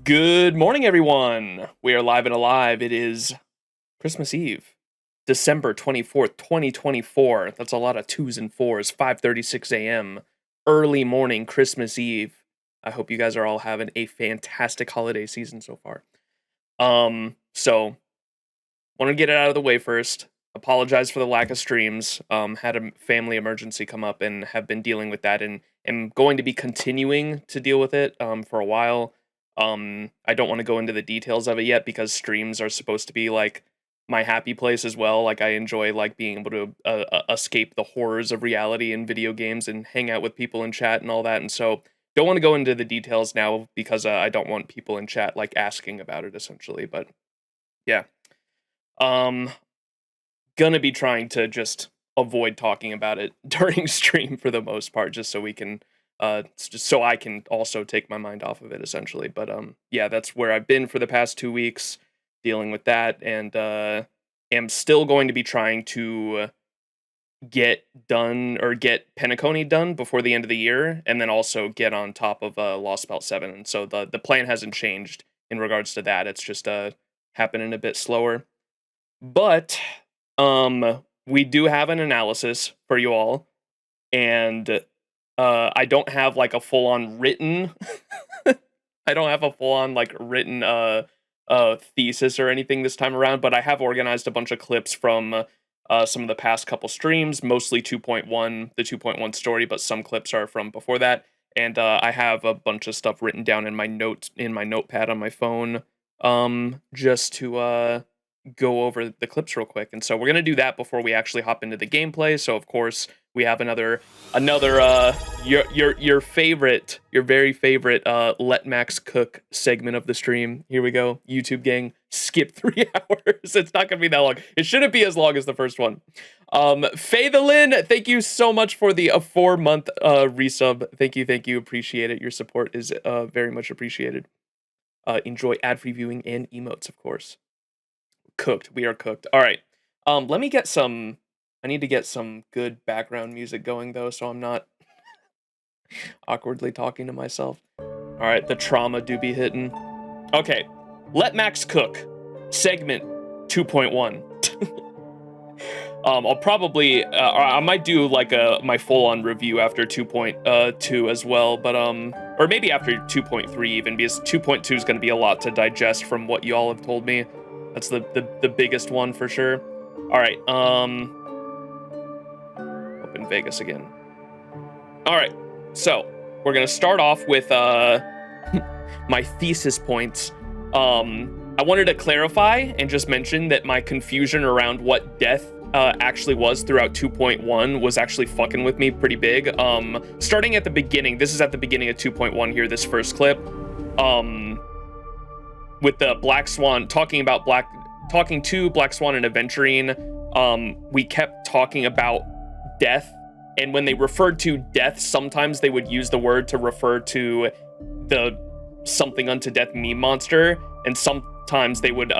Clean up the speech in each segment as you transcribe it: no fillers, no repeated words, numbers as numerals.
Good morning, everyone. We are live and alive. It is Christmas Eve, December 24th, 2024. That's a lot of twos and fours, 5:36 a.m. Early morning Christmas Eve. I hope you guys are all having a fantastic holiday season so far. So want to get it out of the way first. Apologize for the lack of streams. Had a family emergency come up and have been dealing with that and am going to be continuing to deal with it for a while. I don't want to go into the details of it yet because streams are supposed to be like my happy place as well. Like I enjoy like being able to escape the horrors of reality in video games and hang out with people in chat and all that. And so don't want to go into the details now because I don't want people in chat like asking about it essentially. But yeah, um, gonna be trying to just avoid talking about it during stream for the most part, just so we can just so I can also take my mind off of it essentially. But yeah, that's where I've been for the past 2 weeks dealing with that, and am still going to be trying to get done or get PENACONY done before the end of the year, and then also get on top of Lost Belt 7. And so the plan hasn't changed in regards to that. It's just happening a bit slower. But we do have an analysis for you all, and I don't have like a full-on written I don't have a full-on like written thesis or anything this time around, but I have organized a bunch of clips from some of the past couple streams, mostly 2.1, the 2.1 story, but some clips are from before that. And I have a bunch of stuff written down in my notepad on my phone, just to go over the clips real quick. And so we're gonna do that before we actually hop into the gameplay. So of course we have another your very favorite Let Max Cook segment of the stream. Here we go. YouTube gang, skip 3 hours. It's not gonna be that long. It shouldn't be as long as the first one. Faithalyn, thank you so much for the 4-month resub. Thank you. Appreciate it. Your support is very much appreciated. Enjoy ad-free viewing and emotes, of course. Cooked. We are cooked. All right. Let me get some. I need to get some good background music going though, so I'm not awkwardly talking to myself. All right, the trauma do be hitting. Okay, Let Max Cook, segment 2.1. I'll probably, I might do like my full-on review after 2.2 as well, but or maybe after 2.3 even, because 2.2 is going to be a lot to digest from what y'all have told me. That's the biggest one for sure. All right, open Vegas again. All right, so we're gonna start off with my thesis points. I wanted to clarify and just mention that my confusion around what death actually was throughout 2.1 was actually fucking with me pretty big. Starting at the beginning, this is at the beginning of 2.1 here, this first clip. With the Black Swan, talking to Black Swan and Aventurine, we kept talking about death, and when they referred to death, sometimes they would use the word to refer to the something unto death meme monster, and sometimes they would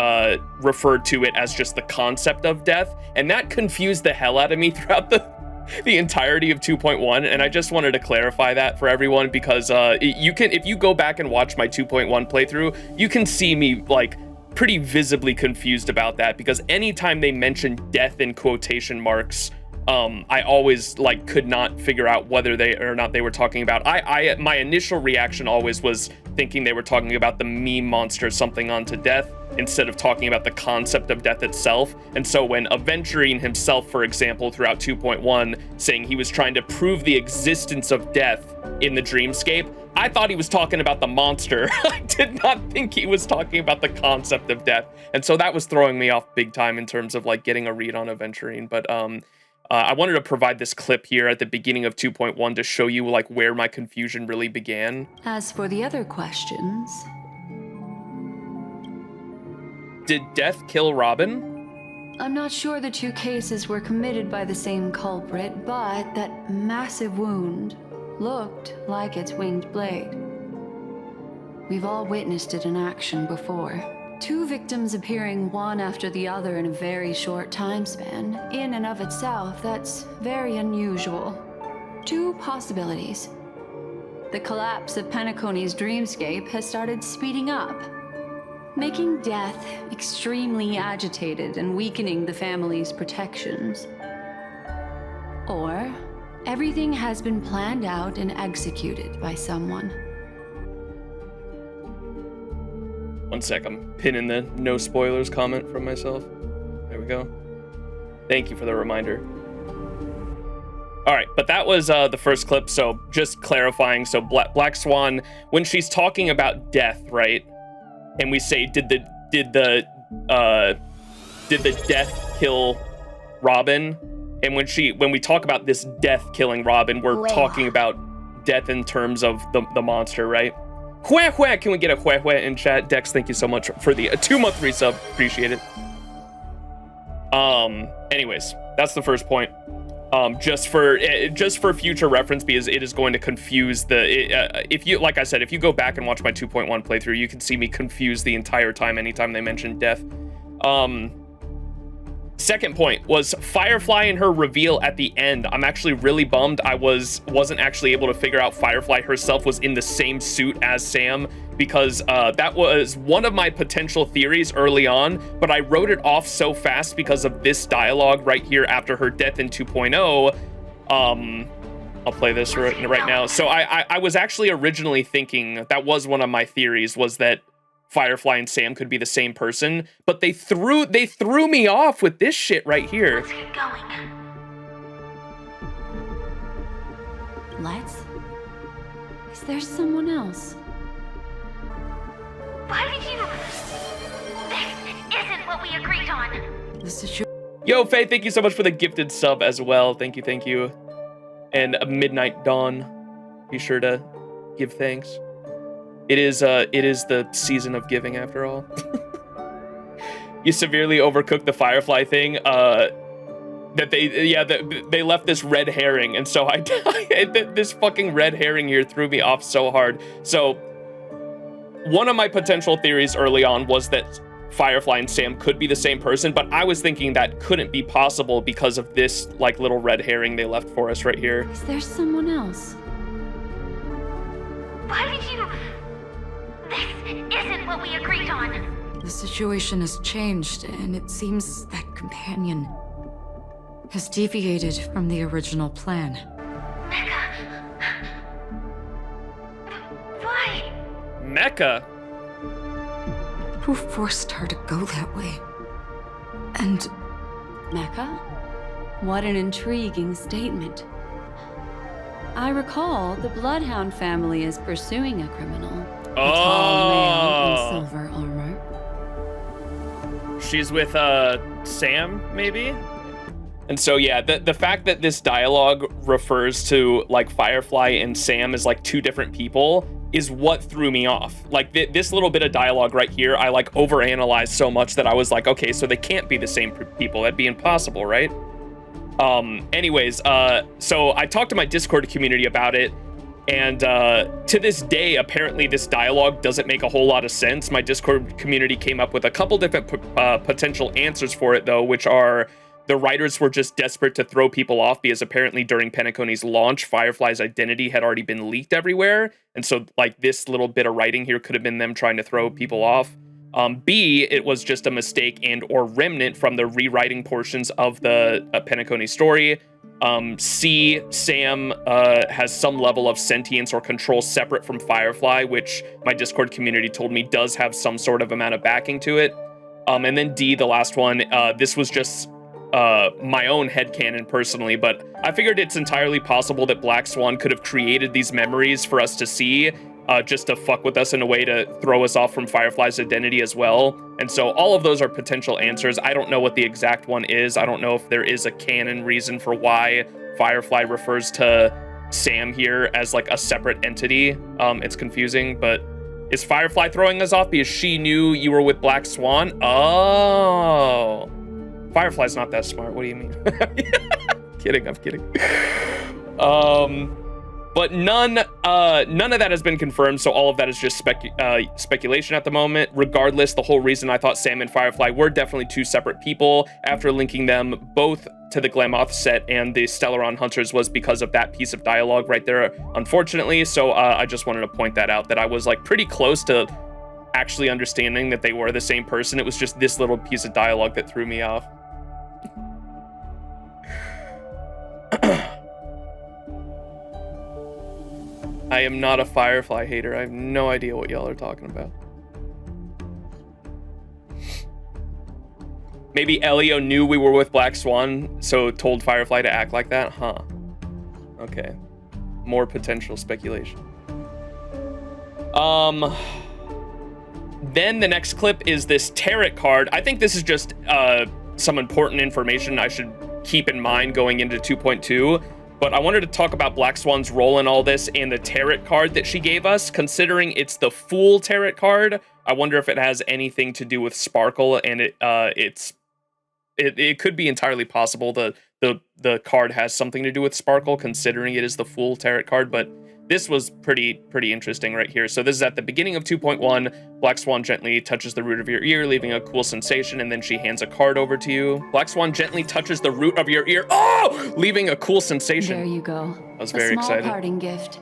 refer to it as just the concept of death, and that confused the hell out of me throughout the entirety of 2.1, and I just wanted to clarify that for everyone, because if you go back and watch my 2.1 playthrough, you can see me like pretty visibly confused about that, because anytime they mention death in quotation marks, I always like could not figure out whether they or not they were talking about. My initial reaction always was thinking they were talking about the meme monster something unto death, instead of talking about the concept of death itself. And so when Aventurine himself, for example, throughout 2.1, saying he was trying to prove the existence of death in the dreamscape, I thought he was talking about the monster. I did not think he was talking about the concept of death. And so that was throwing me off big time in terms of like getting a read on Aventurine. But I wanted to provide this clip here at the beginning of 2.1 to show you like where my confusion really began. As for the other questions... Did death kill Robin? I'm not sure the two cases were committed by the same culprit, but that massive wound looked like its winged blade. We've all witnessed it in action before. Two victims appearing one after the other in a very short time span. In and of itself, that's very unusual. Two possibilities. the collapse of PENACONY's dreamscape has started speeding up, making death extremely agitated and weakening the family's protections. Or everything has been planned out and executed by someone. One sec, I'm pinning the no spoilers comment from myself. There we go. Thank you for the reminder. All right, but that was the first clip, so just clarifying. So Black Swan, when she's talking about death, right? And we say, did the death kill Robin? And when we talk about this death killing Robin, we're talking about death in terms of the monster, right? Hua, can we get a hua in chat? Dex, thank you so much for the 2-month resub. Appreciate it. Anyways, that's the first point. Just for future reference, because it is going to confuse if you, like I said, if you go back and watch my 2.1 playthrough, you can see me confuse the entire time anytime they mention death. Second point was Firefly and her reveal at the end. I'm actually really bummed I wasn't actually able to figure out Firefly herself was in the same suit as Sam, because that was one of my potential theories early on, but I wrote it off so fast because of this dialogue right here after her death in 2.0. I'll play this right now. So I was actually originally thinking, that was one of my theories, was that Firefly and Sam could be the same person, but they threw me off with this shit right here. Let's get going. Let's? Is there someone else? Why did you... This isn't what we agreed on. This is your... Yo, Faye, thank you so much for the gifted sub as well. Thank you. And a Midnight Dawn. Be sure to give thanks. It is the season of giving, after all. You severely overcooked the Firefly thing. That they left this red herring, and so this fucking red herring here threw me off so hard. So one of my potential theories early on was that Firefly and Sam could be the same person, but I was thinking that couldn't be possible because of this like little red herring they left for us right here. Is there someone else? Why did you... This isn't what we agreed on. The situation has changed, and it seems that companion has deviated from the original plan. Mecca... Why? Mecca? Who forced her to go that way? And Mecca? What an intriguing statement. I recall the Bloodhound family is pursuing a criminal. A tall male in silver armor. She's with Sam, maybe? And so yeah, the fact that this dialogue refers to like Firefly and Sam as like two different people is what threw me off. Like this little bit of dialogue right here, I like overanalyzed so much that I was like, okay, so they can't be the same people. That'd be impossible, right? Anyways, so I talked to my Discord community about it, and to this day, apparently this dialogue doesn't make a whole lot of sense. My Discord community came up with a couple different potential answers for it, though, which are the writers were just desperate to throw people off because apparently during PENACONY's launch, Firefly's identity had already been leaked everywhere. And so like this little bit of writing here could have been them trying to throw people off. B, it was just a mistake and or remnant from the rewriting portions of the PENACONY story. C, Sam has some level of sentience or control separate from Firefly, which my Discord community told me does have some sort of amount of backing to it. And then D, the last one, this was just my own headcanon personally, but I figured it's entirely possible that Black Swan could have created these memories for us to see, just to fuck with us in a way to throw us off from Firefly's identity as well. And so all of those are potential answers. I don't know what the exact one is. I don't know if there is a canon reason for why Firefly refers to Sam here as like a separate entity. It's confusing, but is Firefly throwing us off because she knew you were with Black Swan? Oh. Firefly's not that smart. What do you mean? I'm kidding. But none of that has been confirmed, so all of that is just speculation at the moment. Regardless, the whole reason I thought Sam and Firefly were definitely two separate people after linking them both to the Glamoth set and the Stellaron Hunters was because of that piece of dialogue right there, unfortunately. So I just wanted to point that out, that I was like pretty close to actually understanding that they were the same person. It was just this little piece of dialogue that threw me off. I am not a Firefly hater. I have no idea what y'all are talking about. Maybe Elio knew we were with Black Swan, so told Firefly to act like that? Huh. Okay. More potential speculation. Then the next clip is this tarot card. I think this is just some important information I should keep in mind going into 2.2. But I wanted to talk about Black Swan's role in all this and the tarot card that she gave us. Considering it's the Fool tarot card, I wonder if it has anything to do with Sparkle, and it could be entirely possible the card has something to do with Sparkle, considering it is the Fool tarot card. But this was pretty interesting right here. So this is at the beginning of 2.1. Black Swan gently touches the root of your ear, leaving a cool sensation, and then she hands a card over to you. Black Swan gently touches the root of your ear, leaving a cool sensation. There you go. I was very excited. A small parting gift.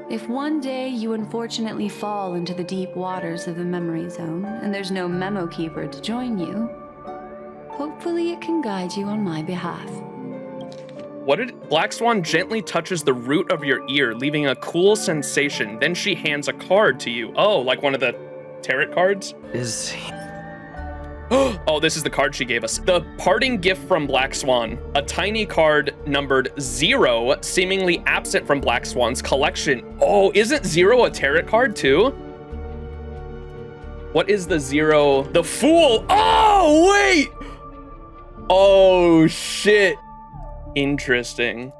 If one day you unfortunately fall into the deep waters of the memory zone, and there's no memo keeper to join you, hopefully it can guide you on my behalf. What did Black Swan gently touches the root of your ear, leaving a cool sensation. Then she hands a card to you. Oh, like one of the tarot cards? Oh, this is the card she gave us. The parting gift from Black Swan. A tiny card numbered 0, seemingly absent from Black Swan's collection. Oh, isn't 0 a tarot card too? What is the 0? The Fool. Oh, wait. Oh, shit. Interesting.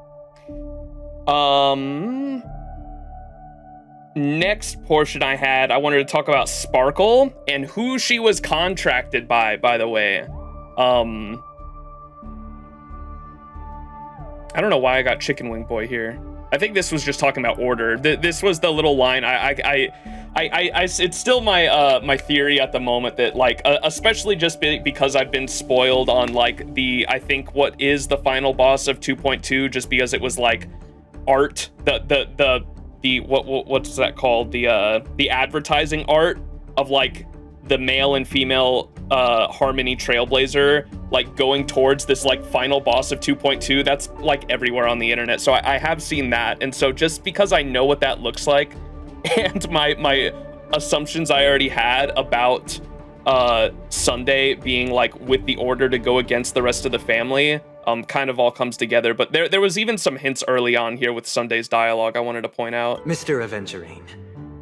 Next portion I wanted to talk about Sparkle and who she was contracted by the way. I don't know why I got Chicken Wing Boy here. I think this was just talking about order. This was the little line. It's still my theory at the moment that like, especially just because I've been spoiled on like I think what is the final boss of 2.2, just because it was like art, what's that called? The advertising art of like the male and female Harmony Trailblazer like going towards this like final boss of 2.2. That's like everywhere on the internet, so I have seen that. And so just because I know what that looks like and my assumptions I already had about Sunday being like with the order to go against the rest of the family kind of all comes together. But there was even some hints early on here with Sunday's dialogue I wanted to point out. Mr. Aventurine,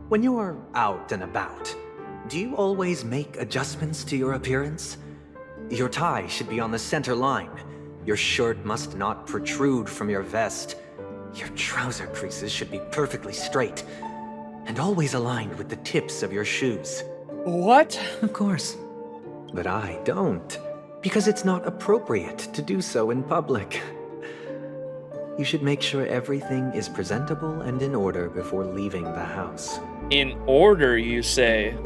when you're out and about, do you always make adjustments to your appearance? Your tie should be on the center line. Your shirt must not protrude from your vest. Your trouser creases should be perfectly straight and always aligned with the tips of your shoes. What? Of course. But I don't, because it's not appropriate to do so in public. You should make sure everything is presentable and in order before leaving the house. In order, you say?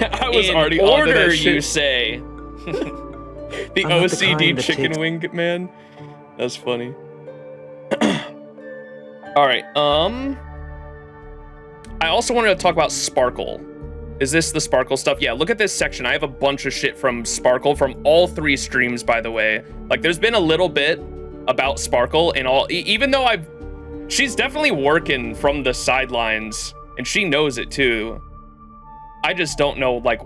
I was In already order, onto that shit. you say. The I'm not the OCD kind that chicken takes- wing man. That's funny. All right. I also wanted to talk about Sparkle. Is this the Sparkle stuff? Yeah, look at this section. I have a bunch of shit from Sparkle from all 3 streams, by the way. Like, there's been a little bit about Sparkle and all, even though she's definitely working from the sidelines and she knows it too. I just don't know like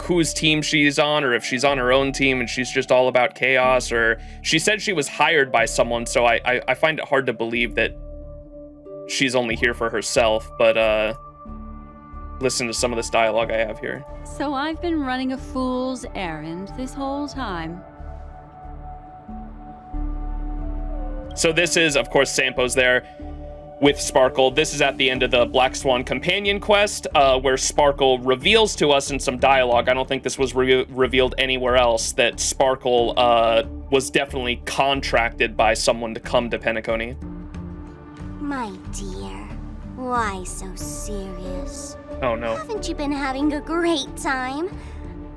whose team she's on, or if she's on her own team and she's just all about chaos, or she said she was hired by someone, so I find it hard to believe that she's only here for herself. But listen to some of this dialogue I have here. So I've been running a fool's errand this whole time. So this is, of course, Sampo's there with Sparkle. This is at the end of the Black Swan companion quest, where Sparkle reveals to us in some dialogue, I don't think this was revealed anywhere else, that Sparkle was definitely contracted by someone to come to PENACONY. My dear, why so serious? Oh no. Haven't you been having a great time?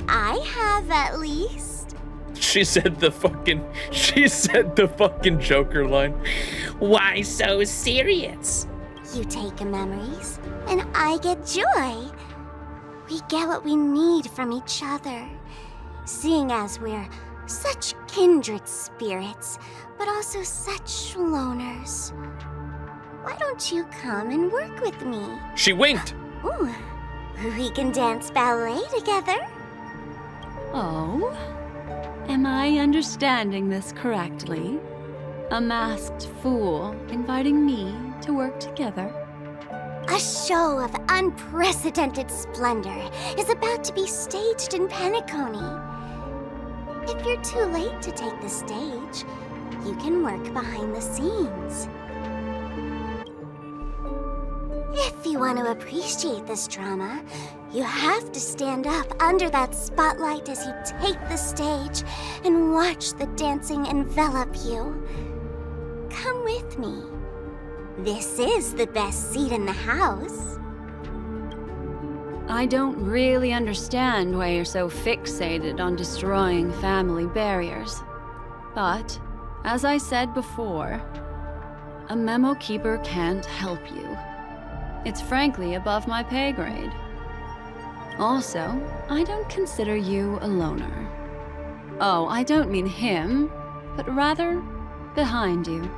I have, at least. She said the fucking Joker line. Why so serious? You take memories, and I get joy. We get what we need from each other. Seeing as we're such kindred spirits, but also such loners. Why don't you come and work with me? She winked. Ooh, we can dance ballet together. Oh? Am I understanding this correctly? A masked fool inviting me to work together? A show of unprecedented splendor is about to be staged in PENACONY. If you're too late to take the stage, you can work behind the scenes. If you want to appreciate this drama, you have to stand up under that spotlight as you take the stage and watch the dancing envelop you. Come with me. This is the best seat in the house. I don't really understand why you're so fixated on destroying family barriers. But, as I said before, a memo keeper can't help you. It's frankly above my pay grade. Also, I don't consider you a loner. Oh, I don't mean him, but rather behind you.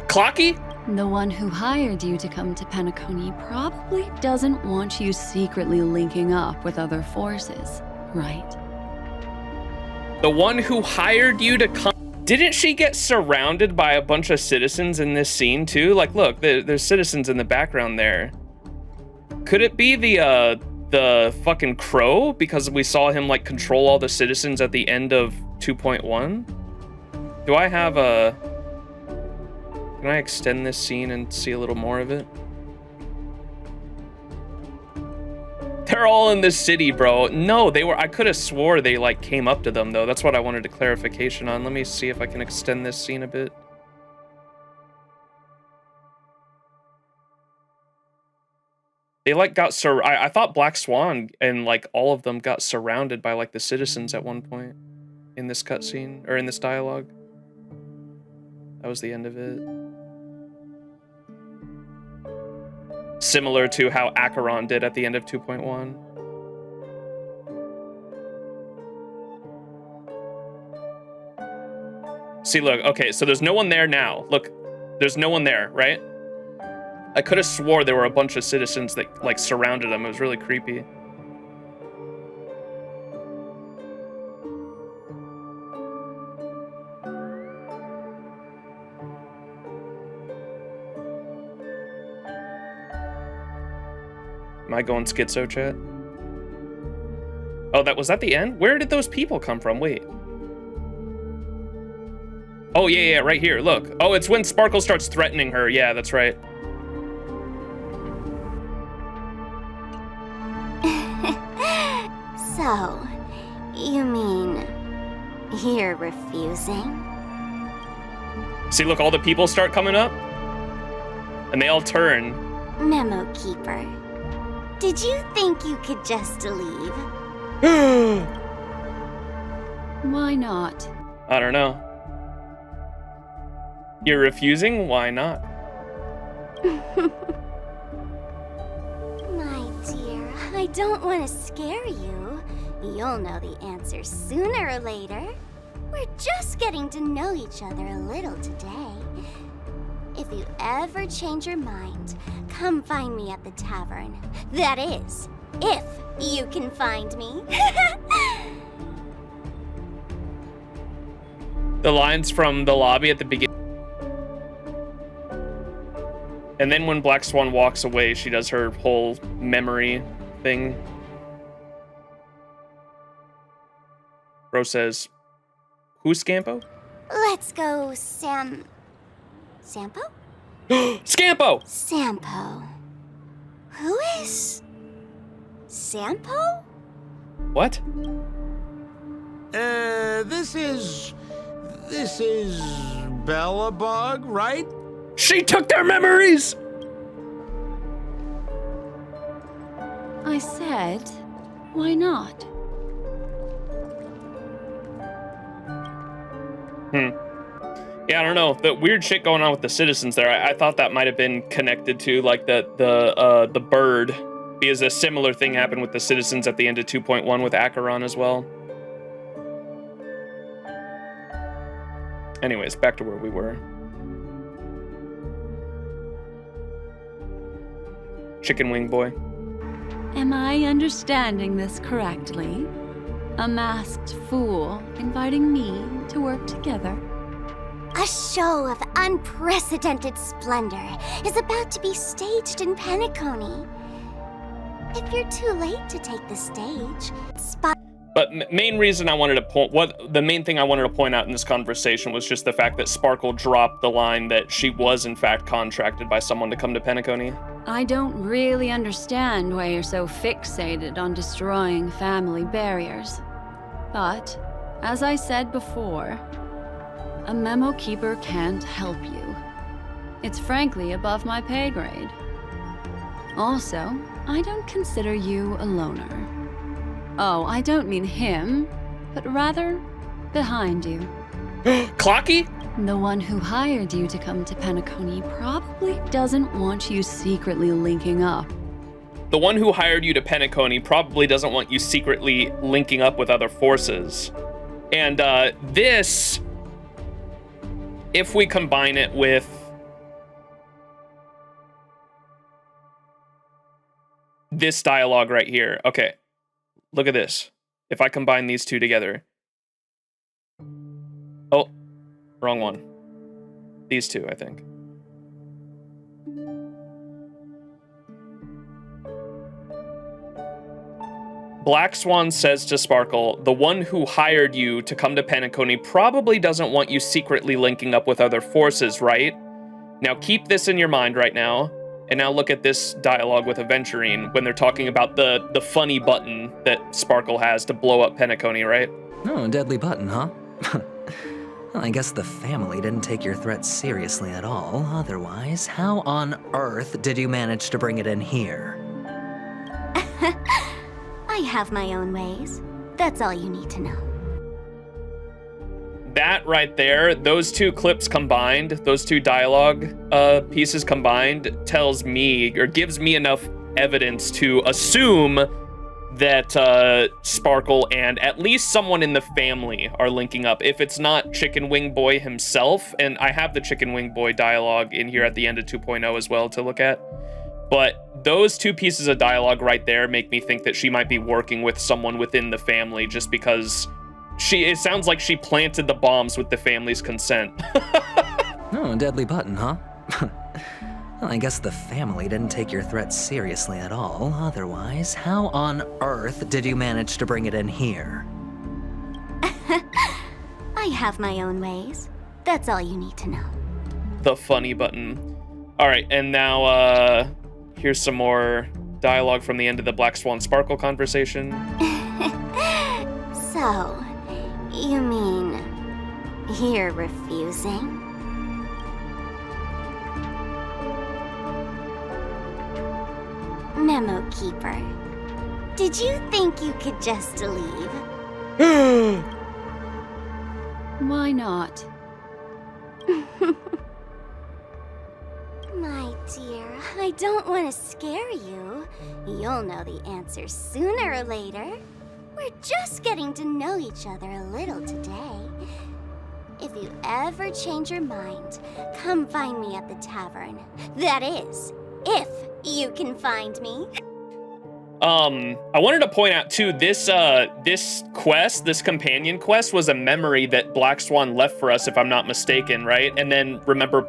Clocky? The one who hired you to come to PENACONY probably doesn't want you secretly linking up with other forces, right? The one who hired you to come. Didn't she get surrounded by a bunch of citizens in this scene too? Like, look, there's citizens in the background there. Could it be the fucking crow? Because we saw him like control all the citizens at the end of 2.1. Do I have a? Can I extend this scene and see a little more of it? They're all in the city, bro. No, they were. I could have swore they like came up to them though. That's what I wanted a clarification on. Let me see if I can extend this scene a bit. They like got I thought Black Swan and like all of them got surrounded by like the citizens at one point in this cutscene or in this dialogue. That was the end of it. Similar to how Acheron did at the end of 2.1. See, look, okay, so there's no one there now. Look, there's no one there, right? I could have swore there were a bunch of citizens that like surrounded them. It was really creepy. Am I going schizo, chat? Oh, was that the end? Where did those people come from? Wait. Oh, yeah, right here, look. Oh, it's when Sparkle starts threatening her. Yeah, that's right. So, you mean you're refusing? See, look, all the people start coming up. And they all turn. Memo Keeper, did you think you could just leave? Why not? I don't know. You're refusing? Why not? My dear, I don't want to scare you. You'll know the answer sooner or later. We're just getting to know each other a little today. If you ever change your mind, come find me at the tavern. That is, if you can find me. The lines from the lobby at the beginning. And then when Black Swan walks away, she does her whole memory thing. Bro says, who's Scampo? Let's go, Sampo? Scampo! Sampo. Who is Sampo? What? This is Bellabug, right? She took their memories! I said, why not? Yeah, I don't know. The weird shit going on with the citizens there. I thought that might have been connected to like the bird, because a similar thing happened with the citizens at the end of 2.1 with Acheron as well. Anyways, back to where we were. Chicken wing boy. Am I understanding this correctly? A masked fool inviting me to work together? A show of unprecedented splendor is about to be staged in PENACONY. If you're too late to take the stage, But main reason I wanted to the main thing I wanted to point out in this conversation was just the fact that Sparkle dropped the line that she was in fact contracted by someone to come to PENACONY. I don't really understand why you're so fixated on destroying family barriers. But, as I said before, a memo keeper can't help you. It's frankly above my pay grade. Also, I don't consider you a loner. Oh, I don't mean him, but rather behind you. Clocky? The one who hired you to come to PENACONY probably doesn't want you secretly linking up. The one who hired you to PENACONY probably doesn't want you secretly linking up with other forces. And this, if we combine it with this dialogue right here. Okay, look at this. If I combine these two together. Oh, wrong one. These two, I think. Black Swan says to Sparkle, the one who hired you to come to PENACONY probably doesn't want you secretly linking up with other forces, right? Now keep this in your mind right now, and now look at this dialogue with Aventurine when they're talking about the funny button that Sparkle has to blow up PENACONY, right? Oh, deadly button, huh? Well, I guess the family didn't take your threat seriously at all. Otherwise, how on earth did you manage to bring it in here? I have my own ways. That's all you need to know. That right there, those two clips combined, those two dialogue pieces combined, tells me, or gives me enough evidence to assume that Sparkle and at least someone in the family are linking up. If it's not Chicken Wing Boy himself, and I have the Chicken Wing Boy dialogue in here at the end of 2.0 as well to look at. But those two pieces of dialogue right there make me think that she might be working with someone within the family just because it sounds like she planted the bombs with the family's consent. Oh, deadly button, huh? Well, I guess the family didn't take your threat seriously at all. Otherwise, how on earth did you manage to bring it in here? I have my own ways. That's all you need to know. The funny button. All right, and now here's some more dialogue from the end of the Black Swan Sparkle conversation. So, you mean you're refusing? Memo Keeper, did you think you could just leave? Why not? My dear, I don't want to scare you. You'll know the answer sooner or later. We're just getting to know each other a little today. If you ever change your mind, come find me at the tavern. That is, if you can find me. I wanted to point out too, this quest, this companion quest, was a memory that Black Swan left for us, if I'm not mistaken, right? And then remember,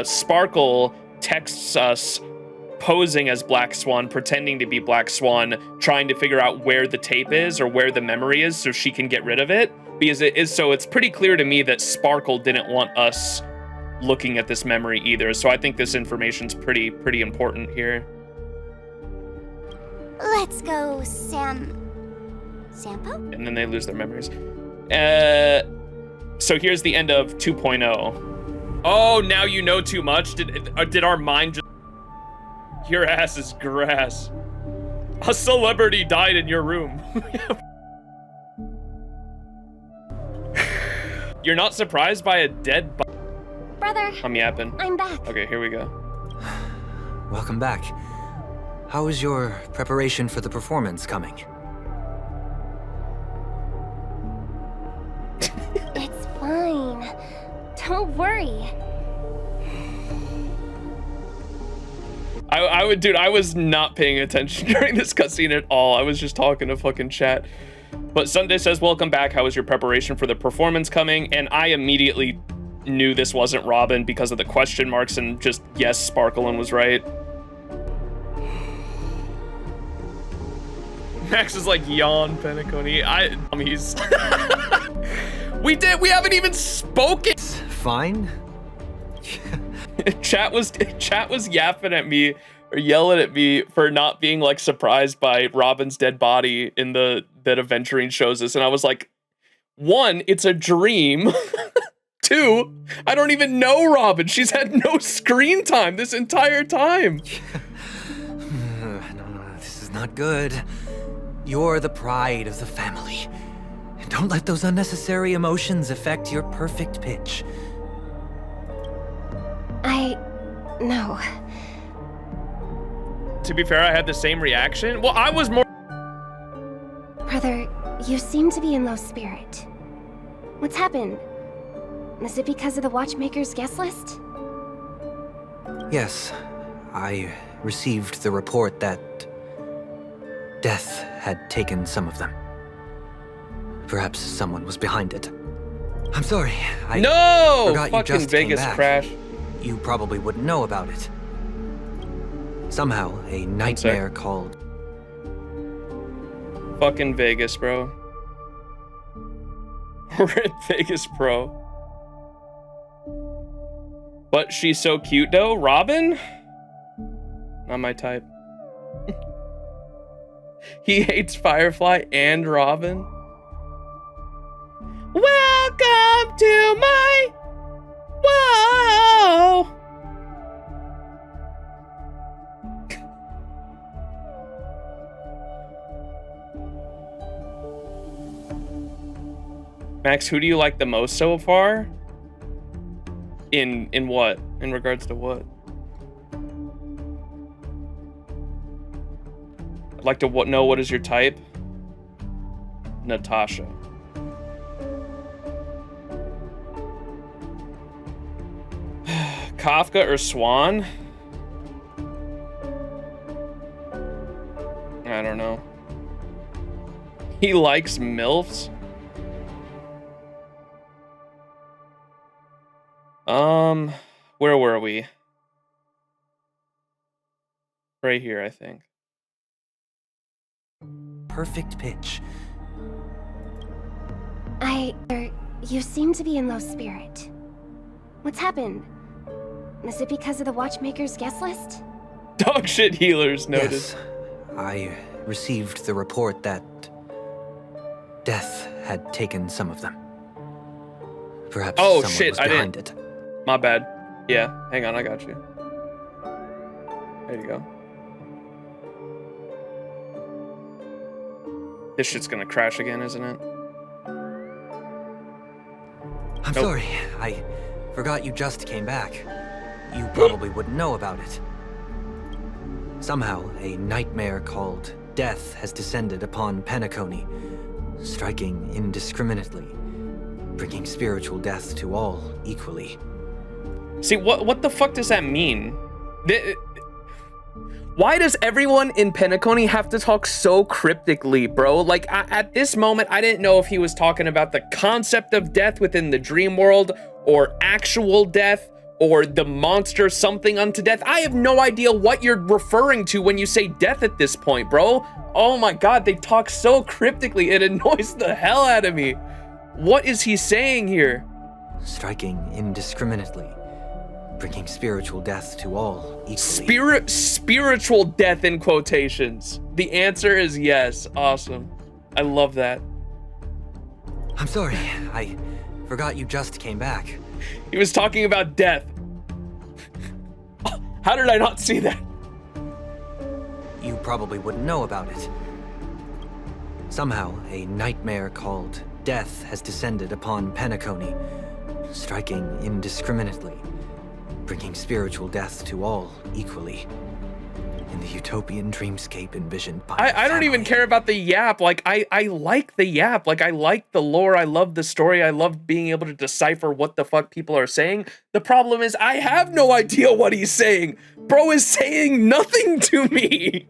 Sparkle texts us posing as Black Swan, pretending to be Black Swan, trying to figure out where the tape is or where the memory is so she can get rid of it. Because it's pretty clear to me that Sparkle didn't want us looking at this memory either. So I think this information's pretty important here. Let's go, Sampo? And then they lose their memories. So here's the end of 2.0. Oh, now you know too much? Did our mind just... Your ass is grass. A celebrity died in your room. You're not surprised by a dead body? Brother, I'm yapping. I'm back. Okay, here we go. Welcome back. How is your preparation for the performance coming? It's fine. Don't worry. Dude, I was not paying attention during this cutscene at all. I was just talking to fucking chat. But Sunday says, welcome back. How is your preparation for the performance coming? And I immediately knew this wasn't Robin because of the question marks and just, yes, Sparklein was right. Max is like, yawn, Penacony. He's... We haven't even spoken. Fine. Chat was yapping at me or yelling at me for not being like surprised by Robin's dead body in that Aventurine shows us, and I was like, 1, it's a dream. 2, I don't even know Robin. She's had no screen time this entire time. No, this is not good. You're the pride of the family. Don't let those unnecessary emotions affect your perfect pitch. No. To be fair, I had the same reaction. Well, I was more... Brother, you seem to be in low spirit. What's happened? Is it because of the Watchmaker's guest list? Yes, I received the report that death had taken some of them. Perhaps someone was behind it. I'm sorry, I forgot you fucking just came Vegas back. crash. You probably wouldn't know about it. Somehow, a nightmare called... Fucking Vegas, bro. Rip Vegas, bro. But she's so cute, though. Robin? Not my type. He hates Firefly and Robin. Welcome to my... Whoa! Max, who do you like the most so far? In what? In regards to what? I'd like to know what is your type? Natasha. Kafka or Swan? I don't know. He likes MILFs? Where were we? Right here, I think. perfect pitch. You seem to be in low spirit. What's happened? Is it because of the Watchmaker's guest list? Dog shit healers noted. Yes, I received the report that death had taken some of them. Perhaps someone was behind it. My bad. Yeah, hang on, I got you. There you go. This shit's gonna crash again, isn't it? I'm sorry, I forgot you just came back. You probably wouldn't know about it. Somehow, a nightmare called death has descended upon PENACONY, striking indiscriminately, bringing spiritual death to all equally. See, what the fuck does that mean? Why does everyone in PENACONY have to talk so cryptically, bro? Like, at this moment, I didn't know if he was talking about the concept of death within the dream world, or actual death, or the monster something unto death. I have no idea what you're referring to when you say death at this point, bro. Oh my god, they talk so cryptically, it annoys the hell out of me. What is he saying here? Striking indiscriminately, bringing spiritual death to all equally. Spiritual death in quotations. The answer is yes. Awesome. I love that. I'm sorry, I forgot you just came back. He was talking about death. How did I not see that? You probably wouldn't know about it. Somehow, a nightmare called death has descended upon PENACONY, striking indiscriminately, bringing spiritual death to all equally. In the utopian dreamscape envisioned by I don't even care about the yap. Like, I like the yap. Like, I like the lore. I love the story. I love being able to decipher what the fuck people are saying. The problem is I have no idea what he's saying. Bro is saying nothing to me.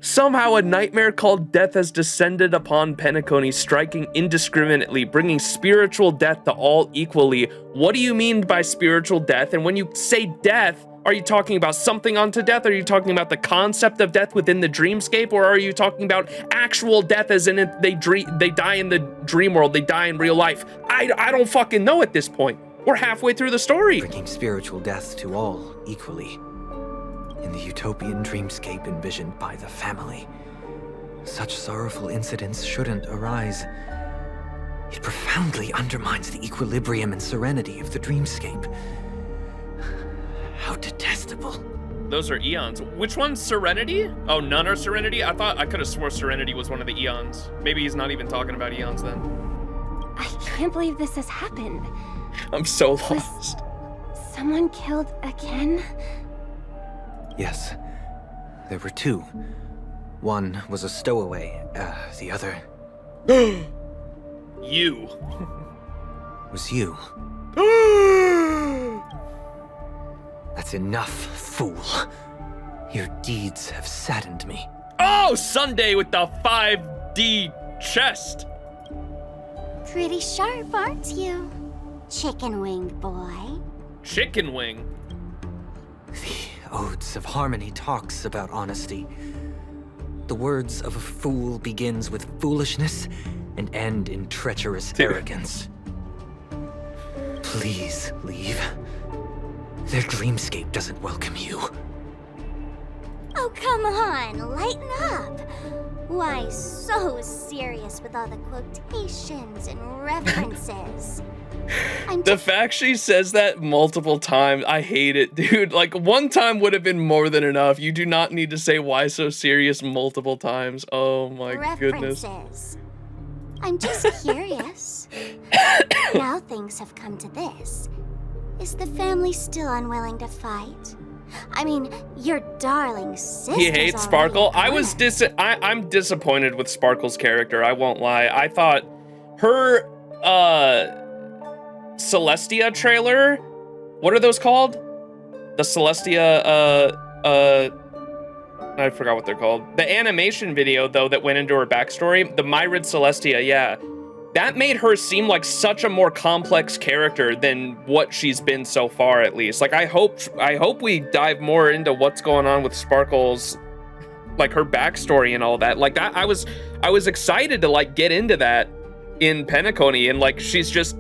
Somehow a nightmare called death has descended upon PENACONY, striking indiscriminately, bringing spiritual death to all equally. What do you mean by spiritual death? And when you say death, are you talking about something onto death? Are you talking about the concept of death within the dreamscape? Or are you talking about actual death as in it, they die in the dream world, they die in real life? I don't fucking know at this point. We're halfway through the story. Bringing spiritual death to all equally. In the utopian dreamscape envisioned by the family. Such sorrowful incidents shouldn't arise. It profoundly undermines the equilibrium and serenity of the dreamscape. How detestable. Those are eons. Which one's Serenity? Oh, none are Serenity? I could have swore Serenity was one of the eons. Maybe he's not even talking about eons then. I can't believe this has happened. I'm so lost. Someone killed again? Yes. There were two. One was a stowaway, the other... You. was you. That's enough, fool. Your deeds have saddened me. Oh, Sunday with the 5D chest. Pretty sharp, aren't you? Chicken-winged boy. Chicken wing. The Odes of Harmony talks about honesty. The words of a fool begins with foolishness and end in treacherous arrogance. Please leave. Their dreamscape doesn't welcome you. Oh, come on, lighten up. Why so serious with all the quotations and references? The fact she says that multiple times, I hate it, dude. Like, one time would have been more than enough. You do not need to say why so serious multiple times. Oh my goodness. References. I'm just curious. Now things have come to this. Is the family still unwilling to fight? I mean, your darling sister. He hates Sparkle. I'm disappointed with Sparkle's character, I won't lie. I thought her Celestia trailer, what are those called? The Celestia I forgot what they're called. The animation video though that went into her backstory, the Myrid Celestia, yeah. That made her seem like such a more complex character than what she's been so far, at least. Like, I hope we dive more into what's going on with Sparkle's, like, her backstory and all that. Like, that I was excited to like get into that in PENACONY, and like she's just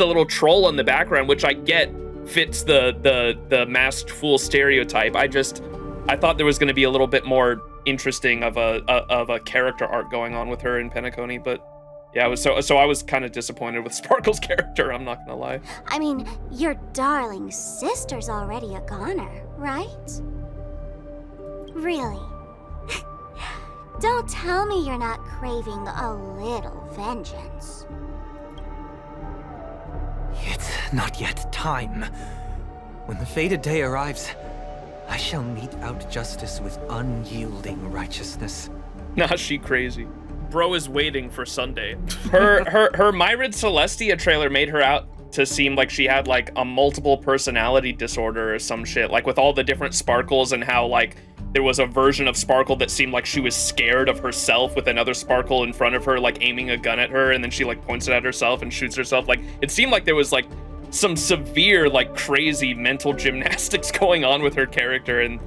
a little troll in the background, which I get fits the masked fool stereotype. I thought there was going to be a little bit more interesting of a character arc going on with her in PENACONY, but. Yeah, I was kind of disappointed with Sparkle's character, I'm not gonna lie. I mean, your darling sister's already a goner, right? Really? Don't tell me you're not craving a little vengeance. It's not yet time. When the fated day arrives, I shall mete out justice with unyielding righteousness. Nah, she crazy. Bro is waiting for Sunday. Her Myrid Celestia trailer made her out to seem like she had like a multiple personality disorder or some shit, like with all the different Sparkles, and how like there was a version of Sparkle that seemed like she was scared of herself with another Sparkle in front of her, like aiming a gun at her, and then she like points it at herself and shoots herself. Like, it seemed like there was like some severe, like crazy mental gymnastics going on with her character, and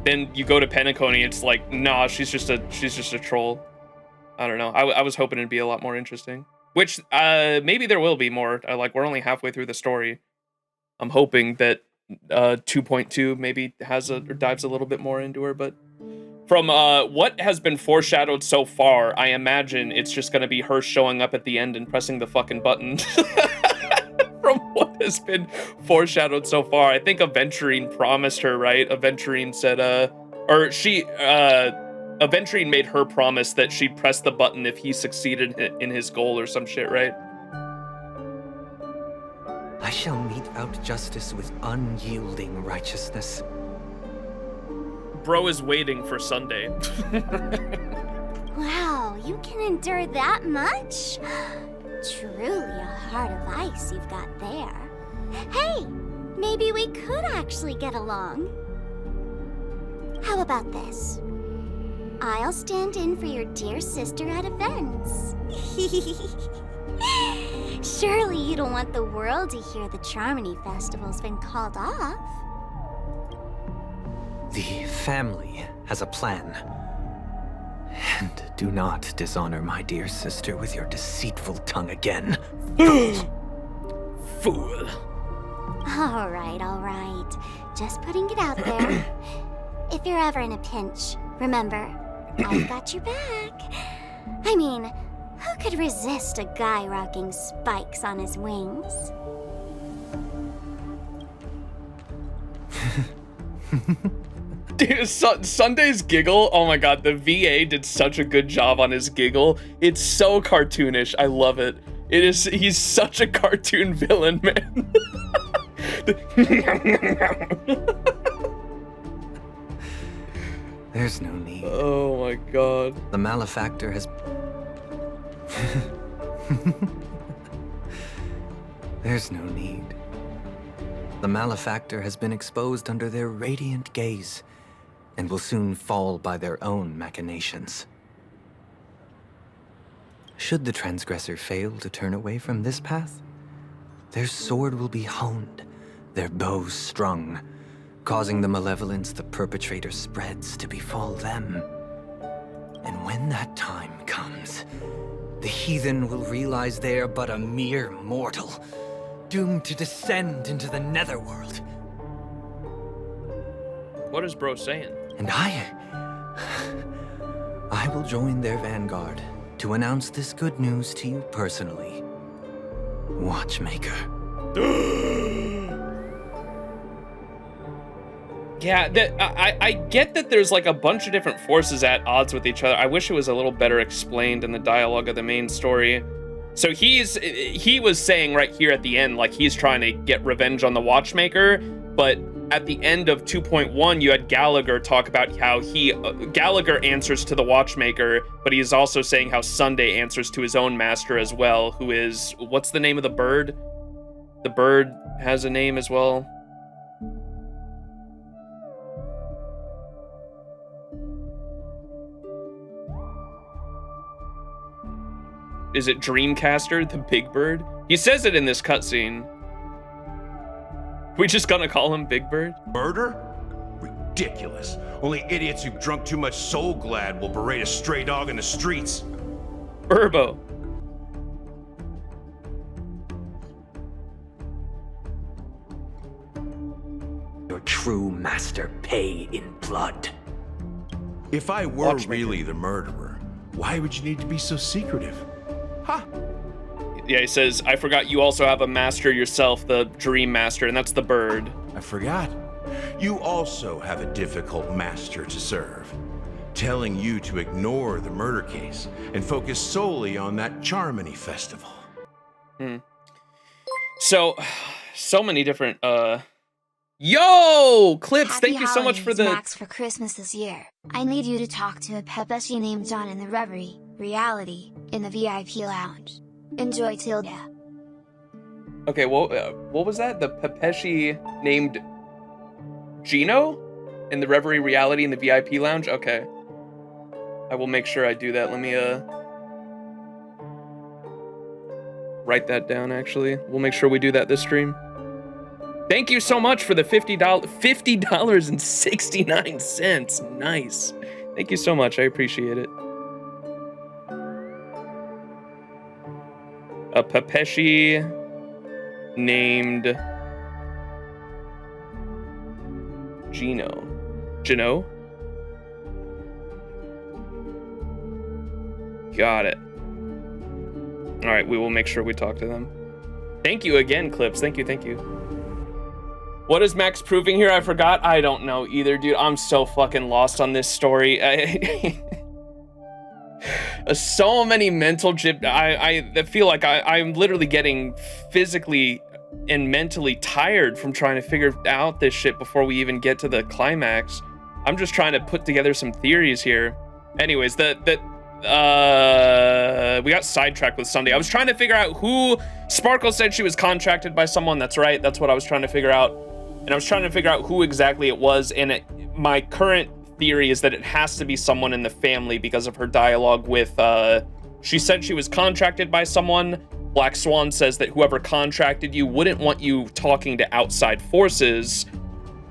then you go to PENACONY, it's like, nah, she's just a troll. I don't know. I was hoping it'd be a lot more interesting. Which, maybe there will be more. Like, we're only halfway through the story. I'm hoping that 2.2 maybe has or dives a little bit more into her, but from what has been foreshadowed so far, I imagine it's just gonna be her showing up at the end and pressing the fucking button. has been foreshadowed so far. I think Aventurine promised her, right? Aventurine said, Aventurine made her promise that she'd press the button if he succeeded in his goal or some shit, right? I shall mete out justice with unyielding righteousness. Bro is waiting for Sunday. Wow, you can endure that much? Truly a heart of ice you've got there. Hey, maybe we could actually get along. How about this? I'll stand in for your dear sister at events. Surely you don't want the world to hear the Charmony Festival's been called off. The family has a plan. And do not dishonor my dear sister with your deceitful tongue again. Fool. All right. Just putting it out there. If you're ever in a pinch, remember, I've got your back. I mean, who could resist a guy rocking spikes on his wings? Dude, Sunday's giggle, oh my god, the VA did such a good job on his giggle. It's so cartoonish. I love it. He's such a cartoon villain, man. There's no need. Oh my god. The malefactor has... There's no need. The malefactor has been exposed under their radiant gaze, and will soon fall by their own machinations. Should the transgressor fail to turn away from this path, their sword will be honed, their bows strung, causing the malevolence the perpetrator spreads to befall them. And when that time comes, the heathen will realize they are but a mere mortal, doomed to descend into the netherworld. What is bro saying? And I will join their vanguard to announce this good news to you personally. Watchmaker. Yeah, I get that there's like a bunch of different forces at odds with each other. I wish it was a little better explained in the dialogue of the main story. So he was saying right here at the end, like he's trying to get revenge on the Watchmaker, but at the end of 2.1, you had Gallagher talk about how Gallagher answers to the Watchmaker, but he's also saying how Sunday answers to his own master as well, who is, what's the name of the bird? The bird has a name as well. Is it Dreamcaster, the big bird? He says it in this cutscene. We just gonna call him Big Bird? Murder? Ridiculous. Only idiots who've drunk too much Soul Glad will berate a stray dog in the streets. Urbo. Your true master pay in blood. If I were really the murderer, why would you need to be so secretive? Huh? Yeah, he says, I forgot you also have a master yourself, the Dream Master, and that's the bird. I forgot. You also have a difficult master to serve, telling you to ignore the murder case and focus solely on that Charmony Festival. So many different, Yo! Clips, Happy thank you so much for the... Max for Christmas this year. I need you to talk to a Pepeshi named John in the Reverie, Reality, in the VIP lounge. Enjoy, Tilda. Okay, well, what was that? The Pepeshi named Gino? In the Reverie Reality in the VIP lounge? Okay. I will make sure I do that. Let me, write that down, actually. We'll make sure we do that this stream. Thank you so much for the $50.69. Nice. Thank you so much. I appreciate it. A Pepeshi named Gino. Got it. All right, we will make sure we talk to them. Thank you again, Clips. Thank you, thank you. What is Max proving here? I forgot. I don't know either, dude. I'm so fucking lost on this story. So many mental I feel like I'm literally getting physically and mentally tired from trying to figure out this shit before we even get to the climax. I'm just trying to put together some theories here. Anyways, we got sidetracked with Sunday. I was trying to figure out who Sparkle said she was contracted by someone. That's right. That's what I was trying to figure out. And I was trying to figure out who exactly it was. And my current theory is that it has to be someone in the family because of her dialogue with, she said she was contracted by someone. Black Swan says that whoever contracted you wouldn't want you talking to outside forces.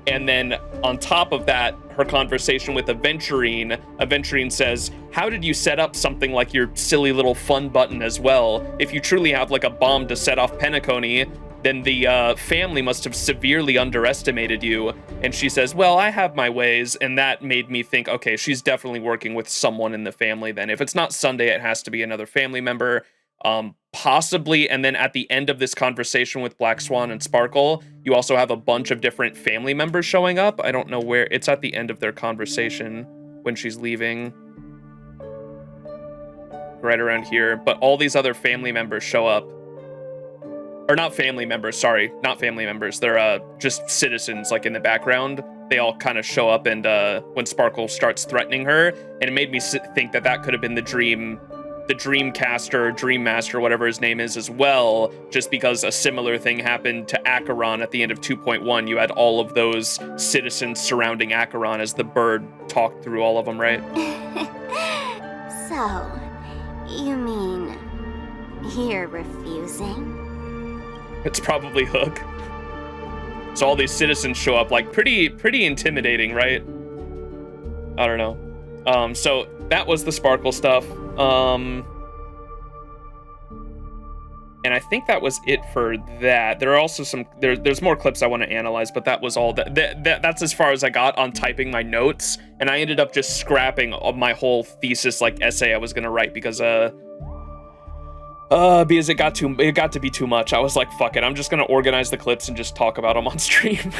And then on top of that, her conversation with Aventurine says, how did you set up something like your silly little fun button as well? If you truly have like a bomb to set off Penacony, then the family must have severely underestimated you. And she says, well, I have my ways. And that made me think, okay, she's definitely working with someone in the family then. If it's not Sunday, it has to be another family member. Possibly. And then at the end of this conversation with Black Swan and Sparkle, you also have a bunch of different family members showing up. I don't know where. It's at the end of their conversation when she's leaving. Right around here. But all these other family members show up. Or not family members, sorry. Not family members. They're just citizens, like in the background. They all kind of show up, and when Sparkle starts threatening her, and it made me think that that could have been the Dreamcaster, Dream Master, whatever his name is as well, just because a similar thing happened to Acheron at the end of 2.1. You had all of those citizens surrounding Acheron as the bird talked through all of them, right? So, you mean you're refusing? It's probably Hook. So all these citizens show up, like pretty intimidating, right? I don't know. So that was the Sparkle stuff. And I think that was it for that. There are also there's more clips I want to analyze, but that was all that's as far as I got on typing my notes. And I ended up just scrapping my whole thesis, like essay I was gonna write because it got to be too much. I was like, fuck it, I'm just gonna organize the clips and just talk about them on stream.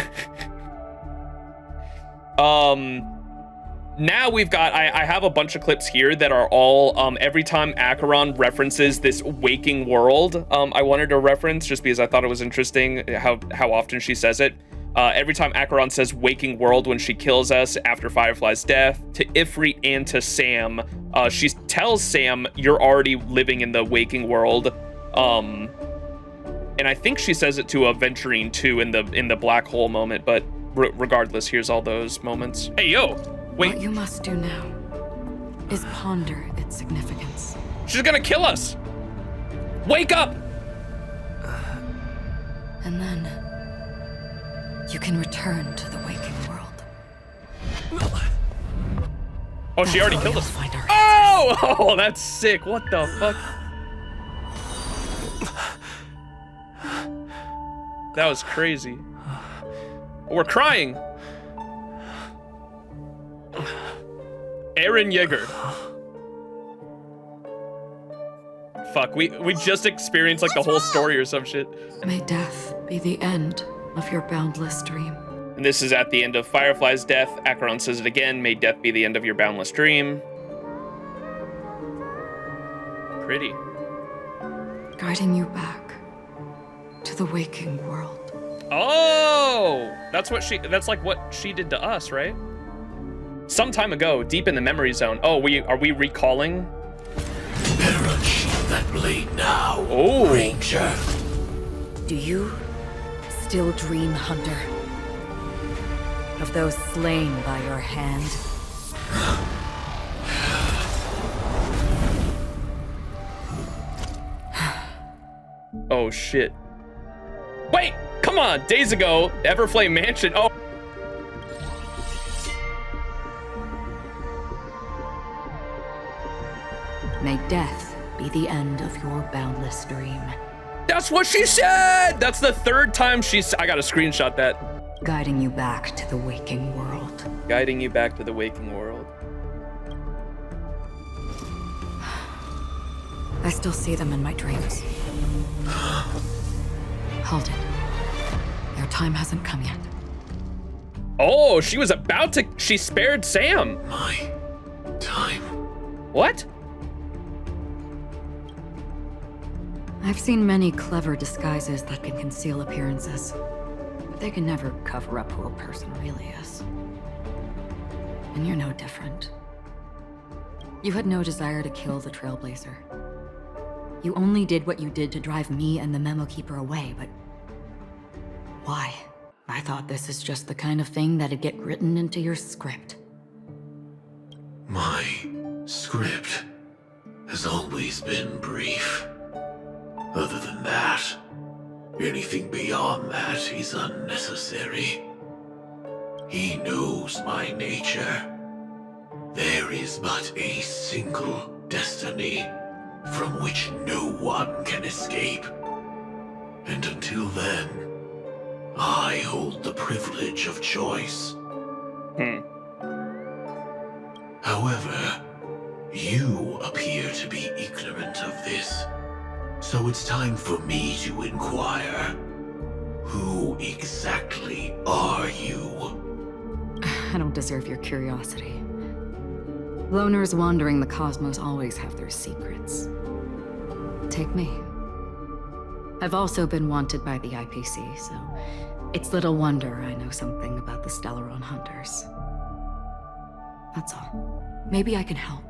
Now we've got, I have a bunch of clips here that are all, every time Acheron references this waking world, I wanted to reference just because I thought it was interesting how often she says it. Every time Acheron says waking world when she kills us after Firefly's death, to Ifrit and to Sam, she tells Sam, you're already living in the waking world. And I think she says it to Aventurine too in the black hole moment, but regardless, here's all those moments. Hey, yo! Wait. What you must do now is ponder its significance. She's gonna kill us! Wake up! And then you can return to the waking world. Oh, she already killed us. Find our Oh, that's sick. What the fuck? That was crazy. We're crying. Eren Yeager. Fuck, we just experienced like the whole story or some shit. May death be the end of your boundless dream. And this is at the end of Firefly's death. Acheron says it again. May death be the end of your boundless dream. Pretty. Guiding you back to the waking world. Oh, that's like what she did to us, right? Some time ago, deep in the memory zone. Oh, are we recalling? Perish that blade now, oh. Ranger. Do you still dream, Hunter? Of those slain by your hand? Oh shit. Wait, come on, days ago, Everflame Mansion. Oh. May death be the end of your boundless dream. That's what she said! That's the third time I gotta screenshot that. Guiding you back to the waking world. Guiding you back to the waking world. I still see them in my dreams. Halt it. Their time hasn't come yet. Oh, she was about to. She spared Sam. My time. What? I've seen many clever disguises that can conceal appearances, but they can never cover up who a person really is. And you're no different. You had no desire to kill the Trailblazer. You only did what you did to drive me and the Memo Keeper away, but why? I thought this is just the kind of thing that'd get written into your script. My script has always been brief. Other than that, anything beyond that is unnecessary. He knows my nature. There is but a single destiny from which no one can escape. And until then, I hold the privilege of choice. However, you appear to be ignorant of this. So it's time for me to inquire. Who exactly are you? I don't deserve your curiosity. Loners wandering the cosmos always have their secrets. Take me. I've also been wanted by the IPC, so it's little wonder I know something about the Stellaron Hunters. That's all. Maybe I can help.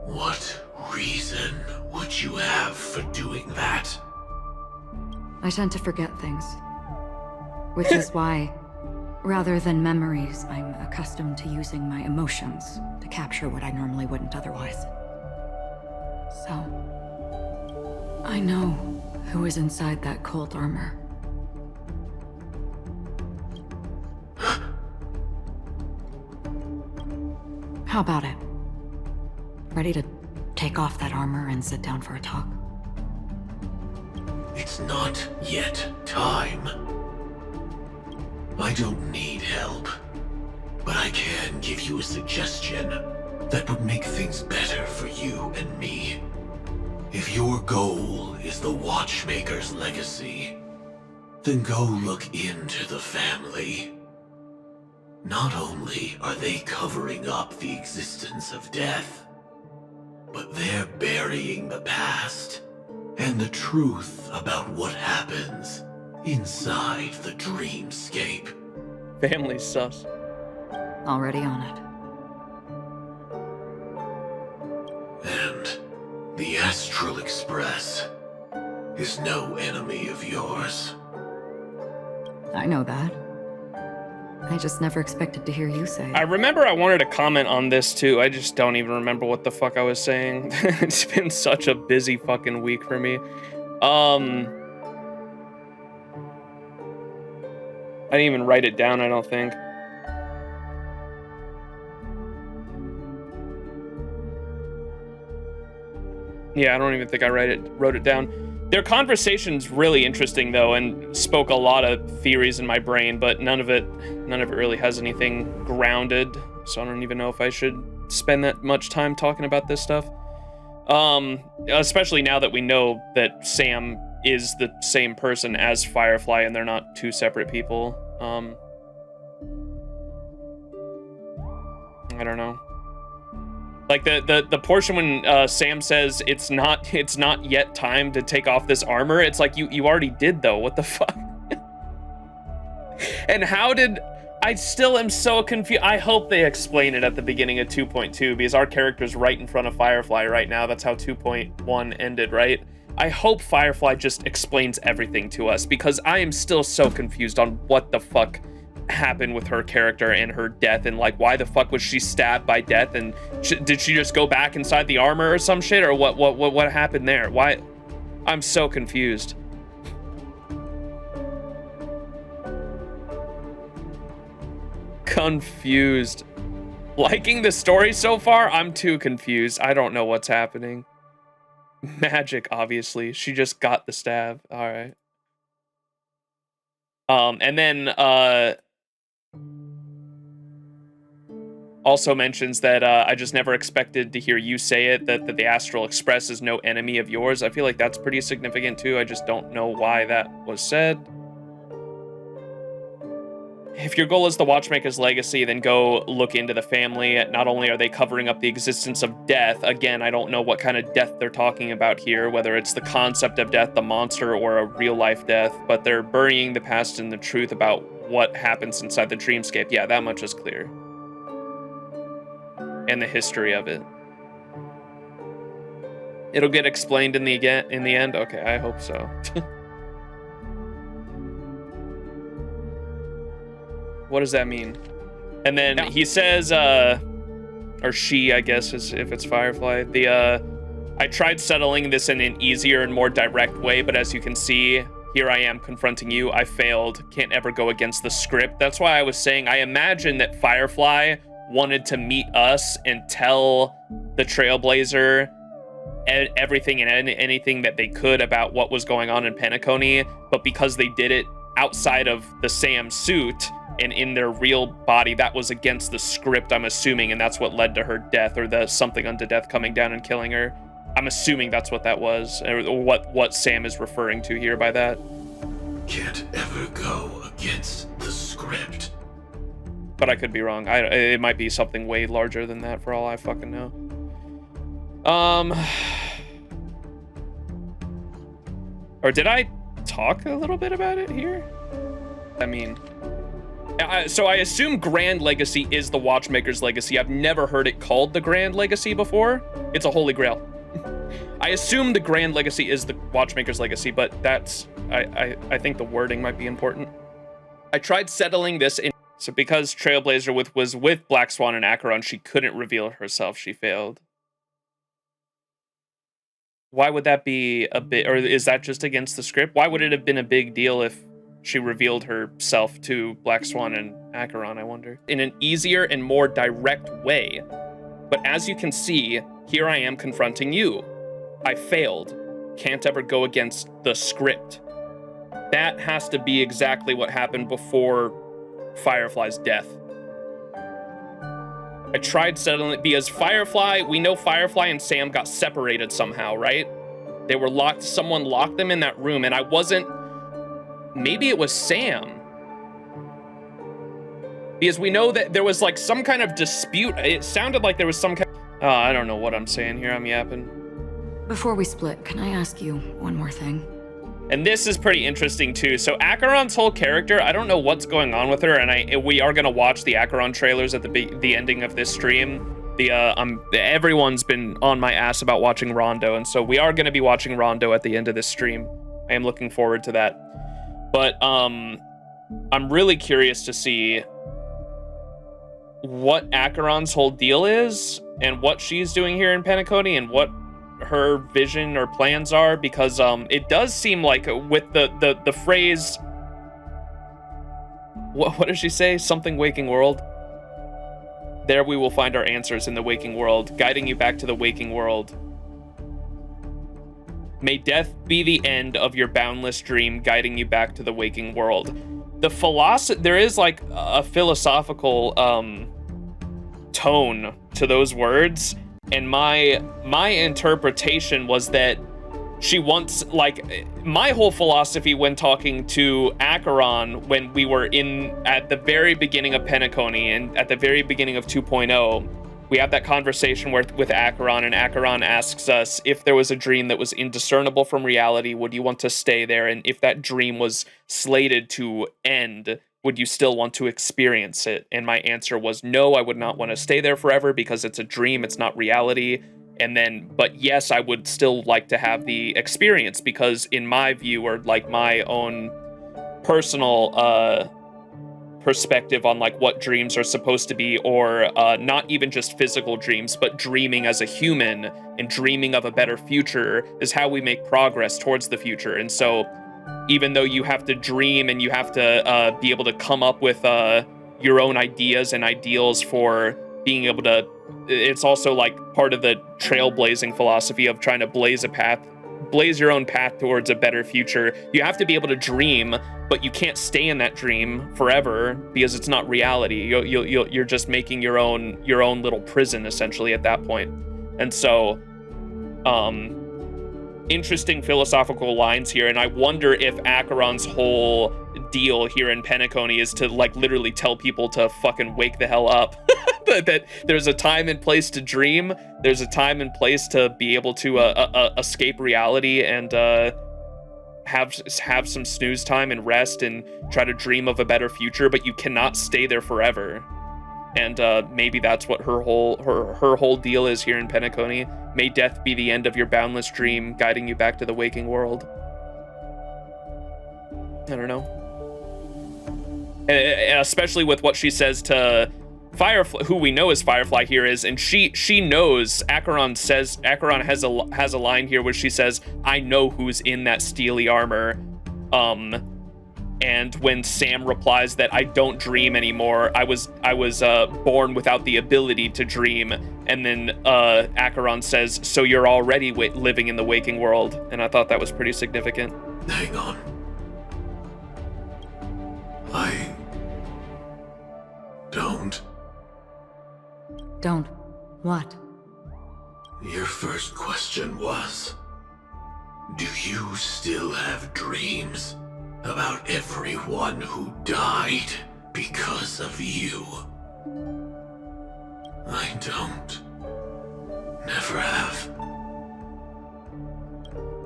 What reason would you have for doing that? I tend to forget things. Which is why, rather than memories, I'm accustomed to using my emotions to capture what I normally wouldn't otherwise. So, I know who is inside that cold armor. How about it? Ready to take off that armor and sit down for a talk? It's not yet time. I don't need help, but I can give you a suggestion that would make things better for you and me. If your goal is the Watchmaker's legacy, then go look into the family. Not only are they covering up the existence of death, but they're burying the past and the truth about what happens inside the dreamscape. Family sus. Already on it. And the Astral Express is no enemy of yours. I know that. I just never expected to hear you say it. I remember I wanted to comment on this too. I just don't even remember what the fuck I was saying. It's been such a busy fucking week for me. I didn't even write it down, I don't think. Yeah, I don't even think I wrote it down. Their conversation's really interesting though, and spoke a lot of theories in my brain, but none of it really has anything grounded, so I don't even know if I should spend that much time talking about this stuff. Especially now that we know that Sam is the same person as Firefly and they're not two separate people. I don't know. Like the portion when Sam says it's not yet time to take off this armor, it's like you already did though. What the fuck? And how did I still am so confused. I hope they explain it at the beginning of 2.2 because our character's right in front of Firefly right now. That's how 2.1 ended, right? I hope Firefly just explains everything to us because I am still so confused on what the fuck happened with her character and her death, and like why the fuck was she stabbed by death, and did she just go back inside the armor or some shit, or what happened there? Why? I'm so confused. Confused. Liking the story so far? I'm too confused. I don't know what's happening. Magic, obviously. She just got the stab. All right. And then also mentions that I just never expected to hear you say it, that the Astral Express is no enemy of yours. I feel like that's pretty significant too. I just don't know why that was said. If your goal is the Watchmaker's legacy, then go look into the family. Not only are they covering up the existence of death, again, I don't know what kind of death they're talking about here, whether it's the concept of death, the monster, or a real-life death, but they're burying the past and the truth about what happens inside the dreamscape. Yeah, that much is clear. And the history of it. It'll get explained in the end? Okay, I hope so. What does that mean? And then he says, or she, I guess, is if it's Firefly. I tried settling this in an easier and more direct way, but as you can see, here I am confronting you. I failed. Can't ever go against the script. That's why I was saying I imagine that Firefly wanted to meet us and tell the Trailblazer everything and anything that they could about what was going on in PENACONY, but because they did it outside of the Sam suit and in their real body, that was against the script, I'm assuming, and that's what led to her death, or the something unto death coming down and killing her. I'm assuming that's what that was, or what Sam is referring to here by that. Can't ever go against the script. But I could be wrong. It might be something way larger than that for all I fucking know. Or did I talk a little bit about it here? I mean, so I assume Grand Legacy is the Watchmaker's legacy. I've never heard it called the Grand Legacy before. It's a holy grail. I assume the Grand Legacy is the Watchmaker's legacy, but that's, I think the wording might be important. I tried settling this in, so because Trailblazer was with Black Swan and Acheron, she couldn't reveal herself. She failed. Why would that be a bit, or is that just against the script? Why would it have been a big deal if she revealed herself to Black Swan and Acheron, I wonder? In an easier and more direct way. But as you can see, here I am confronting you. I failed. Can't ever go against the script. That has to be exactly what happened before Firefly's death. I tried settling it because Firefly, we know Firefly and Sam got separated somehow, right? They were locked, someone locked them in that room, and I wasn't, maybe it was Sam. Because we know that there was like some kind of dispute. It sounded like there was some kind of, I don't know what I'm saying here, I'm yapping. Before we split, can I ask you one more thing? And this is pretty interesting too. So Acheron's whole character, I don't know what's going on with her, and we are gonna watch the Acheron trailers at the ending of this stream. Everyone's been on my ass about watching Rondo, and so we are gonna be watching Rondo at the end of this stream. I am looking forward to that. But I'm really curious to see what Acheron's whole deal is and what she's doing here in PENACONY and what her vision or plans are, because it does seem like with the phrase, what does she say? Something waking world. There we will find our answers in the waking world, guiding you back to the waking world. May death be the end of your boundless dream, guiding you back to the waking world. There is like a philosophical tone to those words. And my interpretation was that she wants, like, my whole philosophy when talking to Acheron when we were at the very beginning of PENACONY and at the very beginning of 2.0, we have that conversation with Acheron, and Acheron asks us if there was a dream that was indiscernible from reality, would you want to stay there? And if that dream was slated to end, would you still want to experience it? And my answer was no, I would not want to stay there forever because it's a dream, it's not reality. And then, but yes, I would still like to have the experience because in my view, or like my own personal perspective on like what dreams are supposed to be, or not even just physical dreams, but dreaming as a human and dreaming of a better future is how we make progress towards the future. And so even though you have to dream and you have to be able to come up with your own ideas and ideals for being able to, it's also like part of the trailblazing philosophy of trying to blaze a path blaze your own path towards a better future. You have to be able to dream, but you can't stay in that dream forever because it's not reality. You're just making your own little prison essentially at that point. And so, interesting philosophical lines here, and I wonder if Acheron's whole deal here in PENACONY is to like literally tell people to fucking wake the hell up. that there's a time and place to dream, there's a time and place to be able to escape reality and have some snooze time and rest and try to dream of a better future, but you cannot stay there forever. And maybe that's what her whole deal is here in PENACONY. May death be the end of your boundless dream, guiding you back to the waking world. I don't know. And especially with what she says to Firefly, who we know as Firefly here is, and she knows. Acheron has a line here where she says, "I know who's in that steely armor." And when Sam replies that I don't dream anymore, I was born without the ability to dream, and then Acheron says, "So you're already living in the waking world," and I thought that was pretty significant. Hang on. I don't. Don't. What? Your first question was, do you still have dreams about everyone who died because of you? I don't. Never have.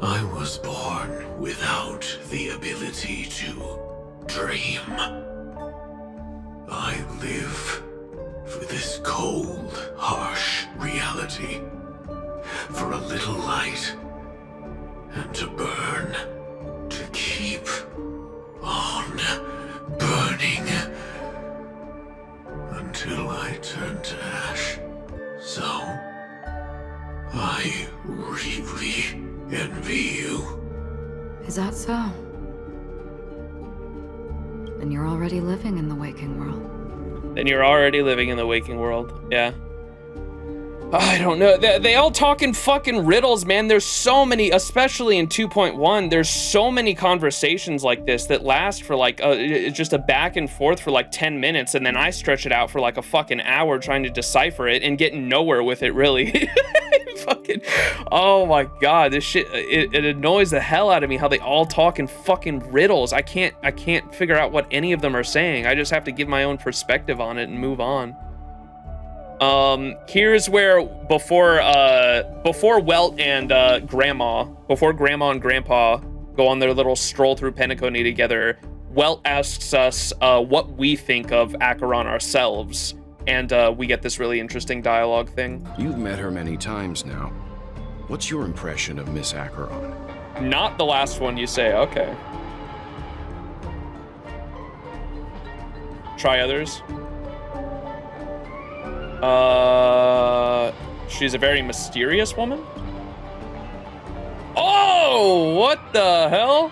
I was born without the ability to dream. I live for this cold, harsh reality, for a little light, and to burn, to keep on burning, until I turn to ash. So, I really envy you. Is that so? And you're already living in the waking world. Then you're already living in the waking world. Yeah. I don't know. They all talk in fucking riddles, man. There's so many, especially in 2.1, there's so many conversations like this that last for like just a back and forth for like 10 minutes, and then I stretch it out for like a fucking hour trying to decipher it and getting nowhere with it, really. Fucking, oh my god, this shit, it annoys the hell out of me how they all talk in fucking riddles. I can't figure out what any of them are saying. I just have to give my own perspective on it and move on. Here's where before Welt and Grandma and Grandpa go on their little stroll through PENACONY together, Welt asks us what we think of Acheron ourselves, and we get this really interesting dialogue thing. You've met her many times now. What's your impression of Miss Acheron? Not the last one you say, okay. Try others. She's a very mysterious woman. Oh, what the hell?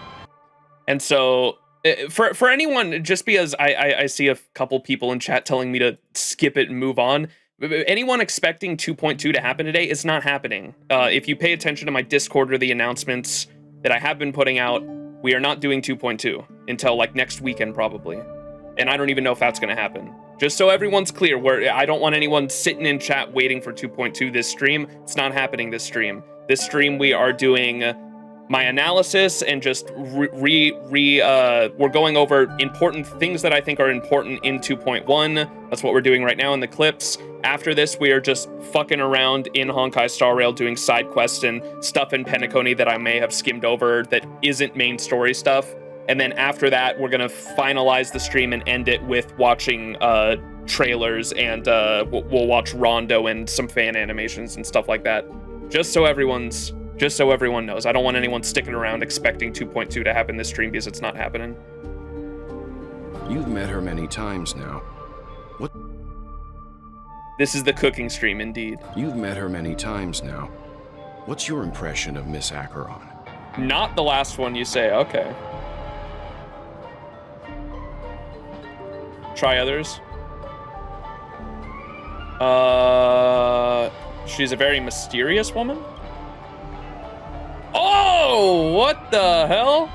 And so, for anyone, just because I see a couple people in chat telling me to skip it and move on, anyone expecting 2.2 to happen today, it's not happening. If you pay attention to my Discord or the announcements that I have been putting out, we are not doing 2.2 until like next weekend probably. And I don't even know if that's gonna happen. Just so everyone's clear, I don't want anyone sitting in chat waiting for 2.2 this stream. It's not happening this stream. This stream, we are doing my analysis and just we're going over important things that I think are important in 2.1. That's what we're doing right now in the clips. After this, we are just fucking around in Honkai Star Rail doing side quests and stuff in PENACONY that I may have skimmed over that isn't main story stuff. And then after that, we're gonna finalize the stream and end it with watching trailers, and we'll watch Rondo and some fan animations and stuff like that. Just so everyone knows. I don't want anyone sticking around expecting 2.2 to happen this stream because it's not happening. You've met her many times now. What? This is the cooking stream, indeed. You've met her many times now. What's your impression of Miss Acheron? Not the last one you say, okay. Try others. She's a very mysterious woman. Oh, Oh, what the hell?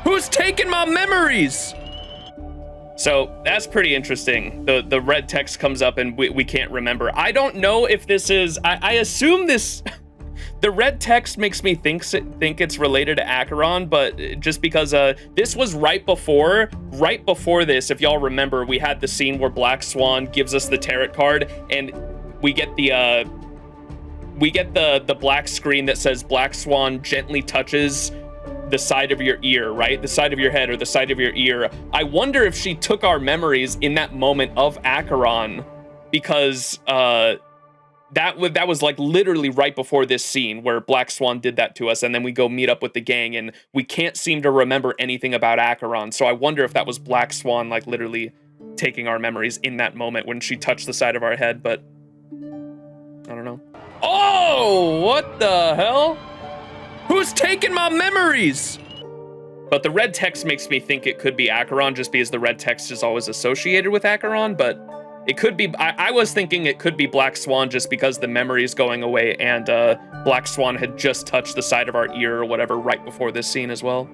Who's taking my memories? So that's pretty interesting. The red text comes up and we can't remember. I don't know if this is, I assume this, the red text makes me think it's related to Acheron, but just because this was right before this, if y'all remember, we had the scene where Black Swan gives us the tarot card and we get the black screen that says Black Swan gently touches the side of your ear, right? The side of your head or the side of your ear. I wonder if she took our memories in that moment of Acheron, because that was like literally right before this scene where Black Swan did that to us, and then we go meet up with the gang and we can't seem to remember anything about Acheron. So I wonder if that was Black Swan like literally taking our memories in that moment when she touched the side of our head, but I don't know. Oh, what the hell? Who's taking my memories? But the red text makes me think it could be Acheron, just because the red text is always associated with Acheron, but it could be, I was thinking it could be Black Swan just because the memory is going away and Black Swan had just touched the side of our ear or whatever right before this scene as well.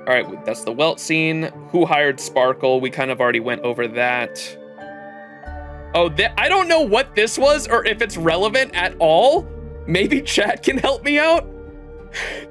All right, that's the Welt scene. Who hired Sparkle? We kind of already went over that. Oh, I don't know what this was or if it's relevant at all. Maybe chat can help me out.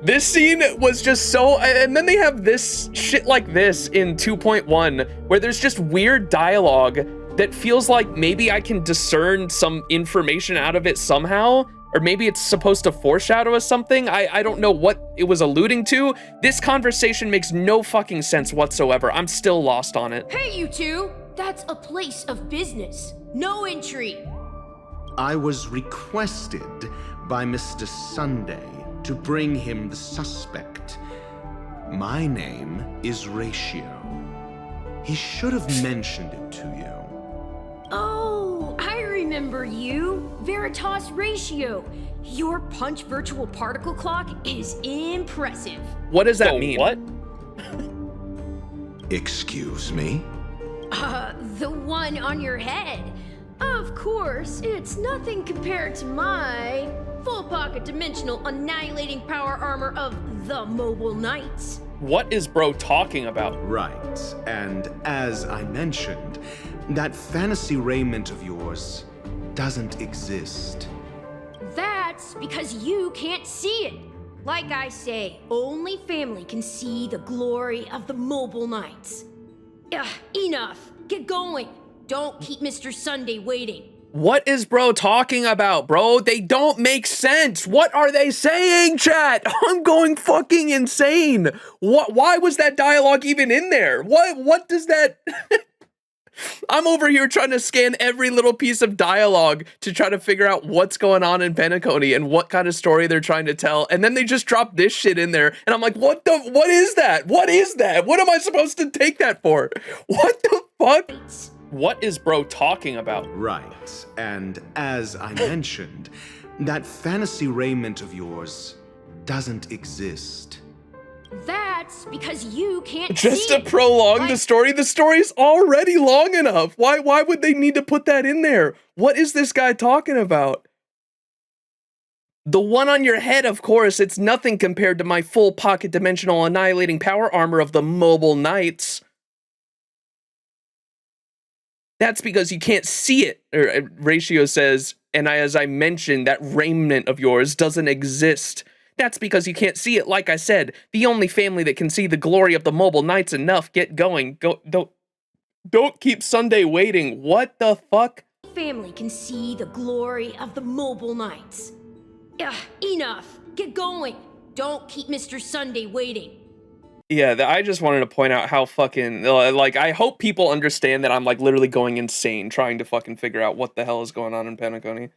This scene was just so, and then they have this shit like this in 2.1 where there's just weird dialogue that feels like maybe I can discern some information out of it somehow, or maybe it's supposed to foreshadow us something. I don't know what it was alluding to. This conversation makes no fucking sense whatsoever. I'm still lost on it. Hey, you two! That's a place of business. No entry. I was requested by Mr. Sunday to bring him the suspect. My name is Ratio. He should have mentioned it to you. Oh, I remember you. Veritas Ratio. Your punch virtual particle clock is impressive. What does that mean? What? Excuse me? The one on your head. Of course, it's nothing compared to my full pocket dimensional annihilating power armor of the Mobile Knights. What is bro talking about? Right, and as I mentioned, that fantasy raiment of yours doesn't exist. That's because you can't see it. Like I say, only family can see the glory of the Mobile Knights. Enough. Get going. Don't keep Mr. Sunday waiting. What is bro talking about, bro? They don't make sense. What are they saying, chat? I'm going fucking insane. Why was that dialogue even in there? What does that... I'm over here trying to scan every little piece of dialogue to try to figure out what's going on in PENACONY and what kind of story they're trying to tell. And then they just drop this shit in there. And I'm like, what is that? What is that? What am I supposed to take that for? What the fuck? What is bro talking about? Right, and as I mentioned, that fantasy raiment of yours doesn't exist. That's because you can't just see to prolong the story. The story's already long enough. Why would they need to put that in there? What is this guy talking about? The one on your head, of course, it's nothing compared to my full pocket dimensional annihilating power armor of the Mobile Knights. That's because you can't see it. Ratio says, and as I mentioned, that raiment of yours doesn't exist. That's because you can't see it. Like I said, the only family that can see the glory of the Mobile Knights enough. Get going. Don't keep Sunday waiting. What the fuck? Family can see the glory of the Mobile Knights. Enough. Get going. Don't keep Mr. Sunday waiting. Yeah, I just wanted to point out how fucking, like, I hope people understand that I'm, like, literally going insane trying to fucking figure out what the hell is going on in PENACONY.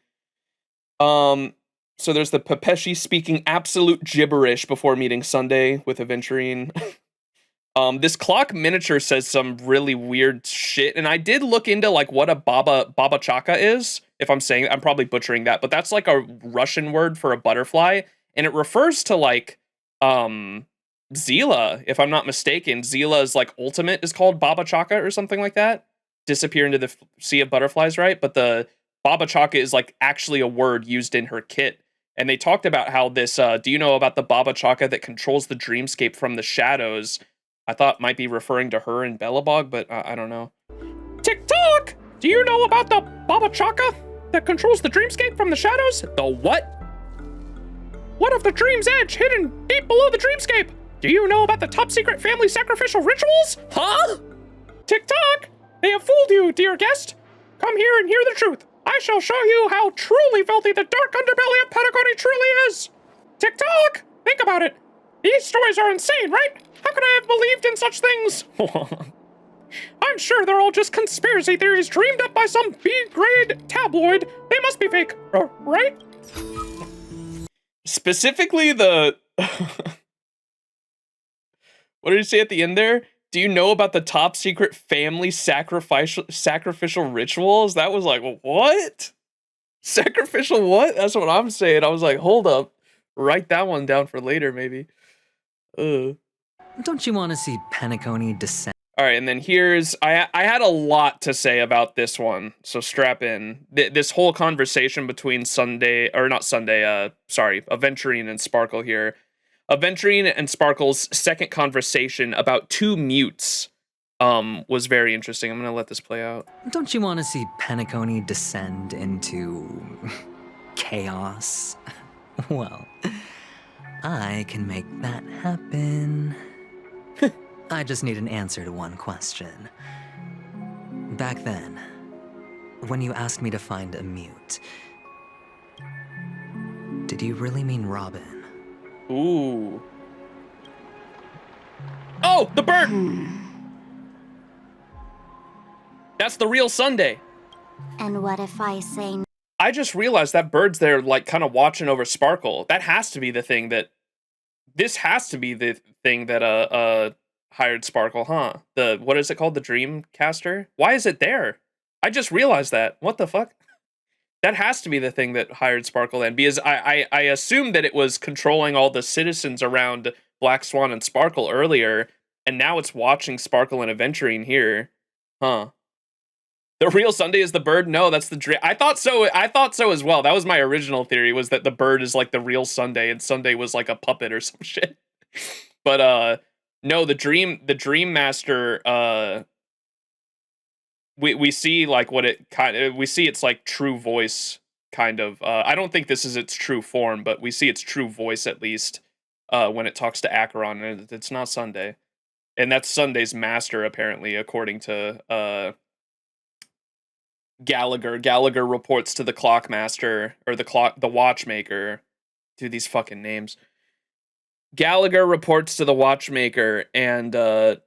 So there's the Pepeshi speaking absolute gibberish before meeting Sunday with Aventurine. This clock miniature says some really weird shit, and I did look into, like, what a Baba Chaka is, if I'm saying, I'm probably butchering that, but that's, like, a Russian word for a butterfly, and it refers to, like, Zila, if I'm not mistaken. Zila's like ultimate is called Baba Chaka or something like that. Disappear into the sea of butterflies, right? But the Baba Chaka is like actually a word used in her kit. And they talked about how this, do you know about the Baba Chaka that controls the dreamscape from the shadows? I thought might be referring to her in Belobog, but I don't know. TikTok! Do you know about the Baba Chaka that controls the dreamscape from the shadows? The what? What of the dream's edge hidden deep below the dreamscape? Do you know about the top secret family sacrificial rituals? Huh? TikTok! They have fooled you, dear guest. Come here and hear the truth. I shall show you how truly filthy the dark underbelly of PENACONY truly is. TikTok! Think about it. These stories are insane, right? How could I have believed in such things? I'm sure they're all just conspiracy theories dreamed up by some B-grade tabloid. They must be fake, right? Specifically the... What did you say at the end there? Do you know about the top secret family sacrificial rituals? That was like, what? Sacrificial what? That's what I'm saying. I was like, hold up. Write that one down for later, maybe. Don't you want to see PENACONY descend? All right, and then here's... I had a lot to say about this one, so strap in. This whole conversation between Aventurine and Sparkle here. Aventurine and Sparkle's second conversation about two mutes was very interesting. I'm going to let this play out. Don't you want to see PENACONY descend into chaos? Well, I can make that happen. I just need an answer to one question. Back then, when you asked me to find a mute, did you really mean Robin? Ooh. Oh, the bird! That's the real Sunday. And what if I say no? I just realized that bird's there, like, kind of watching over Sparkle. That has to be the thing that... This has to be the thing that, hired Sparkle, huh? What is it called? The Dreamcaster? Why is it there? I just realized that. What the fuck? That has to be the thing that hired Sparkle then, because I assumed that it was controlling all the citizens around Black Swan and Sparkle earlier, and now it's watching Sparkle and Aventurine here. Huh. The real Sunday is the bird? No, that's the dream. I thought so as well. That was my original theory, was that the bird is like the real Sunday, and Sunday was like a puppet or some shit. But, no, the Dream Master, we see like what it we see its like true voice kind of. I don't think this is its true form, but we see its true voice at least when it talks to Acheron, and it's not Sunday. And that's Sunday's master, apparently, according to Gallagher. Gallagher reports to the Clockmaster, or the Watchmaker. Dude, these fucking names. Gallagher reports to the Watchmaker, and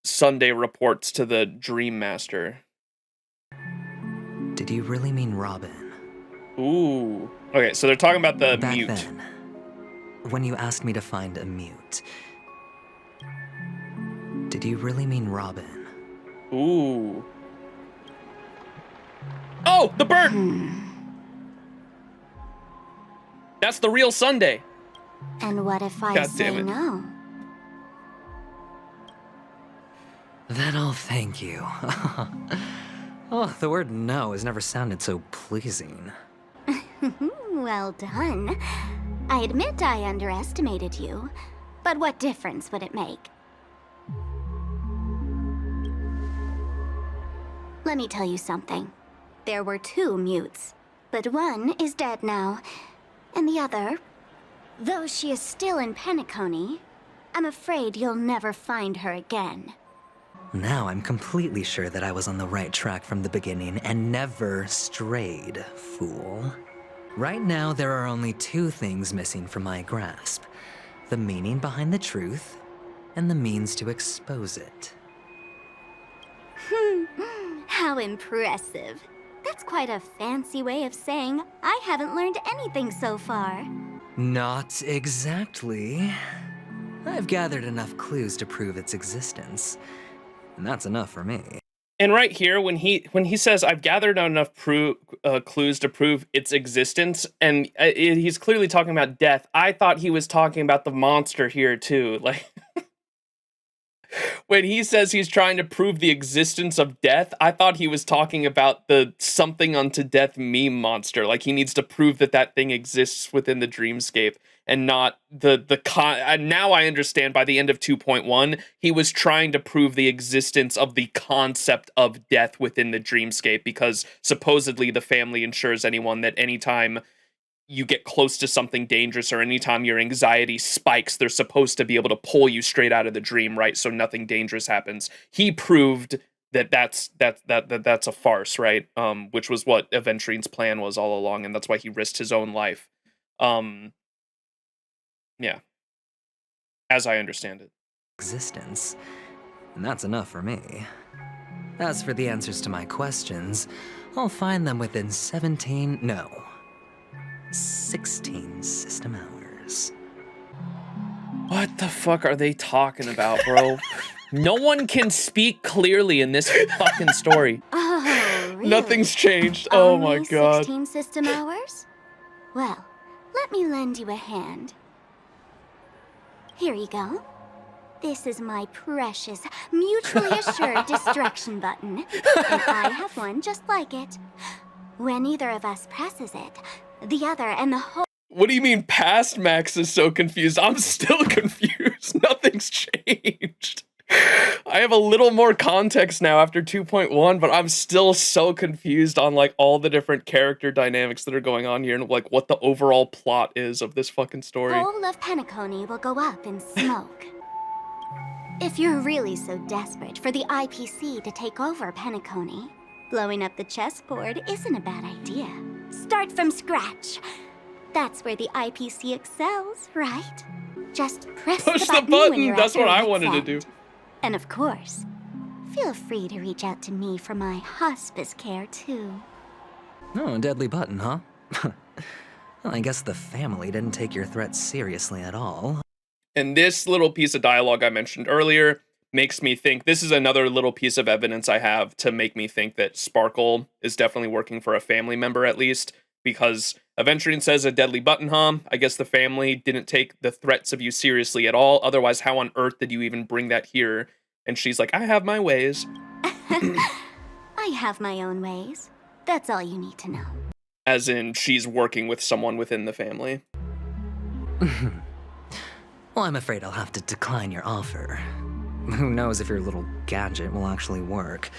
Sunday reports to the Dream Master. Did you really mean Robin? Ooh. Okay, so they're talking about the Back mute. then, when you asked me to find a mute, did you really mean Robin? Ooh. Oh, the bird! That's the real Sunday. And what if I God say damn it. no? Then I'll thank you. Oh, the word no has never sounded so pleasing. Well done. I admit I underestimated you, but what difference would it make? Let me tell you something. There were two mutes, but one is dead now, and the other, though she is still in PENACONY, I'm afraid you'll never find her again. Now I'm completely sure that I was on the right track from the beginning and never strayed, fool. Right now, there are only two things missing from my grasp: the meaning behind the truth, and the means to expose it. How impressive. That's quite a fancy way of saying I haven't learned anything so far. Not exactly. I've gathered enough clues to prove its existence, and that's enough for me. And right here, when he says, "I've gathered enough clues to prove its existence," and he's clearly talking about death. I thought he was talking about the monster here too. Like, When he says he's trying to prove the existence of death, I thought he was talking about the something unto death meme monster. Like he needs to prove that that thing exists within the dreamscape and not and now I understand by the end of 2.1, he was trying to prove the existence of the concept of death within the dreamscape because supposedly the family ensures anyone that anytime you get close to something dangerous or anytime your anxiety spikes, they're supposed to be able to pull you straight out of the dream, right? So nothing dangerous happens. He proved that that's a farce, right? Which was what Aventurine's plan was all along, and that's why he risked his own life. Yeah, as I understand it. Existence, and that's enough for me. As for the answers to my questions, I'll find them within 16 system hours. What the fuck are they talking about, bro? No one can speak clearly in this fucking story. Oh, really? Nothing's changed. Oh my god. 16 system hours? Well, let me lend you a hand. Here you go. This is my precious, mutually assured destruction button. And I have one just like it. When either of us presses it, the other and the whole... What do you mean past Max is so confused? I'm still confused. Nothing's changed. I have a little more context now after 2.1, but I'm still so confused on like all the different character dynamics that are going on here and like what the overall plot is of this fucking story. whole of PENACONY will go up in smoke. If you're really so desperate for the IPC to take over PENACONY, blowing up the chessboard isn't a bad idea. Start from scratch. That's where the IPC excels, right? Just press Push the button. When you're That's at what I your wanted to end. do. And of course, feel free to reach out to me for my hospice care too. Oh, a deadly button, huh? Well, I guess the family didn't take your threats seriously at all. And this little piece of dialogue I mentioned earlier makes me think, this is another little piece of evidence I have to make me think that Sparkle is definitely working for a family member at least, because Aventurine says a deadly button, huh? I guess the family didn't take the threats of you seriously at all. Otherwise, how on earth did you even bring that here? And she's like, I have my ways. I have my own ways. That's all you need to know. As in, she's working with someone within the family. Well, I'm afraid I'll have to decline your offer. Who knows if your little gadget will actually work.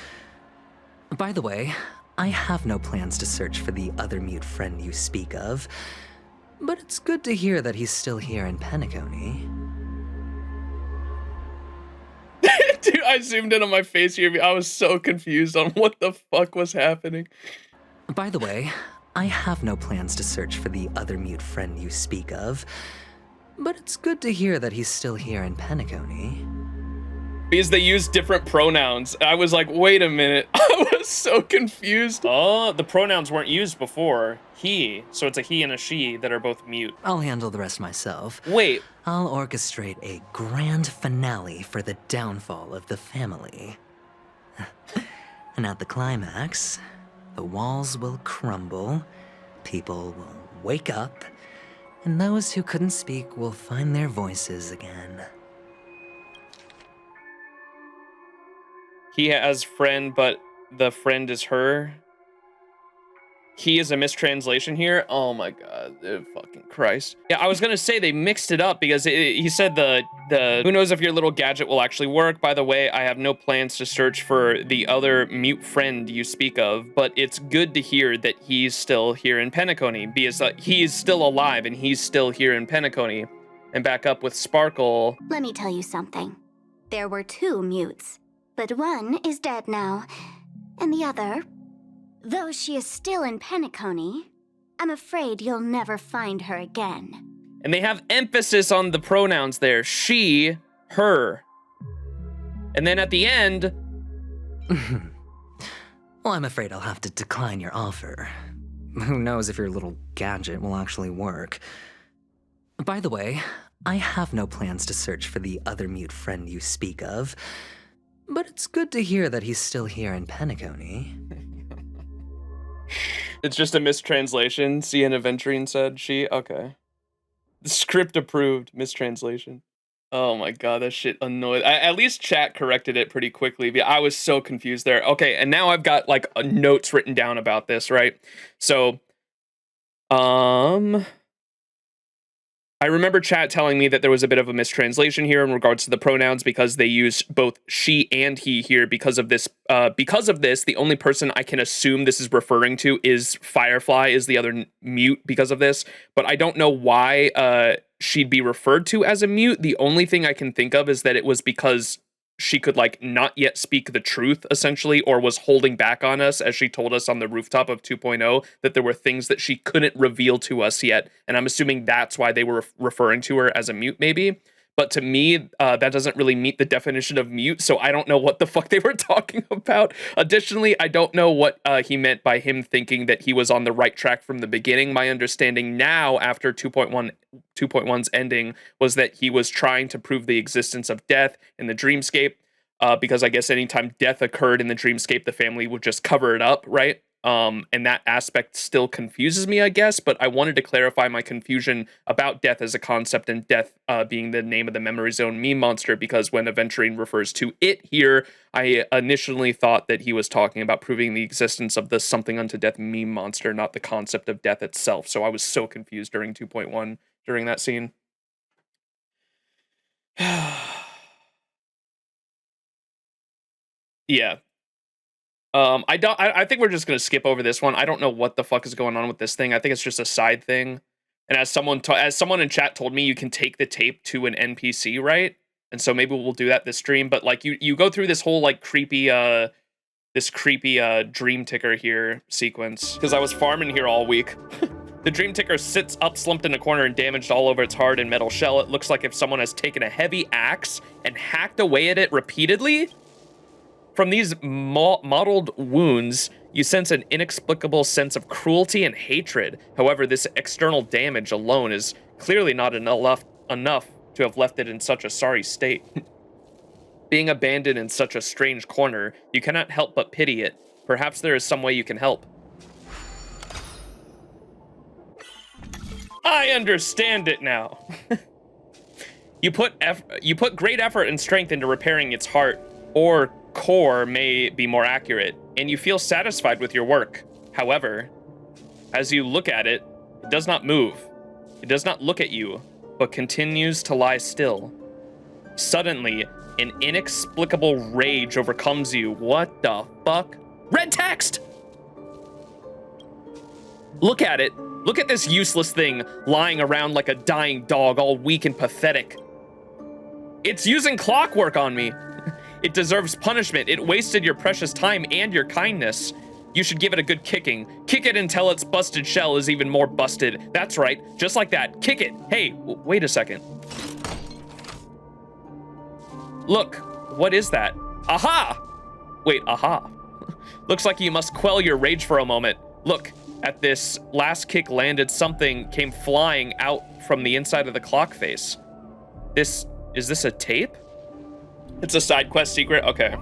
By the way, I have no plans to search for the other mute friend you speak of, but it's good to hear that he's still here in PENACONY. Dude, I zoomed in on my face here. I was so confused on what the fuck was happening. By the way, I have no plans to search for the other mute friend you speak of, but it's good to hear that he's still here in PENACONY. Because they use different pronouns. I was like, wait a minute. I was so confused. Oh, the pronouns weren't used before. He. So it's a he and a she that are both mute. I'll handle the rest myself. Wait. I'll orchestrate a grand finale for the downfall of the family. And at the climax, the walls will crumble, people will wake up, and those who couldn't speak will find their voices again. He has friend, but the friend is her. He is a mistranslation here. Oh my god, fucking Christ. Yeah, I was gonna say they mixed it up because he said the who knows if your little gadget will actually work. By the way, I have no plans to search for the other mute friend you speak of, but it's good to hear that he's still here in PENACONY because he's still alive and he's still here in PENACONY. And back up with Sparkle. Let me tell you something. There were 2 mutes, but one is dead now, and the other, though she is still in PENACONY, I'm afraid you'll never find her again. And they have emphasis on the pronouns there. She, her. And then at the end... Well, I'm afraid I'll have to decline your offer. Who knows if your little gadget will actually work. By the way, I have no plans to search for the other mute friend you speak of, but it's good to hear that he's still here in PENACONY. It's just a mistranslation. Cian Aventurine said she. Okay. The script approved mistranslation. Oh my god, that shit annoyed. At least chat corrected it pretty quickly. But I was so confused there. Okay, and now I've got like notes written down about this, right? So, I remember chat telling me that there was a bit of a mistranslation here in regards to the pronouns because they use both she and he here because of this. The only person I can assume this is referring to is Firefly, is the other mute because of this. But I don't know why she'd be referred to as a mute. The only thing I can think of is that it was because she could like not yet speak the truth essentially, or was holding back on us, as she told us on the rooftop of 2.0 that there were things that she couldn't reveal to us yet, and I'm assuming that's why they were referring to her as a mute maybe. But to me, that doesn't really meet the definition of mute, so I don't know what the fuck they were talking about. Additionally, I don't know what he meant by him thinking that he was on the right track from the beginning. My understanding now, after 2.1's ending, was that he was trying to prove the existence of death in the dreamscape, because I guess anytime death occurred in the dreamscape, the family would just cover it up, right? And that aspect still confuses me, I guess, but I wanted to clarify my confusion about death as a concept and death being the name of the memory zone meme monster, because when Aventurine refers to it here, I initially thought that he was talking about proving the existence of the something unto death meme monster, not the concept of death itself. So I was so confused during 2.1 during that scene. Yeah. I think we're just gonna skip over this one. I don't know what the fuck is going on with this thing. I think it's just a side thing. And as someone in chat told me, you can take the tape to an NPC, right? And so maybe we'll do that this stream. But like you go through this whole like creepy dream ticker here sequence, because I was farming here all week. The dream ticker sits up slumped in a corner and damaged all over its hard and metal shell. It looks like if someone has taken a heavy axe and hacked away at it repeatedly. From these mottled wounds, you sense an inexplicable sense of cruelty and hatred. However, this external damage alone is clearly not enough to have left it in such a sorry state. Being abandoned in such a strange corner, you cannot help but pity it. Perhaps there is some way you can help. I understand it now. You put great effort and strength into repairing its heart, or core may be more accurate, and you feel satisfied with your work. However, as you look at it, it does not move. It does not look at you, but continues to lie still. Suddenly, an inexplicable rage overcomes you. What the fuck? Red text! Look at it. Look at this useless thing lying around like a dying dog, all weak and pathetic. It's using clockwork on me. It deserves punishment. It wasted your precious time and your kindness. You should give it a good kicking. Kick it until its busted shell is even more busted. That's right, just like that. Kick it. Hey, wait a second. Look, what is that? Aha! Wait, aha. Looks like you must quell your rage for a moment. Look, at this last kick landed, something came flying out from the inside of the clock face. Is this a tape? It's a side quest secret? Okay.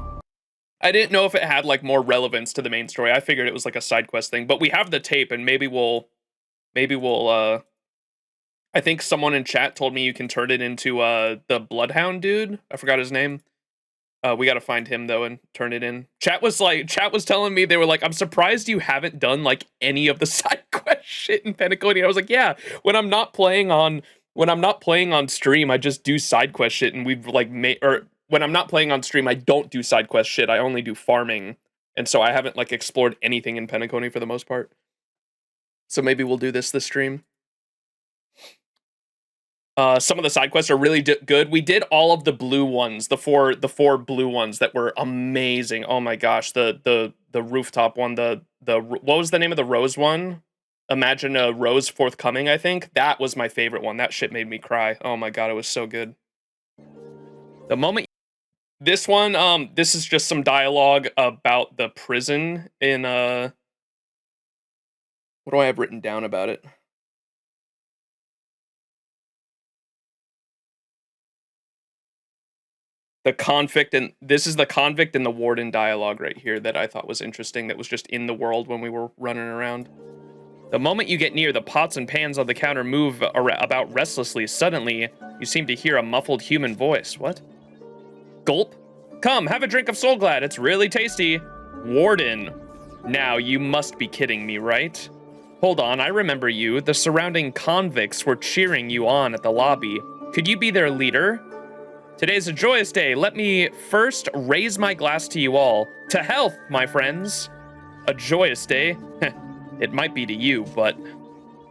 I didn't know if it had like more relevance to the main story. I figured it was like a side quest thing, but we have the tape and maybe we'll I think someone in chat told me you can turn it into the Bloodhound dude. I forgot his name. We got to find him though and turn it in. Chat was telling me, they were like, I'm surprised you haven't done like any of the side quest shit in PENACONY. I was like, yeah, when I'm not playing on stream, I just do side quest shit, and we've like when I'm not playing on stream, I don't do side quest shit. I only do farming. And so I haven't like explored anything in PENACONY for the most part. So maybe we'll do this stream. Some of the side quests are really good. We did all of the blue ones, the four blue ones that were amazing. Oh my gosh, the rooftop one, what was the name of the rose one? Imagine a Rose Forthcoming, I think. That was my favorite one. That shit made me cry. Oh my god, it was so good. The moment this one, this is just some dialogue about the prison in what do I have written down about it? The convict, and this is the convict and the warden dialogue right here that I thought was interesting, that was just in the world when we were running around. The moment you get near, the pots and pans on the counter move about restlessly. Suddenly, You seem to hear a muffled human voice. What? Gulp. Come, have a drink of Soulglad. It's really tasty. Warden. Now, you must be kidding me, right? Hold on, I remember you. The surrounding convicts were cheering you on at the lobby. Could you be their leader? Today's a joyous day. Let me first raise my glass to you all. To health, my friends. A joyous day? It might be to you, but...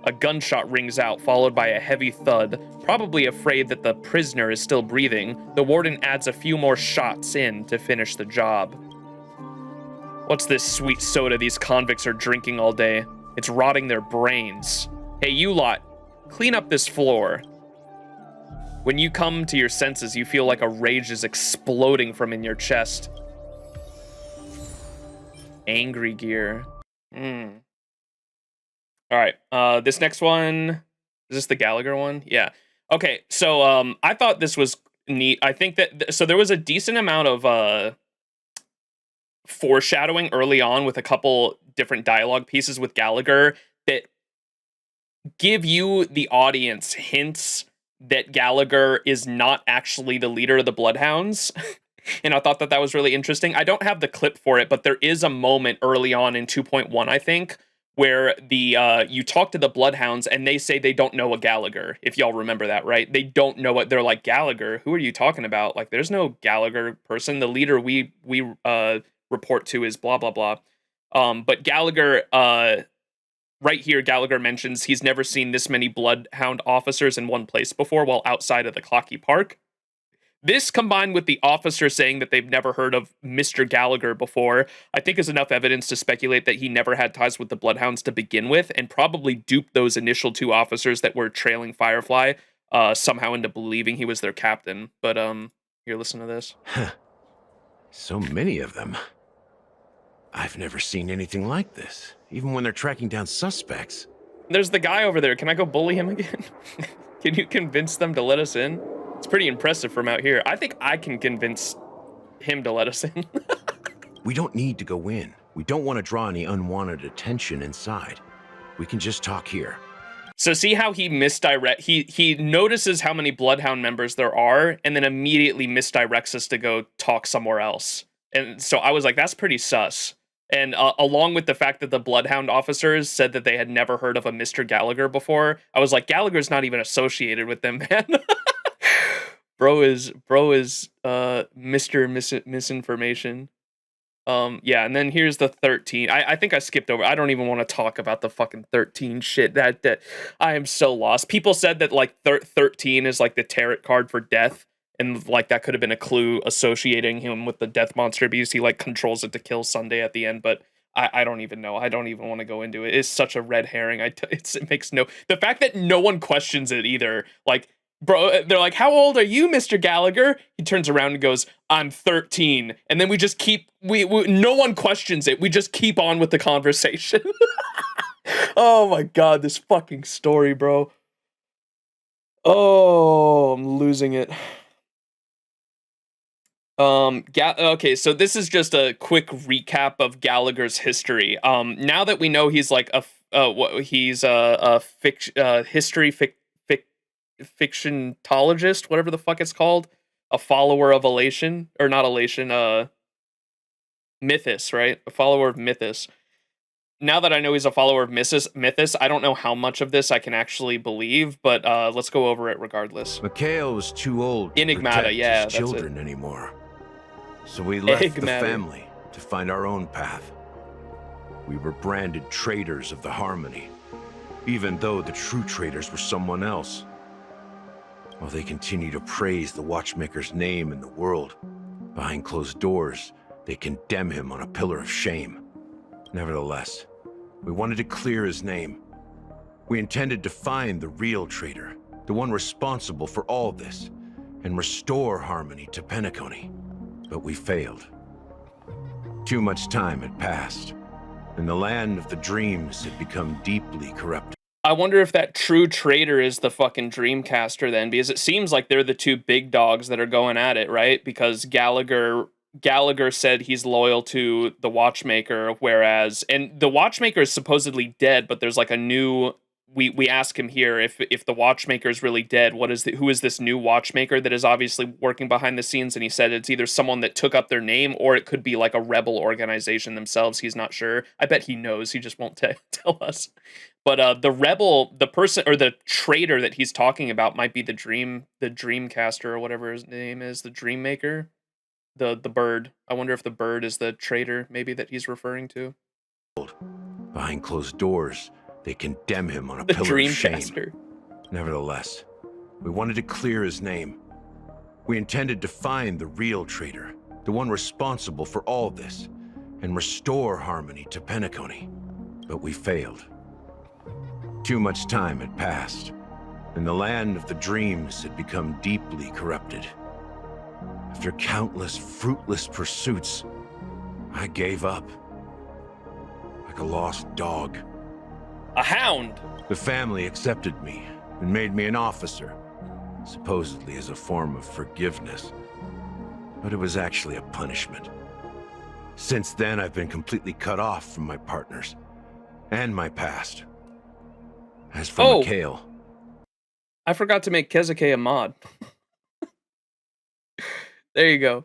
A gunshot rings out, followed by a heavy thud. Probably afraid that the prisoner is still breathing, the warden adds a few more shots in to finish the job. What's this sweet soda these convicts are drinking all day? It's rotting their brains. Hey, you lot, clean up this floor. When you come to your senses, you feel like a rage is exploding from in your chest. Angry gear. All right, this next one, is this the Gallagher one? Yeah. Okay, so I thought this was neat. I think that, so there was a decent amount of foreshadowing early on with a couple different dialogue pieces with Gallagher that give you, the audience, hints that Gallagher is not actually the leader of the Bloodhounds. And I thought that that was really interesting. I don't have the clip for it, but there is a moment early on in 2.1, I think, where the you talk to the Bloodhounds and they say they don't know a Gallagher, if y'all remember that, right? They don't know what, they're like, Gallagher? Who are you talking about? Like, there's no Gallagher person. The leader we report to is blah, blah, blah. But Gallagher, right here, Gallagher mentions he's never seen this many Bloodhound officers in one place before while outside of the Clocky Park. This, combined with the officer saying that they've never heard of Mr. Gallagher before, I think is enough evidence to speculate that he never had ties with the Bloodhounds to begin with, and probably duped those initial two officers that were trailing Firefly somehow into believing he was their captain. But here, listen to this. So many of them. I've never seen anything like this, even when they're tracking down suspects. There's the guy over there. Can I go bully him again? Can you convince them to let us in? It's pretty impressive from out here. I think I can convince him to let us in. We don't need to go in. We don't want to draw any unwanted attention inside. We can just talk here. So see how he he notices how many Bloodhound members there are, and then immediately misdirects us to go talk somewhere else. And so I was like, that's pretty sus. And along with the fact that the Bloodhound officers said that they had never heard of a Mr. Gallagher before, I was like, Gallagher's not even associated with them, man. Bro is Mr. Misinformation. Yeah, and then here's the 13. I think I skipped over. I don't even want to talk about the fucking 13 shit. That I am so lost. People said that like 13 is like the tarot card for death, and like that could have been a clue associating him with the death monster because he like controls it to kill Sunday at the end. But I don't even know. I don't even want to go into it. It's such a red herring. It makes no, the fact that no one questions it either. Like, bro, they're like, how old are you, Mr. Gallagher? He turns around and goes, I'm 13. And then we just keep, no one questions it. We just keep on with the conversation. Oh my God, this fucking story, bro. Oh, I'm losing it. Okay, so this is just a quick recap of Gallagher's history. Now that we know he's like fictionologist, whatever the fuck it's called, a follower of Elation, or not Elation, Mythos, right? A follower of Mythos. Now that I know he's a follower of Mythos, I don't know how much of this I can actually believe, but let's go over it regardless. Mikhail was too old to Enigmata, protect yeah, his that's children anymore. So we left the Enigmata. family to find our own path. We were branded traitors of the Harmony, even though the true traitors were someone else. While they continue to praise the Watchmaker's name in the world, behind closed doors, they condemn him on a pillar of shame. Nevertheless, we wanted to clear his name. We intended to find the real traitor, the one responsible for all this, and restore Harmony to PENACONY. But we failed. Too much time had passed, and the land of the dreams had become deeply corrupted. I wonder if that true traitor is the fucking Dreamcaster then, because it seems like they're the two big dogs that are going at it, right? Because Gallagher said he's loyal to the Watchmaker, whereas, and the Watchmaker is supposedly dead, but there's like a new we ask him here if the watchmaker is really dead. Who is this new watchmaker that is obviously working behind the scenes? And he said it's either someone that took up their name or it could be like a rebel organization themselves. He's not sure. I bet he knows. He just won't tell us. But the rebel, the person or the traitor that he's talking about might be the Dreamcaster or whatever his name is, the Dreammaker, the bird. I wonder if the bird is the traitor maybe that he's referring to. Behind closed doors, they condemn him on a pillar of shame. Nevertheless, we wanted to clear his name. We intended to find the real traitor, the one responsible for all this, and restore harmony to PENACONY. But we failed. Too much time had passed, and the land of the dreams had become deeply corrupted. After countless fruitless pursuits, I gave up. Like a lost dog. A hound! The family accepted me and made me an officer, supposedly as a form of forgiveness. But it was actually a punishment. Since then, I've been completely cut off from my partners and my past. As for Mikhail... I forgot to make Kezuke a mod. There you go.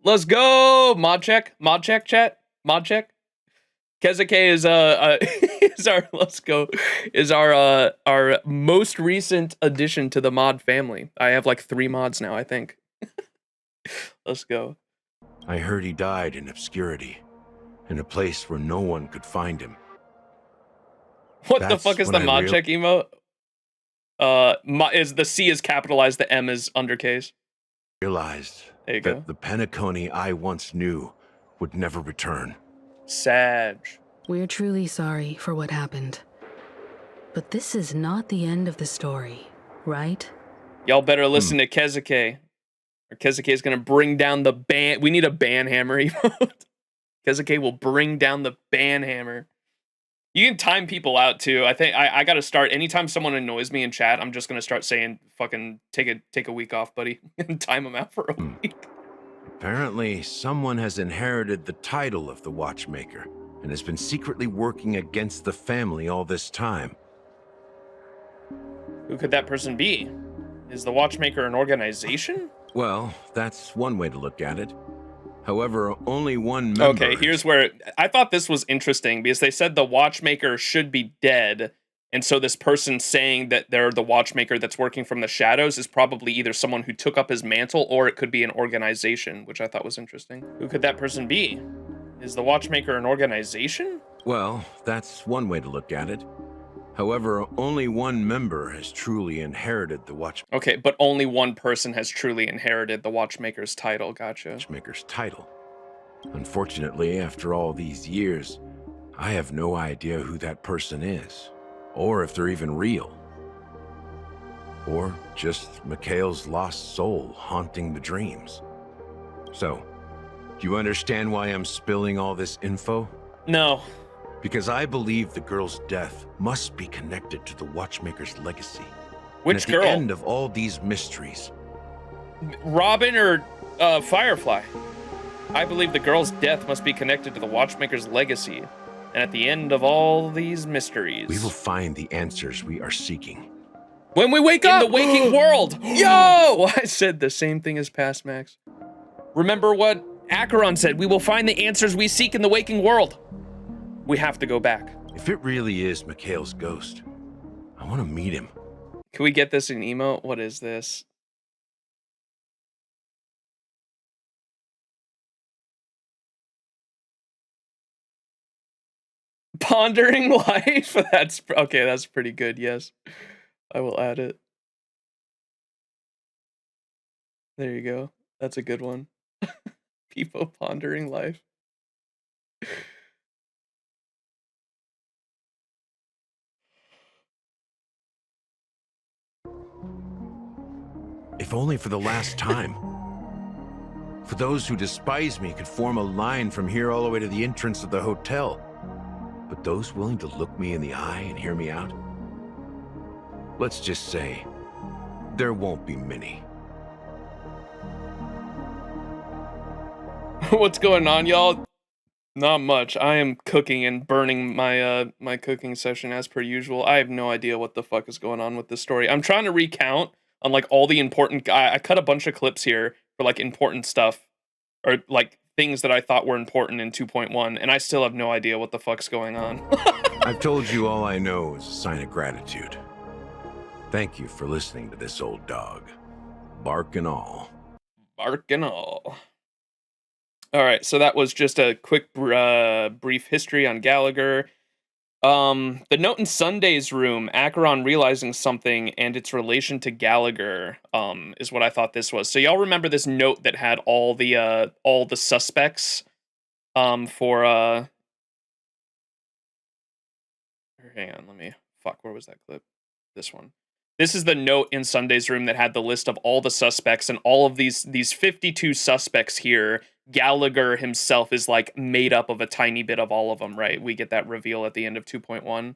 Let's go! Mod check, chat. Mod check. Kezuke is our most recent addition to the mod family. I have like 3 mods now, I think. Let's go. I heard he died in obscurity, in a place where no one could find him. What the fuck is the mod check emote? Is the C is capitalized, the M is undercase. Realized that the PENACONY I once knew would never return. Sag. We're truly sorry for what happened. But this is not the end of the story, right? Y'all better listen to Kezuke. Or Kezuke is gonna bring down the ban. We need a ban hammer emote. Kezuke will bring down the ban hammer. You can time people out too. I think I gotta start. Anytime someone annoys me in chat, I'm just gonna start saying fucking take a week off, buddy, and time them out for a week. Apparently, someone has inherited the title of the Watchmaker and has been secretly working against the family all this time. Who could that person be? Is the Watchmaker an organization? Well, that's one way to look at it. However, only one member... Okay, here's where... I thought this was interesting, because they said the Watchmaker should be dead, and so this person saying that they're the Watchmaker that's working from the shadows is probably either someone who took up his mantle, or it could be an organization, which I thought was interesting. Who could that person be? Is the Watchmaker an organization? Well, that's one way to look at it. However, only one member has truly inherited the Watchmaker. Okay, but only one person has truly inherited the Watchmaker's title, gotcha. Watchmaker's title. Unfortunately, after all these years, I have no idea who that person is, or if they're even real. Or just Mikhail's lost soul haunting the dreams. So, do you understand why I'm spilling all this info? No. Because I believe the girl's death must be connected to the Watchmaker's legacy. Which girl? At the end of all these mysteries. Robin or Firefly? I believe the girl's death must be connected to the Watchmaker's legacy. And at the end of all these mysteries... we will find the answers we are seeking. When we wake up! In the waking world! Yo! I said the same thing as Past Max. Remember what Acheron said, we will find the answers we seek in the waking world. We have to go back. If it really is Mikhail's ghost, I want to meet him. Can we get this in emote? What is this? Pondering life? That's okay, that's pretty good, yes. I will add it. There you go. That's a good one. People pondering life. If only for the last time. For those who despise me could form a line from here all the way to the entrance of the hotel. But those willing to look me in the eye and hear me out? Let's just say, there won't be many. What's going on, y'all? Not much. I am cooking and burning my my cooking session as per usual. I have no idea what the fuck is going on with this story. I'm trying to recount on like all the important. I cut a bunch of clips here for like important stuff or like things that I thought were important in 2.1, and I still have no idea what the fuck's going on. I've told you all I know is a sign of gratitude. Thank you for listening to this old dog. Bark and all. Bark and all. All right, so that was just a quick brief history on Gallagher. The note in Sunday's room, Acheron realizing something and its relation to Gallagher, is what I thought this was. So y'all remember this note that had all the suspects, for hang on, where was that clip? This one. This is the note in Sunday's room that had the list of all the suspects, and all of these 52 suspects here, Gallagher himself is like made up of a tiny bit of all of them, right? We get that reveal at the end of 2.1.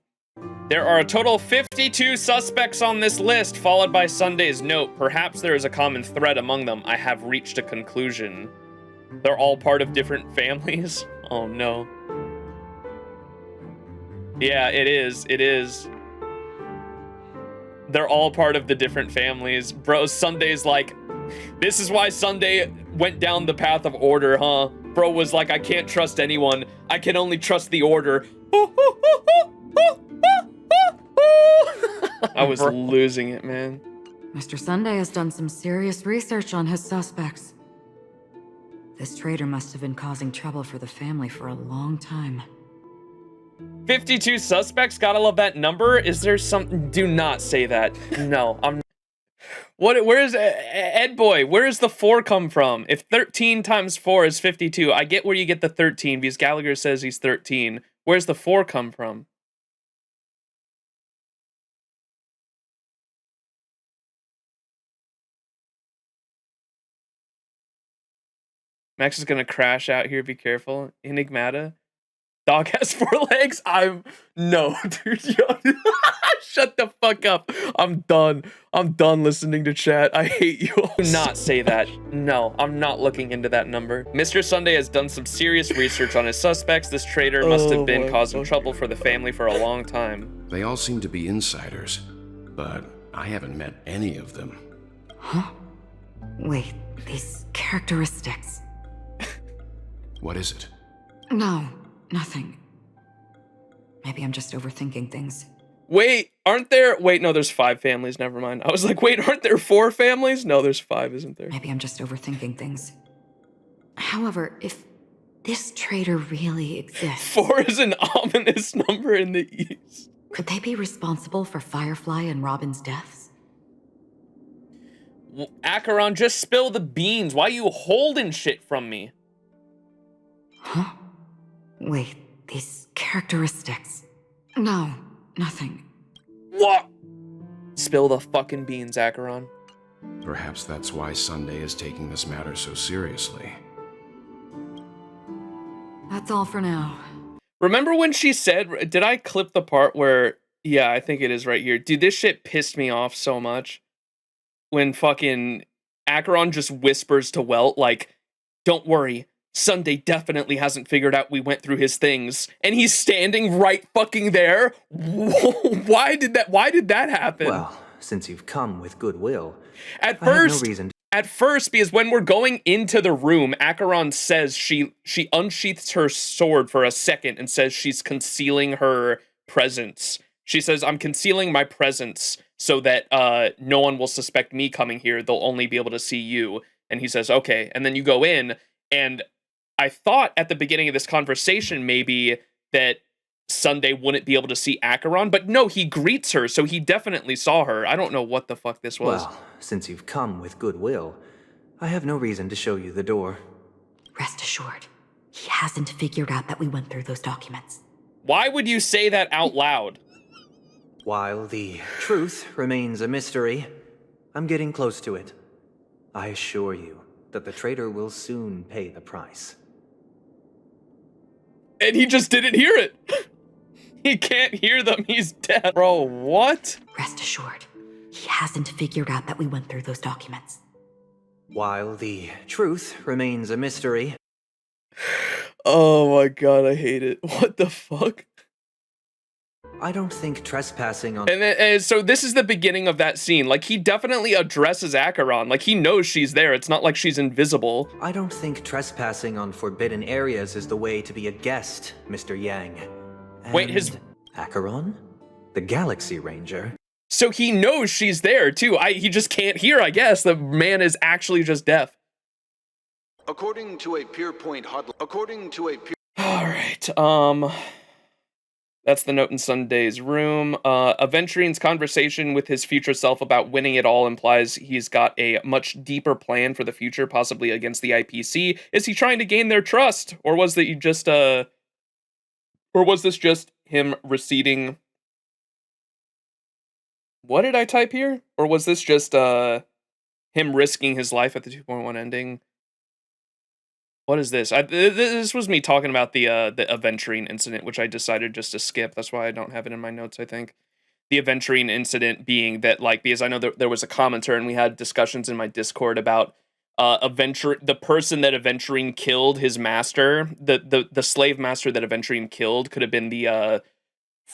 There are a total of 52 suspects on this list, followed by Sunday's note. Perhaps there is a common thread among them. I have reached a conclusion. They're all part of different families. Oh no. Yeah, it is. It is. They're all part of the different families. Bro, Sunday's like, this is why Sunday went down the path of order, huh? Bro was like, I can't trust anyone. I can only trust the order. I was losing it, man. Mr. Sunday has done some serious research on his suspects. This traitor must have been causing trouble for the family for a long time. 52 suspects? Gotta love that number. Is there some... Do not say that. No, I'm... What? Where is... Ed Boy, where does the 4 come from? If 13 times 4 is 52, I get where you get the 13, because Gallagher says he's 13. Where's the 4 come from? Max is gonna crash out here, be careful. Enigmata. Dog has 4 legs. No, dude. Shut the fuck up. I'm done. I'm done listening to chat. I hate you. Do not say that. No, I'm not looking into that number. Mr. Sunday has done some serious research on his suspects. This traitor must have been causing trouble for the family for a long time. They all seem to be insiders, but I haven't met any of them. Huh? Wait, these characteristics. What is it? No. Nothing. Maybe I'm just overthinking things. Wait, aren't there... Wait, no, there's 5 families. Never mind. I was like, wait, aren't there 4 families? No, there's 5, isn't there? Maybe I'm just overthinking things. However, if this traitor really exists... 4 is an ominous number in the East. Could they be responsible for Firefly and Robin's deaths? Well, Acheron, just spill the beans. Why are you holding shit from me? Huh? Wait, these characteristics. No, nothing. What? Spill the fucking beans, Acheron. Perhaps that's why Sunday is taking this matter so seriously. That's all for now. Remember when she said, did I clip the part where, yeah, I think it is right here. Dude, this shit pissed me off so much. When fucking Acheron just whispers to Welt, like, don't worry. Sunday definitely hasn't figured out we went through his things, and he's standing right fucking there. Why did that happen? Well, since you've come with goodwill, at first, no reason at first, because when we're going into the room, Acheron says she unsheaths her sword for a second and says she's concealing her presence. She says, I'm concealing my presence so that no one will suspect me coming here. They'll only be able to see you. And he says, okay. And then you go in, and I thought at the beginning of this conversation maybe that Sunday wouldn't be able to see Acheron, but no, he greets her, so he definitely saw her. I don't know what the fuck this was. Well, since you've come with goodwill, I have no reason to show you the door. Rest assured, he hasn't figured out that we went through those documents. Why would you say that out loud? While the truth remains a mystery, I'm getting close to it. I assure you that the traitor will soon pay the price. And he just didn't hear it. He can't hear them. He's dead. Bro, what? Rest assured, he hasn't figured out that we went through those documents. While the truth remains a mystery. Oh my god, I hate it. What the fuck? I don't think trespassing on... And so this is the beginning of that scene. Like, he definitely addresses Acheron. Like, he knows she's there. It's not like she's invisible. I don't think trespassing on forbidden areas is the way to be a guest, Mr. Yang. And wait, his... Acheron? The Galaxy Ranger? So he knows she's there, too. He just can't hear, I guess. The man is actually just deaf. According to a Pierpoint hotline... According to a... Alright, that's the note in Sunday's room. Aventurin's conversation with his future self about winning it all implies he's got a much deeper plan for the future, possibly against the IPC. Is he trying to gain their trust? Or was that just, or was this just him receding? What did I type here? Or was this just, him risking his life at the 2.1 ending? What is this? This was me talking about the Aventurine incident, which I decided just to skip. That's why I don't have it in my notes, I think. The Aventurine incident being that, like, because I know there was a commenter and we had discussions in my Discord about the person that Aventurine killed, his master, the slave master that Aventurine killed could have been the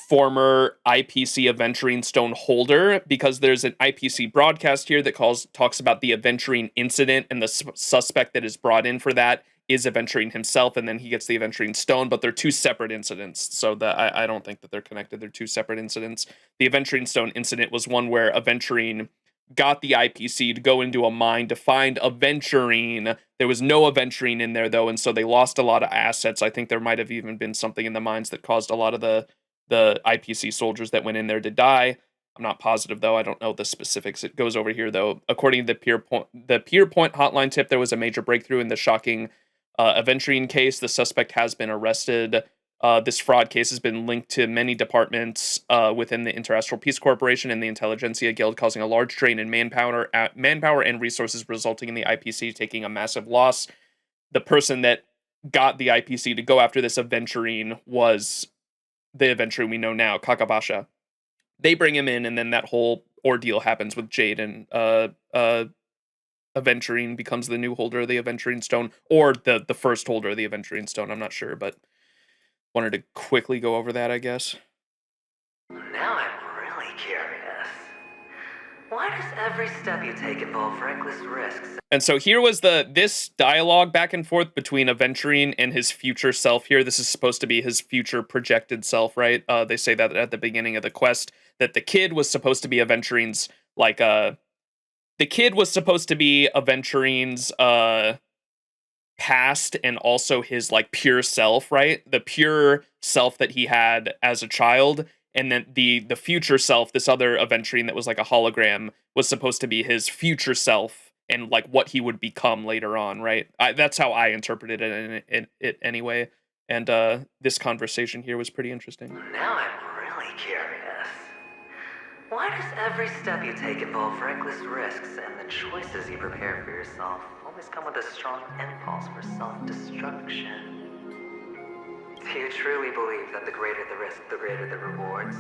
former IPC Aventurine Stone holder, because there's an IPC broadcast here that talks about the Aventurine incident, and the suspect that is brought in for that is Aventurine himself, and then he gets the Aventurine Stone, but they're two separate incidents, so that I don't think that they're connected. They're two separate incidents. The Aventurine Stone incident was one where Aventurine got the IPC to go into a mine to find Aventurine. There was no Aventurine in there, though, and so they lost a lot of assets. I think there might have even been something in the mines that caused a lot of the IPC soldiers that went in there to die. I'm not positive, though. I don't know the specifics. It goes over here, though. According to the Pierpoint hotline tip, there was a major breakthrough in the shocking Aventurine case. The suspect has been arrested. This fraud case has been linked to many departments within the Interastral Peace Corporation and the Intelligentsia Guild, causing a large drain in manpower and resources, resulting in the IPC taking a massive loss. The person that got the IPC to go after this Aventurine was the Aventurine we know now, Kakabasha. They bring him in, and then that whole ordeal happens with Jade, and Aventurine becomes the new holder of the Aventurine Stone, or the first holder of the Aventurine Stone. I'm not sure, but wanted to quickly go over that, I guess. Now I'm really curious. Why does every step you take involve reckless risks? And so here was this dialogue back and forth between Aventurine and his future self here. This is supposed to be his future projected self, right? They say that at the beginning of the quest, that the kid was supposed to be Aventurine's, like, the kid was supposed to be Aventurine's, past, and also his, like, pure self, right? The pure self that he had as a child. And then the future self, this other Aventurine that was like a hologram, was supposed to be his future self and like what he would become later on, right? That's how I interpreted it anyway. And this conversation here was pretty interesting. Now I'm really curious. Why does every step you take involve reckless risks, and the choices you prepare for yourself always come with a strong impulse for self-destruction? Do you truly believe that the greater the risk, the greater the rewards?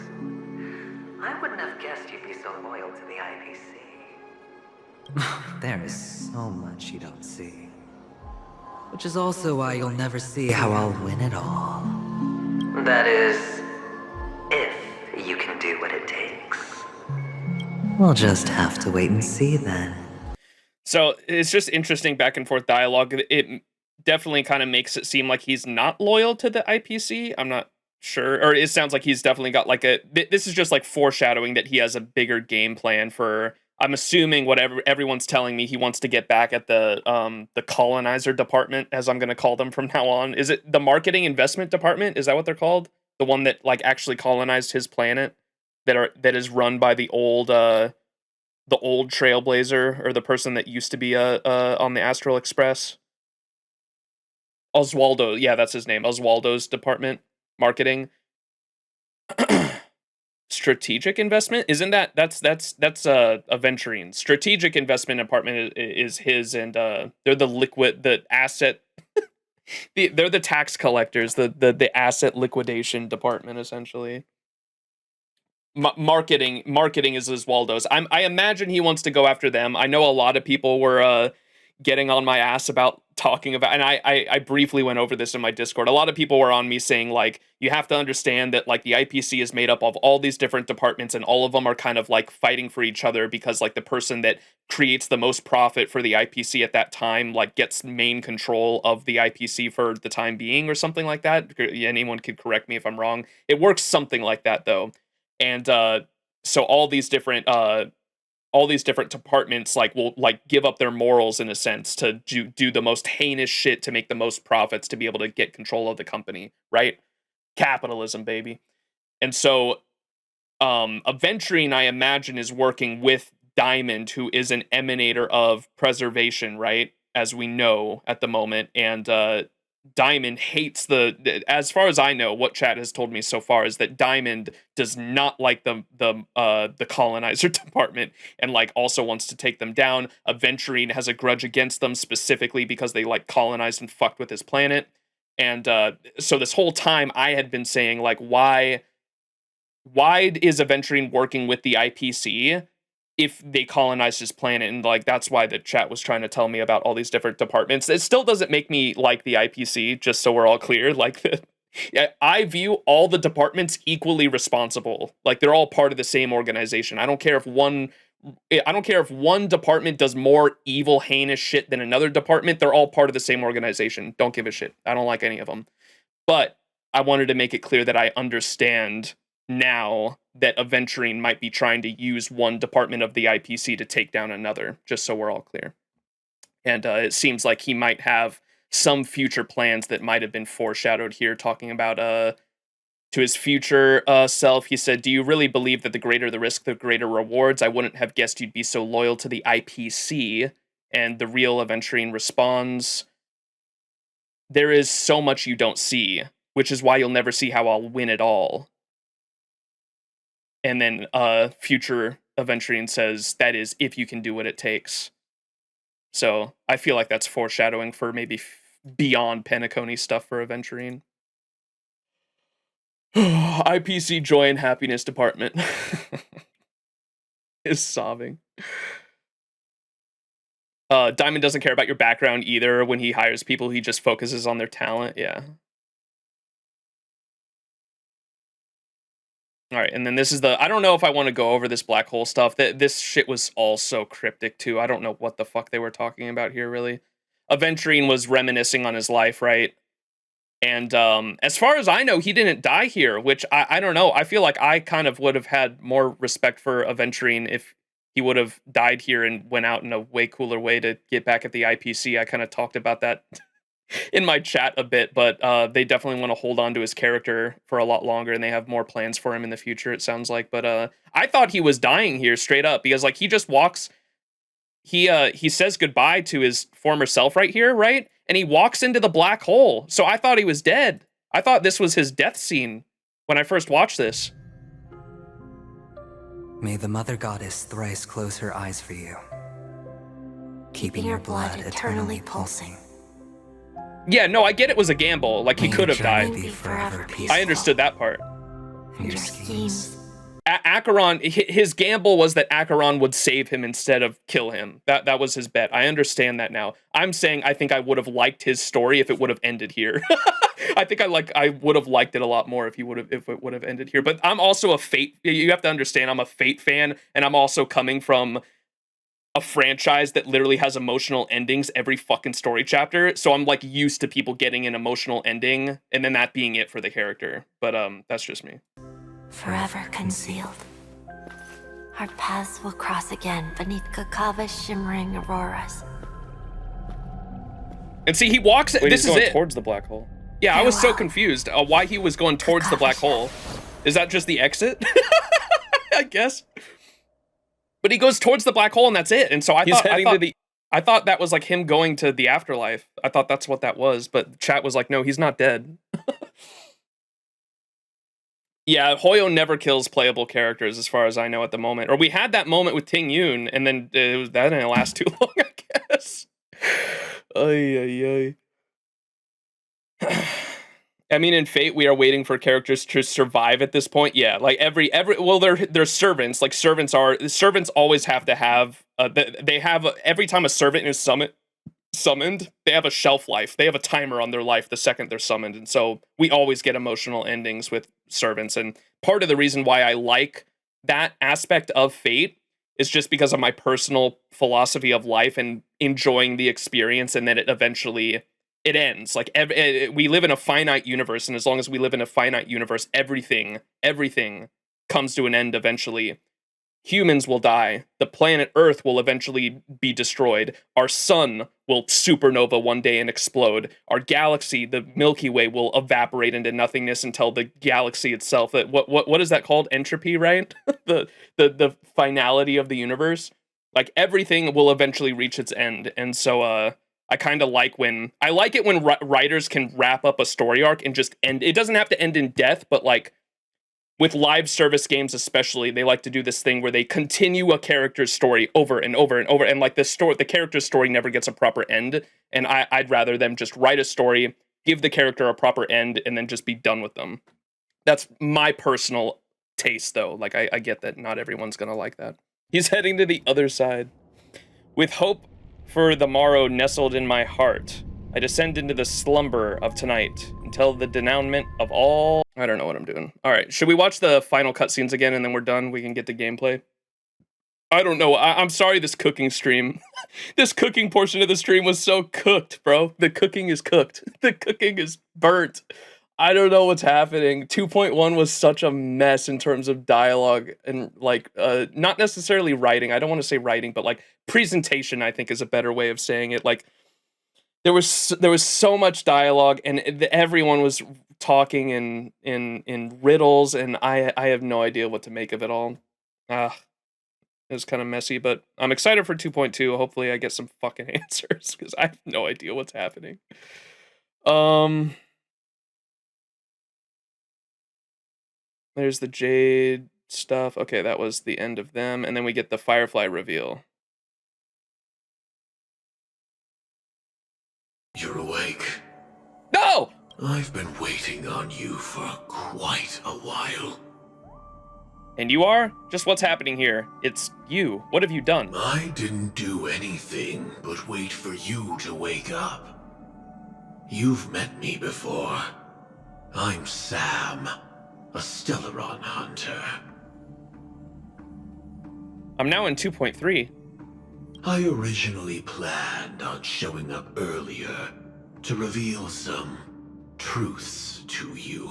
I wouldn't have guessed you'd be so loyal to the IPC. There is so much you don't see. Which is also why you'll never see how I'll win it all. That is, if you can do what it takes. We'll just have to wait and see then. So it's just interesting back and forth dialogue. It definitely kind of makes it seem like he's not loyal to the IPC. I'm not sure. Or it sounds like he's definitely got like this is just like foreshadowing that he has a bigger game plan for, I'm assuming whatever everyone's telling me, he wants to get back at the colonizer department, as I'm going to call them from now on. Is it the marketing investment department? Is that what they're called? The one that like actually colonized his planet, that is run by the old Trailblazer, or the person that used to be on the Astral Express. Oswaldo, yeah, that's his name. Oswaldo's department, marketing. Strategic investment, isn't that's Aventurine. Strategic investment department is his, and they're the asset. They're the tax collectors, the asset liquidation department, essentially. Marketing is Oswaldo's. I imagine he wants to go after them. I know a lot of people were getting on my ass about talking about, and I briefly went over this in my Discord. A lot of people were on me saying, like, you have to understand that, like, the IPC is made up of all these different departments, and all of them are kind of, like, fighting for each other because, like, the person that creates the most profit for the IPC at that time, like, gets main control of the IPC for the time being or something like that. Anyone could correct me if I'm wrong. It works something like that, though. And so all these different departments like will like give up their morals in a sense to do the most heinous shit to make the most profits to be able to get control of the company, right? Capitalism, baby. And so Aventurine, I imagine, is working with Diamond, who is an emanator of preservation, right? As we know at the moment. And Diamond hates as far as I know, what chat has told me so far is that Diamond does not like the colonizer department and like also wants to take them down. Aventurine has a grudge against them specifically because they like colonized and fucked with his planet. And so this whole time I had been saying, like, why is Aventurine working with the IPC if they colonized his planet? And like that's why the chat was trying to tell me about all these different departments. It still doesn't make me like the IPC, just so we're all clear. Like I view all the departments equally responsible. Like they're all part of the same organization. I don't care if one department does more evil, heinous shit than another department. They're all part of the same organization. Don't give a shit. I don't like any of them. But I wanted to make it clear that I understand now that Aventurine might be trying to use one department of the IPC to take down another, just so we're all clear. And it seems like he might have some future plans that might have been foreshadowed here, talking about to his future self. He said, "Do you really believe that the greater the risk, the greater rewards? I wouldn't have guessed you'd be so loyal to the IPC." And the real Aventurine responds, "There is so much you don't see, which is why you'll never see how I'll win it all." And then future Aventurine says, "That is, if you can do what it takes." So I feel like that's foreshadowing for maybe beyond PENACONY stuff for Aventurine. IPC Joy and Happiness Department is sobbing. Diamond doesn't care about your background either. When he hires people, he just focuses on their talent. Yeah. All right, and then this is I don't know if I want to go over this black hole stuff. This shit was all so cryptic, too. I don't know what the fuck they were talking about here, really. Aventurine was reminiscing on his life, right? And as far as I know, he didn't die here, which I don't know. I feel like I kind of would have had more respect for Aventurine if he would have died here and went out in a way cooler way to get back at the IPC. I kind of talked about that in my chat a bit, but they definitely want to hold on to his character for a lot longer, and they have more plans for him in the future, it sounds like. But I thought he was dying here straight up, because like he just walks, he says goodbye to his former self right here, right? And he walks into the black hole. So I thought he was dead. I thought this was his death scene when I first watched this. May the Mother Goddess thrice close her eyes for you, keeping your blood eternally pulsing. Yeah, no, I get it was a gamble. Like, he could have died. I understood that part. Your schemes. Acheron, his gamble was that Acheron would save him instead of kill him. That was his bet. I understand that now. I'm saying I think I would have liked his story if it would have ended here. I think I would have liked it a lot more if it would have ended here. But I'm also a Fate. You have to understand, I'm a Fate fan, and I'm also coming from a franchise that literally has emotional endings every fucking story chapter. So I'm like used to people getting an emotional ending and then that being it for the character. But that's just me. Forever concealed. Our paths will cross again beneath Kakava's shimmering auroras. And see, he walks. Wait, this he's is going it. towards the black hole. Yeah, I was so confused why he was going towards the black hole. Is that just the exit? I guess. But he goes towards the black hole and that's it. And so I thought that was like him going to the afterlife. I thought that's what that was. But chat was like, no, he's not dead. Yeah, Hoyo never kills playable characters as far as I know at the moment. Or we had that moment with Ting Yun, and then that didn't last too long, I guess. Ay. I mean, in Fate, we are waiting for characters to survive at this point. Yeah, like well, they're servants. Like servants always have to have. They have every time a servant is summoned summoned, they have a shelf life. They have a timer on their life the second they're summoned. And so we always get emotional endings with servants. And part of the reason why I like that aspect of Fate is just because of my personal philosophy of life and enjoying the experience, and then it ends. Like we live in a finite universe, and as long as we live in a finite universe, everything comes to an end eventually. Humans will die. The planet Earth will eventually be destroyed. Our sun will supernova one day and explode. Our galaxy, the Milky Way, will evaporate into nothingness until the galaxy itself. What is that called? Entropy, right? the finality of the universe. Like everything will eventually reach its end, and so I kind of like it when writers can wrap up a story arc and just end. It doesn't have to end in death, but like with live service games especially, they like to do this thing where they continue a character's story over and over and over, and like the character's story never gets a proper end, and I'd rather them just write a story, give the character a proper end, and then just be done with them. That's my personal taste, though. Like, I get that not everyone's gonna like that. He's heading to the other side. With hope for the morrow nestled in my heart, I descend into the slumber of tonight until the denouement of all... I don't know what I'm doing. All right, should we watch the final cutscenes again and then we're done? We can get to gameplay? I don't know. I'm sorry this cooking stream. This cooking portion of the stream was so cooked, bro. The cooking is cooked. The cooking is burnt. I don't know what's happening. 2.1 was such a mess in terms of dialogue and like not necessarily writing. I don't want to say writing, but like presentation, I think is a better way of saying it. Like there was so much dialogue and everyone was talking in riddles, and I have no idea what to make of it all. It was kind of messy, but I'm excited for 2.2. Hopefully I get some fucking answers because I have no idea what's happening. There's the Jade stuff. Okay, that was the end of them. And then we get the Firefly reveal. You're awake. No! I've been waiting on you for quite a while. And you are? Just what's happening here? It's you. What have you done? I didn't do anything but wait for you to wake up. You've met me before. I'm Sam, a Stellaron hunter. I'm now in 2.3. I originally planned on showing up earlier to reveal some truths to you.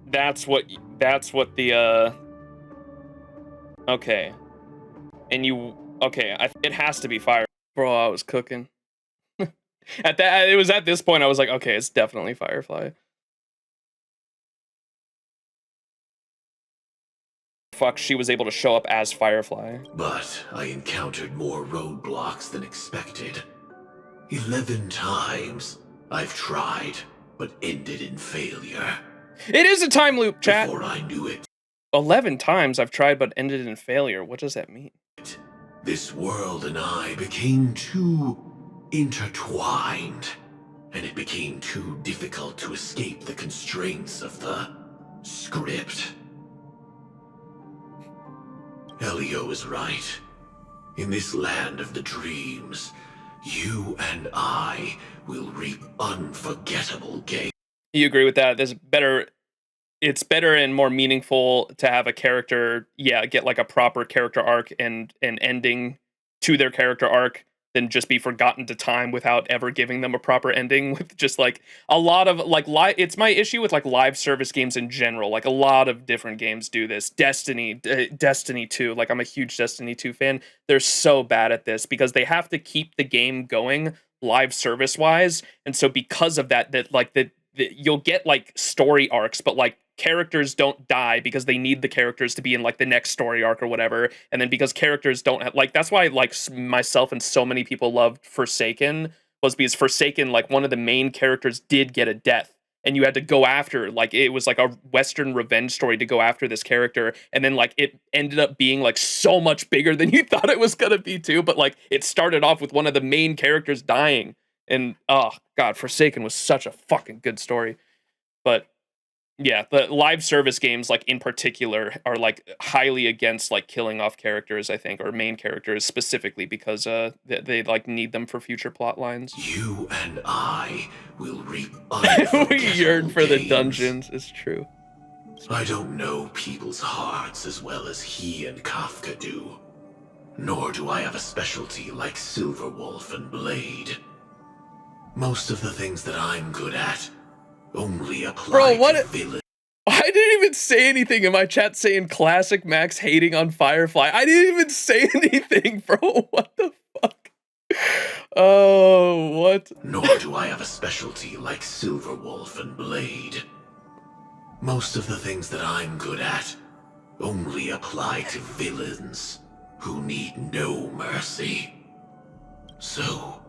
That's what the okay. And you okay, it has to be Fire. Bro, I was cooking. It was at this point I was like, okay, it's definitely Firefly. Fuck, she was able to show up as Firefly. But I encountered more roadblocks than expected. 11 times I've tried, but ended in failure. It is a time loop, chat. Before I knew it. 11 times I've tried but ended in failure. What does that mean? This world and I became too intertwined, and it became too difficult to escape the constraints of the script. Elio is right. In this land of the dreams, you and I will reap unforgettable gain. You agree with that? It's better and more meaningful to have a character, get like a proper character arc and an ending to their character arc than just be forgotten to time without ever giving them a proper ending, with just like a lot of like it's my issue with like live service games in general. Like a lot of different games do this. Destiny 2, like I'm a huge Destiny 2 fan. They're so bad at this because they have to keep the game going live service wise, and so because of that you'll get like story arcs, but like characters don't die because they need the characters to be in like the next story arc or whatever. And then because characters don't have like, that's why like myself and so many people loved Forsaken, was because Forsaken, like one of the main characters did get a death and you had to go after, like it was like a Western revenge story to go after this character. And then like it ended up being like so much bigger than you thought it was gonna be too. But like it started off with one of the main characters dying. And oh god, Forsaken was such a fucking good story. But Yeah, the live service games, like, in particular, are, like, highly against, like, killing off characters, I think, or main characters, specifically because, they, like, need them for future plot lines. You and I will reap We yearn for the gains. dungeons, it's true. I don't know people's hearts as well as he and Kafka do. Nor do I have a specialty like Silverwolf and Blade. Most of the things that I'm good at only apply to villains. I didn't even say anything in my chat saying classic Max hating on Firefly. I didn't even say anything, bro. What the fuck? Oh, what? Nor do I have a specialty like Silverwolf and Blade. Most of the things that I'm good at only apply to villains who need no mercy. So,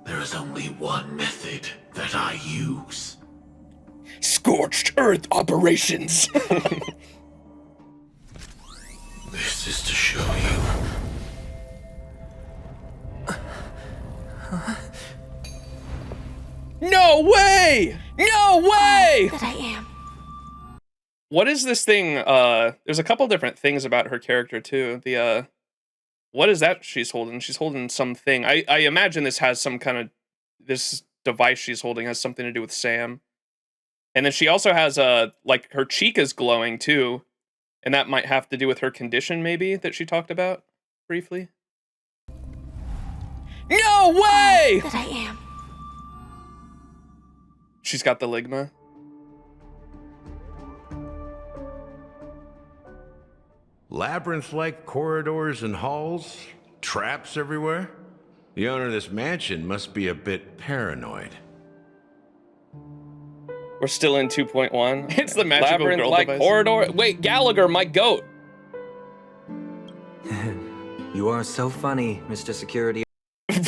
there is only one method that I use. Scorched Earth operations. This is to show you. No way! No way! That I am. What is this thing? There's a couple different things about her character too. What is that she's holding? She's holding something. I imagine this has some kind of, this device she's holding has something to do with Sam. And then she also has like her cheek is glowing too. And that might have to do with her condition maybe that she talked about briefly. No way! That I am. She's got the ligma. Labyrinth-like corridors and halls, traps everywhere. The owner of this mansion must be a bit paranoid. We're still in 2.1. It's the magical labyrinth-like corridor. Wait, Gallagher, my goat. You are so funny, Mr. Security.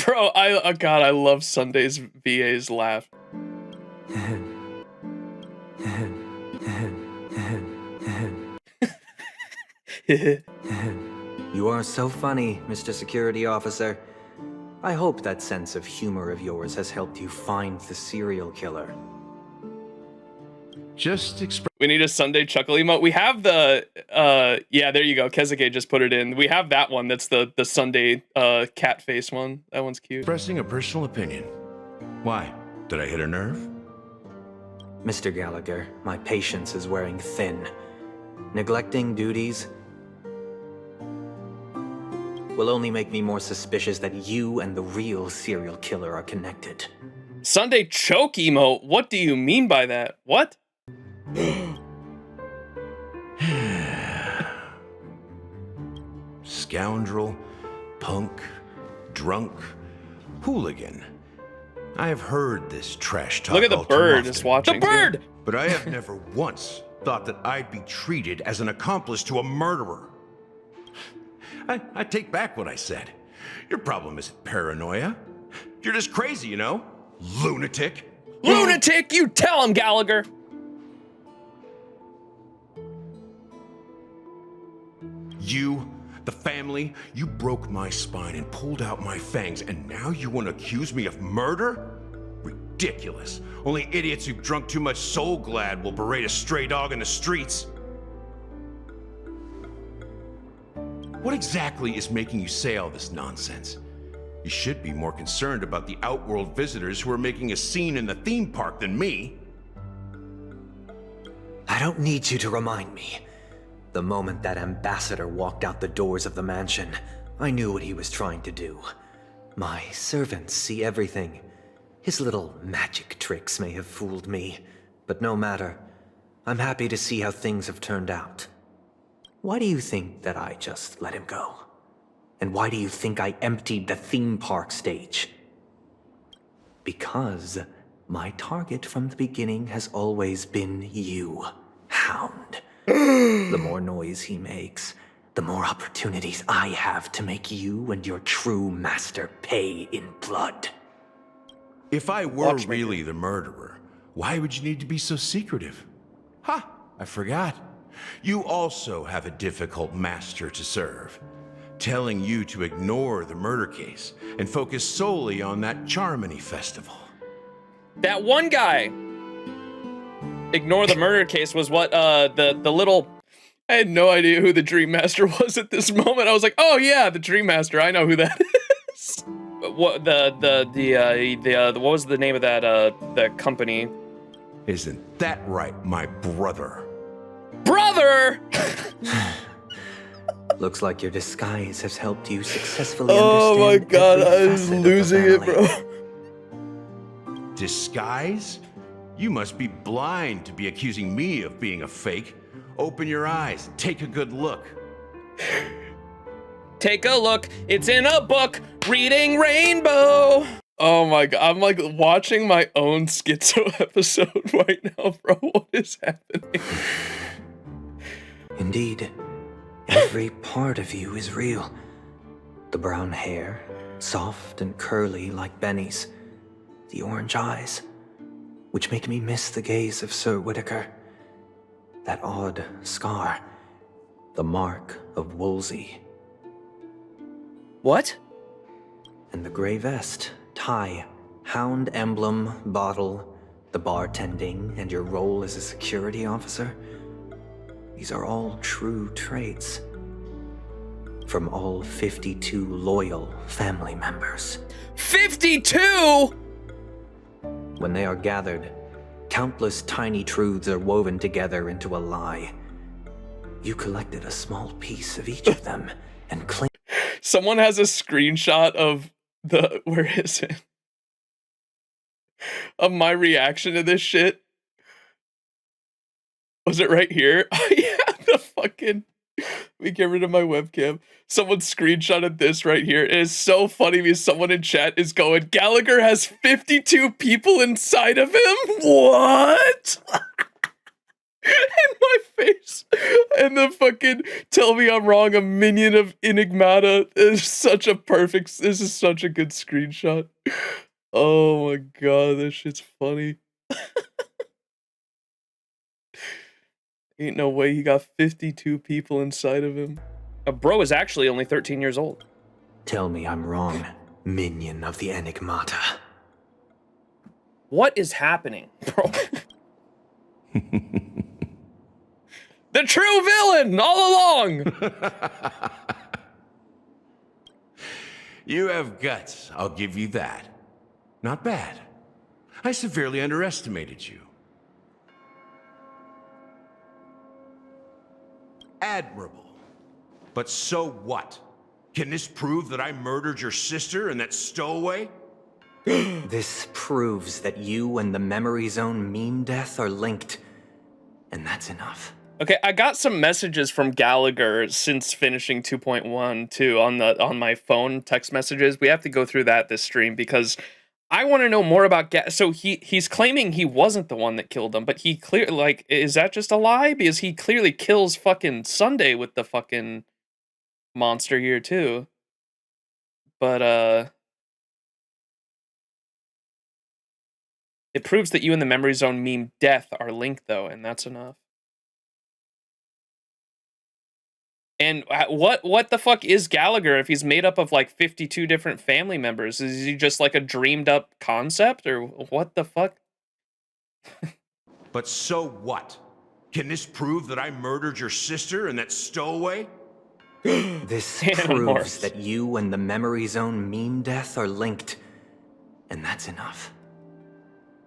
Bro, God, I love Sunday's VA's laugh. You are so funny, Mr. Security Officer. I hope that sense of humor of yours has helped you find the serial killer. We need a Sunday chuckle emote. We have the yeah, there you go. Kezuke just put it in. We have that one. That's the Sunday cat face one. That one's cute. Expressing a personal opinion. Why? Did I hit a nerve? Mr. Gallagher, my patience is wearing thin. Neglecting duties will only make me more suspicious that you and the real serial killer are connected. Sunday choke emote? What do you mean by that? What? Scoundrel, punk, drunk, hooligan. I have heard this trash talk. Look at the all too bird often. just watching. The bird! Too. But I have never once thought that I'd be treated as an accomplice to a murderer. I take back what I said. Your problem isn't paranoia. You're just crazy, you know? Lunatic. Lunatic! You tell him, Gallagher! You, the family, you broke my spine and pulled out my fangs, and now you want to accuse me of murder? Ridiculous. Only idiots who've drunk too much Soul Glad will berate a stray dog in the streets. What exactly is making you say all this nonsense? You should be more concerned about the Outworld visitors who are making a scene in the theme park than me. I don't need you to remind me. The moment that ambassador walked out the doors of the mansion, I knew what he was trying to do. My servants see everything. His little magic tricks may have fooled me, but no matter. I'm happy to see how things have turned out. Why do you think that I just let him go? And why do you think I emptied the theme park stage? Because my target from the beginning has always been you, Hound. The more noise he makes, the more opportunities I have to make you and your true master pay in blood. If I were really the murderer, why would you need to be so secretive? Ha! I forgot. You also have a difficult master to serve, telling you to ignore the murder case and focus solely on that Charmony festival. That one guy! Ignore the murder case was what the little. I had no idea who the Dream Master was at this moment. I was like, oh yeah, the Dream Master. I know who that is. What what was the name of that the company? Isn't that right, my brother? Brother! Looks like your disguise has helped you successfully Oh my understand god, every I was facet of the losing it, family. bro. Disguise? You must be blind to be accusing me of being a fake. Open your eyes, take a good look. Take a look, it's in a book, Reading Rainbow. Oh my god, I'm like watching my own schizo episode right now, bro. What is happening? Indeed, every part of you is real. The brown hair, soft and curly like Benny's. The orange eyes, which make me miss the gaze of Sir Whitaker. That odd scar, the mark of Wolsey. What? And the gray vest, tie, hound emblem, bottle, the bartending, and your role as a security officer. These are all true traits. From all 52 loyal family members. 52?! When they are gathered, countless tiny truths are woven together into a lie. You collected a small piece of each of them and claimed. Someone has a screenshot of the, where is it? Of my reaction to this shit. Was it right here? Oh yeah, the fucking, let me get rid of my webcam. Someone screenshotted this right here. It is so funny because someone in chat is going, Gallagher has 52 people inside of him? What? And my face. And the fucking, tell me I'm wrong, a minion of Enigmata is such a perfect, this is such a good screenshot. Oh my god, this shit's funny. Ain't no way he got 52 people inside of him. A bro is actually only 13 years old. Tell me I'm wrong, minion of the Enigmata. What is happening, bro? The true villain all along! You have guts, I'll give you that. Not bad. I severely underestimated you. Admirable. But so what? Can this prove that I murdered your sister and that stowaway? This proves that you and the Memory Zone meme death are linked. And that's enough. Okay, I got some messages from Gallagher since finishing 2.1 too on my phone text messages. We have to go through that this stream because I want to know more about so he's claiming he wasn't the one that killed him, but he clearly, like, is that just a lie? Because he clearly kills fucking Sunday with the fucking monster here too. But it proves that you and the Memory Zone meme death are linked though, and that's enough. And what the fuck is Gallagher if he's made up of like 52 different family members? Is he just like a dreamed up concept or what the fuck? But so what? Can this prove that I murdered your sister and that stowaway? This proves that you and the Memory Zone meme death are linked. And that's enough.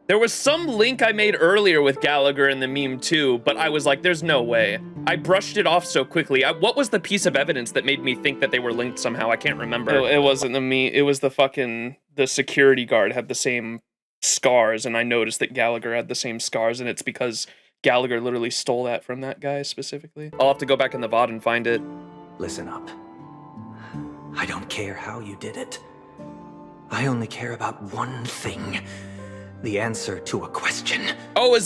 There was some link I made earlier with Gallagher in the meme too, but I was like, there's no way. I brushed it off so quickly. What was the piece of evidence that made me think that they were linked somehow? I can't remember. It wasn't the meme. It was the fucking, the security guard had the same scars, and I noticed that Gallagher had the same scars, and it's because Gallagher literally stole that from that guy specifically. I'll have to go back in the VOD and find it. Listen up. I don't care how you did it. I only care about one thing. The answer to a question. Oh,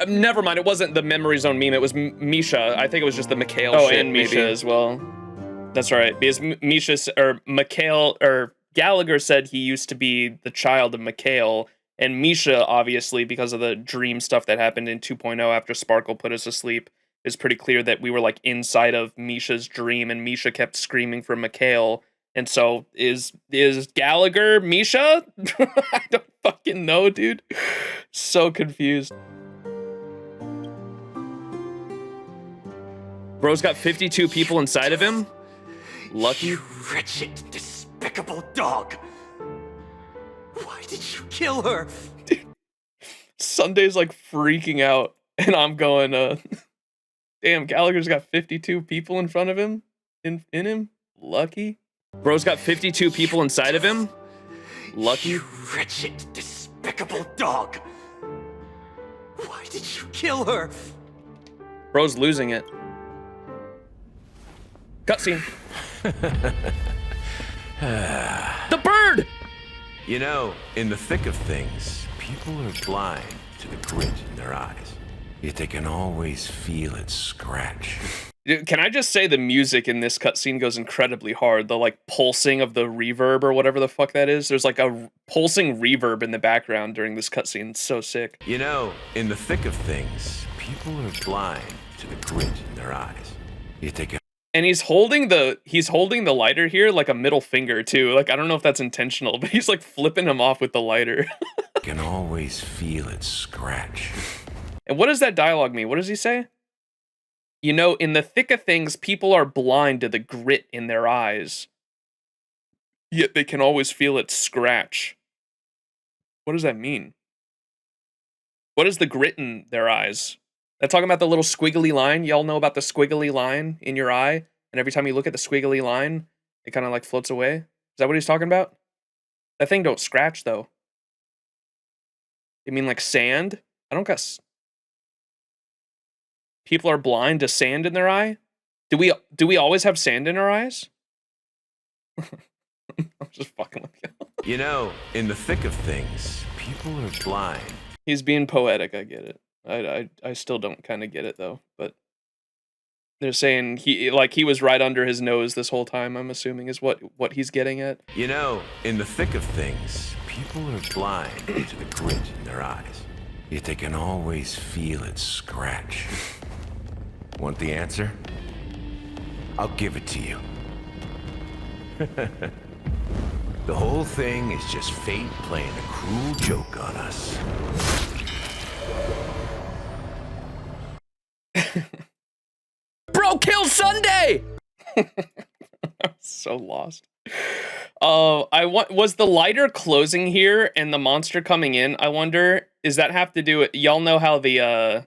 never mind. It wasn't the Memory Zone meme. It was Misha. I think it was just the Mikhail shit. Oh, and Misha as well. That's right. Because Gallagher said he used to be the child of Mikhail, and Misha, obviously, because of the dream stuff that happened in 2.0 after Sparkle put us asleep, is pretty clear that we were like inside of Misha's dream, and Misha kept screaming for Mikhail. And so is Gallagher Misha? I don't fucking know, dude. So confused. Bro's got 52 people inside of him. Lucky. You wretched, despicable dog. Why did you kill her? Sunday's like freaking out, and I'm going, damn, Gallagher's got 52 people in front of him, in him. Lucky. Bro's got 52 people inside of him. Lucky. You wretched, despicable dog. Why did you kill her? Bro's losing it. Cutscene. The bird! You know, in the thick of things, people are blind to the grit in their eyes. Yet they can always feel it scratch. Can I just say the music in this cutscene goes incredibly hard? The like pulsing of the reverb or whatever the fuck that is. There's like a pulsing reverb in the background during this cutscene. It's so sick. You know, in the thick of things, people are blind to the grit in their eyes. Yet they can. And he's holding the lighter here like a middle finger too. Like I don't know if that's intentional, but he's like flipping him off with the lighter. Can always feel it scratch. And what does that dialogue mean? What does he say? You know, in the thick of things, people are blind to the grit in their eyes. Yet they can always feel it scratch. What does that mean? What is the grit in their eyes? They're talking about the little squiggly line. Y'all know about the squiggly line in your eye? And every time you look at the squiggly line, it kind of like floats away. Is that what he's talking about? That thing don't scratch, though. You mean like sand? I don't got... People are blind to sand in their eye? Do we always have sand in our eyes? I'm just fucking with you. You know, in the thick of things, people are blind. He's being poetic, I get it. I still don't kind of get it though, but they're saying he was right under his nose this whole time, I'm assuming is what he's getting at. You know, in the thick of things, people are blind to the grit in their eyes. Yet they can always feel it scratch. Want the answer? I'll give it to you. The whole thing is just fate playing a cruel joke on us. Bro, kill Sunday! I'm so lost. Was the lighter closing here and the monster coming in? I wonder, does that have to do with... Y'all know how there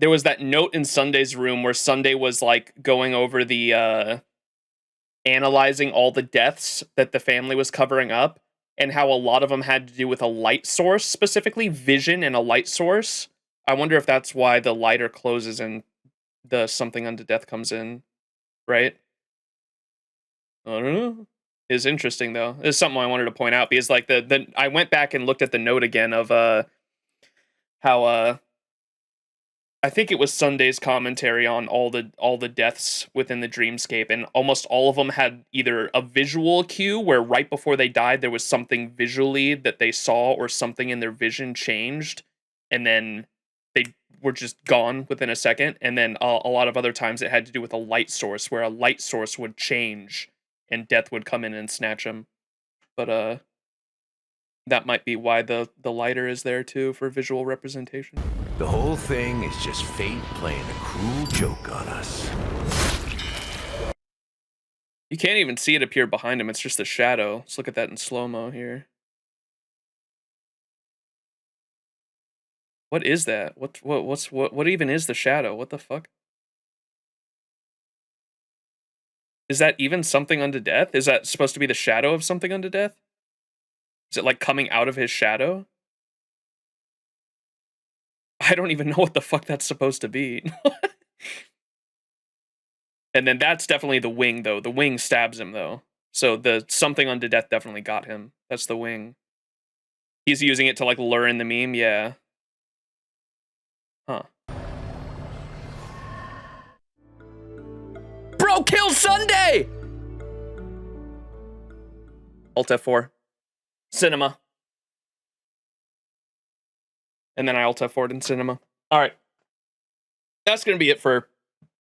was that note in Sunday's room where Sunday was like going over the analyzing all the deaths that the family was covering up and how a lot of them had to do with a light source, specifically vision and a light source. I wonder if that's why the lighter closes and the something unto death comes in, right? I don't know. It's interesting though. It's something I wanted to point out because like I went back and looked at the note again of how I think it was Sunday's commentary on all the deaths within the dreamscape, and almost all of them had either a visual cue where right before they died there was something visually that they saw or something in their vision changed, and then they were just gone within a second, and then a lot of other times it had to do with a light source where a light source would change and death would come in and snatch them. But that might be why the lighter is there too, for visual representation. The whole thing is just fate playing a cruel joke on us. You can't even see it appear behind him. It's just a shadow. Let's look at that in slow-mo here. What is that? What even is the shadow? What the fuck? Is that even something unto death? Is that supposed to be the shadow of something unto death? Is it like coming out of his shadow? I don't even know what the fuck that's supposed to be. And then that's definitely the wing, though. The wing stabs him, though. So the something unto death definitely got him. That's the wing. He's using it to, like, lure in the meme? Yeah. Huh. Bro, kill Sunday! Alt F4. Cinema. And then I Alt F4'd in cinema. All right. That's going to be it for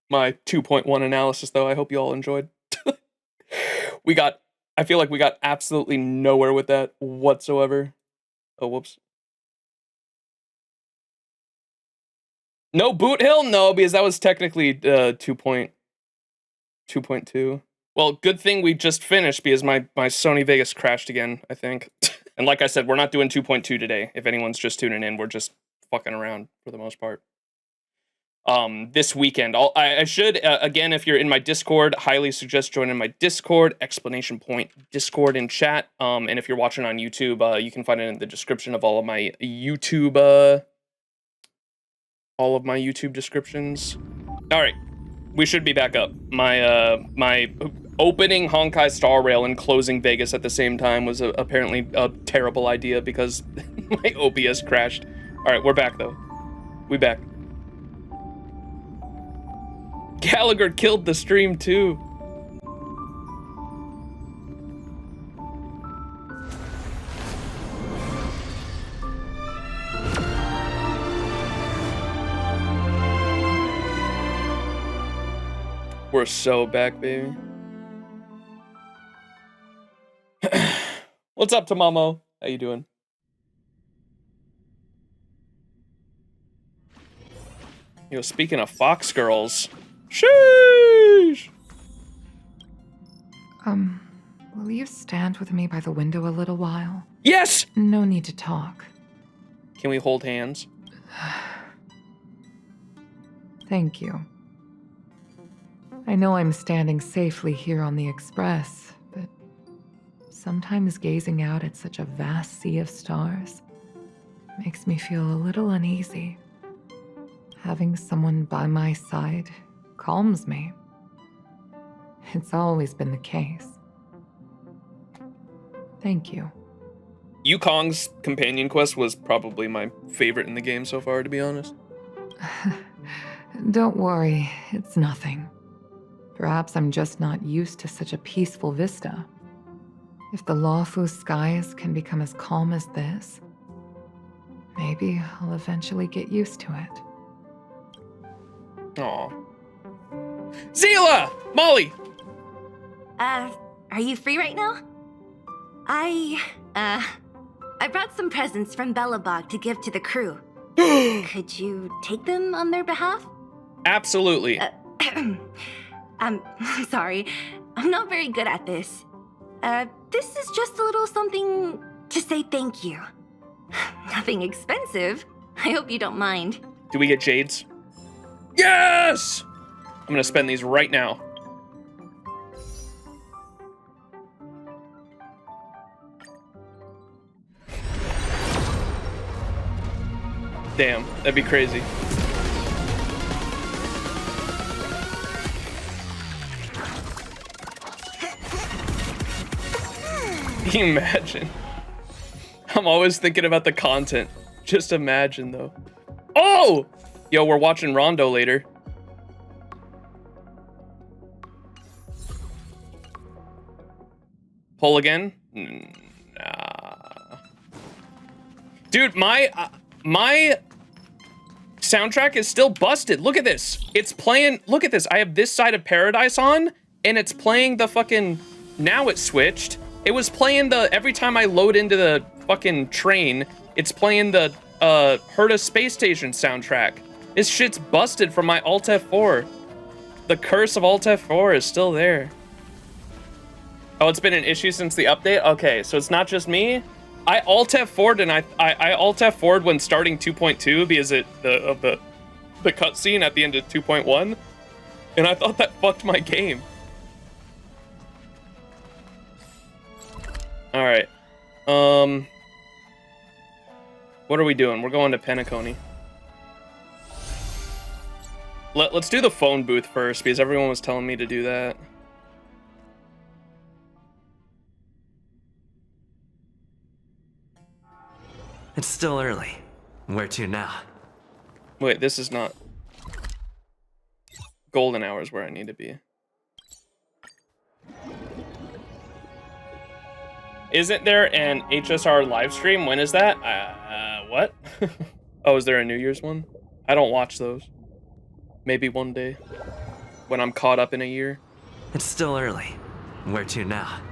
my 2.1 analysis, though. I hope you all enjoyed. I feel like we got absolutely nowhere with that whatsoever. Oh, whoops. No Boot Hill? No, because that was technically 2.2. Well, good thing we just finished because my Sony Vegas crashed again, I think. And like I said, we're not doing 2.2 today. If anyone's just tuning in, we're just fucking around for the most part. This weekend. I should, again, if you're in my Discord, highly suggest joining my Discord, Discord in chat. And if you're watching on YouTube, you can find it in the description of all of my YouTube descriptions. All right, we should be back up. My opening Honkai Star Rail and closing Vegas at the same time was apparently a terrible idea because my OBS crashed. All right, we're back though. We back. Gallagher killed the stream too. We're so back, baby. What's up, Tamamo? How you doing? Yo, speaking of Fox girls. Sheesh! Will you stand with me by the window a little while? Yes! No need to talk. Can we hold hands? Thank you. I know I'm standing safely here on the Express, but sometimes gazing out at such a vast sea of stars makes me feel a little uneasy. Having someone by my side calms me. It's always been the case. Thank you. Yukong's companion quest was probably my favorite in the game so far, to be honest. Don't worry, it's nothing. Perhaps I'm just not used to such a peaceful vista. If the Lawfu skies can become as calm as this, maybe I'll eventually get used to it. Aw. Zila! Molly! Are you free right now? I brought some presents from Belobog to give to the crew. Could you take them on their behalf? Absolutely. I'm sorry. I'm not very good at this. This is just a little something to say thank you. Nothing expensive. I hope you don't mind. Do we get jades? Yes! I'm gonna spend these right now. Damn, that'd be crazy. Can you imagine? I'm always thinking about the content. Just imagine, though. Oh! Yo, we're watching Rondo later. Pull again? Nah. Dude, my soundtrack is still busted. Look at this. It's playing. Look at this. I have this side of Paradise on, and it's playing the fucking. Now it switched. It was playing the. Every time I load into the fucking train, it's playing the Herta Space Station soundtrack. This shit's busted from my Alt F4. The curse of Alt F4 is still there. Oh, it's been an issue since the update? Okay, so it's not just me. I Alt F4'd and I Alt F4'd when starting 2.2 because of the cutscene at the end of 2.1, and I thought that fucked my game. All right, what are we doing? We're going to PENACONY. Let's do the phone booth first because everyone was telling me to do that. It's still early. Where to now? Wait, this is not... Golden hour is where I need to be. Isn't there an HSR live stream? When is that? What? Oh, is there a New Year's one? I don't watch those. Maybe one day. When I'm caught up in a year. It's still early. Where to now?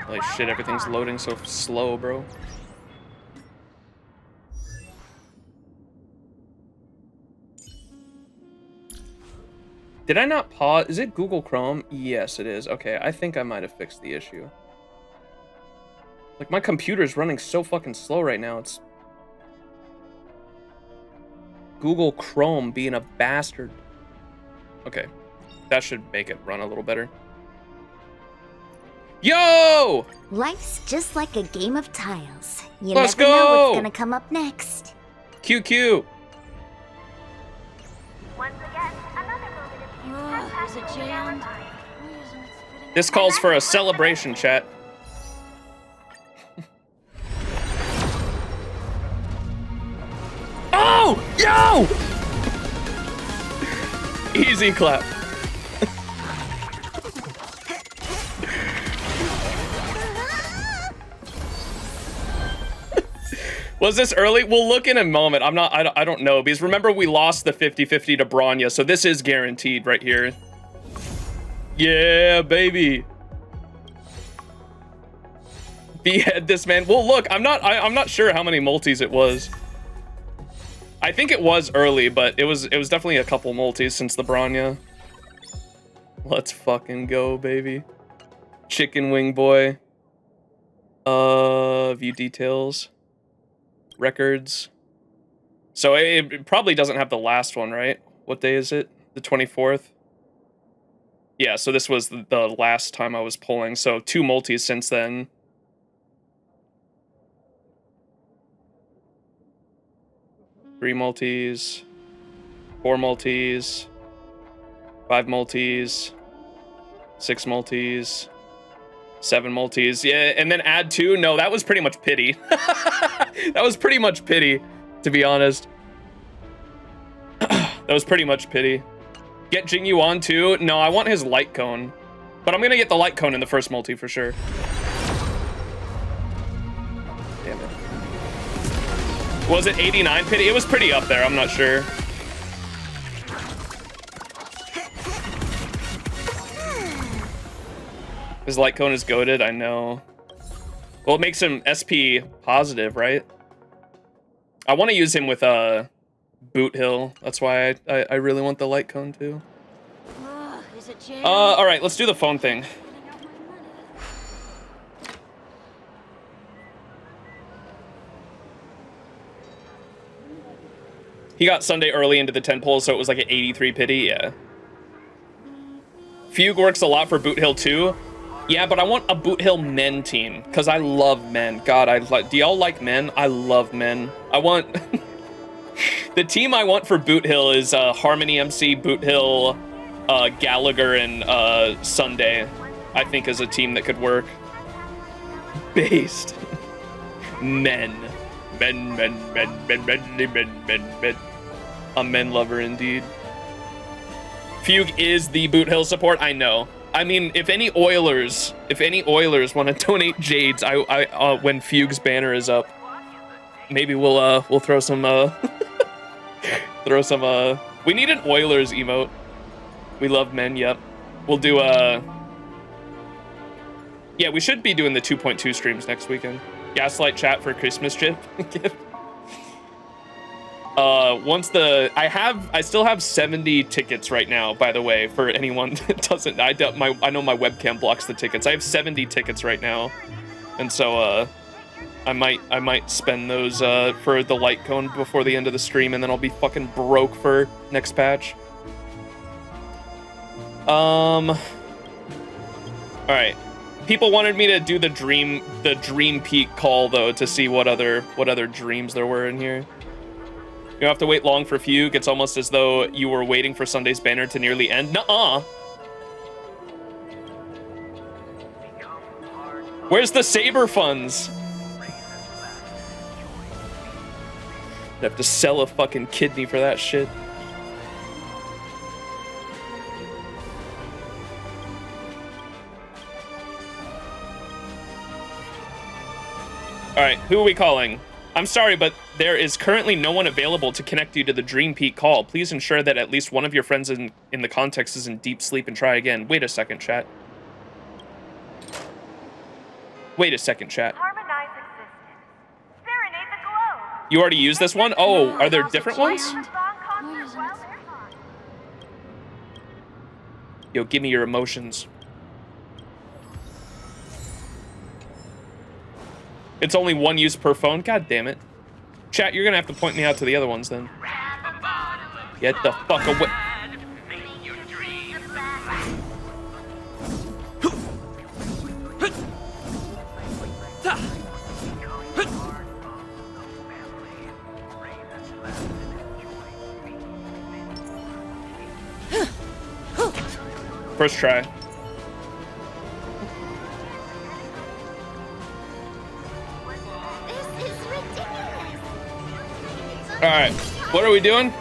Holy shit, everything's loading so slow, bro. Did I not pause? Is it Google Chrome? Yes, it is. Okay, I think I might have fixed the issue. Like, my computer's running so fucking slow right now. It's Google Chrome being a bastard. Okay, that should make it run a little better. Yo! Life's just like a game of tiles. You Let's never know go! what's gonna come up next. QQ. Is it jammed? This calls for a celebration, chat. Oh! Yo! Easy clap. Was this early? We'll look in a moment. I don't know, because remember we lost the 50-50 to Bronya, so this is guaranteed right here. Yeah, baby. Behead this man. Well, look, I'm not sure how many multis it was. I think it was early, but it was definitely a couple multis since the Bronya. Let's fucking go, baby. Chicken wing boy. View details. Records. So it probably doesn't have the last one, right? What day is it? The 24th? Yeah, so this was the last time I was pulling. So 2 multis since then. Three multis. 4 multis. 5 multis. 6 multis. 7 multis. Yeah, and then add 2. No, that was pretty much pity. That was pretty much pity, to be honest. That was pretty much pity. Get Jingyu on too? No, I want his light cone. But I'm gonna get the light cone in the first multi for sure. Damn it. Was it 89 pity? It was pretty up there, I'm not sure. His light cone is goated, I know. Well, it makes him SP positive, right? I want to use him with Boot Hill. That's why I really want the light cone too. All right, let's do the phone thing. He got Sunday early into the 10 pulls, so it was like an 83 pity, yeah. Fugue works a lot for Boot Hill too. Yeah, but I want a Boot Hill men team, because I love men. God, do y'all like men? I love men. I want... The team I want for Boot Hill is Harmony MC, Boot Hill, Gallagher, and Sunday. I think is a team that could work. Based. Men. Men. A men lover indeed. Fugue is the Boot Hill support, I know. I mean, if any Oilers want to donate Jades, I when Fugue's banner is up, maybe we'll throw some we need an Oilers emote. We love men, yep. We'll do yeah, we should be doing the 2.2 streams next weekend. Gaslight chat for Christmas gift. I still have 70 tickets right now, by the way, for anyone that doesn't. I know my webcam blocks the tickets. I have 70 tickets right now, and so I might spend those for the light cone before the end of the stream, and then I'll be fucking broke for next patch. All right. People wanted me to do the Dream Peak call though, to see what other dreams there were in here. You don't have to wait long for Fugue. It's almost as though you were waiting for Sunday's banner to nearly end. Nuh-uh. Where's the Saber funds? I'd have to sell a fucking kidney for that shit. Alright, who are we calling? I'm sorry, but there is currently no one available to connect you to the Dream Peak call. Please ensure that at least one of your friends in the context is in deep sleep and try again. Wait a second, chat. Wait a second, chat. You already used this one? Oh, are there different ones? Yo, give me your emotions. It's only one use per phone? God damn it. Chat, you're gonna have to point me out to the other ones then. Get the fuck away. First try. This is ridiculous. All right, what are we doing?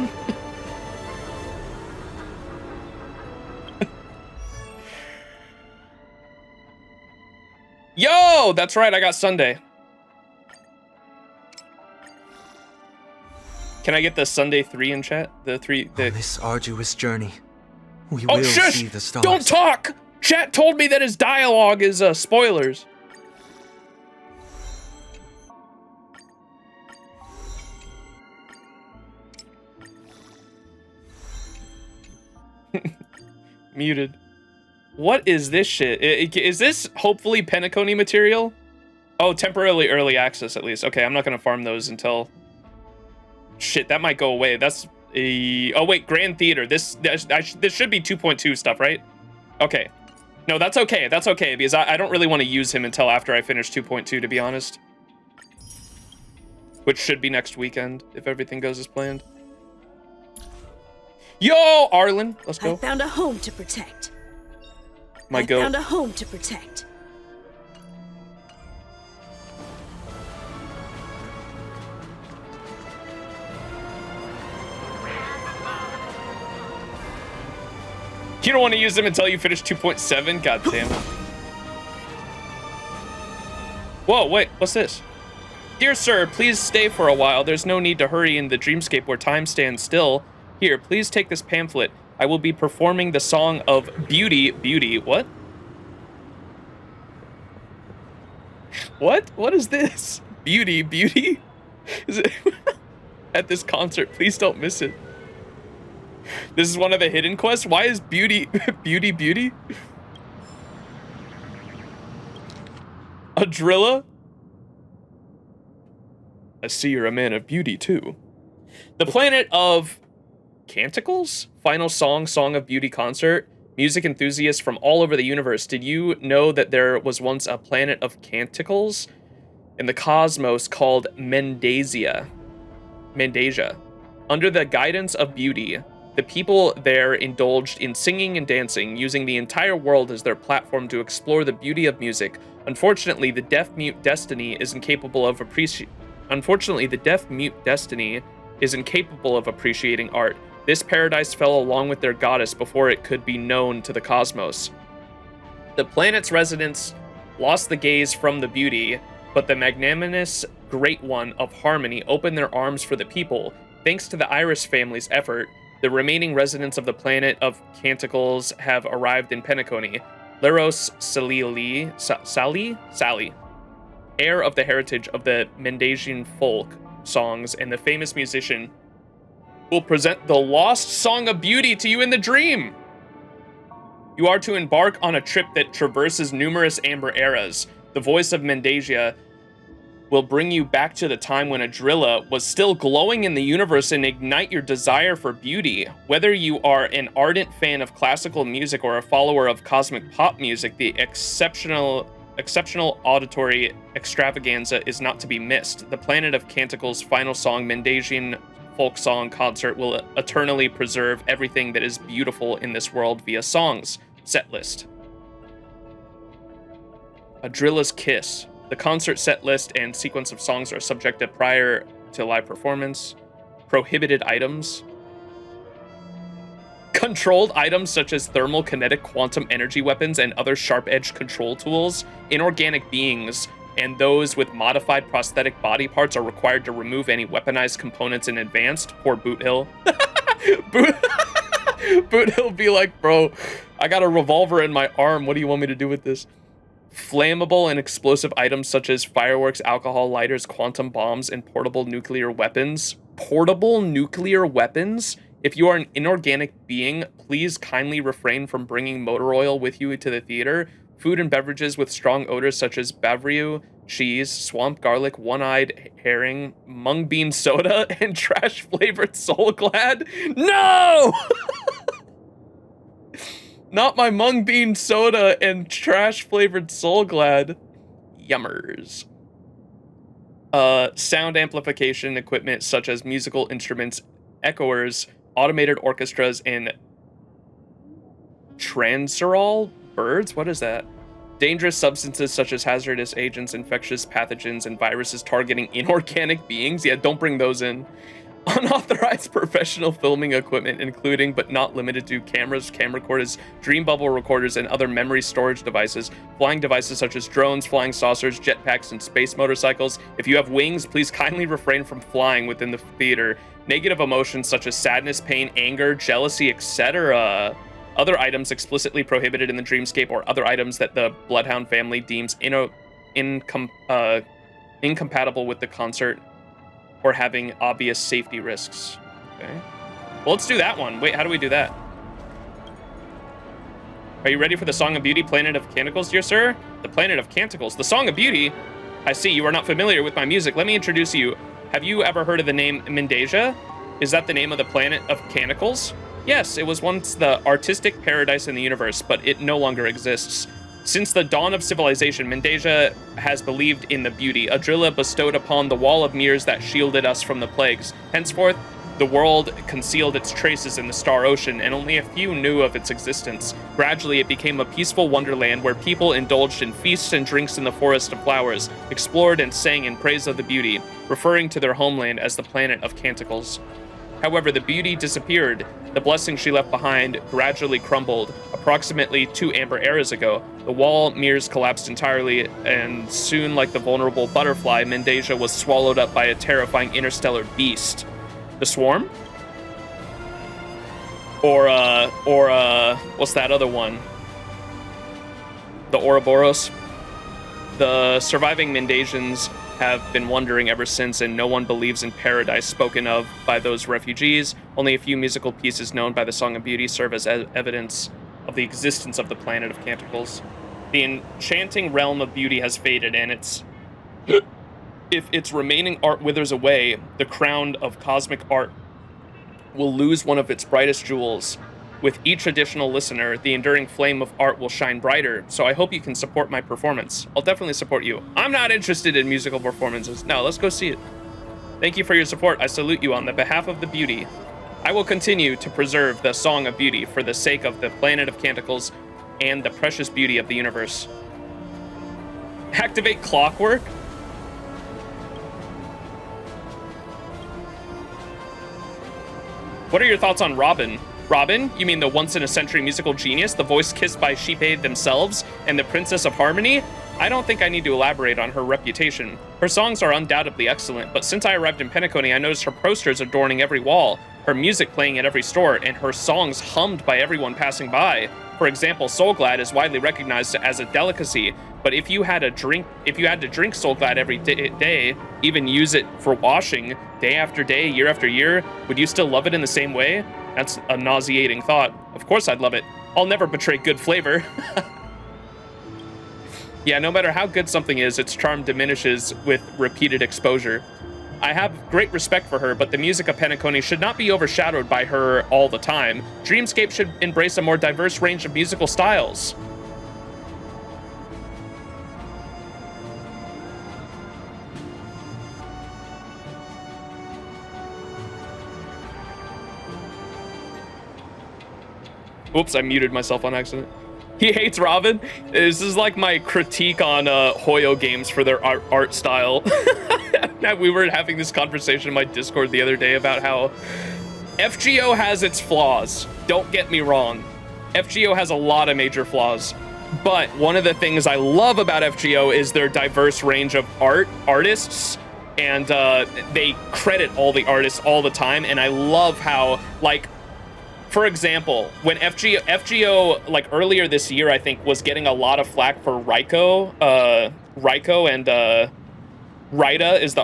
Yo, that's right, I got Sunday. Can I get the Sunday 3 in chat? The 3. On this arduous journey, we Oh, will shush! see the stars. Don't talk! Chat told me that his dialogue is spoilers. Muted. What is this shit? Is this hopefully PENACONY material? Oh, temporarily early access at least. Okay, I'm not gonna farm those until... Shit, that might go away. That's a... Oh wait, Grand Theater. This should be 2.2 stuff, right? Okay. No, that's okay. That's okay, because I don't really want to use him until after I finish 2.2, to be honest. Which should be next weekend, if everything goes as planned. Yo, Arlen, let's go. I found a home to protect. My goat. Found a home to protect. You don't want to use them until you finish 2.7? God damn it. Whoa, wait, what's this? Dear sir, please stay for a while. There's no need to hurry in the dreamscape where time stands still. Here, please take this pamphlet. I will be performing the song of Beauty. Beauty, what? What? What is this? Beauty, Beauty? Is it at this concert? Please don't miss it. This is one of the hidden quests? Why is Beauty, Beauty, Beauty? Adrilla? I see you're a man of beauty, too. The planet of Canticles? Final song, Song of Beauty concert. Music enthusiasts from all over the universe. Did you know that there was once a planet of Canticles in the cosmos called Mendasia? Under the guidance of beauty, the people there indulged in singing and dancing, using the entire world as their platform to explore the beauty of music. Unfortunately, the deaf-mute destiny is incapable of appreciating art. This paradise fell along with their goddess before it could be known to the cosmos. The planet's residents lost the gaze from the beauty, but the magnanimous Great One of Harmony opened their arms for the people. Thanks to the Iris family's effort, the remaining residents of the planet of Canticles have arrived in PENACONY. Leros Sally, heir of the heritage of the Mendasian folk songs and the famous musician, will present the lost Song of Beauty to you in the dream. You are to embark on a trip that traverses numerous amber eras. The voice of Mendasia will bring you back to the time when Adrilla was still glowing in the universe and ignite your desire for beauty. Whether you are an ardent fan of classical music or a follower of cosmic pop music, the exceptional auditory extravaganza is not to be missed. The Planet of Canticles' final song, Mendasian folk song concert, will eternally preserve everything that is beautiful in this world via songs. Set list. Adrilla's Kiss. The concert set list and sequence of songs are subjected prior to live performance. Prohibited items. Controlled items such as thermal, kinetic, quantum energy weapons and other sharp-edged control tools. Inorganic beings and those with modified prosthetic body parts are required to remove any weaponized components in advance. Poor Boot Hill. Boot Hill be like, bro, I got a revolver in my arm. What do you want me to do with this? Flammable and explosive items such as fireworks, alcohol lighters, quantum bombs, and portable nuclear weapons. Portable nuclear weapons? If you are an inorganic being, please kindly refrain from bringing motor oil with you to the theater. Food and beverages with strong odors such as bavriu, cheese, swamp garlic, one-eyed herring, mung bean soda, and trash-flavored Soul Glad. No! Not my mung bean soda and trash-flavored Soul Glad. Yummers. Sound amplification equipment such as musical instruments, echoers, automated orchestras, and transurol birds? What is that? Dangerous substances such as hazardous agents, infectious pathogens, and viruses targeting inorganic beings. Yeah, don't bring those in. Unauthorized professional filming equipment, including but not limited to cameras, camcorders, dream bubble recorders, and other memory storage devices. Flying devices such as drones, flying saucers, jetpacks, and space motorcycles. If you have wings, please kindly refrain from flying within the theater. Negative emotions such as sadness, pain, anger, jealousy, etc. Other items explicitly prohibited in the dreamscape, or other items that the Bloodhound family deems incompatible with the concert or having obvious safety risks. Okay. Well, let's do that one. Wait, how do we do that? Are you ready for the Song of Beauty, Planet of Canticles, dear sir? The Planet of Canticles. The Song of Beauty? I see you are not familiar with my music. Let me introduce you. Have you ever heard of the name Mendasia? Is that the name of the Planet of Canticles? Yes, it was once the artistic paradise in the universe, but it no longer exists. Since the dawn of civilization, Mendasia has believed in the beauty, a drilla bestowed upon the wall of mirrors that shielded us from the plagues. Henceforth, the world concealed its traces in the star ocean, and only a few knew of its existence. Gradually, it became a peaceful wonderland where people indulged in feasts and drinks in the forest of flowers, explored and sang in praise of the beauty, referring to their homeland as the Planet of Canticles. However, the beauty disappeared. The blessing she left behind gradually crumbled. Approximately 2 amber eras ago, the wall mirrors collapsed entirely, and soon, like the vulnerable butterfly, Mendasia was swallowed up by a terrifying interstellar beast. The Swarm? Or what's that other one? The Ouroboros? The surviving Mendasians have been wondering ever since, and no one believes in paradise spoken of by those refugees. Only a few musical pieces known by the Song of Beauty serve as evidence of the existence of the Planet of Canticles. The enchanting realm of beauty has faded, and if its remaining art withers away, the crown of cosmic art will lose one of its brightest jewels. With each additional listener, the enduring flame of art will shine brighter, so I hope you can support my performance. I'll definitely support you. I'm not interested in musical performances. No, let's go see it. Thank you for your support. I salute you on the behalf of the beauty. I will continue to preserve the Song of Beauty for the sake of the Planet of Canticles and the precious beauty of the universe. Activate clockwork? What are your thoughts on Robin? Robin? You mean the once-in-a-century musical genius, the voice kissed by sheep-aid themselves, and the Princess of Harmony? I don't think I need to elaborate on her reputation. Her songs are undoubtedly excellent, but since I arrived in PENACONY, I noticed her posters adorning every wall, her music playing at every store, and her songs hummed by everyone passing by. For example, Soul Glad is widely recognized as a delicacy, but if you had to drink Soul Glad every day, even use it for washing, day after day, year after year, would you still love it in the same way? That's a nauseating thought. Of course I'd love it. I'll never betray good flavor. Yeah, no matter how good something is, its charm diminishes with repeated exposure. I have great respect for her, but the music of PENACONY should not be overshadowed by her all the time. Dreamscape should embrace a more diverse range of musical styles. Oops, I muted myself on accident. He hates Robin. This is like my critique on Hoyo games for their art style. We were having this conversation in my Discord the other day about how FGO has its flaws. Don't get me wrong. FGO has a lot of major flaws. But one of the things I love about FGO is their diverse range of artists. And they credit all the artists all the time. And I love how, like, for example, when FGO, like earlier this year, I think, was getting a lot of flack for Raiko and Raida is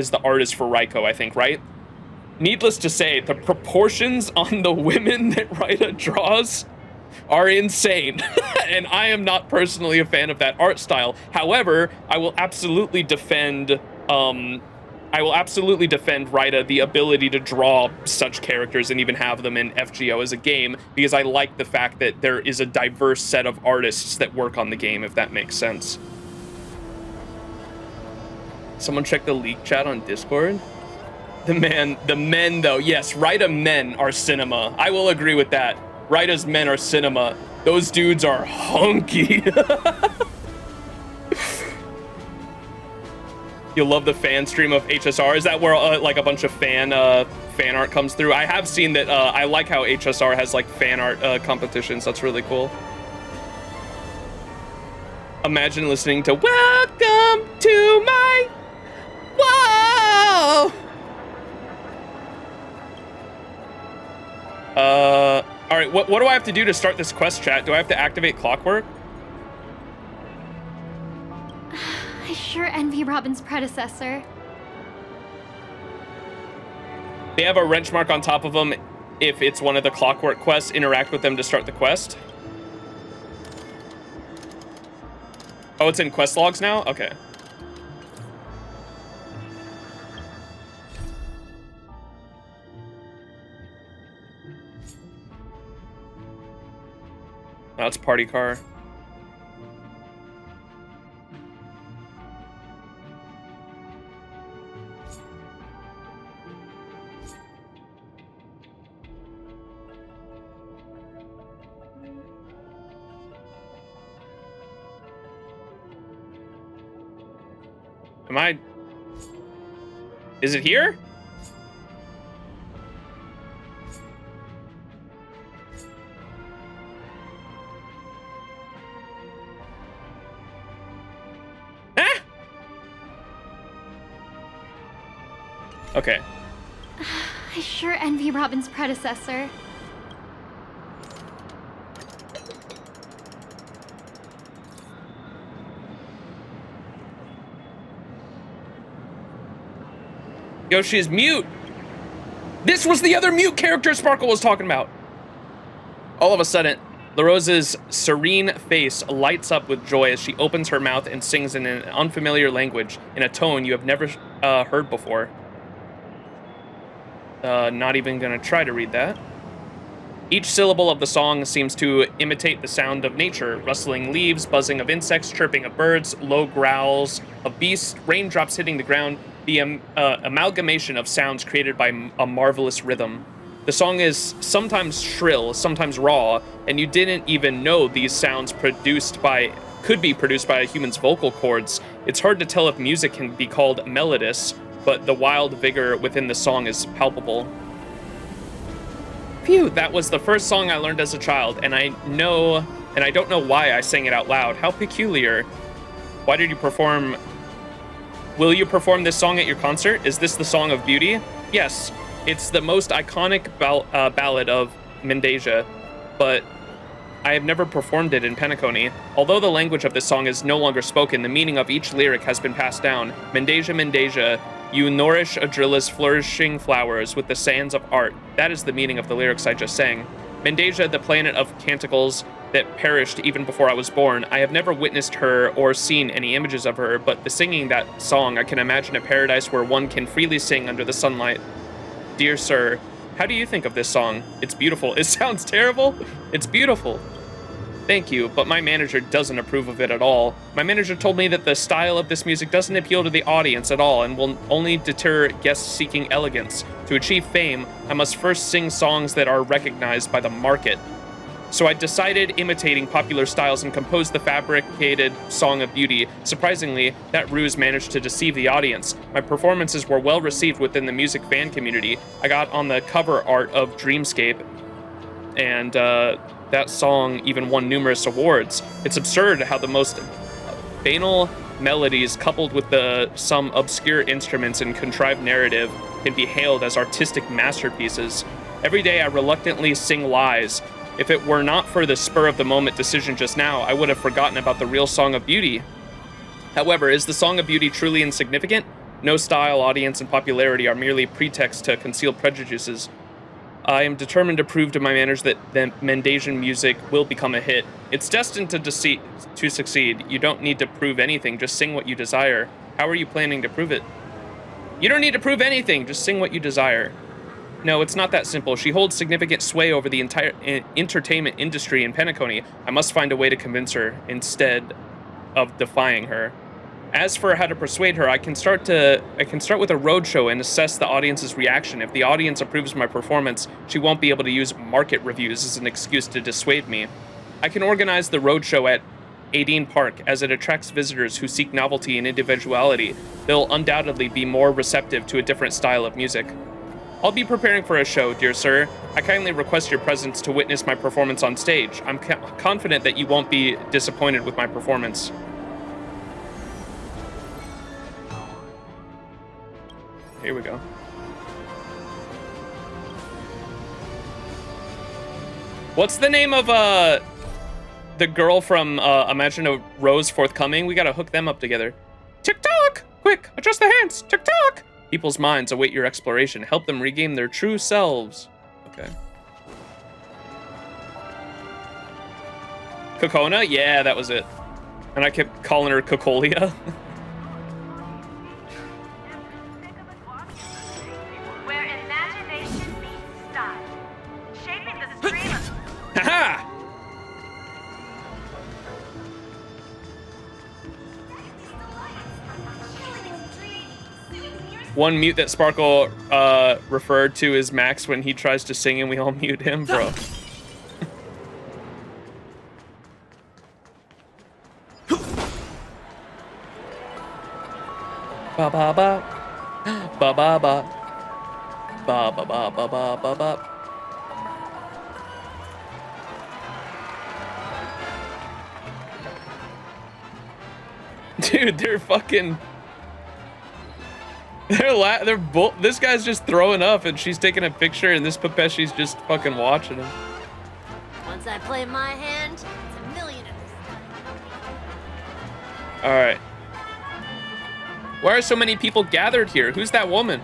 the artist for Raiko, I think, right? needless to say, the proportions on the women that Raida draws are insane. And I am not personally a fan of that art style. However, I will absolutely defend Raida the ability to draw such characters and even have them in FGO as a game, because I like the fact that there is a diverse set of artists that work on the game, if that makes sense. Someone check the leak chat on Discord. The men though, yes, Raida men are cinema. I will agree with that. Raida's men are cinema. Those dudes are hunky. You'll love the fan stream of HSR. Is that where like a bunch of fan art comes through? I have seen that. I like how HSR has like fan art competitions. That's really cool. Imagine listening to "Welcome to My Whoa." All right. What do I have to do to start this quest, chat? Do I have to activate Clockwork? I sure envy Robin's predecessor. They have a wrench mark on top of them. If it's one of the Clockwork quests, interact with them to start the quest. Oh, it's in quest logs now? Okay. Now it's party car. Is it here? Ah! Okay. I sure envy Robin's predecessor. Yoshi is mute. This was the other mute character Sparkle was talking about. All of a sudden, La Rosa's serene face lights up with joy as she opens her mouth and sings in an unfamiliar language in a tone you have never heard before. Not even gonna try to read that. Each syllable of the song seems to imitate the sound of nature: rustling leaves, buzzing of insects, chirping of birds, low growls of beasts, raindrops hitting the ground, the amalgamation of sounds created by a marvelous rhythm. The song is sometimes shrill, sometimes raw, and you didn't even know these sounds could be produced by a human's vocal cords. It's hard to tell if music can be called melodious, but the wild vigor within the song is palpable. Phew, that was the first song I learned as a child, and I don't know why I sang it out loud. How peculiar. Why did you perform? Will you perform this song at your concert? Is this the Song of Beauty? Yes, it's the most iconic ballad of Mendasia, but I have never performed it in PENACONY. Although the language of this song is no longer spoken, the meaning of each lyric has been passed down. Mendasia, Mendasia, you nourish Adrilla's flourishing flowers with the sands of art. That is the meaning of the lyrics I just sang. Mendasia, the planet of canticles that perished even before I was born. I have never witnessed her or seen any images of her, but the singing that song, I can imagine a paradise where one can freely sing under the sunlight. Dear sir, how do you think of this song? It's beautiful. It sounds terrible. It's beautiful. Thank you, but my manager doesn't approve of it at all. My manager told me that the style of this music doesn't appeal to the audience at all and will only deter guests seeking elegance. To achieve fame, I must first sing songs that are recognized by the market. So I decided imitating popular styles and composed the fabricated Song of Beauty. Surprisingly, that ruse managed to deceive the audience. My performances were well received within the music fan community. I got on the cover art of Dreamscape, and that song even won numerous awards. It's absurd how the most banal melodies coupled with some obscure instruments and contrived narrative can be hailed as artistic masterpieces. Every day I reluctantly sing lies. If it were not for the spur-of-the-moment decision just now, I would have forgotten about the real Song of Beauty. However, is the Song of Beauty truly insignificant? No style, audience, and popularity are merely pretext to conceal prejudices. I am determined to prove to my managers that the Mendasian music will become a hit. It's destined to succeed. You don't need to prove anything, just sing what you desire. How are you planning to prove it? You don't need to prove anything, just sing what you desire. No, it's not that simple. She holds significant sway over the entire entertainment industry in PENACONY. I must find a way to convince her instead of defying her. As for how to persuade her, I can start with a roadshow and assess the audience's reaction. If the audience approves my performance, she won't be able to use market reviews as an excuse to dissuade me. I can organize the roadshow at Aideen Park, as it attracts visitors who seek novelty and individuality. They'll undoubtedly be more receptive to a different style of music. I'll be preparing for a show, dear sir. I kindly request your presence to witness my performance on stage. I'm confident that you won't be disappointed with my performance. Here we go. What's the name of the girl from Imagine a Rose Forthcoming? We gotta hook them up together. Tick-tock! Quick, adjust the hands! Tick-tock! People's minds await your exploration. Help them regain their true selves. Okay. Kokona? Yeah, that was it. And I kept calling her Kokolia. Where imagination meets style. Shaping the stream of... Haha! One mute that Sparkle referred to is Max when he tries to sing and we all mute him, bro. Ba ba ba. Ba ba ba. Ba ba ba ba ba ba ba. Dude, they're fucking... This guy's just throwing up and she's taking a picture and this Pepeshi's just fucking watching him. Once I play my hand, it's a million of this. Alright. Why are so many people gathered here? Who's that woman?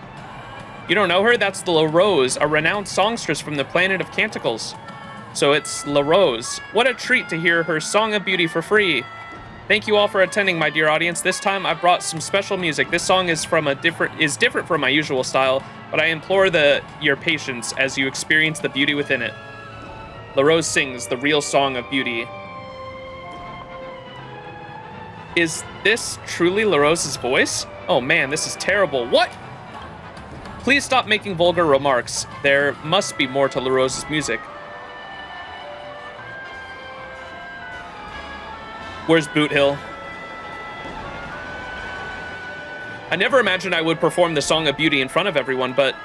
You don't know her? That's La Rose, a renowned songstress from the planet of Canticles. So it's La Rose. What a treat to hear her Song of Beauty for free. Thank you all for attending, my dear audience. This time I brought some special music. This song is different from my usual style, but I implore your patience as you experience the beauty within it. La Rose sings the real Song of Beauty. Is this truly La Rose's voice? Oh man, this is terrible. What? Please stop making vulgar remarks. There must be more to La Rose's music. Where's Boot Hill? I never imagined I would perform the Song of Beauty in front of everyone, but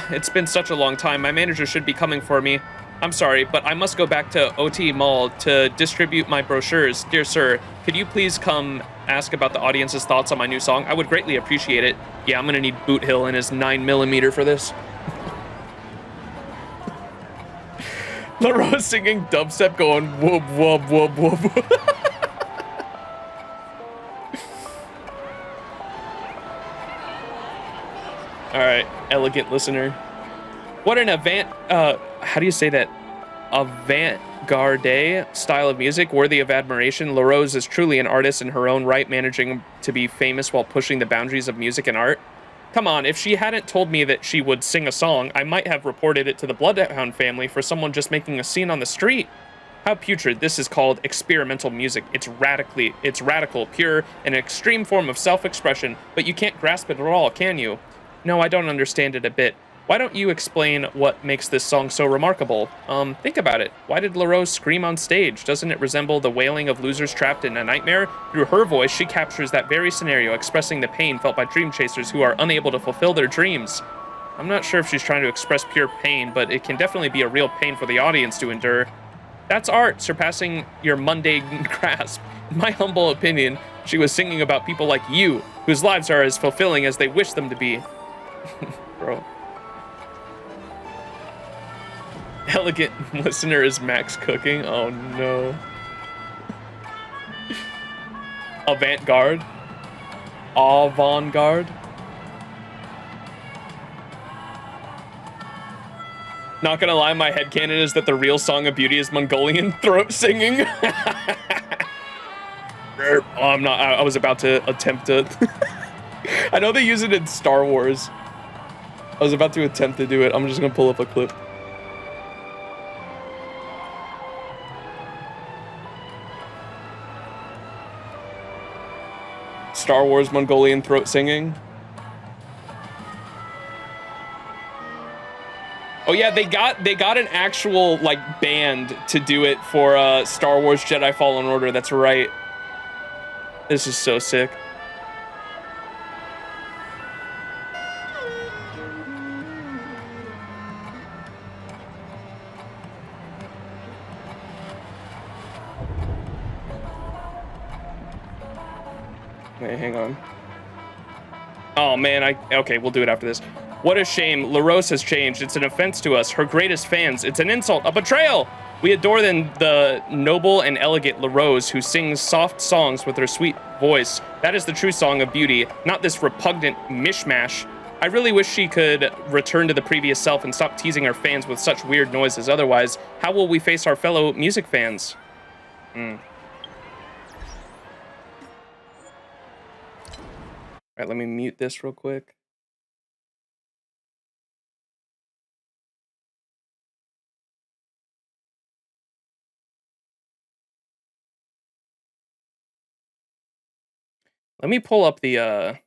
it's been such a long time. My manager should be coming for me. I'm sorry, but I must go back to OT Mall to distribute my brochures. Dear sir, could you please come ask about the audience's thoughts on my new song? I would greatly appreciate it. Yeah, I'm gonna need Boot Hill and his 9mm for this. La Rose singing dubstep going whoop, whoop, whoop, whoop. All right, elegant listener. What an how do you say that? Avant-garde style of music, worthy of admiration. La Rose is truly an artist in her own right, managing to be famous while pushing the boundaries of music and art. Come on, if she hadn't told me that she would sing a song, I might have reported it to the Bloodhound family for someone just making a scene on the street. How putrid. This is called experimental music. It's radical, pure, and an extreme form of self-expression, but you can't grasp it at all, can you? No, I don't understand it a bit. Why don't you explain what makes this song so remarkable? Think about it. Why did La Rose scream on stage? Doesn't it resemble the wailing of losers trapped in a nightmare? Through her voice, she captures that very scenario, expressing the pain felt by dream chasers who are unable to fulfill their dreams. I'm not sure if she's trying to express pure pain, but it can definitely be a real pain for the audience to endure. That's art, surpassing your mundane grasp. In my humble opinion, she was singing about people like you, whose lives are as fulfilling as they wish them to be. Bro. Elegant listener is Max cooking. Oh no. Avant-garde. Avant-garde. Not gonna lie, my headcanon is that the real Song of Beauty is Mongolian throat singing. Oh, I'm not. I was about to attempt to. I know they use it in Star Wars. I was about to attempt to do it. I'm just gonna pull up a clip. Star Wars Mongolian throat singing. Oh yeah, they got an actual like band to do it for Star Wars Jedi Fallen Order. That's right. This is so sick. Wait, hang on. Oh man, okay, we'll do it after this. What a shame. LaRose has changed. It's an offense to us, her greatest fans. It's an insult, a betrayal. We adore the noble and elegant LaRose who sings soft songs with her sweet voice. That is the true Song of Beauty, not this repugnant mishmash. I really wish she could return to the previous self and stop teasing our fans with such weird noises. Otherwise, how will we face our fellow music fans? All right, let me mute this real quick. Let me pull up the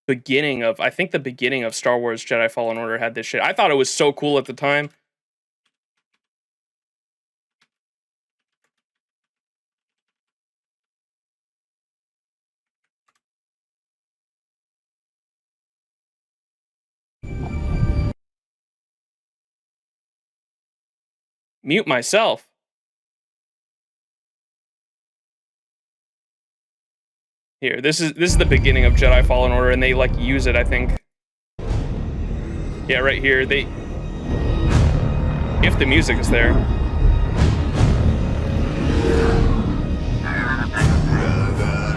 beginning of, I think the beginning of Star Wars Jedi Fallen Order had this shit. I thought it was so cool at the time. Mute myself. Here, this is the beginning of Jedi Fallen Order, and they like use it, I think. Yeah, right here. If the music is there.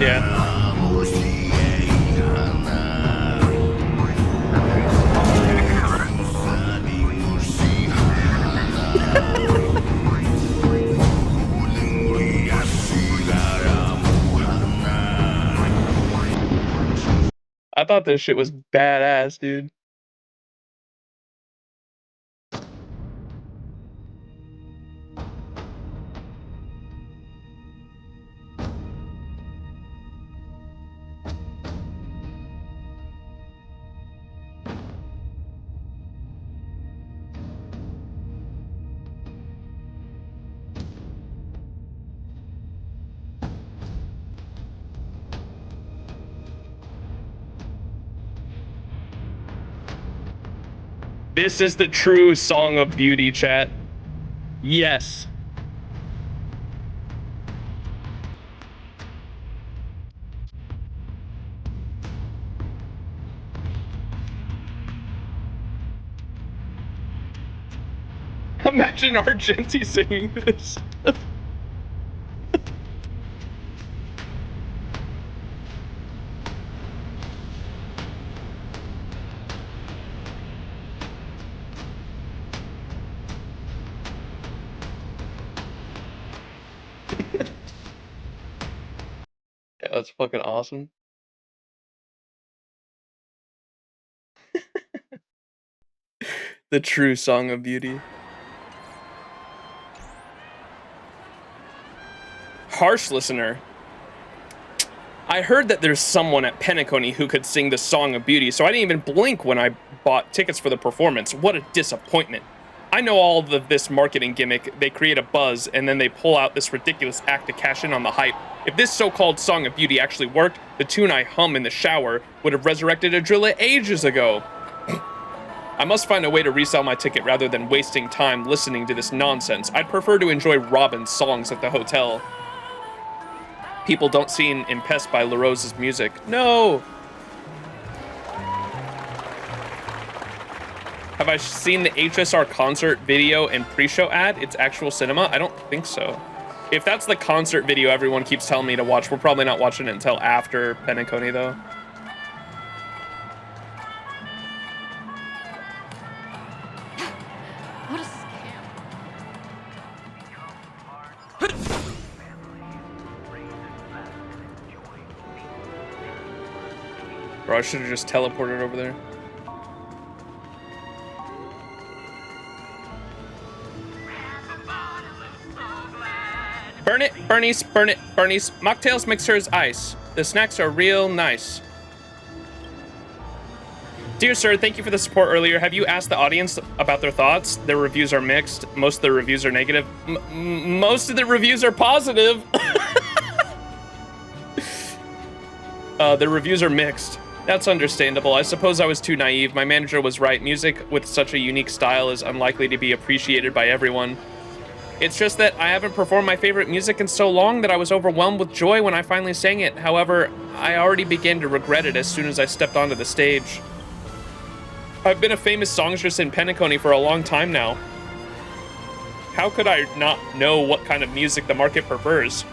Yeah. I thought this shit was badass, dude. This is the true Song of Beauty, chat. Yes. Imagine Argenti singing this. Yeah, that's fucking awesome. The true Song of Beauty. Harsh listener. I heard that there's someone at PENACONY who could sing the Song of Beauty, so I didn't even blink when I bought tickets for the performance. What a disappointment. I know all of this marketing gimmick. They create a buzz, and then they pull out this ridiculous act to cash in on the hype. If this so-called Song of Beauty actually worked, the tune I hum in the shower would have resurrected Adrilla ages ago. I must find a way to resell my ticket rather than wasting time listening to this nonsense. I'd prefer to enjoy Robin's songs at the hotel. People don't seem impressed by LaRose's music. No! Have I seen the HSR concert video and pre-show ad? It's actual cinema? I don't think so. If that's the concert video everyone keeps telling me to watch, we're probably not watching it until after PENACONY, though. Bro, I should have just teleported over there. Burn it, Bernice, burn it, Bernice. Mocktails mixers ice. The snacks are real nice. Dear sir, thank you for the support earlier. Have you asked the audience about their thoughts? Their reviews are mixed. Most of the reviews are negative. Most of the reviews are positive. The reviews are mixed. That's understandable. I suppose I was too naive. My manager was right. Music with such a unique style is unlikely to be appreciated by everyone. It's just that I haven't performed my favorite music in so long that I was overwhelmed with joy when I finally sang it. However, I already began to regret it as soon as I stepped onto the stage. I've been a famous songstress in PENACONY for a long time now. How could I not know what kind of music the market prefers?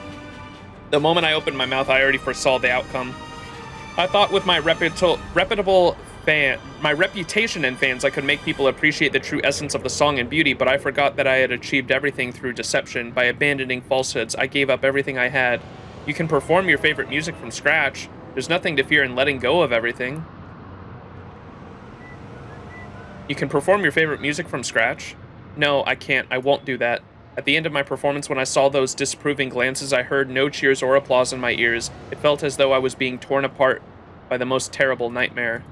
The moment I opened my mouth, I already foresaw the outcome. I thought with my my reputation and fans, I could make people appreciate the true essence of the song and beauty, but I forgot that I had achieved everything through deception. By abandoning falsehoods, I gave up everything I had. You can perform your favorite music from scratch. There's nothing to fear in letting go of everything. You can perform your favorite music from scratch? No, I can't. I won't do that. At the end of my performance, when I saw those disapproving glances, I heard no cheers or applause in my ears. It felt as though I was being torn apart by the most terrible nightmare.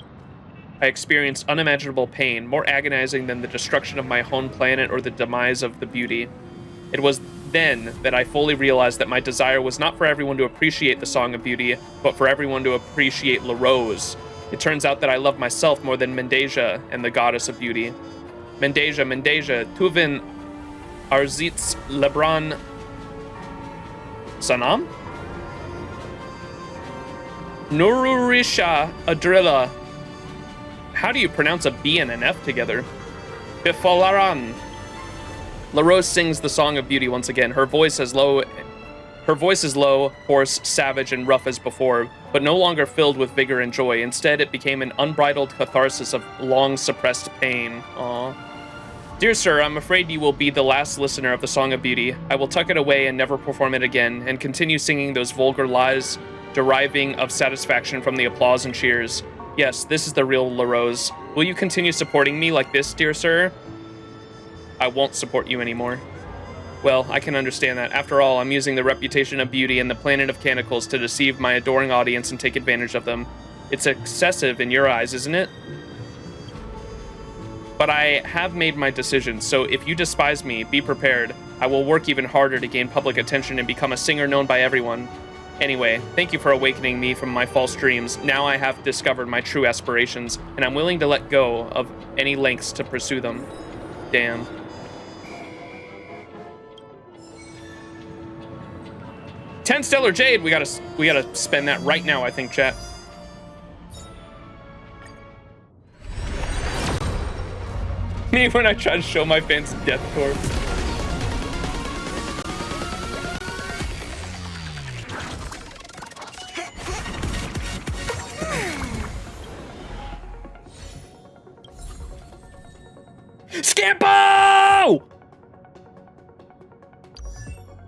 I experienced unimaginable pain, more agonizing than the destruction of my home planet or the demise of the beauty. It was then that I fully realized that my desire was not for everyone to appreciate the Song of Beauty, but for everyone to appreciate La Rose. It turns out that I love myself more than Mendeja and the goddess of beauty. Mendeja, Tuvin Arzitz Lebron Sanam? Nururisha Adrilla. How do you pronounce a B and an F together? Bifalaran. La Rose sings the Song of Beauty once again. Her voice is low, hoarse, savage, and rough as before, but no longer filled with vigor and joy. Instead, it became an unbridled catharsis of long-suppressed pain. Aww. Dear sir, I'm afraid you will be the last listener of the Song of Beauty. I will tuck it away and never perform it again, and continue singing those vulgar lies, deriving of satisfaction from the applause and cheers. Yes, this is the real La Rose. Will you continue supporting me like this, dear sir? I won't support you anymore. Well, I can understand that. After all, I'm using the reputation of beauty and the planet of canticles to deceive my adoring audience and take advantage of them. It's excessive in your eyes, isn't it? But I have made my decision, so if you despise me, be prepared. I will work even harder to gain public attention and become a singer known by everyone. Anyway, thank you for awakening me from my false dreams. Now I have discovered my true aspirations, and I'm willing to let go of any lengths to pursue them. Damn. $10 Stellar Jade, we gotta spend that right now, I think, chat. Me when I try to show my fans Death Corps. Scampo!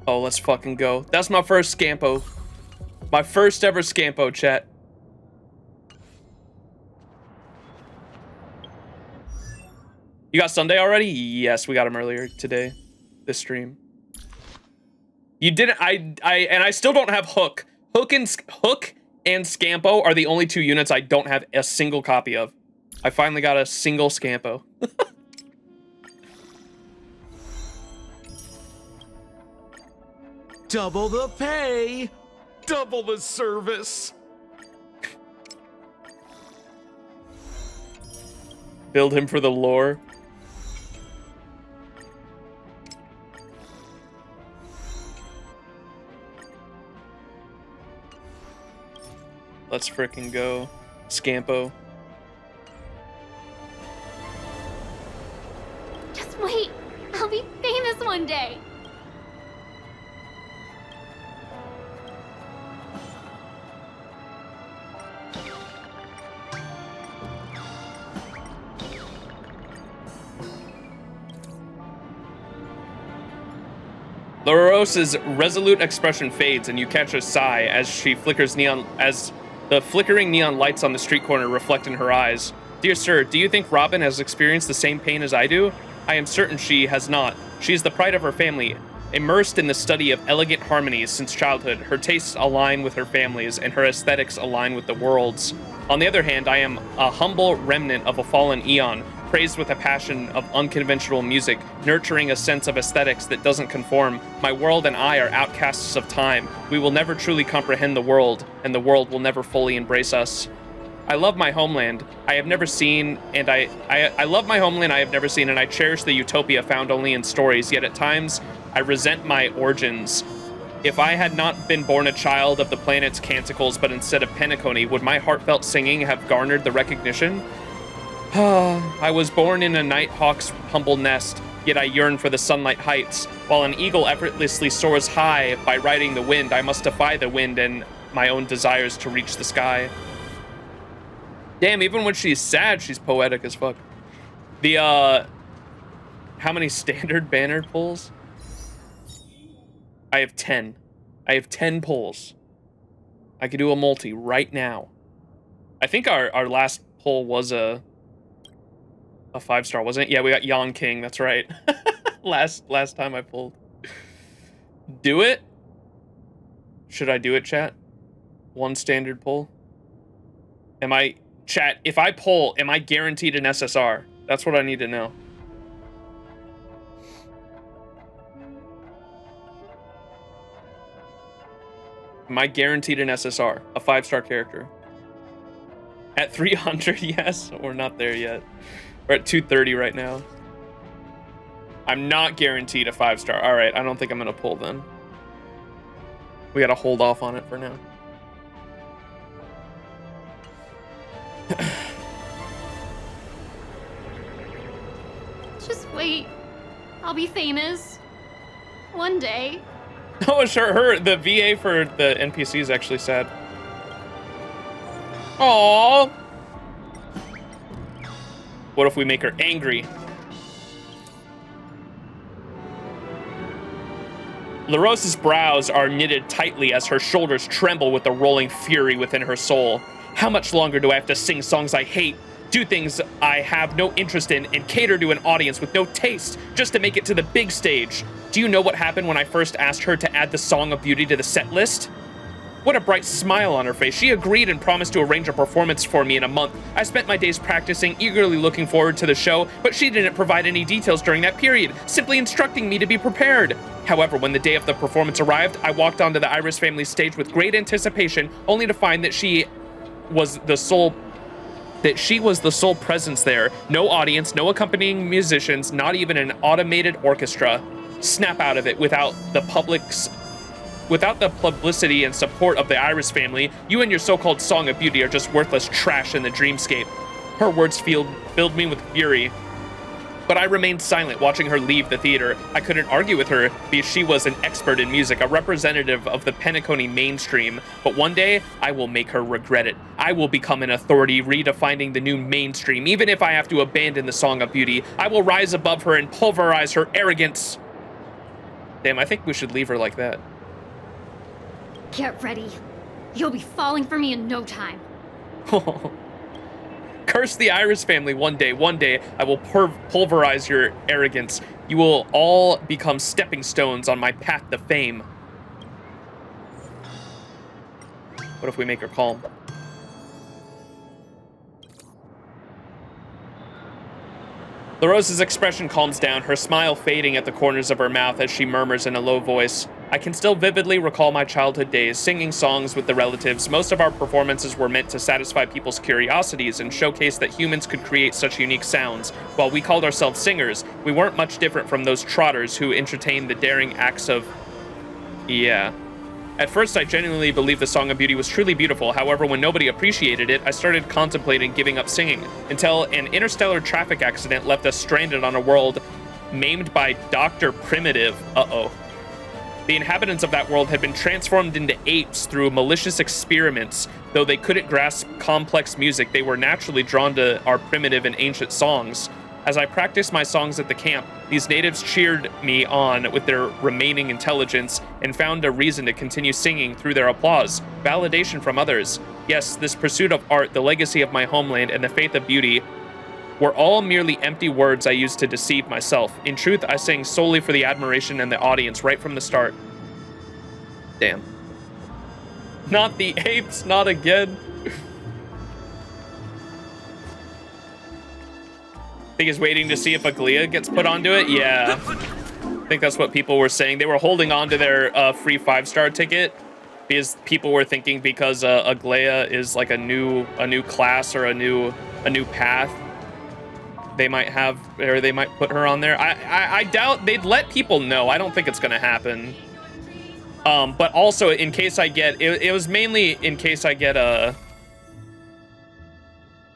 Oh, let's fucking go. That's my first Scampo. My first ever Scampo, chat. You got Sunday already? Yes, we got him earlier today. This stream. You didn't. I still don't have Hook. Hook and Scampo are the only two units I don't have a single copy of. I finally got a single Scampo. Double the pay, double the service. Build him for the lore. Let's frickin' go. Scampo. Just wait. I'll be famous one day. La Rose's resolute expression fades, and you catch a sigh as she flickers neon The flickering neon lights on the street corner reflect in her eyes. Dear sir, do you think Robin has experienced the same pain as I do? I am certain she has not. She is the pride of her family, immersed in the study of elegant harmonies since childhood. Her tastes align with her family's, and her aesthetics align with the world's. On the other hand, I am a humble remnant of a fallen eon, praised with a passion of unconventional music, nurturing a sense of aesthetics that doesn't conform. My world and I are outcasts of time. We will never truly comprehend the world, and the world will never fully embrace us. I love my homeland. I have never seen, and I love my homeland I have never seen, and I cherish the utopia found only in stories, yet at times I resent my origins. If I had not been born a child of the planet's canticles, but instead of PENACONY, would my heartfelt singing have garnered the recognition? I was born in a nighthawk's humble nest, yet I yearn for the sunlight heights. While an eagle effortlessly soars high by riding the wind, I must defy the wind and my own desires to reach the sky. Damn, even when she's sad, she's poetic as fuck. The, how many standard banner pulls? I have 10. I have 10 pulls. I could do a multi right now. I think our last pull was a 5-star, wasn't it? Yeah, we got Yon King, that's right. last time I pulled. Do it? Should I do it, chat? One standard pull? Chat, if I pull, am I guaranteed an SSR? That's what I need to know. Am I guaranteed an SSR? A 5-star character? At 300, yes. We're not there yet. We're at 230 right now. I'm not guaranteed a 5-star. All right, I don't think I'm going to pull then. We got to hold off on it for now. Just wait. I'll be famous. One day. Oh, sure. The VA for the NPC is actually sad. Aww. What if we make her angry? LaRose's brows are knitted tightly as her shoulders tremble with the rolling fury within her soul. How much longer do I have to sing songs I hate, do things I have no interest in, and cater to an audience with no taste just to make it to the big stage? Do you know what happened when I first asked her to add the Song of Beauty to the set list? What a bright smile on her face. She agreed and promised to arrange a performance for me in a month. I spent my days practicing, eagerly looking forward to the show, but she didn't provide any details during that period, simply instructing me to be prepared. However, when the day of the performance arrived, I walked onto the Iris family stage with great anticipation, only to find that she was the sole presence there. No audience, no accompanying musicians, not even an automated orchestra. Snap out of it. Without the publicity and support of the Iris family, you and your so-called Song of Beauty are just worthless trash in the dreamscape. Her words filled me with fury. But I remained silent, watching her leave the theater. I couldn't argue with her, because she was an expert in music, a representative of the PENACONY mainstream. But one day, I will make her regret it. I will become an authority, redefining the new mainstream. Even if I have to abandon the Song of Beauty, I will rise above her and pulverize her arrogance. Damn, I think we should leave her like that. Get ready. You'll be falling for me in no time. Curse the Iris family one day. One day, I will pulverize your arrogance. You will all become stepping stones on my path to fame. What if we make her calm? LaRose's expression calms down, her smile fading at the corners of her mouth as she murmurs in a low voice. I can still vividly recall my childhood days, singing songs with the relatives. Most of our performances were meant to satisfy people's curiosities and showcase that humans could create such unique sounds. While we called ourselves singers, we weren't much different from those trotters who entertained the daring acts of... Yeah. At first, I genuinely believed the Song of Beauty was truly beautiful. However, when nobody appreciated it, I started contemplating giving up singing, until an interstellar traffic accident left us stranded on a world maimed by Dr. Primitive. Uh-oh. The inhabitants of that world had been transformed into apes through malicious experiments. Though they couldn't grasp complex music, they were naturally drawn to our primitive and ancient songs. As I practiced my songs at the camp, these natives cheered me on with their remaining intelligence and found a reason to continue singing through their applause, validation from others. Yes, this pursuit of art, the legacy of my homeland, and the faith of beauty were all merely empty words I used to deceive myself. In truth, I sang solely for the admiration and the audience right from the start. Damn. Not the apes, not again. Think he's waiting to see if Aglia gets put onto it? Yeah. I think that's what people were saying. They were holding on to their free 5-star ticket because people were thinking because Aglia is like a new class or a new path, they might have, or they might put her on there. I doubt they'd let people know. I don't think it's gonna happen. But also in case I get, it was mainly in case I get a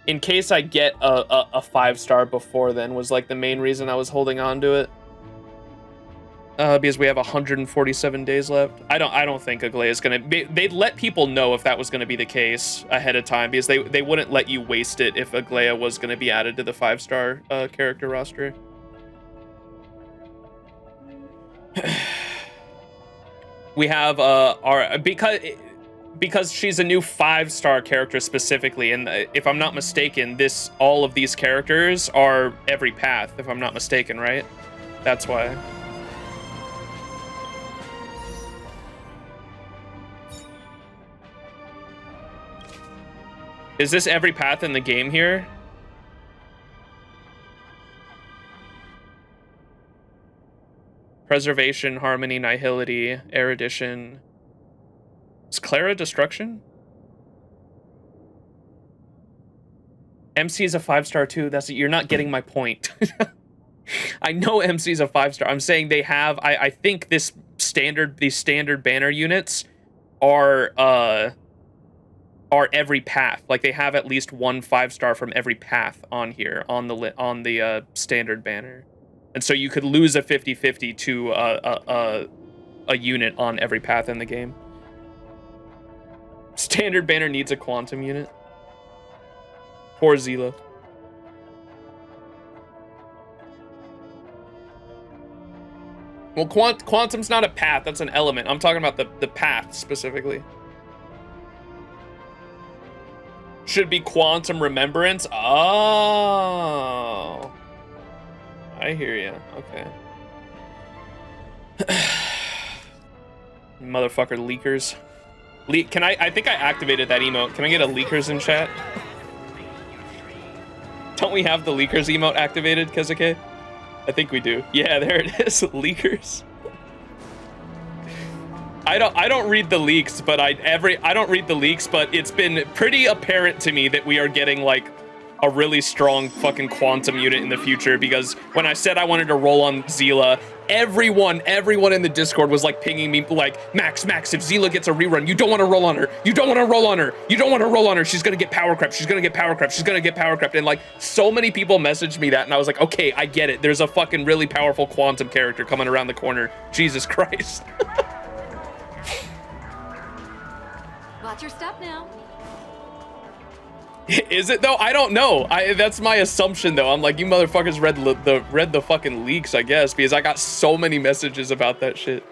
5-star before then was like the main reason I was holding on to it. Because we have 147 days left. I don't think Aglia is gonna be, they'd let people know if that was gonna be the case ahead of time, because they wouldn't let you waste it if Aglia was gonna be added to the 5-star character roster. We have our because she's a new 5-star character specifically, and if I'm not mistaken, all of these characters are every path, if I'm not mistaken, right? That's why. Is this every path in the game here? Preservation, Harmony, Nihility, Erudition. Is Clara Destruction? MC is a 5-star too. You're not getting my point. I know MC is a 5-star. I'm saying they have. I think these standard banner units are every path. Like they have at least one 5-star from every path on here on the standard banner, and so you could lose a 50-50 to a unit on every path in the game. Standard banner needs a quantum unit. Poor Zila. Well, quantum's not a path, that's an element. I'm talking about the path specifically. Should be quantum remembrance. Oh. I hear ya. Okay. Motherfucker leakers. I think I activated that emote. Can I get a leakers in chat? Don't we have the leakers emote activated, Kezuke? I think we do. Yeah, there it is. Leakers. I don't read the leaks, but I don't read the leaks, but it's been pretty apparent to me that we are getting like a really strong fucking quantum unit in the future, because when I said I wanted to roll on Zila, everyone in the Discord was like pinging me like, Max, if Zila gets a rerun, you don't want to roll on her. You don't want to roll on her. You don't want to roll on her. She's going to get power crept. She's going to get power crept. She's going to get power crept. And like so many people messaged me that, and I was like, okay, I get it. There's a fucking really powerful quantum character coming around the corner. Jesus Christ. Watch your step now. Is it though? I don't know. That's my assumption though. I'm like, you motherfuckers read the fucking leaks, I guess, because I got so many messages about that shit.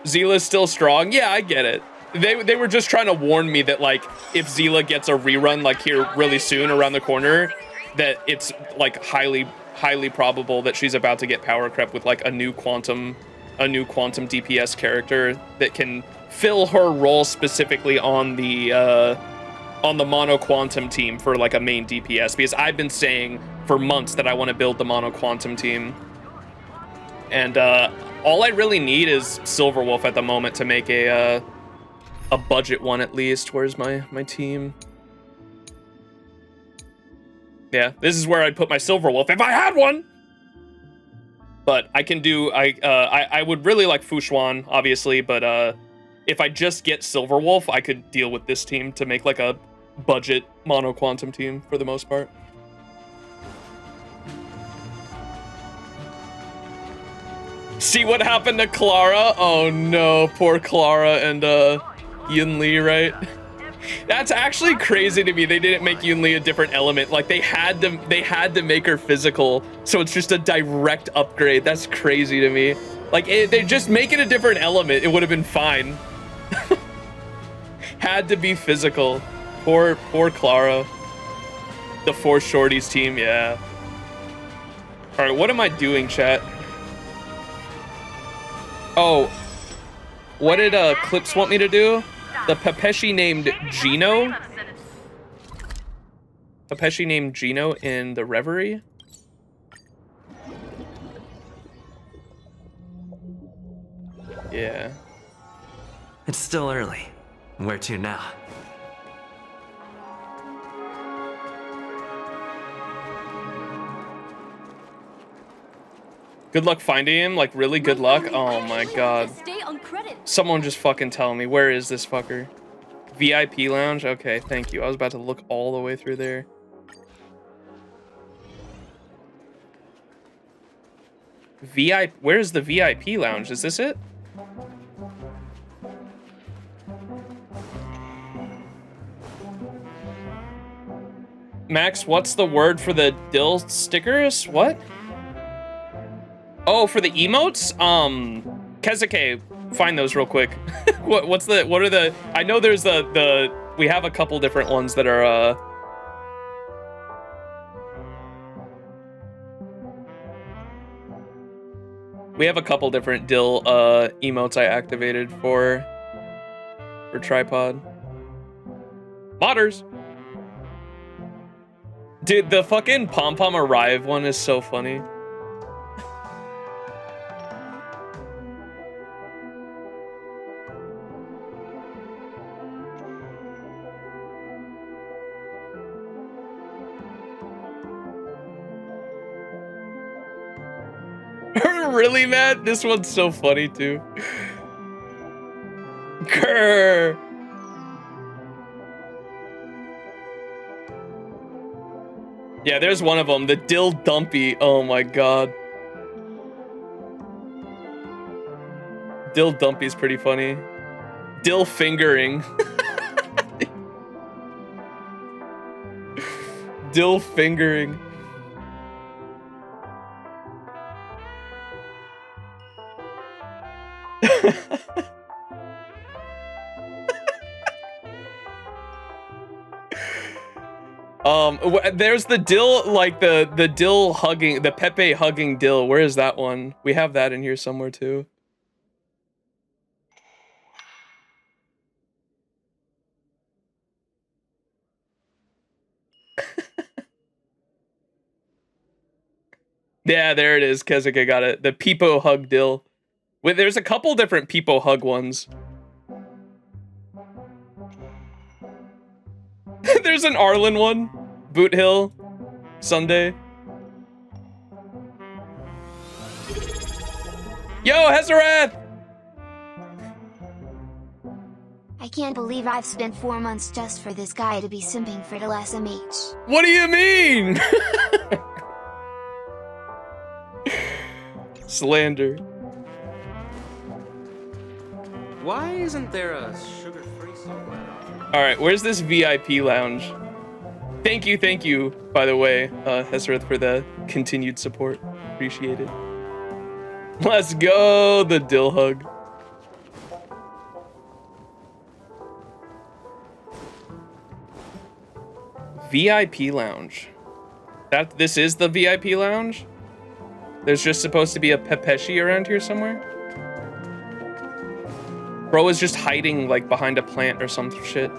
Zila's still strong. Yeah, I get it. They were just trying to warn me that like if Zila gets a rerun like here really soon around the corner, that it's like highly probable that she's about to get power crept with like a new quantum DPS character that can fill her role specifically on the mono quantum team for like a main DPS, because I've been saying for months that I want to build the mono quantum team, and all I really need is Silverwolf at the moment to make a budget one at least. Where's my team? Yeah, this is where I'd put my Silverwolf if I had one. But I can do I would really like Fushuan, obviously, but if I just get Silverwolf, I could deal with this team to make like a budget mono quantum team for the most part. See what happened to Clara? Oh no, poor Clara and Yin Li, right? That's actually crazy to me. They didn't make Yunli a different element. Like they had to make her physical, so it's just a direct upgrade. That's crazy to me. Like they just make it a different element. It would have been fine. Had to be physical. Poor Clara. The Four Shorties team, yeah. All right, what am I doing, chat? Oh, what did Clips want me to do? The Pepeshi named Gino. Pepeshi named Gino in the Reverie. Yeah. It's still early. Where to now? Good luck finding him, like really good luck. Oh my god. Someone just fucking tell me, where is this fucker? VIP lounge? Okay, thank you. I was about to look all the way through there. Where's the VIP lounge? Is this it? Max, what's the word for the dill stickers? What? Oh, for the emotes? Kezuke, find those real quick. what are the, I know there's we have a couple different ones that are, we have a couple different dill, emotes I activated for tripod. Modders! Dude, the fucking pom-pom arrive one is so funny. Really, Matt? This one's so funny too. Grr. Yeah, there's one of them. The dill dumpy. Oh my god. Dill dumpy's pretty funny. Dill fingering. Dill fingering. There's the dill, like the dill hugging, the Pepe hugging dill. Where is that one? We have that in here somewhere too. Yeah, there it is. Kezuke got it. The Peepo hug dill. Wait, there's a couple different Peepo hug ones. There's an Arlen one. Boot Hill. Sunday. Yo, Hezarath! I can't believe I've spent 4 months just for this guy to be simping for the SMH. What do you mean? Slander. Why isn't there a sugar-free somewhere? Alright, where's this VIP lounge? Thank you, by the way, Hesrith, for the continued support. Appreciate it. Let's go, the dill hug. VIP lounge. This is the VIP lounge? There's just supposed to be a Pepeshi around here somewhere? Bro is just hiding like behind a plant or some shit.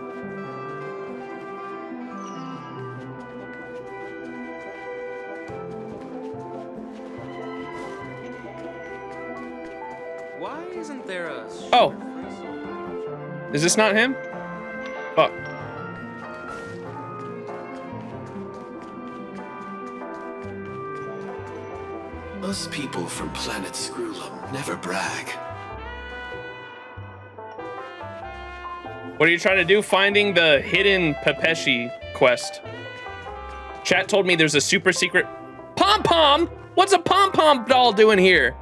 Why isn't there a Oh. Is this not him? Fuck. Us people from planet Screwlum never brag. What are you trying to do? Finding the hidden Pepeshi quest. Chat told me there's a super secret pom-pom. What's a pom-pom doll doing here?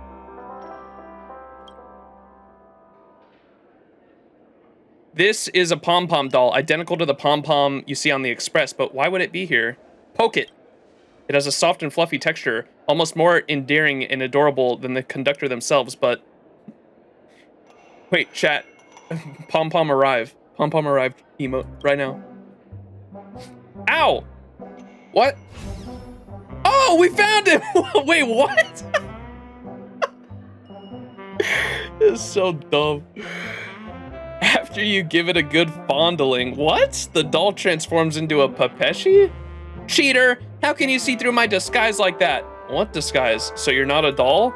This is a pom-pom doll, identical to the pom-pom you see on the Express, but why would it be here? Poke it. It has a soft and fluffy texture, almost more endearing and adorable than the conductor themselves, but... Wait, chat. Pom-pom arrive. Pom-pom arrive emote right now. Ow! What? Oh, we found him! Wait, what? This is so dumb. After you give it a good fondling. What? The doll transforms into a Papeshi? Cheater! How can you see through my disguise like that? What disguise? So you're not a doll?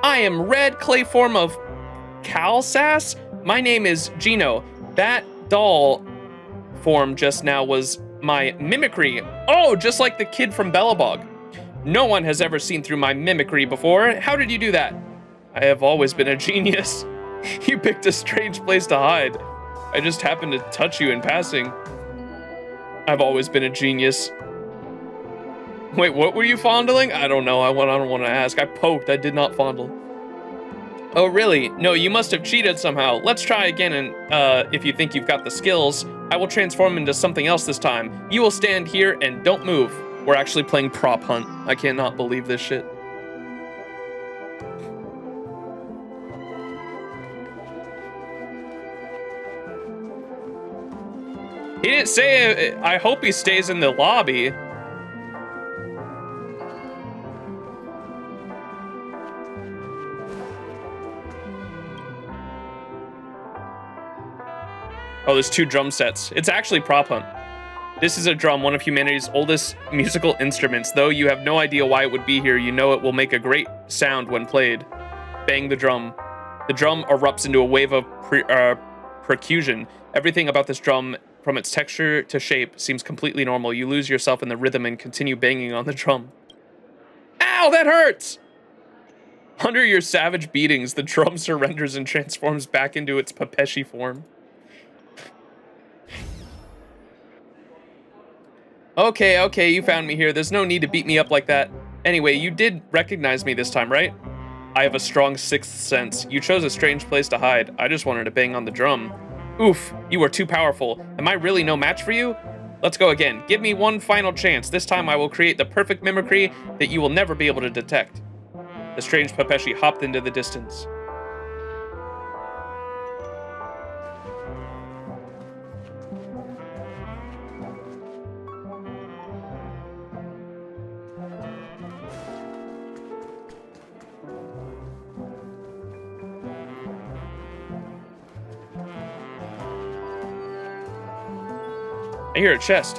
I am red clay form of Calsass? My name is Gino. That doll form just now was my mimicry. Oh, just like the kid from Bellabog. No one has ever seen through my mimicry before. How did you do that? I have always been a genius. You picked a strange place to hide. I just happened to touch you in passing. I've always been a genius. Wait, what were you fondling? I don't know. I don't want to ask. I poked. I did not fondle. Oh, really? No, you must have cheated somehow. Let's try again, and if you think you've got the skills, I will transform into something else this time. You will stand here and don't move. We're actually playing prop hunt. I cannot believe this shit. He didn't say, I hope he stays in the lobby. Oh, there's 2 drum sets. It's actually prop hunt. This is a drum, one of humanity's oldest musical instruments. Though you have no idea why it would be here, you know it will make a great sound when played. Bang the drum. The drum erupts into a wave of percussion. Everything about this drum, from its texture to shape, seems completely normal. You lose yourself in the rhythm and continue banging on the drum. Ow, that hurts! Under your savage beatings, the drum surrenders and transforms back into its Papeshi form. Okay, you found me here. There's no need to beat me up like that. Anyway, you did recognize me this time, right? I have a strong sixth sense. You chose a strange place to hide. I just wanted to bang on the drum. Oof, you are too powerful. Am I really no match for you? Let's go again. Give me one final chance. This time I will create the perfect mimicry that you will never be able to detect. The strange Papeshi hopped into the distance. I hear a chest.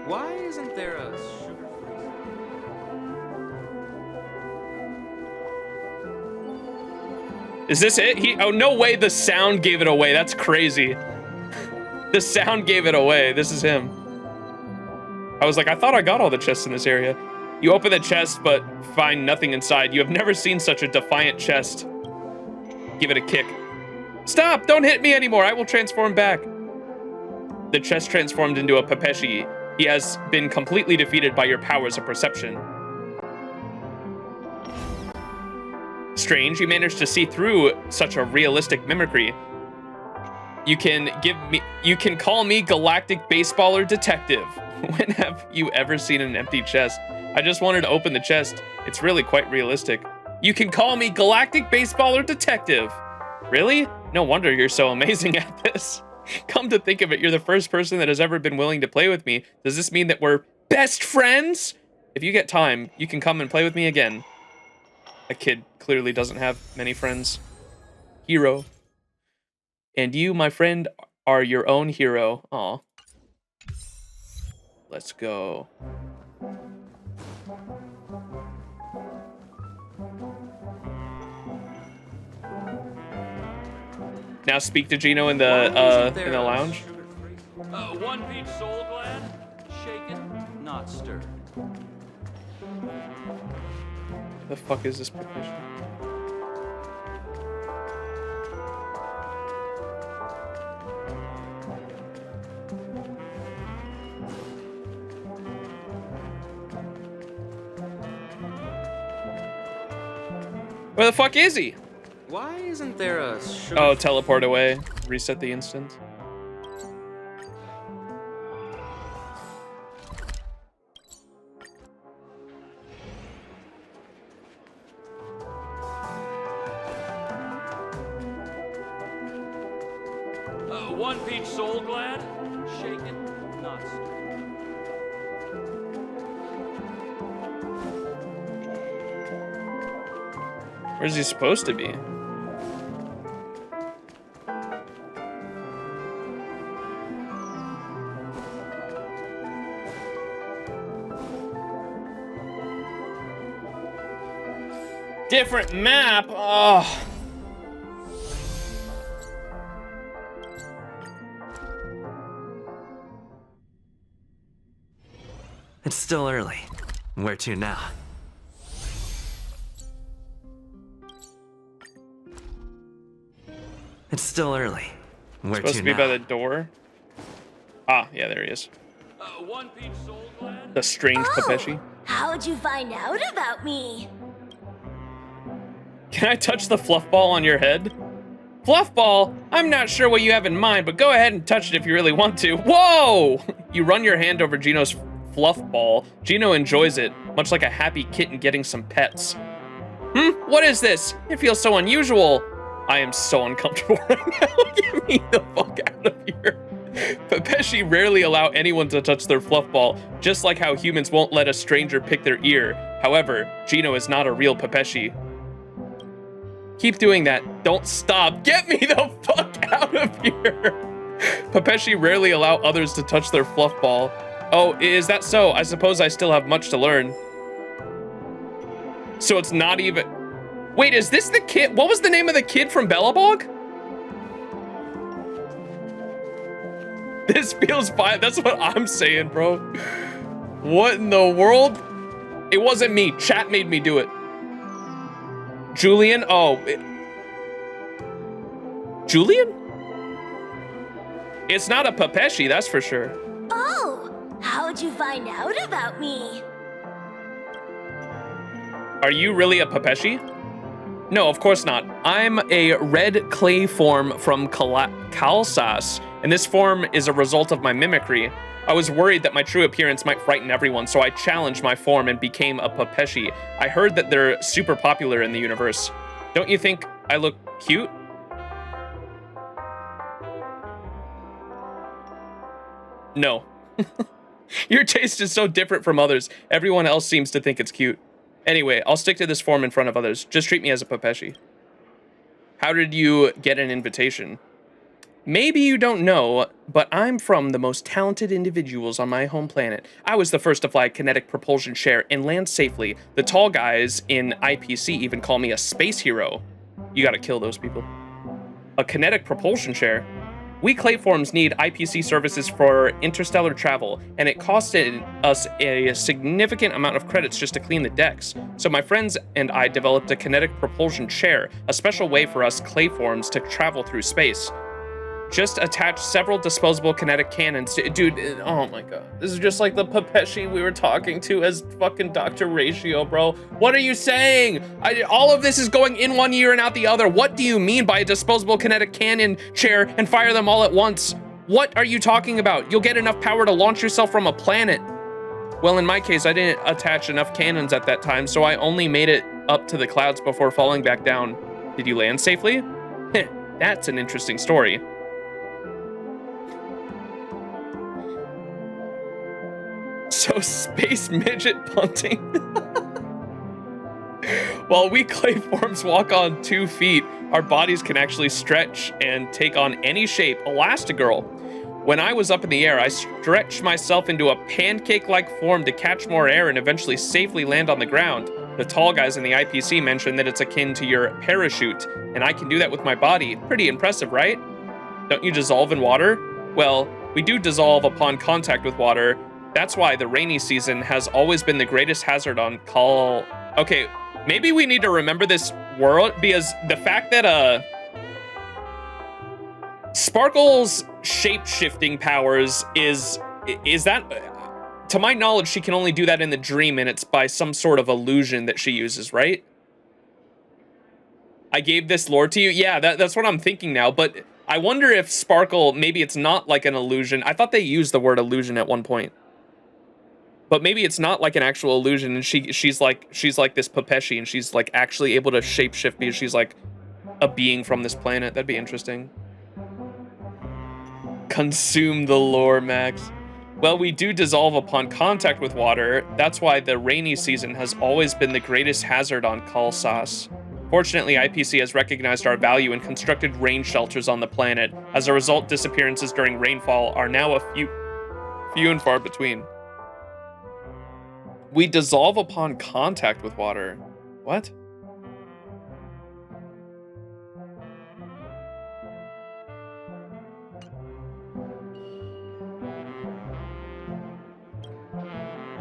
Why isn't there a sugar? Is this it? Oh, no way the sound gave it away. That's crazy. The sound gave it away. This is him. I was like, I thought I got all the chests in this area. You open the chest, but find nothing inside. You have never seen such a defiant chest. Give it a kick. Stop! Don't hit me anymore! I will transform back. The chest transformed into a Papeshi. He has been completely defeated by your powers of perception. Strange, you managed to see through such a realistic mimicry. You can call me Galactic Baseballer Detective. When have you ever seen an empty chest? I just wanted to open the chest. It's really quite realistic. You can call me Galactic Baseballer Detective. Really? No wonder you're so amazing at this. Come to think of it, you're the first person that has ever been willing to play with me. Does this mean that we're best friends? If you get time, you can come and play with me again. A kid clearly doesn't have many friends. Hero. And you, my friend, are your own hero. Aw. Let's go. Now speak to Gino in the lounge. One peach soul glad, shaken, not stirred. The fuck is this petition? Where the fuck is he? Why isn't there a sugar... Oh, teleport away. Reset the instance. One peach soul glad, shaken, not stirred. Where's he supposed to be? Different map. Oh. It's still early. Where to now? It's still early. Where Supposed to to be now? by the door. Ah, yeah, there he is. One peach soul glad. The strange Pepeshi. How'd you find out about me? Can I touch the fluff ball on your head? Fluff ball? I'm not sure what you have in mind, but go ahead and touch it if you really want to. Whoa! You run your hand over Gino's fluff ball. Gino enjoys it, much like a happy kitten getting some pets. What is this? It feels so unusual. I am so uncomfortable right now. Get me the fuck out of here. Pepeshi rarely allow anyone to touch their fluff ball, just like how humans won't let a stranger pick their ear. However, Gino is not a real Pepeshi. Keep doing that. Don't stop. Get me the fuck out of here. Pepeshi rarely allow others to touch their fluff ball. Oh, is that so? I suppose I still have much to learn. So it's not even... Wait, is this the kid? What was the name of the kid from Bellabog? This feels fine. That's what I'm saying, bro. What in the world? It wasn't me. Chat made me do it. Julian? Oh. Julian? It's not a Pepeshi, that's for sure. Oh, how'd you find out about me? Are you really a Pepeshi? No, of course not. I'm a red clay form from Kalsas, and this form is a result of my mimicry. I was worried that my true appearance might frighten everyone, so I challenged my form and became a Pepeshi. I heard that they're super popular in the universe. Don't you think I look cute? No. Your taste is so different from others. Everyone else seems to think it's cute. Anyway, I'll stick to this form in front of others. Just treat me as a Pepeshi. How did you get an invitation? Maybe you don't know, but I'm from the most talented individuals on my home planet. I was the first to fly a kinetic propulsion chair and land safely. The tall guys in IPC even call me a space hero. You gotta kill those people. A kinetic propulsion chair? We clayforms need IPC services for interstellar travel, and it costed us a significant amount of credits just to clean the decks. So my friends and I developed a kinetic propulsion chair, a special way for us clayforms to travel through space. Just attach several disposable kinetic cannons to... Dude, oh my god. This is just like the Pepeshi we were talking to as fucking Dr. Ratio, bro. What are you saying? All of this is going in one ear and out the other. What do you mean by a disposable kinetic cannon chair and fire them all at once? What are you talking about? You'll get enough power to launch yourself from a planet. Well, in my case, I didn't attach enough cannons at that time, so I only made it up to the clouds before falling back down. Did you land safely? Heh, that's an interesting story. So space midget punting. While we clayforms walk on 2 feet, our bodies can actually stretch and take on any shape. Elastigirl. When I was up in the air, I stretched myself into a pancake-like form to catch more air and eventually safely land on the ground. The tall guys in the IPC mentioned that it's akin to your parachute, and I can do that with my body. Pretty impressive, right? Don't you dissolve in water? Well, we do dissolve upon contact with water. That's why the rainy season has always been the greatest hazard on call. Okay, maybe we need to remember this world, because the fact that Sparkle's shape-shifting powers is that, to my knowledge, she can only do that in the dream, and it's by some sort of illusion that she uses, right? I gave this lore to you. Yeah, that's what I'm thinking now. But I wonder if Sparkle, maybe it's not like an illusion. I thought they used the word illusion at one point. But maybe it's not like an actual illusion, and she's like this Pepeshi, and she's like actually able to shapeshift because she's like a being from this planet. That'd be interesting. Consume the lore, Max. Well, we do dissolve upon contact with water. That's why the rainy season has always been the greatest hazard on Kalsas. Fortunately, IPC has recognized our value and constructed rain shelters on the planet. As a result, disappearances during rainfall are now a few and far between. We dissolve upon contact with water. What?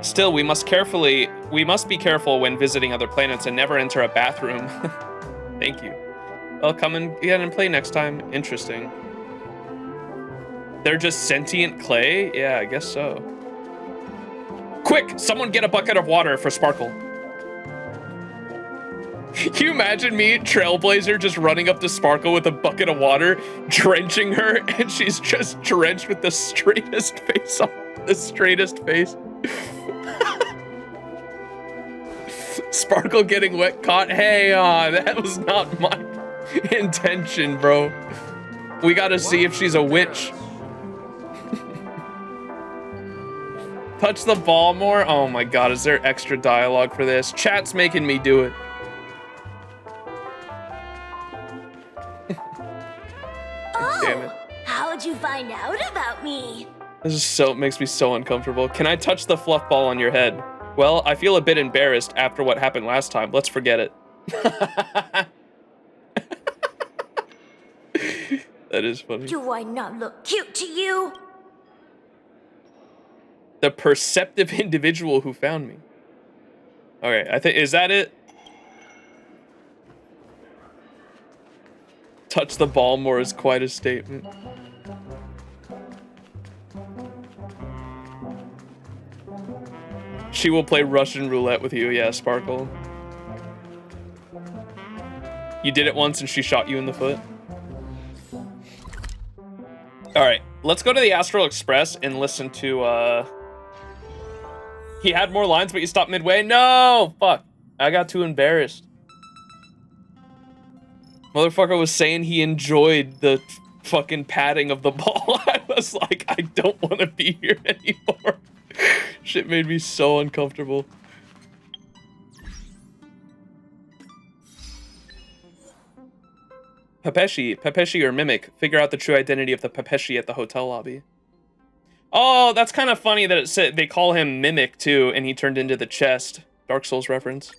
Still, we must be careful when visiting other planets and never enter a bathroom. Thank you. Well, come and play next time. Interesting. They're just sentient clay? Yeah, I guess so. Quick, someone get a bucket of water for Sparkle. Can you imagine me, Trailblazer, just running up to Sparkle with a bucket of water, drenching her, and she's just drenched with the straightest face on the straightest face. Sparkle getting wet caught. Hey, that was not my intention, bro. We gotta see if she's a witch. Touch the ball more? Oh my god, is there extra dialogue for this? Chat's making me do it. Damn it. How'd you find out about me? This is makes me so uncomfortable. Can I touch the fluff ball on your head? Well, I feel a bit embarrassed after what happened last time. Let's forget it. That is funny. Do I not look cute to you? The perceptive individual who found me. Okay, I think, is that it? Touch the ball more is quite a statement. She will play Russian roulette with you, yeah, Sparkle. You did it once and she shot you in the foot. Alright, let's go to the Astral Express and listen to, he had more lines, but you stopped midway? No! Fuck. I got too embarrassed. Motherfucker was saying he enjoyed the fucking patting of the ball. I was like, I don't want to be here anymore. Shit made me so uncomfortable. Pepeshi or Mimic. Figure out the true identity of the Pepeshi at the hotel lobby. Oh, that's kind of funny that it said they call him Mimic too, and he turned into the chest. Dark Souls reference.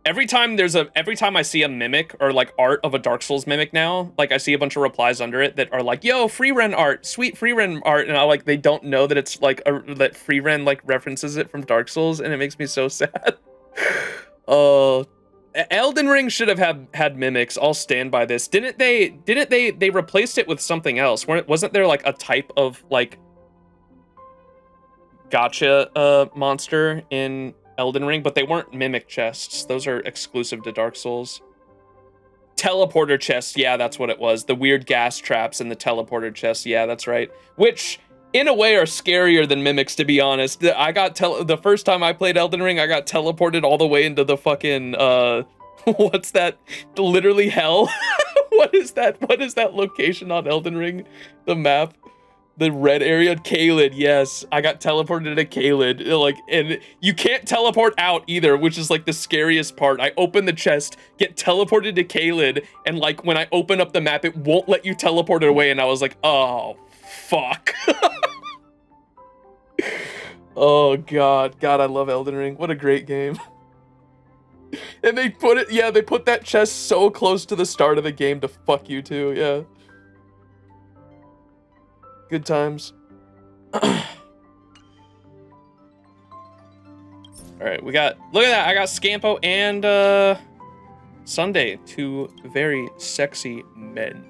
Every time I see a Mimic or like art of a Dark Souls Mimic now, like I see a bunch of replies under it that are like, "Yo, free run art, sweet free run art," and they don't know that it's like that free run like references it from Dark Souls, and it makes me so sad. Oh. Elden Ring should have had mimics. I'll stand by this. Didn't they replaced it with something else? Wasn't there like a type of like gotcha monster in Elden Ring, but they weren't mimic chests. Those are exclusive to Dark Souls. Teleporter chests, yeah, that's what it was. The weird gas traps and the teleporter chests, yeah, that's right. Which in a way are scarier than mimics, to be honest. I got the first time I played Elden Ring, I got teleported all the way into the fucking what's that? Literally hell. What is that location on Elden Ring? The map, the red area, Caelid. Yes, I got teleported to Caelid. Like, and you can't teleport out either, which is like the scariest part. I open the chest, get teleported to Caelid, and like when I open up the map, it won't let you teleport it away, and I was like, oh. Fuck. Oh god, I love Elden Ring. What a great game. And they put that chest so close to the start of the game to fuck you too, yeah. Good times. Alright, look at that, I got Scampo and Sunday, two very sexy men.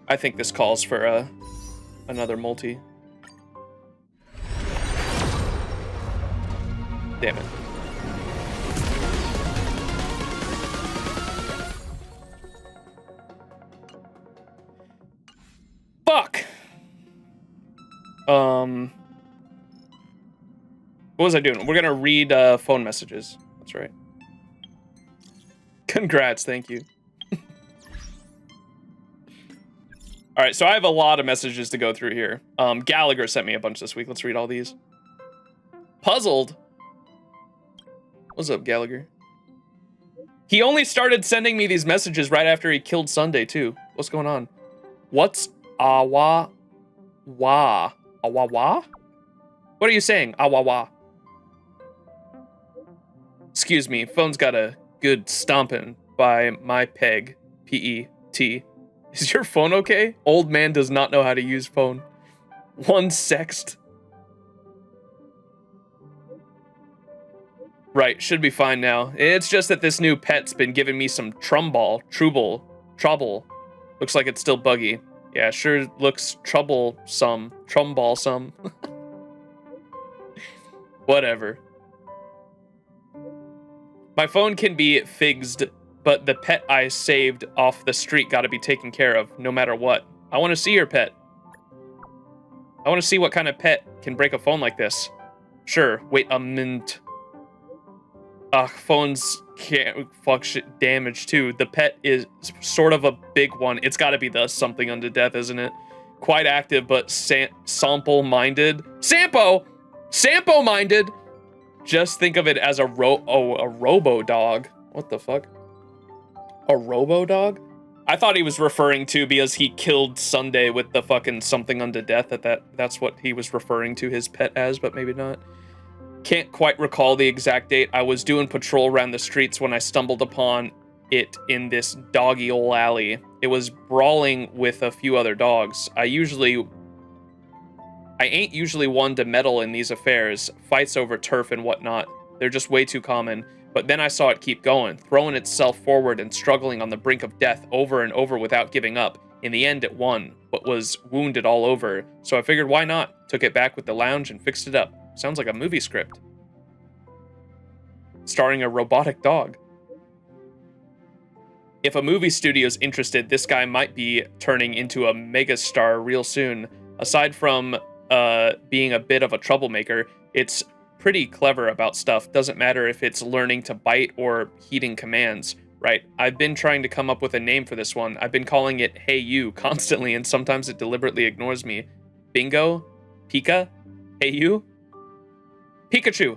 I think this calls for another multi. Damn it. What was I doing? We're gonna read phone messages. That's right. Congrats, thank you. All right, so I have a lot of messages to go through here. Gallagher sent me a bunch this week. Let's read all these. Puzzled. What's up, Gallagher? He only started sending me these messages right after he killed Sunday, too. What's going on? What's awa wa? Awa wa? What are you saying? Awa wa? Excuse me, phone's got a good stomping by my peg. P-E-T. Is your phone okay? Old man does not know how to use phone. One sext. Right, should be fine now. It's just that this new pet's been giving me some trouble. Looks like it's still buggy. Yeah, sure looks troublesome. Whatever. My phone can be fixed, but the pet I saved off the street gotta be taken care of, no matter what. I want to see your pet. I want to see what kind of pet can break a phone like this. Sure, wait a minute. Phones can't fuck shit damage too. The pet is sort of a big one. It's gotta be the something unto death, isn't it? Quite active, but sample-minded. Sampo-minded! Just think of it as a robo-dog. What the fuck? A robo-dog? I thought he was referring to, because he killed Sunday with the fucking something unto death, that's what he was referring to his pet as, but maybe not. Can't quite recall the exact date. I was doing patrol around the streets when I stumbled upon it in this doggy ol' alley. It was brawling with a few other dogs. I ain't usually one to meddle in these affairs, fights over turf and whatnot. They're just way too common. But then I saw it keep going, throwing itself forward and struggling on the brink of death over and over without giving up. In the end, it won, but was wounded all over. So I figured, why not? Took it back with the lounge and fixed it up. Sounds like a movie script. Starring a robotic dog. If a movie studio's interested, this guy might be turning into a megastar real soon. Aside from being a bit of a troublemaker, it's pretty clever about stuff. Doesn't matter if it's learning to bite or heeding commands. Right, I've been trying to come up with a name for this one. I've been calling it Hey You constantly, and sometimes it deliberately ignores me. Bingo? Pika? Hey You? Pikachu!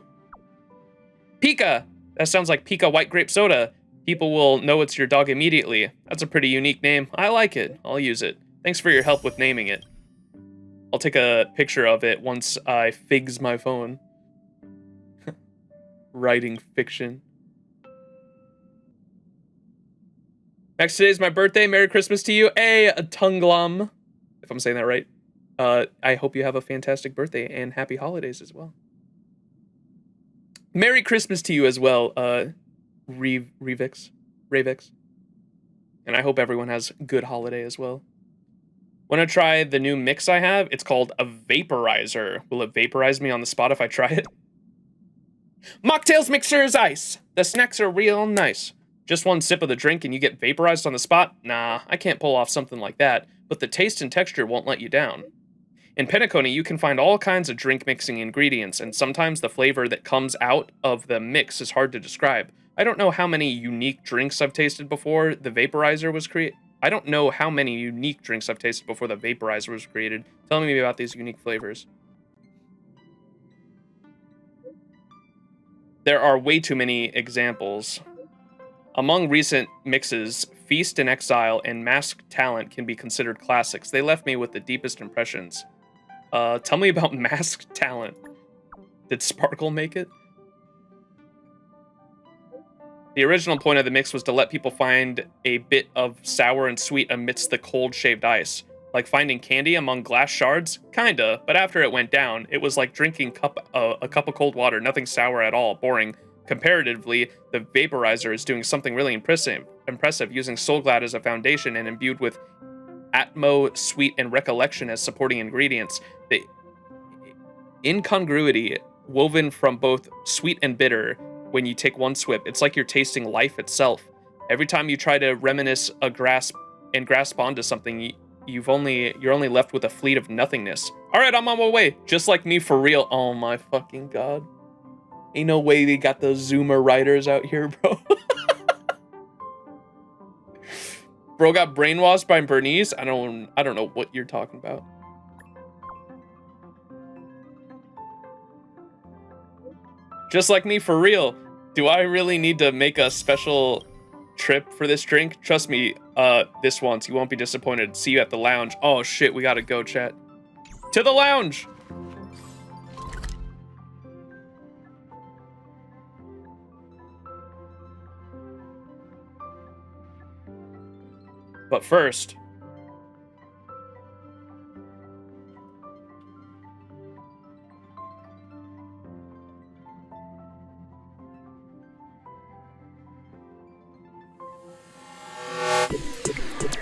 Pika! That sounds like Pika White Grape Soda. People will know it's your dog immediately. That's a pretty unique name. I like it. I'll use it. Thanks for your help with naming it. I'll take a picture of it once I figs my phone. Writing fiction. Max, today's my birthday. Merry Christmas to you. A Tunglum. If I'm saying that right. I hope you have a fantastic birthday and happy holidays as well. Merry Christmas to you as well, Ravix. And I hope everyone has a good holiday as well. Want to try the new mix I have? It's called a vaporizer. Will it vaporize me on the spot if I try it? Mocktails mixer is ice. The snacks are real nice. Just one sip of the drink and you get vaporized on the spot? Nah, I can't pull off something like that, but the taste and texture won't let you down. In PENACONY, you can find all kinds of drink mixing ingredients, and sometimes the flavor that comes out of the mix is hard to describe. I don't know how many unique drinks I've tasted before the vaporizer was created. Tell me about these unique flavors. There are way too many examples. Among recent mixes, Feast in Exile and Masked Talent can be considered classics. They left me with the deepest impressions. Tell me about Masked Talent. Did Sparkle make it? The original point of the mix was to let people find a bit of sour and sweet amidst the cold shaved ice. Like finding candy among glass shards? Kinda, but after it went down, it was like drinking a cup of cold water, nothing sour at all, boring. Comparatively, the vaporizer is doing something really impressive, using Soulglad as a foundation and imbued with Atmo, Sweet, and Recollection as supporting ingredients. The incongruity woven from both sweet and bitter when you take one swip. It's like you're tasting life itself. Every time you try to reminisce and grasp onto something, you're only left with a fleet of nothingness. All right, I'm on my way. Just like me for real. Oh my fucking god. Ain't no way they got those Zoomer riders out here, bro. Bro got brainwashed by Bernice? I don't know what you're talking about. Just like me for real. Do I really need to make a special trip for this drink? Trust me, this once, you won't be disappointed. See you at the lounge. Oh shit, we gotta go, chat. To the lounge! But first...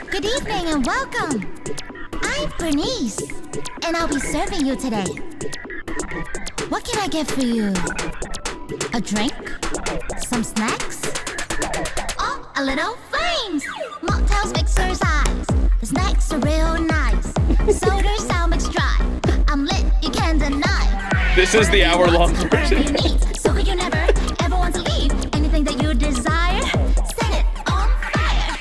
Good evening and welcome! I'm Bernice, and I'll be serving you today. What can I get for you? A drink? Some snacks? Oh, a little flames! Mocktails mixer size. The snacks are real nice. Soda sound mix dry. I'm lit, you can't deny. This is the hour-long version. So you never, ever want to leave. Anything that you desire, set it on fire.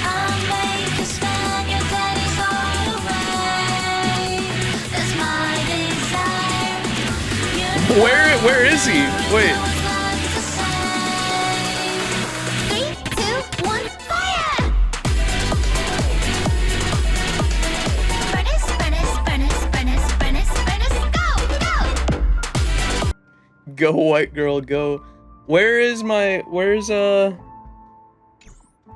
I'll make you spend your days all away. That's my desire. Where is he? Wait. 3, 2, 1, fire! Furnace, go! Go, white girl, go. Where's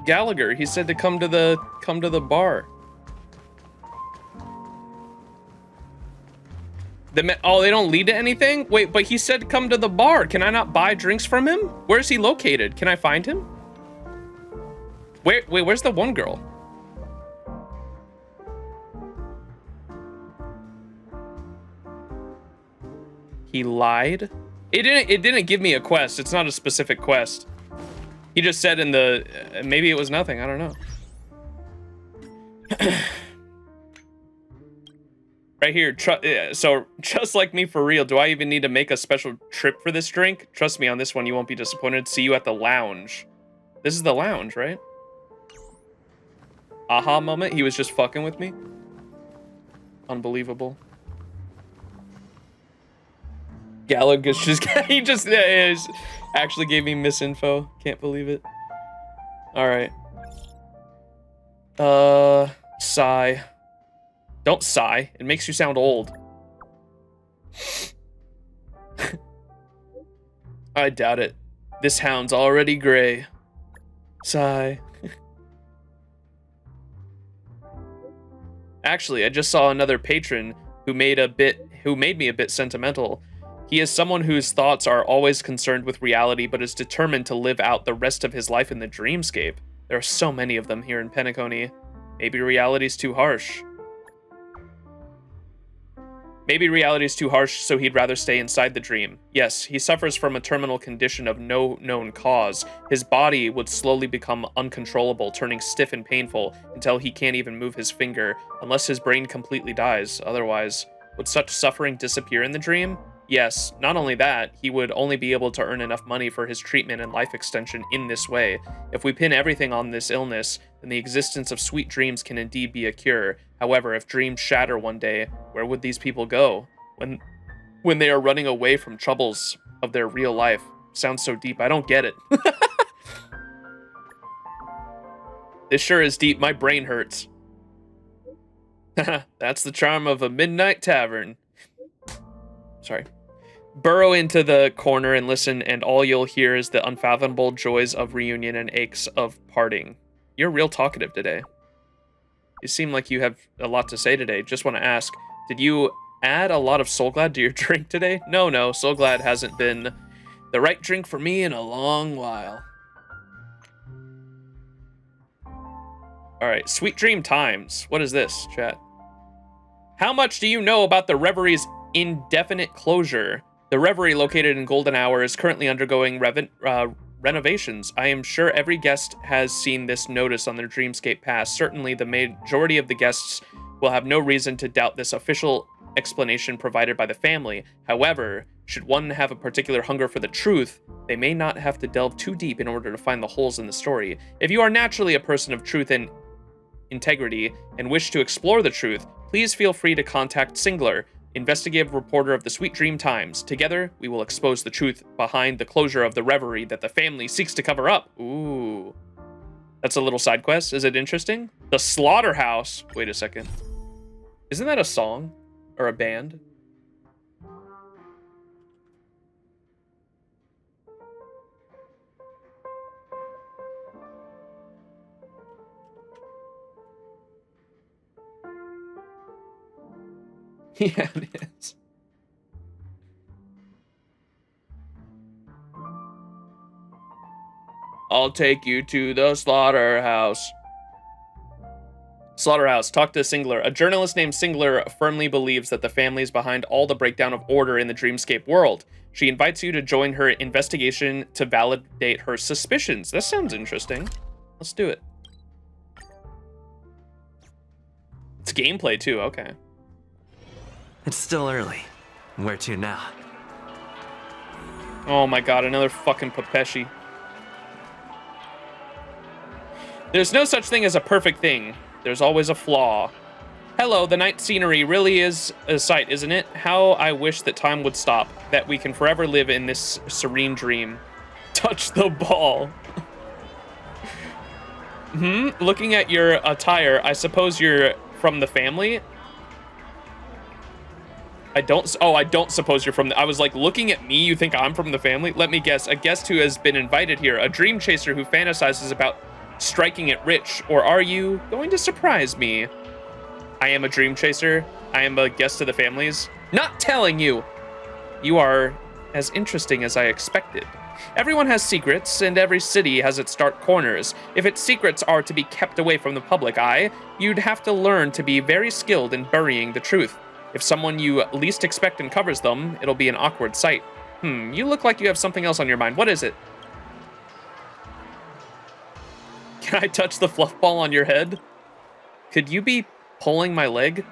Gallagher? He said to come to the bar. Oh, they don't lead to anything? Wait, but he said come to the bar. Can I not buy drinks from him? Where's he located? Can I find him? Wait, where's the one girl? He lied? It didn't give me a quest. It's not a specific quest. He just said in the maybe it was nothing. I don't know. Right here. So just like me for real. Do I even need to make a special trip for this drink? Trust me, on this one you won't be disappointed. See you at the lounge. This is the lounge, right? Aha moment. He was just fucking with me. Unbelievable. Gallagher's he just actually gave me misinfo. Can't believe it. All right. Sigh. Don't sigh. It makes you sound old. I doubt it. This hound's already gray. Sigh. Actually, I just saw another patron who made me a bit sentimental. He is someone whose thoughts are always concerned with reality, but is determined to live out the rest of his life in the dreamscape. There are so many of them here in PENACONY. Maybe reality's too harsh. Maybe reality's too harsh, so he'd rather stay inside the dream. Yes, he suffers from a terminal condition of no known cause. His body would slowly become uncontrollable, turning stiff and painful until he can't even move his finger, unless his brain completely dies. Otherwise, would such suffering disappear in the dream? Yes, not only that, he would only be able to earn enough money for his treatment and life extension in this way. If we pin everything on this illness, then the existence of sweet dreams can indeed be a cure. However, if dreams shatter one day, where would these people go? When they are running away from troubles of their real life. Sounds so deep, I don't get it. This sure is deep, my brain hurts. That's the charm of a midnight tavern. Sorry. Burrow into the corner and listen, and all you'll hear is the unfathomable joys of reunion and aches of parting. You're real talkative today. You seem like you have a lot to say today. Just want to ask, did you add a lot of Soulglad to your drink today? No, Soulglad hasn't been the right drink for me in a long while. Alright, Sweet Dream Times. What is this, chat? How much do you know about the Reverie's indefinite closure? The Reverie, located in Golden Hour, is currently undergoing renovations. I am sure every guest has seen this notice on their Dreamscape Pass. Certainly, the majority of the guests will have no reason to doubt this official explanation provided by the family. However, should one have a particular hunger for the truth, they may not have to delve too deep in order to find the holes in the story. If you are naturally a person of truth and integrity and wish to explore the truth, please feel free to contact Singler, investigative reporter of the Sweet Dream Times. Together, we will expose the truth behind the closure of the reverie that the family seeks to cover up. Ooh. That's a little side quest. Is it interesting? The Slaughterhouse. Wait a second. Isn't that a song? Or a band? Yeah, it is. I'll take you to the slaughterhouse. Slaughterhouse, talk to Singler. A journalist named Singler firmly believes that the family is behind all the breakdown of order in the Dreamscape world. She invites you to join her investigation to validate her suspicions. That sounds interesting. Let's do it. It's gameplay too, okay. It's still early. Where to now? Oh my god, another fucking Papeshi. There's no such thing as a perfect thing. There's always a flaw. Hello, the night scenery really is a sight, isn't it? How I wish that time would stop, that we can forever live in this serene dream. Touch the ball. Looking at your attire, I suppose you're from the family? I don't suppose you're from the, I was like, looking at me, you think I'm from the family? Let me guess, a guest who has been invited here, a dream chaser who fantasizes about striking it rich, or are you going to surprise me? I am a dream chaser. I am a guest to the families. Not telling you! You are as interesting as I expected. Everyone has secrets, and every city has its dark corners. If its secrets are to be kept away from the public eye, you'd have to learn to be very skilled in burying the truth. If someone you least expect uncovers them, it'll be an awkward sight. You look like you have something else on your mind. What is it? Can I touch the fluff ball on your head? Could you be pulling my leg?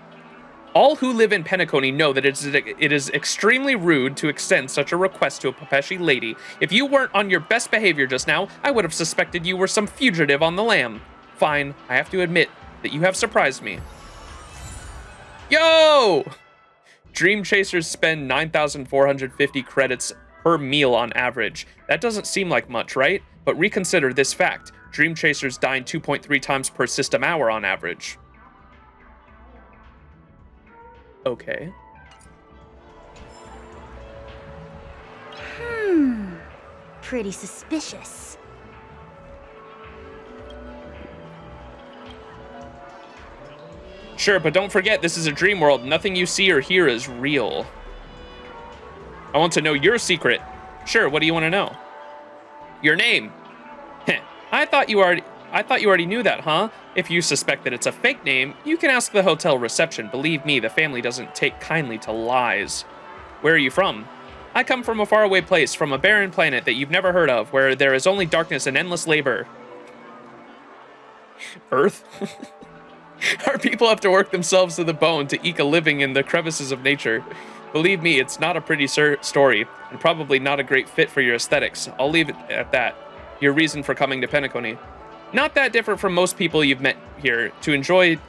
All who live in PENACONY know that it is extremely rude to extend such a request to a Papeshi lady. If you weren't on your best behavior just now, I would have suspected you were some fugitive on the lam. Fine, I have to admit that you have surprised me. Yo! Dream chasers spend 9,450 credits per meal on average. That doesn't seem like much, right? But reconsider this fact. Dream chasers dine 2.3 times per system hour on average. Okay. Pretty suspicious. Sure, but don't forget, this is a dream world. Nothing you see or hear is real. I want to know your secret. Sure, what do you want to know? Your name. Heh, I thought you already knew that, huh? If you suspect that it's a fake name, you can ask the hotel reception. Believe me, the family doesn't take kindly to lies. Where are you from? I come from a faraway place, from a barren planet that you've never heard of, where there is only darkness and endless labor. Earth? Our people have to work themselves to the bone to eke a living in the crevices of nature. Believe me, it's not a pretty story, and probably not a great fit for your aesthetics. I'll leave it at that. Your reason for coming to PENACONY. Not that different from most people you've met here. To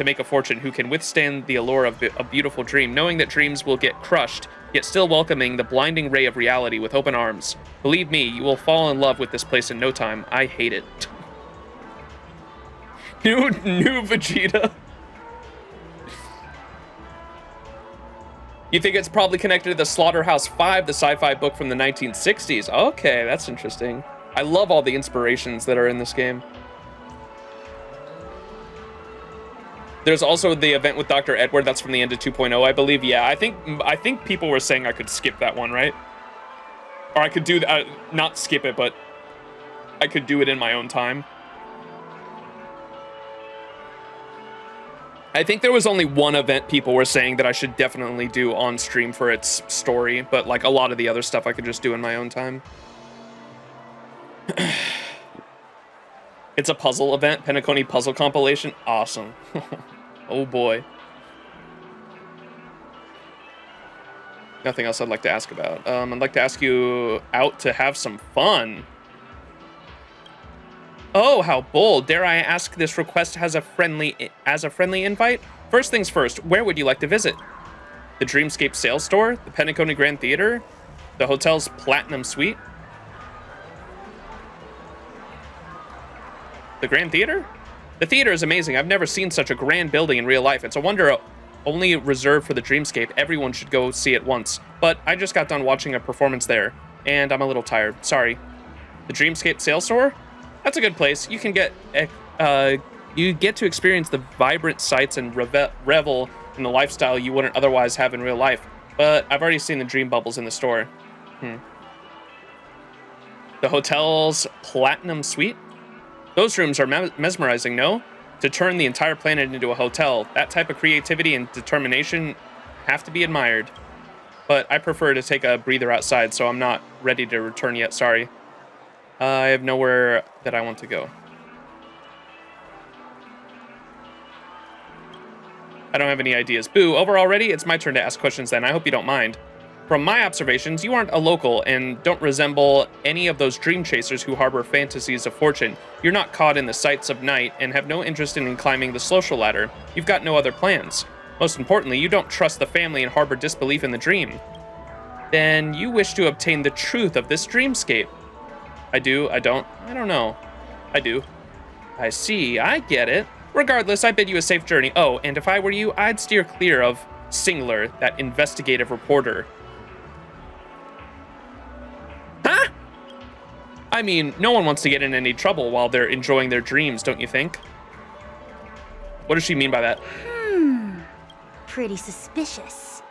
make a fortune, who can withstand the allure of a beautiful dream, knowing that dreams will get crushed, yet still welcoming the blinding ray of reality with open arms. Believe me, you will fall in love with this place in no time. I hate it. New Vegeta. You think it's probably connected to the Slaughterhouse 5, the sci-fi book from the 1960s. Okay, that's interesting. I love all the inspirations that are in this game. There's also the event with Dr. Edward. That's from the end of 2.0, I believe. Yeah, I think people were saying I could skip that one, right? Or I could do that, not skip it, but I could do it in my own time. I think there was only one event people were saying that I should definitely do on stream for its story, but like a lot of the other stuff I could just do in my own time. It's a puzzle event, PENACONY puzzle compilation. Awesome. Oh boy. Nothing else I'd like to ask about. I'd like to ask you out to have some fun. Oh, how bold. Dare I ask this request as a friendly invite? First things first, where would you like to visit? The Dreamscape Sales Store? The PENACONY Grand Theater? The hotel's Platinum Suite? The Grand Theater? The theater is amazing. I've never seen such a grand building in real life. It's a wonder only reserved for the Dreamscape. Everyone should go see it once. But I just got done watching a performance there, and I'm a little tired. Sorry. The Dreamscape Sales Store? That's a good place. You can get to experience the vibrant sights and revel in the lifestyle you wouldn't otherwise have in real life. But I've already seen the dream bubbles in the store. The hotel's Platinum Suite? Those rooms are mesmerizing, no? To turn the entire planet into a hotel, that type of creativity and determination have to be admired. But I prefer to take a breather outside, so I'm not ready to return yet, sorry. I have nowhere that I want to go. I don't have any ideas. Boo, over already? It's my turn to ask questions then. I hope you don't mind. From my observations, you aren't a local and don't resemble any of those dream chasers who harbor fantasies of fortune. You're not caught in the sights of night and have no interest in climbing the social ladder. You've got no other plans. Most importantly, you don't trust the family and harbor disbelief in the dream. Then you wish to obtain the truth of this dreamscape. I do, I don't know. I do. I see, I get it. Regardless, I bid you a safe journey. Oh, and if I were you, I'd steer clear of Singler, that investigative reporter. Huh? I mean, no one wants to get in any trouble while they're enjoying their dreams, don't you think? What does she mean by that? Pretty suspicious.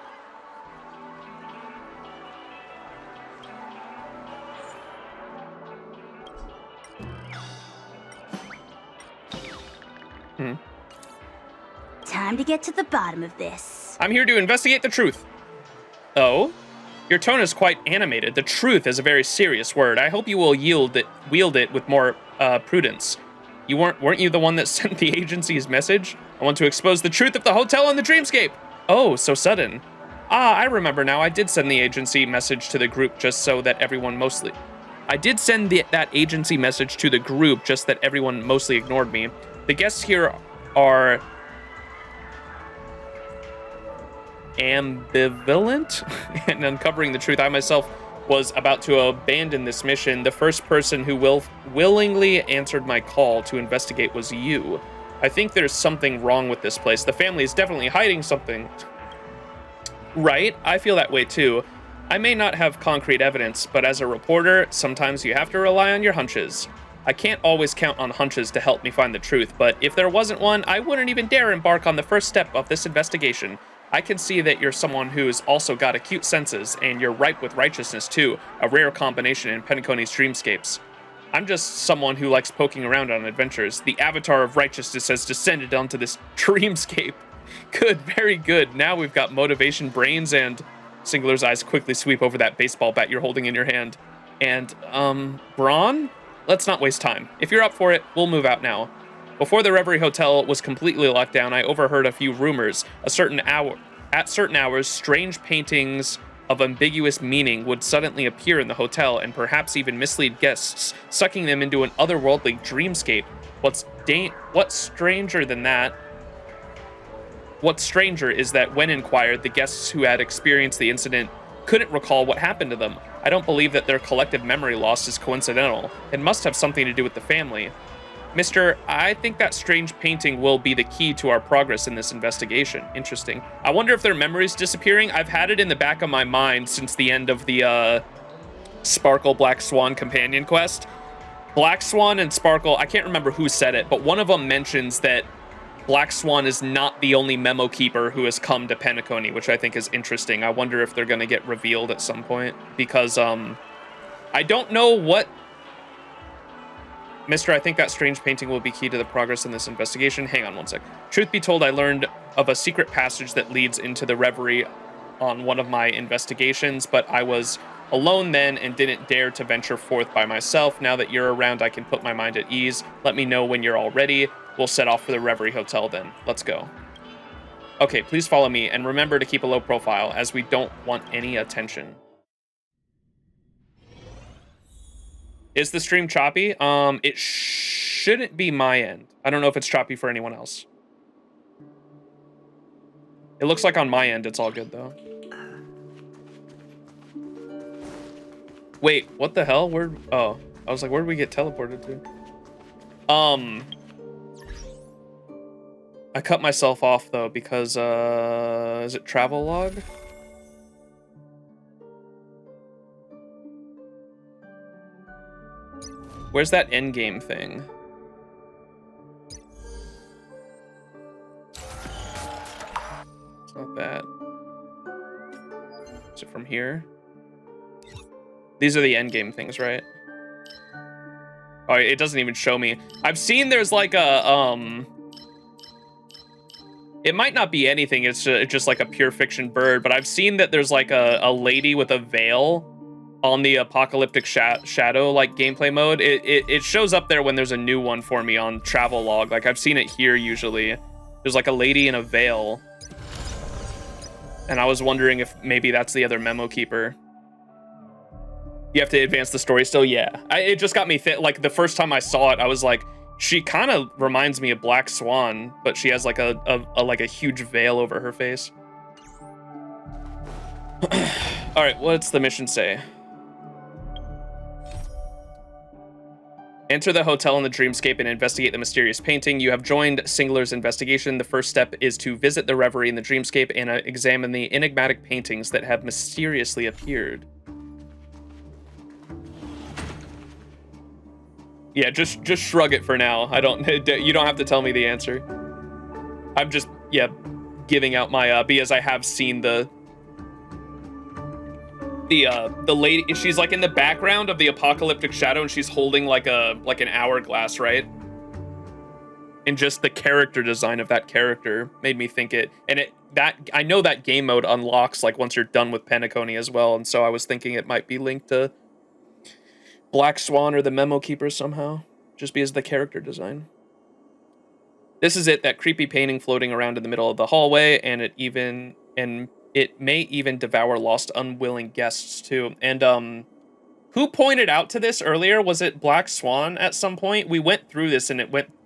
Time to get to the bottom of this. I'm here to investigate the truth. Oh? Your tone is quite animated. The truth is a very serious word. I hope you will wield it with more prudence. You weren't you the one that sent the agency's message? I want to expose the truth of the hotel and the dreamscape. Oh, so sudden. Ah, I remember now. I did send the agency message to the group just so that everyone mostly... I did send that agency message to the group just that everyone mostly ignored me. The guests here are... ambivalent and uncovering the truth. I myself was about to abandon this mission. The first person who willingly answered my call to investigate was you. I think there's something wrong with this place. The family is definitely hiding something. Right? I feel that way too. I may not have concrete evidence, but as a reporter, sometimes you have to rely on your hunches. I can't always count on hunches to help me find the truth, but if there wasn't one, I wouldn't even dare embark on the first step of this investigation. I can see that you're someone who's also got acute senses, and you're ripe with righteousness too, a rare combination in PENACONY's dreamscapes. I'm just someone who likes poking around on adventures. The avatar of righteousness has descended onto this dreamscape. Good, very good. Now we've got motivation, brains, and... Singular's eyes quickly sweep over that baseball bat you're holding in your hand. And, brawn? Let's not waste time. If you're up for it, we'll move out now. Before the Reverie Hotel was completely locked down, I overheard a few rumors. At certain hours, strange paintings of ambiguous meaning would suddenly appear in the hotel and perhaps even mislead guests, sucking them into an otherworldly dreamscape. What's stranger than that? What's stranger is that when inquired, the guests who had experienced the incident couldn't recall what happened to them. I don't believe that their collective memory loss is coincidental. It must have something to do with the family. Mister, I think that strange painting will be the key to our progress in this investigation. Interesting. I wonder if their memory's disappearing. I've had it in the back of my mind since the end of the Sparkle Black Swan companion quest. Black Swan and Sparkle, I can't remember who said it, but one of them mentions that Black Swan is not the only memo keeper who has come to PENACONY, which I think is interesting. I wonder if they're going to get revealed at some point, because I don't know what... Mister, I think that strange painting will be key to the progress in this investigation. Hang on one sec. Truth be told, I learned of a secret passage that leads into the Reverie on one of my investigations, but I was alone then and didn't dare to venture forth by myself. Now that you're around, I can put my mind at ease. Let me know when you're all ready. We'll set off for the Reverie Hotel then. Let's go. Okay, please follow me, and remember to keep a low profile, as we don't want any attention. Is the stream choppy? It shouldn't be my end. I don't know if it's choppy for anyone else. It looks like on my end it's all good, though. Wait, what the hell? Oh, I was like, where did we get teleported to? I cut myself off, though, because, is it travel log? Where's that endgame thing? It's not that. Is it from here? These are the endgame things, right? Oh, it doesn't even show me. I've seen there's like a, it might not be anything, it's just like a pure fiction bird, but I've seen that there's like a lady with a veil on the apocalyptic shadow like gameplay mode. It shows up there when there's a new one for me on travel log. Like I've seen it here usually. There's like a lady in a veil. And I was wondering if maybe that's the other memo keeper. You have to advance the story still? Yeah. It just got me like the first time I saw it, I was like, she kind of reminds me of Black Swan, but she has like a huge veil over her face. All right, what's the mission say? Enter the hotel in the dreamscape and investigate the mysterious painting. You have joined Singular's investigation. The first step is to visit the Reverie in the dreamscape and examine the enigmatic paintings that have mysteriously appeared. Yeah, just shrug it for now. You don't have to tell me the answer. I'm just, yeah, giving out my, because I have seen the lady, she's like in the background of the apocalyptic shadow and she's holding like an hourglass, right? And just the character design of that character made me think it, and I know that game mode unlocks like once you're done with PENACONY as well, and so I was thinking it might be linked to Black Swan or the Memo Keeper somehow, just because of the character design. This is it, that creepy painting floating around in the middle of the hallway, and it may even devour lost unwilling guests too. And who pointed out to this earlier? Was it Black Swan at some point? We went through this and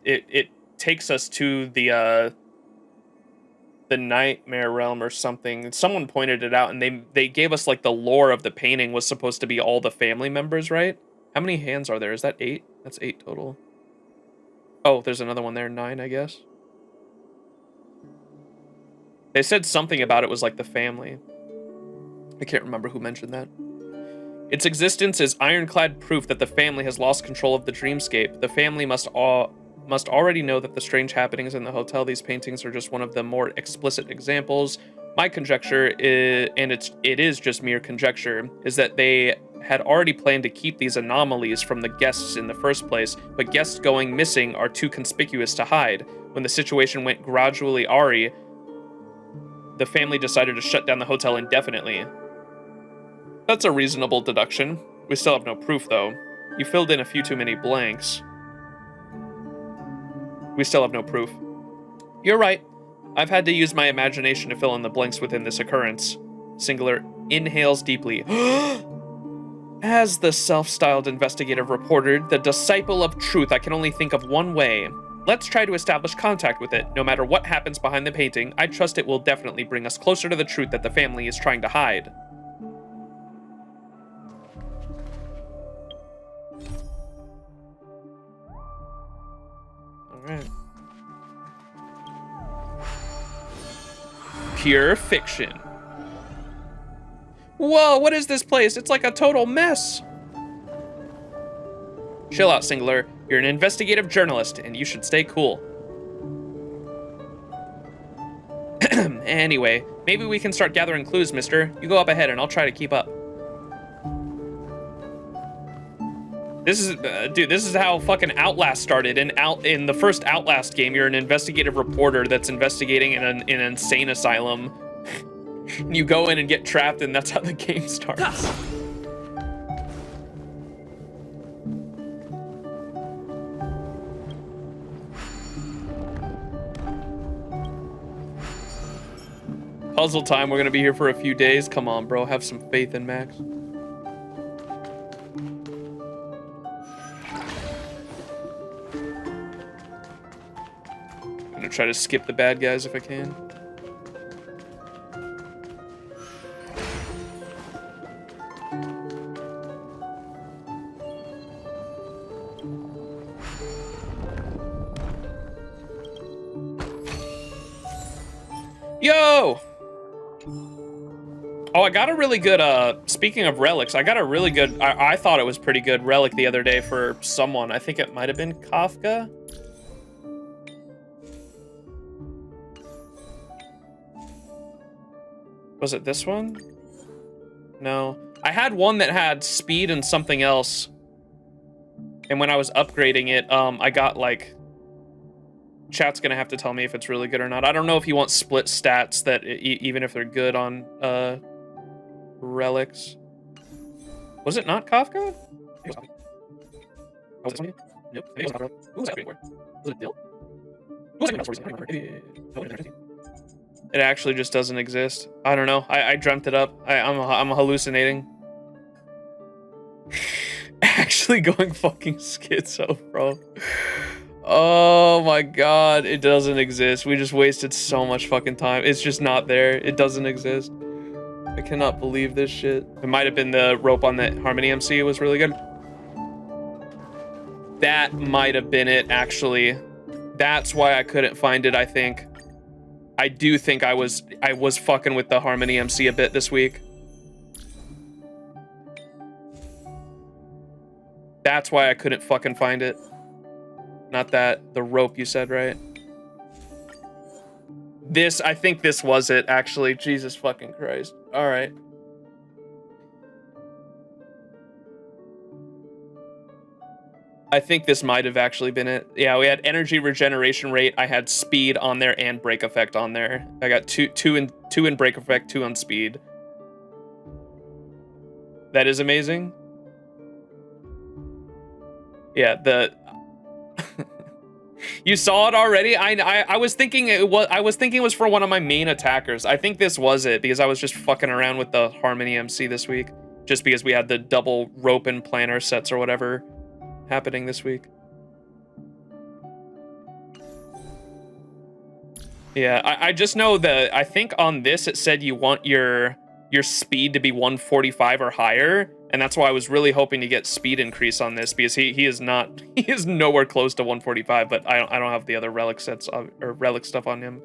it takes us to the Nightmare Realm or something. Someone pointed it out and they gave us like the lore of the painting was supposed to be all the family members, right? How many hands are there? Is that 8? That's 8 total. Oh, there's another one there, 9, I guess. They said something about it was like the family. I can't remember who mentioned that. Its existence is ironclad proof that the family has lost control of the dreamscape. The family must already know that the strange happenings in the hotel, these paintings are just one of the more explicit examples. My conjecture is, and it is just mere conjecture, is that they had already planned to keep these anomalies from the guests in the first place, but guests going missing are too conspicuous to hide. When the situation went gradually awry, the family decided to shut down the hotel indefinitely. That's a reasonable deduction. We still have no proof, though. You filled in a few too many blanks. We still have no proof. You're right. I've had to use my imagination to fill in the blanks within this occurrence. Singular inhales deeply. As the self-styled investigative reported, the disciple of truth, I can only think of one way. Let's try to establish contact with it. No matter what happens behind the painting, I trust it will definitely bring us closer to the truth that the family is trying to hide. Alright. Pure fiction. Whoa, what is this place? It's like a total mess. Chill out, Singular. You're an investigative journalist, and you should stay cool. Anyway, maybe we can start gathering clues, mister. You go up ahead, and I'll try to keep up. This is, dude, this is how fucking Outlast started. In the first Outlast game, you're an investigative reporter that's investigating in an insane asylum. You go in and get trapped, and that's how the game starts. Puzzle time. We're gonna be here for a few days. Come on, bro. Have some faith in Max. I'm gonna try to skip the bad guys if I can. Yo! Oh, I got a really good, speaking of relics, I got a really good, I thought it was pretty good relic the other day for someone. I think it might have been Kafka. Was it this one? No. I had one that had speed and something else. And when I was upgrading it, I got like... Chat's gonna have to tell me if it's really good or not. I don't know if you want split stats that even if they're good on relics. Was it not Kafka? Was it nope. It was not. Who was I for? Was it Dill? It actually just doesn't exist. I don't know. I dreamt it up. I'm hallucinating. Actually going fucking schizo, bro. Oh my god, it doesn't exist. We just wasted so much fucking time. It's just not there. It doesn't exist. I cannot believe this shit. It might have been the rope on the Harmony MC was really good. That might have been it, actually. That's why I couldn't find it, I think. I do think I was fucking with the Harmony MC a bit this week. That's why I couldn't fucking find it. Not that, the rope you said, right? This, I think this was it, actually. Jesus fucking Christ. All right. I think this might have actually been it. Yeah, we had energy regeneration rate. I had speed on there and break effect on there. I got two in break effect, 2 on speed. That is amazing. Yeah, the... You saw it already? I was thinking it was for one of my main attackers. I think this was it because I was just fucking around with the Harmony MC this week. Just because we had the double rope and planner sets or whatever happening this week. Yeah, I just know that I think on this it said you want your speed to be 145 or higher, and that's why I was really hoping to get speed increase on this because he is nowhere close to 145, but I don't have the other relic sets or relic stuff on him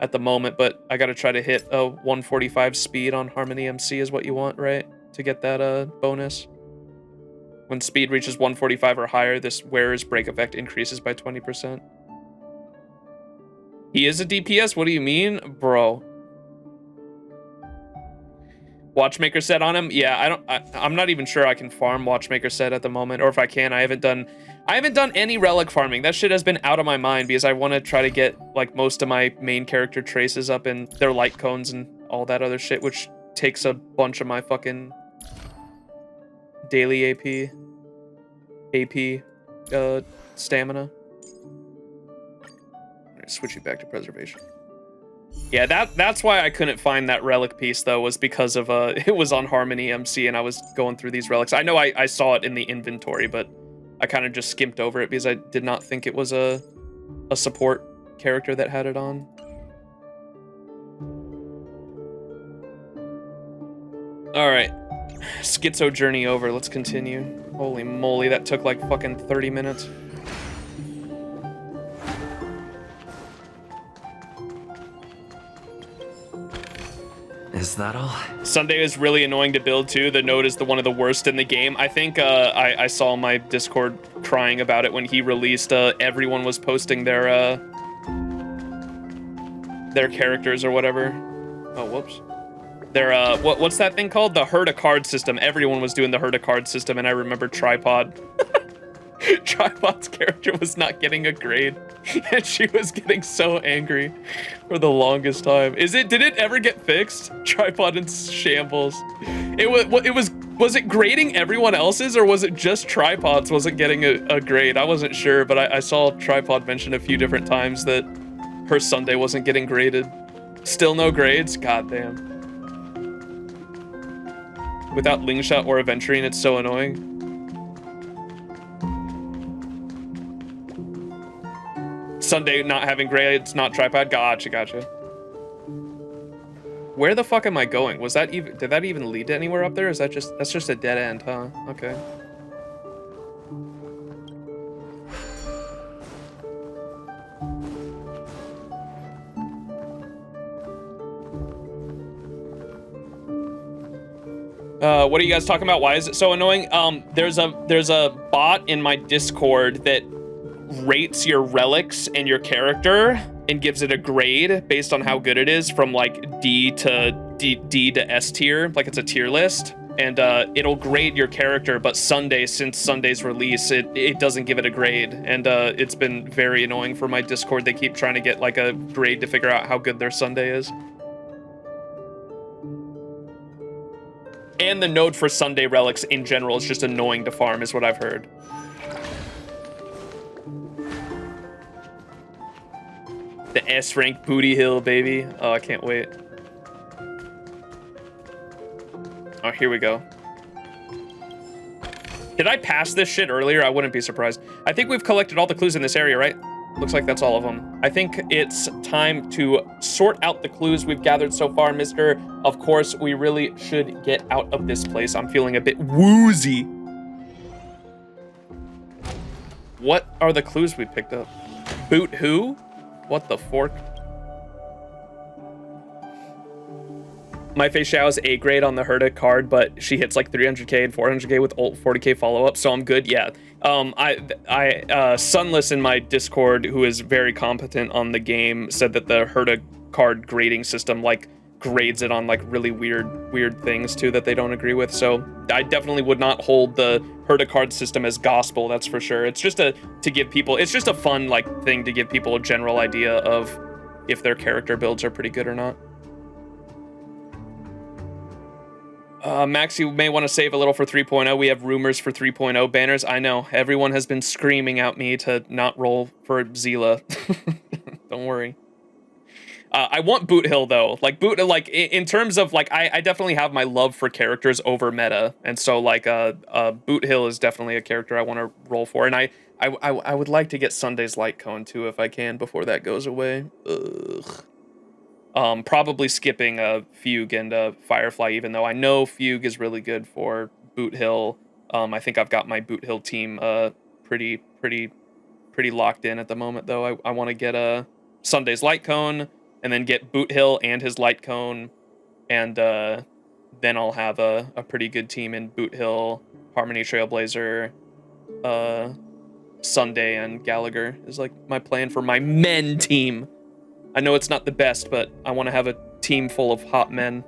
at the moment, but I got to try to hit a 145 speed on Harmony MC is what you want, right? To get that bonus. When speed reaches 145 or higher, this wearer's break effect increases by 20%. He is a DPS? What do you mean? Bro. Watchmaker set on him? Yeah, I'm not even sure I can farm Watchmaker set at the moment, or if I can. I haven't done any relic farming. That shit has been out of my mind because I want to try to get like most of my main character traces up in their light cones and all that other shit, which takes a bunch of my fucking daily AP stamina. I'm gonna switch you back to preservation. Yeah, that's why I couldn't find that relic piece though, was because of it was on Harmony MC and I was going through these relics. I know I saw it in the inventory, but I kind of just skimped over it because I did not think it was a support character that had it on. All right, schizo journey over. Let's continue. Holy moly, that took like fucking 30 minutes. Is that all? Sunday is really annoying to build too. The node is one of the worst in the game. I think I saw my Discord crying about it when he released. Everyone was posting their characters or whatever. Oh, whoops. Their what's that thing called? The herd a card system. Everyone was doing the herd a card system, and I remember Tripod. Tripod's character was not getting a grade, and she was getting so angry for the longest time. Did it ever get fixed? Tripod in shambles. Was it grading everyone else's, or was it just Tripod's wasn't getting a grade? I wasn't sure, but I saw Tripod mention a few different times that her Sunday wasn't getting graded. Still no grades? God damn. Without Lingshot or Aventurine, it's so annoying. Sunday not having grades, not tripod. Gotcha. Where the fuck am I going? Was that even, did that even lead to anywhere up there? Is that just, that's just a dead end, huh? Okay. What are you guys talking about? Why is it so annoying? There's a bot in my Discord that rates your relics and your character and gives it a grade based on how good it is from like D to S tier, like it's a tier list, and it'll grade your character, but since Sunday's release, it doesn't give it a grade, and it's been very annoying for my Discord. They keep trying to get like a grade to figure out how good their Sunday is. And the node for Sunday relics in general is just annoying to farm, is what I've heard. The S rank booty hill, baby. Oh, I can't wait. Oh, here we go. Did I pass this shit earlier? I wouldn't be surprised. I think we've collected all the clues in this area, right? Looks like that's all of them. I think it's time to sort out the clues we've gathered so far, mister. Of course, we really should get out of this place. I'm feeling a bit woozy. What are the clues we picked up? Boot who? What the fork? My Fei Xiao's A grade on the Herta card, but she hits like 300k and 400k with ult 40k follow-up, so I'm good. Yeah. Sunless in my Discord, who is very competent on the game, said that the Herta card grading system like grades it on like really weird things too that they don't agree with. So I definitely would not hold the Herta card system as gospel, that's for sure. It's just to give people, it's just a fun like thing to give people a general idea of if their character builds are pretty good or not. Max, you may want to save a little for 3.0. We have rumors for 3.0 banners. I know, everyone has been screaming at me to not roll for Zila. Don't worry. I want Boot Hill though. Like in terms of like, I definitely have my love for characters over meta, and so like Boot Hill is definitely a character I want to roll for, and I would like to get Sunday's Light Cone too if I can before that goes away. Ugh. Probably skipping Fugue and Firefly, even though I know Fugue is really good for Boot Hill. I think I've got my Boot Hill team pretty locked in at the moment, though. I want to get Sunday's Light Cone, and then get Boot Hill and his Light Cone, and then I'll have a pretty good team in Boot Hill, Harmony Trailblazer, Sunday, and Gallagher is like my plan for my men team. I know it's not the best, but I want to have a team full of hot men.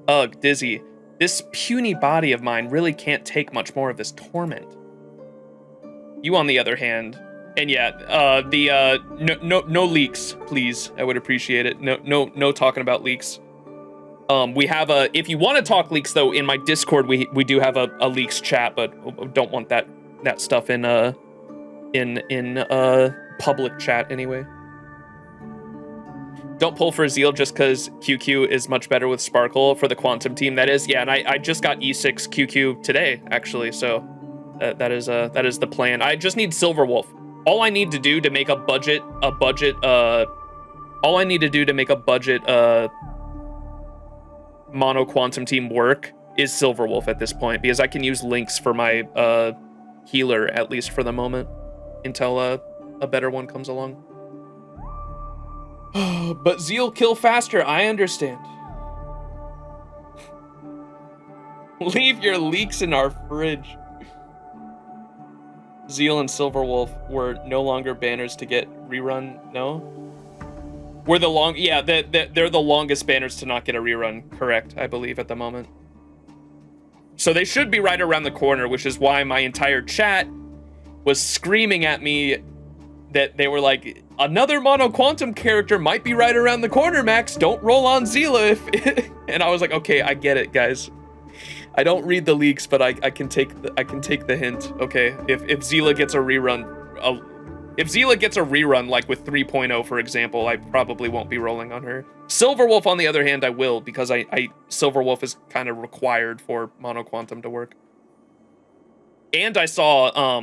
Ugh, Dizzy. This puny body of mine really can't take much more of this torment. You, on the other hand, and yeah, no leaks, please. I would appreciate it. No talking about leaks. We have if you want to talk leaks though, in my Discord we do have a leaks chat, but don't want that stuff in public chat anyway. Don't pull for Zeal just because QQ is much better with Sparkle for the Quantum team. That is, yeah, and I just got E6 QQ today, actually, so that is the plan. I just need Silverwolf. All I need to do to make a budget mono Quantum team work is Silverwolf at this point, because I can use Lynx for my healer, at least for the moment, until a better one comes along. But Zeal kill faster, I understand. Leave your leaks in our fridge. Zeal and Silverwolf were no longer banners to get rerun, no? We're they're the longest banners to not get a rerun, correct, I believe, at the moment. So they should be right around the corner, which is why my entire chat was screaming at me that they were like, another mono quantum character might be right around the corner, Max. Don't roll on Zila. And I was like, okay, I get it, guys. I don't read the leaks, but I can take the hint. Okay, if Zila gets a rerun, If Zila gets a rerun, like with 3.0, for example, I probably won't be rolling on her. Silverwolf, on the other hand, I will, because Silverwolf is kind of required for Mono Quantum to work. And I saw,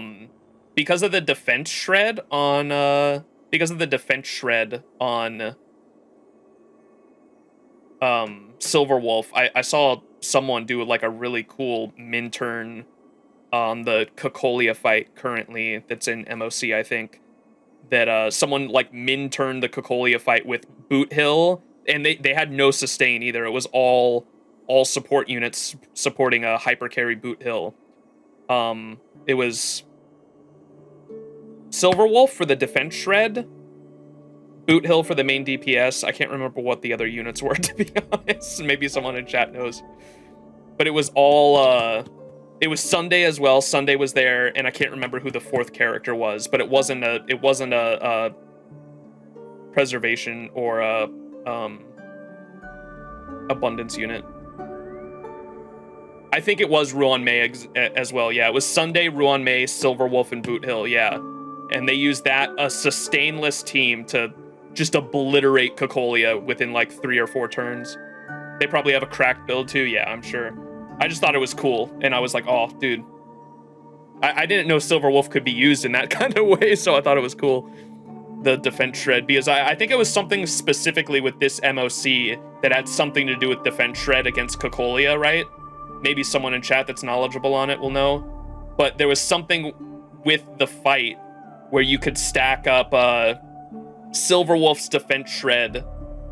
because of the defense shred on, Silverwolf, I saw someone do like a really cool min-turn on the Cocolia fight currently that's in MOC, I think. That someone like min-turned the Cocolia fight with Boot Hill, and they had no sustain either. It was all support units supporting a hyper carry Boot Hill. It was Silverwolf for the defense shred, Boot Hill for the main DPS. I can't remember what the other units were, to be honest. Maybe someone in chat knows. But it was all, it was Sunday as well. Sunday was there, and I can't remember who the fourth character was, but it wasn't a preservation or a, abundance unit. I think it was Ruan Mei as well, yeah. It was Sunday, Ruan Mei, Silverwolf, and Boot Hill, yeah. And they used that, a sustainless team, to just obliterate Cocolia within like 3 or 4 turns. They probably have a cracked build too, yeah, I'm sure. I just thought it was cool, and I was like, oh, dude. I didn't know Silverwolf could be used in that kind of way, so I thought it was cool. The defense shred, because I think it was something specifically with this MOC that had something to do with defense shred against Cocolia, right? Maybe someone in chat that's knowledgeable on it will know. But there was something with the fight where you could stack up Silverwolf's defense shred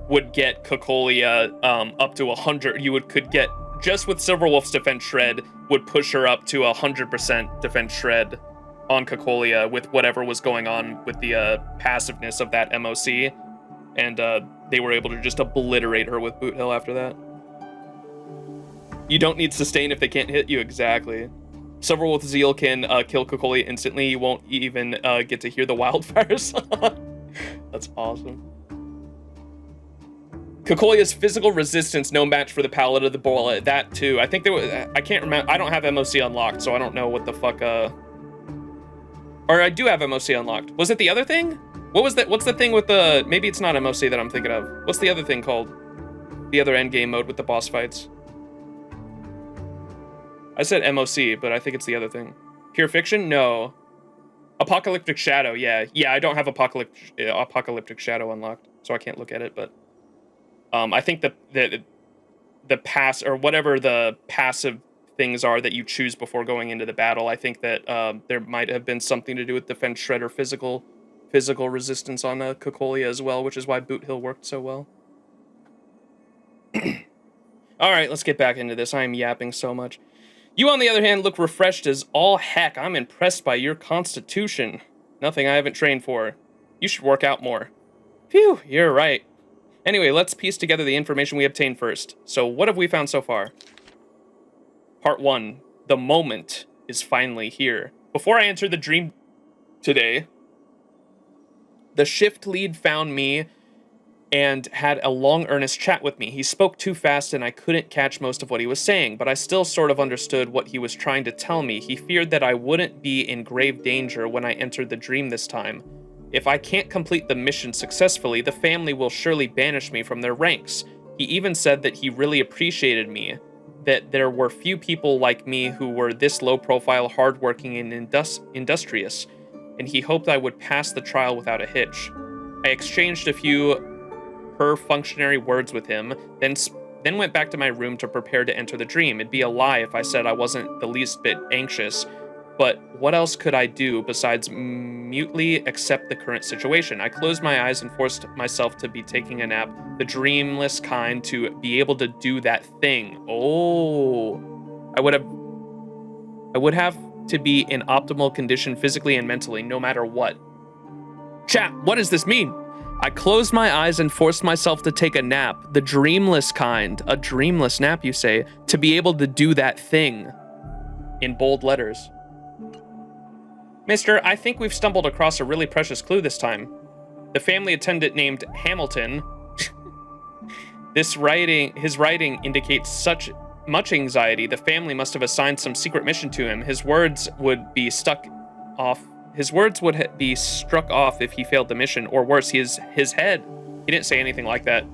would get Cocolia up to 100. Could get, just with Silverwolf's defense shred, would push her up to 100% defense shred on Cocolia with whatever was going on with the passiveness of that MOC. And they were able to just obliterate her with Boot Hill after that. You don't need sustain if they can't hit you, exactly. Silverwolf Zeal can kill Cocolia instantly. You won't even get to hear the wildfire song. That's awesome. Cocolia's physical resistance, no match for the Palette of the Bullet. That too. I think there was, I can't remember. I don't have MOC unlocked, so I don't know what the fuck. Or I do have MOC unlocked. Was it the other thing? What was that? What's the thing with the? Maybe it's not MOC that I'm thinking of. What's the other thing called? The other endgame mode with the boss fights. I said MOC, but I think it's the other thing. Pure Fiction? No. Apocalyptic Shadow, yeah. Yeah, I don't have Apocalyptic Shadow unlocked, so I can't look at it, but I think the pass, or whatever the passive things are that you choose before going into the battle, I think that there might have been something to do with defense shred or physical resistance on Cocolia as well, which is why Boot Hill worked so well. All right, let's get back into this. I am yapping so much. You, on the other hand, look refreshed as all heck. I'm impressed by your constitution. Nothing I haven't trained for. You should work out more. Phew, you're right. Anyway, let's piece together the information we obtained first. So, what have we found so far? Part 1. The moment is finally here. Before I entered the dream today, the shift lead found me and had a long, earnest chat with me. He spoke too fast and I couldn't catch most of what he was saying, but I still sort of understood what he was trying to tell me. He feared that I wouldn't be in grave danger when I entered the dream this time. If I can't complete the mission successfully, the family will surely banish me from their ranks. He even said that he really appreciated me, that there were few people like me who were this low-profile, hardworking, and industrious, and he hoped I would pass the trial without a hitch. I exchanged a few functionary words with him, then went back to my room to prepare to enter the dream. It'd be a lie if I said I wasn't the least bit anxious, but what else could I do besides mutely accept the current situation? I closed my eyes and forced myself to be taking a nap, the dreamless kind, to be able to do that thing. Oh, I would have to be in optimal condition physically and mentally, no matter what. Chat, what does this mean? I closed my eyes and forced myself to take a nap, the dreamless kind, a dreamless nap, you say, to be able to do that thing. In bold letters. Mister, I think we've stumbled across a really precious clue this time. The family attendant named Hamilton. His writing indicates such much anxiety. The family must have assigned some secret mission to him. His words would be stuck off His words would be struck off if he failed the mission, or worse, his head. He didn't say anything like that.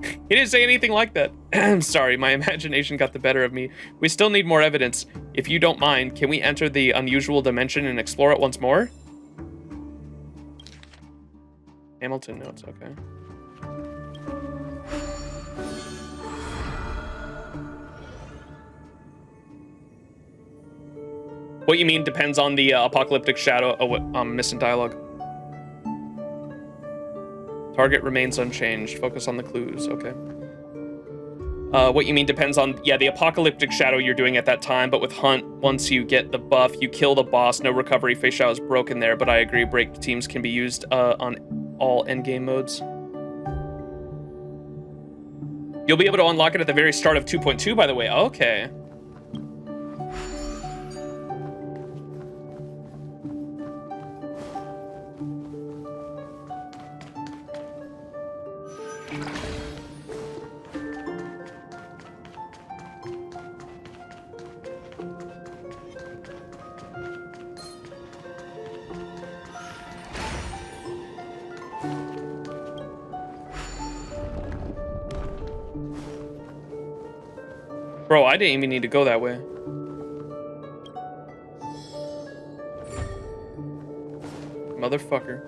He didn't say anything like that. I'm sorry, my imagination got the better of me. We still need more evidence. If you don't mind, can we enter the unusual dimension and explore it once more? Hamilton notes, okay. What you mean depends on the apocalyptic shadow. Oh, what? I'm missing dialogue. Target remains unchanged. Focus on the clues. Okay. What you mean depends on, yeah, the apocalyptic shadow you're doing at that time, but with Hunt, once you get the buff, you kill the boss. No recovery. Face shadow is broken there, but I agree. Break teams can be used on all endgame modes. You'll be able to unlock it at the very start of 2.2, by the way. Okay. Bro, I didn't even need to go that way. Motherfucker.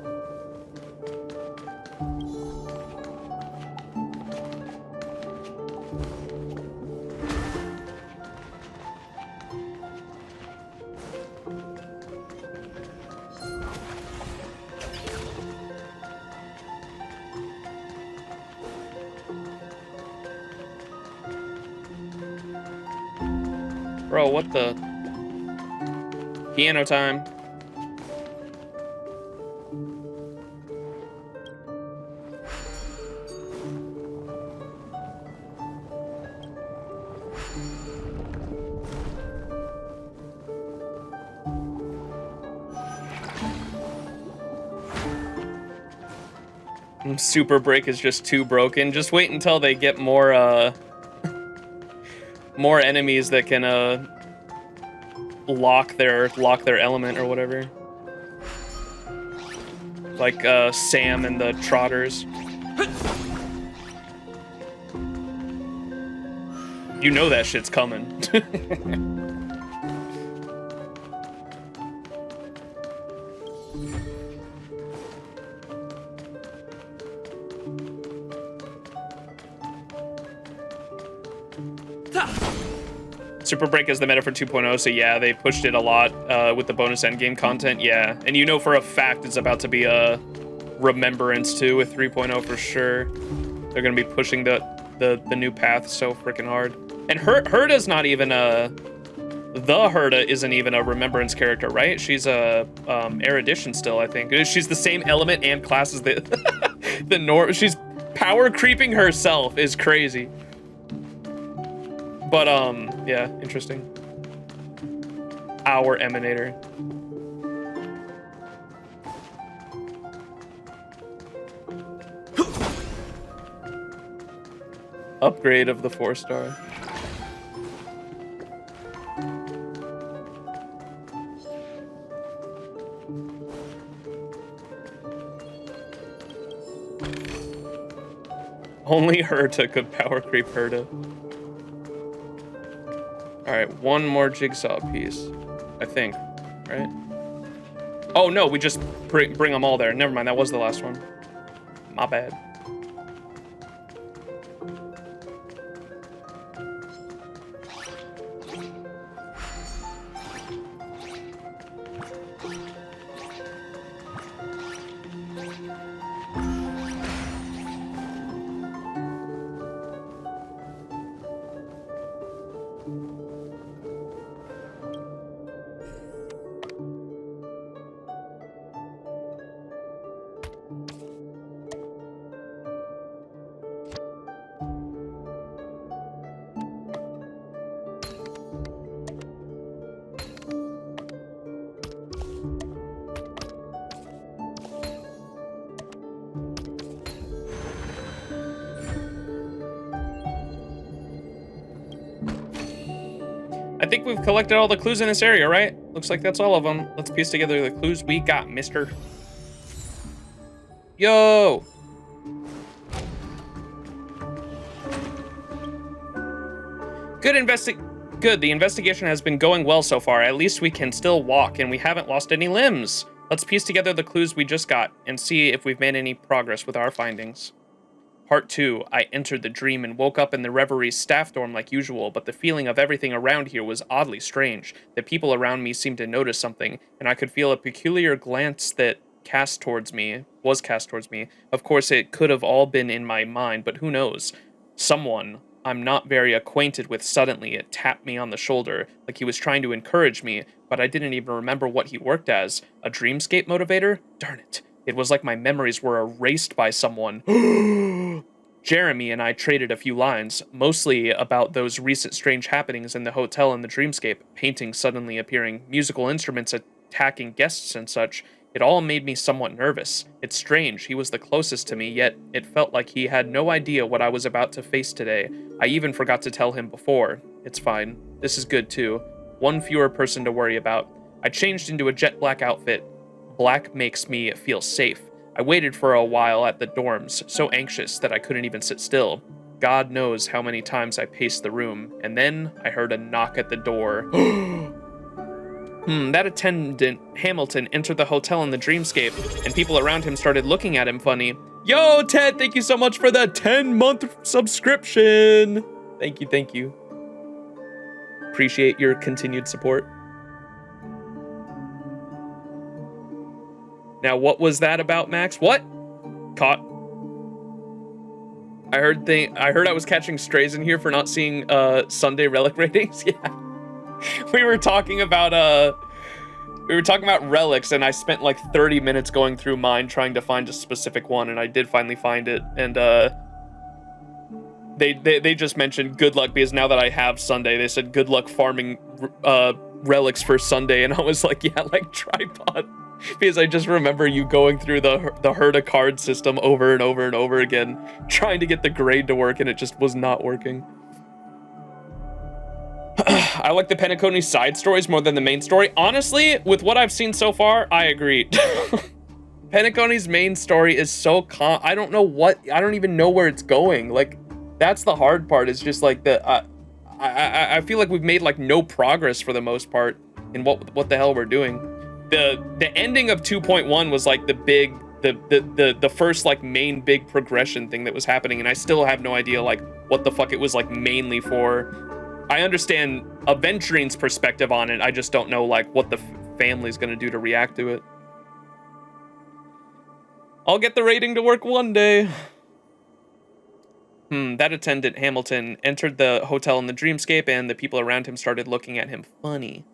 Bro, what the? Piano time. Super Break is just too broken. Just wait until they get more, more enemies that can lock their element or whatever. Like Sam and the Trotters. You know that shit's coming. Super Break is the meta for 2.0, so yeah, they pushed it a lot with the bonus endgame content, yeah. And you know for a fact it's about to be a Remembrance too with 3.0 for sure. They're gonna be pushing the new path so freaking hard. And Herda's not even the Herda isn't even a Remembrance character, right? She's a Erudition still, I think. She's the same element and class as the she's power creeping herself is crazy. But, yeah, interesting. Our Emanator. Upgrade of the 4-star. Only Herta could power creep Herta. Alright, one more jigsaw piece, I think, right? Oh no, we just bring them all there. Never mind, that was the last one. My bad. I think we've collected all the clues in this area, right? looks like that's all of them. Let's piece together the clues we got, mister. Yo! Good, the investigation has been going well so far. At least we can still walk, and we haven't lost any limbs. Let's piece together the clues we just got, and see if we've made any progress with our findings. Part 2, I entered the dream and woke up in the Reverie's staff dorm like usual, but the feeling of everything around here was oddly strange. The people around me seemed to notice something, and I could feel a peculiar glance that was cast towards me. Of course, it could have all been in my mind, but who knows? Someone I'm not very acquainted with suddenly tapped me on the shoulder, like he was trying to encourage me, but I didn't even remember what he worked as. A dreamscape motivator? Darn it. It was like my memories were erased by someone. Jeremy and I traded a few lines, mostly about those recent strange happenings in the hotel and the dreamscape, paintings suddenly appearing, musical instruments attacking guests and such. It all made me somewhat nervous. It's strange, he was the closest to me, yet it felt like he had no idea what I was about to face today. I even forgot to tell him before. It's fine. This is good too. One fewer person to worry about. I changed into a jet black outfit. Black makes me feel safe. I waited for a while at the dorms, so anxious that I couldn't even sit still. God knows how many times I paced the room, and then I heard a knock at the door. That attendant, Hamilton, entered the hotel in the dreamscape, and people around him started looking at him funny. Yo, Ted, thank you so much for the 10-month subscription. Thank you. Appreciate your continued support. Now, what was that about, Max? What? Caught. I heard I was catching strays in here for not seeing Sunday relic ratings. Yeah. We were talking about relics, and I spent like 30 minutes going through mine trying to find a specific one, and I did finally find it. And they just mentioned good luck, because now that I have Sunday, they said good luck farming relics for Sunday, and I was like, yeah, like tripod, because I just remember you going through the Herda card system over and over and over again, trying to get the grade to work, and it just was not working. I like the PENACONY side stories more than the main story. Honestly, with what I've seen so far, I agree. PENACONY's main story is so I don't even know where it's going. Like, that's the hard part, is just like I feel like we've made like no progress for the most part in what the hell we're doing. The ending of 2.1 was like the first like main big progression thing that was happening, and I still have no idea like what the fuck it was like mainly for. I understand Aventurine's perspective on it. I just don't know like what the family's gonna do to react to it. I'll get the rating to work one day. That attendant, Hamilton, entered the hotel in the dreamscape, and the people around him started looking at him funny.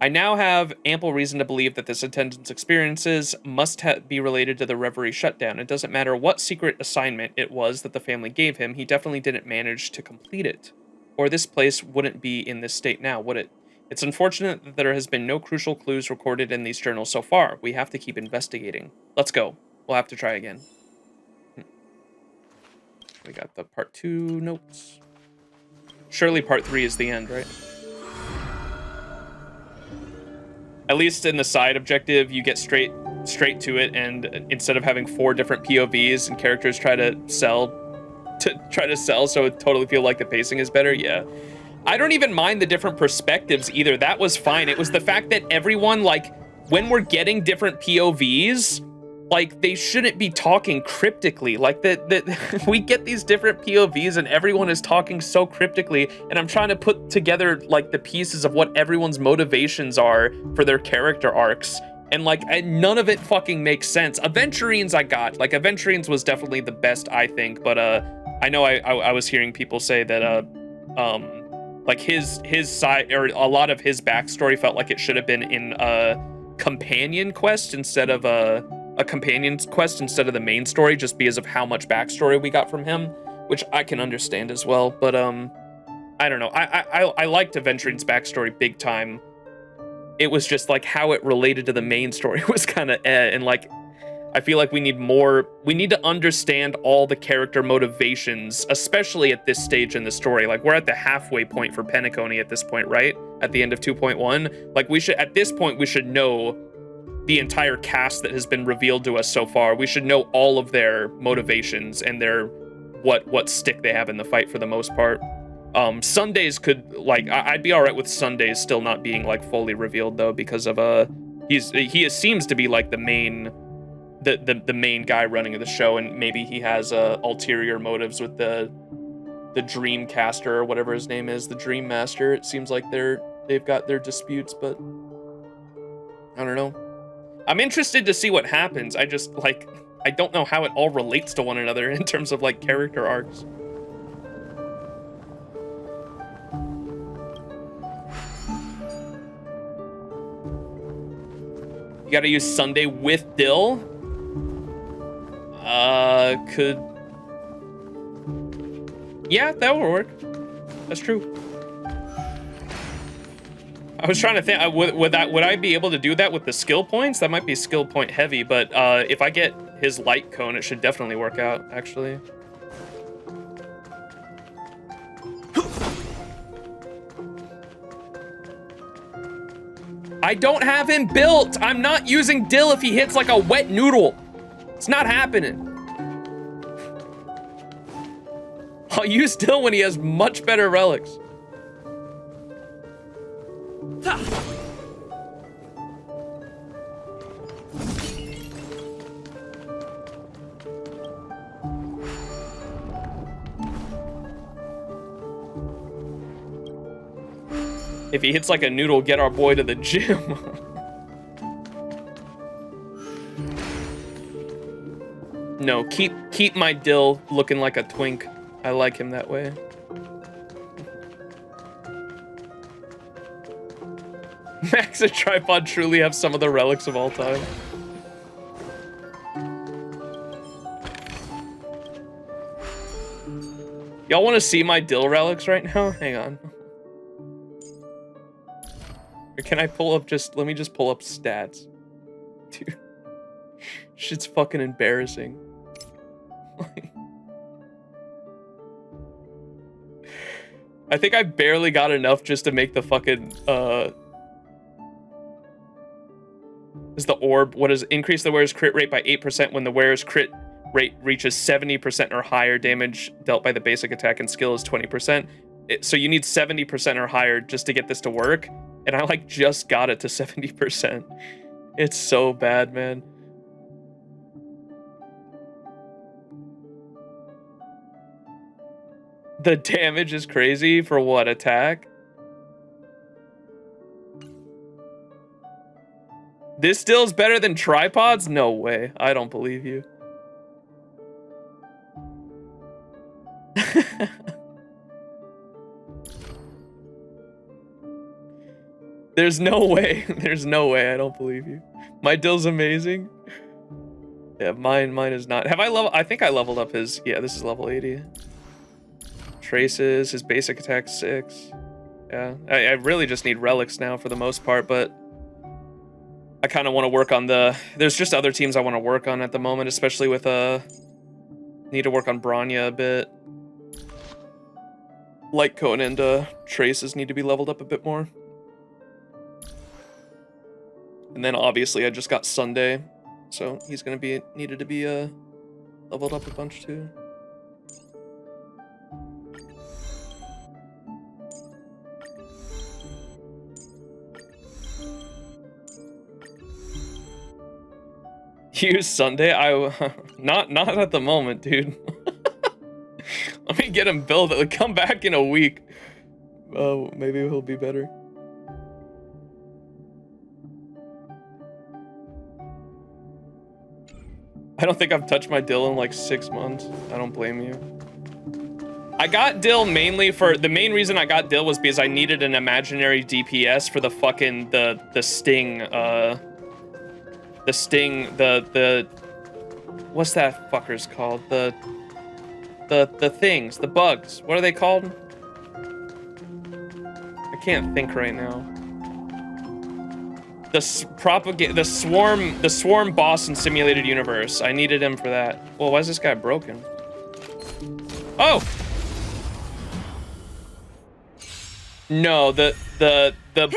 I now have ample reason to believe that this attendant's experiences must be related to the Reverie shutdown. It doesn't matter what secret assignment it was that the family gave him, he definitely didn't manage to complete it. Or this place wouldn't be in this state now, would it? It's unfortunate that there has been no crucial clues recorded in these journals so far. We have to keep investigating. Let's go. We'll have to try again. We got the part 2 notes. Surely part 3 is the end, right? At least in the side objective, you get straight to it, and instead of having 4 different POVs and characters try to sell, so it totally feel like the pacing is better. Yeah, I don't even mind the different perspectives either. That was fine. It was the fact that everyone, like, when we're getting different POVs, like, they shouldn't be talking cryptically. Like, we get these different POVs and everyone is talking so cryptically, and I'm trying to put together like the pieces of what everyone's motivations are for their character arcs, and like none of it fucking makes sense. Aventurine's I got. Like, Aventurine's was definitely the best, I think, but I know I was hearing people say that like his side, or a lot of his backstory felt like it should have been in a companion quest instead of a companion's quest instead of the main story, just because of how much backstory we got from him, which I can understand as well. But I don't know. I liked Aventurine's backstory big time. It was just like how it related to the main story was kind of and like I feel like we need to understand all the character motivations, especially at this stage in the story. Like, we're at the halfway point for PENACONY at this point, right? at the end of 2.1. Like, we should, at this point, we should know the entire cast that has been revealed to us so far. We should know all of their motivations and their what stick they have in the fight for the most part. Sundays could, like, I'd be all right with Sundays still not being like fully revealed though, because of he seems to be like the main guy running the show, and maybe he has ulterior motives with the Dreamcaster or whatever his name is, the Dream Master. It seems like they've got their disputes, but I don't know. I'm interested to see what happens. I just, like, I don't know how it all relates to one another in terms of like character arcs. You gotta use Sunday with Dill? Yeah, that would work. That's true. I was trying to think, would I be able to do that with the skill points? That might be skill point heavy, but if I get his light cone, it should definitely work out, actually. I don't have him built. I'm not using Dill if he hits like a wet noodle. It's not happening. I'll use Dill when he has much better relics. If he hits like a noodle, get our boy to the gym. No, keep my Dill looking like a twink. I like him that way. Max and Tripod truly have some of the relics of all time. Y'all want to see my Dill relics right now? Hang on. Or can I pull up let me just pull up stats. Dude. Shit's fucking embarrassing. I think I barely got enough just to make the fucking, is the orb, what is, increase the wearer's crit rate by 8% when the wearer's crit rate reaches 70% or higher. Damage dealt by the basic attack and skill is 20%. So you need 70% or higher just to get this to work. And I like just got it to 70%. It's so bad, man. The damage is crazy for what attack? This still is better than tripods? No way. I don't believe you. There's no way. There's no way. I don't believe you. My Dill's amazing. Yeah, mine is not. Have I leveled? I think I leveled up his. Yeah, this is level 80. Traces, his basic attack 6. Yeah, I really just need relics now for the most part, but I kind of want to work on there's just other teams I want to work on at the moment, especially with need to work on Bronya a bit. Light Cone and Traces need to be leveled up a bit more. And then obviously I just got Sunday, so he's gonna be needed to be leveled up a bunch too. Use Sunday? Not at the moment, dude. Let me get him built. Come back in a week. Oh, maybe he'll be better. I don't think I've touched my Dill in like 6 months. I don't blame you. I got Dill mainly for the main reason I got Dill was because I needed an imaginary DPS for the fucking the sting the what's that fucker's called? The things, the bugs. What are they called? I can't think right now. The swarm boss in Simulated Universe. I needed him for that. Well, why is this guy broken? Oh! No, the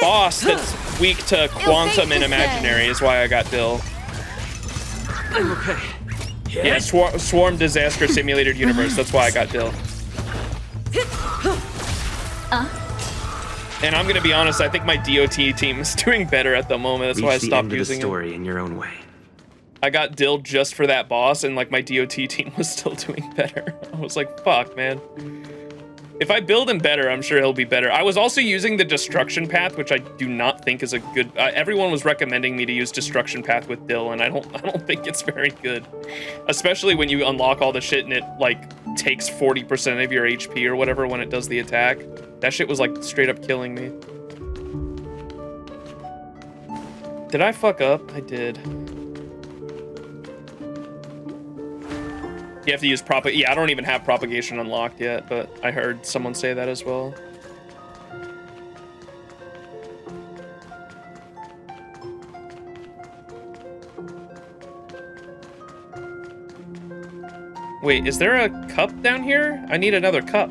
boss that's weak to quantum and imaginary is why I got Dill. I'm okay. Yeah, Swarm Disaster Simulated Universe. That's why I got Dill. And I'm gonna be honest, I think my DOT team is doing better at the moment. That's why I stopped using it. the story in your own way. I got Dill just for that boss, and like my DOT team was still doing better. I was like, fuck, man. If I build him better, I'm sure he'll be better. I was also using the Destruction Path, which I do not think is a good. Everyone was recommending me to use Destruction Path with Dill, and I don't think it's very good. Especially when you unlock all the shit and it like takes 40% of your HP or whatever when it does the attack. That shit was like straight up killing me. Did I fuck up? I did. You have to use yeah, I don't even have propagation unlocked yet, but I heard someone say that as well. Wait, is there a cup down here? I need another cup.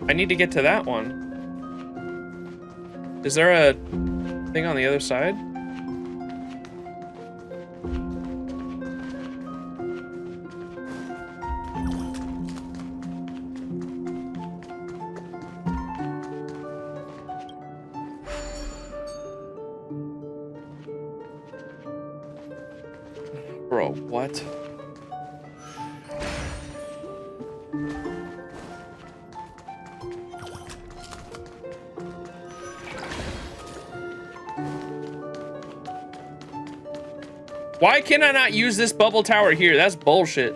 I need to get to that one. Is there a thing on the other side? Bro, what? Why can I not use this bubble tower here? That's bullshit.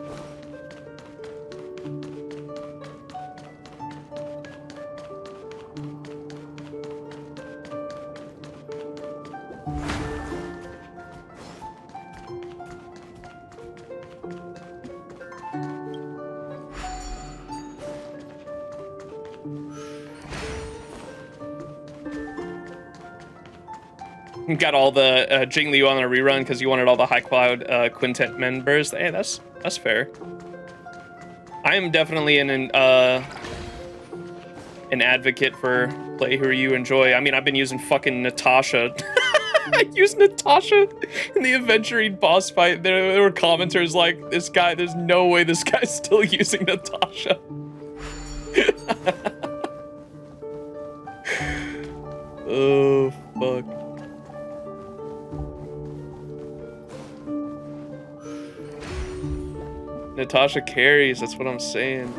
Got all the Jing Liu on a rerun because you wanted all the High Cloud Quintet members. Hey, that's fair. I am definitely an advocate for play who you enjoy. I mean, I've been using fucking Natasha. I used Natasha in the Aventurine boss fight. There were commenters like, this guy, there's no way this guy's still using Natasha. Oh, fuck. Natasha carries, that's what I'm saying.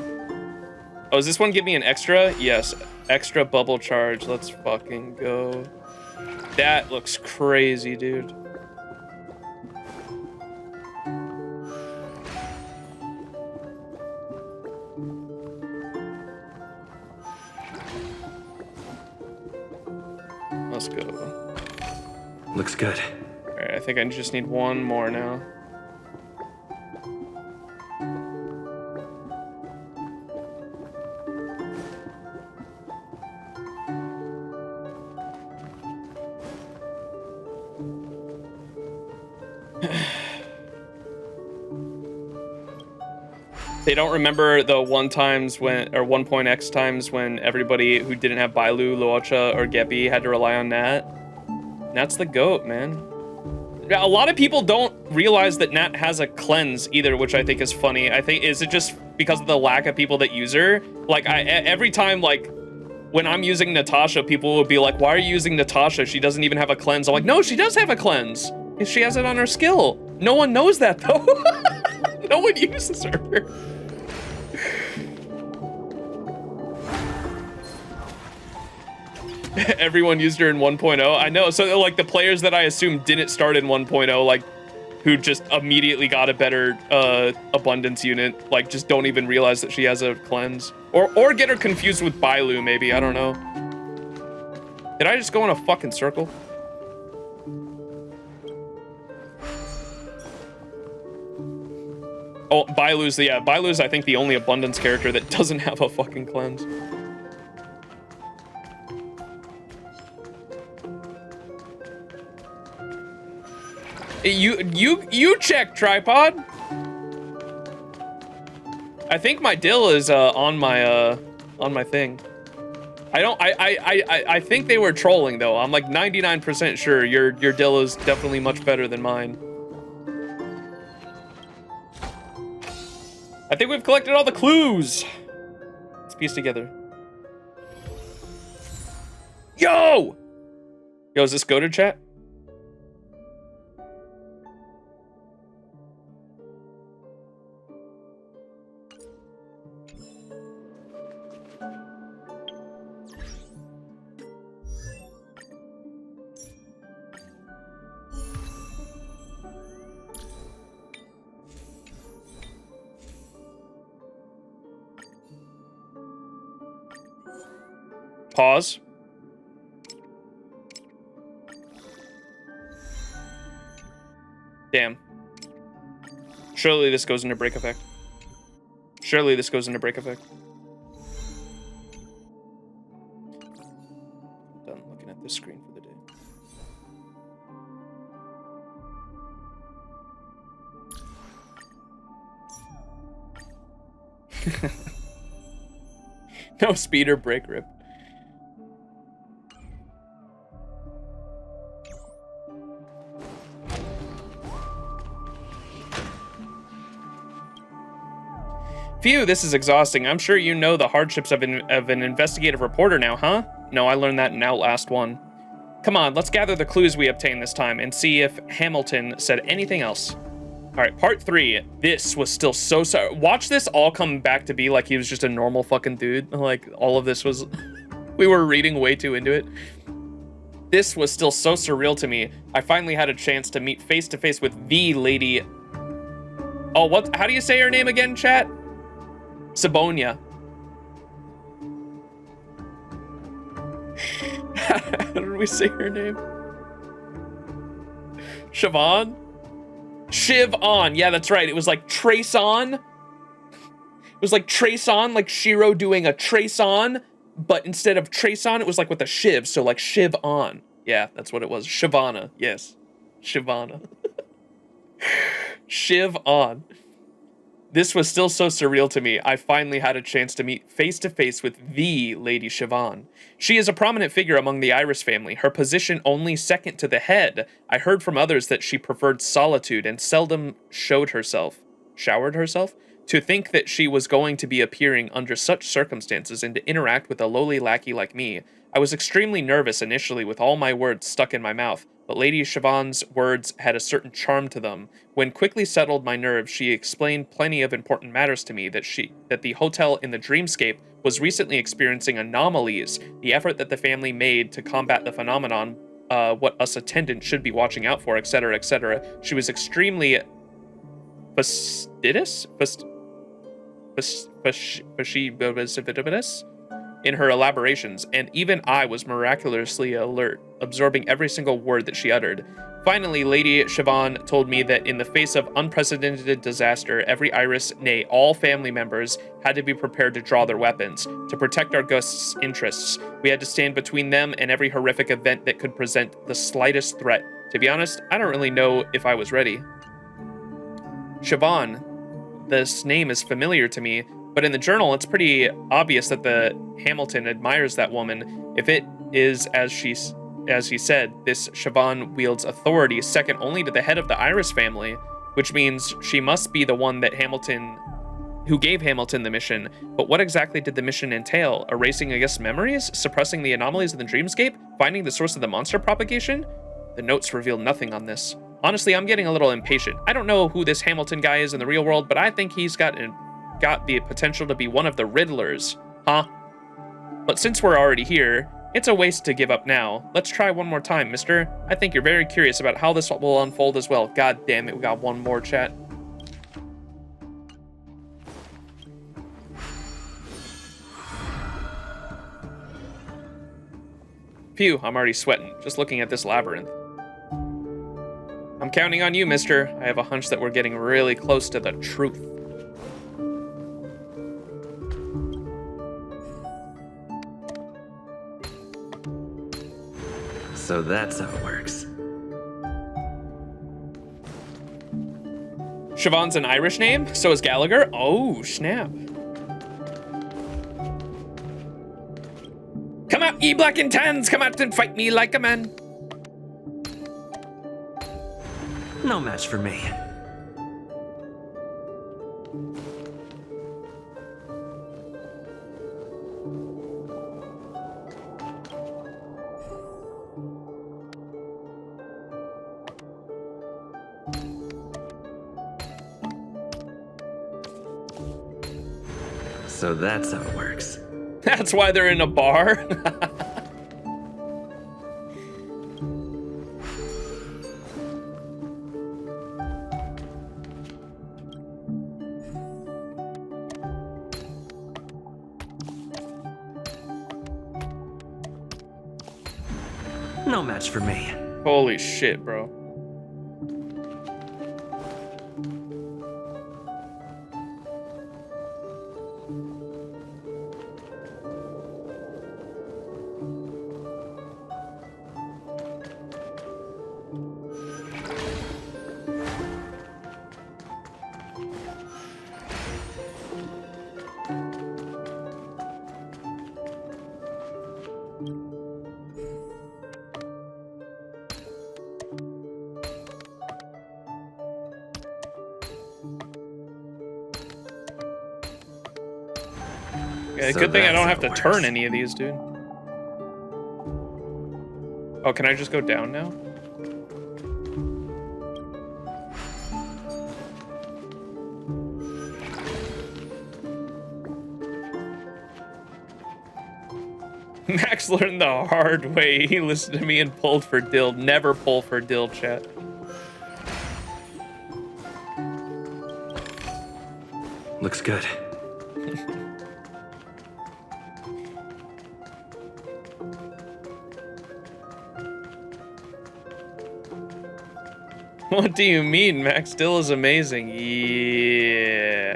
Oh, does this one give me an extra? Yes, extra bubble charge. Let's fucking go. That looks crazy, dude. Let's go. Looks good. All right, I think I just need one more now. They don't remember the 1.x times when everybody who didn't have Bailu, Luocha, or Gepi had to rely on Nat. Nat's the GOAT, man. A lot of people don't realize that Nat has a cleanse either, which I think is funny. I think, is it just because of the lack of people that use her? Like, every time, like, when I'm using Natasha, people will be like, why are you using Natasha? She doesn't even have a cleanse. I'm like, no, she does have a cleanse. She has it on her skill. No one knows that, though. No one uses her. Everyone used her in 1.0. I know. So like the players that I assume didn't start in 1.0, like who just immediately got a better abundance unit, like just don't even realize that she has a cleanse, or get her confused with Bailu. Maybe, I don't know. Did I just go in a fucking circle? Oh, Bailu's I think the only abundance character that doesn't have a fucking cleanse. You check, Tripod. I think my Dill is on my thing. I think they were trolling though. I'm like 99% sure your dill is definitely much better than mine. I think we've collected all the clues. Let's piece together. Yo, is this go to chat? Pause. Damn. Surely this goes into break effect. Surely this goes into break effect. I'm done looking at this screen for the day. No speed or break rip. Phew, this is exhausting. I'm sure you know the hardships of an investigative reporter now, huh? No, I learned that in Outlast 1. Come on, let's gather the clues we obtained this time and see if Hamilton said anything else. All right, part 3. This was still so sorry. Watch this all come back to be like he was just a normal fucking dude. Like, all of this was... we were reading way too into it. This was still so surreal to me. I finally had a chance to meet face-to-face with the lady... Oh, what? How do you say her name again, chat? Sabonia. How did we say her name? Siobhan? Shiv-on. Yeah, that's right. It was like trace on. It was like trace on, like Shiro doing a trace on, but instead of trace on, it was like with a shiv, so like shiv on. Yeah, that's what it was. Shavana. Yes. Shavana. Shiv on. This was still so surreal to me. I finally had a chance to meet face-to-face with the Lady Siobhan. She is a prominent figure among the Iris family, her position only second to the head. I heard from others that she preferred solitude and seldom showered herself. To think that she was going to be appearing under such circumstances and to interact with a lowly lackey like me. I was extremely nervous initially with all my words stuck in my mouth, but Lady Siobhan's words had a certain charm to them. When quickly settled my nerves, she explained plenty of important matters to me, that the hotel in the dreamscape was recently experiencing anomalies, the effort that the family made to combat the phenomenon, what us attendants should be watching out for, etc., etc. She was extremely fastidious in her elaborations, and even I was miraculously alert, absorbing every single word that she uttered. Finally, Lady Siobhan told me that in the face of unprecedented disaster, every Iris, nay, all family members, had to be prepared to draw their weapons. To protect our guests' interests, we had to stand between them and every horrific event that could present the slightest threat. To be honest, I don't really know if I was ready. Siobhan, this name is familiar to me, but in the journal, it's pretty obvious that the Hamilton admires that woman. If it is as he said, this Siobhan wields authority second only to the head of the Iris family, which means she must be the one that who gave Hamilton the mission. But what exactly did the mission entail? Erasing a guest's memories? Suppressing the anomalies of the dreamscape? Finding the source of the monster propagation? The notes reveal nothing on this. Honestly, I'm getting a little impatient. I don't know who this Hamilton guy is in the real world, but I think he's got the potential to be one of the Riddlers, huh? But since we're already here, it's a waste to give up now. Let's try one more time, mister. I think you're very curious about how this will unfold as well. God damn it, we got one more, chat. Phew, I'm already sweating, just looking at this labyrinth. I'm counting on you, mister. I have a hunch that we're getting really close to the truth. So that's how it works. Siobhan's an Irish name? So is Gallagher? Oh, snap. out, ye black and tans! Come out and fight me like a man! No match for me. So that's how it works. That's why they're in a bar? No match for me. Holy shit, bro. Yeah, So good thing I don't that's have to how it turn works. any of these, dude. Oh, can I just go down now? Max learned the hard way. He listened to me and pulled for Dill. Never pull for Dill, chat. Looks good. What do you mean? Max Dill is amazing. Yeah.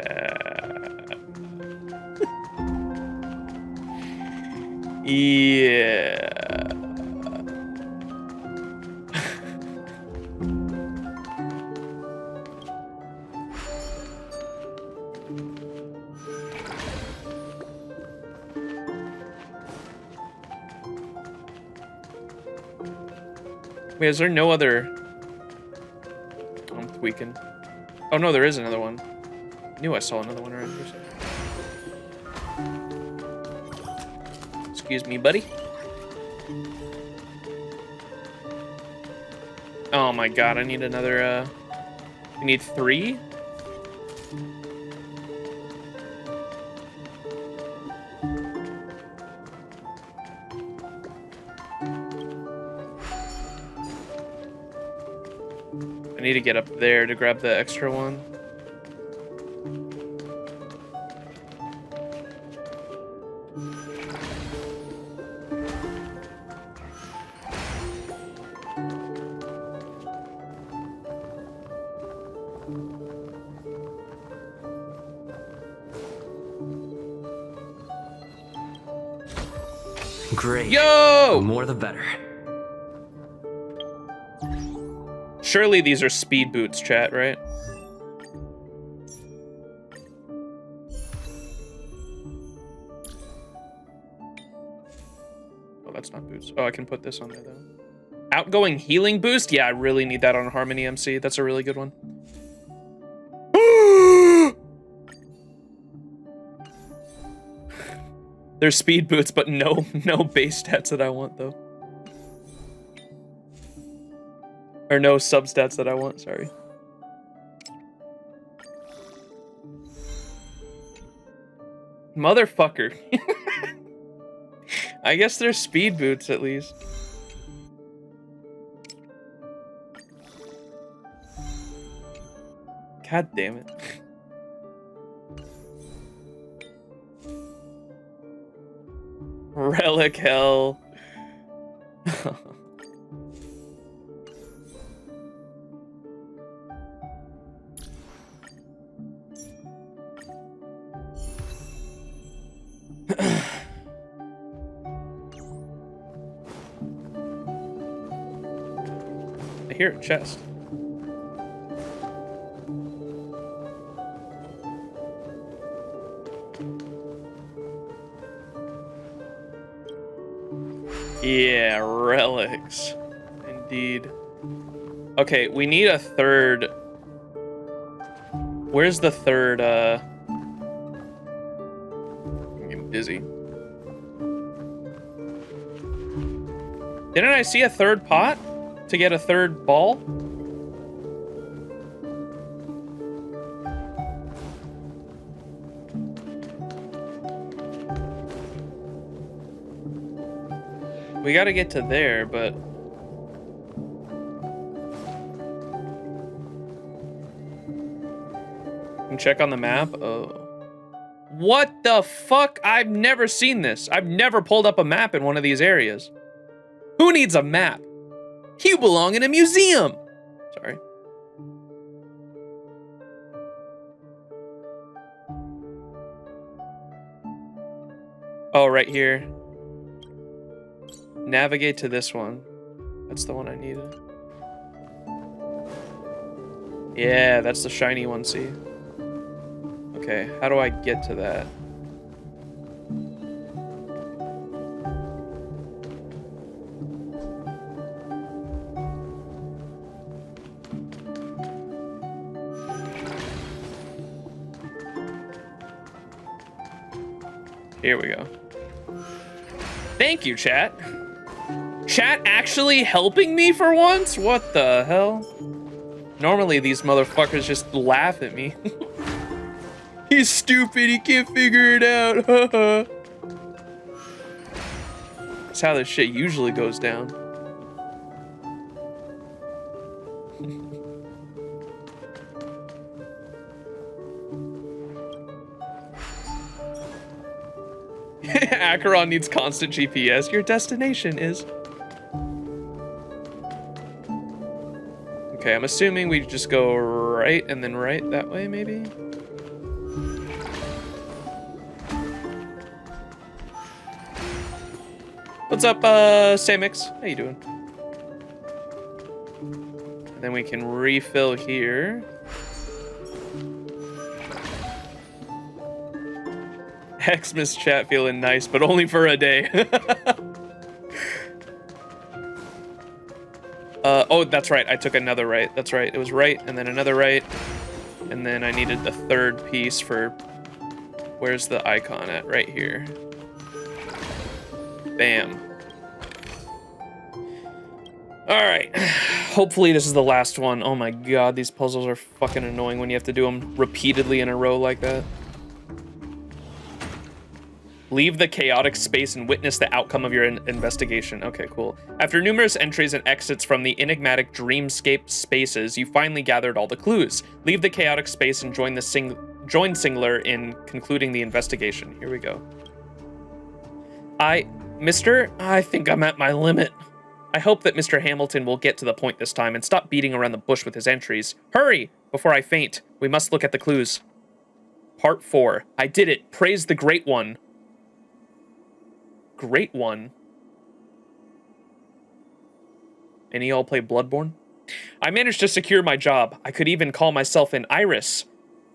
Yeah. Wait, is there no other... I'm tweaking. Oh no, there is another one. I knew I saw another one around here. Excuse me, buddy. Oh my god, I need another, I need 3? I need to get up there to grab the extra one. Great. Yo! The more the better. Surely these are speed boots, chat, right? Oh, that's not boots. Oh, I can put this on there, though. Outgoing healing boost? Yeah, I really need that on Harmony MC. That's a really good one. There's speed boots, but no base stats that I want, though. Or no substats that I want, sorry. Motherfucker. I guess they're speed boots, at least. God damn it. Relic hell. I hear a chest. Yeah, relics. Indeed. Okay, we need a third. Where's the third, I'm getting dizzy. Didn't I see a third pot to get a third ball? We gotta get to there, but... Can check on the map? Oh. What the fuck? I've never seen this. I've never pulled up a map in one of these areas. Who needs a map? You belong in a museum! Sorry. Oh, right here. Navigate to this one. That's the one I needed. Yeah, that's the shiny one, see? Okay, how do I get to that? Here we go. Thank you, chat. Chat actually helping me for once? What the hell? Normally these motherfuckers just laugh at me. He's stupid, he can't figure it out. That's how this shit usually goes down. Acheron needs constant GPS. Your destination is... Okay, I'm assuming we just go right and then right that way, maybe? What's up, Samix? How you doing? And then we can refill here. Xmas chat feeling nice, but only for a day. Oh, that's right. I took another right. That's right. It was right, and then another right. And then I needed the third piece for... Where's the icon at? Right here. Bam. Alright. Hopefully this is the last one. Oh my god, these puzzles are fucking annoying when you have to do them repeatedly in a row like that. Leave the chaotic space and witness the outcome of your investigation. Okay, cool. After numerous entries and exits from the enigmatic dreamscape spaces, you finally gathered all the clues. Leave the chaotic space and join Singler in concluding the investigation. Here we go. Mister, I think I'm at my limit. I hope that Mr. Hamilton will get to the point this time and stop beating around the bush with his entries. Hurry! Before I faint, we must look at the clues. Part 4. I did it. Praise the Great One. Great One. Any of y'all play Bloodborne? I managed to secure my job. I could even call myself an Iris.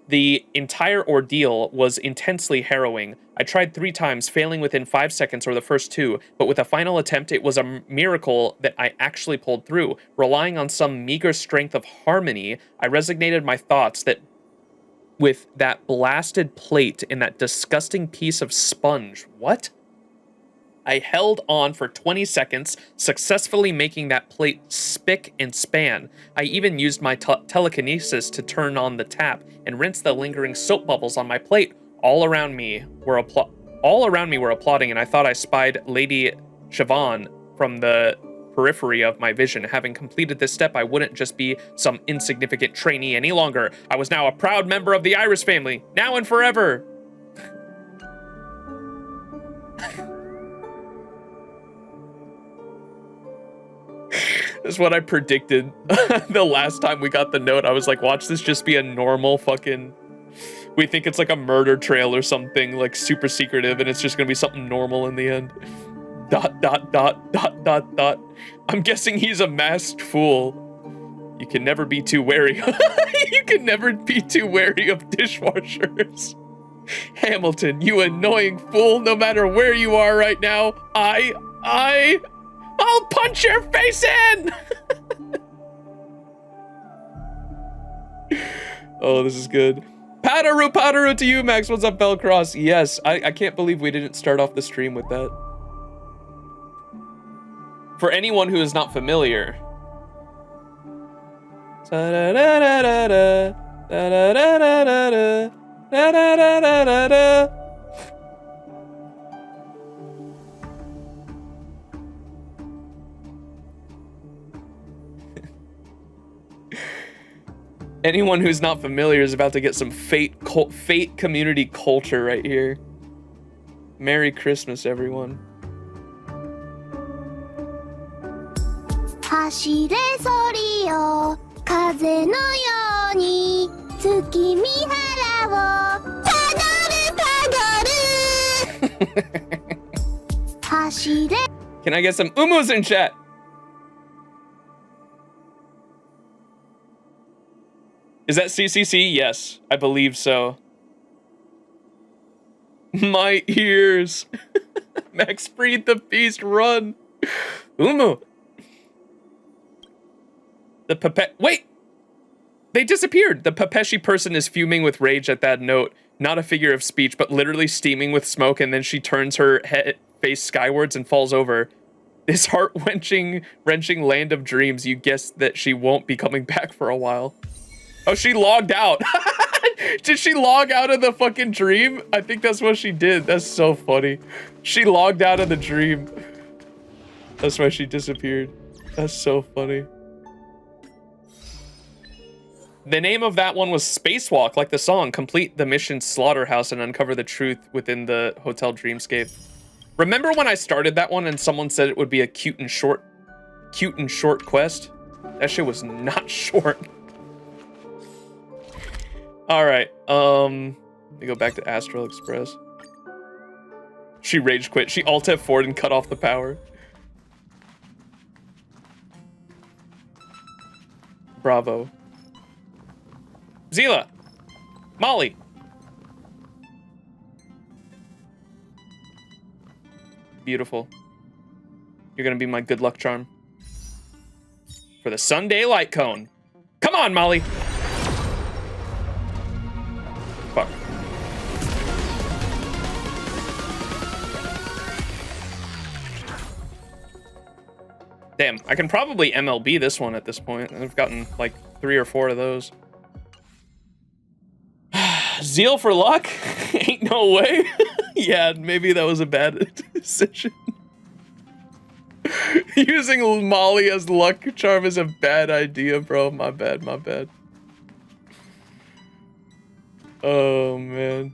The entire ordeal was intensely harrowing. I tried 3 times, failing within 5 seconds or the first 2, but with a final attempt, it was a miracle that I actually pulled through. Relying on some meager strength of harmony, I resignated my thoughts that with that blasted plate and that disgusting piece of sponge. What? I held on for 20 seconds, successfully making that plate spick and span. I even used my telekinesis to turn on the tap and rinse the lingering soap bubbles on my plate. All around me were applauding, and I thought I spied Lady Siobhan from the periphery of my vision. Having completed this step, I wouldn't just be some insignificant trainee any longer. I was now a proud member of the Iris family, now and forever. That's what I predicted the last time we got the note. I was like, watch this just be a normal fucking... We think it's like a murder trail or something, like super secretive, and it's just gonna be something normal in the end. ... I'm guessing he's a masked fool. You can never be too wary. You can never be too wary of dishwashers. Hamilton, you annoying fool, no matter where you are right now, I'll punch your face in! Oh, this is good. Powderu to you, Max. What's up, Bellcross? Yes, I can't believe we didn't start off the stream with that. For anyone who is not familiar. Anyone who's not familiar is about to get some fate community culture right here. Merry Christmas, everyone. 走れソリよ風のように月見原をたどる走れ Can I get some umus in chat? Is that CCC? Yes, I believe so. My ears. Max Freed the Beast, run. Umu. The Pepe... Wait! They disappeared! The Pepeshi person is fuming with rage at that note. Not a figure of speech, but literally steaming with smoke, and then she turns her face skywards and falls over. This heart-wrenching land of dreams, you guess that she won't be coming back for a while. Oh, she logged out. Did she log out of the fucking dream? I think that's what she did. That's so funny. She logged out of the dream. That's why she disappeared. That's so funny. The name of that one was Spacewalk, like the song. Complete the mission Slaughterhouse and uncover the truth within the Hotel Dreamscape. Remember when I started that one and someone said it would be a cute and short quest? That shit was not short. All right, let me go back to Astral Express. She rage quit. She Alt F4'd and cut off the power. Bravo. Zila! Molly! Beautiful. You're gonna be my good luck charm. For the Sunday light cone. Come on, Molly! Fuck. Damn, I can probably MLB this one at this point. I've gotten like 3 or 4 of those. Zeal for luck? Ain't no way. Yeah, maybe that was a bad decision. Using Molly as luck charm is a bad idea, bro. My bad, my bad. Oh, man.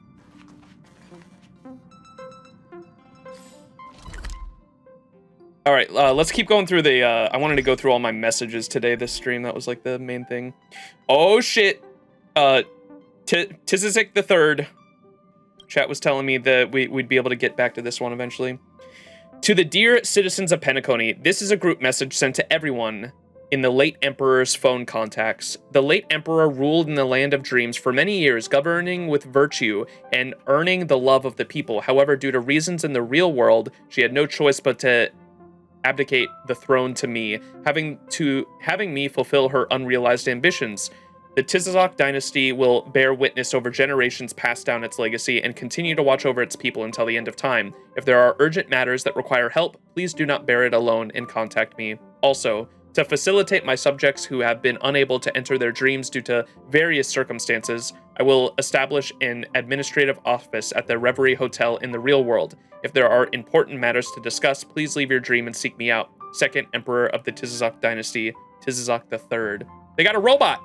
All right, let's keep going through the, I wanted to go through all my messages today, this stream. That was like the main thing. Oh, shit. Tizizik the Third. Chat was telling me that we'd be able to get back to this one eventually. To the dear citizens of Penacony, this is a group message sent to everyone in the late Emperor's phone contacts. The late Emperor ruled in the land of dreams for many years, governing with virtue and earning the love of the people. However, due to reasons in the real world, she had no choice but to abdicate the throne to me, having me fulfill her unrealized ambitions. The Tizazok dynasty will bear witness over generations, pass down its legacy, and continue to watch over its people until the end of time. If there are urgent matters that require help, please do not bear it alone and contact me. Also, to facilitate my subjects who have been unable to enter their dreams due to various circumstances, I will establish an administrative office at the Reverie Hotel in the real world. If there are important matters to discuss, please leave your dream and seek me out. Second Emperor of the Tizazok dynasty, Tizazok the Third. They got a robot!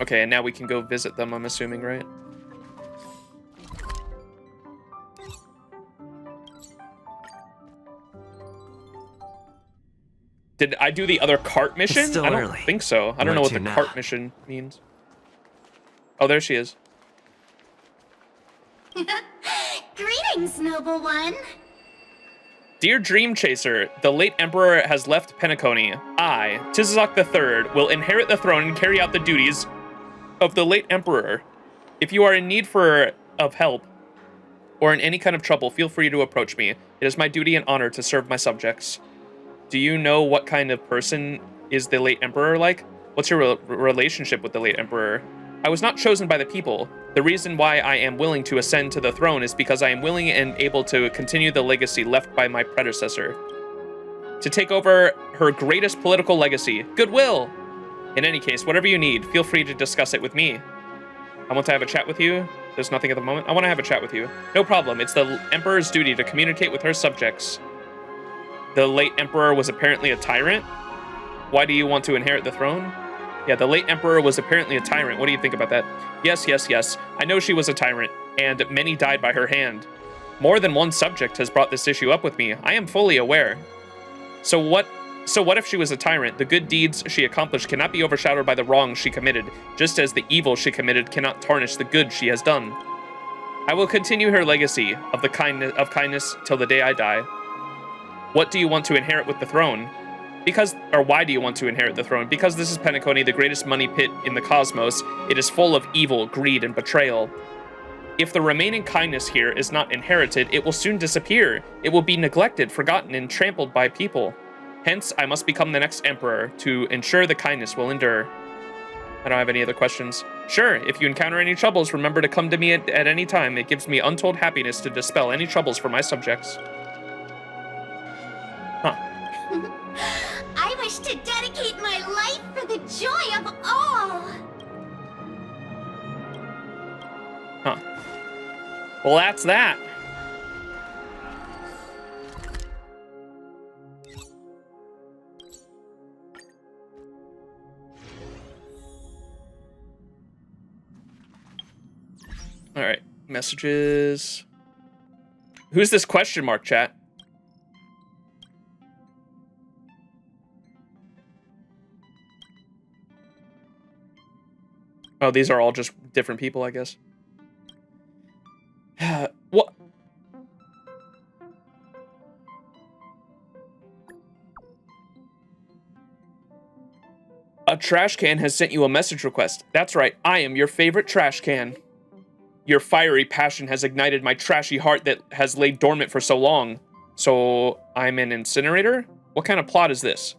Okay, and now we can go visit them, I'm assuming, right? Did I do the other cart mission? It's still I don't early. think so. I don't know what the cart mission means. Oh, there she is. Greetings, noble one. Dear Dream Chaser, the late Emperor has left Penacony. I, Tizazok III, will inherit the throne and carry out the duties of the late Emperor. If you are in need of help, or in any kind of trouble, feel free to approach me. It is my duty and honor to serve my subjects. Do you know what kind of person is the late Emperor like? What's your relationship with the late Emperor? I was not chosen by the people. The reason why I am willing to ascend to the throne is because I am willing and able to continue the legacy left by my predecessor. To take over her greatest political legacy, goodwill. In any case, whatever you need, feel free to discuss it with me. I want to have a chat with you. There's nothing at the moment. I want to have a chat with you. No problem. It's the Emperor's duty to communicate with her subjects. The late Emperor was apparently a tyrant. Why do you want to inherit the throne? Yeah, the late Emperor was apparently a tyrant. What do you think about that? Yes, yes, yes. I know she was a tyrant, and many died by her hand. More than one subject has brought this issue up with me. I am fully aware. So what if she was a tyrant? The good deeds she accomplished cannot be overshadowed by the wrongs she committed, just as the evil she committed cannot tarnish the good she has done. I will continue her legacy of kindness till the day I die. What do you want to inherit with the throne? Why do you want to inherit the throne? Because this is PENACONY, the greatest money pit in the cosmos. It is full of evil, greed, and betrayal. If the remaining kindness here is not inherited, it will soon disappear. It will be neglected, forgotten, and trampled by people. Hence, I must become the next emperor to ensure the kindness will endure. I don't have any other questions. Sure, if you encounter any troubles, remember to come to me at any time. It gives me untold happiness to dispel any troubles for my subjects. Huh. I wish to dedicate my life for the joy of all. Huh. Well, that's that. All right, messages. Who's this question mark, chat? Oh, these are all just different people, I guess. What? A trash can has sent you a message request. That's right, I am your favorite trash can. Your fiery passion has ignited my trashy heart that has laid dormant for so long. So, I'm an incinerator? What kind of plot is this?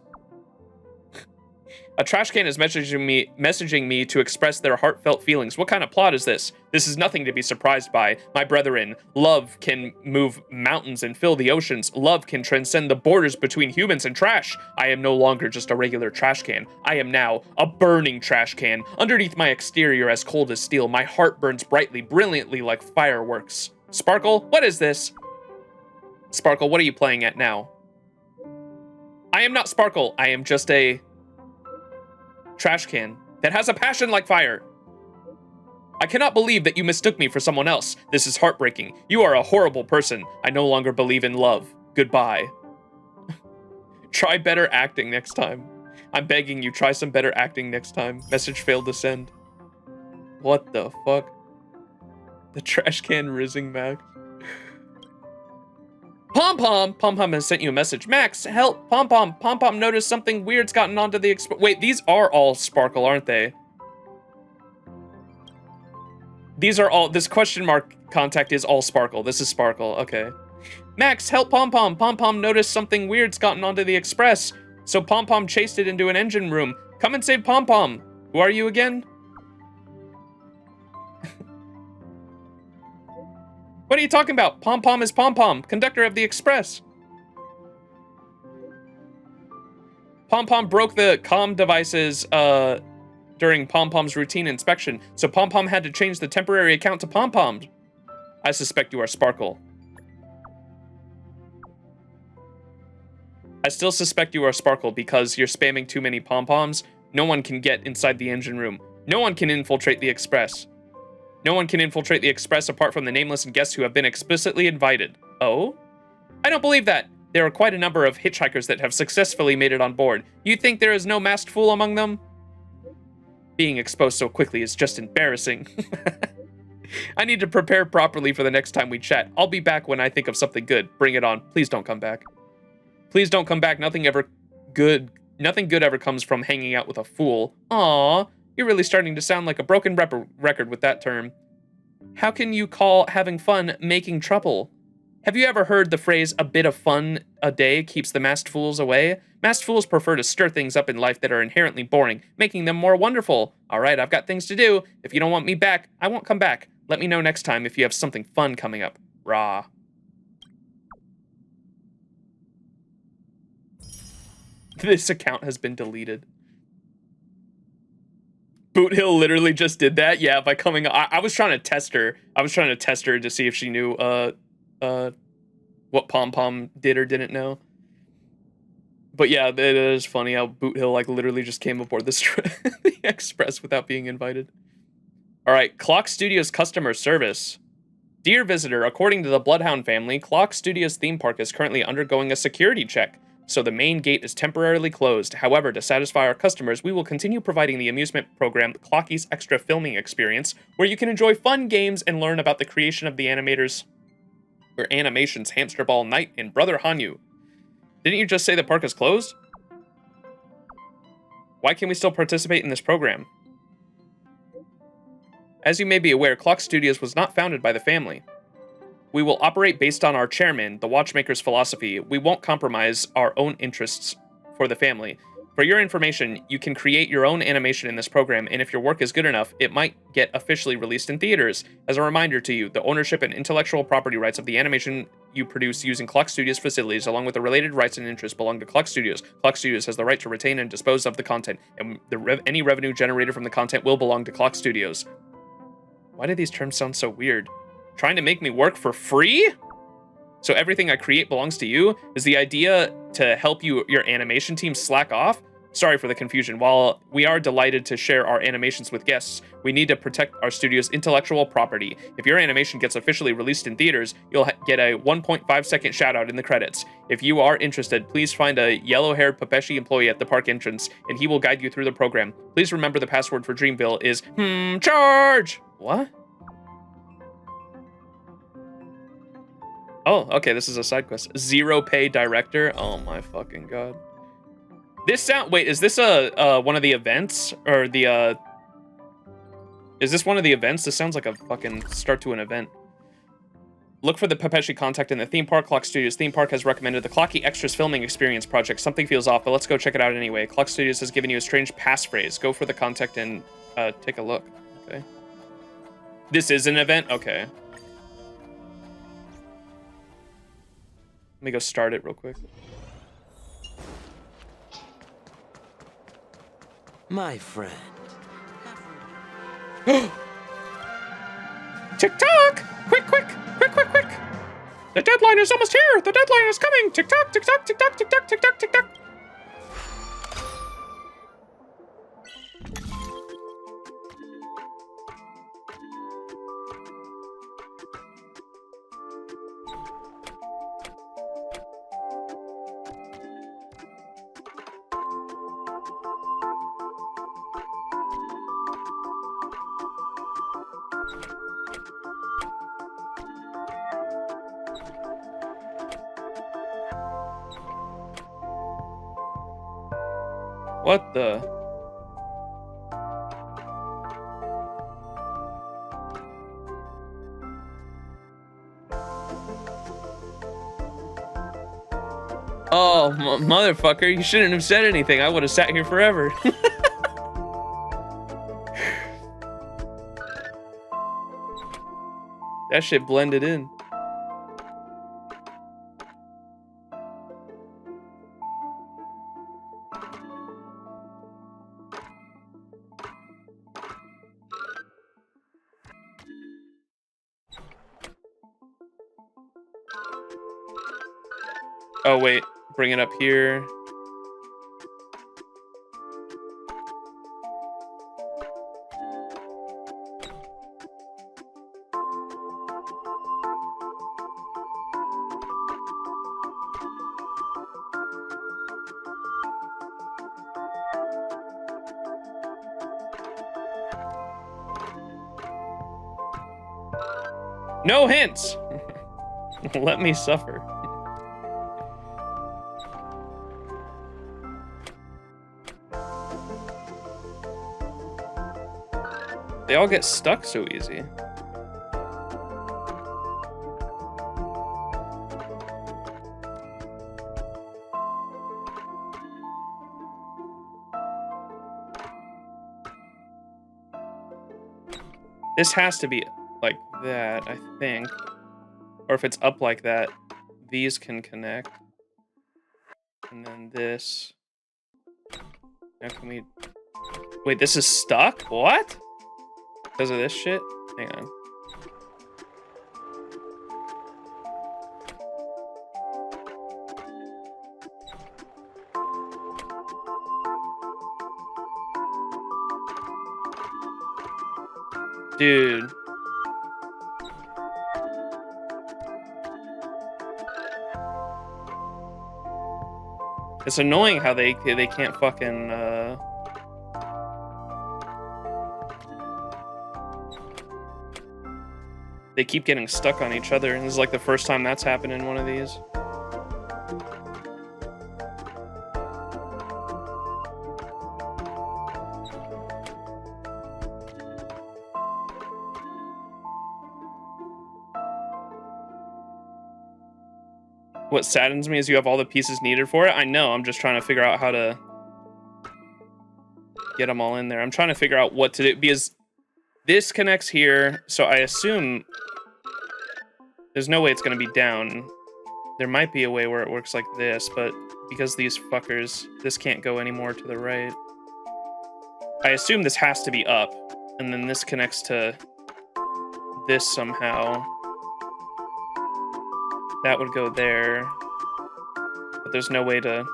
A trash can is messaging me to express their heartfelt feelings. What kind of plot is this? This is nothing to be surprised by. My brethren, love can move mountains and fill the oceans. Love can transcend the borders between humans and trash. I am no longer just a regular trash can. I am now a burning trash can. Underneath my exterior as cold as steel, my heart burns brightly, brilliantly like fireworks. Sparkle, what is this? Sparkle, what are you playing at now? I am not Sparkle. I am just a trash can that has a passion like fire. I cannot believe that you mistook me for someone else. This is heartbreaking. You are a horrible person. I no longer believe in love. Goodbye. Try better acting next time. I'm begging you, try some better acting next time. Message failed to send. What the fuck? The trash can rizzing Max. Pom-Pom has sent you a message. Max, help, Pom-Pom noticed something weird's gotten onto the wait, these are all Sparkle, aren't they? These are all, this question mark contact is all Sparkle. This is Sparkle, okay. Max, help Pom-Pom. Pom-Pom noticed something weird's gotten onto the express. So Pom-Pom chased it into an engine room. Come and save Pom-Pom. Who are you again? What are you talking about? Pom-Pom is Pom-Pom, conductor of the express. Pom-Pom broke the comm devices during Pom-Pom's routine inspection, so Pom-Pom had to change the temporary account to Pom-Pom. I suspect you are Sparkle. I still suspect you are Sparkle because you're spamming too many Pom-Poms. No one can get inside the engine room. No one can infiltrate the express. No one can infiltrate the express apart from the nameless and guests who have been explicitly invited. Oh? I don't believe that. There are quite a number of hitchhikers that have successfully made it on board. You think there is no masked fool among them? Being exposed so quickly is just embarrassing. I need to prepare properly for the next time we chat. I'll be back when I think of something good. Bring it on. Please don't come back. Please don't come back. Nothing good ever comes from hanging out with a fool. Aww. You're really starting to sound like a broken record with that term. How can you call having fun making trouble? Have you ever heard the phrase, a bit of fun a day keeps the masked fools away? Masked fools prefer to stir things up in life that are inherently boring, making them more wonderful. All right, I've got things to do. If you don't want me back, I won't come back. Let me know next time if you have something fun coming up. Rah. This account has been deleted. Boot Hill literally just did that. Yeah, by coming. I was trying to test her. I was trying to test her to see if she knew what Pom Pom did or didn't know. But yeah, it is funny how Boot Hill like literally just came aboard the Express without being invited. All right, Clock Studios customer service. Dear visitor, according to the Bloodhound family, Clock Studios theme park is currently undergoing a security check, so the main gate is temporarily closed. However, to satisfy our customers, we will continue providing the amusement program Clocky's Extra Filming Experience, where you can enjoy fun games and learn about the creation of the animations Hamster Ball Knight and Brother Hanyu. Didn't you just say the park is closed? Why can we still participate in this program? As you may be aware, Clock Studios was not founded by the family. We will operate based on our chairman, the Watchmaker's philosophy. We won't compromise our own interests for the family. For your information, you can create your own animation in this program, and if your work is good enough, it might get officially released in theaters. As a reminder to you, the ownership and intellectual property rights of the animation you produce using Clock Studios facilities, along with the related rights and interests, belong to Clock Studios. Clock Studios has the right to retain and dispose of the content, and any revenue generated from the content will belong to Clock Studios. Why do these terms sound so weird? Trying to make me work for free? So everything I create belongs to you? Is the idea to help your animation team slack off? Sorry for the confusion. While we are delighted to share our animations with guests, we need to protect our studio's intellectual property. If your animation gets officially released in theaters, you'll get a 1.5-second shout-out in the credits. If you are interested, please find a yellow-haired Pepeshi employee at the park entrance, and he will guide you through the program. Please remember the password for Dreamville is charge! What? Oh, okay, this is a side quest. Zero pay director? Oh my fucking god. Wait, is this one of the events? Or the, is this one of the events? This sounds like a fucking start to an event. Look for the Pepeshi contact in the theme park. Clock Studios theme park has recommended the Clocky Extras Filming Experience project. Something feels off, but let's go check it out anyway. Clock Studios has given you a strange passphrase. Go for the contact and take a look. Okay. This is an event? Okay. Let me go start it real quick. My friend. Tick-tock! Quick, quick! Quick, quick, quick! The deadline is almost here! The deadline is coming! Tick-tock, tick-tock, tick-tock, tick-tock, tick-tock, tick-tock! What the? Oh, motherfucker, you shouldn't have said anything. I would have sat here forever. That shit blended in. Oh, wait. Bring it up here. No hints! Let me suffer. They all get stuck so easy. This has to be like that, I think. Or if it's up like that, these can connect. And then this. Now can we... Wait, this is stuck? What? Because of this shit? Hang on. Dude. It's annoying how they can't fucking they keep getting stuck on each other, and this is like the first time that's happened in one of these. What saddens me is you have all the pieces needed for it. I know, I'm just trying to figure out how to get them all in there. I'm trying to figure out what to do, because this connects here, so I assume there's no way it's going to be down. There might be a way where it works like this, but because these fuckers, this can't go any more to the right. I assume this has to be up, and then this connects to this somehow. That would go there, but there's no way to...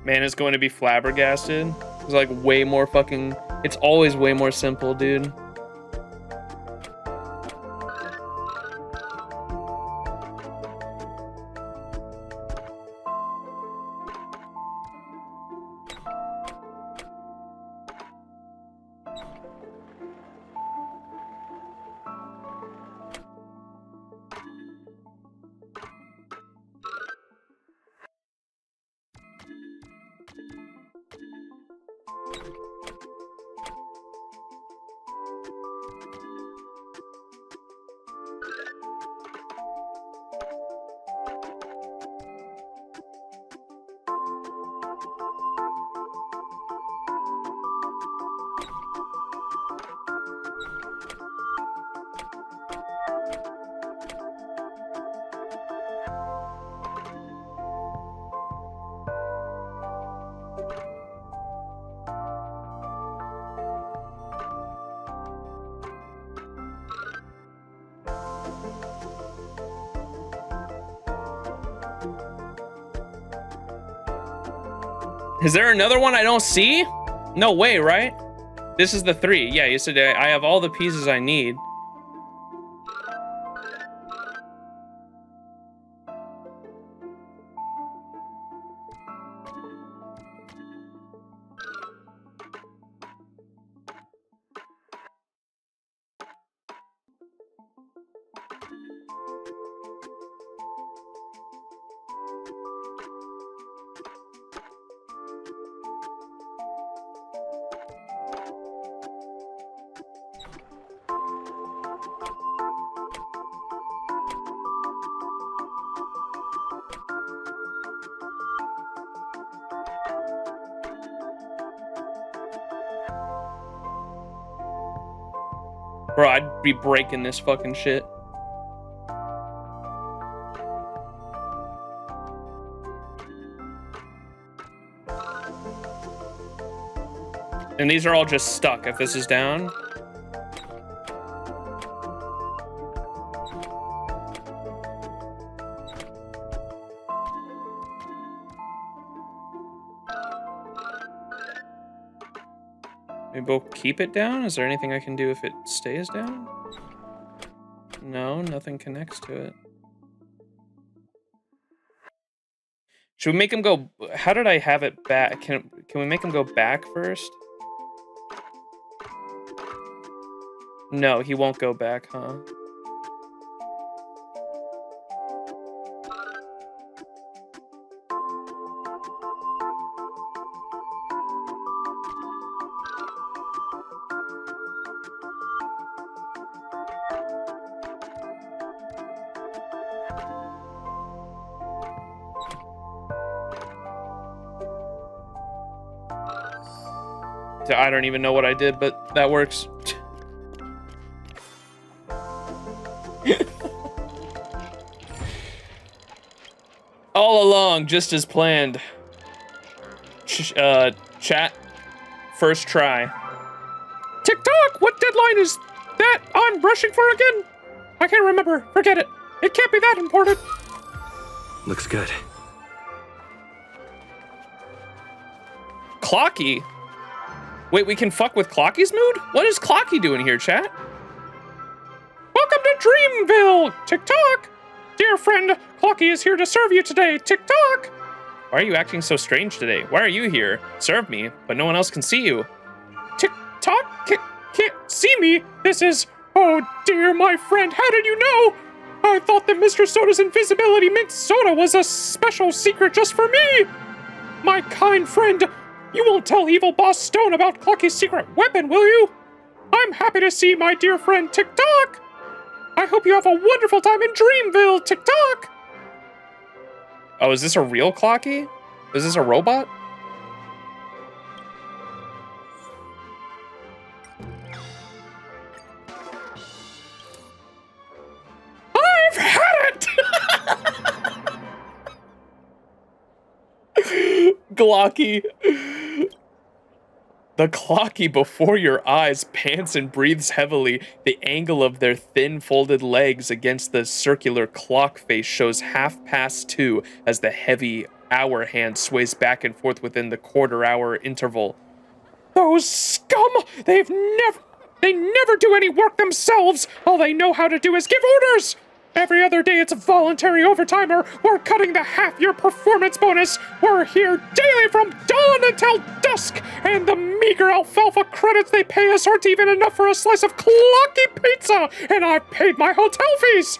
Man is going to be flabbergasted. It's like way more fucking... It's always way more simple, dude. Is there another one I don't see? No way, right? This is the 3. Yeah, you said I have all the pieces I need. Bro, I'd be breaking this fucking shit. And these are all just stuck if this is down. Maybe we'll keep it down? Is there anything I can do if it stays down? No, nothing connects to it. Should we make him go... How did I have it back? Can we make him go back first? No, he won't go back, huh? I don't even know what I did, but that works. All along, just as planned. Chat, first try. TikTok, what deadline is that I'm rushing for again? I can't remember. Forget it. It can't be that important. Looks good. Clocky? Wait, we can fuck with Clocky's mood? What is Clocky doing here, chat? Welcome to Dreamville, TikTok. Dear friend, Clocky is here to serve you today, TikTok. Why are you acting so strange today? Why are you here? Serve me, but no one else can see you. TikTok can't see me. This is... Oh dear, my friend, how did you know? I thought that Mr. Soda's invisibility mint soda was a special secret just for me. My kind friend, you won't tell evil Boss Stone about Clocky's secret weapon, will you? I'm happy to see my dear friend TikTok. I hope you have a wonderful time in Dreamville, TikTok. Oh, is this a real Clocky? Is this a robot? I've had it! Glocky. The Clocky before your eyes pants and breathes heavily. The angle of their thin folded legs against the circular clock face shows 2:30 as the heavy hour hand sways back and forth within the quarter-hour interval. Those scum! They never do any work themselves! All they know how to do is give orders! Every other day it's voluntary overtime or we're cutting the half-year performance bonus. We're here daily from dawn until dusk, and the meager alfalfa credits they pay us aren't even enough for a slice of Clocky pizza, and I've paid my hotel fees.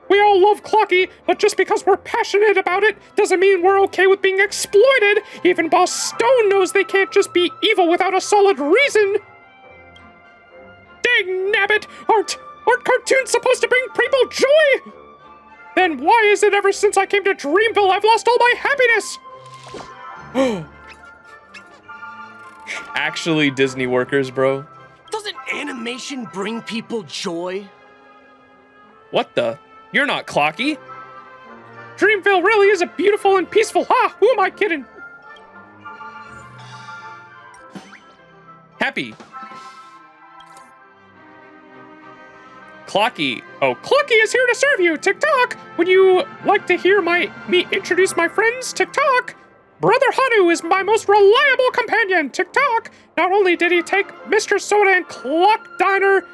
We all love Clocky, but just because we're passionate about it doesn't mean we're okay with being exploited. Even Boss Stone knows they can't just be evil without a solid reason. Dang nabbit, aren't cartoons supposed to bring people joy? Then why is it ever since I came to Dreamville I've lost all my happiness? Actually, Disney workers, bro. Doesn't animation bring people joy? What the? You're not Clocky. Dreamville really is a beautiful and peaceful... Ha! Who am I kidding? Happy. Clocky. Oh, Clocky is here to serve you, TikTok. Would you like to hear me introduce my friends, TikTok? Brother Hanu is my most reliable companion, TikTok. Not only did he take Mr. Soda and Clock Diner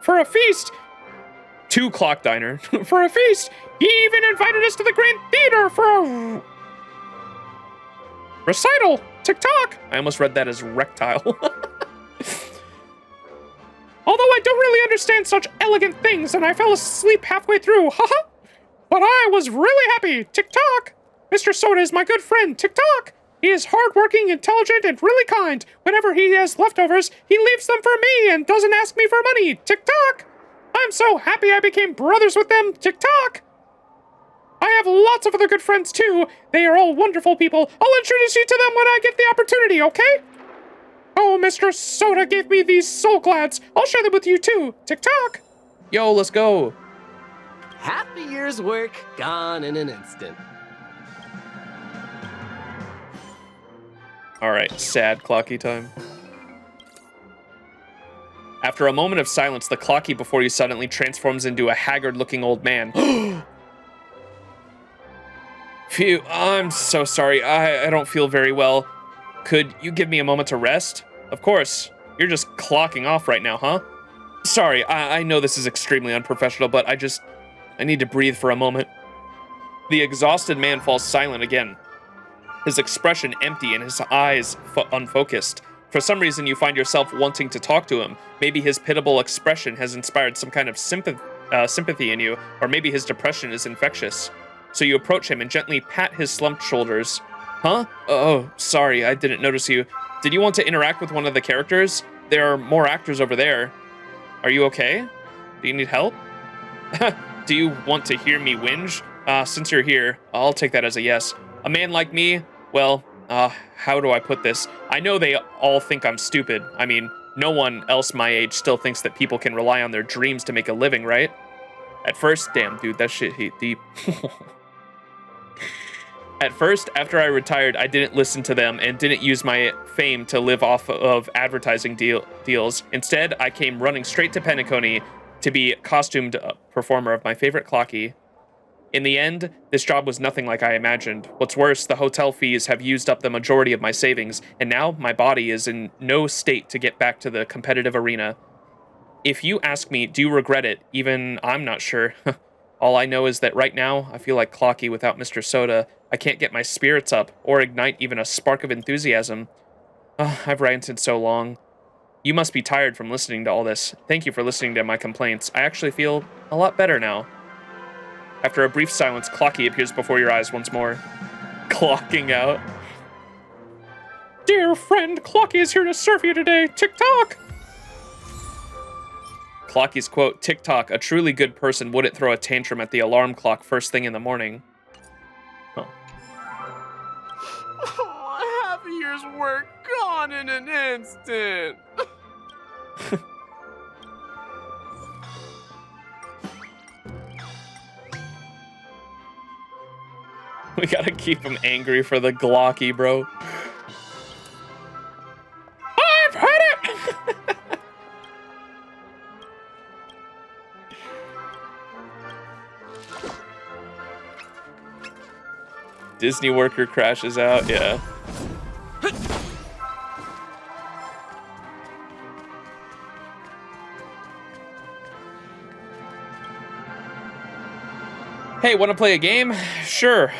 for a feast, to Clock Diner for a feast, he even invited us to the Grand Theater for a recital, TikTok. I almost read that as rectile. Although I don't really understand such elegant things and I fell asleep halfway through, haha. But I was really happy, TikTok. Mr. Soda is my good friend, TikTok. He is hardworking, intelligent, and really kind. Whenever he has leftovers, he leaves them for me and doesn't ask me for money, TikTok. I'm so happy I became brothers with them, TikTok. I have lots of other good friends too. They are all wonderful people. I'll introduce you to them when I get the opportunity, okay? Oh, Mr. Soda gave me these soul glads. I'll share them with you too, TikTok. Yo, let's go. Half a year's work gone in an instant. All right, sad Clocky time. After a moment of silence, the Clocky before you suddenly transforms into a haggard-looking old man. Phew, I'm so sorry. I don't feel very well. Could you give me a moment to rest? Of course. You're just clocking off right now, huh? Sorry, I know this is extremely unprofessional, but I need to breathe for a moment. The exhausted man falls silent again, his expression empty and his eyes unfocused. For some reason, you find yourself wanting to talk to him. Maybe his pitiable expression has inspired some kind of sympathy in you, or maybe his depression is infectious. So you approach him and gently pat his slumped shoulders. Huh? Oh, sorry, I didn't notice you. Did you want to interact with one of the characters? There are more actors over there. Are you okay? Do you need help? Do you want to hear me whinge? Since you're here, I'll take that as a yes. A man like me, well, how do I put this? I know they all think I'm stupid. I mean, no one else my age still thinks that people can rely on their dreams to make a living, right? At first, damn, dude, that shit hit deep. At first, after I retired, I didn't listen to them and didn't use my fame to live off of advertising deals. Instead, I came running straight to PENACONY to be a costumed performer of my favorite clocky. In the end, this job was nothing like I imagined. What's worse, the hotel fees have used up the majority of my savings, and now my body is in no state to get back to the competitive arena. If you ask me, do you regret it? Even I'm not sure. All I know is that right now, I feel like Clocky without Mr. Soda. I can't get my spirits up, or ignite even a spark of enthusiasm. I've ranted so long. You must be tired from listening to all this. Thank you for listening to my complaints. I actually feel a lot better now. After a brief silence, Clocky appears before your eyes once more. Clocking out. Dear friend, Clocky is here to serve you today. Tick-tock! Clocky's quote, "Tick-tock, a truly good person wouldn't throw a tantrum at the alarm clock first thing in the morning." Huh. Oh, half a year's work gone in an instant. We gotta keep him angry for the Glocky, bro. I've had it! Disney worker crashes out, yeah. Hey, wanna play a game? Sure.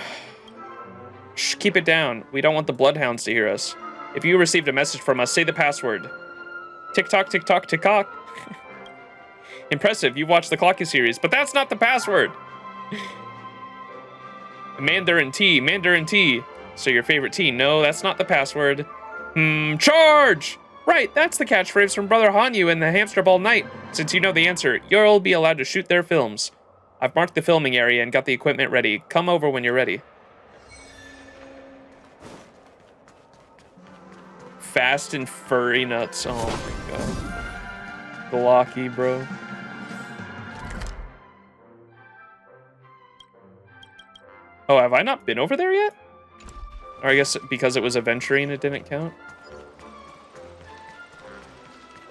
Shh, keep it down. We don't want the bloodhounds to hear us. If you received a message from us, say the password. Tick-tock, tick-tock, tick-tock. Impressive, you've watched the Clocky series, but that's not the password. Mandarin tea. So your favorite tea? No, that's not the password. Charge! Right, that's the catchphrase from Brother Hanyu in the Hamster Ball Night. Since you know the answer, you'll be allowed to shoot their films. I've marked the filming area and got the equipment ready. Come over when you're ready. Fast and furry nuts. Oh my god. Blocky, bro. Oh, have I not been over there yet? Or I guess because it was adventuring, it didn't count.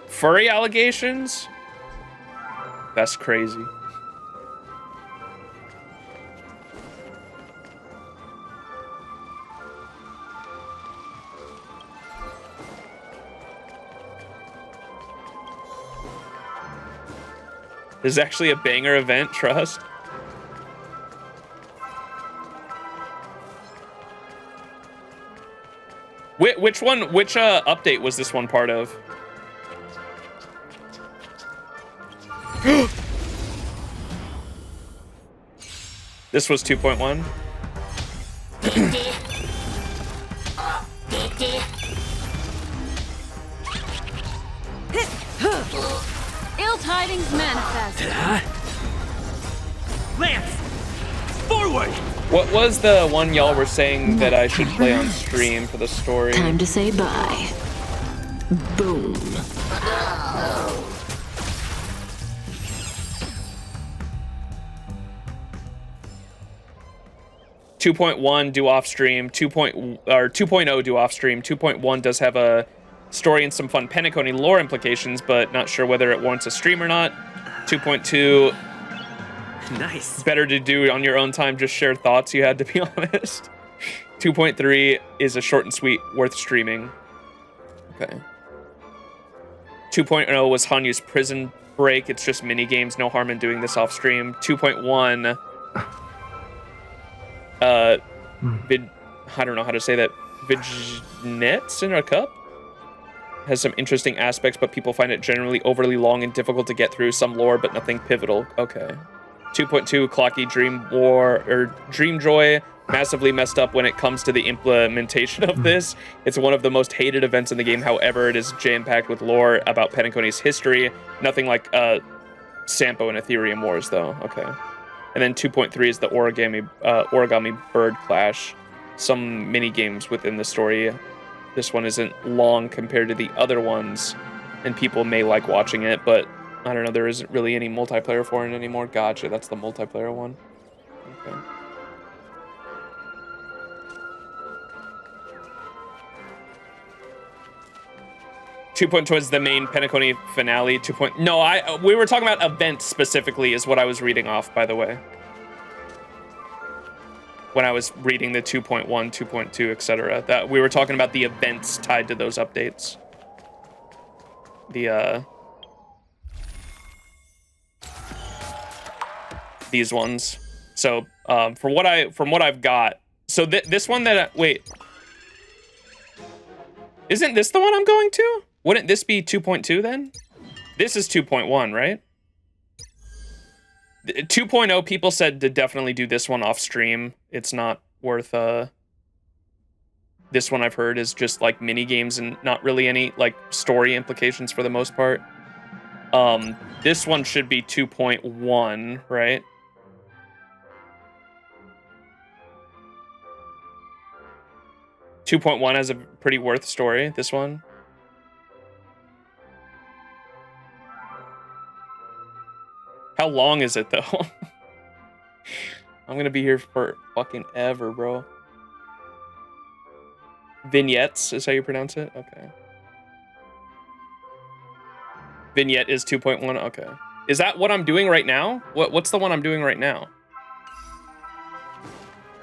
Furry allegations? That's crazy. This is actually a banger event, trust. Which update was this one part of? This was 2.1. Ill tidings manifest. Lance, forward! What was the one y'all were saying that I should play on stream for the story? Time to say bye. Boom. 2.1 do off stream, 2.0 do off stream. 2.1 does have a story and some fun PENACONY lore implications, but not sure whether it warrants a stream or not. 2.2, nice. Better to do on your own time, just share thoughts, you had to be honest. 2.3 is a short and sweet, worth streaming. Okay. 2.0 was Hanyu's prison break. It's just mini games, no harm in doing this off stream. 2.1, I don't know how to say that. Vignettes in a cup? Has some interesting aspects, but people find it generally overly long and difficult to get through. Some lore, but nothing pivotal. Okay. 2.2, Clocky Dream Joy. Massively messed up when it comes to the implementation of this. It's one of the most hated events in the game. However, it is jam-packed with lore about PENACONY's history. Nothing like Sampo and Ethereum Wars, though. Okay. And then 2.3 is the origami bird clash. some mini games within the story. This one isn't long compared to the other ones, and people may like watching it, but I don't know, there isn't really any multiplayer for it anymore. Gotcha, that's the multiplayer one. Okay. was the main PENACONY finale. No, we were talking about events specifically is what I was reading off, by the way. When I was reading the 2.1, 2.2, etc. That we were talking about the events tied to those updates. These ones. So, from what I've got, so this one that wait. Isn't this the one I'm going to? Wouldn't this be 2.2 then? This is 2.1, right? 2.0 people said to definitely do this one off stream. It's not worth this one I've heard is just like mini games and not really any like story implications for the most part. This one should be 2.1, right? .1 has a pretty worth story, this one. How long is it though? I'm gonna be here for fucking ever, bro. Vignettes is how you pronounce it? Okay. Vignette is 2.1, okay. Is that what I'm doing right now? What's the one I'm doing right now?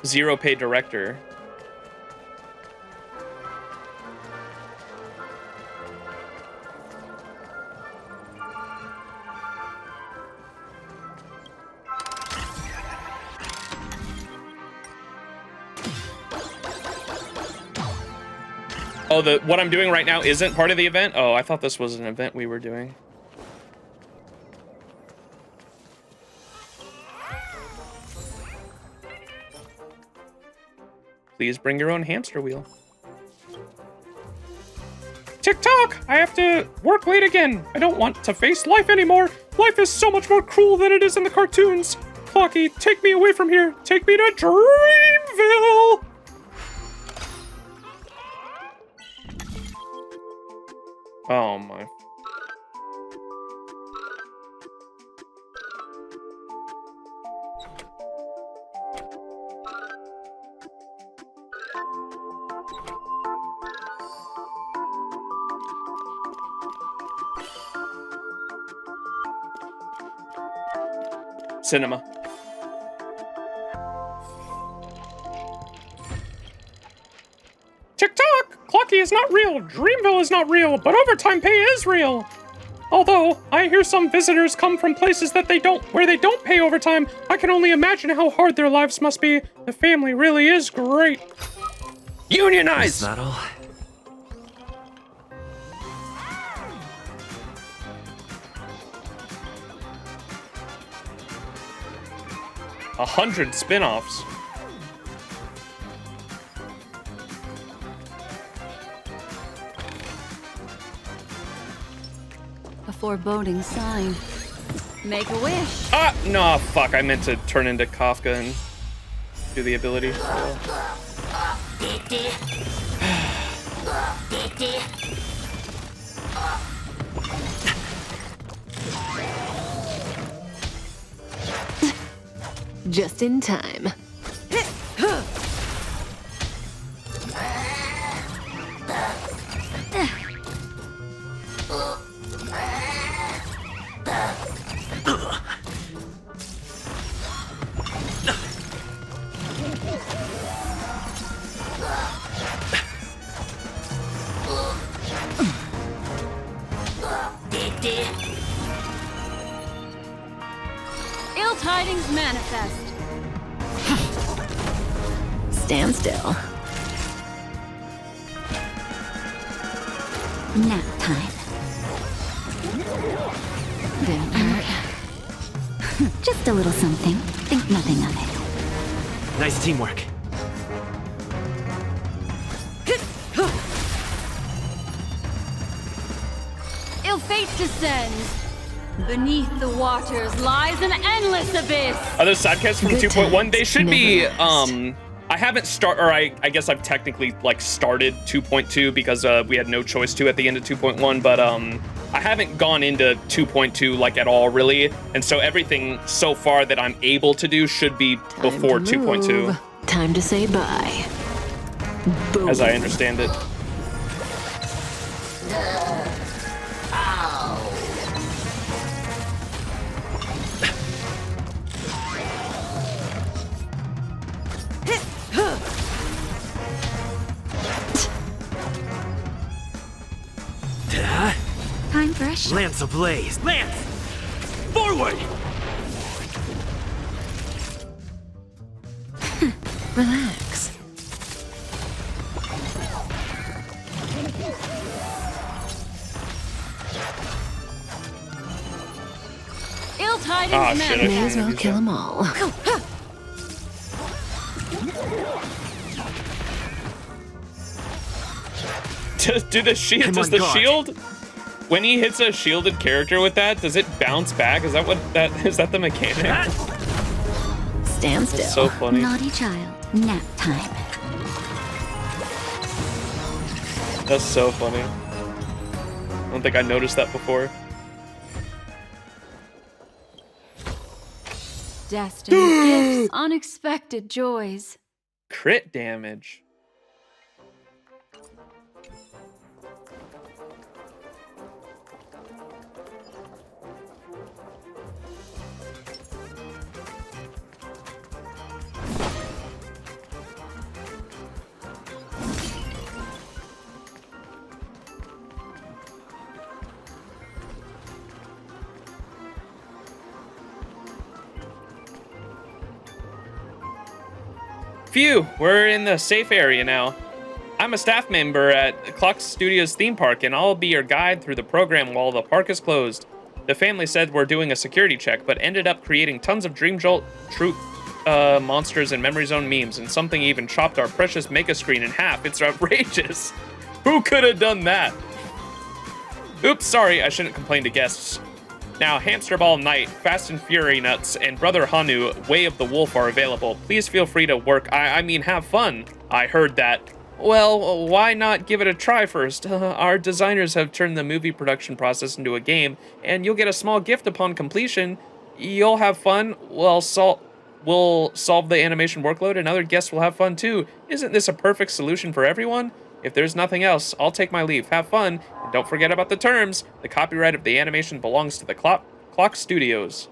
Zero paid director. Oh, what I'm doing right now isn't part of the event? Oh, I thought this was an event we were doing. Please bring your own hamster wheel. TikTok! I have to work late again. I don't want to face life anymore. Life is so much more cruel than it is in the cartoons. Clocky, take me away from here. Take me to Dreamville! Oh my. Cinema. TikTok! Clocky is not real, Dreamville is not real, but overtime pay is real! Although, I hear some visitors come from places that where they don't pay overtime, I can only imagine how hard their lives must be. The family really is great. Unionize! Is that all? A 100 spin-offs. A foreboding sign. Make a wish. Ah, no, fuck. I meant to turn into Kafka and do the ability. Just in time. Ill tidings manifest. Stand still. Nap time. Didn't hurt. Just a little something. Think nothing of it. Nice teamwork. Ill fate descends. Beneath the waters lies an endless abyss. Are those sidekicks from 2.1? They should be I haven't I guess I've technically like started 2.2 because we had no choice to at the end of 2.1, but I haven't gone into 2.2 like at all really, and so everything so far that I'm able to do should be before 2.2. Time to say bye. Boom. As I understand it. Time for a shot. Lance ablaze! Lance! Forward! Relax. Ill-tided men. May as well kill them all. Does the shield, when he hits a shielded character with that, does it bounce back? Is that the mechanic? Stand still. That's so funny. Naughty child, nap time. That's so funny. I don't think I noticed that before. Destined gifts, unexpected joys. Crit damage. Phew, we're in the safe area now. I'm a staff member at Clock Studios theme park, and I'll be your guide through the program while the park is closed. The family said we're doing a security check, but ended up creating tons of Dream Jolt troop monsters and Memory Zone memes, and something even chopped our precious Mega Screen in half. It's outrageous. Who could have done that? Oops, sorry, I shouldn't complain to guests. Now, Hamster Ball Night, Fast and Fury Nuts, and Brother Hanu, Way of the Wolf are available. Please feel free to work, I mean have fun. I heard that. Well, why not give it a try first? Our designers have turned the movie production process into a game, and you'll get a small gift upon completion. You'll have fun, we'll solve the animation workload, and other guests will have fun too. Isn't this a perfect solution for everyone? If there's nothing else, I'll take my leave. Have fun, and don't forget about the terms. The copyright of the animation belongs to the Clock Studios.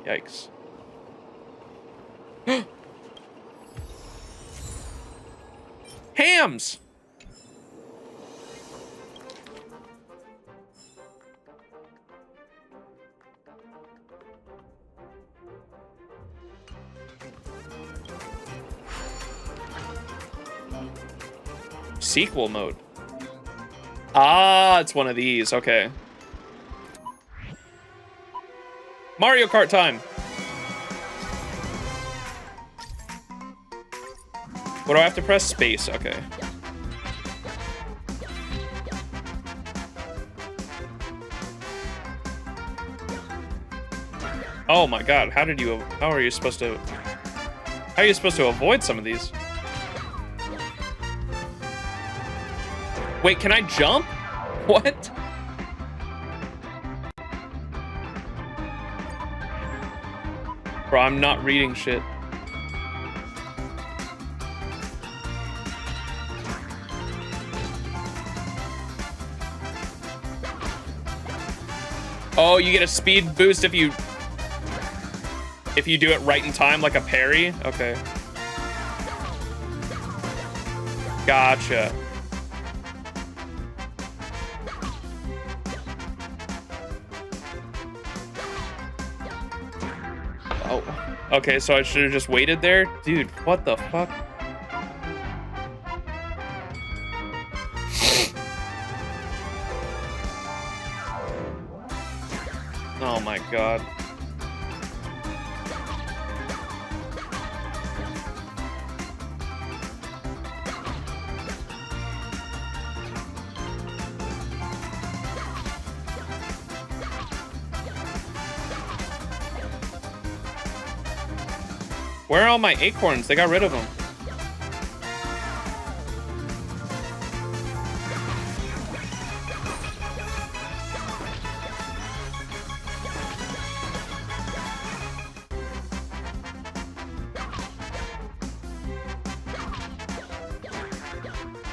Yikes. Hams! Sequel mode. Ah, it's one of these. Okay. Mario Kart time. What do I have to press? Space. Okay. Oh my god, how are you supposed to avoid some of these? Wait, can I jump? What? Bro, I'm not reading shit. Oh, you get a speed boost if you do it right in time, like a parry? Okay. Gotcha. Oh, okay, so I should have just waited there? Dude, what the fuck? Oh my god. Where are all my acorns? They got rid of them.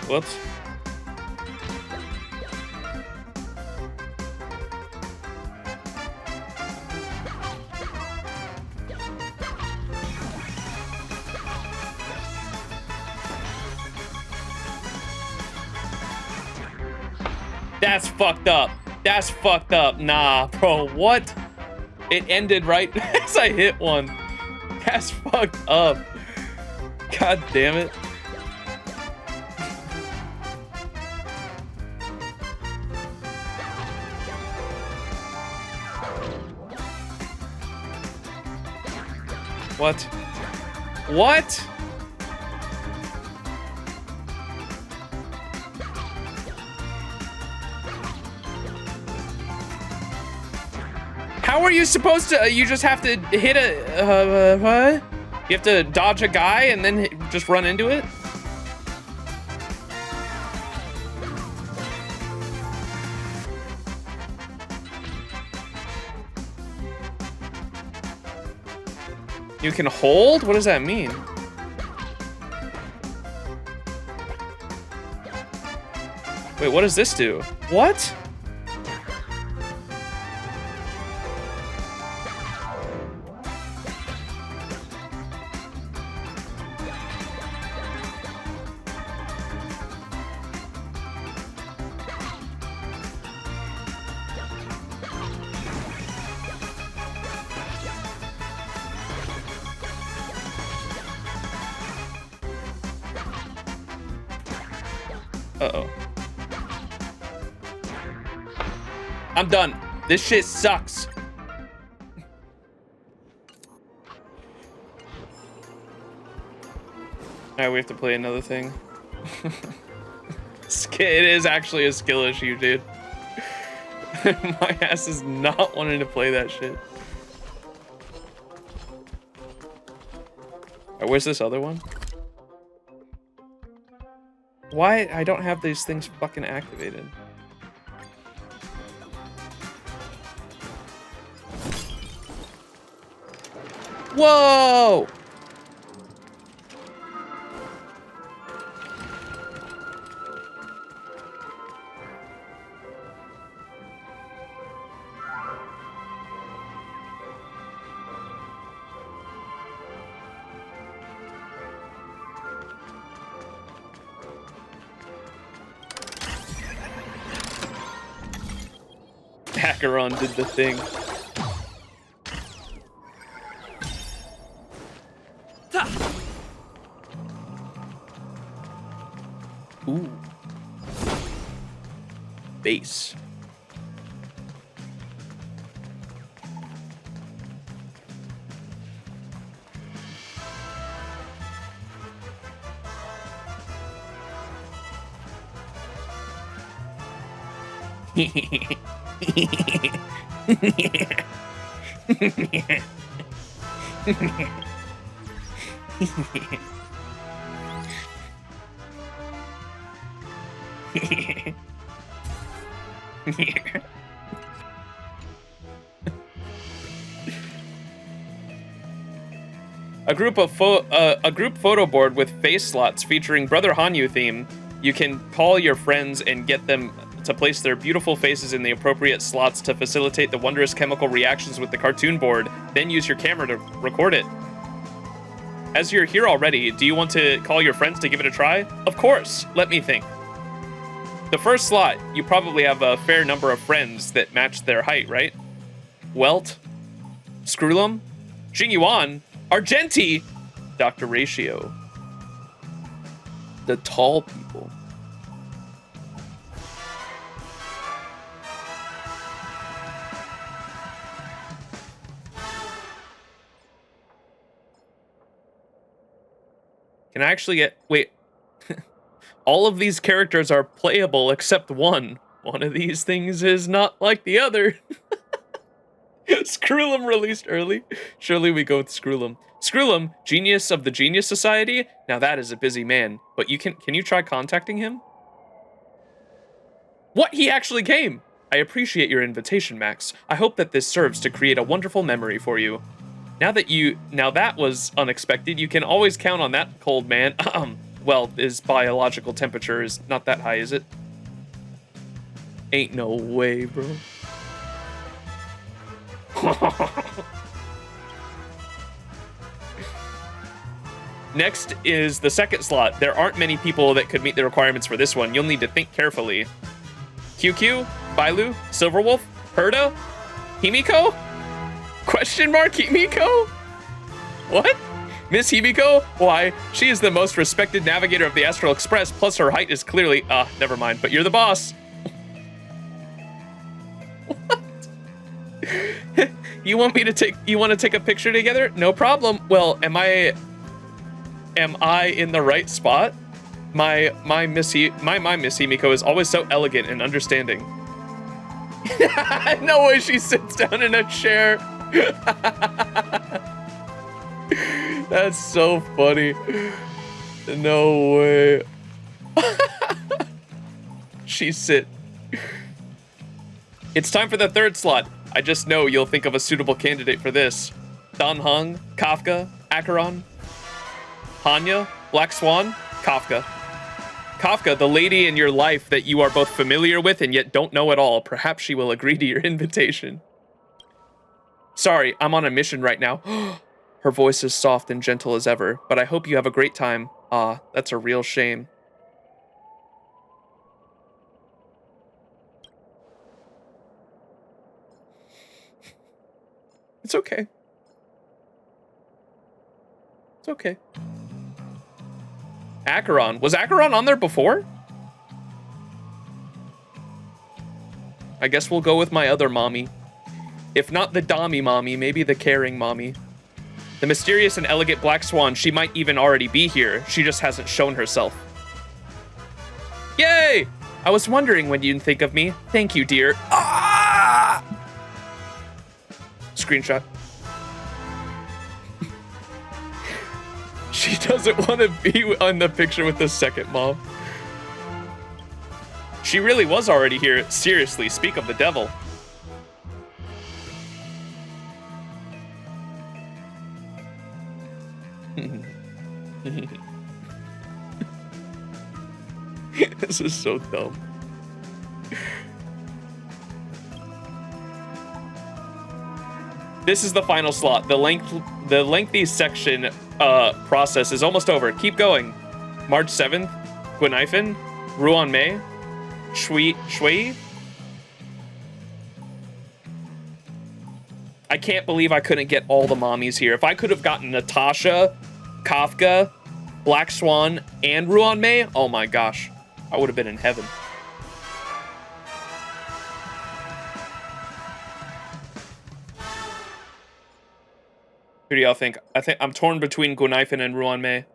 Whoops. That's fucked up. That's fucked up. Nah, bro, what? It ended right as I hit one. That's fucked up. God damn it. What? What? How are you supposed to? You just have to hit a what? You have to dodge a guy and then just run into it? You can hold? What does that mean? Wait, what does this do? What? Uh-oh. I'm done. This shit sucks. Alright, we have to play another thing. It is actually a skill issue, dude. My ass is not wanting to play that shit. Alright, where's this other one? Why? I don't have these things fucking activated. Whoa! Acheron did the thing. Ooh. Base. A group photo board with face slots featuring Brother Hanyu theme. You can call your friends and get them to place their beautiful faces in the appropriate slots to facilitate the wondrous chemical reactions with the cartoon board, then use your camera to record it. As you're here already, do you want to call your friends to give it a try? Of course, let me think. The first slot, you probably have a fair number of friends that match their height, right? Welt, Screwlum, Jingyuan, Argenti, Dr. Ratio. The tall people. Can I actually get... Wait. All of these characters are playable except one. One of these things is not like the other. Screwlum released early. Surely we go with Screwlum. Screwlum, genius of the Genius Society. Now that is a busy man. But you can you try contacting him? What? He actually came! I appreciate your invitation, Max. I hope that this serves to create a wonderful memory for you. Now that was unexpected, you can always count on that cold man. well, his biological temperature is not that high, is it? Ain't no way, bro. Next is the second slot. There aren't many people that could meet the requirements for this one. You'll need to think carefully. QQ, Bailu, Silverwolf, Herda, Himiko? Question mark, Himiko? What? Miss Himiko? Why, she is the most respected navigator of the Astral Express, plus her height is clearly... never mind, but you're the boss. What? You want to take a picture together? No problem. Well, am I in the right spot? My Miss Himiko is always so elegant and understanding. No way she sits down in a chair. That's so funny. No way. It's time for the third slot. I just know you'll think of a suitable candidate for this. Dan Heng, Kafka, Acheron, Hanya, Black Swan, Kafka. Kafka, the lady in your life that you are both familiar with and yet don't know at all. Perhaps she will agree to your invitation. Sorry, I'm on a mission right now. Her voice is soft and gentle as ever, but I hope you have a great time. That's a real shame. It's okay. It's okay. Acheron. Was Acheron on there before? I guess we'll go with my other mommy. If not the Dami mommy, maybe the caring mommy. The mysterious and elegant Black Swan, she might even already be here. She just hasn't shown herself. Yay! I was wondering when you'd think of me. Thank you, dear. Ah! Screenshot. She doesn't want to be on the picture with the second mom. She really was already here. Seriously, speak of the devil. This is so dumb. This is the final slot. The lengthy section process is almost over. Keep going. March 7th, Guinaifen, Ruan Mei, Shui. I can't believe I couldn't get all the mommies here. If I could have gotten Natasha, Kafka, Black Swan, and Ruan Mei, oh my gosh, I would have been in heaven. Who do y'all think? I think I'm torn between Guinaifen and Ruan Mei.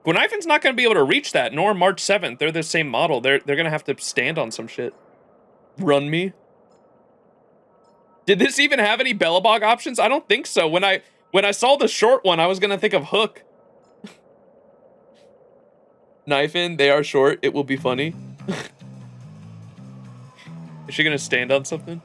Guinaifen's not going to be able to reach that, nor March 7th. They're the same model. They're going to have to stand on some shit. Run me. Did this even have any Bellabog options? I don't think so. When I saw the short one, I was going to think of Hook. Knifin, they are short. It will be funny. Is she going to stand on something?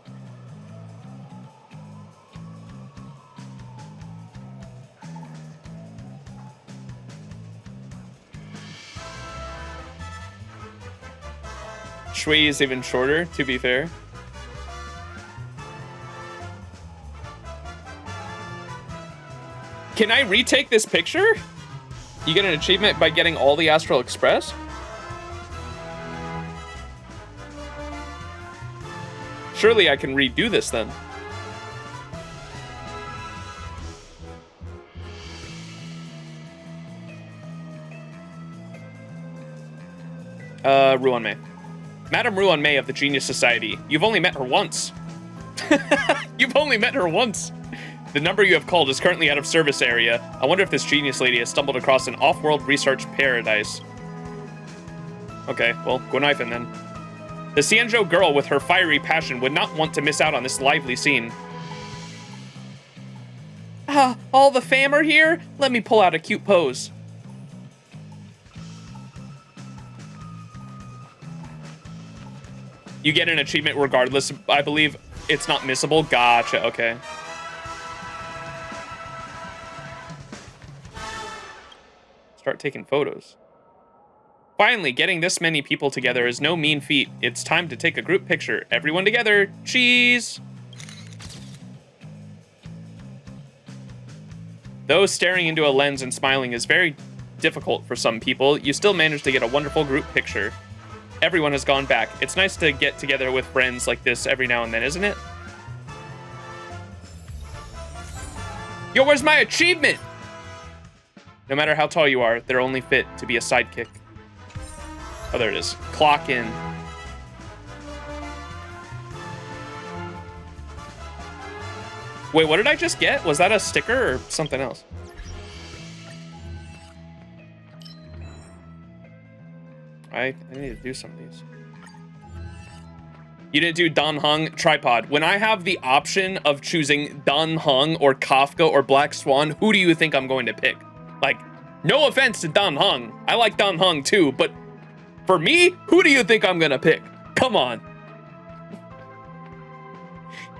Shui is even shorter, to be fair. Can I retake this picture? You get an achievement by getting all the Astral Express? Surely I can redo this then. Ruan Mei. Madame Ruan Mei of the Genius Society. You've only met her once. You've only met her once. The number you have called is currently out of service area. I wonder if this genius lady has stumbled across an off-world research paradise. Okay, well, Guinaifen then. The Xianzhou girl with her fiery passion would not want to miss out on this lively scene. All the fam are here? Let me pull out a cute pose. You get an achievement regardless, I believe. It's not missable. Gotcha, okay. Start taking photos. Finally, getting this many people together is no mean feat. It's time to take a group picture. Everyone together. Cheese! Though staring into a lens and smiling is very difficult for some people, you still manage to get a wonderful group picture. Everyone has gone back. It's nice to get together with friends like this every now and then, isn't it? Yo, where's my achievement? No matter how tall you are, they're only fit to be a sidekick. Oh, there it is. Clock in. Wait, what did I just get? Was that a sticker or something else? I need to do some of these. You didn't do Dan Heng tripod. When I have the option of choosing Dan Heng or Kafka or Black Swan, who do you think I'm going to pick? Like, no offense to Dan Heng. I like Dan Heng too, but for me, who do you think I'm gonna pick? Come on.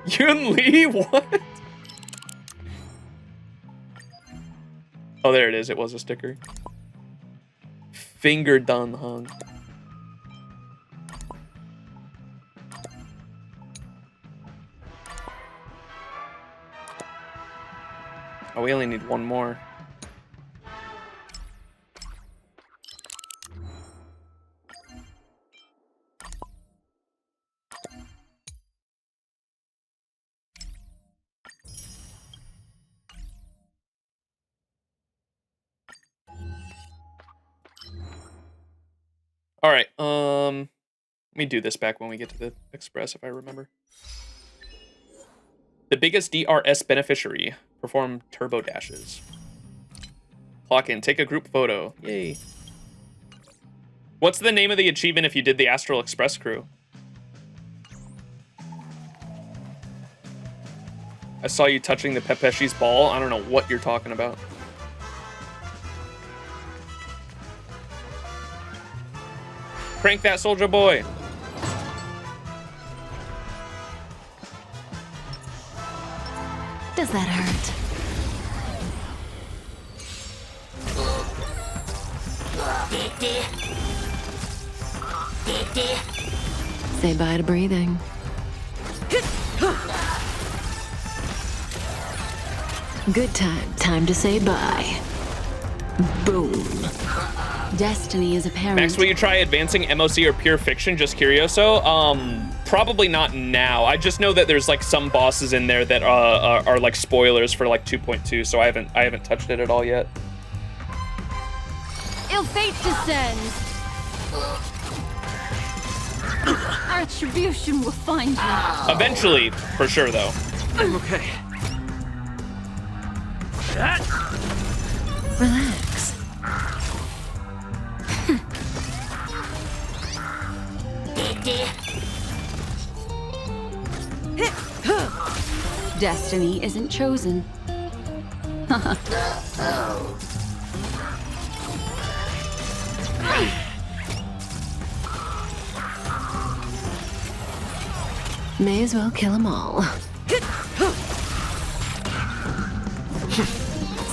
Yun Lee, what? Oh, there it is. It was a sticker. Finger Dan Heng. Oh, we only need one more. All right, let me do this back when we get to the Express, if I remember. The biggest DRS beneficiary. Perform turbo dashes. Clock in, take a group photo. Yay. What's the name of the achievement if you did the Astral Express crew? I saw you touching the Pepeshi's ball. I don't know what you're talking about. Crank that soldier boy. Does that hurt? Say bye to breathing. Good time. Time to say bye. Boom. Destiny is apparent. Max, will you try advancing MOC or pure fiction? Just curioso. Probably not now. I just know that there's like some bosses in there that are like spoilers for like 2.2, so I haven't touched it at all yet. Ill fate descends. Retribution will find you. Eventually, for sure though. I'm okay. Relax. Destiny isn't chosen. May as well kill them all.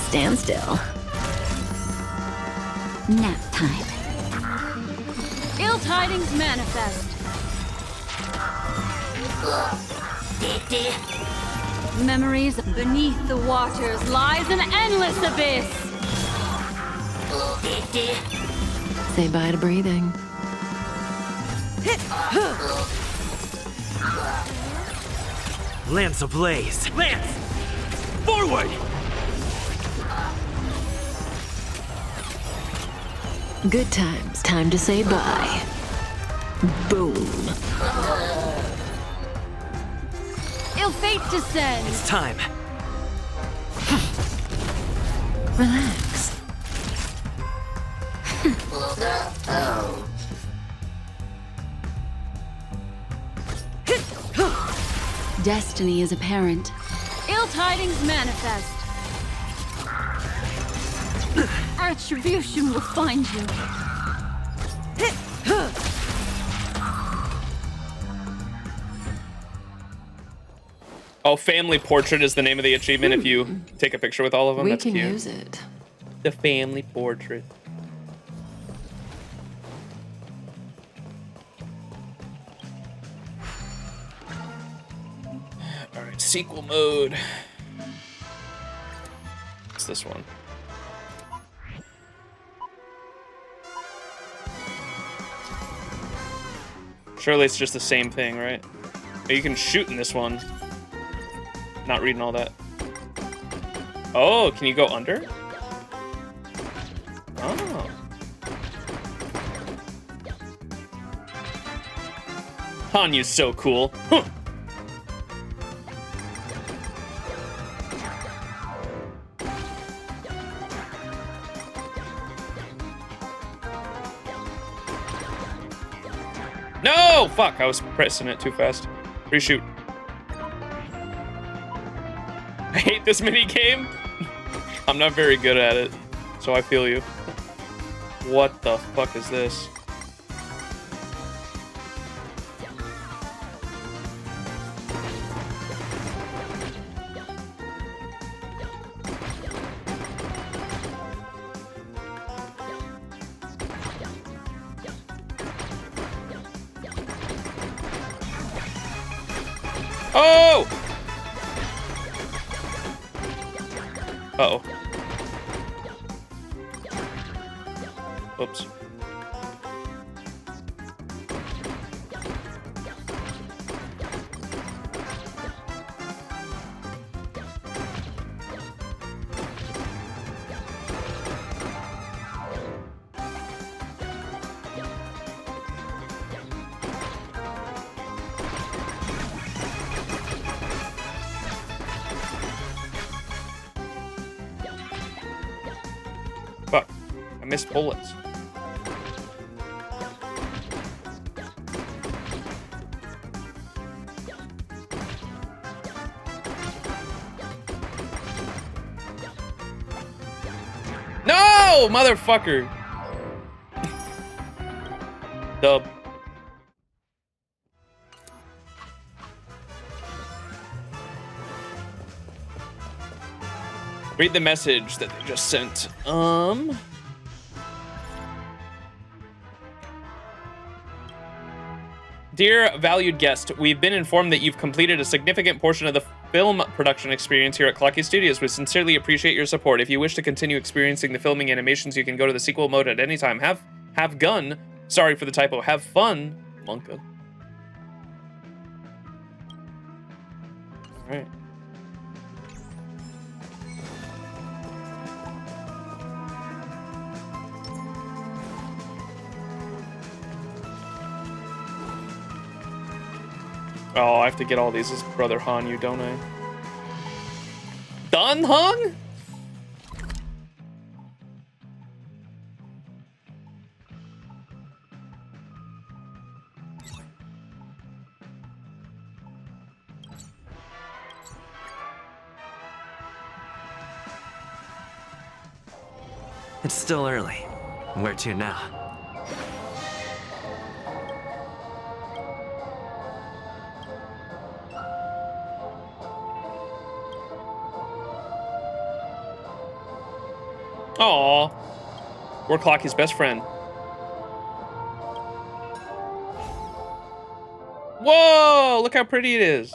Stand still. Nap time. Ill tidings manifest. Memories beneath the waters lies an endless abyss. Say bye to breathing. Lance ablaze. Lance! Forward! Good times. Time to say bye. Boom. Ill fate descends. It's time. Relax. Destiny is apparent. Ill tidings manifest. Retribution will find you. Oh, family portrait is the name of the achievement if you take a picture with all of them. We That's can cute. use it. The family portrait. sequel mode. What's this one? Surely it's just the same thing, right? Oh, you can shoot in this one. Not reading all that. Oh, can you go under? Oh. Hanyu's so cool. Huh. No! Fuck, I was pressing it too fast. Reshoot. I hate this mini game. I'm not very good at it, so I feel you. What the fuck is this? Oh! Uh-oh. Oops. Fuck. I missed bullets. No, motherfucker. Dub. Read the message that they just sent. Dear valued guest, we've been informed that you've completed a significant portion of the film production experience here at Clocky Studios. We sincerely appreciate your support. If you wish to continue experiencing the filming animations, you can go to the sequel mode at any time. Have gun. Sorry for the typo. Have fun, Monka. All right. Oh, I have to get all these as Brother Hanyu, don't I? Done hung? It's still early. Where to now? Aww. We're Clocky's best friend. Whoa, look how pretty it is.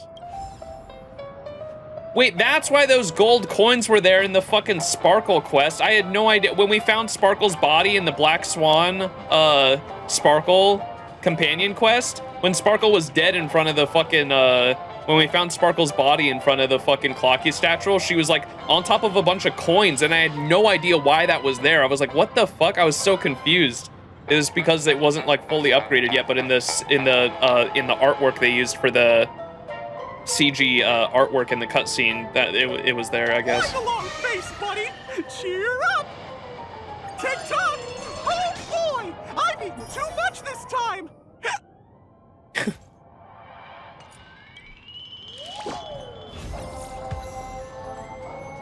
Wait, that's why those gold coins were there in the fucking Sparkle quest. I had no idea. When we found Sparkle's body in the Black Swan Sparkle companion quest, when Sparkle was dead in front of the fucking when we found Sparkle's body in front of the fucking Clocky statue, she was like on top of a bunch of coins, and I had no idea why that was there. I was like, what the fuck? I was so confused. It was because it wasn't like fully upgraded yet, but in the artwork they used for the CG artwork in the cutscene, that it was there, I guess. Like a long face, buddy. Cheer up. Tick-tock. Oh boy, I've eaten too much this time.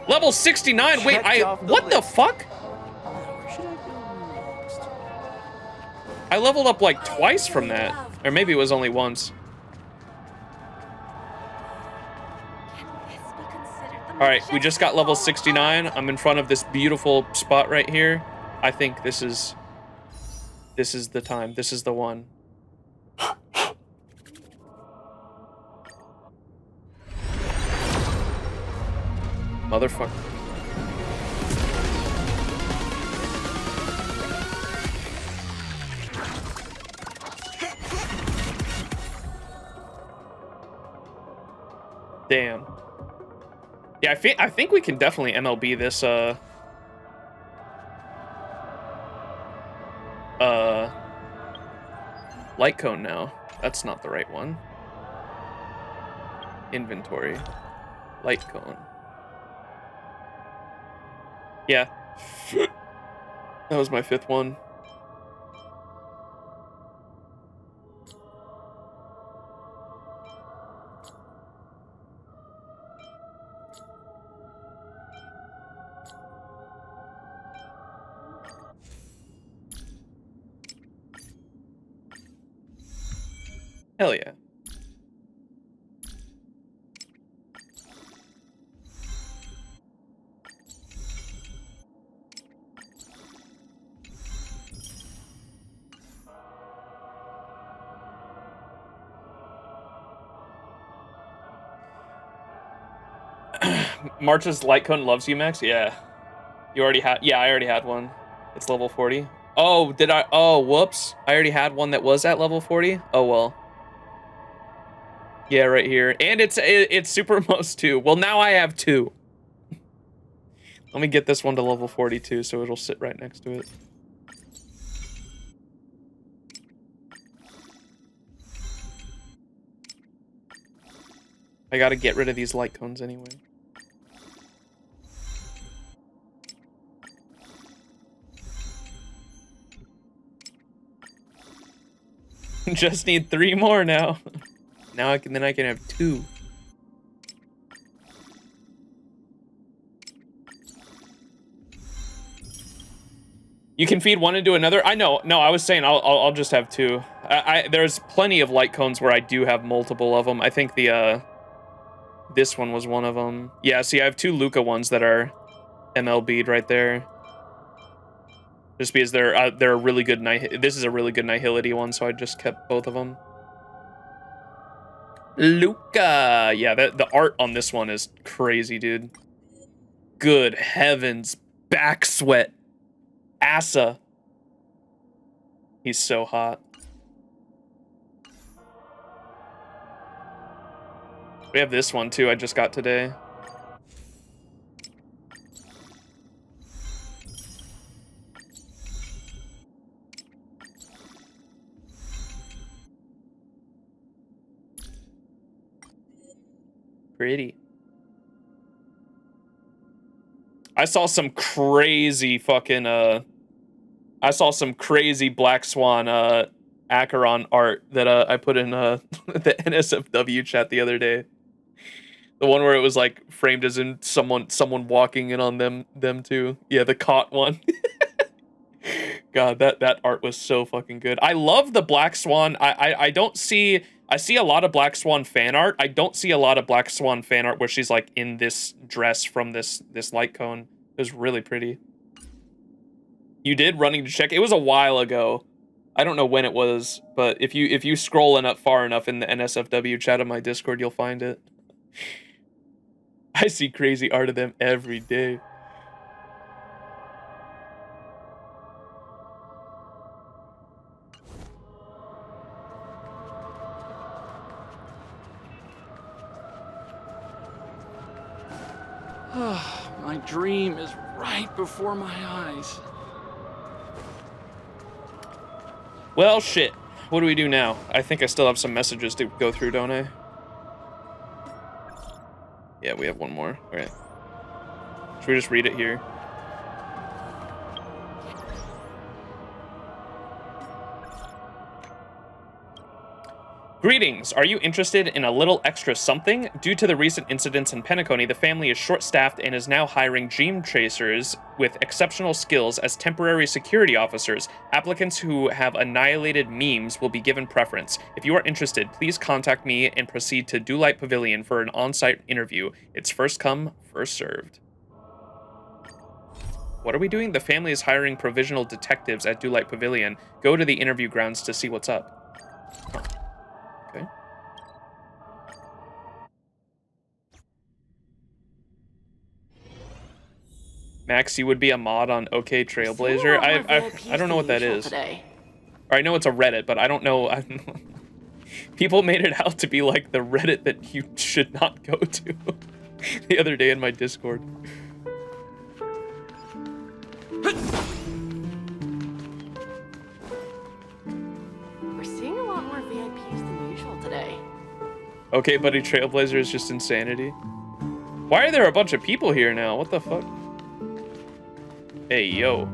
Level 69. Wait, what the fuck? I leveled up like twice from that, or maybe it was only once. All right, we just got level 69. I'm in front of this beautiful spot right here. I think this is the time. This is the one. Motherfucker. Damn. Yeah, I think we can definitely MLB this light cone now. That's not the right one. Inventory. Light cone. Yeah. That was my 5th one. Hell yeah. March's light cone loves you, Max? Yeah. You already had... Yeah, I already had one. It's level 40. Oh, did I... Oh, whoops. I already had one that was at level 40? Oh, well. Yeah, right here. And it's Supermost too. Well, now I have 2. Let me get this one to level 42 so it'll sit right next to it. I gotta get rid of these light cones anyway. Just need 3 more now. Now I can have 2. You can feed one into another. I know. No, I was saying I'll just have 2. There's plenty of light cones where I do have multiple of them. I think this one was one of them. Yeah. See, I have 2 Luca ones that are MLB'd right there. Just because they're a really good this is a really good Nihility one, so I just kept both of them. Luca. Yeah, the art on this one is crazy, dude. Good heavens. Back sweat. Asa. He's so hot. We have this one too, I just got today. Pretty. I saw some crazy fucking I saw some crazy Black Swan Acheron art that I put in the NSFW chat the other day. The one where it was like framed as in someone walking in on them too. Yeah, the caught one. God, that art was so fucking good. I love the Black Swan. I see a lot of Black Swan fan art. I don't see a lot of Black Swan fan art where she's like in this dress from this light cone. It was really pretty. You did running to check. It was a while ago. I don't know when it was, but if you scroll up far enough in the NSFW chat of my Discord, you'll find it. I see crazy art of them every day. My dream is right before my eyes. Well, shit. What do we do now? I think I still have some messages to go through, don't I? Yeah, we have one more. Okay. Should we just read it here? Greetings. Are you interested in a little extra something? Due to the recent incidents in PENACONY, the family is short-staffed and is now hiring dream chasers with exceptional skills as temporary security officers. Applicants who have annihilated memes will be given preference. If you are interested, please contact me and proceed to Dewlight Pavilion for an on-site interview. It's first come, first served. What are we doing? The family is hiring provisional detectives at Dewlight Pavilion. Go to the interview grounds to see what's up. Huh. Okay. Max, you would be a mod on OK Trailblazer. I don't know what that is. Today. Or I know it's a Reddit, but I don't know. People made it out to be like the Reddit that you should not go to the other day in my Discord. We're seeing a lot more VIPs than usual today. Okay, buddy, Trailblazer is just insanity. Why are there a bunch of people here now? What the fuck? Hey, yo.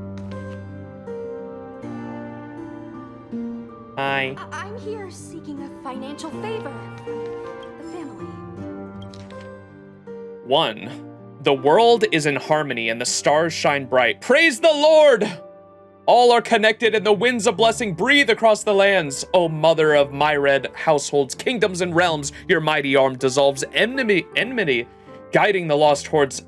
Hi. I'm here seeking a financial favor. The family. 1. The world is in harmony and the stars shine bright. Praise the Lord! All are connected and the winds of blessing breathe across the lands. O mother of myred households, kingdoms and realms, your mighty arm dissolves enmity, guiding the lost towards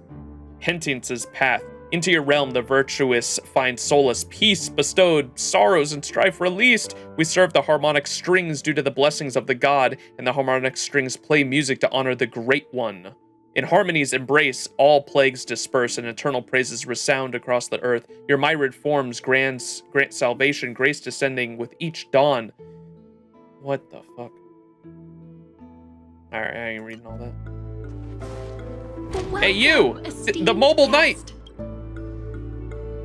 penitence's path. Into your realm the virtuous find solace, peace bestowed, sorrows and strife released. We serve the harmonic strings due to the blessings of the god, and the harmonic strings play music to honor the Great One. In harmony's embrace, all plagues disperse, and eternal praises resound across the earth. Your myriad forms grant salvation, grace descending with each dawn. What the fuck? Alright, I ain't reading all that. Hey, you! The mobile knight!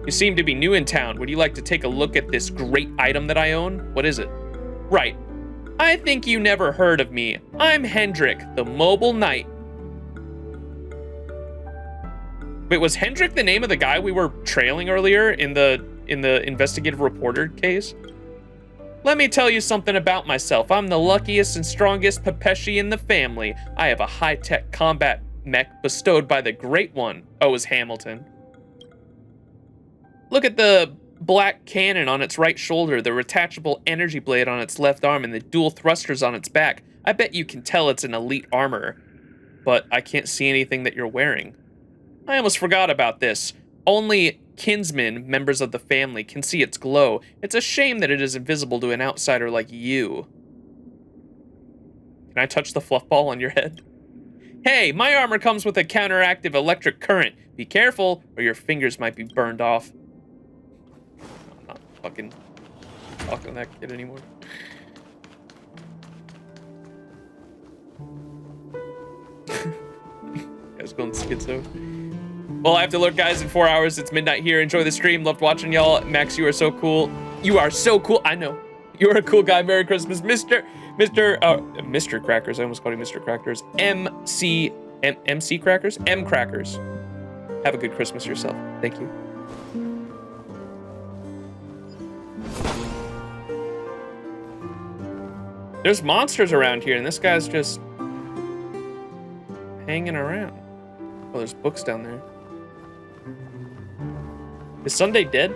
You seem to be new in town. Would you like to take a look at this great item that I own? What is it? Right. I think you never heard of me. I'm Hendrik, the mobile knight. Wait, was Hendrik the name of the guy we were trailing earlier in the investigative reporter case? Let me tell you something about myself. I'm the luckiest and strongest Pepeshi in the family. I have a high-tech combat mech bestowed by the Great One. Oh, it was Hamilton. Look at the black cannon on its right shoulder, the retachable energy blade on its left arm, and the dual thrusters on its back. I bet you can tell it's an elite armor, but I can't see anything that you're wearing. I almost forgot about this. Only kinsmen, members of the family, can see its glow. It's a shame that it is invisible to an outsider like you. Can I touch the fluff ball on your head? Hey, my armor comes with a counteractive electric current. Be careful, or your fingers might be burned off. I'm not fucking talking to that kid anymore. Guys going schizo. Well, I have to look, guys, in 4 hours. It's midnight here. Enjoy the stream. Loved watching y'all. Max, you are so cool. You are so cool. I know. You're a cool guy. Merry Christmas, Mr. Crackers. I almost called you Mr. Crackers. MC Crackers? M Crackers. Have a good Christmas yourself. Thank you. There's monsters around here, and this guy's just hanging around. Oh, there's books down there. Is Sunday dead?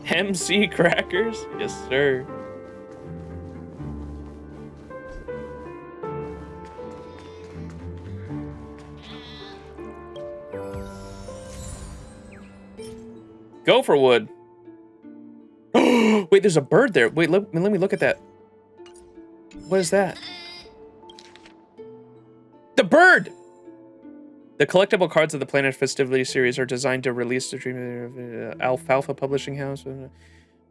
MC Crackers? Yes, sir. Gopher wood. Wait, there's a bird there. Wait, let me look at that. What is that? The bird! The collectible cards of the Planet Festivity series are designed to release the dream Alfalfa Publishing House.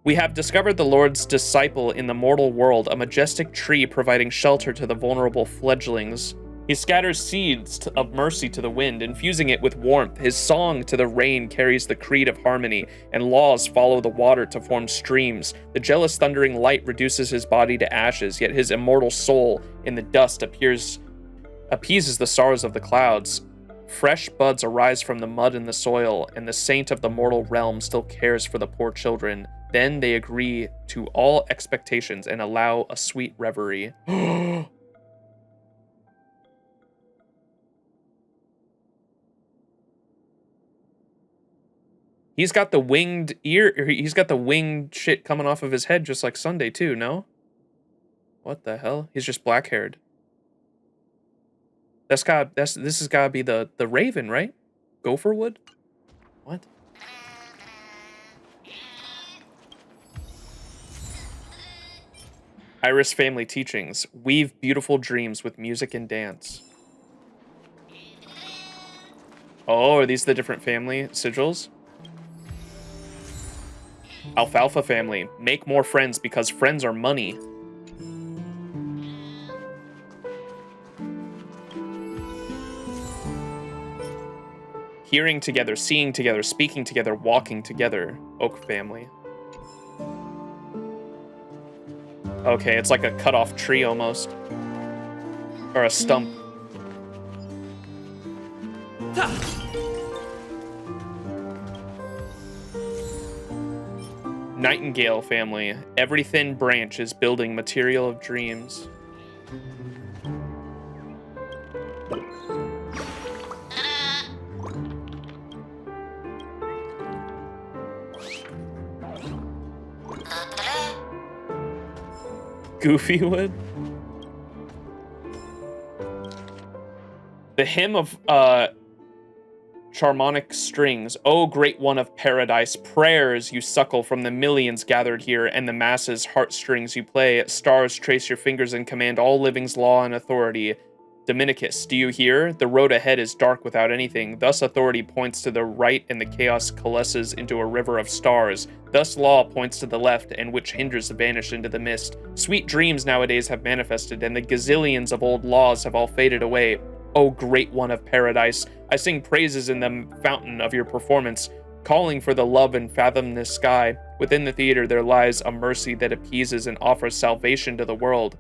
We have discovered the Lord's disciple in the mortal world, a majestic tree providing shelter to the vulnerable fledglings. He scatters seeds of mercy to the wind, infusing it with warmth. His song to the rain carries the creed of harmony, and laws follow the water to form streams. The jealous thundering light reduces his body to ashes, yet his immortal soul in the dust appeases the sorrows of the clouds. Fresh buds arise from the mud in the soil, and the saint of the mortal realm still cares for the poor children. Then they agree to all expectations and allow a sweet reverie. He's got the winged he's got the winged shit coming off of his head just like Sunday too, no? What the hell? He's just black-haired. This has gotta be the raven, right? Gopherwood? What? Iris Family Teachings. Weave beautiful dreams with music and dance. Oh, are these the different family sigils? Alfalfa family. Make more friends because friends are money. Hearing together, seeing together, speaking together, walking together. Oak family. Okay, it's like a cut-off tree almost. Or a stump. Nightingale family. Every thin branch is building material of dreams. Goofywood? The hymn of Charmonic strings. O great one of paradise, prayers you suckle from the millions gathered here, and the masses heartstrings you play. Stars trace your fingers and command all living's law and authority. Dominicus, do you hear? The road ahead is dark without anything. Thus authority points to the right, and the chaos coalesces into a river of stars. Thus law points to the left, and which hinders to vanish into the mist. Sweet dreams nowadays have manifested, and the gazillions of old laws have all faded away. O great one of paradise, I sing praises in the fountain of your performance, calling for the love and fathomless sky. Within the theater there lies a mercy that appeases and offers salvation to the world.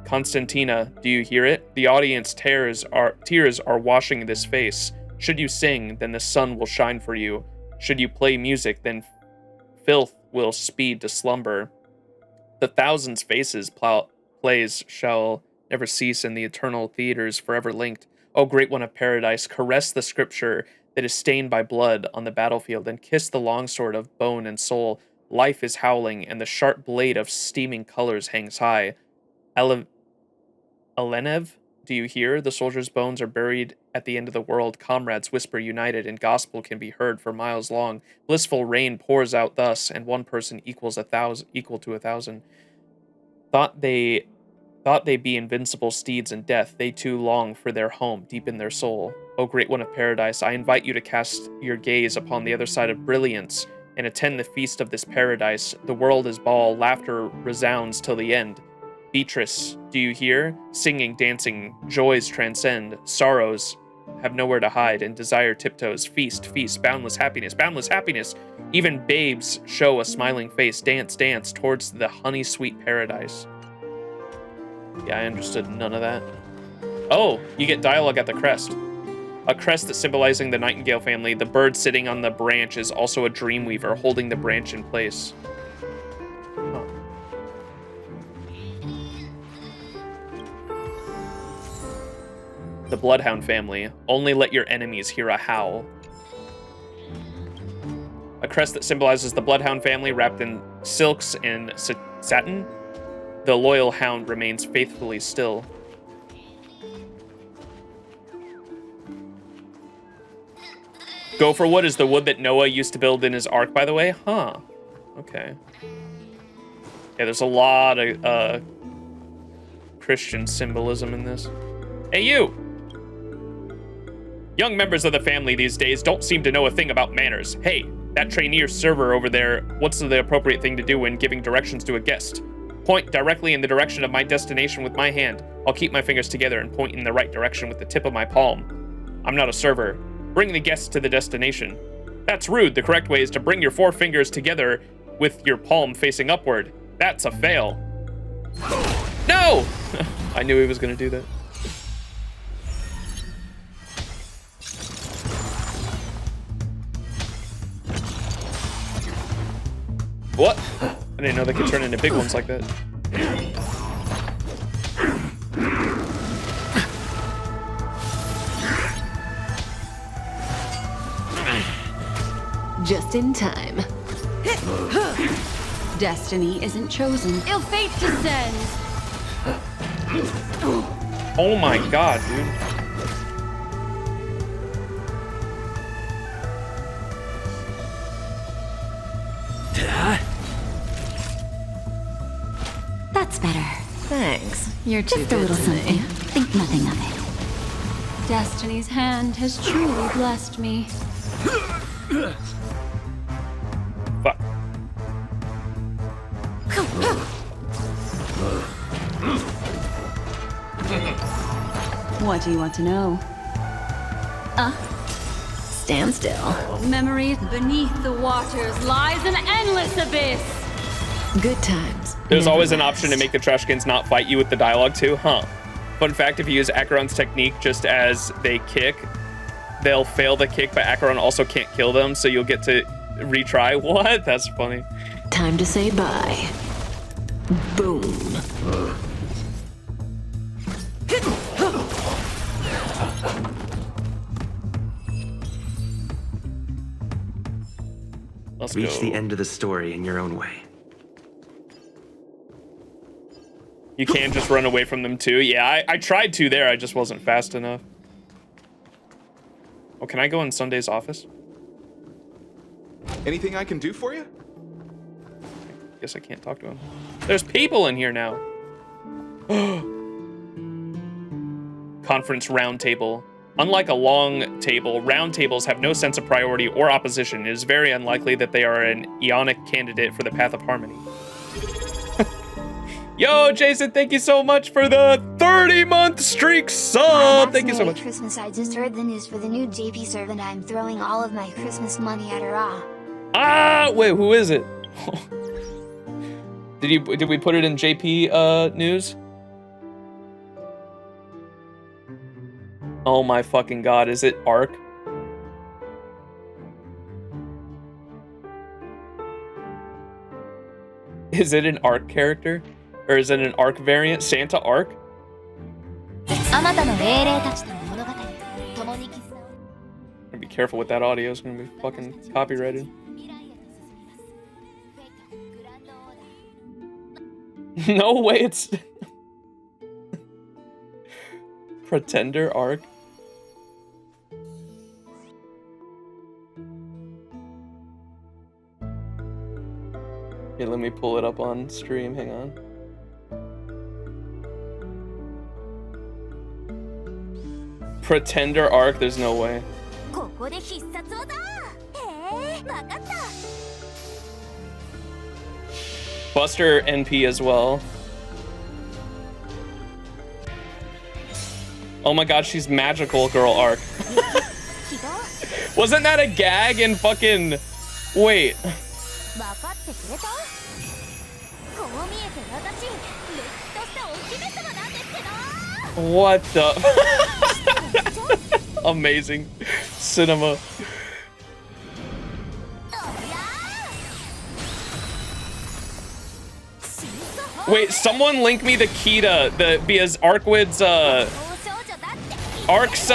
Constantina, do you hear it? The audience tears are washing this face. Should you sing, then the sun will shine for you. Should you play music, then filth will speed to slumber. The thousands faces plays shall never cease, in the eternal theaters forever linked. O great one of paradise, caress the scripture that is stained by blood on the battlefield, and kiss the longsword of bone and soul. Life is howling, and the sharp blade of steaming colors hangs high. Elenev, do you hear? The soldier's bones are buried at the end of the world. Comrades whisper united, and gospel can be heard for miles long. Blissful rain pours out thus, and one person equal to 1,000. Thought they be invincible steeds in death, they too long for their home deep in their soul. O great one of paradise, I invite you to cast your gaze upon the other side of brilliance, and attend the feast of this paradise. The world is ball, laughter resounds till the end. Beatrice, do you hear? Singing, dancing, joys transcend, sorrows have nowhere to hide, and desire tiptoes. Feast, feast, boundless happiness, boundless happiness. Even babes show a smiling face. Dance, dance towards the honey-sweet paradise. Yeah, I understood none of that. Oh, you get dialogue at the crest. A crest that's symbolizing the Nightingale family. The bird sitting on the branch is also a dreamweaver, holding the branch in place. Huh. The Bloodhound family. Only let your enemies hear a howl. A crest that symbolizes the Bloodhound family wrapped in silks and satin. The loyal hound remains faithfully still. Gopher wood is the wood that Noah used to build in his ark, by the way? Huh. Okay. Yeah, there's a lot of Christian symbolism in this. Hey, you! Young members of the family these days don't seem to know a thing about manners. Hey, that trainee server over there, what's the appropriate thing to do when giving directions to a guest? Point directly in the direction of my destination with my hand. I'll keep my fingers together and point in the right direction with the tip of my palm. I'm not a server. Bring the guest to the destination. That's rude. The correct way is to bring your 4 fingers together with your palm facing upward. That's a fail. No! I knew he was going to do that. What? I didn't know they could turn into big ones like that. Just in time. Destiny isn't chosen. Ill fate descends. Oh my god, dude. That's better. Thanks. You're too Just a good little to me. something. Think nothing of it. Destiny's hand has truly blessed me. Fuck. What do you want to know? Stand still. Memories beneath the waters lies an endless abyss. Good times. There's always an option to make the Trashkins not fight you with the dialogue too, huh? Fun fact, if you use Acheron's technique just as they kick, they'll fail the kick, but Acheron also can't kill them, so you'll get to retry. What? That's funny. Time to say bye. Boom. Let's Reach go. the end of the story in your own way. You can just run away from them too. Yeah, I tried to there. I just wasn't fast enough. Oh, can I go in Sunday's office? Anything I can do for you? Guess I can't talk to him. There's people in here now. Conference roundtable. Unlike a long table, round tables have no sense of priority or opposition. It is very unlikely that they are an Ionic candidate for the path of harmony. Yo, Jason, thank you so much for the 30-month streak sub. Thank you so much. Christmas, I just heard the news for the new JP serve and I'm throwing all of my Christmas money at her. Ah, wait, who is it? Did we put it in JP news? Oh my fucking god, is it Ark? Is it an Ark character? Or is it an Ark variant? Santa Ark? Be careful with that audio, it's gonna be fucking copyrighted. No way, it's Pretender Arc. Here, let me pull it up on stream, hang on. Pretender Arc, there's no way. Buster NP as well. Oh my god, she's Magical Girl Arc. Wasn't that a gag in fucking... Wait. What the... Amazing. Cinema. Wait, someone link me the Kita, because Arkwood's, Ark's,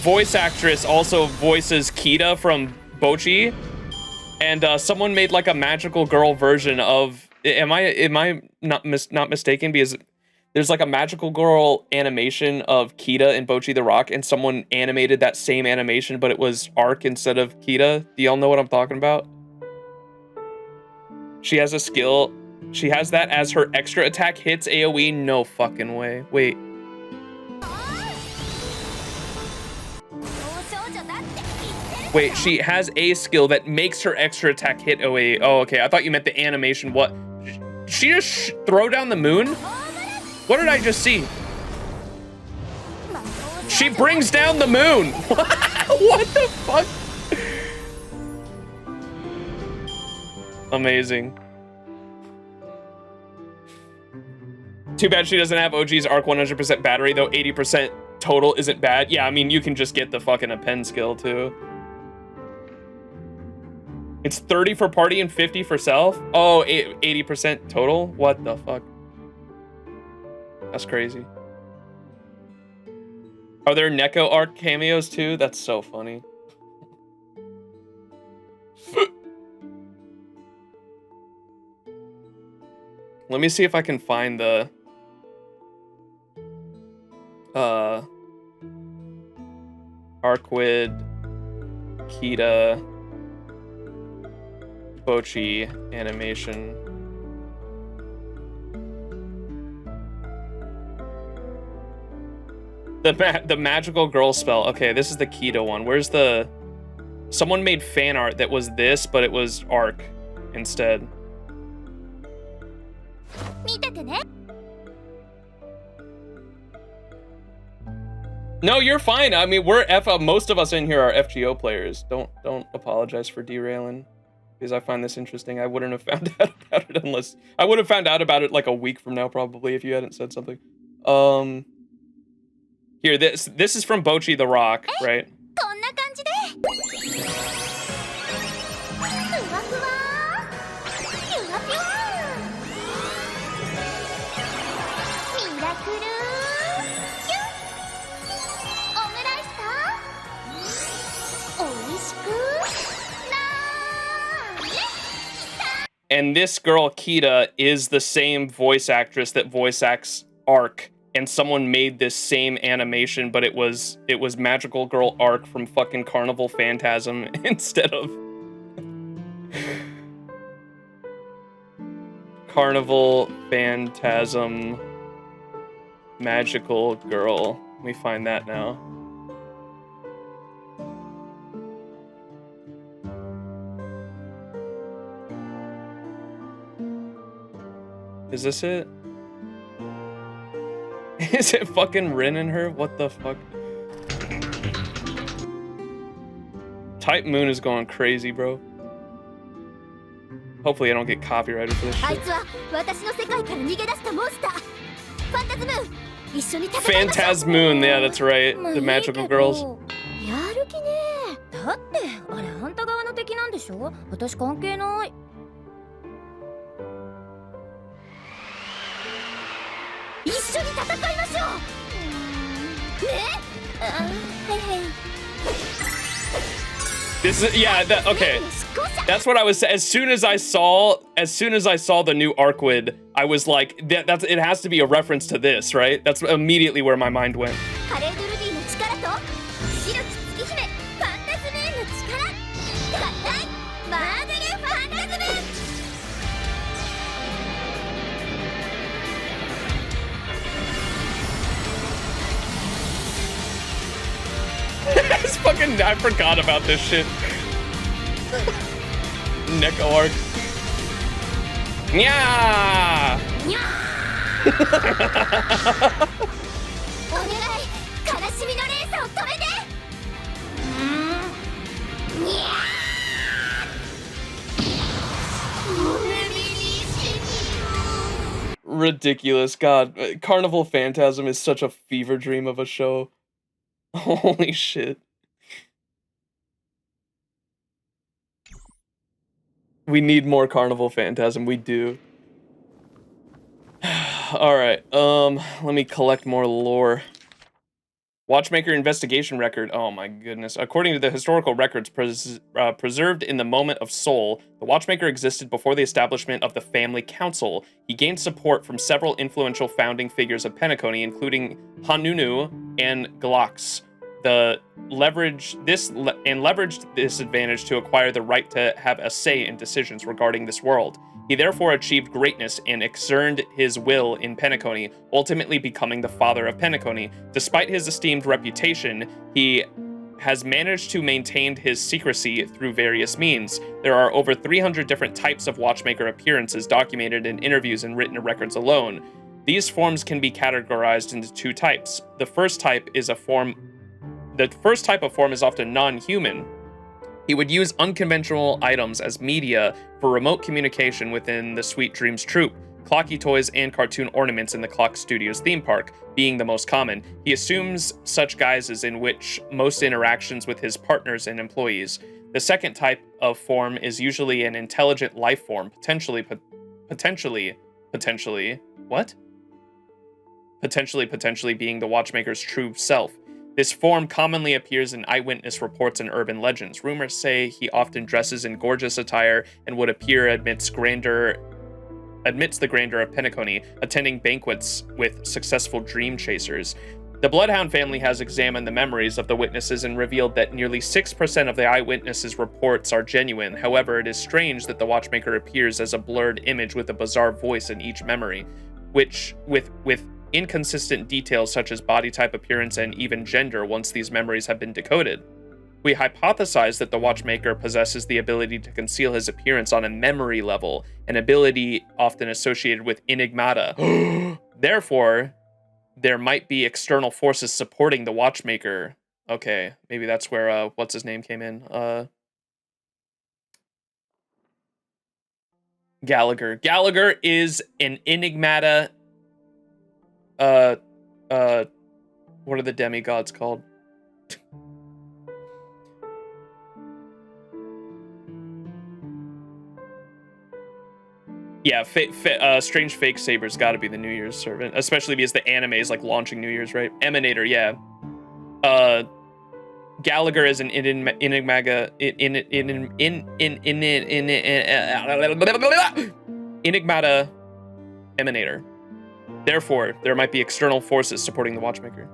voice actress also voices Kita from Bochi, and, someone made, like, a magical girl version of, am I not mistaken, because there's, like, a magical girl animation of Kita in Bochi the Rock, and someone animated that same animation, but it was Ark instead of Kita. Do y'all know what I'm talking about? She has a skill... She has that as her extra attack hits AoE. No fucking way. Wait. Wait, she has a skill that makes her extra attack hit AoE. Oh, okay. I thought you meant the animation. What? She just throw down the moon? What did I just see? She brings down the moon. What the fuck? Amazing. Too bad she doesn't have OG's Arc 100% battery, though 80% total isn't bad. Yeah, I mean, you can just get the fucking append skill, too. It's 30 for party and 50 for self? Oh, 80% total? What the fuck? That's crazy. Are there Neko Arc cameos, too? That's so funny. Let me see if I can find the... Arkwid, Kita, Bochi animation. The magical girl spell. Okay, this is the Kita one. Where's the... Someone made fan art that was this, but it was Arc instead. No, you're fine. I mean, we're most of us in here are FGO players. Don't apologize for derailing, because I find this interesting. I wouldn't have found out about it unless... I would have found out about it like a week from now, probably, if you hadn't said something. Here, this is from Bochi the Rock, right? And this girl, Kita, is the same voice actress that voice acts Arc. And someone made this same animation, but it was Magical Girl Arc from fucking Carnival Phantasm instead of Carnival Phantasm Magical Girl. Let me find that now. Is this it? Is it fucking Rin and her? What the fuck? Type Moon is going crazy, bro. Hopefully I don't get copyrighted for this shit. Phantasmoon, yeah, that's right. The magical girls. This is, yeah, okay. That's what I was saying. As soon as I saw the new Arcwood, I was like, it has to be a reference to this, right? That's immediately where my mind went. It's fucking, I forgot about this shit. Neko Arc. Nya! Ridiculous, God. Carnival Phantasm is such a fever dream of a show. Holy shit. We need more Carnival Phantasm, we do. Alright, let me collect more lore. Watchmaker investigation record. Oh my goodness. According to the historical records preserved in the Moment of Soul, the Watchmaker existed before the establishment of the Family Council. He gained support from several influential founding figures of Penacony, including Hanunu and Glax. Leveraged this advantage to acquire the right to have a say in decisions regarding this world. He therefore achieved greatness and exerted his will in Penacony, ultimately becoming the father of Penacony. Despite his esteemed reputation, he has managed to maintain his secrecy through various means. There are over 300 different types of Watchmaker appearances documented in interviews and written records alone. These forms can be categorized into two types. The first type of form is often non-human. He would use unconventional items as media for remote communication within the Sweet Dreams troupe, clocky toys and cartoon ornaments in the Clock Studios theme park being the most common. He assumes such guises in which most interactions with his partners and employees. The second type of form is usually an intelligent life form, potentially being the Watchmaker's true self. This form commonly appears in eyewitness reports and urban legends. Rumors say he often dresses in gorgeous attire and would appear amidst the grandeur of Penacony, attending banquets with successful dream chasers. The Bloodhound family has examined the memories of the witnesses and revealed that nearly 6% of the eyewitnesses' reports are genuine. However, it is strange that the Watchmaker appears as a blurred image with a bizarre voice in each memory, which with inconsistent details such as body type, appearance, and even gender once these memories have been decoded. We hypothesize that the watchmaker possesses the ability to conceal his appearance on a memory level, an ability often associated with enigmata. Therefore, there might be external forces supporting the watchmaker. Okay, maybe that's where, what's his name came in? Gallagher. Gallagher is an enigmata, what are the demigods called? Yeah, Strange Fake Saber's got to be the New Year's servant, especially because the anime is like launching New Year's, right? Emanator, yeah. Gallagher is an enigmata emanator. Therefore, there might be external forces supporting the watchmaker.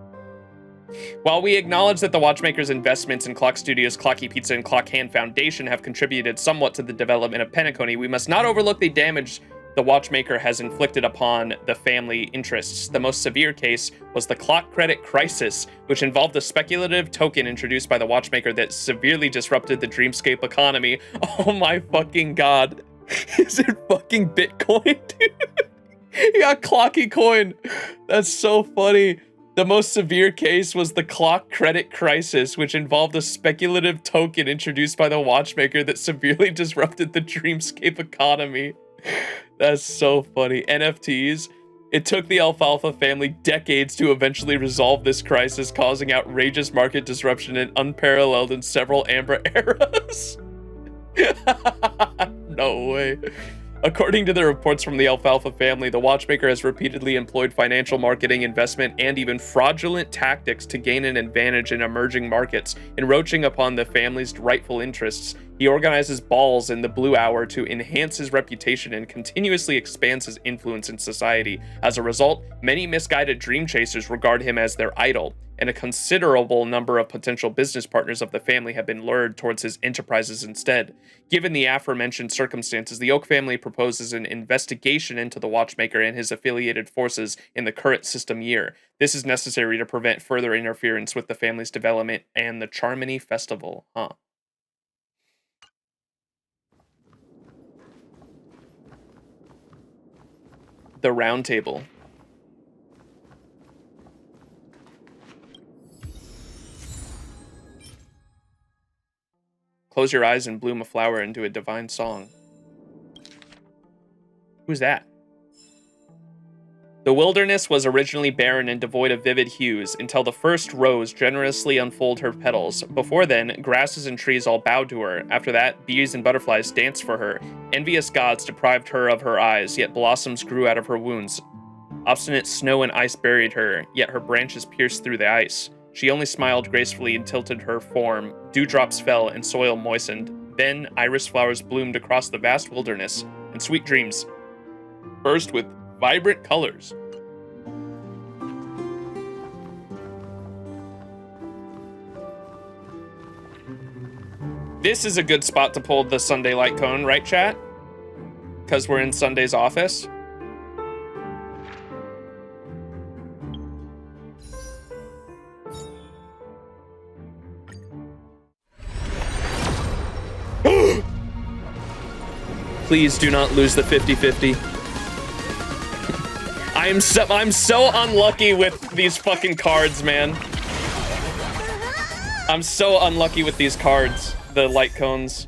While we acknowledge that the watchmaker's investments in Clock Studios, Clocky Pizza, and Clock Hand Foundation have contributed somewhat to the development of PENACONY, we must not overlook the damage the watchmaker has inflicted upon the family interests. The most severe case was the Clock Credit Crisis, which involved a speculative token introduced by the watchmaker that severely disrupted the dreamscape economy. Oh my fucking god. Is it fucking Bitcoin, dude? Yeah, Clocky Coin. That's so funny. The most severe case was the Clock Credit Crisis, which involved a speculative token introduced by the watchmaker that severely disrupted the dreamscape economy. That's so funny. NFTs. It took the Alfalfa family decades to eventually resolve this crisis, causing outrageous market disruption and unparalleled in several Amber eras. No way. According to the reports from the Alfalfa family, the watchmaker has repeatedly employed financial marketing, investment, and even fraudulent tactics to gain an advantage in emerging markets, encroaching upon the family's rightful interests. He organizes balls in the Blue Hour to enhance his reputation and continuously expands his influence in society. As a result, many misguided dream chasers regard him as their idol, and a considerable number of potential business partners of the family have been lured towards his enterprises instead. Given the aforementioned circumstances, the Oak family proposes an investigation into the watchmaker and his affiliated forces in the current system year. This is necessary to prevent further interference with the family's development and the Charmony Festival. The Round Table. Close your eyes and bloom a flower into a divine song. Who's that? The wilderness was originally barren and devoid of vivid hues until the first rose generously unfolded her petals. Before then, grasses and trees all bowed to her. After that, bees and butterflies danced for her. Envious gods deprived her of her eyes, yet blossoms grew out of her wounds. Obstinate snow and ice buried her, yet her branches pierced through the ice. She only smiled gracefully and tilted her form. Dewdrops fell and soil moistened. Then iris flowers bloomed across the vast wilderness, and sweet dreams burst with vibrant colors. This is a good spot to pull the Sunday light cone, right, chat? Because we're in Sunday's office. Please do not lose the 50-50. I'm so unlucky with these fucking cards, man. I'm so unlucky with these cards, the light cones.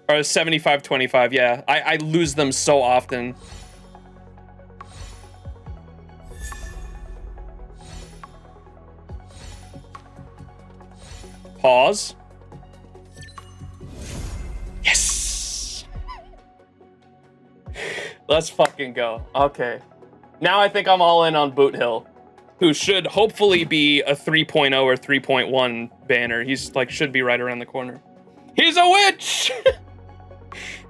Or 75-25, yeah. I lose them so often. Pause. Yes! Let's fucking go. Okay. Now I think I'm all in on Boot Hill, who should hopefully be a 3.0 or 3.1 banner. He's like, should be right around the corner. He's a witch!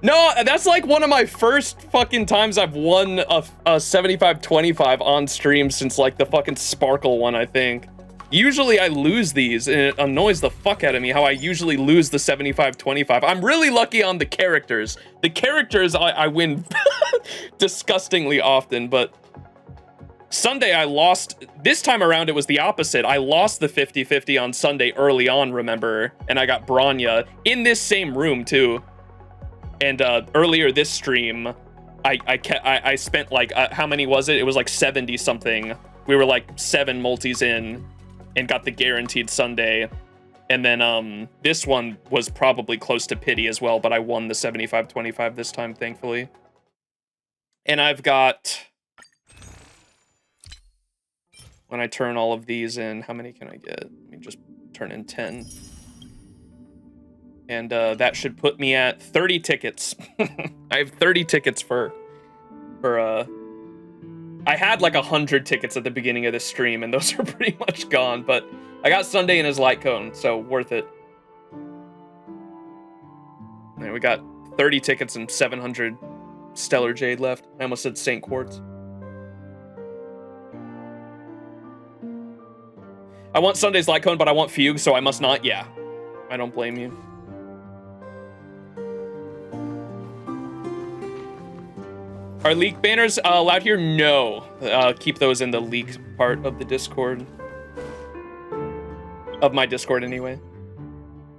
No, that's like one of my first fucking times I've won a 75-25 on stream since like the fucking Sparkle one, I think. Usually I lose these, and it annoys the fuck out of me how I usually lose the 75-25. I'm really lucky on the characters. The characters I win disgustingly often, but Sunday I lost. This time around it was the opposite. I lost the 50-50 on Sunday early on, remember? And I got Branya in this same room too. And earlier this stream, I spent like, how many was it? It was like 70 something. We were like 7 multis in and got the guaranteed Sunday. And then this one was probably close to pity as well, but I won the 75-25 this time, thankfully. And I've got, when I turn all of these in, how many can I get? Let me just turn in 10. And that should put me at 30 tickets. I have 30 tickets for I had like 100 tickets at the beginning of this stream, and those are pretty much gone, but I got Sunday in his light cone, so worth it. And we got 30 tickets and 700 Stellar Jade left. I almost said St. Quartz. I want Sunday's light cone, but I want Fugue, so I must not. Yeah, I don't blame you. Are leak banners allowed here? No. Keep those in the leak part of the Discord. Of my Discord, anyway.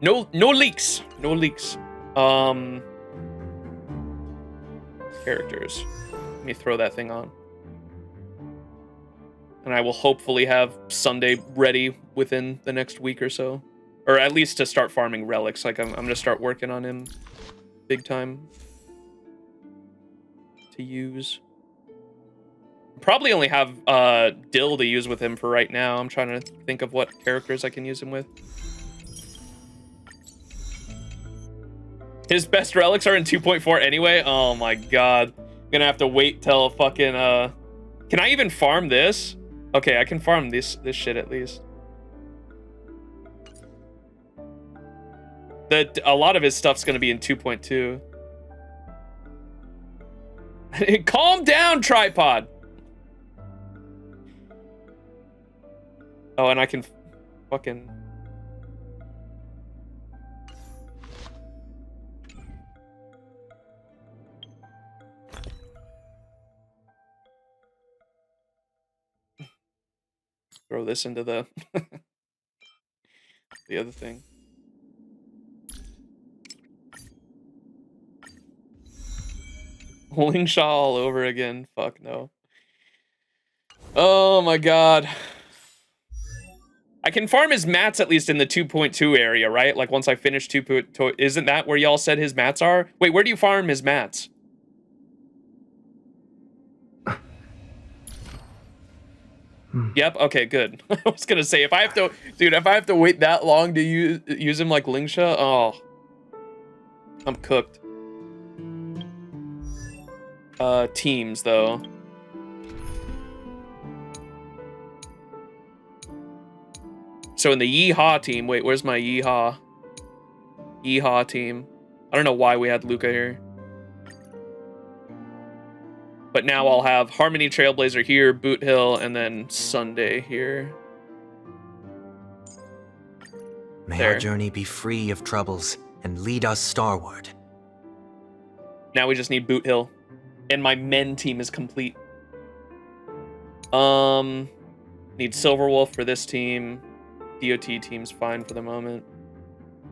No leaks. No leaks. Characters. Let me throw that thing on. And I will hopefully have Sunday ready within the next week or so. Or at least to start farming relics. Like, I'm going to start working on him big time. To use. Probably only have Dill to use with him for right now. I'm trying to think of what characters I can use him with. His best relics are in 2.4 anyway. Oh my god. I'm gonna have to wait till fucking can I even farm this? Okay, I can farm this shit at least. A lot of his stuff's gonna be in 2.2. Calm down, tripod. Oh, and I can fucking... throw this into the... the other thing. Lingshaw all over again. Fuck no. Oh my god. I can farm his mats at least in the 2.2 area, right? Like once I finish 2.2, isn't that where y'all said his mats are? Wait, where do you farm his mats? Yep, okay, good. I was gonna say, if I have to, dude, if I have to wait that long to use him like Lingsha, oh. I'm cooked. Teams, though. So in the Yeehaw team, wait, where's my Yeehaw team? I don't know why we had Luca here. But now I'll have Harmony Trailblazer here, Boot Hill, and then Sunday here. May our journey be free of troubles and lead us starward. Now we just need Boot Hill. And my men team is complete. Need Silverwolf for this team. DOT team's fine for the moment.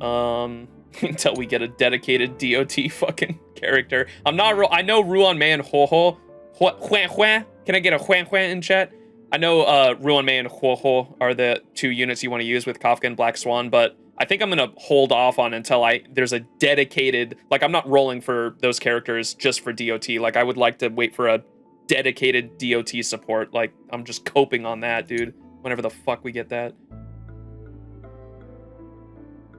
Until we get a dedicated DOT fucking character. I'm not real. I know Ruan Mei and Ho-Ho. Can I get a Huan in chat? I know Ruan Mei and Ho-Ho are the 2 units you want to use with Kafka and Black Swan, but I think I'm gonna hold off on until there's a dedicated, like I'm not rolling for those characters just for DOT. Like I would like to wait for a dedicated DOT support. Like I'm just coping on that, dude. Whenever the fuck we get that.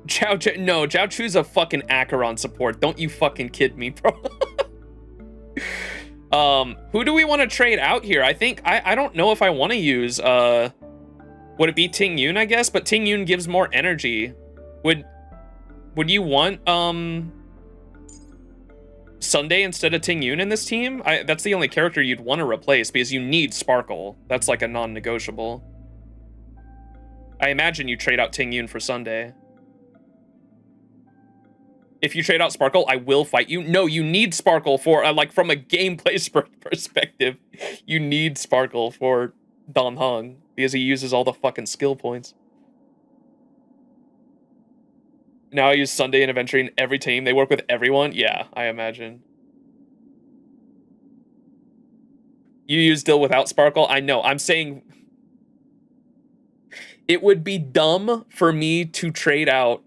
No, Zhao Chu's a fucking Acheron support. Don't you fucking kid me, bro. Who do we want to trade out here? I think, I don't know if I want to use, would it be Ting Yun, I guess? But Ting Yun gives more energy. Would you want, Sunday instead of Ting Yun in this team? That's the only character you'd want to replace because you need Sparkle. That's like a non-negotiable. I imagine you trade out Ting Yun for Sunday. If you trade out Sparkle, I will fight you. No, you need Sparkle for, like, from a gameplay perspective, you need Sparkle for Dan Heng, because he uses all the fucking skill points. Now I use Sunday and Adventure in every team. They work with everyone? Yeah, I imagine. You use Dill without Sparkle? I know. I'm saying it would be dumb for me to trade out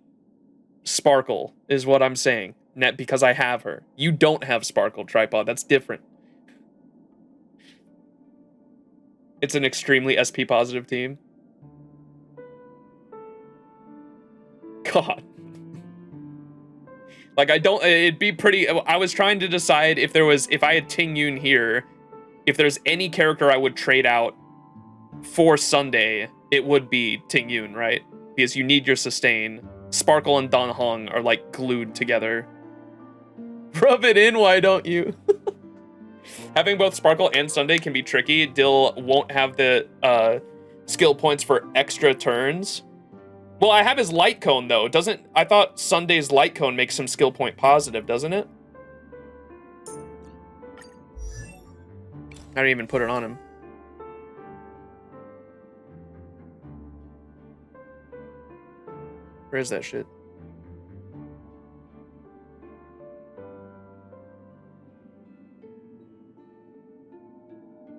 Sparkle, is what I'm saying. Net because I have her. You don't have Sparkle, Tripod. That's different. It's an extremely SP positive team. God. Like, it'd be pretty, I was trying to decide if I had Ting Yun here, if there's any character I would trade out for Sunday, it would be Ting Yun, right? Because you need your sustain. Sparkle and Dan Heng are, like, glued together. Rub it in, why don't you? Having both Sparkle and Sunday can be tricky. Dill won't have the skill points for extra turns. Well, I have his Light Cone, though. I thought Sunday's Light Cone makes him skill point positive, doesn't it? I didn't even put it on him. Where is that shit?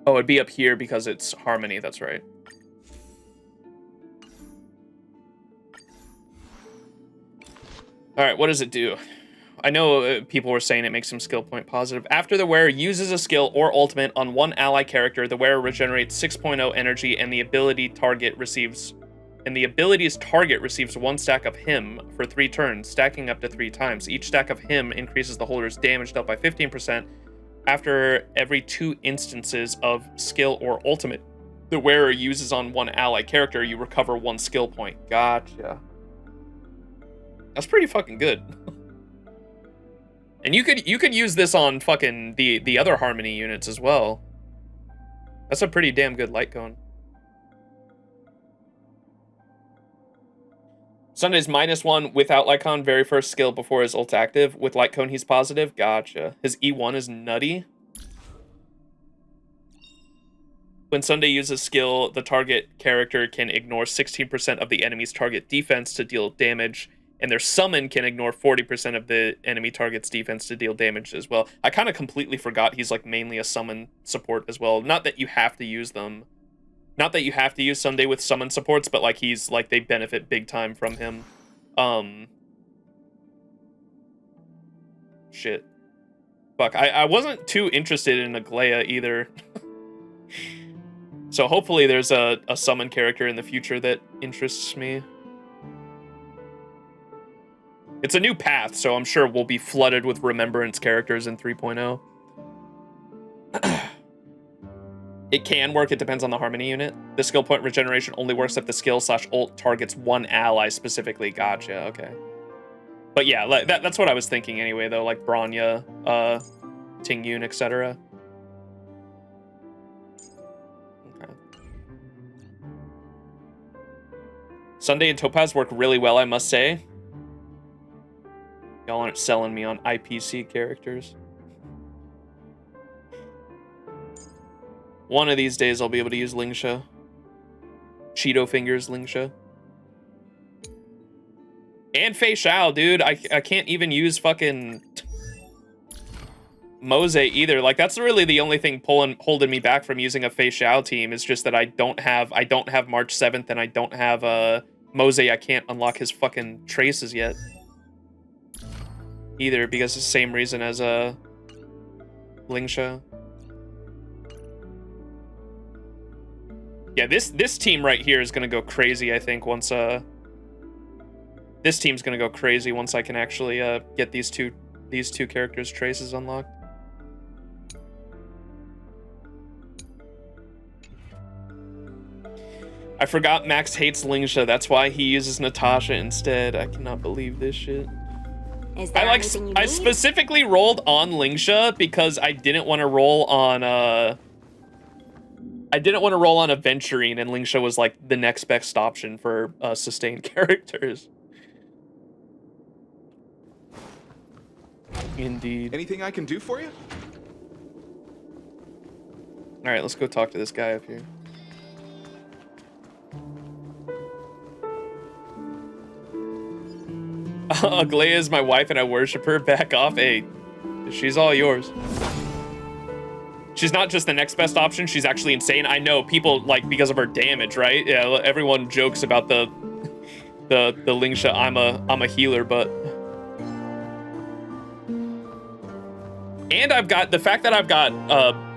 Oh, it'd be up here because it's Harmony, that's right. Alright, what does it do? I know people were saying it makes him skill point positive. After the wearer uses a skill or ultimate on one ally character, the wearer regenerates 6.0 energy and the ability's target receives 1 stack of him for 3 turns, stacking up to 3 times. Each stack of him increases the holder's damage dealt by 15% after every 2 instances of skill or ultimate the wearer uses on one ally character. You recover 1 skill point. Gotcha. That's pretty fucking good. And you could use this on fucking the other Harmony units as well. That's a pretty damn good Light Cone. Sunday's -1 without Light Cone, very first skill before his ult active. With Light Cone, he's positive. Gotcha. His E1 is nutty. When Sunday uses skill, the target character can ignore 16% of the enemy's target defense to deal damage, and their summon can ignore 40% of the enemy target's defense to deal damage as well. I kind of completely forgot he's, like, mainly a summon support as well. Not that you have to use them. Not that you have to use Sunday with summon supports, but, like, he's, like, they benefit big time from him. Shit. Fuck, I wasn't too interested in Aglaya either. So hopefully there's a summon character in the future that interests me. It's a new path, so I'm sure we'll be flooded with Remembrance characters in 3.0. It can work, it depends on the Harmony unit. The skill point regeneration only works if the skill/ult targets one ally specifically. Gotcha, okay. But yeah, like, that's what I was thinking anyway, though, like Bronya, Ting Yun, etc. Okay. Sunday and Topaz work really well, I must say. Y'all aren't selling me on IPC characters. One of these days I'll be able to use Lingsha. Cheeto Fingers Lingsha. And Fei Xiao, dude. I can't even use fucking Mose either. Like, that's really the only thing holding me back from using a Fei Xiao team is just that I don't have March 7th and I don't have Mose. I can't unlock his fucking traces yet. Either, because it's the same reason as Lingsha. Yeah, this team right here is gonna go crazy, I think, once this team's gonna go crazy once I can actually get these two characters' traces unlocked. I forgot Max hates Lingsha, that's why he uses Natasha instead. I cannot believe this shit. Is there anything you I need? specifically rolled on Lingsha because I didn't want to roll on I didn't want to roll on Aventurine, and Lingsha was like the next best option for sustained characters. Indeed. Anything I can do for you? All right, let's go talk to this guy up here. Aglaya is my wife and I worship her. Back off. Hey, she's all yours. She's not just the next best option. She's actually insane. I know people like because of her damage, right? Yeah, everyone jokes about the Lingsha. I'm a healer, but and I've got the fact that I've got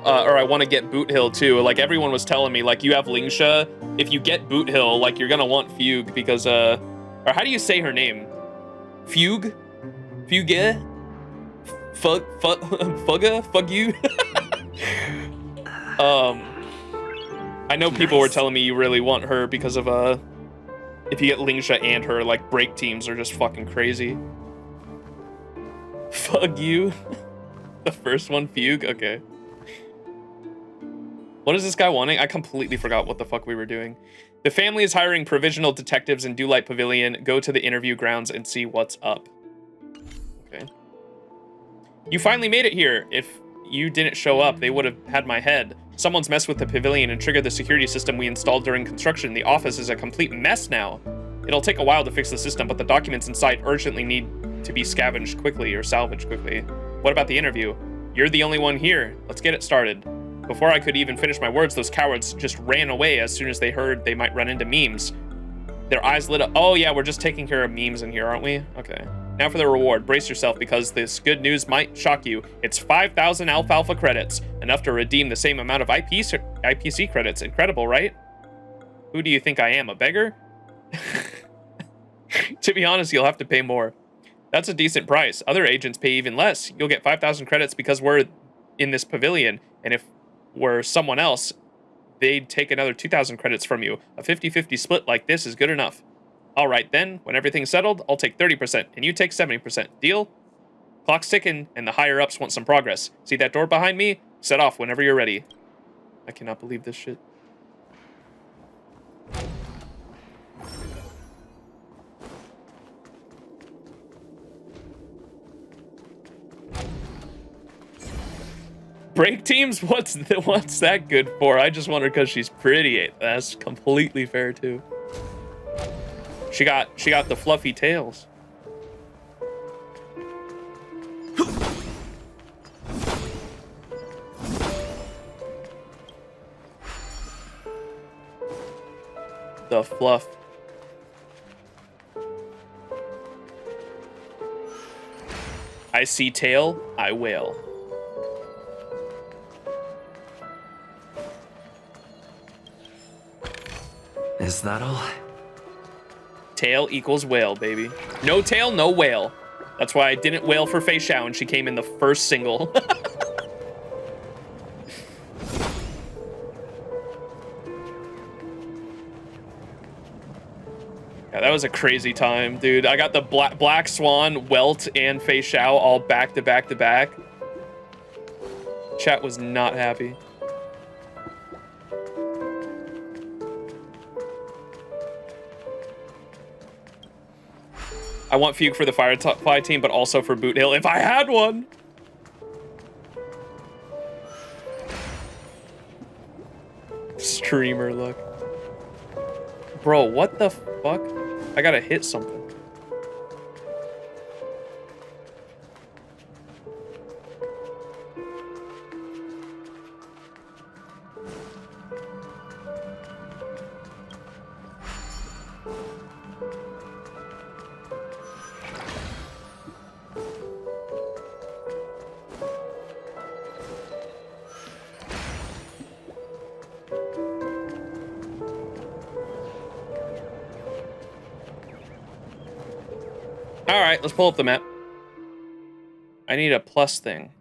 or I want to get Boot Hill too. Like everyone was telling me, like you have Lingsha. If you get Boot Hill, like you're gonna want Fugue because or how do you say her name? Fugue? Fugue? Fug you? I know people were telling me you really want her because of if you get Lingsha and her, like break teams are just fucking crazy. Fug you? The first one, Fugue? Okay. What is this guy wanting? I completely forgot what the fuck we were doing. The family is hiring provisional detectives in Dewlight Pavilion. Go to the interview grounds and see what's up. Okay. You finally made it here. If you didn't show up, they would have had my head. Someone's messed with the pavilion and triggered the security system we installed during construction. The office is a complete mess now. It'll take a while to fix the system, but the documents inside urgently need to be scavenged quickly or salvaged quickly. What about the interview? You're the only one here. Let's get it started. Before I could even finish my words, those cowards just ran away as soon as they heard they might run into memes. Their eyes lit up. Oh yeah, we're just taking care of memes in here, aren't we? Okay. Now for the reward. Brace yourself because this good news might shock you. It's 5,000 alfalfa credits, enough to redeem the same amount of IPC credits. Incredible, right? Who do you think I am, a beggar? To be honest, you'll have to pay more. That's a decent price. Other agents pay even less. You'll get 5,000 credits because we're in this pavilion, and if we're someone else, they'd take another 2,000 credits from you. A 50-50 split like this is good enough. All right, then, when everything's settled, I'll take 30%, and you take 70%. Deal? Clock's ticking, and the higher-ups want some progress. See that door behind me? Set off whenever you're ready. I cannot believe this shit. Break teams? What's that good for? I just want her because she's pretty. That's completely fair too. She got the fluffy tails. The fluff. I see tail, I wail. Is that all? Tail equals whale, baby. No tail, no whale. That's why I didn't wail for Fei Xiao and she came in the first single. Yeah, that was a crazy time, dude. I got the Black Swan, Welt, and Fei Xiao all back to back to back. Chat was not happy. I want Fugue for the Firefly team, but also for Boot Hill if I had one. Streamer look. Bro, what the fuck? I gotta hit something. Alright, let's pull up the map. I need a plus thing.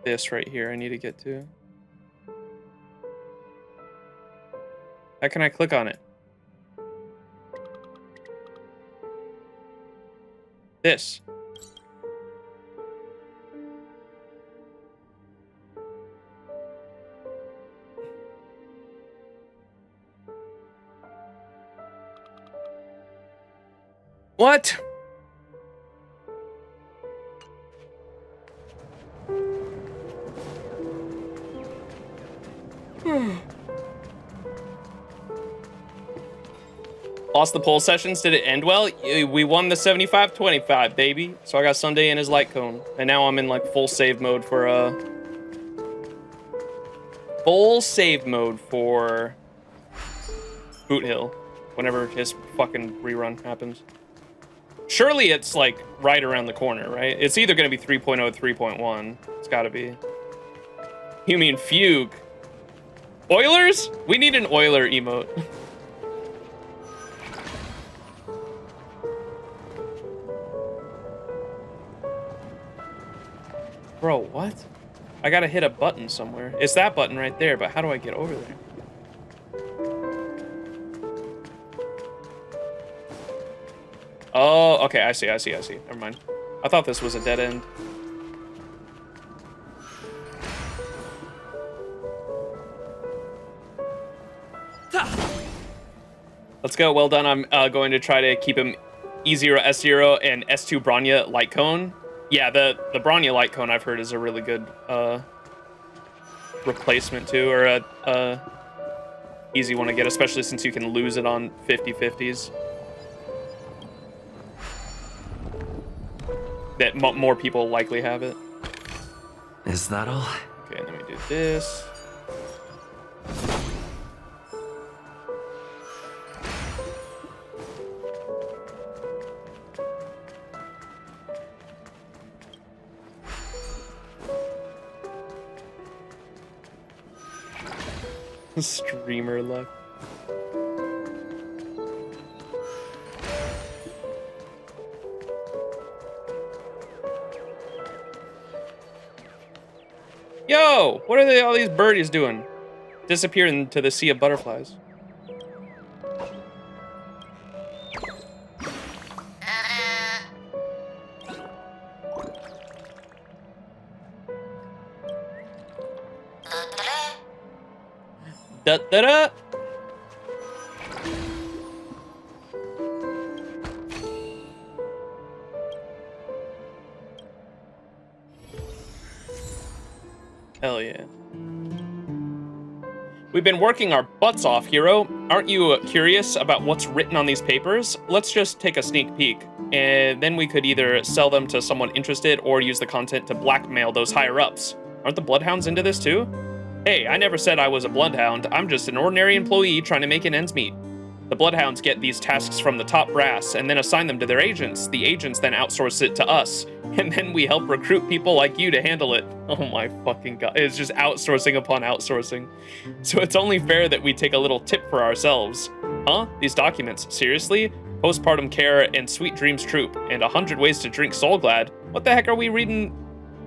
This right here I need to get to. How can I click on it? This. What? Lost the poll sessions. Did it end well? We won the 75-25, baby. So I got Sunday in his light cone. And now I'm in like full save mode for Boot Hill. Whenever his fucking rerun happens. Surely it's like right around the corner, right? It's either gonna be 3.0 or 3.1. It's gotta be. You mean Fugue? Oilers? We need an Oiler emote. Bro, what? I gotta hit a button somewhere. It's that button right there, but how do I get over there? Oh, okay, I see. Never mind. I thought this was a dead end. Let's go. Well done. I'm going to try to keep him E0, S0, and S2 Bronya Light Cone. Yeah, the Bronya Light Cone I've heard is a really good replacement too, or a easy one to get, especially since you can lose it on 50-50s. That more people likely have it. Is that all? Okay, let me do this. Streamer luck. Yo, what are all these birdies doing? Disappear into the sea of butterflies. Da da da. Hell yeah. We've been working our butts off, hero. Aren't you curious about what's written on these papers? Let's just take a sneak peek, and then we could either sell them to someone interested or use the content to blackmail those higher-ups. Aren't the Bloodhounds into this too? Hey, I never said I was a Bloodhound. I'm just an ordinary employee trying to make an ends meet. The Bloodhounds get these tasks from the top brass and then assign them to their agents. The agents then outsource it to us, and then we help recruit people like you to handle it. Oh my fucking god. It's just outsourcing upon outsourcing. So it's only fair that we take a little tip for ourselves. Huh? These documents? Seriously? Postpartum Care and Sweet Dreams Troop and 100 Ways to Drink Soulglad? What the heck are we reading?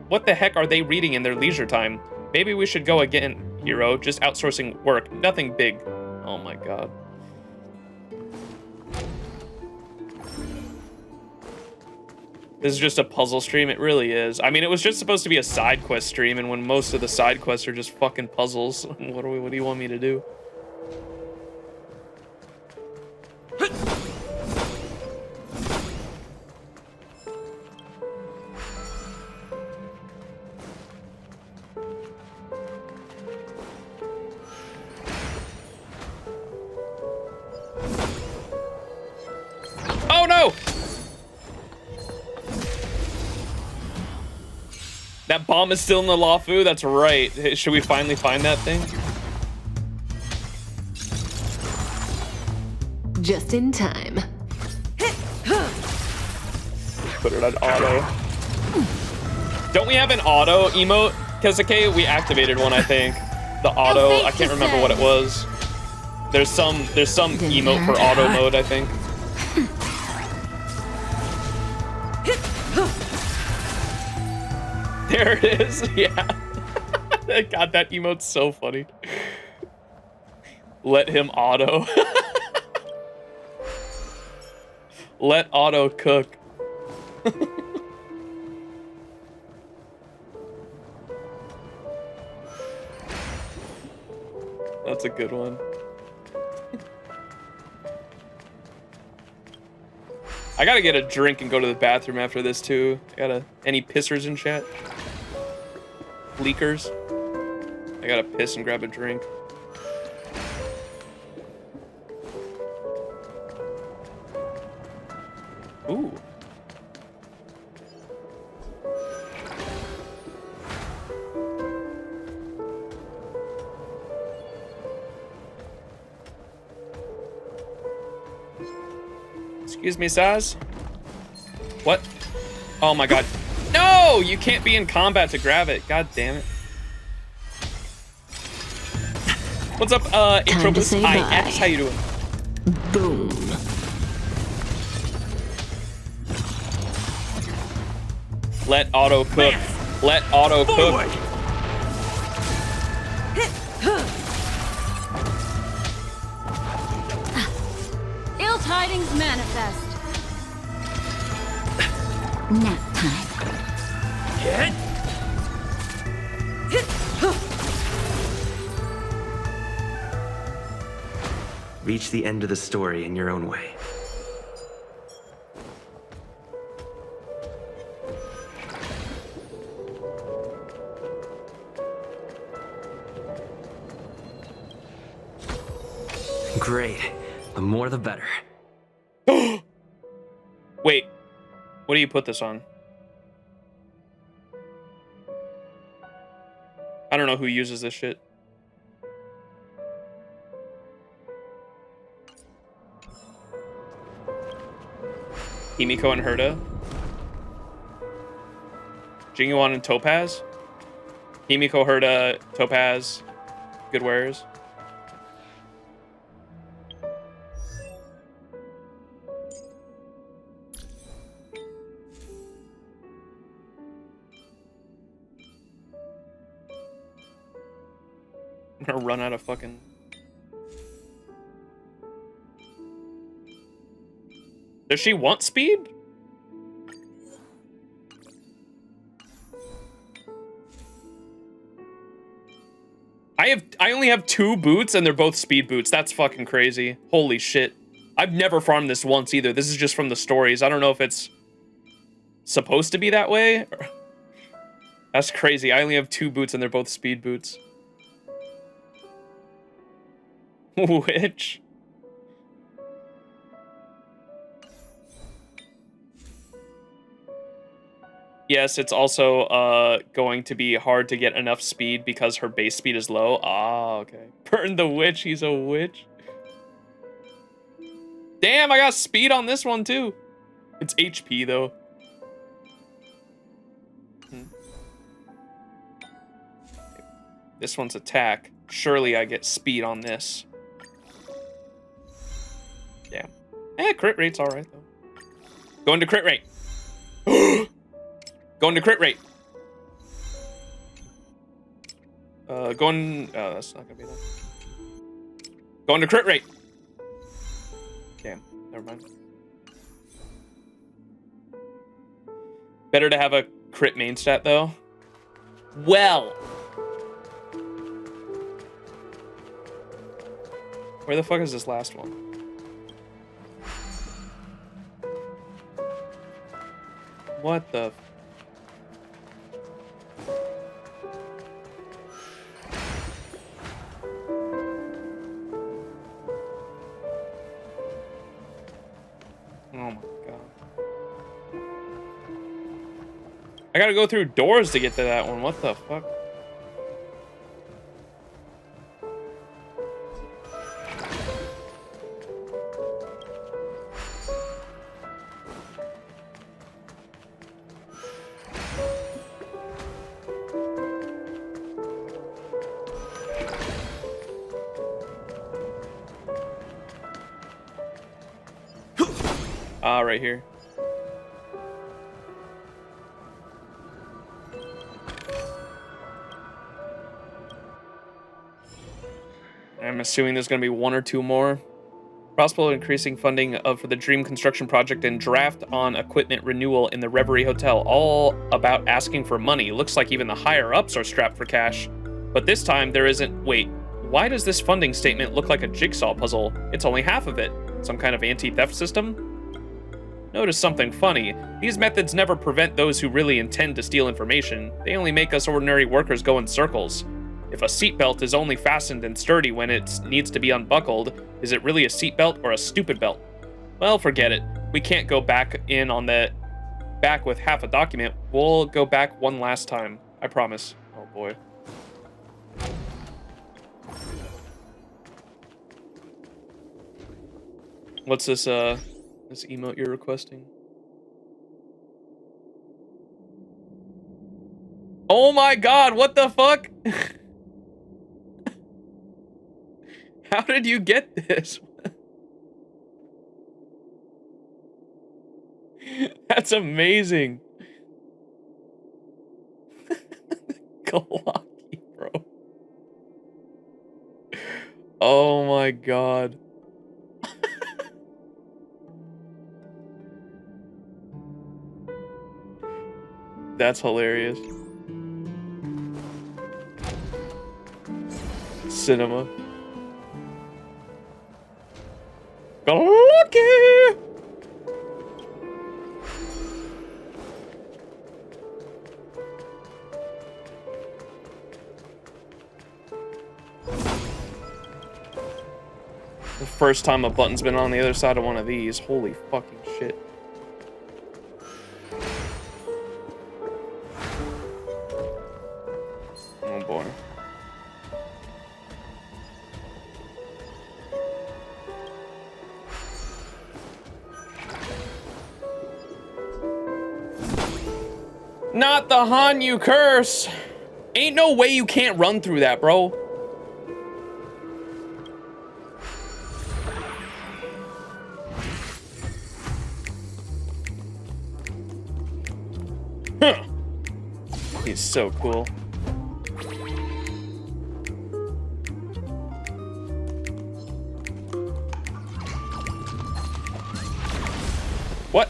What the heck are they reading in their leisure time? Maybe we should go again, hero. Just outsourcing work. Nothing big. Oh my god. This is just a puzzle stream. It really is. I mean, it was just supposed to be a side quest stream, and when most of the side quests are just fucking puzzles, what do you want me to do? Oh no! That bomb is still in the Lafu? That's right. Should we finally find that thing? Just in time. Put it on auto. Don't we have an auto emote? Kezuke, we activated one, I think. The auto, I can't remember what it was. There's some emote for auto mode, I think. There it is, yeah. God, that emote's so funny. Let him auto. Let auto cook. That's a good one. I gotta get a drink and go to the bathroom after this too. Any pissers in chat? Leakers? I gotta piss and grab a drink. Ooh. Excuse me, Saz. What? Oh my god. No! You can't be in combat to grab it. God damn it. What's up, Atropus IX? How you doing? Boom. Let auto cook. Let auto cook. Ill tidings manifest. Nap time. Reach the end of the story in your own way. Great. The more the better. Wait. What do you put this on? I don't know who uses this shit. Himiko and Herta. Jingyuan and Topaz. Himiko, Herta, Topaz. Good wares. I'm gonna run out of fucking... Does she want speed? I only have 2 boots and they're both speed boots. That's fucking crazy. Holy shit. I've never farmed this once either. This is just from the stories. I don't know if it's supposed to be that way. That's crazy. I only have 2 boots and they're both speed boots. Which? Yes, it's also going to be hard to get enough speed because her base speed is low. Ah, okay. Burn the witch, he's a witch. Damn, I got speed on this one too. It's HP though. This one's attack. Surely I get speed on this. Damn. Crit rate's alright though. Going to crit rate. Going to crit rate. Oh, that's not gonna be enough. Going to crit rate. Damn, never mind. Better to have a crit main stat though. Well. Where the fuck is this last one? What the... Oh my god. I gotta go through doors to get to that one. What the fuck? Right here. I'm assuming there's going to be 1 or 2 more. Possible increasing funding for the Dream construction project and draft on equipment renewal in the Reverie Hotel. All about asking for money. Looks like even the higher ups are strapped for cash. But this time there isn't... Wait, why does this funding statement look like a jigsaw puzzle? It's only half of it. Some kind of anti-theft system? Notice something funny. These methods never prevent those who really intend to steal information. They only make us ordinary workers go in circles. If a seatbelt is only fastened and sturdy when it needs to be unbuckled, is it really a seatbelt or a stupid belt? Well, forget it. We can't go back in on the back with half a document. We'll go back one last time. I promise. Oh boy. What's this this emote you're requesting? Oh my god, what the fuck? How did you get this? That's amazing. Glocky, bro. Oh my god. That's hilarious. Cinema. Glocky! The first time a button's been on the other side of one of these. Holy fucking shit. Oh boy. Not the Han you curse! Ain't no way you can't run through that, bro. Huh. He's so cool. What?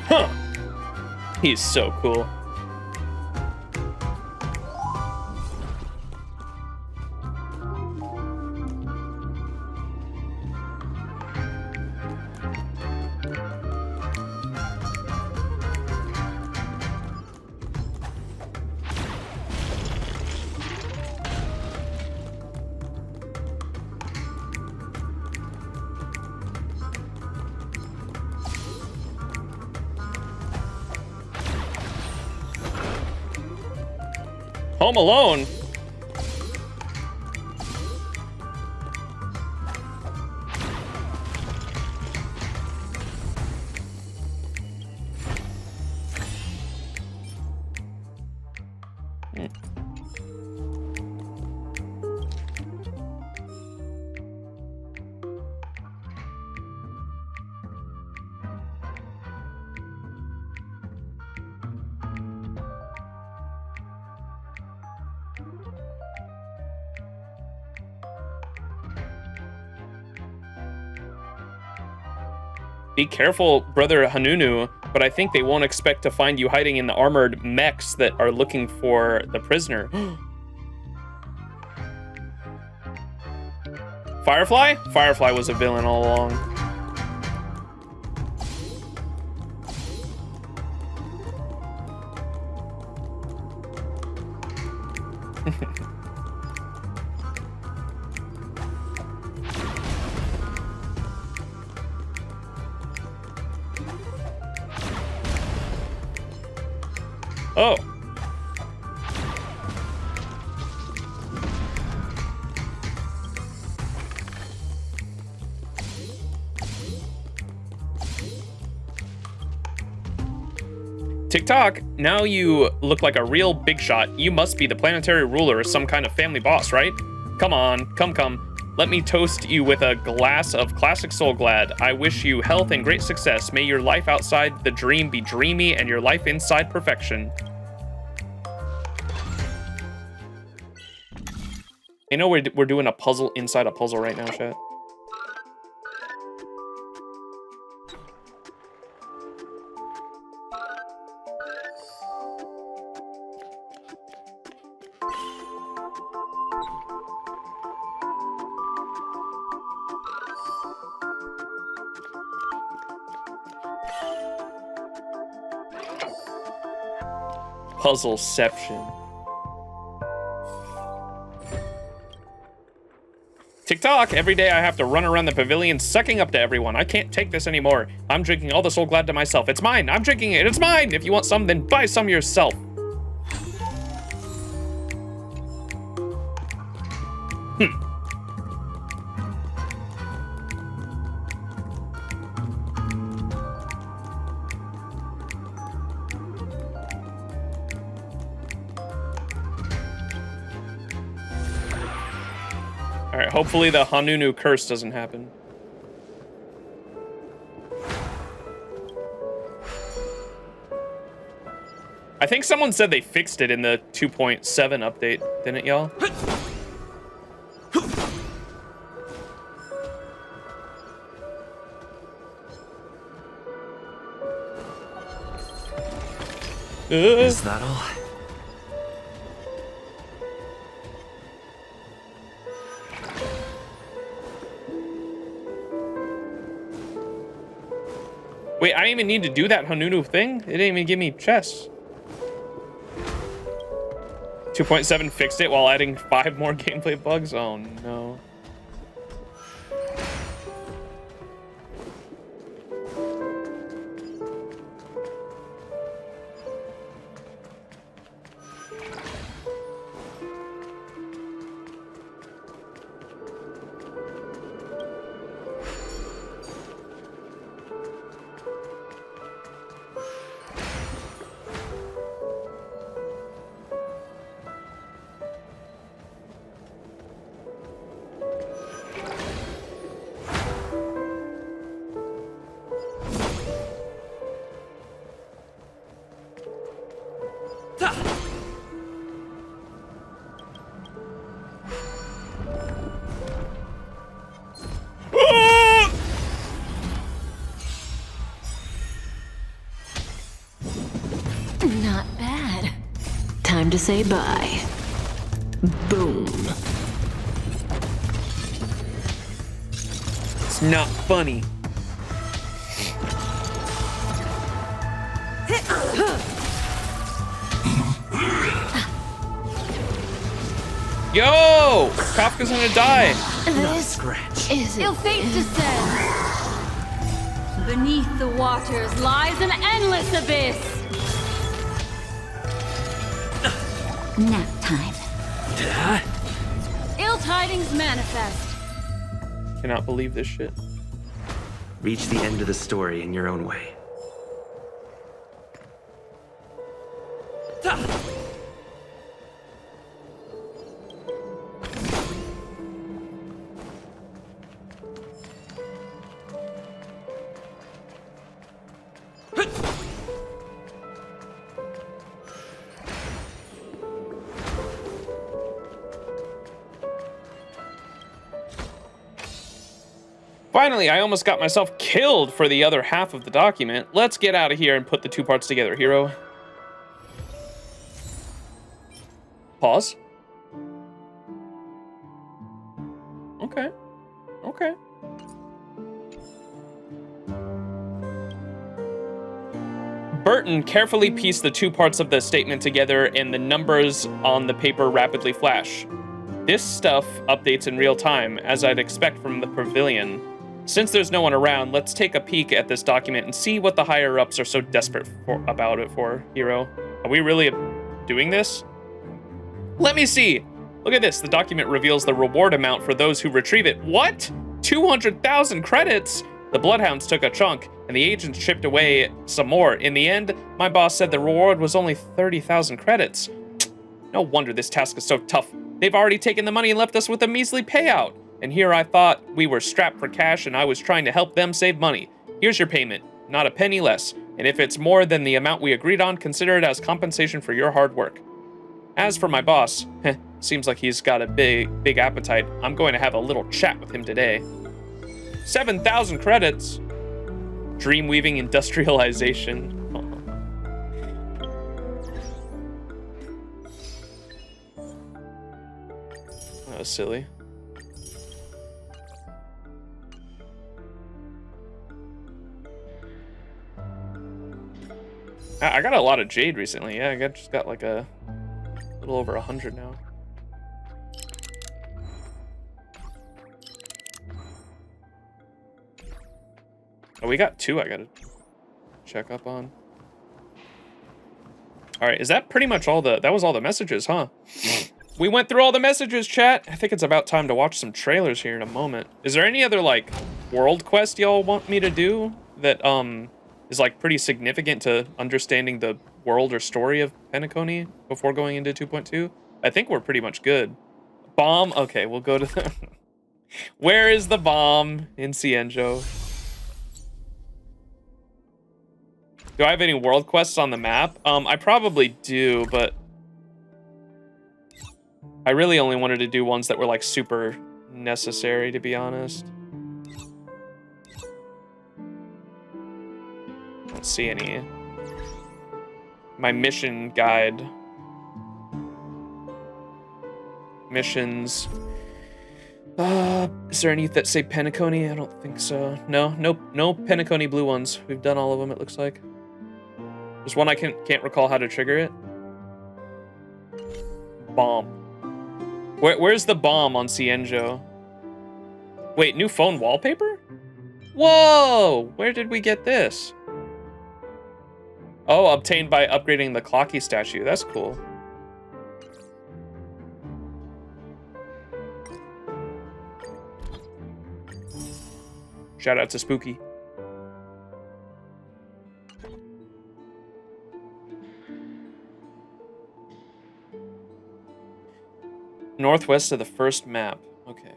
Huh. He's so cool. Home Alone? Be careful, Brother Hanunu, but I think they won't expect to find you hiding in the armored mechs that are looking for the prisoner. Firefly? Firefly was a villain all along. Oh. TikTok, now you look like a real big shot. You must be the planetary ruler or some kind of family boss, right? Come on, come. Let me toast you with a glass of classic Soul Glad. I wish you health and great success. May your life outside the dream be dreamy and your life inside perfection. You know we're doing a puzzle inside a puzzle right now, chat. Puzzleception. TikTok, every day I have to run around the pavilion sucking up to everyone. I can't take this anymore. I'm drinking all the Soul Glad to myself. It's mine. I'm drinking it. It's mine. If you want some, then buy some yourself. Alright, hopefully the Hanunu curse doesn't happen. I think someone said they fixed it in the 2.7 update, didn't y'all? Is that all? Wait, I didn't even need to do that Hanunu thing? It didn't even give me chests. 2.7 fixed it while adding 5 more gameplay bugs? Oh no. Not bad. Time to say bye. Boom. It's not funny. Yo! Kafka's gonna die. This is ill fate descends. Beneath the waters lies an endless abyss. Nap time. Ill tidings manifest. Cannot believe this shit. Reach the end of the story in your own way. Finally, I almost got myself killed for the other half of the document. Let's get out of here and put the 2 parts together, hero. Pause. Okay. Okay. Burton carefully pieced the 2 parts of the statement together and the numbers on the paper rapidly flash. This stuff updates in real time, as I'd expect from the pavilion. Since there's no one around, let's take a peek at this document and see what the higher-ups are so desperate about it for, hero. Are we really doing this? Let me see. Look at this. The document reveals the reward amount for those who retrieve it. What? 200,000 credits? The Bloodhounds took a chunk, and the agents chipped away some more. In the end, my boss said the reward was only 30,000 credits. No wonder this task is so tough. They've already taken the money and left us with a measly payout. And here I thought we were strapped for cash and I was trying to help them save money. Here's your payment, not a penny less. And if it's more than the amount we agreed on, consider it as compensation for your hard work. As for my boss, seems like he's got a big appetite. I'm going to have a little chat with him today. 7,000 credits. Dreamweaving industrialization. That was silly. I got a lot of jade recently. Yeah, just got like a little over 100 now. Oh, we got 2 I gotta check up on. All right, is that pretty much all that was all the messages, huh? We went through all the messages, chat. I think it's about time to watch some trailers here in a moment. Is there any other, like, world quest y'all want me to do that, is, like, pretty significant to understanding the world or story of PENACONY before going into 2.2? I think we're pretty much good. Bomb? Okay, we'll go to the... Where is the bomb in Cienjo? Do I have any world quests on the map? I probably do, but I really only wanted to do ones that were like super necessary, to be honest. Don't see any. My mission guide. Missions. Is there any that say PENACONY? I don't think so. No PENACONY blue ones. We've done all of them, it looks like. There's one I can't recall how to trigger it. Bomb. Where's the bomb on Cienjo? Wait, new phone wallpaper? Whoa! Where did we get this? Oh, obtained by upgrading the Clocky statue. That's cool. Shout out to Spooky. Northwest of the first map. Okay.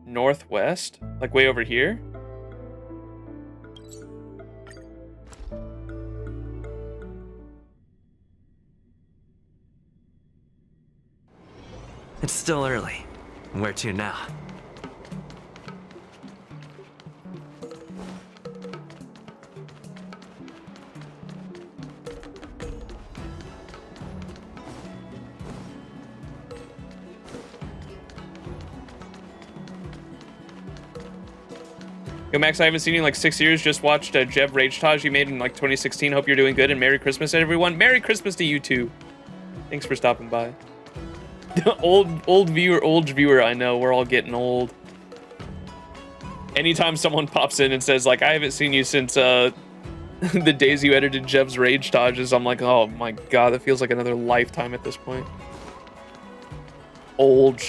Northwest? Like way over here? It's still early. Where to now? Yo, Max, I haven't seen you in like 6 years. Just watched a Jev Rage Taj you made in like 2016. Hope you're doing good, and Merry Christmas, everyone. Merry Christmas to you too. Thanks for stopping by. old viewer, I know. We're all getting old. Anytime someone pops in and says, like, I haven't seen you since the days you edited Jev's Rage Tages, I'm like, oh my god, that feels like another lifetime at this point. Old.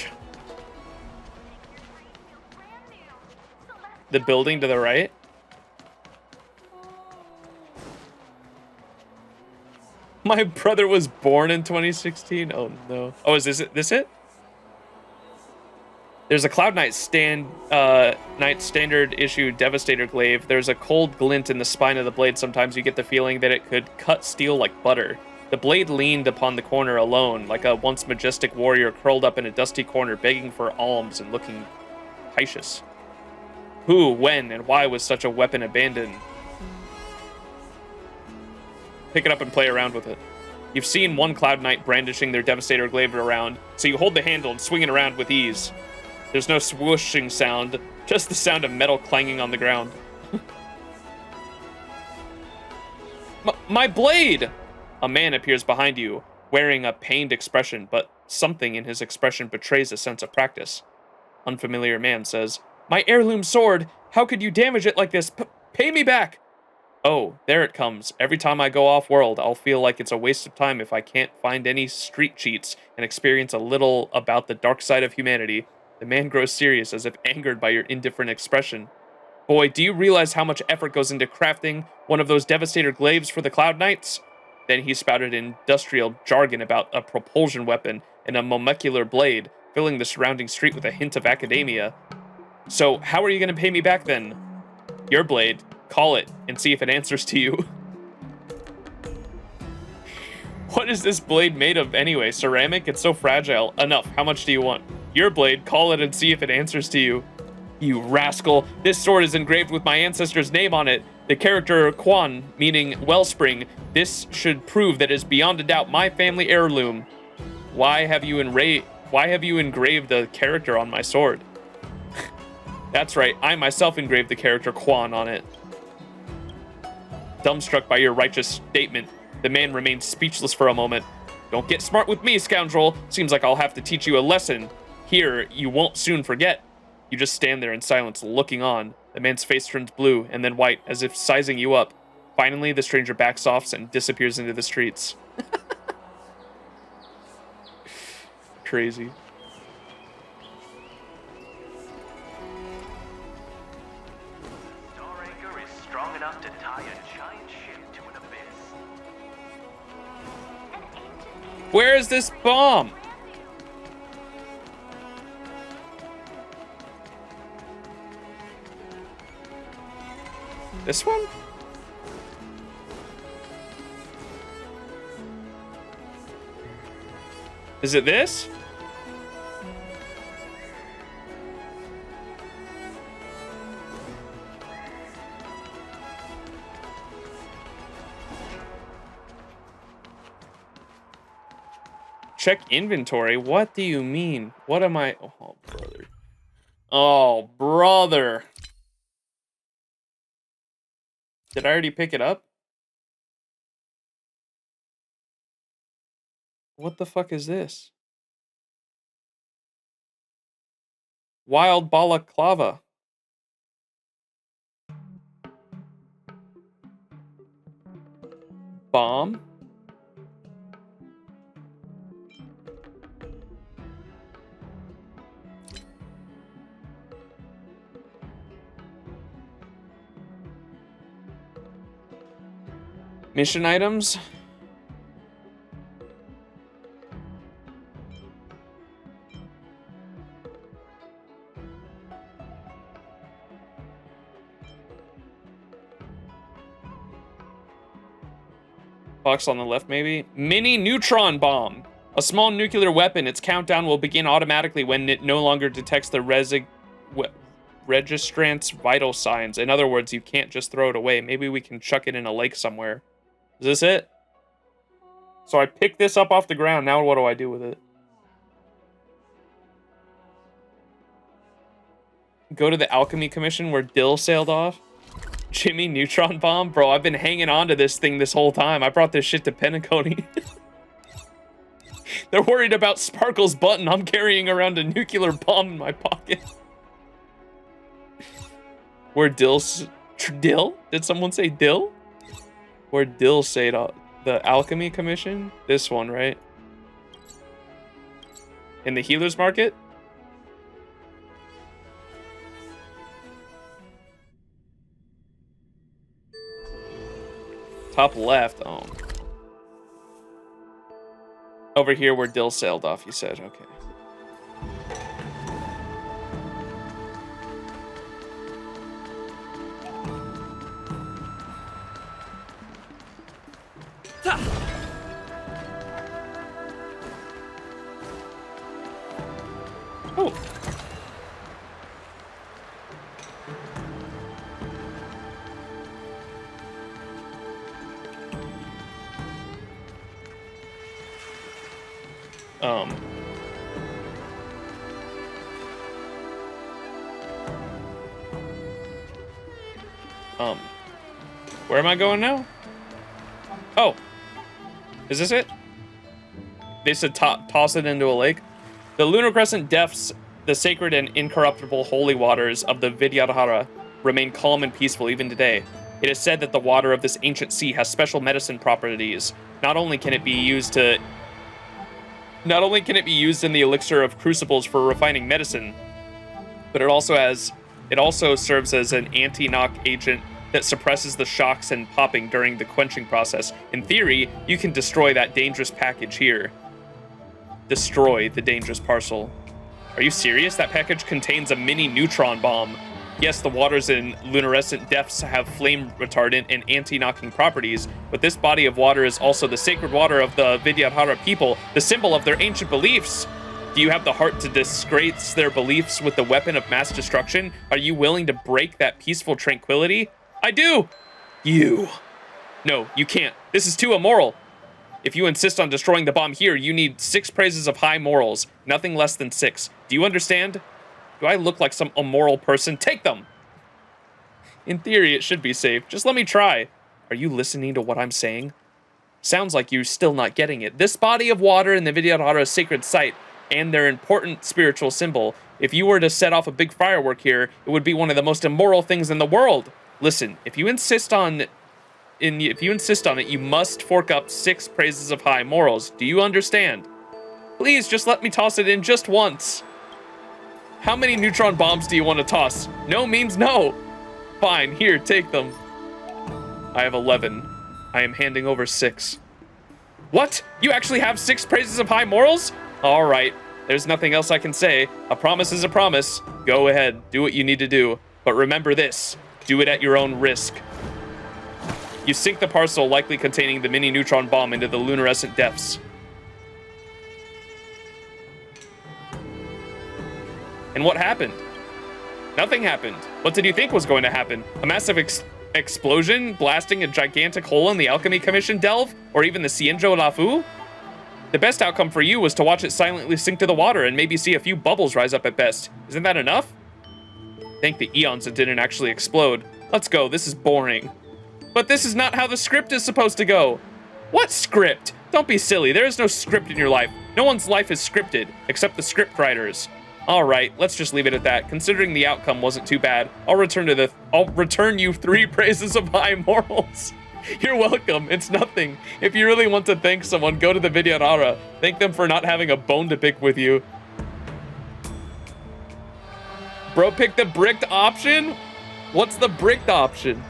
The building to the right? My brother was born in 2016? Oh no. Oh, is this it? There's a Cloud Knight standard issue Devastator glaive. There's a cold glint in the spine of the blade. Sometimes you get the feeling that it could cut steel like butter. The blade leaned upon the corner alone, like a once majestic warrior curled up in a dusty corner, begging for alms and looking righteous. Who, when, and why was such a weapon abandoned? Pick it up and play around with it. You've seen one Cloud Knight brandishing their Devastator glaive around, so you hold the handle and swing it around with ease. There's no swooshing sound, just the sound of metal clanging on the ground. My blade! A man appears behind you, wearing a pained expression, but something in his expression betrays a sense of practice. Unfamiliar man says, "My heirloom sword! How could you damage it like this? Pay me back!" Oh, there it comes. Every time I go off-world, I'll feel like it's a waste of time if I can't find any street cheats and experience a little about the dark side of humanity. The man grows serious, as if angered by your indifferent expression. Boy, do you realize how much effort goes into crafting one of those Devastator glaives for the Cloud Knights? Then he spouted industrial jargon about a propulsion weapon and a molecular blade, filling the surrounding street with a hint of academia. So, how are you going to pay me back then? Your blade. Call it, and see if it answers to you. What is this blade made of anyway? Ceramic? It's so fragile. Enough. How much do you want? Your blade. Call it and see if it answers to you. You rascal. This sword is engraved with my ancestor's name on it. The character Quan, meaning wellspring. This should prove that it is beyond a doubt my family heirloom. Why have you engraved the character on my sword? That's right, I myself engraved the character Quan on it. Dumbstruck by your righteous statement, the man remained speechless for a moment. Don't get smart with me, scoundrel. Seems like I'll have to teach you a lesson. Here, you won't soon forget. You just stand there in silence, looking on. The man's face turns blue and then white, as if sizing you up. Finally, the stranger backs off and disappears into the streets. Crazy. Star Anchor is strong enough to tie a giant ship to an abyss. Where is this bomb? This one? Is it this? Check inventory. What do you mean? What am I? Oh, brother. Oh, brother. Did I already pick it up? What the fuck is this? Wild balaclava. Bomb? Mission items? Box on the left, maybe. Mini neutron bomb. A small nuclear weapon. Its countdown will begin automatically when it no longer detects the registrant's vital signs. In other words, you can't just throw it away. Maybe we can chuck it in a lake somewhere. Is this it? So I picked this up off the ground. Now what do I do with it? Go to the Alchemy Commission where Dill sailed off. Jimmy Neutron Bomb? Bro, I've been hanging on to this thing this whole time. I brought this shit to PENACONY. They're worried about Sparkle's button. I'm carrying around a nuclear bomb in my pocket. Where Dill? Did someone say Dill? Where Dill said the Alchemy Commission? This one, right? In the Healer's Market? Top left. Oh. Over here where Dill sailed off, you said. Okay. Oh. Where am I going now? Oh. Is this it? They said toss it into a lake. The Lunar Crescent depths, the sacred and incorruptible holy waters of the Vidyadhara remain calm and peaceful even today. It is said that the water of this ancient sea has special medicine properties. Not only can it be used in the elixir of crucibles for refining medicine, but it also serves as an anti-knock agent that suppresses the shocks and popping during the quenching process. In theory, you can destroy that dangerous package here. Destroy the dangerous parcel. Are you serious? That package contains a mini neutron bomb. Yes, the waters in lunarescent depths have flame retardant and anti-knocking properties, but this body of water is also the sacred water of the Vidyadhara people, the symbol of their ancient beliefs. Do you have the heart to disgrace their beliefs with the weapon of mass destruction? Are you willing to break that peaceful tranquility? I do! You. No, you can't. This is too immoral. If you insist on destroying the bomb here, you need 6 praises of high morals. Nothing less than 6. Do you understand? Do I look like some immoral person? Take them! In theory, it should be safe. Just let me try. Are you listening to what I'm saying? Sounds like you're still not getting it. This body of water in the Vidyadhara sacred site and their important spiritual symbol. If you were to set off a big firework here, it would be one of the most immoral things in the world. Listen, if you insist on it, you must fork up 6 praises of high morals. Do you understand? Please, just let me toss it in just once. How many neutron bombs do you want to toss? No means no. Fine, here, take them. I have 11. I am handing over 6. What? You actually have 6 praises of high morals? All right, there's nothing else I can say. A promise is a promise. Go ahead, do what you need to do. But remember this, do it at your own risk. You sink the parcel likely containing the mini neutron bomb into the luminescent depths. And what happened? Nothing happened. What did you think was going to happen? A massive explosion blasting a gigantic hole in the Alchemy Commission delve? Or even the Cienjo Lafu? The best outcome for you was to watch it silently sink to the water and maybe see a few bubbles rise up at best. Isn't that enough? Thank the eons it didn't actually explode. Let's go, this is boring. But this is not how the script is supposed to go. What script? Don't be silly, there is no script in your life. No one's life is scripted, except the script writers. All right, let's just leave it at that. Considering the outcome wasn't too bad, I'll return you 3 praises of high morals. You're welcome, it's nothing. If you really want to thank someone, go to the Vidyadhara. Thank them for not having a bone to pick with you. Bro picked the bricked option? What's the bricked option?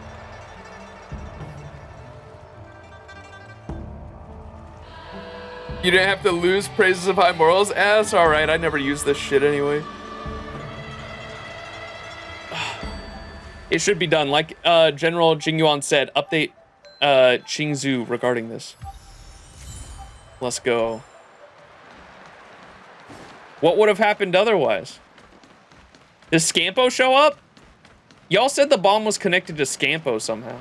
You didn't have to lose praises of high morals? That's alright, I never use this shit anyway. It should be done. Like General Jingyuan said, update Qingzhou regarding this. Let's go. What would have happened otherwise? Does Scampo show up? Y'all said the bomb was connected to Scampo somehow.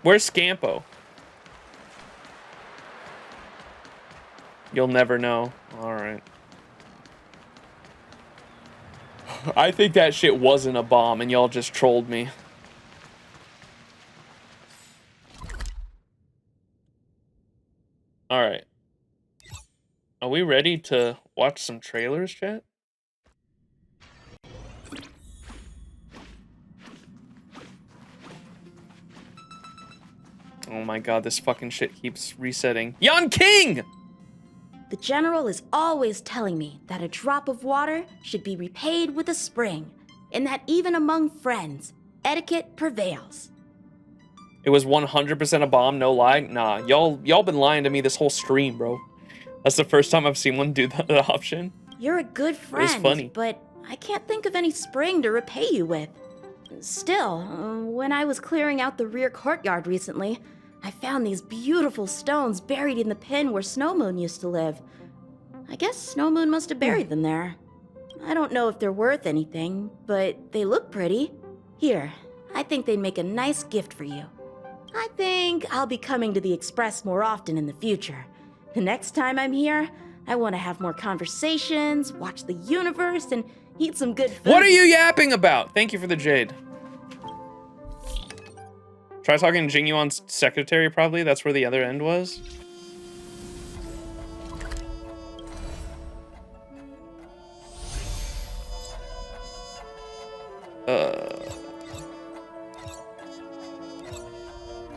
Where's Scampo? You'll never know. All right. I think that shit wasn't a bomb and y'all just trolled me. All right. Are we ready to watch some trailers, chat? Oh my god, this fucking shit keeps resetting. Yan King! The General is always telling me that a drop of water should be repaid with a spring, and that even among friends, etiquette prevails. It was 100% a bomb, no lie? Nah, y'all been lying to me this whole stream, bro. That's the first time I've seen one do that option. You're a good friend, it was funny. But I can't think of any spring to repay you with. Still, when I was clearing out the rear courtyard recently, I found these beautiful stones buried in the pen where Snowmoon used to live. I guess Snowmoon must have buried them there. I don't know if they're worth anything, but they look pretty. Here, I think they'd make a nice gift for you. I think I'll be coming to the Express more often in the future. The next time I'm here, I want to have more conversations, watch the universe, and eat some good food. What are you yapping about? Thank you for the jade. Try talking to Jingyuan's secretary, probably. That's where the other end was.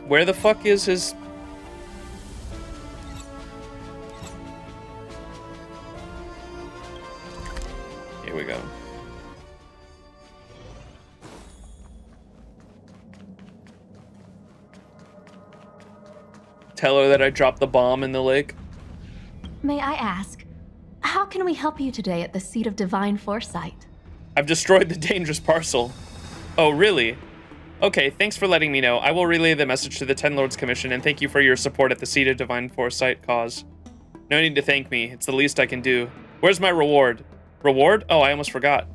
Where the fuck is his... Here we go. Tell her that I dropped the bomb in the lake. May I ask, how can we help you today at the Seat of Divine Foresight? I've destroyed the dangerous parcel. Oh, really? Okay, thanks for letting me know. I will relay the message to the Ten Lords Commission, and thank you for your support at the Seat of Divine Foresight cause. No need to thank me. It's the least I can do. Where's my reward? Reward? Oh, I almost forgot.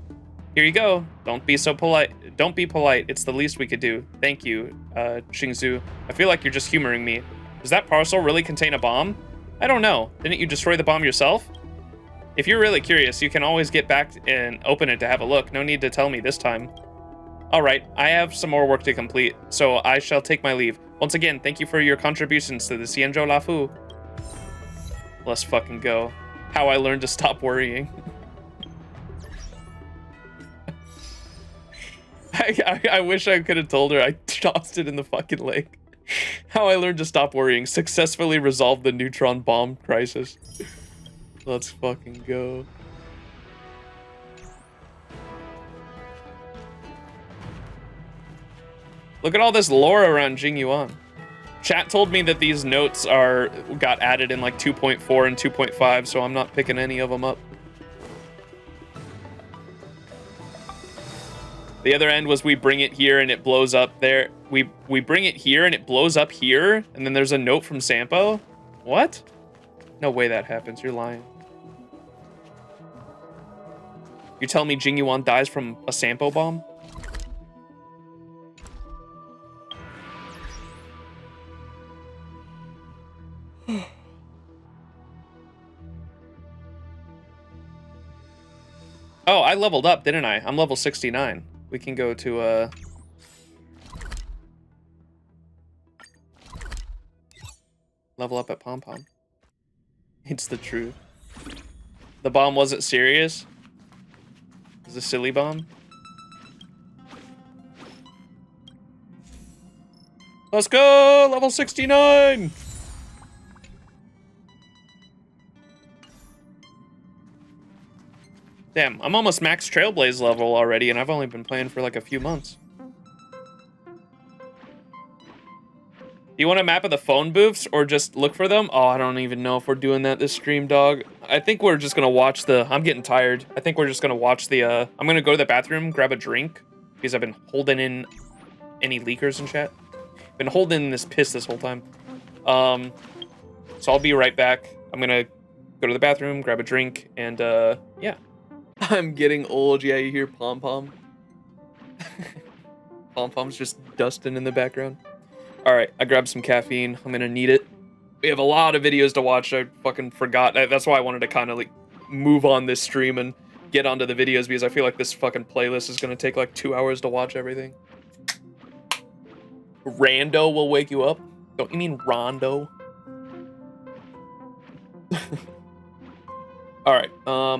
Here you go. Don't be so polite. Don't be polite. It's the least we could do. Thank you, Qingzhou. I feel like you're just humoring me. Does that parcel really contain a bomb? I don't know. Didn't you destroy the bomb yourself? If you're really curious, you can always get back and open it to have a look. No need to tell me this time. Alright, I have some more work to complete, so I shall take my leave. Once again, thank you for your contributions to the Xianzhou Lafu. Let's fucking go. How I learned to stop worrying. I wish I could have told her I tossed it in the fucking lake. How I learned to stop worrying. Successfully resolved the neutron bomb crisis. Let's fucking go. Look at all this lore around Jingyuan. Chat told me that these notes got added in like 2.4 and 2.5, so I'm not picking any of them up. The other end was we bring it here and it blows up there. We bring it here and it blows up here, and then there's a note from Sampo? What? No way that happens, you're lying. You tell me Jingyuan dies from a Sampo bomb? Oh, I leveled up, didn't I? I'm level 69. We can go to, level up at Pom Pom. It's the truth. The bomb wasn't serious? It was a silly bomb? Let's go! Level 69! Damn, I'm almost max Trailblaze level already, and I've only been playing for like a few months. You want a map of the phone booths, or just look for them? Oh, I don't even know if we're doing that this stream, dog. I think we're just gonna watch the... I'm getting tired. I think we're just gonna watch the... I'm gonna go to the bathroom, grab a drink, because I've been holding in any leakers in chat. Been holding in this piss this whole time. So I'll be right back. I'm gonna go to the bathroom, grab a drink, and yeah. I'm getting old. Yeah, you hear Pom Pom. Pom Pom's just dusting in the background. All right, I grabbed some caffeine. I'm gonna need it. We have a lot of videos to watch. I fucking forgot. That's why I wanted to kind of like move on this stream and get onto the videos, because I feel like this fucking playlist is gonna take like 2 hours to watch everything. Rando will wake you up. Don't you mean Rondo? All right,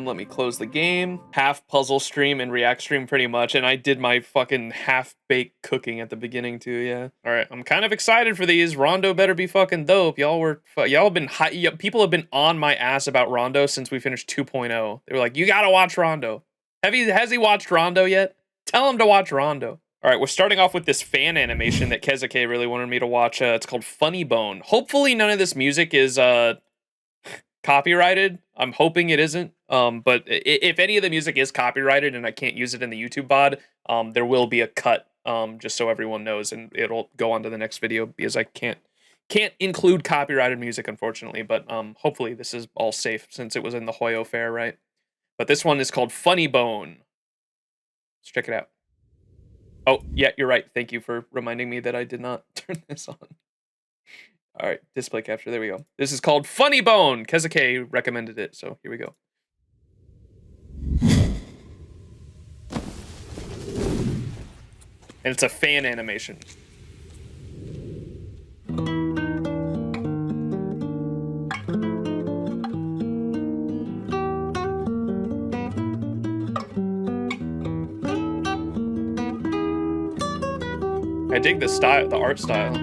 let me close the game. Half puzzle stream and react stream pretty much, and I did my fucking half-baked cooking at the beginning too, yeah. All right, I'm kind of excited for these. Rondo better be fucking dope. Y'all have been people have been on my ass about Rondo since we finished 2.0. They were like, you gotta watch Rondo. Has he watched Rondo yet? Tell him to watch Rondo. All right, we're starting off with this fan animation that Kezuke really wanted me to watch. It's called Funny Bone. Hopefully none of this music is copyrighted. I'm hoping it isn't. But if any of the music is copyrighted and I can't use it in the YouTube VOD, there will be a cut, just so everyone knows, and it'll go on to the next video, because I can't include copyrighted music, unfortunately. But hopefully this is all safe since it was in the Hoyo Fair, right? But this one is called Funny Bone. Let's check it out. Oh, yeah, you're right. Thank you for reminding me that I did not turn this on. All right, display capture. There we go. This is called Funny Bone. Kezuke recommended it, so here we go. And it's a fan animation. I dig the style, the art style.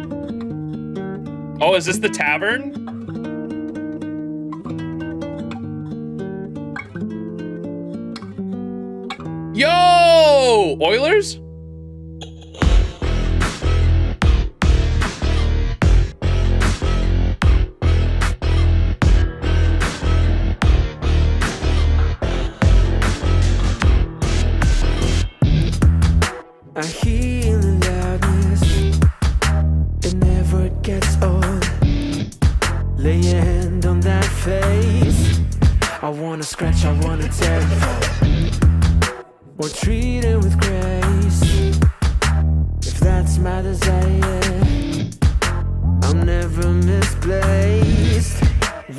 Oh, is this the tavern? Yo! Oilers? I hear the loudness, it never gets old. Lay your hand on that face. I wanna scratch, I wanna tear or treat it with grace. If that's my desire, I'm never misplaced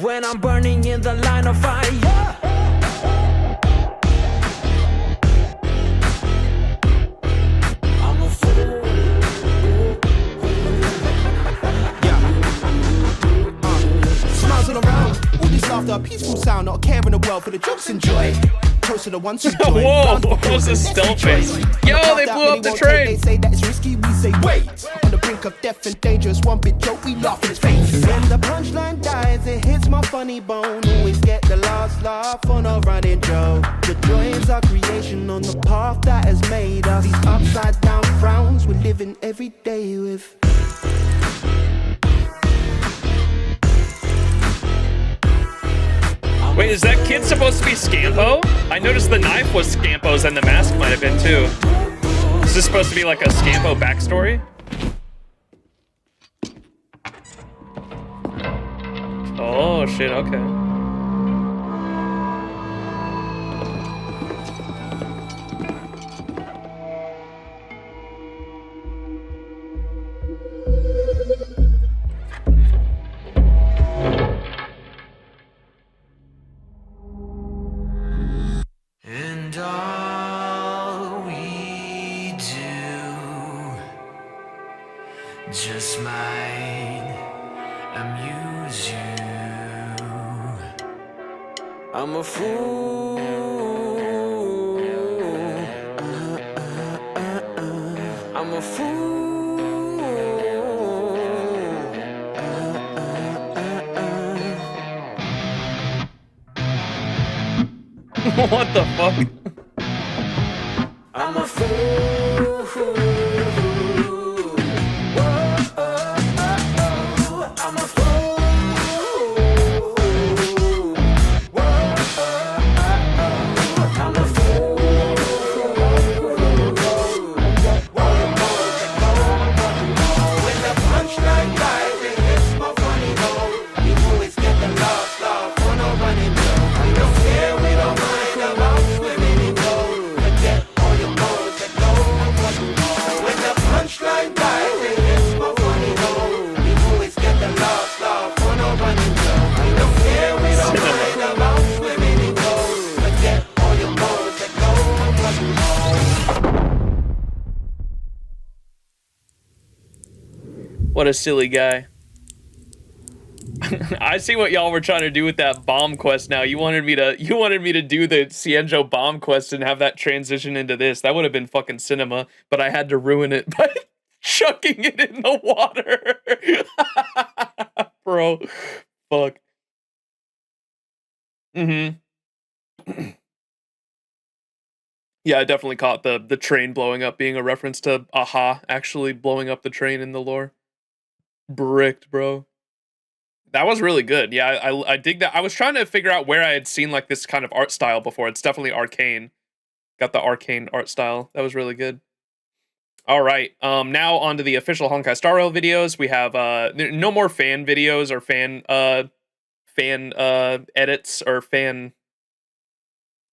when I'm burning in the line of fire. I'm a fool. Smiles all around, all this laughter, a peaceful sound, not a care in the world for the jokes and joy. Close to the ones who join. Whoa, what was this still face? Yo, they blew up the train. They say that it's risky, we say wait. On the brink of death and dangerous, one big joke, we laugh in his face. When the punchline dies, it hits my funny bone. Always get the last laugh on a running joke. The joy is our creation on the path that has made us. These upside down frowns we're living every day with. Wait, is that kid supposed to be Scampo? I noticed the knife was Scampo's and the mask might have been too. Is this supposed to be like a Scampo backstory? Oh shit, okay. And all we do just might amuse you. I'm a fool. I'm a fool. What the fuck? I'm a fool. I'm a fool. I'm a fool. When the punchline dies, it hits my funny bone. You always get the laugh on a running joke. We don't care, we don't mind about swimming in gold. Forget all your moles that go on what you know. When the punchline dies, it hits my funny bone. You always get the laugh on a running joke. We don't care, we don't mind about swimming in gold. Forget all your moles that go on what you know. What a silly guy. I see what y'all were trying to do with that bomb quest now. You wanted me to do the Cienjo bomb quest and have that transition into this. That would have been fucking cinema, but I had to ruin it by chucking it in the water. Bro. Fuck. Mm-hmm. Yeah, I definitely caught the train blowing up being a reference to Aha actually blowing up the train in the lore. Bricked, bro. That was really good. Yeah, I dig that. I was trying to figure out where I had seen like this kind of art style before. It's definitely arcane. Got the arcane art style. That was really good. All right. Now on to the official Honkai Star Rail videos. We have no more fan videos or fan edits or fan,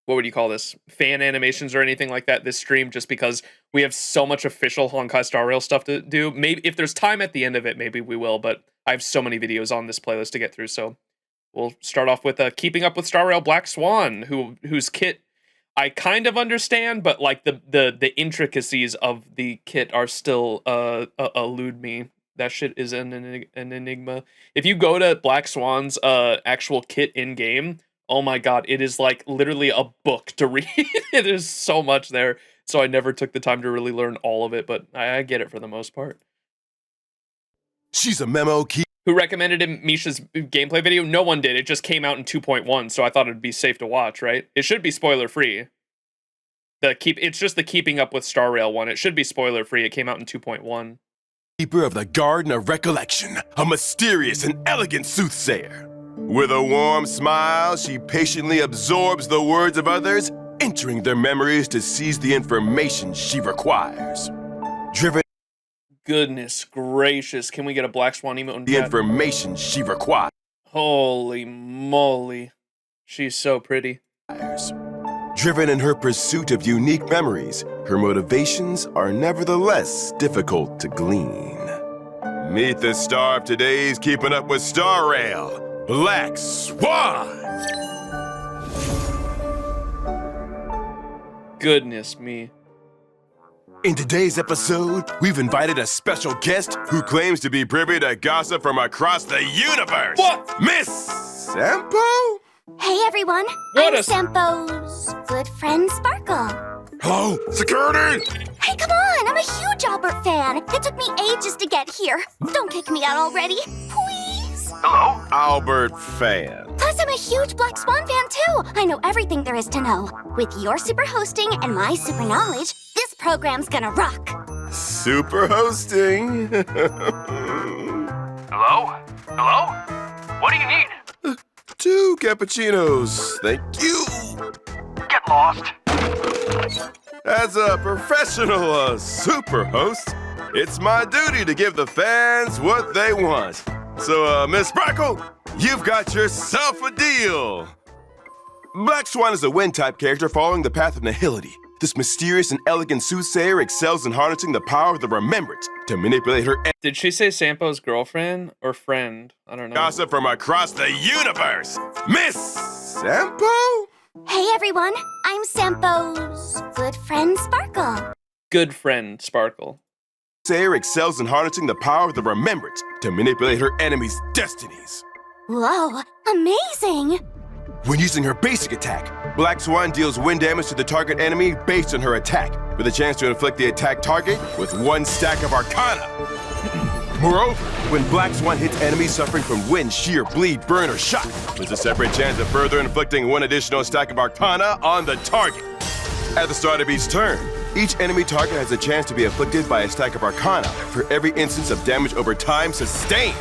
what would you call this? Fan animations or anything like that this stream, just because we have so much official Honkai Star Rail stuff to do. Maybe if there's time at the end of it, maybe we will, but I have so many videos on this playlist to get through, so we'll start off with Keeping Up with Star Rail Black Swan, whose kit I kind of understand, but like the intricacies of the kit are still elude me. That shit is an enigma. If you go to Black Swan's actual kit in game, oh my god, it is like literally a book to read. There's so much there, so I never took the time to really learn all of it, but I get it for the most part. She's a memo key. Who recommended him Misha's gameplay video? No one did. It just came out in 2.1, so I thought it'd be safe to watch, right? It should be spoiler free. It's just the Keeping Up with Star Rail one. It should be spoiler free. It came out in 2.1. Keeper of the Garden of Recollection, a mysterious and elegant soothsayer. With a warm smile, she patiently absorbs the words of others, entering their memories to seize the information she requires. Driven. Goodness gracious, can we get a Black Swan emote? The information she requires. Holy moly. She's so pretty. Driven in her pursuit of unique memories, her motivations are nevertheless difficult to glean. Meet the star of today's Keeping Up with Star Rail, Black Swan! Goodness me. In today's episode, we've invited a special guest who claims to be privy to gossip from across the universe. What? Miss Sampo? Hey everyone, I'm Sampo's good friend Sparkle. Hello, security! Hey, come on, I'm a huge Albert fan. It took me ages to get here. Don't kick me out already, please. Hello? Albert fan. Plus, I'm a huge Black Swan fan too. I know everything there is to know. With your super hosting and my super knowledge, this program's gonna rock. Super hosting. Hello? Hello? What do you need? 2 cappuccinos, thank you. Get lost. As a professional super host, it's my duty to give the fans what they want. So, Miss Sparkle, you've got yourself a deal. Black Swan is a wind-type character following the path of nihility. This mysterious and elegant soothsayer excels in harnessing the power of the remembrance to manipulate her. Did she say Sampo's girlfriend or friend? I don't know. Gossip from across the universe, Miss Sampo? Hey everyone, I'm Sampo's good friend Sparkle. Good friend Sparkle. Sayer excels in harnessing the power of the remembrance to manipulate her enemies' destinies. Whoa, amazing! When using her basic attack, Black Swan deals wind damage to the target enemy based on her attack, with a chance to inflict the attack target with 1 stack of Arcana. Moreover, when Black Swan hits enemies suffering from wind, shear, bleed, burn, or shock, there's a separate chance of further inflicting 1 additional stack of Arcana on the target. At the start of each turn, each enemy target has a chance to be afflicted by a stack of Arcana for every instance of damage over time sustained.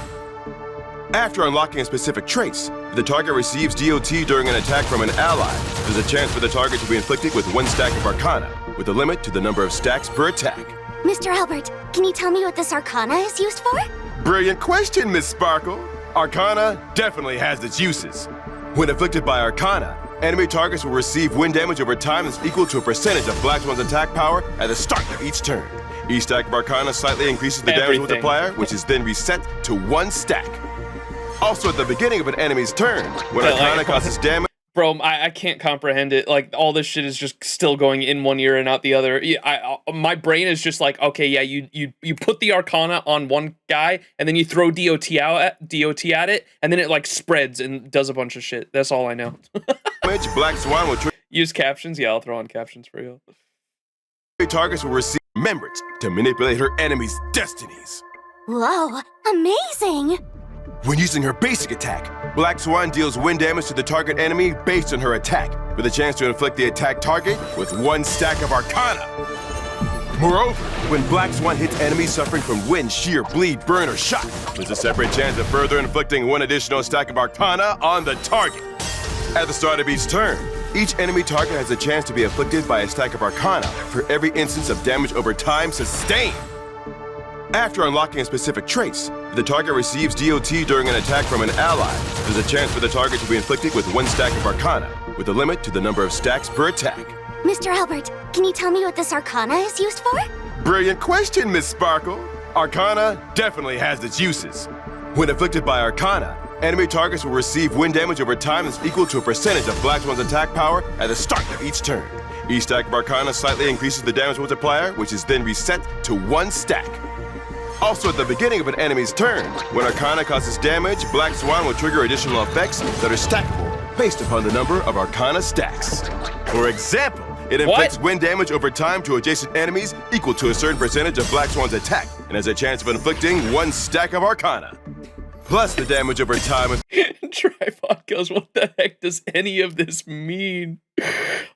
After unlocking a specific trace, if the target receives DOT during an attack from an ally, there's a chance for the target to be inflicted with 1 stack of Arcana, with a limit to the number of stacks per attack. Mr. Albert, can you tell me what this Arcana is used for? Brilliant question, Miss Sparkle. Arcana definitely has its uses. When afflicted by Arcana, enemy targets will receive wind damage over time that's equal to a percentage of Black Swan's attack power at the start of each turn. Each stack of Arcana slightly increases the damage multiplier, which is then reset to 1 stack. Also, at the beginning of an enemy's turn, when Arcana causes damage... Bro, I can't comprehend it. Like, all this shit is just still going in one ear and out the other. My brain is just like, okay, yeah, you put the Arcana on one guy, and then you throw DOT at it, and then it, like, spreads and does a bunch of shit. That's all I know. Black Swan will use captions? Yeah, I'll throw on captions for you. Targets will receive remembrance to manipulate her enemies' destinies. Whoa, amazing! When using her basic attack, Black Swan deals wind damage to the target enemy based on her attack, with a chance to inflict the attack target with 1 stack of Arcana. Moreover, when Black Swan hits enemies suffering from wind, shear, bleed, burn, or shock, there's a separate chance of further inflicting 1 additional stack of Arcana on the target. At the start of each turn, each enemy target has a chance to be afflicted by a stack of Arcana for every instance of damage over time sustained. After unlocking a specific trace, if the target receives DOT during an attack from an ally, there's a chance for the target to be inflicted with 1 stack of Arcana, with a limit to the number of stacks per attack. Mr. Albert, can you tell me what this Arcana is used for? Brilliant question, Miss Sparkle. Arcana definitely has its uses. When afflicted by Arcana, enemy targets will receive wind damage over time that's equal to a percentage of Black Swan's attack power at the start of each turn. Each stack of Arcana slightly increases the damage multiplier, which is then reset to 1 stack. Also, at the beginning of an enemy's turn, when Arcana causes damage, Black Swan will trigger additional effects that are stackable based upon the number of Arcana stacks. For example, it inflicts wind damage over time to adjacent enemies equal to a certain percentage of Black Swan's attack, and has a chance of inflicting 1 stack of Arcana. Plus the damage over time. Tripod goes, what the heck does any of this mean?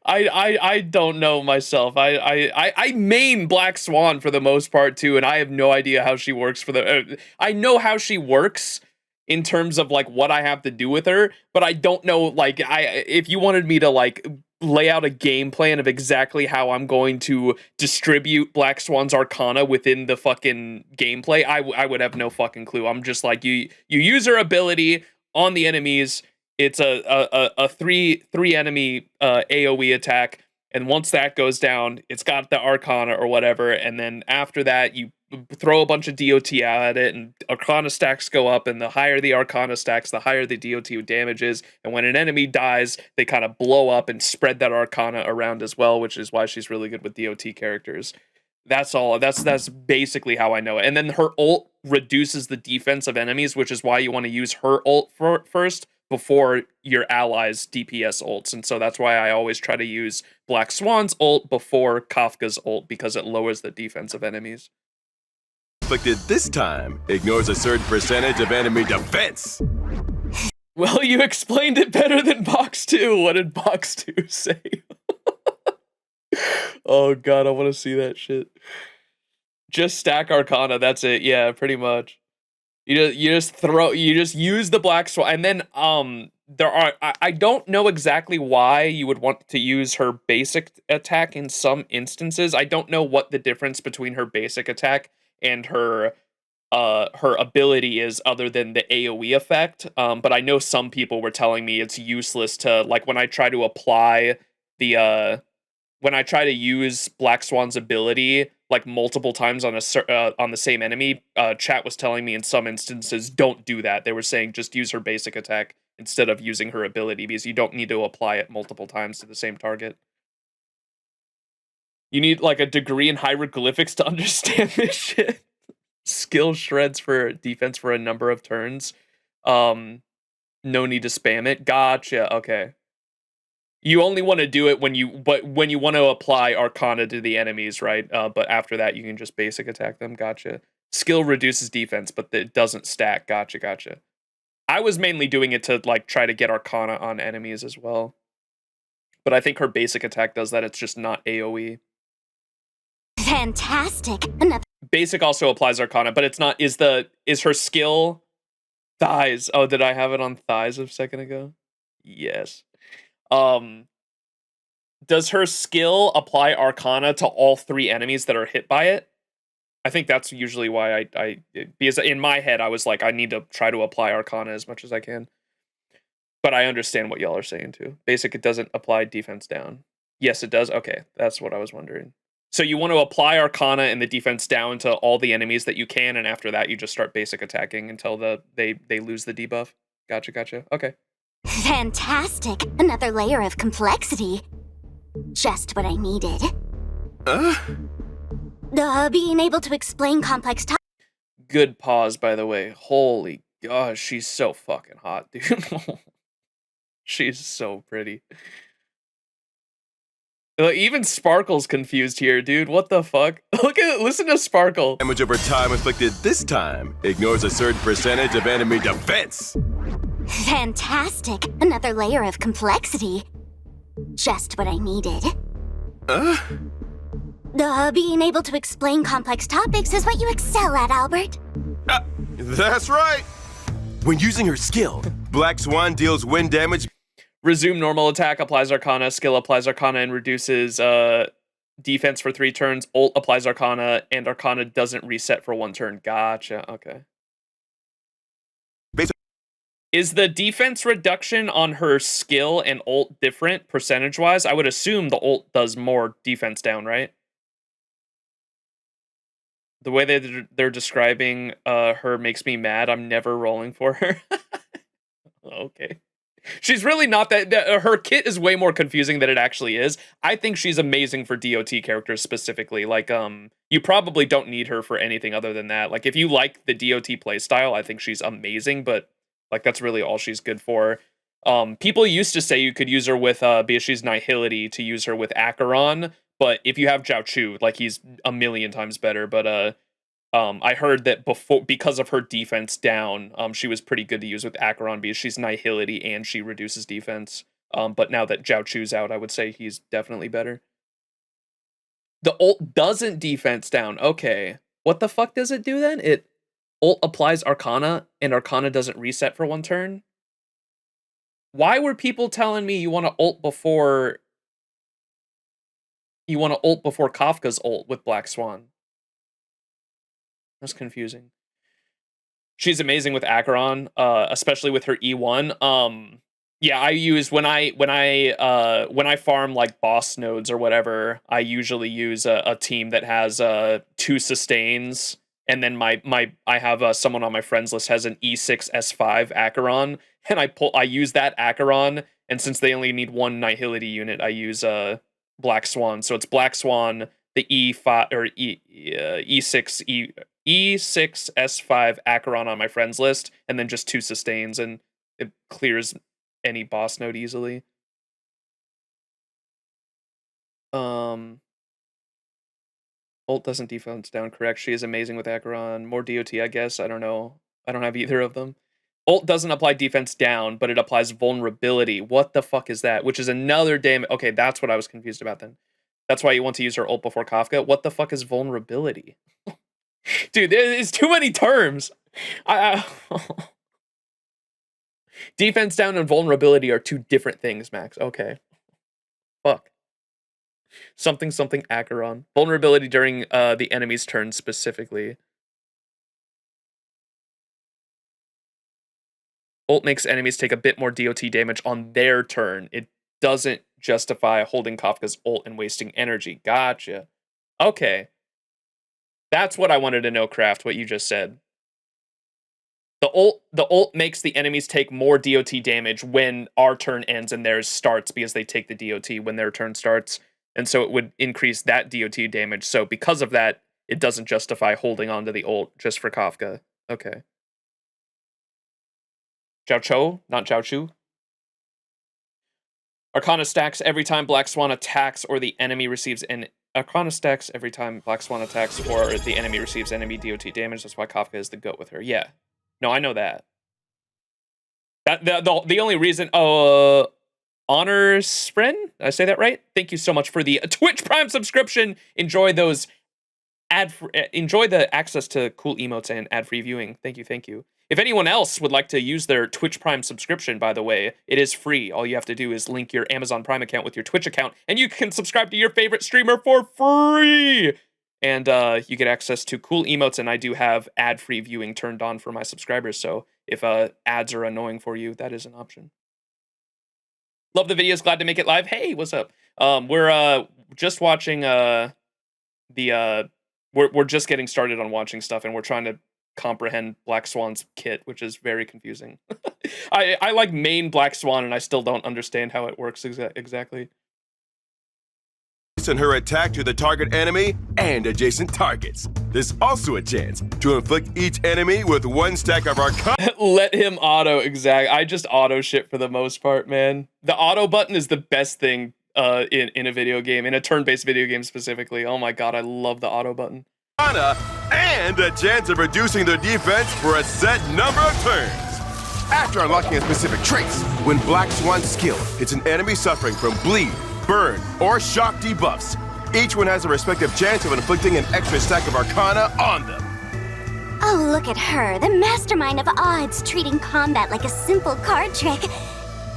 I don't know myself. I main Black Swan for the most part too, and I have no idea how she works for the. I know how she works in terms of like what I have to do with her, but I don't know like if you wanted me to like lay out a game plan of exactly how I'm going to distribute Black Swan's Arcana within the fucking gameplay, I would have no fucking clue. I'm just like you use her ability on the enemies. It's a three enemy AoE attack. And once that goes down, it's got the Arcana or whatever, and then after that, you throw a bunch of DOT at it, and Arcana stacks go up, and the higher the Arcana stacks, the higher the DOT damage is, and when an enemy dies, they kind of blow up and spread that Arcana around as well, which is why she's really good with DOT characters. That's all. That's basically how I know it. And then her ult reduces the defense of enemies, which is why you want to use her ult first before your allies' DPS ults. And so that's why I always try to use Black Swan's ult before Kafka's ult, because it lowers the defense of enemies. Inflicted this time ignores a certain percentage of enemy defense. Well, you explained it better than Box 2. What did Box 2 say? Oh god, I want to see that shit. Just stack Arcana, that's it. Yeah, pretty much. You just use the Black Swan, and then I don't know exactly why you would want to use her basic attack in some instances. I don't know what the difference between her basic attack and her ability is, other than the AoE effect. But I know some people were telling me it's useless to, like, when I try to apply the when I try to use Black Swan's ability like multiple times on the same enemy, chat was telling me in some instances don't do that. They were saying just use her basic attack instead of using her ability, because you don't need to apply it multiple times to the same target. You need like a degree in hieroglyphics to understand this shit. Skill shreds for defense for a number of turns. No need to spam it. Gotcha. Okay. You only want to do it when you want to apply Arcana to the enemies, right? But after that, you can just basic attack them. Gotcha. Skill reduces defense, but it doesn't stack. Gotcha. I was mainly doing it to like try to get Arcana on enemies as well. But I think her basic attack does that. It's just not AoE. Fantastic. Basic also applies Arcana, but it's not. Is her skill thighs? Oh, did I have it on thighs a second ago? Yes. Does her skill apply Arcana to all 3 enemies that are hit by it? I think that's usually why I because in my head I was like, I need to try to apply Arcana as much as I can. But I understand what y'all are saying too. Basic, it doesn't apply defense down. Yes, it does. Okay, that's what I was wondering. So you want to apply Arcana and the defense down to all the enemies that you can, and after that you just start basic attacking until they lose the debuff. Gotcha. Okay. Fantastic. Another layer of complexity. Just what I needed. Being able to explain complex topics. Good pause, by the way. Holy gosh, she's so fucking hot, dude. She's so pretty. Even Sparkle's confused here, dude. What the fuck? Listen to Sparkle. Damage over time inflicted this time ignores a certain percentage of enemy defense. Fantastic. Another layer of complexity. Just what I needed. Being able to explain complex topics is what you excel at, Albert. That's right. When using her skill, Black Swan deals wind damage. Resume normal attack, applies Arcana. Skill applies Arcana and reduces defense for 3 turns. Ult applies Arcana, and Arcana doesn't reset for 1 turn. Gotcha. Okay. Is the defense reduction on her skill and ult different percentage-wise? I would assume the ult does more defense down, right? The way they're describing her makes me mad. I'm never rolling for her. Okay. She's really not that... Her kit is way more confusing than it actually is. I think she's amazing for DOT characters specifically. Like, you probably don't need her for anything other than that. Like, if you like the DOT playstyle, I think she's amazing, but... Like, that's really all she's good for. People used to say you could use her with, because she's Nihility, to use her with Acheron, but if you have Zhao Chu, like, he's a million times better, but, I heard that because of her defense down, she was pretty good to use with Acheron, because she's Nihility and she reduces defense. But now that Zhao Chu's out, I would say he's definitely better. The ult doesn't defense down. Okay. What the fuck does it do then? Ult applies Arcana, and Arcana doesn't reset for 1 turn? Why were people telling me you want to ult before... You want to ult before Kafka's ult with Black Swan? That's confusing. She's amazing with Acheron, especially with her E1. Yeah, I use when I farm like boss nodes or whatever, I usually use a team that has 2 sustains, and then I have someone on my friends list has an E6 S5 Acheron, and I use that Acheron, and since they only need 1 Nihility unit, I use Black Swan. So it's Black Swan, the E5 or E6 S5 Acheron on my friends list, and then just 2 sustains, and it clears any boss node easily. Ult doesn't defense down, correct? She is amazing with Acheron. More DOT, I guess. I don't know. I don't have either of them. Ult doesn't apply defense down, but it applies vulnerability. What the fuck is that? Which is another damage. Okay, that's what I was confused about then. That's why you want to use her ult before Kafka. What the fuck is vulnerability? Dude, there's too many terms. Defense down and vulnerability are 2 different things, Max. Okay. Fuck. Something Acheron. Vulnerability during the enemy's turn specifically. Ult makes enemies take a bit more DOT damage on their turn. It doesn't justify holding Kafka's ult and wasting energy. Gotcha. Okay. That's what I wanted to know, Kraft, what you just said. The ult makes the enemies take more DOT damage when our turn ends and theirs starts, because they take the DOT when their turn starts. And so it would increase that DOT damage. So because of that, it doesn't justify holding on to the ult just for Kafka. Okay. Jiao Cho, not Jiao Chu. Arcana stacks every time Black Swan attacks or the enemy receives an Arcana stacks every time Black Swan attacks or the enemy receives enemy DOT damage. That's why Kafka is the GOAT with her. Yeah. No, I know that. The only reason Honor Spren? Did I say that right? Thank you so much for the Twitch Prime subscription. Enjoy those enjoy the access to cool emotes and ad-free viewing. Thank you. If anyone else would like to use their Twitch Prime subscription, by the way, it is free. All you have to do is link your Amazon Prime account with your Twitch account, and you can subscribe to your favorite streamer for free. And you get access to cool emotes, and I do have ad-free viewing turned on for my subscribers, so if ads are annoying for you, that is an option. Love the videos, glad to make it live. Hey, what's up? We're just watching we're just getting started on watching stuff, and we're trying to comprehend Black Swan's kit, which is very confusing. I like main Black Swan, and I still don't understand how it works exactly. And her attack to the target enemy and adjacent targets. There's also a chance to inflict each enemy with 1 stack of Arcana. Let him auto, exact. I just auto shit for the most part, man. The auto button is the best thing in a video game, in a turn-based video game specifically. Oh my god, I love the auto button. And a chance of reducing their defense for a set number of turns. After unlocking a specific trace, when Black Swan's skill hits an enemy suffering from bleed, burn, or shock debuffs, each one has a respective chance of inflicting an extra stack of Arcana on them. Oh, look at her, the mastermind of odds, treating combat like a simple card trick.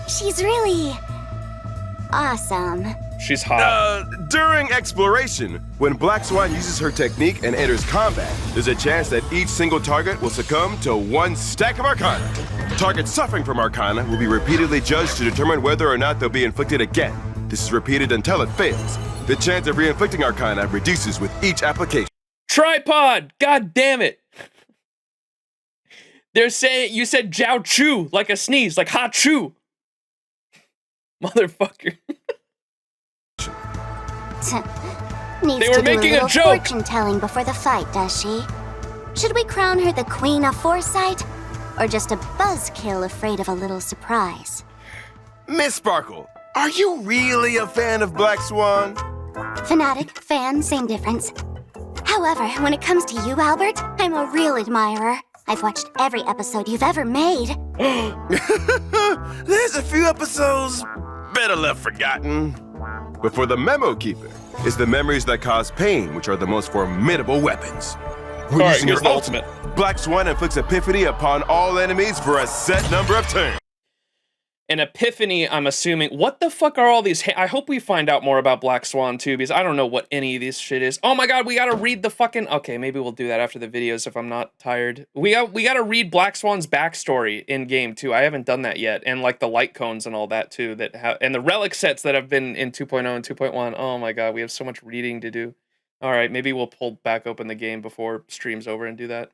She's really awesome. She's hot. During exploration, when Black Swan uses her technique and enters combat, there's a chance that each single target will succumb to 1 stack of Arcana. Targets suffering from Arcana will be repeatedly judged to determine whether or not they'll be inflicted again. This is repeated until it fails. The chance of re-inflicting Arcana reduces with each application. Tripod! God damn it! They're saying you said Jiao Chu like a sneeze, like Ha Chu. Motherfucker. Needs They were to making do a little joke. fortune telling before the fight, does she? Should we crown her the Queen of Foresight, or just a buzzkill afraid of a little surprise? Miss Sparkle, are you really a fan of Black Swan? Fanatic, fan, same difference. However, when it comes to you, Albert, I'm a real admirer. I've watched every episode you've ever made. There's a few episodes better left forgotten. But for the Memo Keeper, it's the memories that cause pain which are the most formidable weapons. When Alright, using here's her the ultimate, Black Swan inflicts epiphany upon all enemies for a set number of turns. An epiphany, I'm assuming. What the fuck are all these? I hope we find out more about Black Swan too, because I don't know what any of this shit is. Oh my god, we gotta read the fucking. Okay, maybe we'll do that after the videos if I'm not tired. We gotta read Black Swan's backstory in game too. I haven't done that yet, and like the light cones and all that too. And the relic sets that have been in 2.0 and 2.1. Oh my god, we have so much reading to do. All right, maybe we'll pull back open the game before stream's over and do that.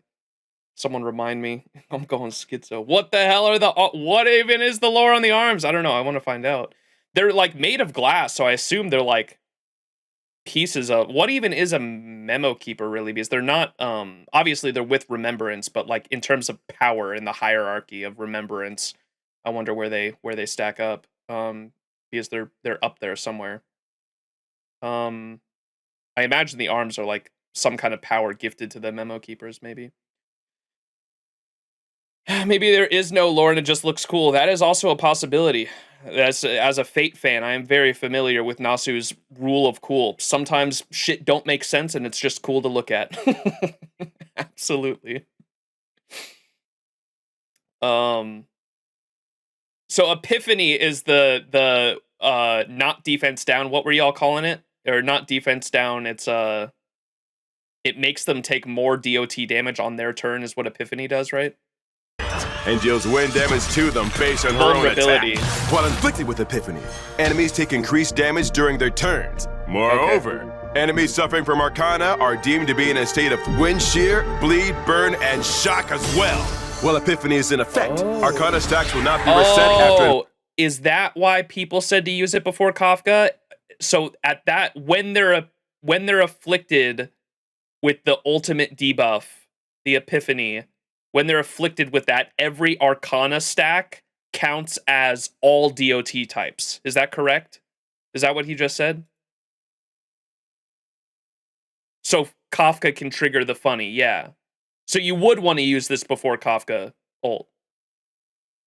Someone remind me. I'm going schizo. What the hell are the... what even is the lore on the arms? I don't know. I want to find out. They're, like, made of glass, so I assume they're, like, pieces of... What even is a memo keeper, really? Because they're not... obviously, they're with remembrance, but, like, in terms of power in the hierarchy of remembrance, I wonder where they stack up. Because they're up there somewhere. I imagine the arms are, like, some kind of power gifted to the memo keepers, maybe. Maybe there is no lore and it just looks cool. That is also a possibility. As a Fate fan, I am very familiar with Nasu's rule of cool. Sometimes shit don't make sense and it's just cool to look at. Absolutely. So Epiphany is the not defense down. What were y'all calling it? Or not defense down, it's it makes them take more DOT damage on their turn is what Epiphany does, right? And deals wind damage to them based on her own attack. While inflicted with Epiphany, enemies take increased damage during their turns. Moreover, enemies suffering from Arcana are deemed to be in a state of wind shear, bleed, burn, and shock as well. While Epiphany is in effect, Arcana stacks will not be reset after... Is that why people said to use it before Kafka? So at that, when they're afflicted with the ultimate debuff, the Epiphany... When they're afflicted with that, every Arcana stack counts as all DOT types. Is that correct? Is that what he just said? So Kafka can trigger the funny, yeah. So you would want to use this before Kafka ult.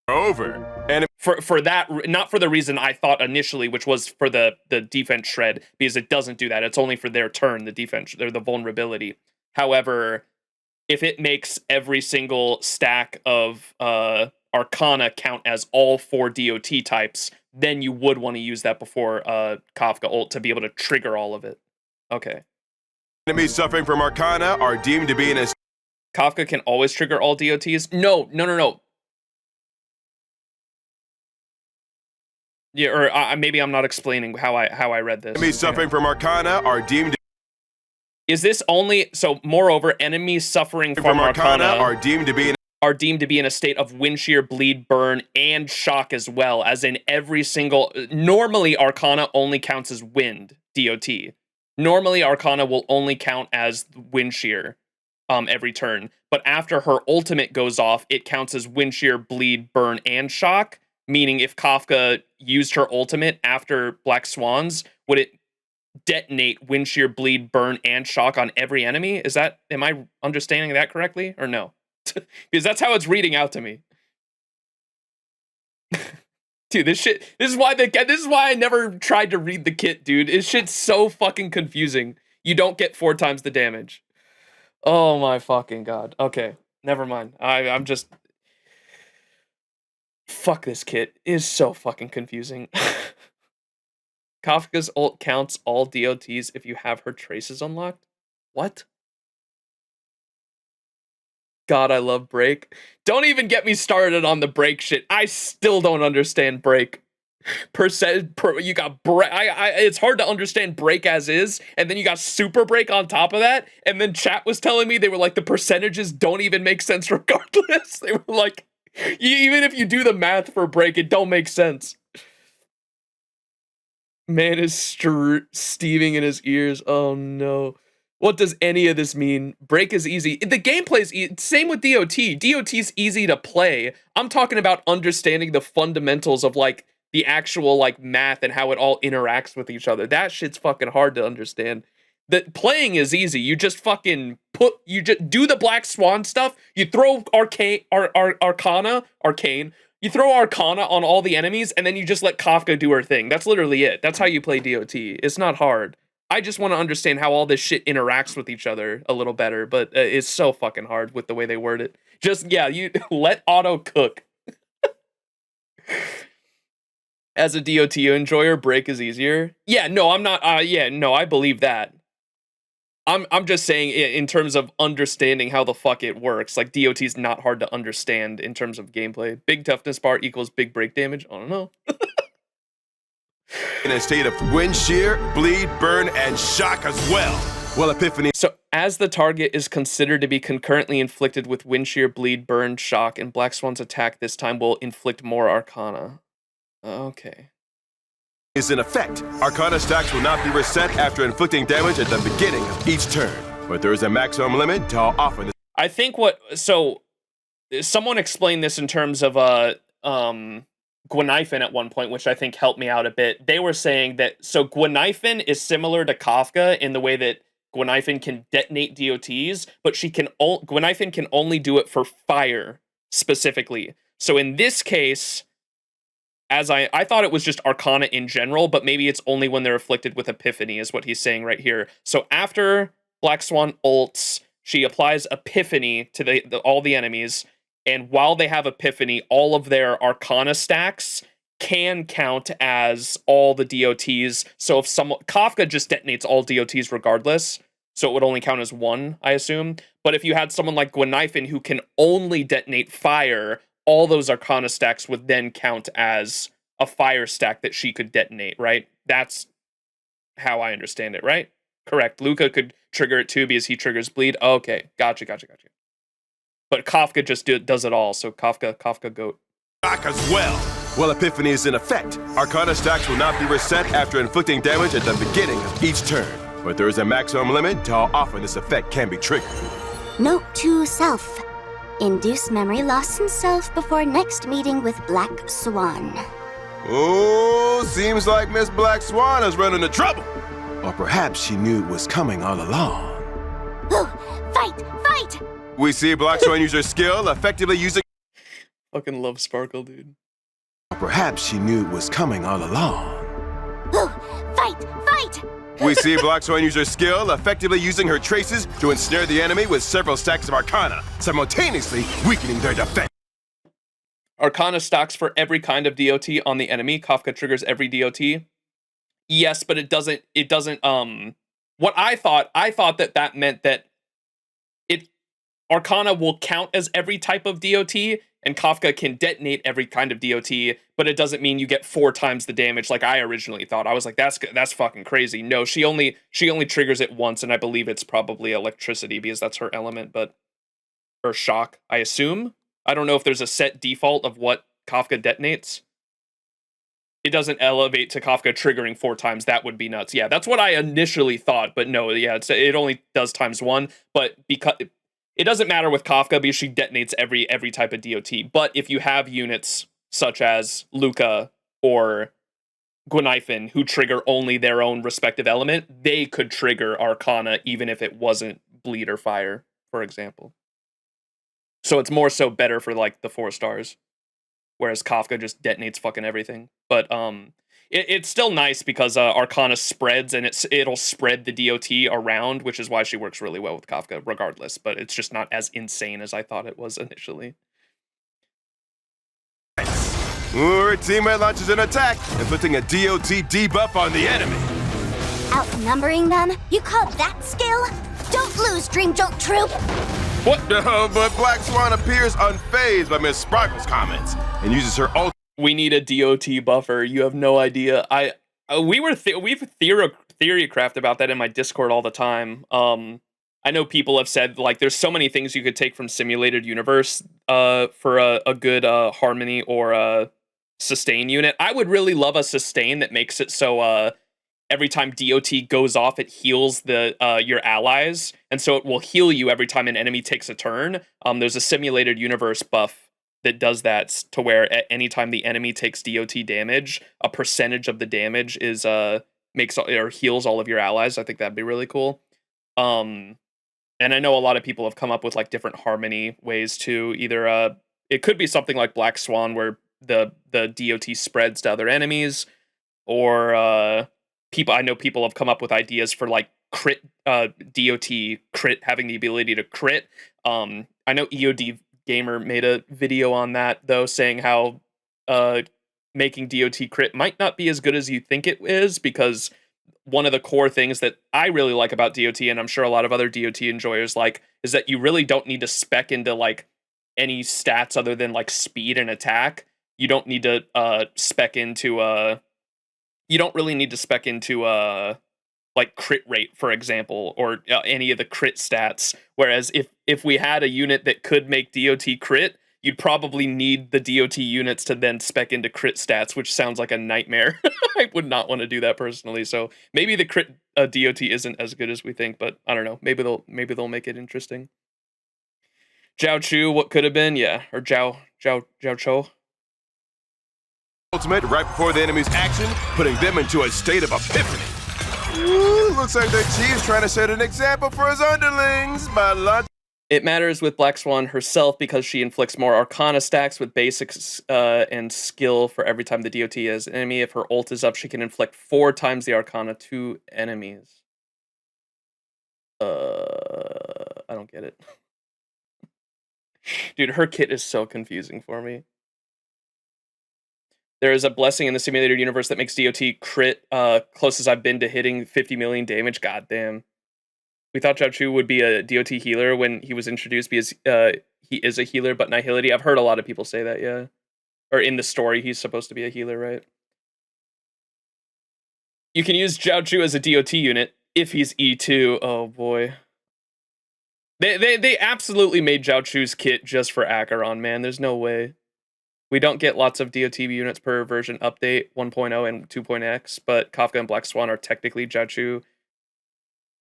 And for that, not for the reason I thought initially, which was for the defense shred, because it doesn't do that. It's only for their turn, the defense, or the vulnerability. However, if it makes every single stack of Arcana count as all 4 DOT types, then you would want to use that before Kafka ult to be able to trigger all of it. Okay. Enemies suffering from Arcana are deemed to be in a... Kafka can always trigger all DOTs? No. Yeah, or maybe I'm not explaining how I read this. Enemies suffering from Arcana are deemed... Is this only... So, moreover, enemies suffering from Arcana are deemed to be in a state of wind shear, bleed, burn, and shock as well, as in every single... Normally, Arcana only counts as wind, DOT. Normally, Arcana will only count as wind shear every turn. But after her ultimate goes off, it counts as wind shear, bleed, burn, and shock. Meaning, if Kafka used her ultimate after Black Swans, would it detonate wind shear, bleed, burn, and shock on every enemy? Am I understanding that correctly or no? Because that's how it's reading out to me. Dude, this is why I never tried to read the kit, dude. This shit's so fucking confusing. You don't get 4 times the damage. Oh my fucking god. Okay, never mind. I'm just... Fuck this kit. It is so fucking confusing. Kafka's ult counts all DOTs if you have her traces unlocked? What? God, I love break. Don't even get me started on the break shit. I still don't understand break. You got break. It's hard to understand break as is, and then you got super break on top of that. And then chat was telling me they were like, the percentages don't even make sense regardless. They were like, even if you do the math for break, it don't make sense. Man is steaming in his ears. Oh no. What does any of this mean? Break is easy. The gameplay's same with DOT. DOT's easy to play. I'm talking about understanding the fundamentals of like the actual like math and how it all interacts with each other. That shit's fucking hard to understand. The playing is easy. You just fucking you just do the Black Swan stuff. You throw Arcana. You throw Arcana on all the enemies, and then you just let Kafka do her thing. That's literally it. That's how you play DOT. It's not hard. I just want to understand how all this shit interacts with each other a little better, but it's so fucking hard with the way they word it. Just, yeah, you let auto cook. As a DOT enjoyer, break is easier. Yeah, no, I'm not. Yeah, no, I believe that. I'm just saying in terms of understanding how the fuck it works. Like DOT is not hard to understand in terms of gameplay. Big toughness bar equals big break damage. I don't know. In a state of wind shear, bleed, burn, and shock as well. Well, Epiphany. So, as the target is considered to be concurrently inflicted with wind shear, bleed, burn, shock, and Black Swan's attack this time will inflict more Arcana. Okay. Is in effect. Arcana stacks will not be reset after inflicting damage at the beginning of each turn, but there is a maximum limit to how often this. I think so someone explained this in terms of Gweniphen at one point, which I think helped me out a bit. They were saying that so Gweniphen is similar to Kafka in the way that Gweniphen can detonate DOTs, but Gweniphen can only do it for fire specifically. So in this case, as I thought it was just Arcana in general, but maybe it's only when they're afflicted with Epiphany is what he's saying right here. So after Black Swan ults, she applies Epiphany to all the enemies, and while they have Epiphany, all of their Arcana stacks can count as all the DOTs. So if Kafka just detonates all DOTs regardless, so it would only count as one, I assume. But if you had someone like Gweniphen who can only detonate fire, all those Arcana stacks would then count as a fire stack that she could detonate, right? That's how I understand it, right? Correct. Luca could trigger it too because he triggers bleed. Okay, gotcha. But Kafka just does it all, so Kafka goat. Back as well. Well, Epiphany is in effect. Arcana stacks will not be reset after inflicting damage at the beginning of each turn, but there is a maximum limit to how often this effect can be triggered. Note to self. Induce memory loss in self before next meeting with Black Swan. Oh, seems like Miss Black Swan has run into trouble. Or perhaps she knew it was coming all along. Ooh, fight! We see Black Swan use her skill, effectively using... Fucking love Sparkle, dude. Or perhaps she knew it was coming all along. Ooh, fight! We see Black Swan use her skill, effectively using her traces to ensnare the enemy with several stacks of Arcana, simultaneously weakening their defense. Arcana stacks for every kind of DOT on the enemy. Kafka triggers every DOT. Yes, but it doesn't, what I thought that meant that Arcana will count as every type of DOT, and Kafka can detonate every kind of DOT, but it doesn't mean you get 4 times the damage like I originally thought. I was like, that's fucking crazy. No, she only triggers it once, and I believe it's probably electricity because that's her element, or shock, I assume. I don't know if there's a set default of what Kafka detonates. It doesn't elevate to Kafka triggering 4 times. That would be nuts. Yeah, that's what I initially thought, but no, yeah, it only does ×1, but because... It doesn't matter with Kafka because she detonates every type of DOT. But if you have units such as Luca or Gweniphen who trigger only their own respective element, they could trigger Arcana even if it wasn't bleed or fire, for example. So it's more so better for like the 4 stars, whereas Kafka just detonates fucking everything. But it's still nice because Arcana spreads and it'll spread the DOT around, which is why she works really well with Kafka regardless, but it's just not as insane as I thought it was initially. Her teammate launches an attack, inflicting a DOT debuff on the enemy. Outnumbering them? You call that skill? Don't lose, Dream Jolt Troop! What? But Black Swan appears unfazed by Miss Sparkle's comments and uses her ult. We need a DOT buffer. You have no idea. We've theorycraft about that in my Discord all the time. I know people have said like there's so many things you could take from Simulated Universe for a good harmony or a sustain unit. I would really love a sustain that makes it so every time DOT goes off, it heals your allies, and so it will heal you every time an enemy takes a turn. There's a Simulated Universe buff that does that to where at any time the enemy takes DOT damage, a percentage of the damage is makes or heals all of your allies. I think that'd be really cool. And I know a lot of people have come up with like different harmony ways too. Either it could be something like Black Swan where the DOT spreads to other enemies, or I know people have come up with ideas for like crit DOT crit having the ability to crit. I know EOD Gamer made a video on that though, saying how making DOT crit might not be as good as you think it is, because one of the core things that I really like about DOT, and I'm sure a lot of other DOT enjoyers like, is that you really don't need to spec into like any stats other than like speed and attack. You don't need to spec into you don't really need to spec into like crit rate, for example, or any of the crit stats. Whereas if we had a unit that could make DOT crit, you'd probably need the DOT units to then spec into crit stats, which sounds like a nightmare. I would not want to do that personally. So maybe the crit DOT isn't as good as we think, but I don't know. Maybe they'll make it interesting. Zhao Chu, what could have been? Yeah, or Zhao Cho. Ultimate right before the enemy's action, putting them into a state of epiphany. Ooh, looks like the chief's trying to set an example for his underlings by launching. It matters with Black Swan herself because she inflicts more Arcana stacks with basics and skill for every time the DOT is an enemy. If her ult is up, she can inflict 4 times the Arcana to enemies. I don't get it. Dude, her kit is so confusing for me. There is a blessing in the simulated universe that makes DOT crit closest I've been to hitting 50 million damage. Goddamn. We thought Zhao Chu would be a DOT healer when he was introduced because he is a healer, but Nihility. I've heard a lot of people say that, yeah. Or in the story, he's supposed to be a healer, right? You can use Zhao Chu as a DOT unit if he's E2. Oh, boy. They absolutely made Zhao Chu's kit just for Acheron, man. There's no way. We don't get lots of DOT units per version update 1.0 and 2.x, but Kafka and Black Swan are technically Zhao Chu.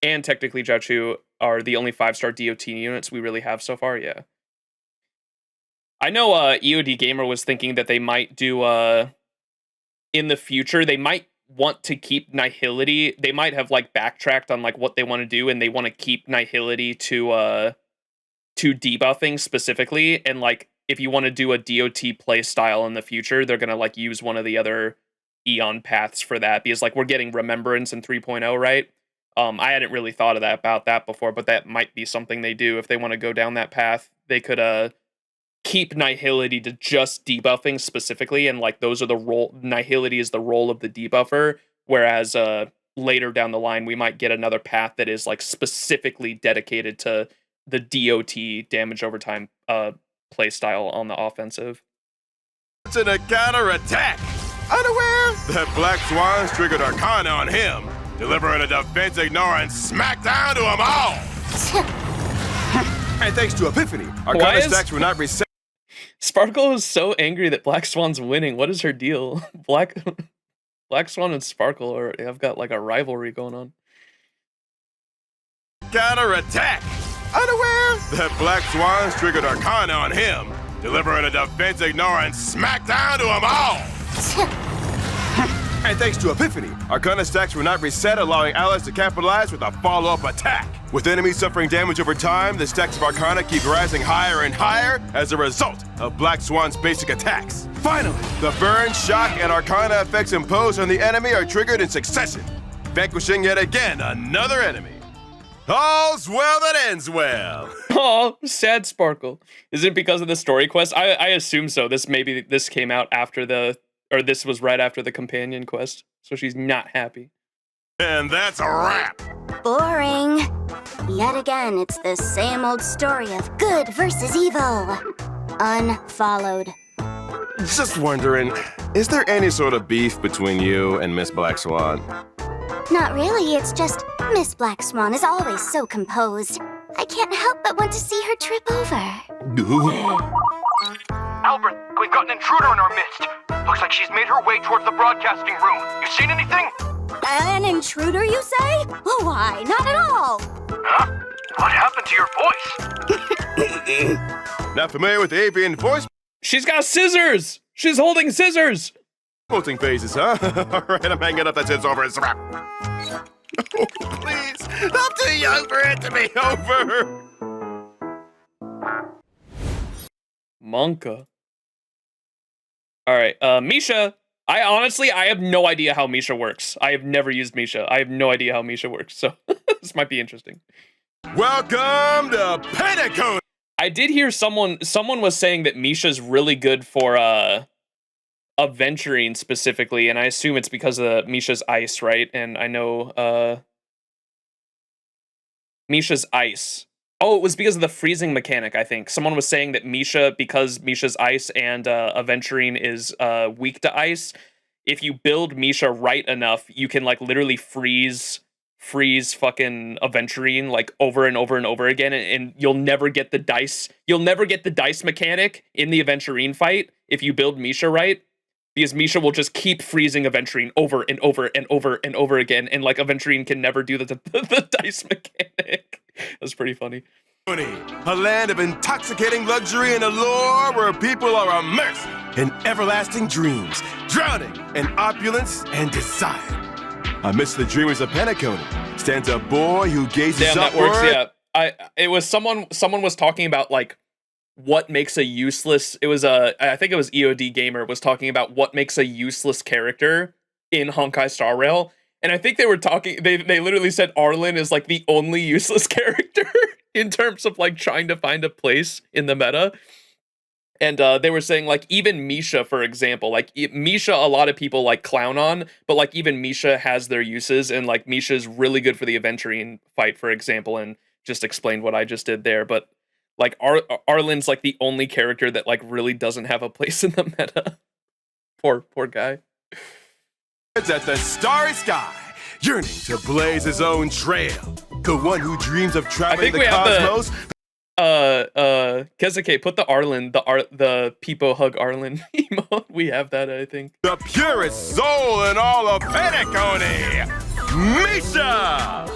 And technically Zhao Chu are the only 5-star DOT units we really have so far, yeah. I know EOD Gamer was thinking that they might do, in the future, they might want to keep Nihility. They might have, like, backtracked on, like, what they want to do, and they want to keep Nihility to debuffing specifically, and, like, if you want to do a DOT play style in the future, they're going to, like, use one of the other Eon paths for that, because, like, we're getting Remembrance in 3.0, right? I hadn't really thought of that about that before, but that might be something they do. If they want to go down that path, they could keep Nihility to just debuffing specifically, and like those are the role. Nihility is the role of the debuffer, whereas later down the line we might get another path that is like specifically dedicated to the DOT damage over time play style on the offensive. It's in a counter-attack. Unaware that Black Swan's triggered Arcana on him, delivering a defense ignore and smack down to them all. And thanks to Epiphany, Arcana stacks were not reset. Sparkle is so angry that Black Swan's winning. What is her deal? Black Swan and Sparkle have got like a rivalry going on. Counter-attack. Unaware that Black Swan's triggered Arcana on him, delivering a defense ignore and smack down to them all. And thanks to Epiphany, Arcana stacks were not reset, allowing allies to capitalize with a follow-up attack. With enemies suffering damage over time, the stacks of Arcana keep rising higher and higher as a result of Black Swan's basic attacks. Finally, the burn, shock, and Arcana effects imposed on the enemy are triggered in succession, vanquishing yet again another enemy. All's well that ends well. Oh, sad Sparkle. Is it because of the story quest? I assume so. This came out after this was right after the companion quest, so she's not happy. And that's a wrap. Boring. Yet again, it's the same old story of good versus evil. Unfollowed. Just wondering, is there any sort of beef between you and Miss Black Swan? Not really, it's just Miss Black Swan is always so composed. I can't help but want to see her trip over. Albert, we've got an intruder in our midst. Looks like she's made her way towards the broadcasting room. You seen anything? An intruder, you say? Oh, why? Not at all. Huh? What happened to your voice? Not familiar with the avian voice? She's got scissors! She's holding scissors! Molting phases, huh? Alright, I'm hanging up. That's it. It's over. It's a wrap. Oh, please. I'm too young for it to be over. Monka. Alright, Misha. I have no idea how Misha works. I have never used Misha. I have no idea how Misha works, so this might be interesting. Welcome to PENACONY! I did hear someone was saying that Misha's really good for Aventurine specifically, and I assume it's because of Misha's ice, right? And I know Misha's ice. Oh, it was because of the freezing mechanic, I think. Someone was saying that Misha, because Misha's ice and Aventurine is weak to ice, if you build Misha right enough, you can like literally freeze fucking Aventurine like over and over and over again, and you'll never get the dice. You'll never get the dice mechanic in the Aventurine fight if you build Misha right, because Misha will just keep freezing Aventurine over and over and over and over again, and like Aventurine can never do the dice mechanic. That's pretty funny. A land of intoxicating luxury and allure where people are immersed in everlasting dreams, drowning in opulence and desire. Amidst the dreamers of PENACONY stands a boy who gazes Damn, that upward. works, yeah. It was someone was talking about like what makes a useless. It was I think it was EOD Gamer was talking about what makes a useless character in Honkai Star Rail, and I think they were talking. They literally said Arlen is like the only useless character in terms of like trying to find a place in the meta. And they were saying, like, even Misha, for example, like, Misha, a lot of people, like, clown on, but, like, even Misha has their uses, and, like, Misha's really good for the Aventurine fight, for example, and just explained what I just did there, but, like, Arlen's, like, the only character that, like, really doesn't have a place in the meta. Poor guy. It's at the starry sky, yearning to blaze his own trail. The one who dreams of traveling the cosmos. Kezuke, put the Arlen, the Peepo hug Arlen emote. We have that, I think. The purest soul in all of PENACONY, Misha!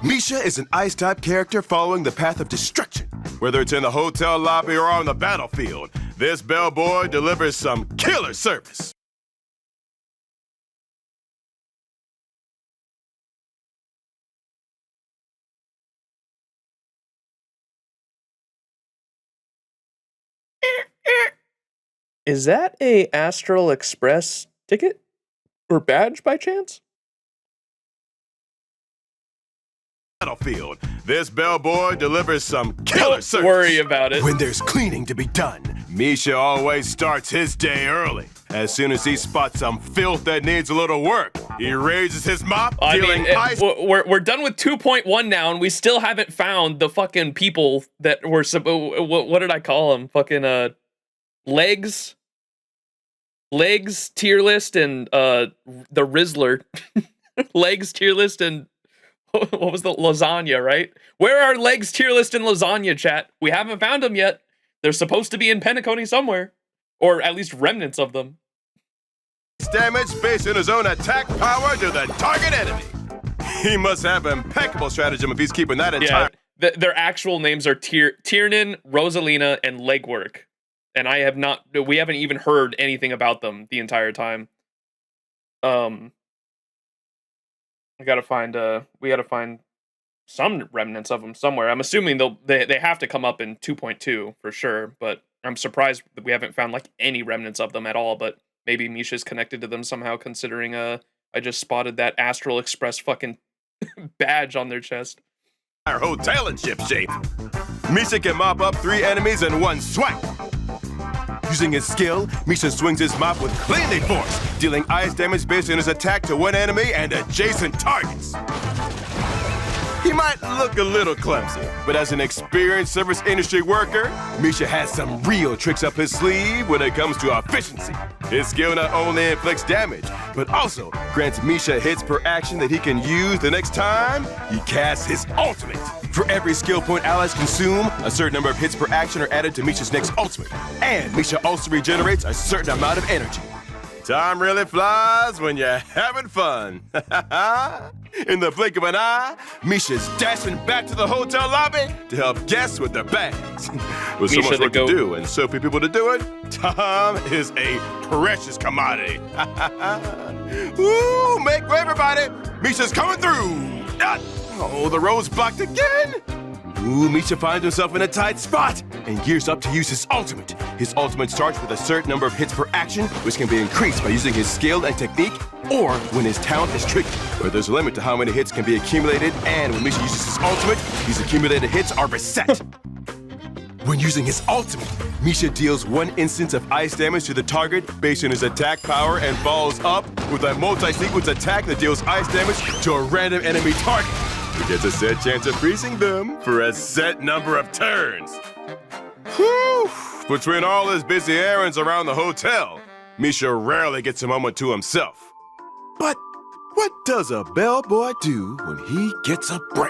Misha is an ice-type character following the path of destruction. Whether it's in the hotel lobby or on the battlefield, this bellboy delivers some killer service. Is that a Astral Express ticket or badge by chance? Battlefield, this bellboy delivers some killer service. Don't worry about it. When there's cleaning to be done, Misha always starts his day early. As soon as he spots some filth that needs a little work, he raises his mop, dealing ice. We're done with 2.1 now, and we still haven't found the fucking people that were what did I call them? Fucking legs tier list and the Rizzler legs tier list and what was the lasagna, right? Where are legs tier list and lasagna, chat? We haven't found them yet. They're supposed to be in PENACONY somewhere, or at least remnants of them. Damage based on his own attack power to the target enemy. He must have impeccable stratagem if he's keeping that entire. Yeah, their actual names are Tiernan, Rosalina, and Legwork. And we haven't even heard anything about them the entire time. We gotta find some remnants of them somewhere. I'm assuming they have to come up in 2.2 for sure, but I'm surprised that we haven't found like any remnants of them at all, but maybe Misha's connected to them somehow, considering I just spotted that Astral Express fucking badge on their chest. Our hotel in ship shape. Misha can mop up 3 enemies in one swipe. Using his skill, Misha swings his mop with cleaning force, dealing ice damage based on his attack to one enemy and adjacent targets. He might look a little clumsy, but as an experienced service industry worker, Misha has some real tricks up his sleeve when it comes to efficiency. His skill not only inflicts damage, but also grants Misha hits per action that he can use the next time he casts his ultimate. For every skill point allies consume, a certain number of hits per action are added to Misha's next ultimate. And Misha also regenerates a certain amount of energy. Time really flies when you're having fun. In the blink of an eye, Misha's dashing back to the hotel lobby to help guests with their bags. With so much work to do and so few people to do it, time is a precious commodity. Ooh, make way, everybody! Misha's coming through! Oh, the road's blocked again! Ooh, Misha finds himself in a tight spot and gears up to use his ultimate. His ultimate starts with a certain number of hits per action, which can be increased by using his skill and technique, or when his talent is triggered, where there's a limit to how many hits can be accumulated, and when Misha uses his ultimate, these accumulated hits are reset. When using his ultimate, Misha deals 1 instance of ice damage to the target based on his attack power and follows up with a multi-sequence attack that deals ice damage to a random enemy target, who gets a set chance of freezing them for a set number of turns. Whew! Between all his busy errands around the hotel, Misha rarely gets a moment to himself. But what does a bellboy do when he gets a break?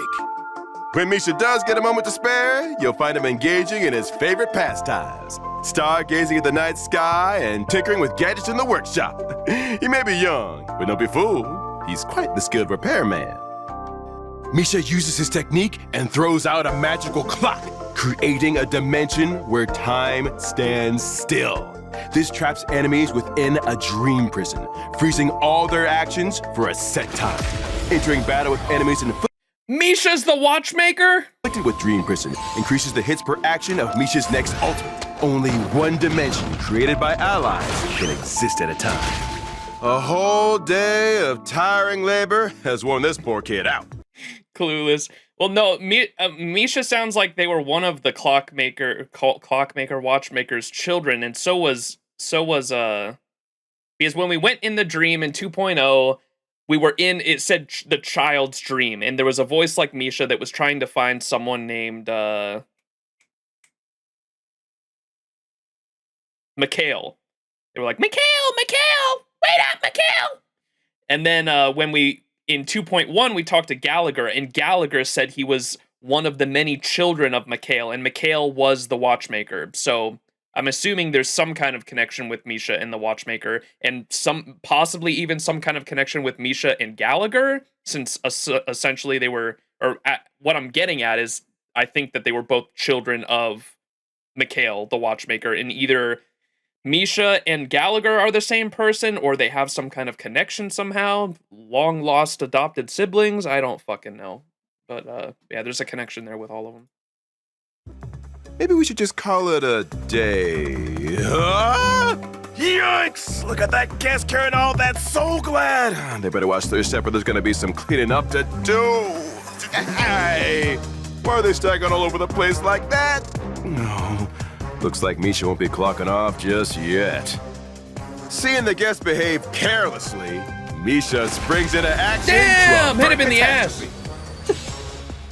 When Misha does get a moment to spare, you'll find him engaging in his favorite pastimes, stargazing at the night sky and tinkering with gadgets in the workshop. He may be young, but don't be fooled. He's quite the skilled repairman. Misha uses his technique and throws out a magical clock, creating a dimension where time stands still. This traps enemies within a dream prison, freezing all their actions for a set time. Entering battle with enemies in Misha's the watchmaker? With Dream Prison increases the hits per action of Misha's next ultimate. Only 1 dimension created by allies can exist at a time. A whole day of tiring labor has worn this poor kid out. Clueless. Well, no, Misha sounds like they were one of the clockmaker watchmaker's children, and so was because when we went in the dream in 2.0, we were in, it said the child's dream, and there was a voice like Misha that was trying to find someone named Mikhail. They were like, Mikhail, wait up, Mikhail! And then when we, in 2.1, we talked to Gallagher, and Gallagher said he was one of the many children of Mikhail, and Mikhail was the watchmaker. So I'm assuming there's some kind of connection with Misha and the watchmaker, and possibly even some kind of connection with Misha and Gallagher, since essentially they were, what I'm getting at is, I think that they were both children of Mikhail, the watchmaker, and either Misha and Gallagher are the same person, or they have some kind of connection somehow. Long lost adopted siblings, I don't fucking know. But yeah, there's a connection there with all of them. Maybe we should just call it a day. Yikes! Look at that guest carrying all that soul glad. They better watch their step or there's gonna be some cleaning up to do. Hey! Why are they stacking all over the place like that? No. Looks like Misha won't be clocking off just yet. Seeing the guests behave carelessly, Misha springs into action. Damn! Hit him in the ass!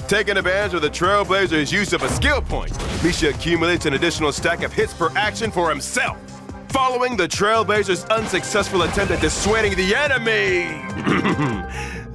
Taking advantage of the Trailblazer's use of a skill point, Misha accumulates an additional stack of hits per action for himself. Following the Trailblazer's unsuccessful attempt at dissuading the enemy,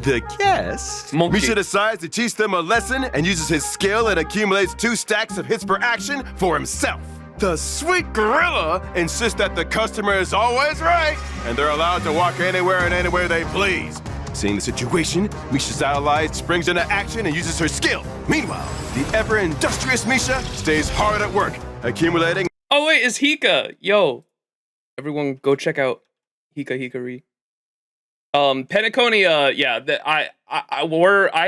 the guest, Misha decides to teach them a lesson and uses his skill and accumulates 2 stacks of hits per action for himself. The sweet gorilla insists that the customer is always right, and they're allowed to walk anywhere and anywhere they please. Seeing the situation, Misha's ally springs into action and uses her skill. Meanwhile, the ever-industrious Misha stays hard at work, accumulating... Oh wait, it's Hika! Yo. Everyone go check out Hikari. PENACONY, yeah, I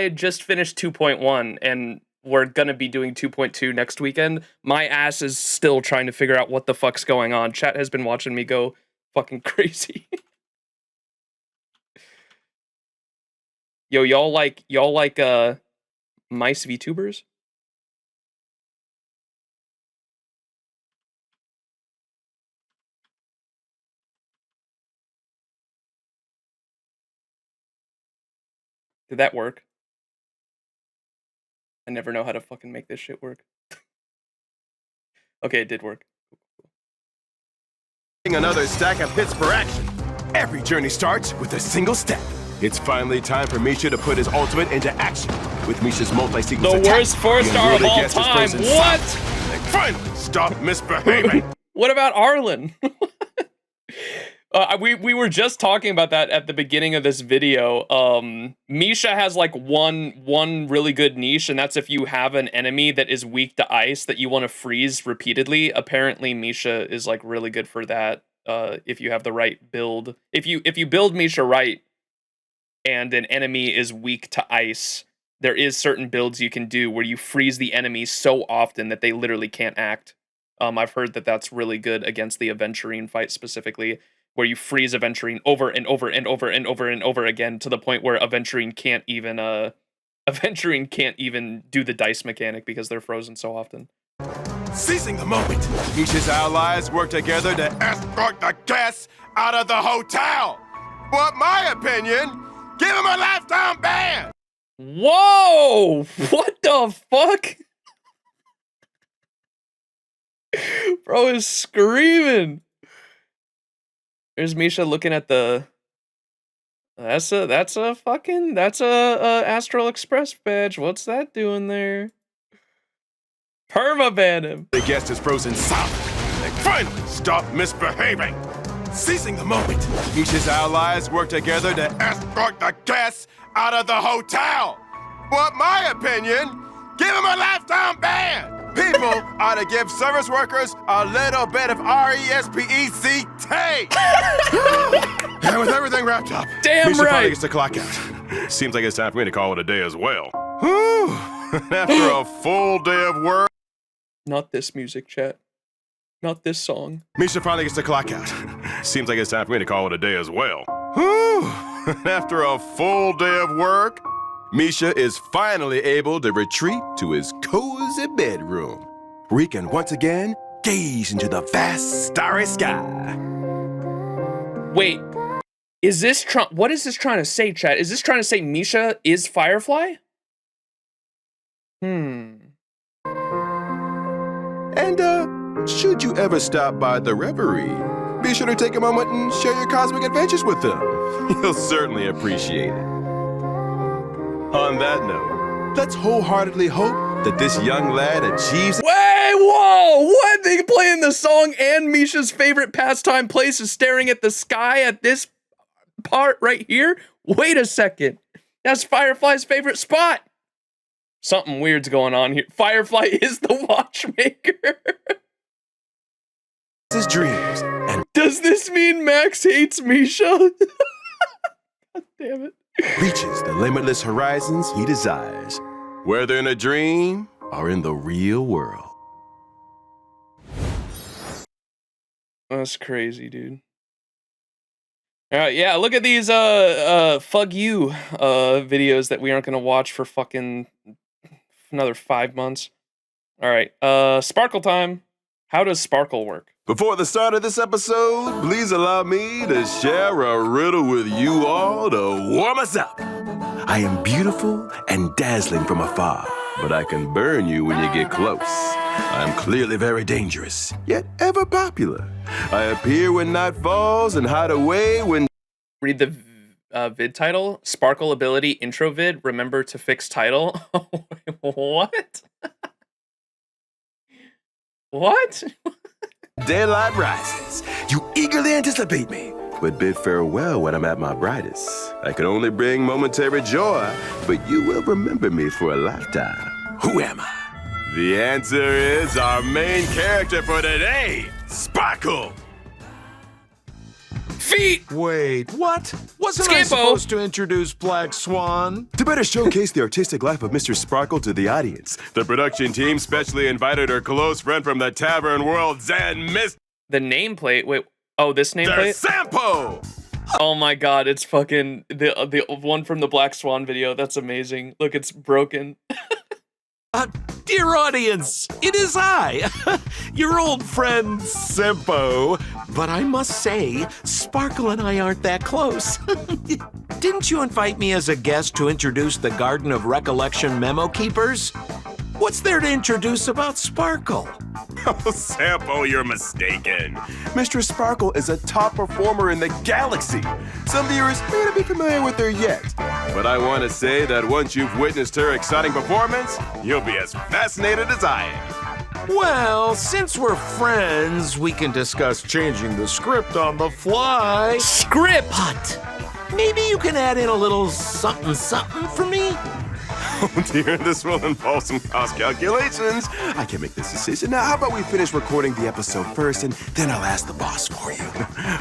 had just finished 2.1, and we're gonna be doing 2.2 next weekend. My ass is still trying to figure out what the fuck's going on. Chat has been watching me go fucking crazy. Yo, y'all like mice VTubers? Did that work? I never know how to fucking make this shit work. Okay, it did work. Another stack of hits per action. Every journey starts with a single step. It's finally time for Misha to put his ultimate into action. With Misha's multi-sequence the attack, worst 4-star of all time. What? Finally, stop misbehaving. What about Arlen? We were just talking about that at the beginning of this video. Misha has like one really good niche, and that's if you have an enemy that is weak to ice that you want to freeze repeatedly. Apparently, Misha is like really good for that. If you have the right build, if you build Misha right, and an enemy is weak to ice, there is certain builds you can do where you freeze the enemy so often that they literally can't act. I've heard that that's really good against the Aventurine fight specifically, where you freeze Aventurine over and over and over and over and over again to the point where Aventurine can't even do the dice mechanic because they're frozen so often. Seizing the moment, Misha's allies work together to escort the guests out of the hotel. But my opinion, give him a lifetime ban. Whoa! What the fuck? Bro is screaming. There's Misha looking at the. That's a Astral Express badge. What's that doing there? Permaban him. The guest is frozen solid. They finally stop misbehaving. Seizing the moment, Misha's allies work together to escort the guests out of the hotel. But my opinion, give him a lifetime ban. People ought to give service workers a little bit of RESPECT. And with everything wrapped up, damn Misha right, finally gets to clock out. Seems like it's time for me to call it a day as well. Whew. After a full day of work. Not this music, chat. Not this song. Misha finally gets to clock out. Seems like it's time for me to call it a day as well. Whew. After a full day of work, Misha is finally able to retreat to his cozy bedroom, where he can once again gaze into the vast starry sky. Wait, is this what is this trying to say, chat? Is this trying to say Misha is Firefly? And, should you ever stop by the Reverie, be sure to take a moment and share your cosmic adventures with them. You'll certainly appreciate it. On that note, let's wholeheartedly hope that this young lad achieves. Wait, whoa! What? They playing the song and Misha's favorite pastime place is staring at the sky at this part right here? Wait a second. That's Firefly's favorite spot. Something weird's going on here. Firefly is the watchmaker. His dreams. And does this mean Max hates Misha? God damn it. Reaches the limitless horizons he desires, whether in a dream or in the real world. That's crazy, dude. Alright, yeah, look at these fuck you videos that we aren't gonna watch for fucking another 5 months. Alright, Sparkle time. How does Sparkle work? Before the start of this episode, please allow me to share a riddle with you all to warm us up. I am beautiful and dazzling from afar, but I can burn you when you get close. I am clearly very dangerous, yet ever popular. I appear when night falls and hide away when... Read the vid title. Sparkle ability intro vid. Remember to fix title. What? What? Daylight rises. You eagerly anticipate me, but bid farewell when I'm at my brightest. I can only bring momentary joy, but you will remember me for a lifetime. Who am I? The answer is our main character for today, Sparkle. Feet! Wait, what? Wasn't Skimpo. I supposed to introduce Black Swan? To better showcase the artistic life of Mr. Sparkle to the audience, the production team specially invited her close friend from the tavern world, Zen Miss. The nameplate? Wait, oh, this nameplate? Sampo! Oh my god, it's fucking the one from the Black Swan video. That's amazing. Look, it's broken. Dear audience, it is I, your old friend Simpo. But I must say, Sparkle and I aren't that close. Didn't you invite me as a guest to introduce the Garden of Recollection Memo Keepers? What's there to introduce about Sparkle? Oh, Sampo, you're mistaken. Mr. Sparkle is a top performer in the galaxy. Some viewers may not be familiar with her yet, but I want to say that once you've witnessed her exciting performance, you'll be as fascinated as I am. Well, since we're friends, we can discuss changing the script on the fly. Script? But maybe you can add in a little something for me? Oh dear, this will involve some cost calculations. I can't make this decision. Now, how about we finish recording the episode first, and then I'll ask the boss for you.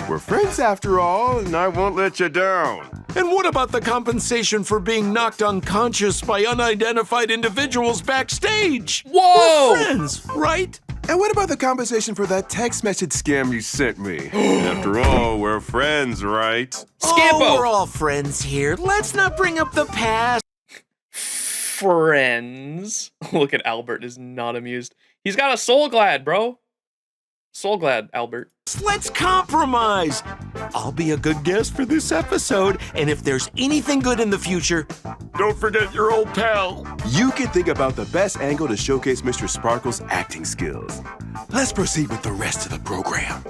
We're friends after all, and I won't let you down. And what about the compensation for being knocked unconscious by unidentified individuals backstage? Whoa! We're friends, right? And what about the compensation for that text message scam you sent me? After all, we're friends, right? Scampo! Oh, we're all friends here. Let's not bring up the past. Friends. Look at Albert is not amused. He's got a Soul Glad, bro. Soul Glad, Albert. Let's compromise. I'll be a good guest for this episode, and if there's anything good in the future, don't forget your old pal. You can think about the best angle to showcase Mr. Sparkle's acting skills. Let's proceed with the rest of the program.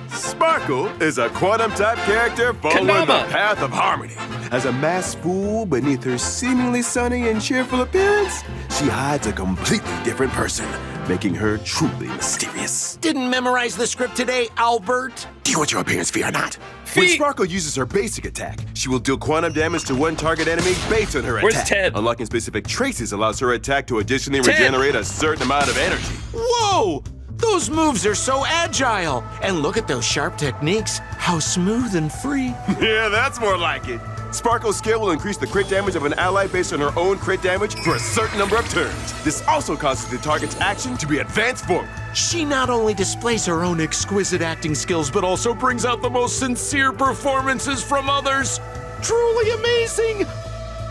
Sparkle is a quantum-type character following the path of harmony. As a masked fool beneath her seemingly sunny and cheerful appearance, she hides a completely different person, making her truly mysterious. Didn't memorize the script today, Albert. Do you want your appearance fee or not? When Sparkle uses her basic attack, she will deal quantum damage to one target enemy based on her Where's attack. Ted? Unlocking specific traces allows her attack to additionally regenerate a certain amount of energy. Whoa! Those moves are so agile. And look at those sharp techniques. How smooth and free. Yeah, that's more like it. Sparkle's skill will increase the crit damage of an ally based on her own crit damage for a certain number of turns. This also causes the target's action to be advanced forward. She not only displays her own exquisite acting skills, but also brings out the most sincere performances from others. Truly amazing!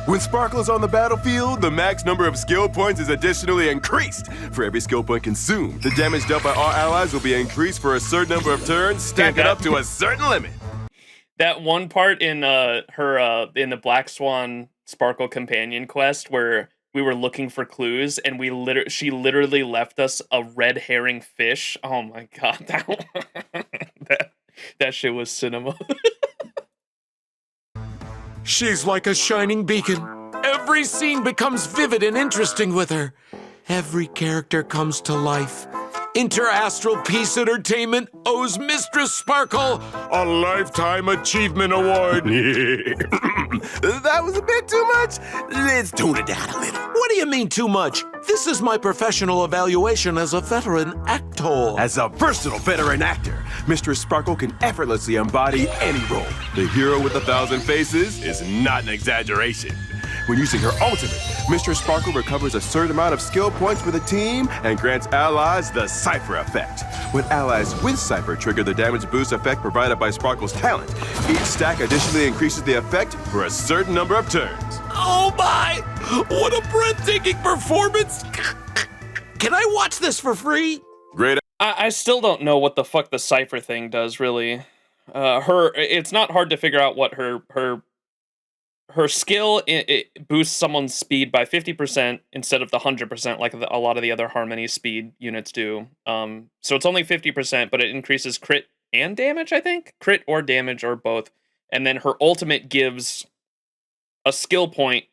When Sparkle is on the battlefield, the max number of skill points is additionally increased. For every skill point consumed, the damage dealt by all allies will be increased for a certain number of turns, stacking up to a certain limit. That one part in in the Black Swan Sparkle companion quest where we were looking for clues and she literally left us a red herring fish. Oh my god, that shit was cinema. She's like a shining beacon. Every scene becomes vivid and interesting with her. Every character comes to life. Interastral Peace Entertainment owes Mistress Sparkle a Lifetime Achievement Award. That was a bit too much. Let's tone it down a little. What do you mean too much? This is my professional evaluation as a veteran actor. As a versatile veteran actor, Mistress Sparkle can effortlessly embody any role. The hero with 1,000 faces is not an exaggeration. When using her ultimate, Mistress Sparkle recovers a certain amount of skill points for the team and grants allies the Cypher effect. When allies with Cypher trigger the damage boost effect provided by Sparkle's talent, each stack additionally increases the effect for a certain number of turns. Oh my! What a breathtaking performance! Can I watch this for free? Great. I still don't know what the fuck the Cypher thing does, really. It's not hard to figure out what her skill it boosts someone's speed by 50% instead of the 100% like a lot of the other Harmony speed units do. So it's only 50%, but it increases crit and damage, I think? Crit or damage or both. And then her ultimate gives a skill point.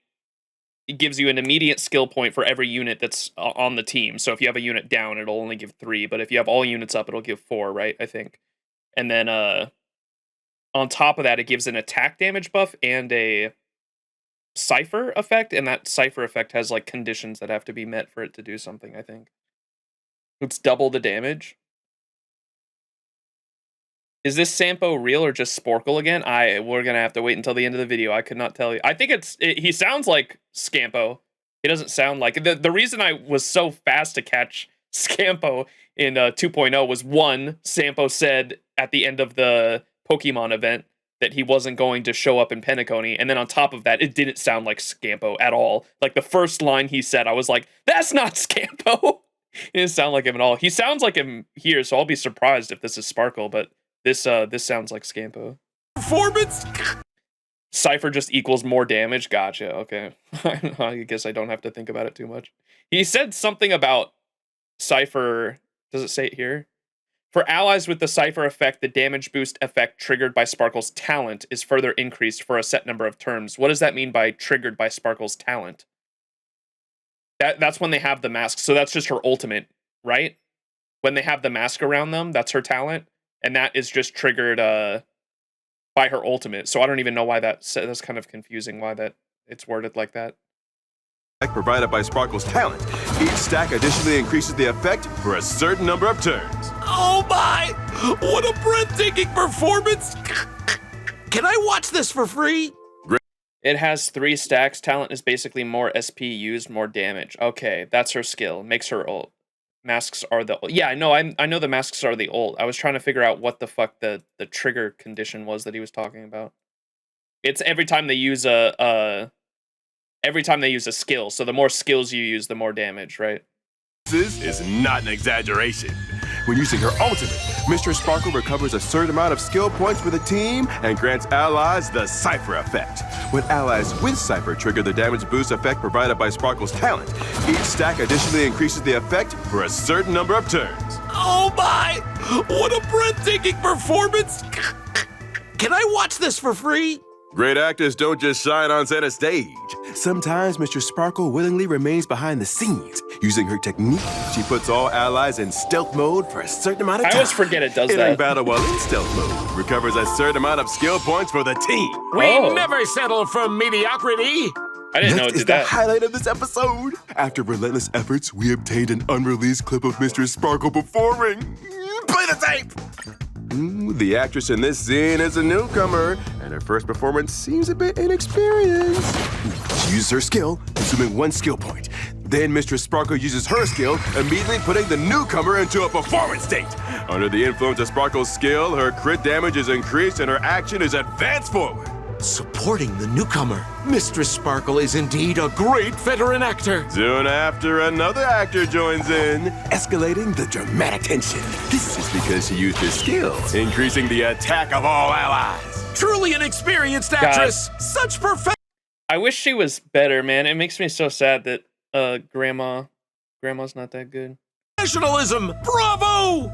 It gives you an immediate skill point for every unit that's on the team. So if you have a unit down, it'll only give 3. But if you have all units up, it'll give 4, right? I think. And then on top of that, it gives an attack damage buff and a Cypher effect, and that Cypher effect has like conditions that have to be met for it to do something, I think. It's double the damage. Is this Sampo real or just Sporkle again? We're gonna have to wait until the end of the video. I could not tell you. I think he sounds like Scampo. He doesn't sound like the reason I was so fast to catch Scampo in 2.0 was one, Sampo said at the end of the Pokemon event that he wasn't going to show up in PENACONY, and then on top of that, it didn't sound like Scampo at all. Like the first line he said, I was like, "That's not Scampo." It didn't sound like him at all. He sounds like him here, so I'll be surprised if this is Sparkle, but this sounds like Scampo. Performance. Cypher just equals more damage. Gotcha. Okay. I guess I don't have to think about it too much. He said something about Cypher. Does it say it here? For allies with the Cypher effect, the damage boost effect triggered by Sparkle's talent is further increased for a set number of turns. What does that mean by triggered by Sparkle's talent? That's when they have the mask. So that's just her ultimate, right? When they have the mask around them, that's her talent. And that is just triggered by her ultimate. So I don't even know why that's kind of confusing why that it's worded like that. Provided by Sparkle's talent. Each stack additionally increases the effect for a certain number of turns. Oh my! What a breathtaking performance! Can I watch this for free? It has 3 stacks. Talent is basically more SP used, more damage. Okay, that's her skill. Makes her ult. Masks are the ult. Yeah, I know the masks are the ult. I was trying to figure out what the fuck the trigger condition was that he was talking about. It's every time they use every time they use a skill. So the more skills you use, the more damage, right? This is not an exaggeration. When using her ultimate, Mistress Sparkle recovers a certain amount of skill points for the team and grants allies the Cypher effect. When allies with Cypher trigger the damage boost effect provided by Sparkle's talent, each stack additionally increases the effect for a certain number of turns. Oh my! What a breathtaking performance! Can I watch this for free? Great actors don't just shine on center stage. Sometimes Mistress Sparkle willingly remains behind the scenes. Using her technique, she puts all allies in stealth mode for a certain amount of time. I always forget it does Entering that. battle while in stealth mode recovers a certain amount of skill points for the team. We never settle for mediocrity. I didn't know it That is did the that. highlight of this episode. After relentless efforts, we obtained an unreleased clip of Mistress Sparkle performing. Play the tape! The actress in this scene is a newcomer, and her first performance seems a bit inexperienced. She uses her skill, consuming 1 skill point. Then Mistress Sparkle uses her skill, immediately putting the newcomer into a performance state. Under the influence of Sparkle's skill, her crit damage is increased and her action is advanced forward. Supporting the newcomer, Mistress Sparkle is indeed a great veteran actor. Soon after, another actor joins in, escalating the dramatic tension. This is because she used her skill, increasing the attack of all allies. Truly an experienced actress. Such perfection. I wish she was better, man. It makes me so sad that grandma's not that good. Professionalism. Bravo!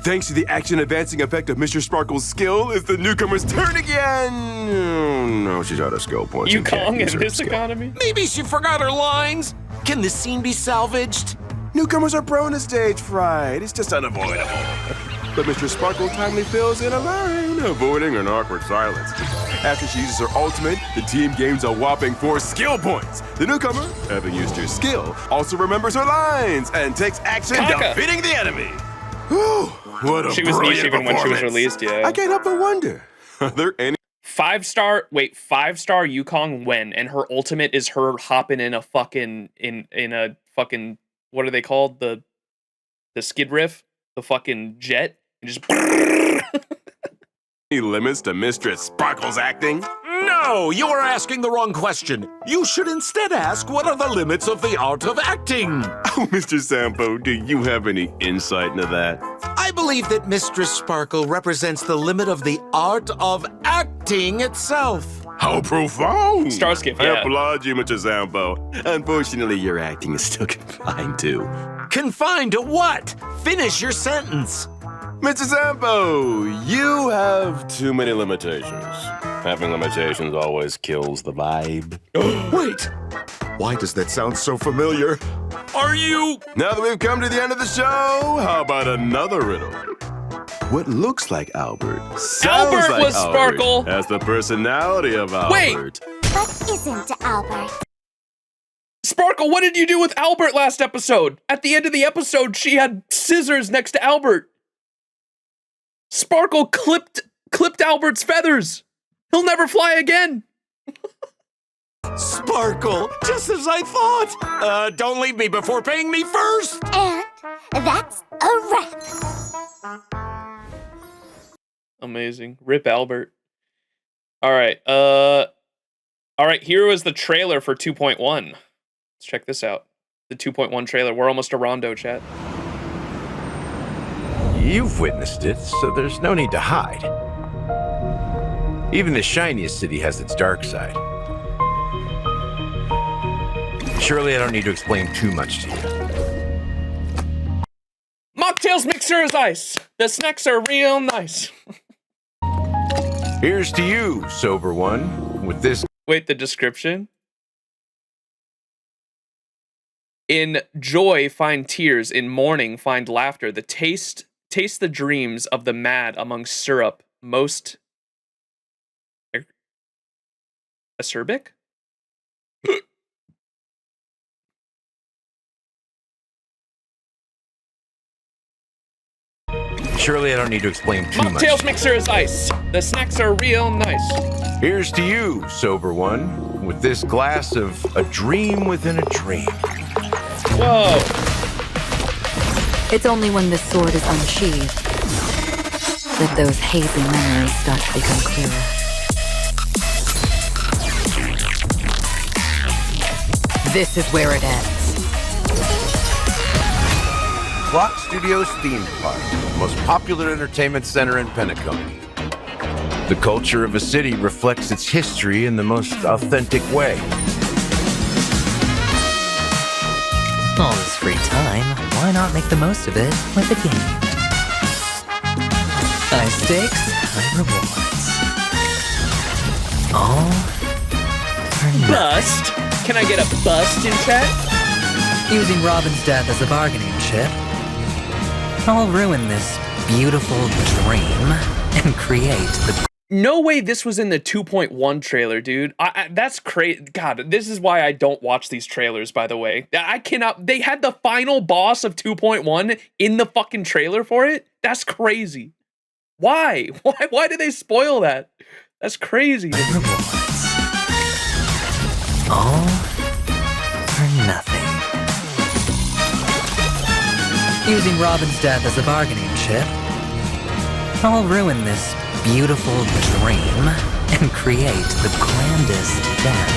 Thanks to the action advancing effect of Mr. Sparkle's skill, it's the newcomer's turn again. Oh, no, she's out of skill points. You Kong in this economy? Maybe she forgot her lines. Can this scene be salvaged? Newcomers are prone to stage fright. It's just unavoidable. But Mr. Sparkle timely fills in a line, avoiding an awkward silence. After she uses her ultimate, the team gains a whopping 4 skill points. The newcomer, having used her skill, also remembers her lines and takes action defeating the enemy. Whew, what a She was niche even when she was released, yeah. I can't help but wonder, are there any 5-star Yukong when, and her ultimate is her hopping in a fucking in a fucking, what are they called? The skid riff? The fucking jet? And just any limits to Mistress Sparkle's acting? No, you are asking the wrong question. You should instead ask, what are the limits of the art of acting? Oh, Mr. Sampo, do you have any insight into that? I believe that Mistress Sparkle represents the limit of the art of acting itself. How profound! Starskip, I yeah. applaud you, Mr. Sampo. Unfortunately, your acting is still confined to... Confined to what? Finish your sentence. Mr. Sampo, you have too many limitations. Having limitations always kills the vibe. Wait! Why does that sound so familiar? Are you... Now that we've come to the end of the show, how about another riddle? What looks like Albert sounds Albert like was Albert, Sparkle. has the personality of Albert. Wait! But isn't Albert? Sparkle, what did you do with Albert last episode? At the end of the episode, she had scissors next to Albert. Sparkle clipped Albert's feathers. He'll never fly again. Sparkle, just as I thought. Don't leave me before paying me first. And that's a wrap. Amazing. Rip Albert. All right. Here was the trailer for 2.1. Let's check this out. The 2.1 trailer. We're almost a Rondo, chat. You've witnessed it, so there's no need to hide. Even the shiniest city has its dark side. Surely I don't need to explain too much to you. Mocktails mixer is ice. The snacks are real nice. Here's to you, sober one, with this... Wait, the description? In joy, find tears. In mourning, find laughter. Taste the dreams of the mad among syrup. Most acerbic? Surely I don't need to explain too much. Mocktails mixer is ice. The snacks are real nice. Here's to you, sober one, with this glass of a dream within a dream. Whoa. It's only when the sword is unsheathed that those hazy memories start to become clearer. this is where it ends. Clock Studios theme park, the most popular entertainment center in PENACONY. The culture of a city reflects its history in the most authentic way. All this free time, why not make the most of it with a game? High stakes, high rewards. All or nothing. Bust? Can I get a bust in chat? Using Robin's death as a bargaining chip, I'll ruin this beautiful dream and create the... No way this was in the 2.1 trailer, dude. That's crazy. God, this is why I don't watch these trailers, by the way. I cannot... They had the final boss of 2.1 in the fucking trailer for it? That's crazy. Why? Why did they spoil that? That's crazy. All or nothing. Using Robin's death as a bargaining chip, I'll ruin this beautiful dream and create the grandest death.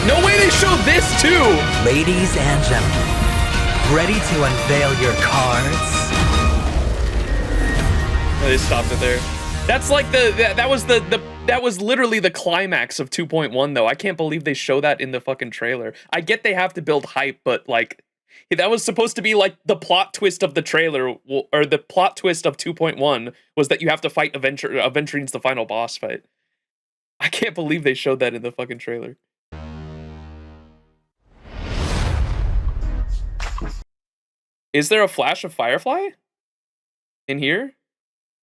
No way they showed this too! Ladies and gentlemen, ready to unveil your cards? Oh, they stopped it there. That's like that was literally the climax of 2.1 though. I can't believe they show that in the fucking trailer. I get they have to build hype, but like that was supposed to be like the plot twist of the trailer, or the plot twist of 2.1 was that you have to fight Aventurine's the final boss fight. I can't believe they showed that in the fucking trailer. Is there a flash of Firefly in here?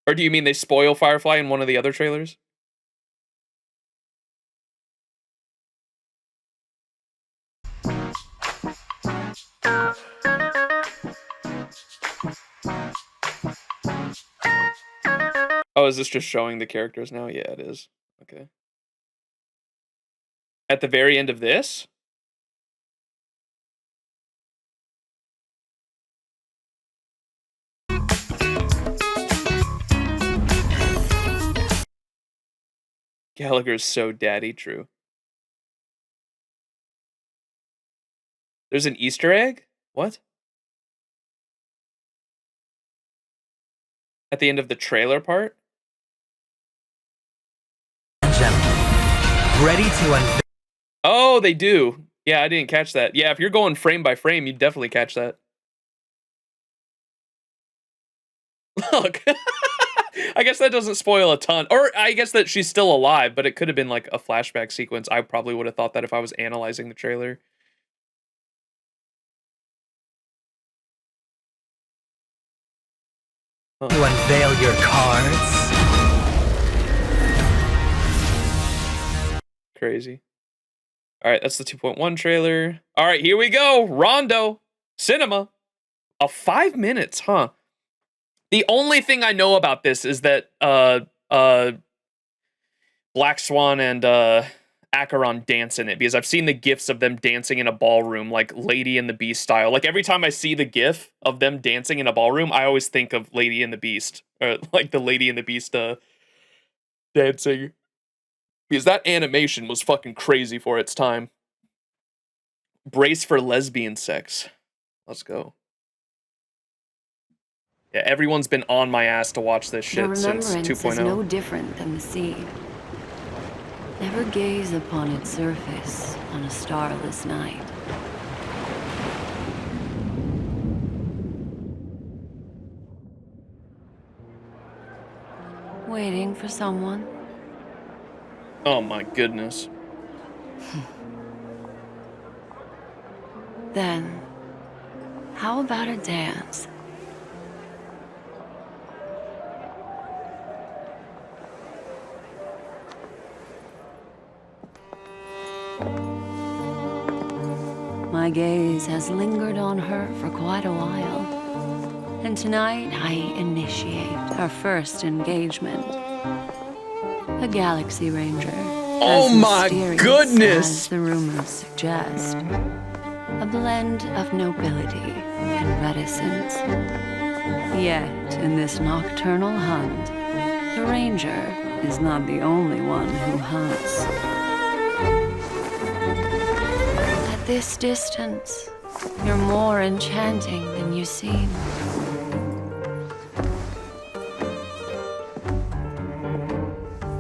Or do you mean they spoil Firefly in one of the other trailers? Oh, is this just showing the characters now? Yeah, it is. Okay. At the very end of this? Gallagher's so daddy true. There's an Easter egg? What? At the end of the trailer part? Ready to unveil. Oh, they do. Yeah, I didn't catch that. Yeah, if you're going frame by frame, you'd definitely catch that. Look. I guess that doesn't spoil a ton. Or I guess that she's still alive, but it could have been like a flashback sequence. I probably would have thought that if I was analyzing the trailer. To unveil your cards. Crazy. All right, that's the 2.1 trailer. All right, here we go. Rondo Cinema. 5 minutes, huh? The only thing I know about this is that Black Swan and Acheron dance in it, because I've seen the gifs of them dancing in a ballroom, like Lady and the Beast style. Like every time I see the gif of them dancing in a ballroom, I always think of Lady and the Beast, or like the Lady and the Beast dancing, because that animation was fucking crazy for its time. Brace for lesbian sex. Let's go. Yeah, everyone's been on my ass to watch this shit since 2.0. Is no different than the sea. Never gaze upon its surface on a starless night. Waiting for someone. Oh my goodness. Then, how about a dance? My gaze has lingered on her for quite a while. And tonight, I initiate our first engagement. A Galaxy Ranger. Oh my goodness! As the rumors suggest. A blend of nobility and reticence. Yet, in this nocturnal hunt, The ranger is not the only one who hunts. At this distance, you're more enchanting than you seem.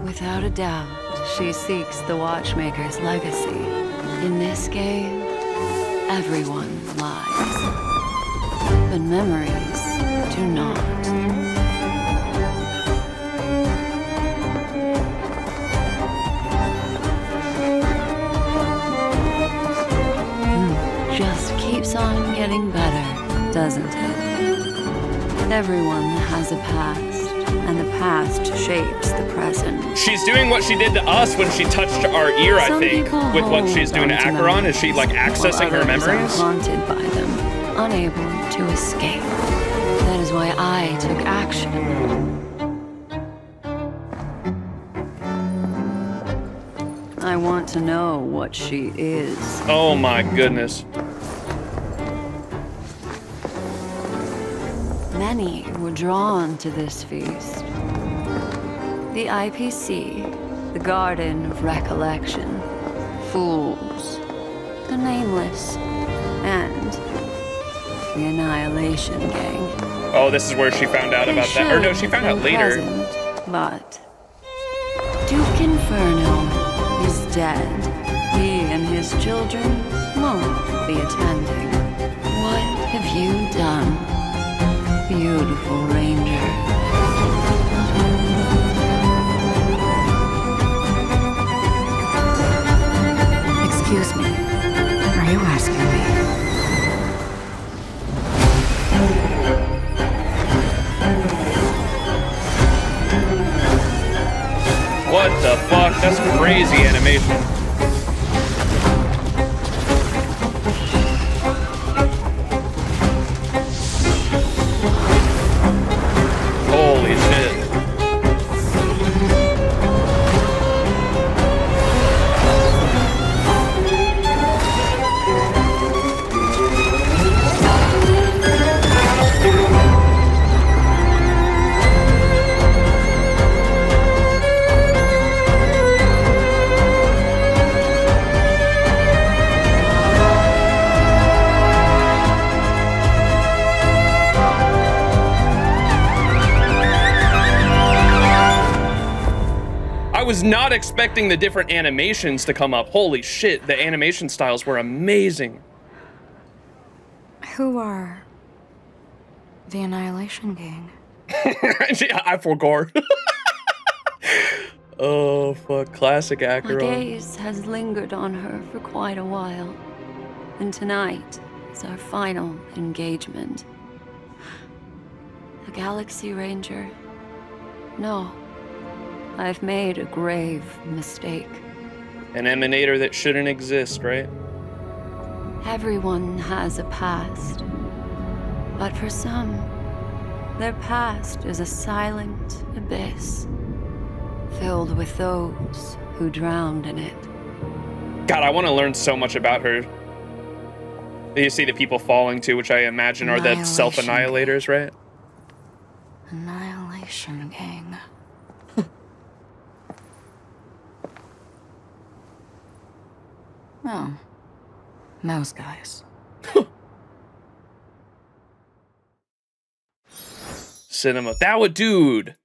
Without a doubt, she seeks the Watchmaker's legacy. In this game, everyone lies. But memories do not. Just keeps on getting better, doesn't it? Everyone has a past, and the past shapes the present. She's doing what she did to us when she touched our ear, I Some think. people With what she's doing to hold on to Acheron. Is she like accessing her while others are memories? haunted by them, unable to escape. That is why I took action. I want to know what she is. Oh my goodness. Many were drawn to this feast. The IPC, the Garden of Recollection, Fools, the Nameless, and the Annihilation Gang. Oh, this is where she found out about that. Or no, she found out later. Present, but Duke Inferno is dead. He and his children won't be attending. What have you done, beautiful ranger? Excuse me. Are you asking me? What the fuck? That's crazy animation. Holy shit. I was not expecting the different animations to come up. Holy shit, the animation styles were amazing. Who are the Annihilation Gang? Yeah, I forgot. Oh, fuck. Classic My Acheron. gaze has lingered on her for quite a while. And tonight is our final engagement. The Galaxy Ranger. No. I've made a grave mistake. An emanator that shouldn't exist, right? Everyone has a past. But for some, their past is a silent abyss, filled with those who drowned in it. God, I want to learn so much about her. You see the people falling to, which I imagine are the self-annihilators, right? Annihilation Gang. Oh. Those guys. Cinema. That would, dude.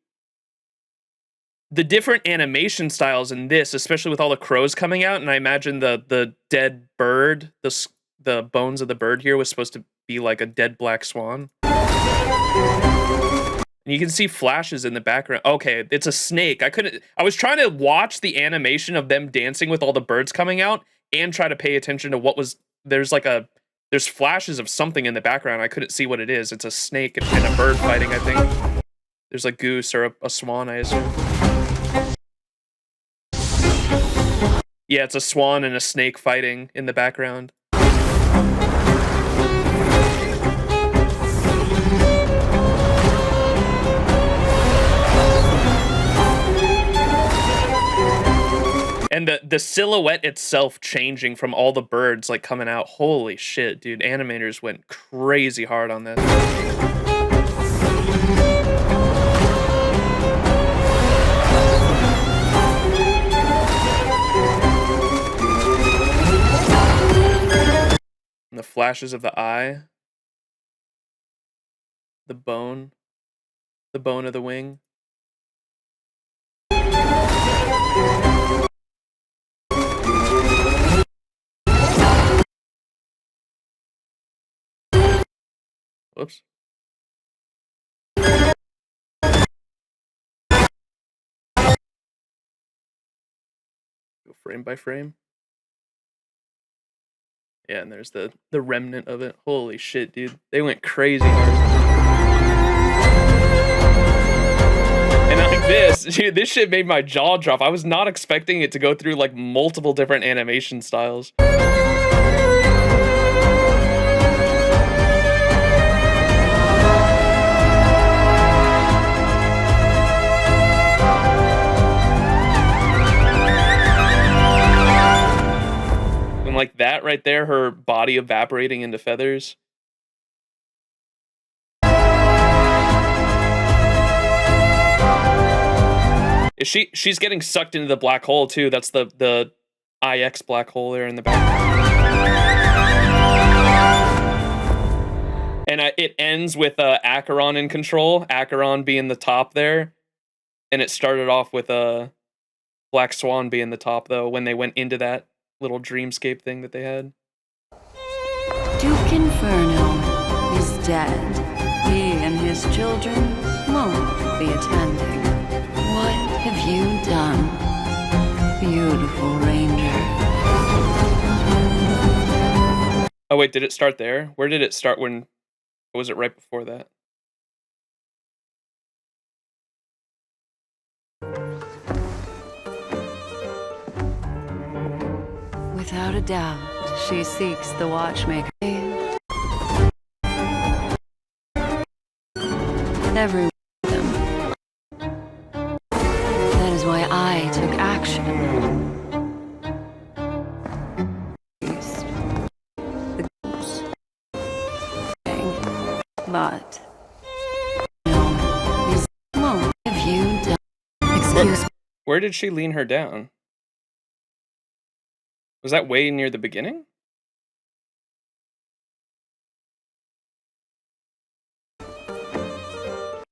The different animation styles in this, especially with all the crows coming out, and I imagine the dead bird, the bones of the bird here was supposed to be like a dead black swan. And you can see flashes in the background. Okay, it's a snake. I was trying to watch the animation of them dancing with all the birds coming out and try to pay attention to what was, there's flashes of something in the background. I couldn't see what it is. It's a snake and a bird fighting, I think. There's a goose or a swan, I assume. Yeah, it's a swan and a snake fighting in the background. And the silhouette itself changing from all the birds like coming out. Holy shit, dude. Animators went crazy hard on this. And the flashes of the eye. The bone of the wing. Whoops. Go frame by frame. Yeah, and there's the remnant of it. Holy shit, dude. They went crazy hard. And like this, dude, this shit made my jaw drop. I was not expecting it to go through like multiple different animation styles. And like that right there, her body evaporating into feathers. She's getting sucked into the black hole too. That's the IX black hole there in the back. And it ends with Acheron in control. Acheron being the top there, and it started off with Black Swan being the top though when they went into that little dreamscape thing that they had. Duke Inferno is dead. He and his children won't be attending. What have you done, beautiful ranger? Oh wait, did it start there? Where did it start when... Or was it right before that? Without a doubt, she seeks the watchmaker. Every one of them. That is why I took action. The ghost. But no, these won't have you done. Excuse me. Where did she lean her down? Was that way near the beginning?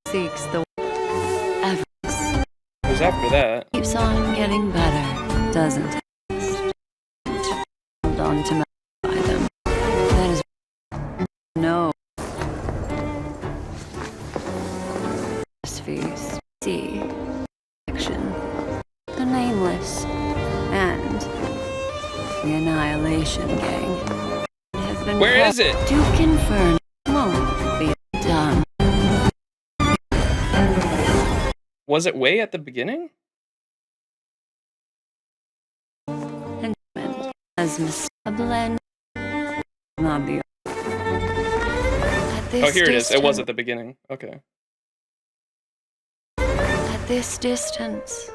Seeks the evidence. It was after that. Keeps on getting better, doesn't it? Hold on to magnify them. That is no. Feast. See. Action. The Nameless. And the Annihilation Gang. Have been Where is it? Duke Inferno won't be done. Was it way at the beginning? And as Miss Blend. Not the. Oh, here it is. It was at the beginning. Okay. At this distance,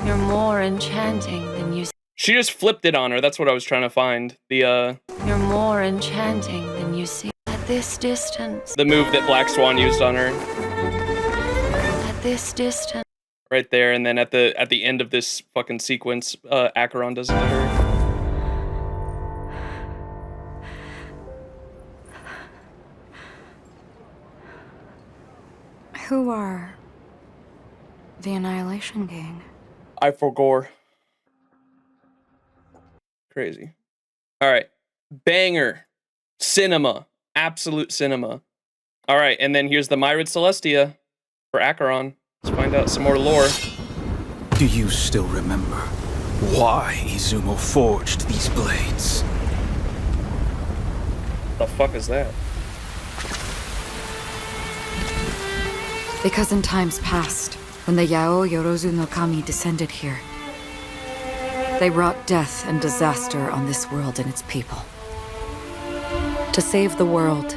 you're more enchanting than you. She just flipped it on her. That's what I was trying to find. The You're more enchanting than you see. At this distance. The move that Black Swan used on her. At this distance. Right there, and then at the end of this fucking sequence, Acheron does it to her. Who are the Annihilation Gang? I forgore. Crazy. All right, banger, cinema, absolute cinema. All right, and then here's the Myrid Celestia for Acheron. Let's find out some more lore. Do you still remember why Izumo forged these blades? The fuck is that? Because in times past, when the Yao Yorozu no Kami descended here, they wrought death and disaster on this world and its people. To save the world,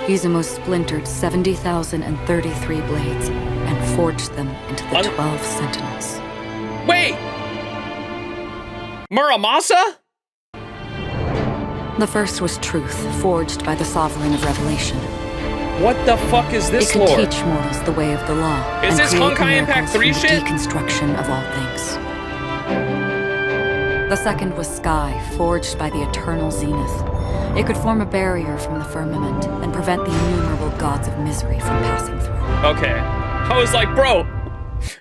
Izumo splintered 70,033 blades and forged them into the 12 Sentinels. Wait! Muramasa? The first was truth, forged by the Sovereign of Revelation. What the fuck is this lore? It can lore? teach mortals the way of the law. Is this Honkai Impact 3 shit? Deconstruction of all things. The second was Sky, forged by the Eternal Zenith. It could form a barrier from the firmament and prevent the innumerable gods of misery from passing through. Okay. I was like, bro.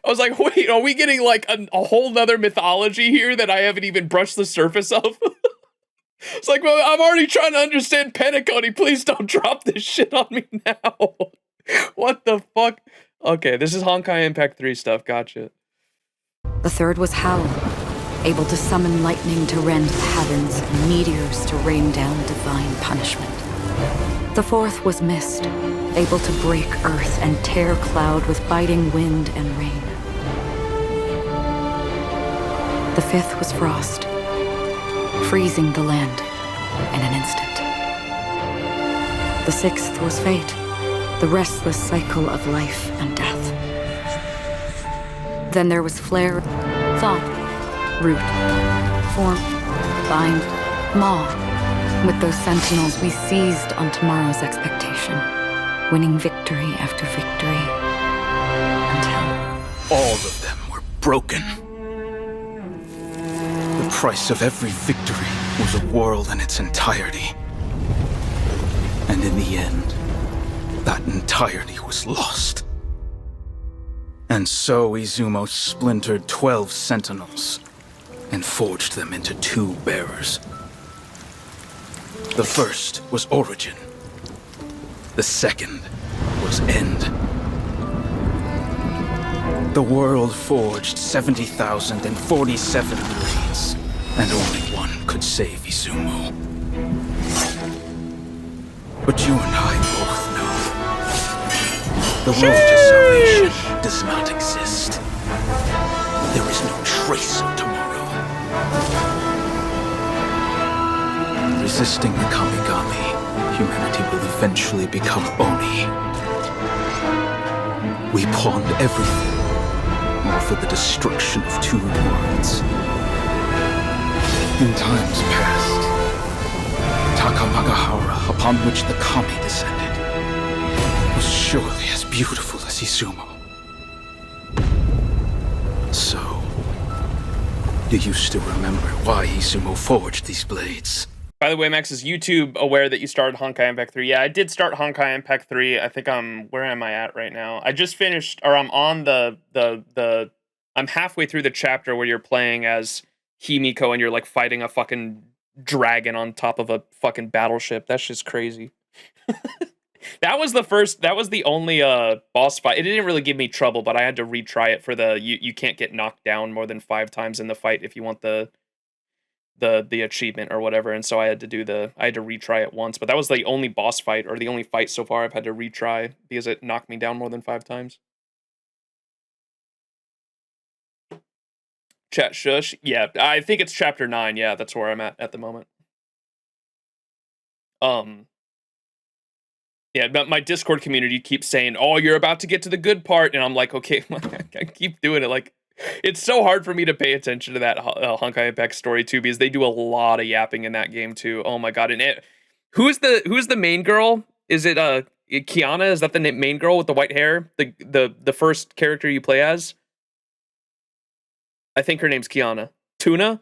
I was like, wait, are we getting like a whole nother mythology here that I haven't even brushed the surface of? It's like, well, I'm already trying to understand PENACONY. Please don't drop this shit on me now. What the fuck? Okay, this is Honkai Impact 3 stuff. Gotcha. The third was Howl, able to summon lightning to rend the heavens and meteors to rain down divine punishment. The fourth was Mist, able to break earth and tear cloud with biting wind and rain. The fifth was Frost, freezing the land in an instant. The sixth was Fate, the restless cycle of life and death. Then there was Flare, Thaw, Root, Form, Bind, Maw. With those sentinels, we seized on tomorrow's expectation, winning victory after victory until... All of them were broken. The price of every victory was a world in its entirety. And in the end, that entirety was lost. And so Izumo splintered 12 sentinels and forged them into 2 bearers. The first was Origin. The second was End. The world forged 70,047 blades, and only one could save Izumo. But you and I both know the road to salvation does not exist. There is no trace of tomorrow. Resisting the Kamigami, humanity will eventually become Oni. We pawned everything, all for the destruction of 2 worlds. In times past, Takamagahara, upon which the Kami descended, was surely as beautiful as Izumo. So, do you still remember why Izumo forged these blades? By the way, Max, is YouTube aware that you started Honkai Impact 3? Yeah, I did start Honkai Impact 3. I think where am I at right now? I just finished, or I'm on I'm halfway through the chapter where you're playing as Himiko and you're like fighting a fucking dragon on top of a fucking battleship. That's just crazy. That was the only boss fight. It didn't really give me trouble, but I had to retry it for you can't get knocked down more than 5 times in the fight if you want the achievement or whatever, and so I had to retry it once. But that was the only boss fight, or the only fight so far I've had to retry because it knocked me down more than 5 times. Chat shush. Yeah, I think it's chapter 9. Yeah, that's where I'm at the moment. Yeah, but my Discord community keeps saying, "Oh, you're about to get to the good part," and I'm like, okay, I keep doing it. Like, it's so hard for me to pay attention to that Honkai Impact story too, because they do a lot of yapping in that game too. Oh my god! And who's the main girl? Is it Kiana? Is that the main girl with the white hair? The first character you play as? I think her name's Kiana. Tuna?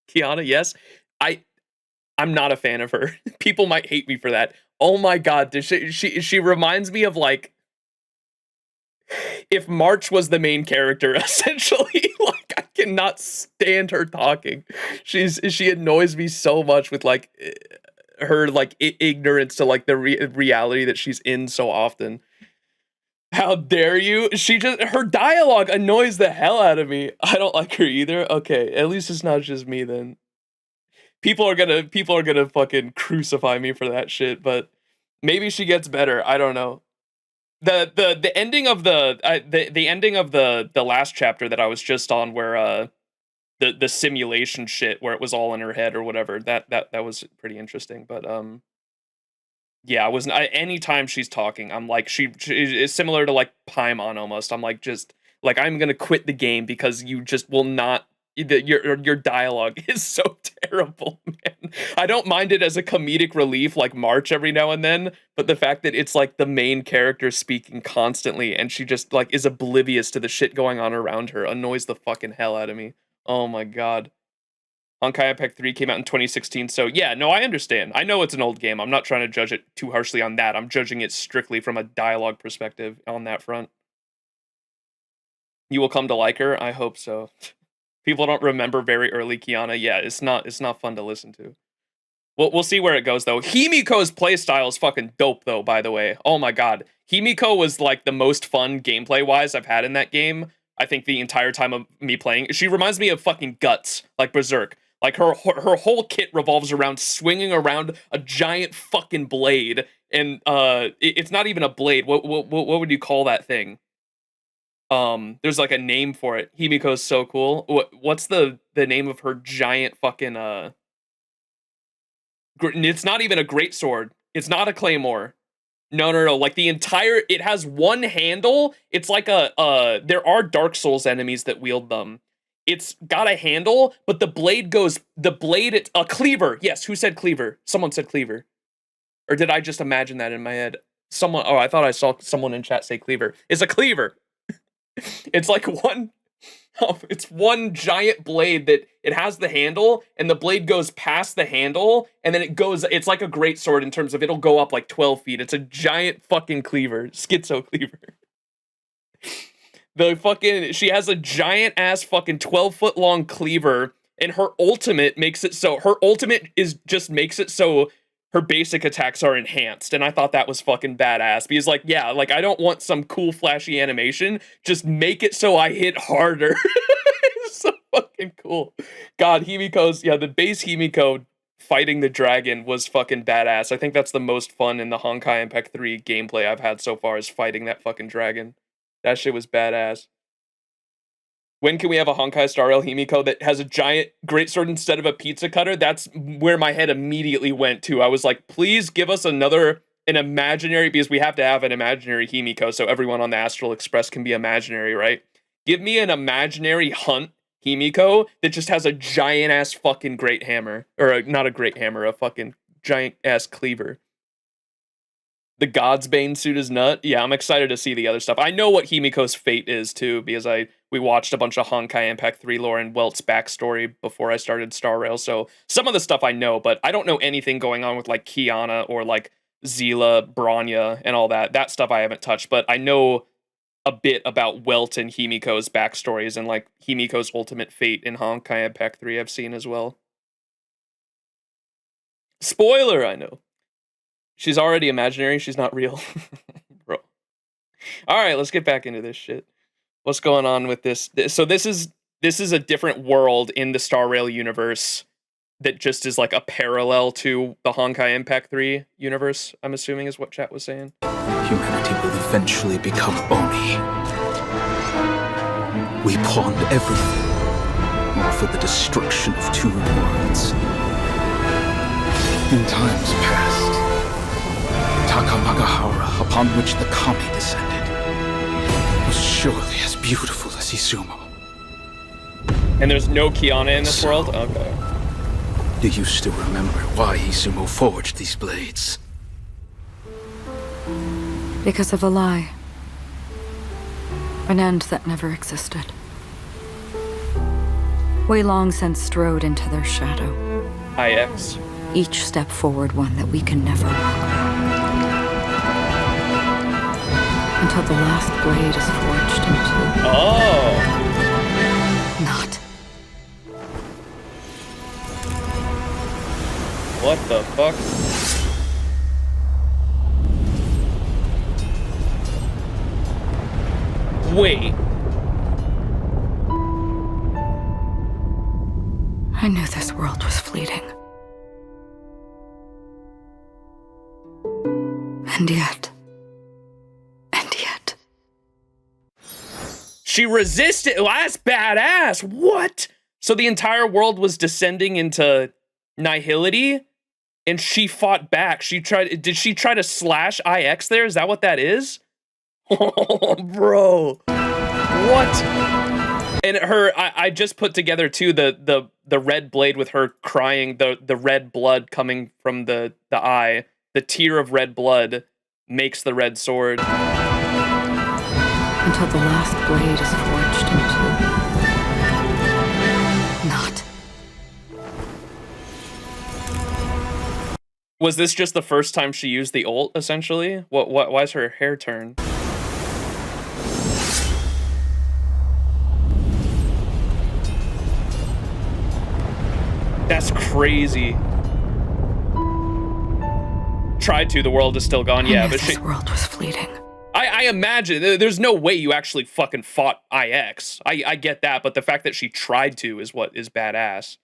Kiana, yes. I'm not a fan of her. People might hate me for that. Oh my god, she reminds me of like if March was the main character, essentially. Like, I cannot stand her talking. She annoys me so much with like her like ignorance to like the reality that she's in so often. How dare you? Her dialogue annoys the hell out of me. I don't like her either. Okay, at least it's not just me then. People are gonna fucking crucify me for that shit, but maybe she gets better. I don't know. The ending of the ending of the last chapter that I was just on, where the simulation shit, where it was all in her head or whatever, that was pretty interesting. But yeah, anytime she's talking, I'm like, she is similar to like Paimon almost. I'm like, just like, I'm gonna quit the game because you just will not. Your dialogue is so terrible, man. I don't mind it as a comedic relief, like March every now and then, but the fact that it's like the main character speaking constantly and she just like is oblivious to the shit going on around her annoys the fucking hell out of me. Oh my god. Honkai Impact 3 came out in 2016, so yeah, no, I understand. I know it's an old game. I'm not trying to judge it too harshly on that. I'm judging it strictly from a dialogue perspective on that front. You will come to like her? I hope so. People don't remember very early Kiana. Yeah, it's not fun to listen to. We'll see where it goes, though. Himiko's playstyle is fucking dope, though, by the way. Oh my god. Himiko was, like, the most fun gameplay-wise I've had in that game. I think the entire time of me playing. She reminds me of fucking Guts, like Berserk. Like, her whole kit revolves around swinging around a giant fucking blade. And, it's not even a blade. What would you call that thing? There's, like, a name for it. Himiko's so cool. What's the name of her giant fucking, It's not even a greatsword. It's not a claymore. No. Like the entire, it has one handle. It's like there are Dark Souls enemies that wield them. It's got a handle, but the blade, it's a cleaver. Yes, who said cleaver? Someone said cleaver. Or did I just imagine that in my head? I thought I saw someone in chat say cleaver. It's a cleaver. It's like it's one giant blade that it has the handle, and the blade goes past the handle, and then it's like a great sword in terms of it'll go up like 12 feet. It's a giant fucking cleaver, schizo cleaver. She has a giant ass fucking 12-foot long cleaver, and her ultimate makes it so her basic attacks are enhanced, and I thought that was fucking badass, because like, yeah, like I don't want some cool flashy animation, just make it so I hit harder. It's so fucking cool. God, the base Himiko fighting the dragon was fucking badass. I think that's the most fun in the Honkai Impact 3 gameplay I've had so far, is fighting that fucking dragon. That shit was badass. When can we have a Honkai Star Rail Himiko that has a giant greatsword instead of a pizza cutter? That's where my head immediately went to. I was like, please give us an imaginary, because we have to have an imaginary Himiko so everyone on the Astral Express can be imaginary, right? Give me an imaginary hunt Himiko that just has a giant ass fucking great hammer. Or not a great hammer, a fucking giant ass cleaver. The God's Bane suit is nut. Yeah, I'm excited to see the other stuff. I know what Himiko's fate is too, because we watched a bunch of Honkai Impact 3 lore and Welt's backstory before I started Star Rail, so some of the stuff I know, but I don't know anything going on with like Kiana or like Zila, Bronya, and all that. That stuff I haven't touched, but I know a bit about Welt and Himiko's backstories and like Himiko's ultimate fate in Honkai Impact 3 I've seen as well. Spoiler, I know. She's already imaginary, she's not real. Bro. Alright, let's get back into this shit. What's going on with this? So this is a different world in the Star Rail universe that just is like a parallel to the Honkai Impact 3 universe, I'm assuming is what chat was saying. Humanity will eventually become Oni. We pawned everything, all for the destruction of two worlds. In times past, Takamagahara, upon which the kami descended, was surely as beautiful as Izumo. And there's no Kiana in this world? Okay. Do you still remember why Izumo forged these blades? Because of a lie. An end that never existed. We long since strode into their shadow. IX. Each step forward one that we can never walk back. Until the last blade is forged into... Oh! Not. What the fuck? Wait. I knew this world was fleeting. And yet... She resisted. Well, that's badass. What? So the entire world was descending into nihility, and she fought back. Did she try to slash IX there? Is that what that is? Oh, bro. What? And I just put together too the red blade with her crying, the red blood coming from the eye. The tear of red blood makes the red sword. Until the last blade is forged into... Not. Was this just the first time she used the ult, essentially? Why is her hair turned? That's crazy. Tried to, the world is still gone. Yeah, but this world was fleeting. I imagine there's no way you actually fucking fought IX. I get that, but the fact that she tried to is what is badass.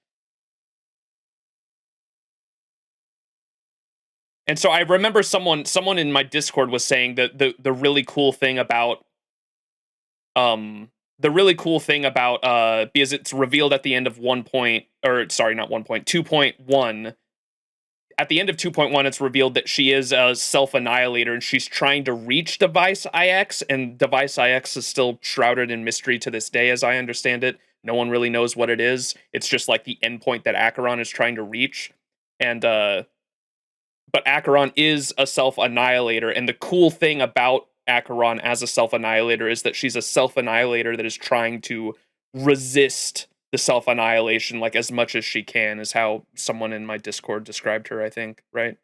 And so I remember someone in my Discord was saying that the really cool thing about because it's revealed at the end of 2.1. At the end of 2.1, it's revealed that she is a self-annihilator and she's trying to reach Device IX, and Device IX is still shrouded in mystery to this day, as I understand it. No one really knows what it is. It's just like the endpoint that Acheron is trying to reach. And, but Acheron is a self-annihilator, and the cool thing about Acheron as a self-annihilator is that she's a self-annihilator that is trying to resist the self-annihilation like as much as she can, is how someone in my Discord described her, I think, right?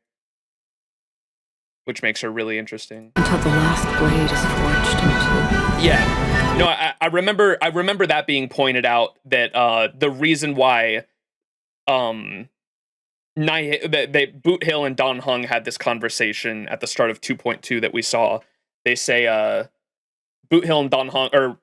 Which makes her really interesting. Until the last blade is forged into. Yeah. No, I remember that being pointed out, that the reason why Boot Hill and Don Hung had this conversation at the start of 2.2 that we saw. They say Boot Hill and Don Hung, or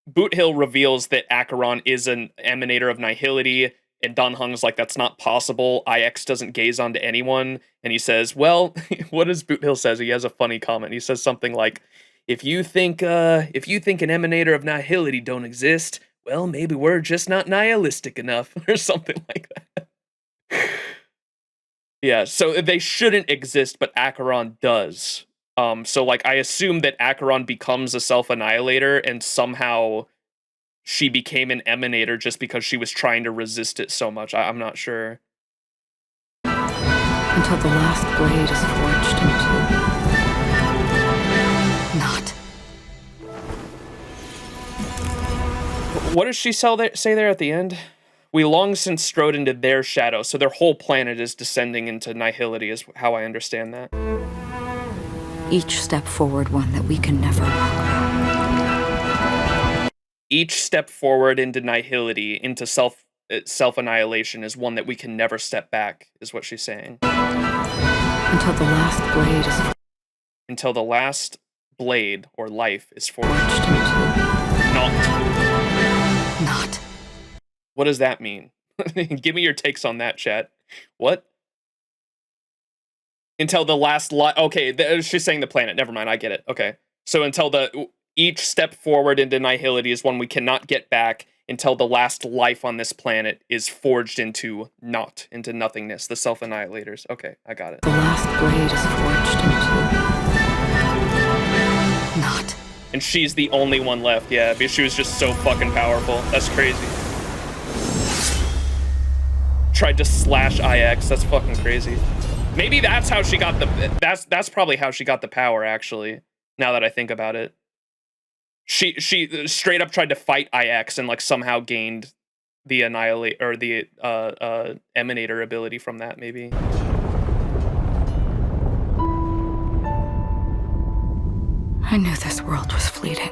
Boot Hill reveals that Acheron is an emanator of nihility, and Don Hung's like, that's not possible. IX doesn't gaze onto anyone. And he says, well, what does Boot Hill says? He has a funny comment. He says something like, if you think an emanator of nihility don't exist, well, maybe we're just not nihilistic enough, or something like that. Yeah, so they shouldn't exist, but Acheron does. So, like, I assume that Acheron becomes a self-annihilator, and somehow she became an emanator just because she was trying to resist it so much. I'm not sure. Until the last blade is forged into. Not. What does she say there at the end? We long since strode into their shadow, so their whole planet is descending into nihility, is how I understand that. Each step forward, one that we can never walk back. Each step forward into nihility, into self-annihilation, is one that we can never step back, is what she's saying. Until the last blade is... Until the last blade, or life, is forged. Not. What does that mean? Give me your takes on that, chat. What? Until the last okay, she's saying the planet. Never mind, I get it. Okay. So until each step forward into nihility is one we cannot get back, until the last life on this planet is forged into into nothingness, the self-annihilators. Okay, I got it. The last blade is forged into. And she's the only one left, yeah, because she was just so fucking powerful. That's crazy. Tried to slash IX, that's fucking crazy. Maybe that's how she got that's probably how she got the power, actually, now that I think about it. She straight up tried to fight IX and like somehow gained the annihilate, or the emanator ability from that, maybe. I knew this world was fleeting.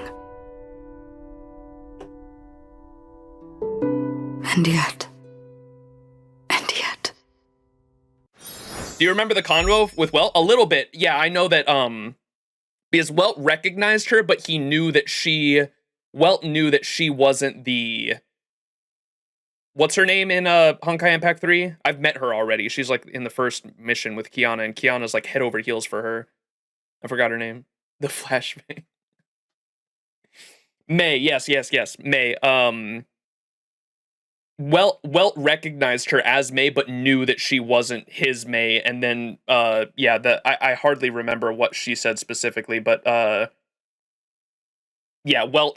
And yet. Do you remember the convo with Welt? A little bit. Yeah, I know that because Welt recognized her, but he knew that Welt knew that she wasn't the, what's her name in Honkai Impact 3? I've met her already. She's like in the first mission with Kiana, and Kiana's like head over heels for her. I forgot her name. The Flash May. May, yes. May. Welt recognized her as May, but knew that she wasn't his May, and then I hardly remember what she said specifically, but Welt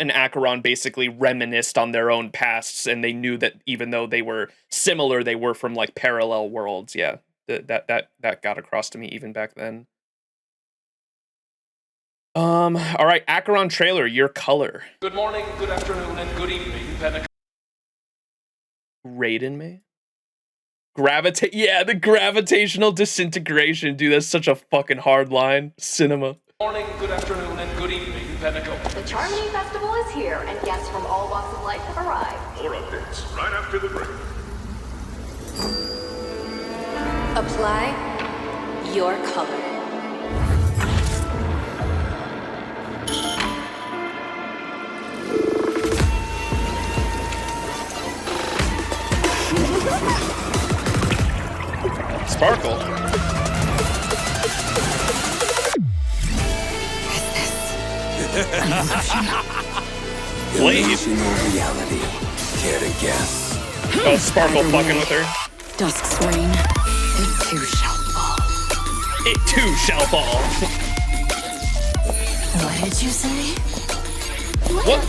and Acheron basically reminisced on their own pasts, and they knew that even though they were similar, they were from like parallel worlds. Yeah, that got across to me even back then. All right, Acheron trailer, your color. Good morning, good afternoon, and good evening, PENACONY. Raiden May? Yeah, the gravitational disintegration, dude. That's such a fucking hard line. Cinema. Morning, good afternoon, and good evening, PENACONY. The Charmony Festival is here, and guests from all walks of life have arrived. More updates right after the break. Apply your color. Sparkle. Blade. Illusional reality. Care to guess? Oh, Sparkle fucking with her. Dusk's reign. It too shall fall. It too shall fall. What did you say? What?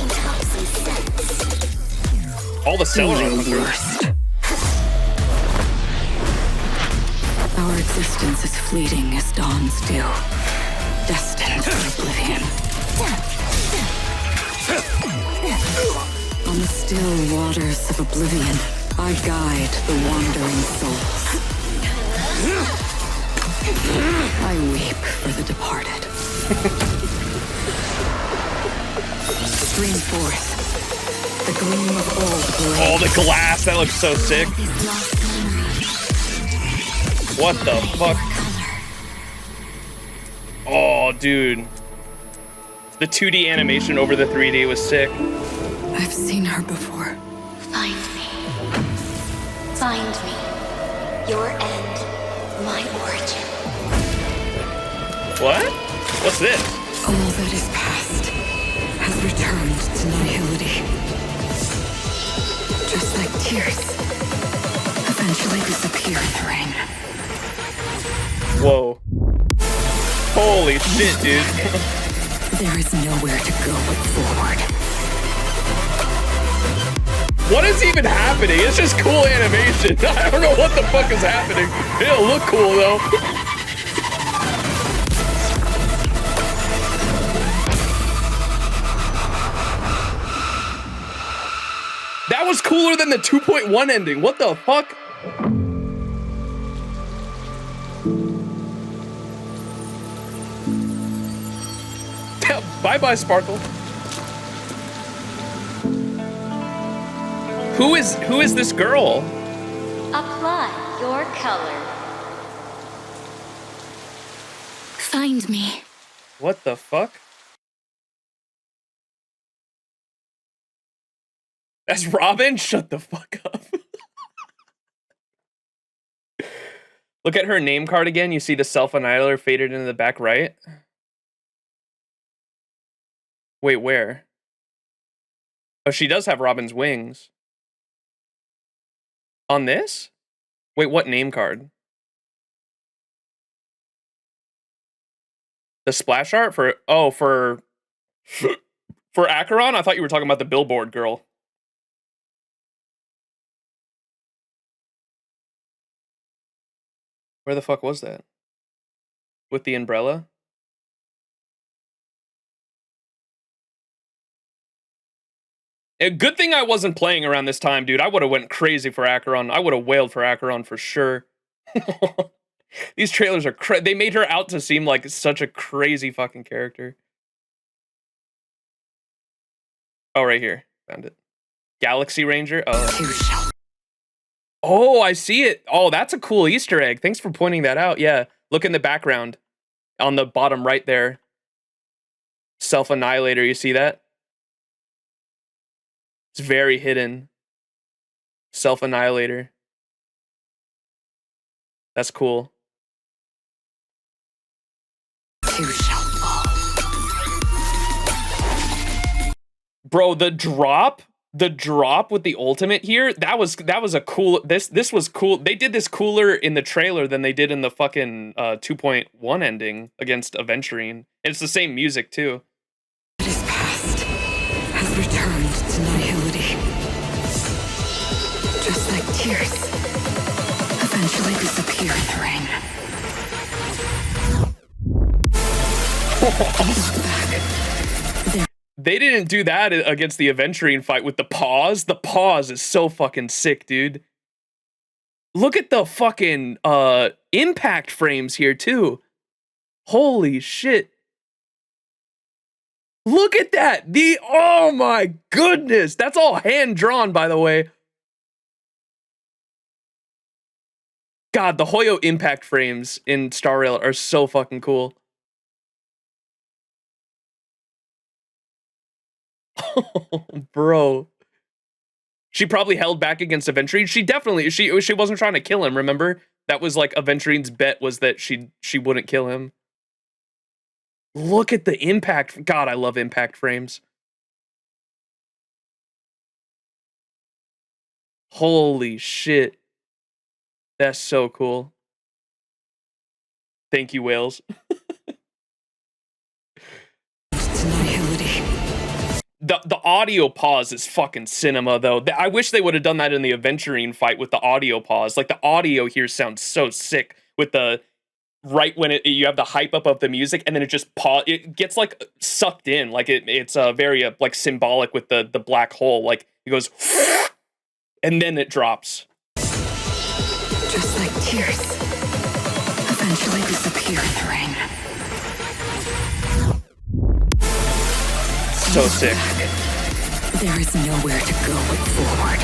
All the cells are coming through. Our existence is fleeting as dawn's dew, destined for oblivion. On the still waters of oblivion, I guide the wandering souls. I weep for the departed. Stream forth the gleam of old blades. Oh, the glass, that looks so sick. What the fuck? Oh, dude. The 2D animation over the 3D was sick. I've seen her before. Find me. Find me. Your end, my origin. What? What's this? All that is past has returned to nihility. Just like tears eventually disappear in the rain. Whoa. Holy shit, dude. There is nowhere to go but forward. What is even happening? It's just cool animation. I don't know what the fuck is happening. It'll look cool though. That was cooler than the 2.1 ending. What the fuck? Bye-bye, Sparkle. Who is this girl? Apply your color. Find me. What the fuck? That's Robin? Shut the fuck up. Look at her name card again. You see the self-annihilator faded into the back right. Wait, where? Oh, she does have Robin's wings. On this? Wait, what name card? The splash art for for Acheron? I thought you were talking about the billboard girl. Where the fuck was that? With the umbrella? A good thing I wasn't playing around this time, dude. I would have went crazy for Acheron. I would have wailed for Acheron for sure. These trailers are they made her out to seem like such a crazy fucking character. Oh, right here. Found it. Galaxy Ranger. Oh. Oh, I see it. Oh, that's a cool Easter egg. Thanks for pointing that out. Yeah. Look in the background. On the bottom right there. Self-annihilator. You see that? It's very hidden. Self-annihilator. That's cool. Bro, the drop with the ultimate here, that was a cool, this was cool. They did this cooler in the trailer than they did in the fucking 2.1 ending against Aventurine. It's the same music too. What is past has returned to nihility. Just like tears eventually disappear in the rain. They didn't do that against the Aventurine fight with the pause. The pause is so fucking sick, dude. Look at the fucking impact frames here too. Holy shit. Look at that. Oh my goodness. That's all hand drawn, by the way. God, the Hoyo impact frames in Star Rail are so fucking cool. Oh, bro. She probably held back against Aventurine. She wasn't trying to kill him, remember? That was like Aventurine's bet, was that she wouldn't kill him. Look at the impact. God, I love impact frames. Holy shit. That's so cool. Thank you, Whales. The audio pause is fucking cinema, though. I wish they would have done that in the Aventurine fight with the audio pause. Like, the audio here sounds so sick with the... Right when you have the hype up of the music, and then it just it gets, like, sucked in. Like, it's very, like, symbolic with the black hole. Like, it goes... And then it drops. Just like tears, eventually disappear in the rain. So sick. There is nowhere to go but forward.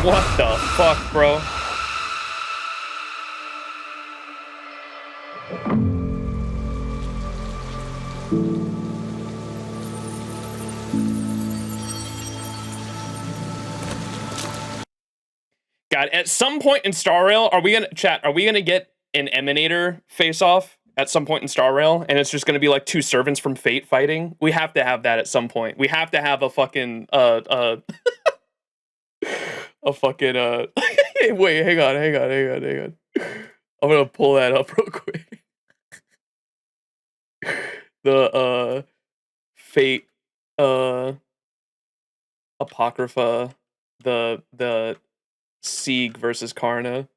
What the fuck, bro? God, at some point in Star Rail, are we gonna get an Emanator face-off at some point in Star Rail? And it's just gonna be like two servants from Fate fighting? We have to have that at some point. We have to have a fucking, a fucking, wait, hang on. I'm gonna pull that up real quick. The, Fate, Apocrypha, the Sieg versus Karna.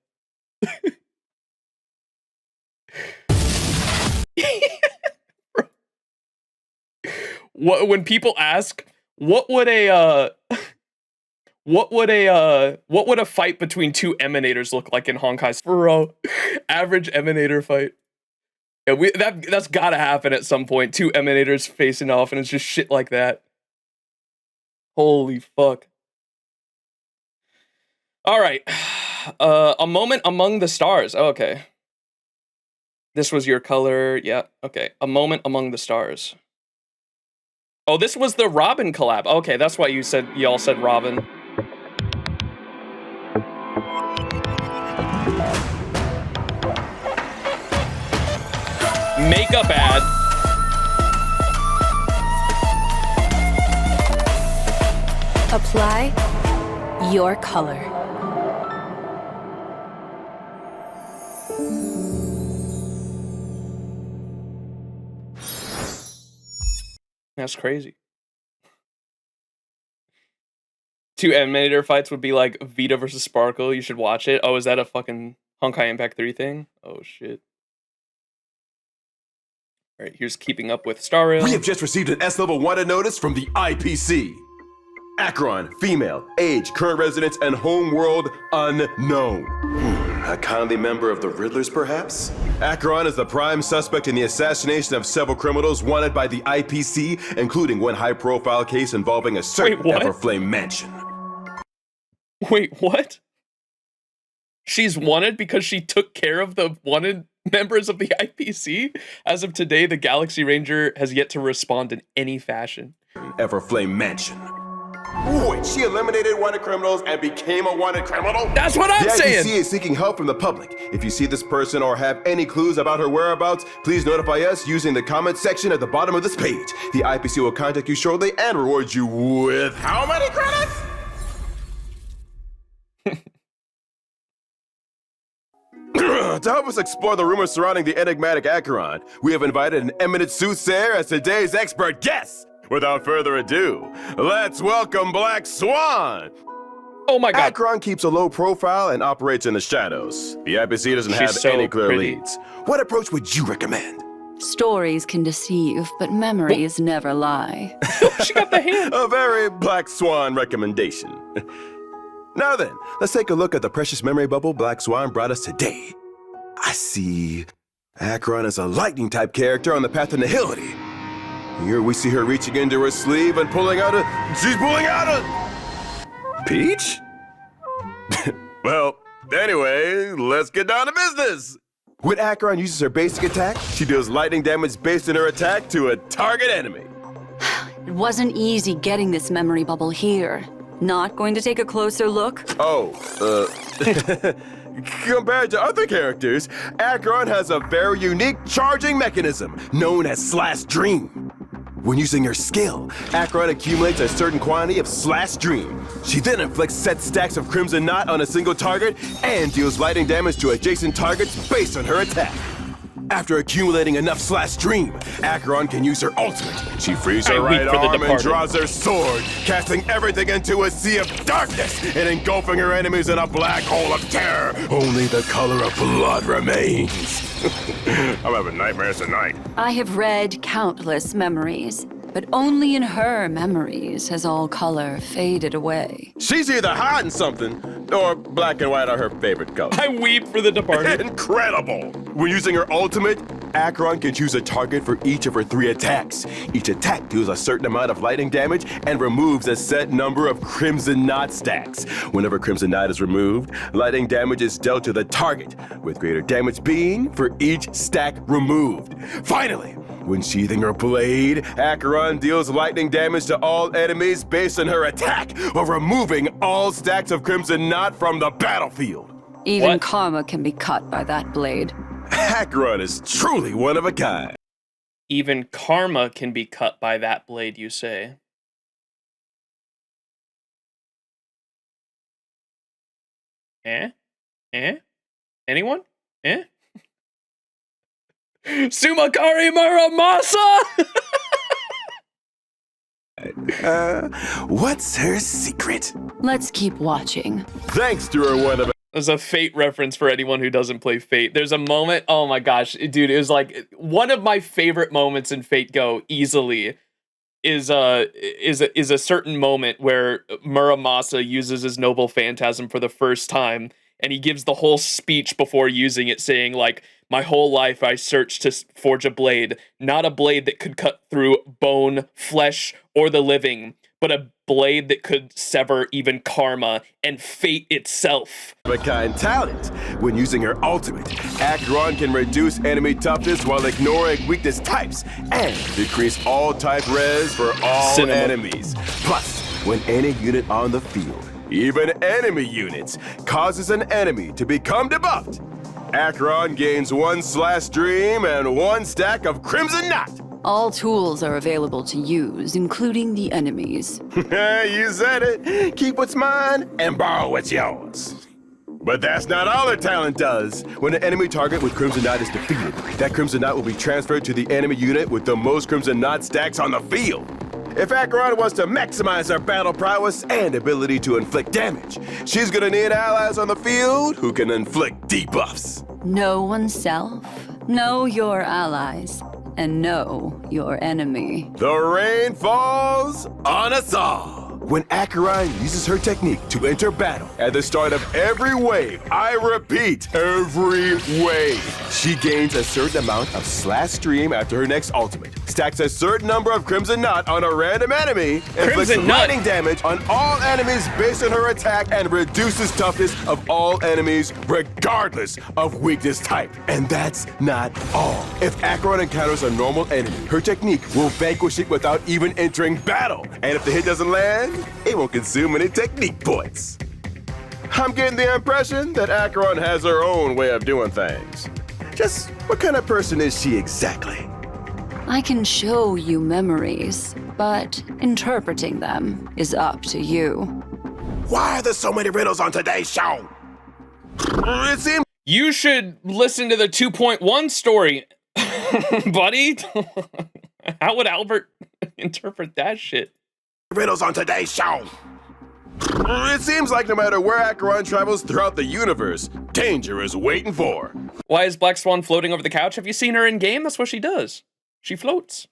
When people ask, what would a fight between two Emanators look like in Honkai? Bro, average Emanator fight. Yeah, that's gotta happen at some point. Two Emanators facing off, and it's just shit like that. Holy fuck. All right. A moment among the stars. Oh, okay. This was your color. Yeah, okay. A moment among the stars. Oh, this was the Robin collab. Okay, that's why y'all said Robin. Makeup ad. Apply your color. That's crazy. Two Emanator fights would be like Vita versus Sparkle. You should watch it. Oh, is that a fucking Honkai Impact 3 thing? Oh, shit. All right, here's Keeping Up with Star Rail. We have just received an S-Level wanted notice from the IPC. Akron, female, age, current residence, and home world unknown. A kindly member of the Riddlers, perhaps? Akron is the prime suspect in the assassination of several criminals wanted by the IPC, including one high-profile case involving a certain Everflame mansion. Wait, what? She's wanted because she took care of the wanted members of the IPC? As of today, the Galaxy Ranger has yet to respond in any fashion. Everflame mansion. Wait, she eliminated wanted criminals and became a wanted criminal? That's what I'm saying! The IPC is seeking help from the public. If you see this person or have any clues about her whereabouts, please notify us using the comment section at the bottom of this page. The IPC will contact you shortly and reward you with how many credits? To help us explore the rumors surrounding the enigmatic Acheron, we have invited an eminent soothsayer as today's expert guest. Without further ado, let's welcome Black Swan! Oh my god. Acheron keeps a low profile and operates in the shadows. The IPC doesn't have so any clear pretty. leads. What approach would you recommend? Stories can deceive, but memories never lie. She got the hand. A very Black Swan recommendation. Now then, let's take a look at the precious memory bubble Black Swan brought us today. I see Acheron is a lightning type character on the path to nihility. Here we see her reaching into her sleeve and pulling out she's pulling out a peach? Well, anyway, let's get down to business. When Acheron uses her basic attack, she deals lightning damage based on her attack to a target enemy. It wasn't easy getting this memory bubble here. Not going to take a closer look? Oh, compared to other characters, Acheron has a very unique charging mechanism known as Slash Dream. When using her skill, Acheron accumulates a certain quantity of Slash Dream. She then inflicts set stacks of Crimson Knot on a single target and deals lightning damage to adjacent targets based on her attack. After accumulating enough Slash Dream, Acheron can use her ultimate. She frees her right arm and draws her sword, casting everything into a sea of darkness and engulfing her enemies in a black hole of terror. Only the color of blood remains. I'm having nightmares tonight. I have read countless memories, but only in her memories has all color faded away. She's either hiding something, or black and white are her favorite color. I weep for the departed. Incredible! When using her ultimate, Acheron can choose a target for each of her 3 attacks. Each attack deals a certain amount of lightning damage and removes a set number of Crimson Knot stacks. Whenever Crimson Knot is removed, lightning damage is dealt to the target, with greater damage being for each stack removed. Finally, when sheathing her blade, Acheron deals lightning damage to all enemies based on her attack, or removing all stacks of Crimson Knot from the battlefield. Even karma can be cut by that blade. Acheron is truly one of a kind. Even karma can be cut by that blade, you say? Eh? Anyone? Sumakari Muramasa! What's her secret? Let's keep watching. Thanks to her one of a... There's a Fate reference for anyone who doesn't play Fate. There's a moment, oh my gosh, dude, it was like one of my favorite moments in Fate Go easily is a certain moment where Muramasa uses his noble phantasm for the first time, and he gives the whole speech before using it, saying like, my whole life I searched to forge a blade, not a blade that could cut through bone, flesh, or the living, but a blade that could sever even karma and fate itself. A kind talent. When using her ultimate, Acheron can reduce enemy toughness while ignoring weakness types and decrease all type res for all enemies. Plus, when any unit on the field, even enemy units, causes an enemy to become debuffed, Acheron gains 1 Slash Dream and 1 stack of Crimson Knot. All tools are available to use, including the enemies. You said it. Keep what's mine and borrow what's yours. But that's not all her talent does. When an enemy target with Crimson Knot is defeated, that Crimson Knot will be transferred to the enemy unit with the most Crimson Knot stacks on the field. If Acheron wants to maximize her battle prowess and ability to inflict damage, she's gonna need allies on the field who can inflict debuffs. Know oneself, know your allies, and know your enemy. The rain falls on us all. When Acheron uses her technique to enter battle at the start of every wave, I repeat, every wave, she gains a certain amount of Slash Stream after her next ultimate, stacks a certain number of Crimson Knot on a random enemy, inflicts lightning damage on all enemies based on her attack, and reduces toughness of all enemies regardless of weakness type. And that's not all. If Acheron encounters a normal enemy, her technique will vanquish it without even entering battle. And if the hit doesn't land, it won't consume any technique points. I'm getting the impression that Acheron has her own way of doing things. Just what kind of person is she exactly? I can show you memories, but interpreting them is up to you. Why are there so many riddles on today's show? It seems you should listen to the 2.1 story, buddy. How would Albert interpret that shit? Riddles on today's show. It seems like no matter where Acheron travels throughout the universe, danger is waiting for her. Why is Black Swan floating over the couch? Have you seen her in game? That's what she does. She floats.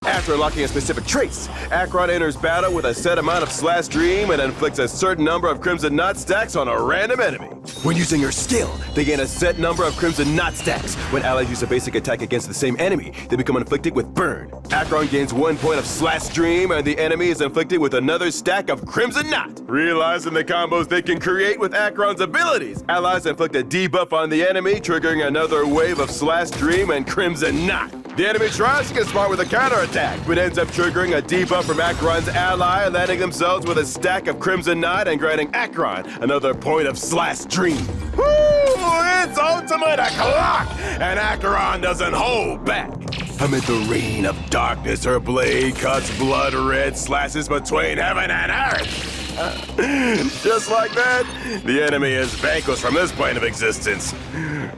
After unlocking a specific trace, Acheron enters battle with a set amount of Slash Dream and inflicts a certain number of Crimson Knot stacks on a random enemy. When using her skill, they gain a set number of Crimson Knot stacks. When allies use a basic attack against the same enemy, they become inflicted with Burn. Acheron gains 1 point of Slash Dream, and the enemy is inflicted with another stack of Crimson Knot. Realizing the combos they can create with Acheron's abilities, allies inflict a debuff on the enemy, triggering another wave of Slash Dream and Crimson Knot. The enemy tries to get smart with a counterattack, but ends up triggering a debuff from Acheron's ally, landing themselves with a stack of Crimson Knot and granting Acheron another point of Slash Dream. Woo! It's ultimate o'clock, and Acheron doesn't hold back. Amid the rain of darkness, her blade cuts blood red slashes between heaven and earth. Just like that, the enemy is vanquished from this plane of existence.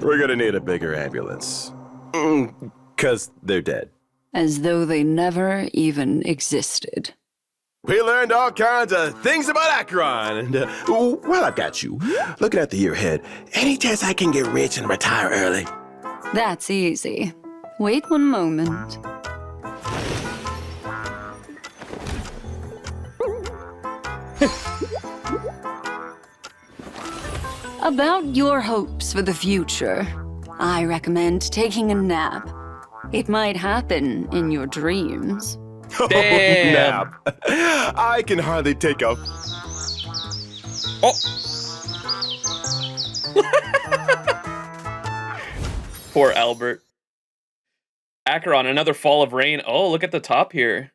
We're gonna need a bigger ambulance. 'Cause they're dead. As though they never even existed. We learned all kinds of things about Acheron, and while I've got you, looking at the year ahead, any chance I can get rich and retire early? That's easy. Wait one moment. About your hopes for the future, I recommend taking a nap. It might happen in your dreams. Damn. Nap. I can hardly take a... Oh. Poor Albert. Acheron, another fall of rain. Oh, look at the top here.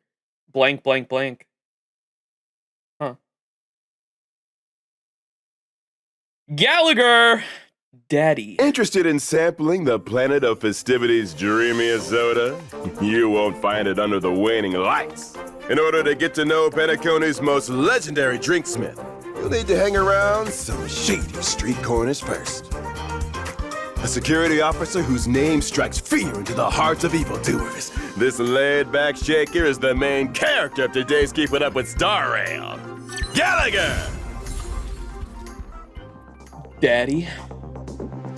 Blank, blank, blank. Huh. Gallagher! Daddy. Interested in sampling the planet of festivity's dreamiest soda? You won't find it under the waning lights. In order to get to know PENACONY's most legendary drinksmith, you'll need to hang around some shady street corners first. A security officer whose name strikes fear into the hearts of evildoers. This laid-back shaker is the main character of today's Keeping Up with Star Rail. Gallagher! Daddy.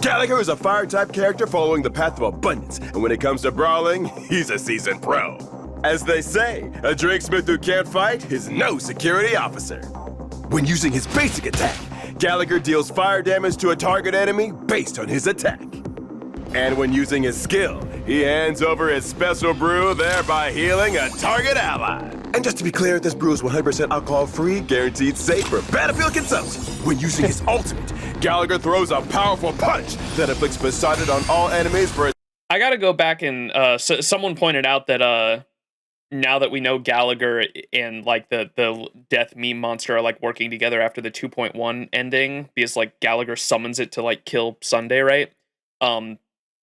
Gallagher is a fire-type character following the path of abundance, and when it comes to brawling, he's a seasoned pro. As they say, a drinksmith who can't fight is no security officer. When using his basic attack, Gallagher deals fire damage to a target enemy based on his attack. And when using his skill, he hands over his special brew, thereby healing a target ally. And just to be clear, this brew is 100% alcohol-free, guaranteed safe for battlefield consumption. When using his ultimate, Gallagher throws a powerful punch that inflicts Poseidon on all enemies for... I gotta go back and, someone pointed out that, now that we know Gallagher and, like, the death meme monster are, like, working together after the 2.1 ending, because, like, Gallagher summons it to, like, kill Sunday, right?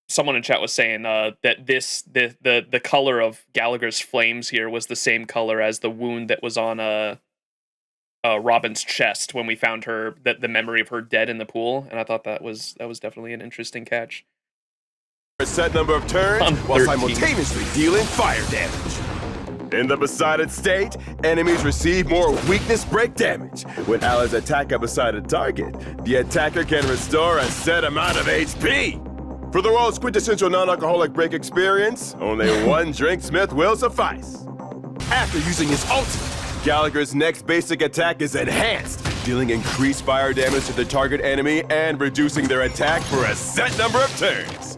Someone in chat was saying that the color of Gallagher's flames here was the same color as the wound that was on Robin's chest when we found her, the memory of her dead in the pool, and I thought that was definitely an interesting catch. A set number of turns while simultaneously dealing fire damage. In the Poseidon state, enemies receive more weakness break damage. When allies attack a Poseidon target, the attacker can restore a set amount of HP. For the world's quintessential non-alcoholic break experience, only one drinksmith will suffice. After using his ultimate, Gallagher's next basic attack is enhanced, dealing increased fire damage to the target enemy and reducing their attack for a set number of turns.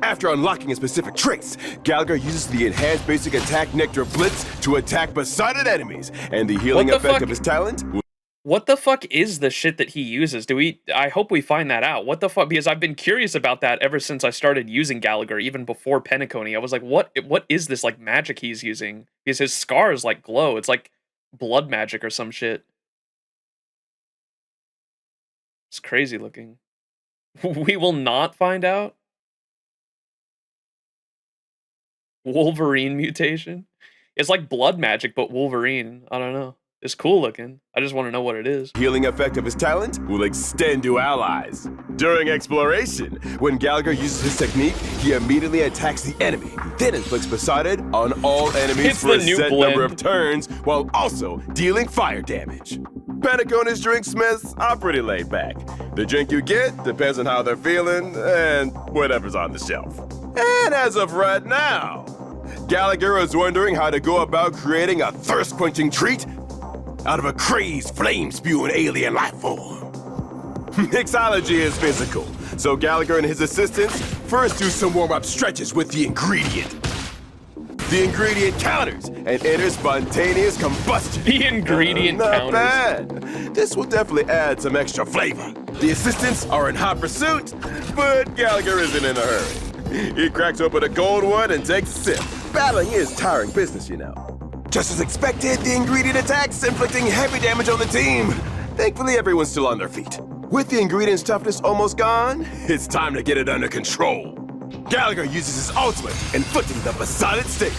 After unlocking a specific trace, Gallagher uses the enhanced basic attack Nectar Blitz to attack Poseidon enemies, and the healing effect of his talent... What the fuck is the shit that he uses? I hope we find that out. What the fuck? Because I've been curious about that ever since I started using Gallagher, even before PENACONY. I was like, what is this, like, magic he's using? Because his scars, like, glow. It's like blood magic or some shit. It's crazy looking. We will not find out? Wolverine mutation? It's like blood magic, but Wolverine. I don't know. It's cool looking. I just want to know what it is. Healing effect of his talent will extend to allies. During exploration, when Gallagher uses his technique, he immediately attacks the enemy, then inflicts Poseidon on all enemies for a set number of turns, while also dealing fire damage. Penacony's drinksmiths are pretty laid back. The drink you get depends on how they're feeling and whatever's on the shelf. And as of right now, Gallagher is wondering how to go about creating a thirst-quenching treat out of a crazed, flame-spewing alien life form. Mixology is physical, so Gallagher and his assistants first do some warm-up stretches with the ingredient. The ingredient counters and enters spontaneous combustion. The ingredient Not counters. bad. This will definitely add some extra flavor. The assistants are in hot pursuit, but Gallagher isn't in a hurry. He cracks open a gold one and takes a sip. Battling is tiring business, you know. Just as expected, the ingredient attacks, inflicting heavy damage on the team. Thankfully, everyone's still on their feet. With the ingredient's toughness almost gone, it's time to get it under control. Gallagher uses his ultimate, inflicting the besotted sting.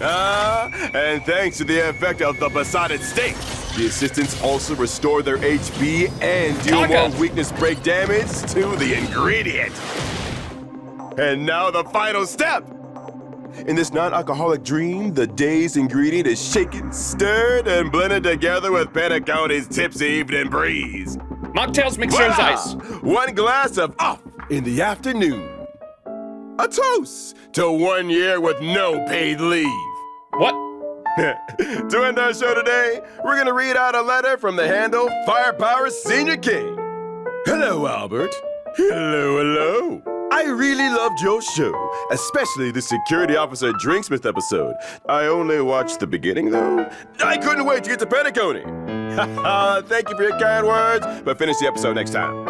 And thanks to the effect of the besotted sting, the assistants also restore their HP and deal more weakness break damage to the ingredient. And now the final step. In this non-alcoholic dream, the day's ingredient is shaken, stirred, and blended together with Penacony's tipsy evening breeze. Mocktails mixer's ice. One glass of off in the afternoon. A toast to 1 year with no paid leave. What? To end our show today, we're gonna read out a letter from the handle Firepower Senior King. Hello, Albert. Hello. I really loved your show, especially the security officer Drinksmith episode. I only watched the beginning, though. I couldn't wait to get to Penacony. Thank you for your kind words, but finish the episode next time.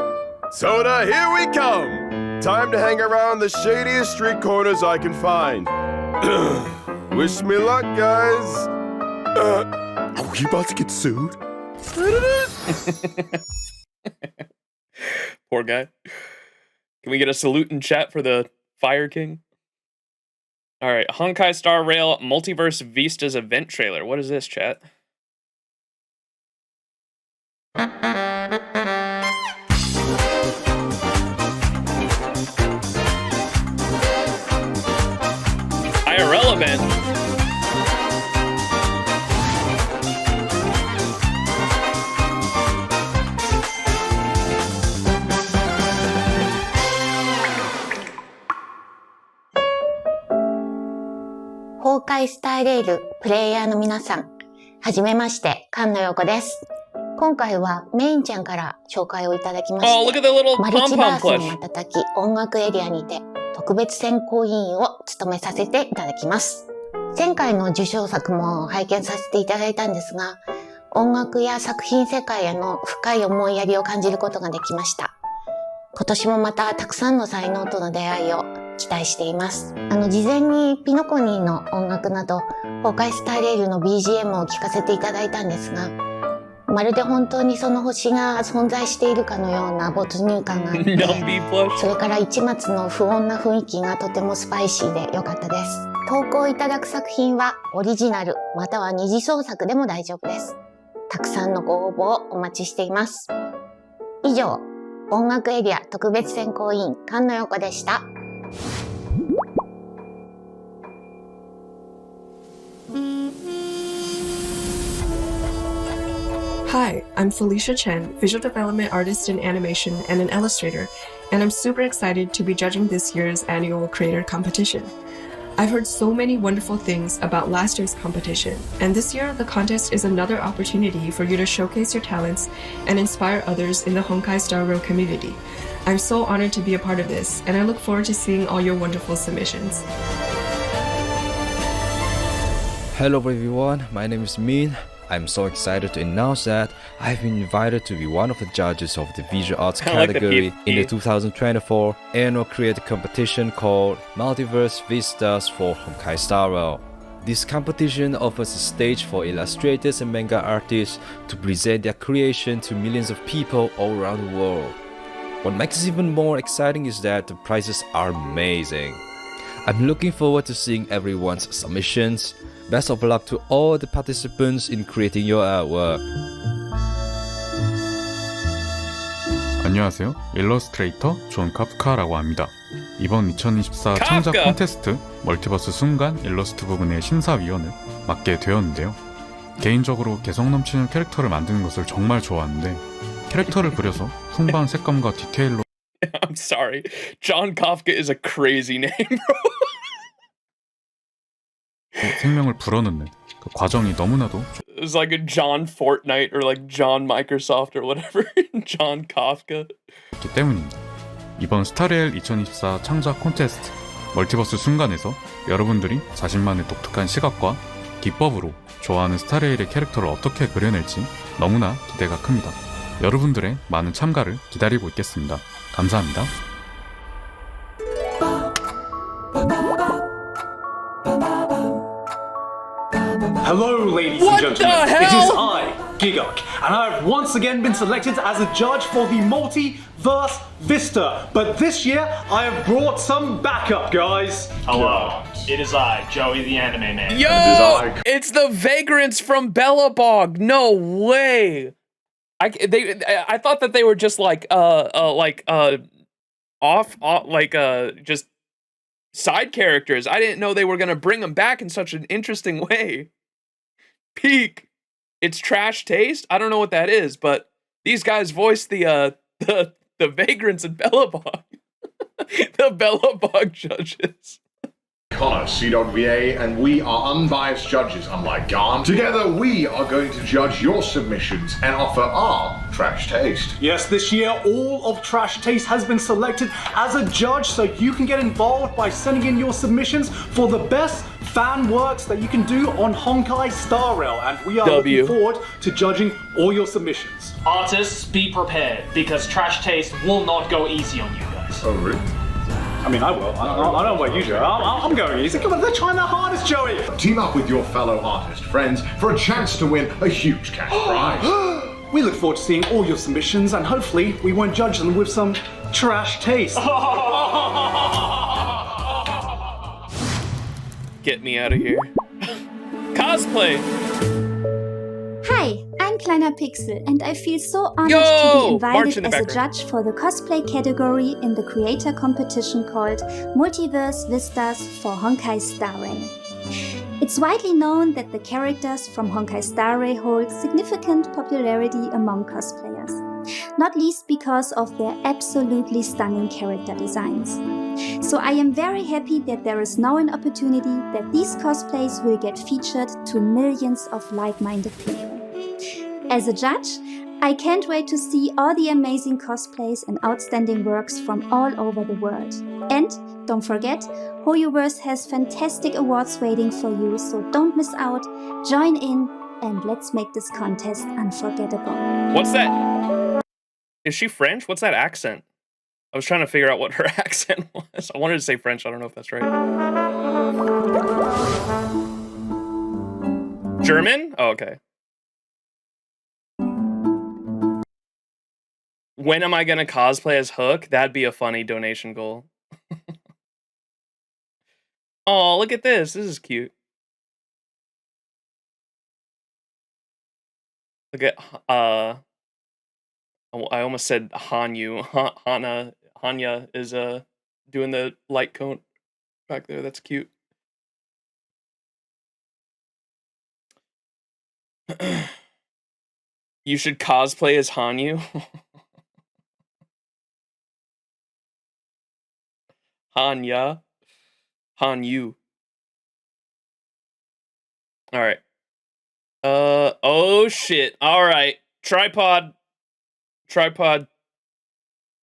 Soda, here we come. Time to hang around the shadiest street corners I can find. Wish me luck, guys. Are we about to get sued? Poor guy. Can we get a salute in chat for the Fire King? All right, Honkai Star Rail Multiverse Vistas event trailer. What is this, chat? IRL event.崩壊スターレールプレイヤーの皆さん、はじめまして、菅野陽子です。今回はメインちゃんから紹介をいただきまして、マルチバースを瞬き音楽エリアにて特別選考委員を務めさせていただきます。前回の受賞作も拝見させていただいたんですが、音楽や作品世界への深い思いやりを感じることができました。今年もまたたくさんの才能との出会いを期待しています。事前にピノコニーの音楽など、崩壊スターレールの BGM を聴かせていただいたんですが、まるで本当にその星が存在しているかのような没入感があって、それから一末の不穏な雰囲気がとてもスパイシーで良かったです。投稿いただく作品はオリジナルまたは二次創作でも大丈夫です。たくさんのご応募をお待ちしています。以上、音楽エリア特別選考委員菅野陽子でした。Hi, I'm Felicia Chen, visual development artist in animation and an illustrator, and I'm super excited to be judging this year's annual creator competition. I've heard so many wonderful things about last year's competition, and this year the contest is another opportunity for you to showcase your talents and inspire others in the Honkai Star Rail community. I'm so honored to be a part of this, and I look forward to seeing all your wonderful submissions. Hello everyone, my name is Min. I'm so excited to announce that I've been invited to be one of the judges of the visual arts category in the 2024 annual creator competition called Multiverse Vistas for Honkai Star Rail. This competition offers a stage for illustrators and manga artists to present their creation to millions of people all around the world. What makes it even more exciting is that the prizes are amazing. I'm looking forward to seeing everyone's submissions. Best of luck to all the participants in creating your artwork. 안녕하세요. 일러스트레이터 존 카프카라고 합니다. 이번 2024 창작 콘테스트 멀티버스 순간 일러스트 부분의 심사위원을 맡게 되었는데요. 개인적으로 개성 넘치는 캐릭터를 만드는 것을 정말 좋아하는데 캐릭터를 그려서 풍부한 색감과 디테일로 I'm sorry. John Kafka is a crazy name, bro. 생명을 불어넣는 그 과정이 너무나도 It's like a John Fortnite or like John Microsoft or whatever. John Kafka. 좋기 때문입니다. 이번 스타레일 2024 창작 콘테스트 멀티버스 순간에서 여러분들이 자신만의 독특한 시각과 기법으로 좋아하는 스타레일의 캐릭터를 어떻게 그려낼지 너무나 기대가 큽니다. 여러분들의 많은 참가를 기다리고 있겠습니다. 감사합니다. Hello, ladies and gentlemen. It is I, Gigok, and I have once again been selected as a judge for the Multiverse Vista. But this year, I have brought some backup, guys. Hello, it is I, Joey the Anime Man. Yo, it's the Vagrants from Bellabog. No way. I thought that they were just like just side characters. I didn't know they were gonna bring them back in such an interesting way. Peak. It's Trash Taste. I don't know what that is, but these guys voiced the Vagrants in Bellabog. The Bellabog judges. Connor, CWA, and we are unbiased judges, unlike Garn. Together, we are going to judge your submissions and offer our trash taste. Yes, this year, all of Trash Taste has been selected as a judge, so you can get involved by sending in your submissions for the best fan works that you can do on Honkai Star Rail, and we are looking forward to judging all your submissions. Artists, be prepared, because Trash Taste will not go easy on you guys. Oh, really? I mean, I will. I don't know about you, Joey. I'm going easy. Come on, they're trying their hardest, Joey. Team up with your fellow artist friends for a chance to win a huge cash prize. We look forward to seeing all your submissions, and hopefully we won't judge them with some trash taste. Get me out of here. Cosplay. Hi, I'm Kleiner Pixel, and I feel so honored to be invited as a judge for the cosplay category in the creator competition called Multiverse Vistas for Honkai Star Rail. It's widely known that the characters from Honkai Star Rail hold significant popularity among cosplayers, not least because of their absolutely stunning character designs. So I am very happy that there is now an opportunity that these cosplays will get featured to millions of like-minded people. As a judge, I can't wait to see all the amazing cosplays and outstanding works from all over the world. And don't forget, HoYoverse has fantastic awards waiting for you, so don't miss out, join in, and let's make this contest unforgettable. What's that? Is she French? What's that accent? I was trying to figure out what her accent was. I wanted to say French. I don't know if that's right. German? Oh, okay. When am I gonna cosplay as Hook? That'd be a funny donation goal. Oh, look at this. This is cute. Look at I almost said Hanyu. Hanya is doing the light cone back there. That's cute. You should cosplay as Hanyu. Hanya. Hanyu. Alright. Oh shit. Alright. Tripod.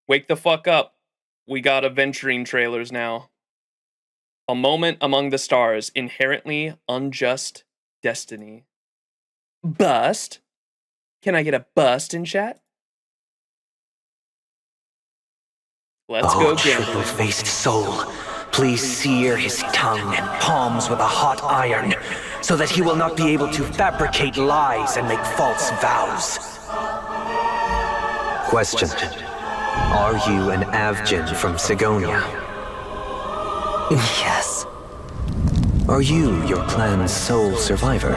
Wake the fuck up. We got adventuring trailers now. A Moment Among the Stars. Inherently Unjust Destiny. Bust? Can I get a bust in chat? Let's go get it. Triple-faced soul, please sear his tongue and palms with a hot iron, so that he will not be able to fabricate lies and make false vows. Question. Are you an Avgin from Sigonia? Yes. Are you your clan's sole survivor?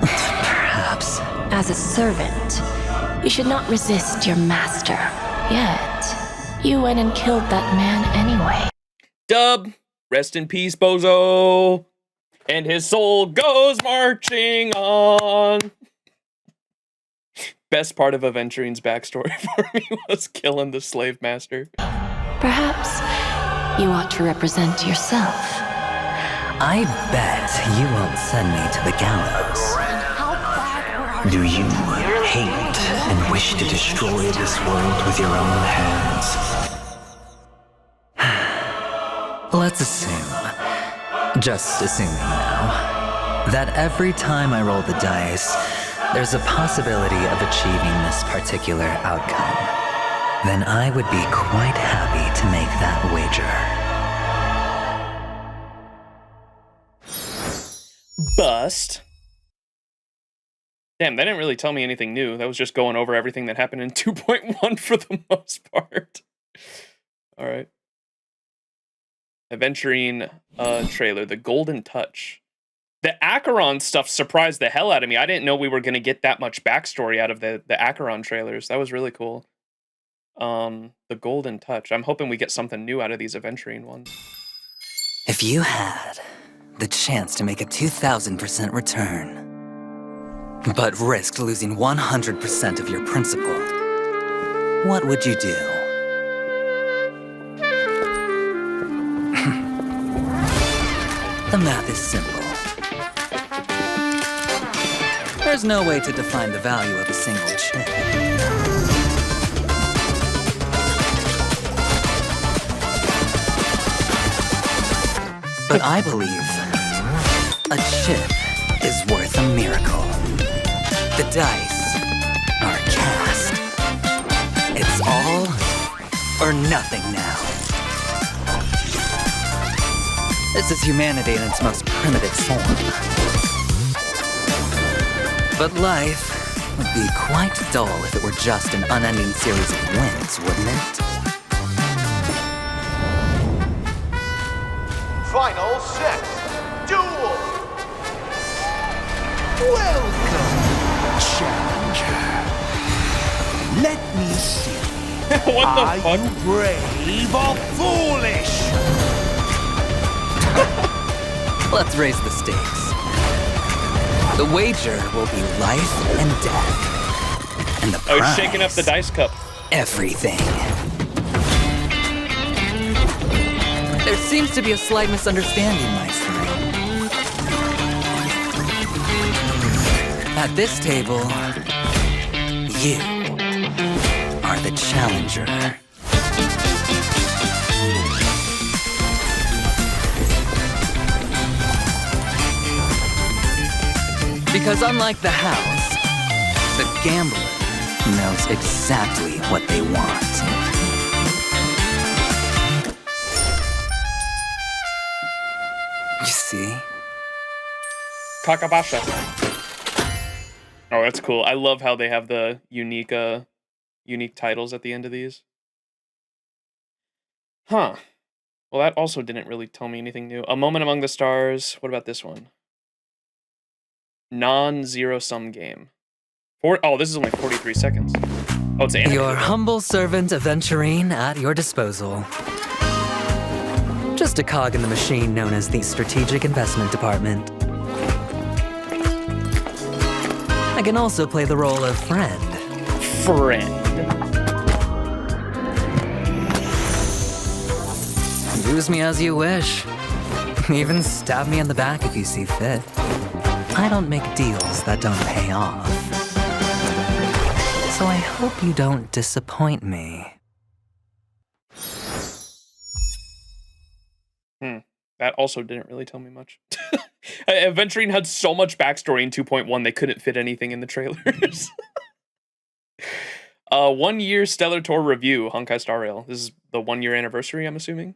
Perhaps. As a servant, you should not resist your master. Yet, you went and killed that man anyway. Dub! Rest in peace, bozo! And his soul goes marching on. Best part of Aventurine's backstory for me was killing the slave master. Perhaps you ought to represent yourself. I bet you won't send me to the gallows. Do you hate and wish to destroy this world with your own hands? Let's assume, just assuming now, that every time I roll the dice, there's a possibility of achieving this particular outcome. Then I would be quite happy to make that wager. Bust. Damn, they didn't really tell me anything new. That was just going over everything that happened in 2.1 for the most part. All right. Aventurine trailer, The Golden Touch. The Acheron stuff surprised the hell out of me. I didn't know we were going to get that much backstory out of the Acheron trailers. That was really cool. The Golden Touch. I'm hoping we get something new out of these Aventurine ones. If you had the chance to make a 2,000% return, but risked losing 100% of your principal, what would you do? The math is simple. There's no way to define the value of a single chip. But I believe a chip is worth a miracle. The dice are cast. It's all or nothing now. This is humanity in its most primitive form. But life would be quite dull if it were just an unending series of wins, wouldn't it? Final set. Duel. Welcome, challenger. Let me see. What the fuck? Are you brave or foolish? Let's raise the stakes. The wager will be life and death. And the prize, he's shaking up the dice cup. Everything. There seems to be a slight misunderstanding, my friend. At this table, you are the challenger. Because unlike the house, the gambler knows exactly what they want. You see? Kakabasha. Oh, that's cool. I love how they have the unique titles at the end of these. Huh. Well, that also didn't really tell me anything new. A Moment Among the Stars. What about this one? Non-zero-sum game. This is only 43 seconds. Oh, it's animated. Your humble servant, Aventurine, at your disposal. Just a cog in the machine known as the Strategic Investment Department. I can also play the role of friend. Use me as you wish. Even stab me in the back if you see fit. I don't make deals that don't pay off. So I hope you don't disappoint me. That also didn't really tell me much. Aventurine had so much backstory in 2.1 they couldn't fit anything in the trailers. 1 year Stellar Tour review, Honkai Star Rail. This is the 1 year anniversary, I'm assuming.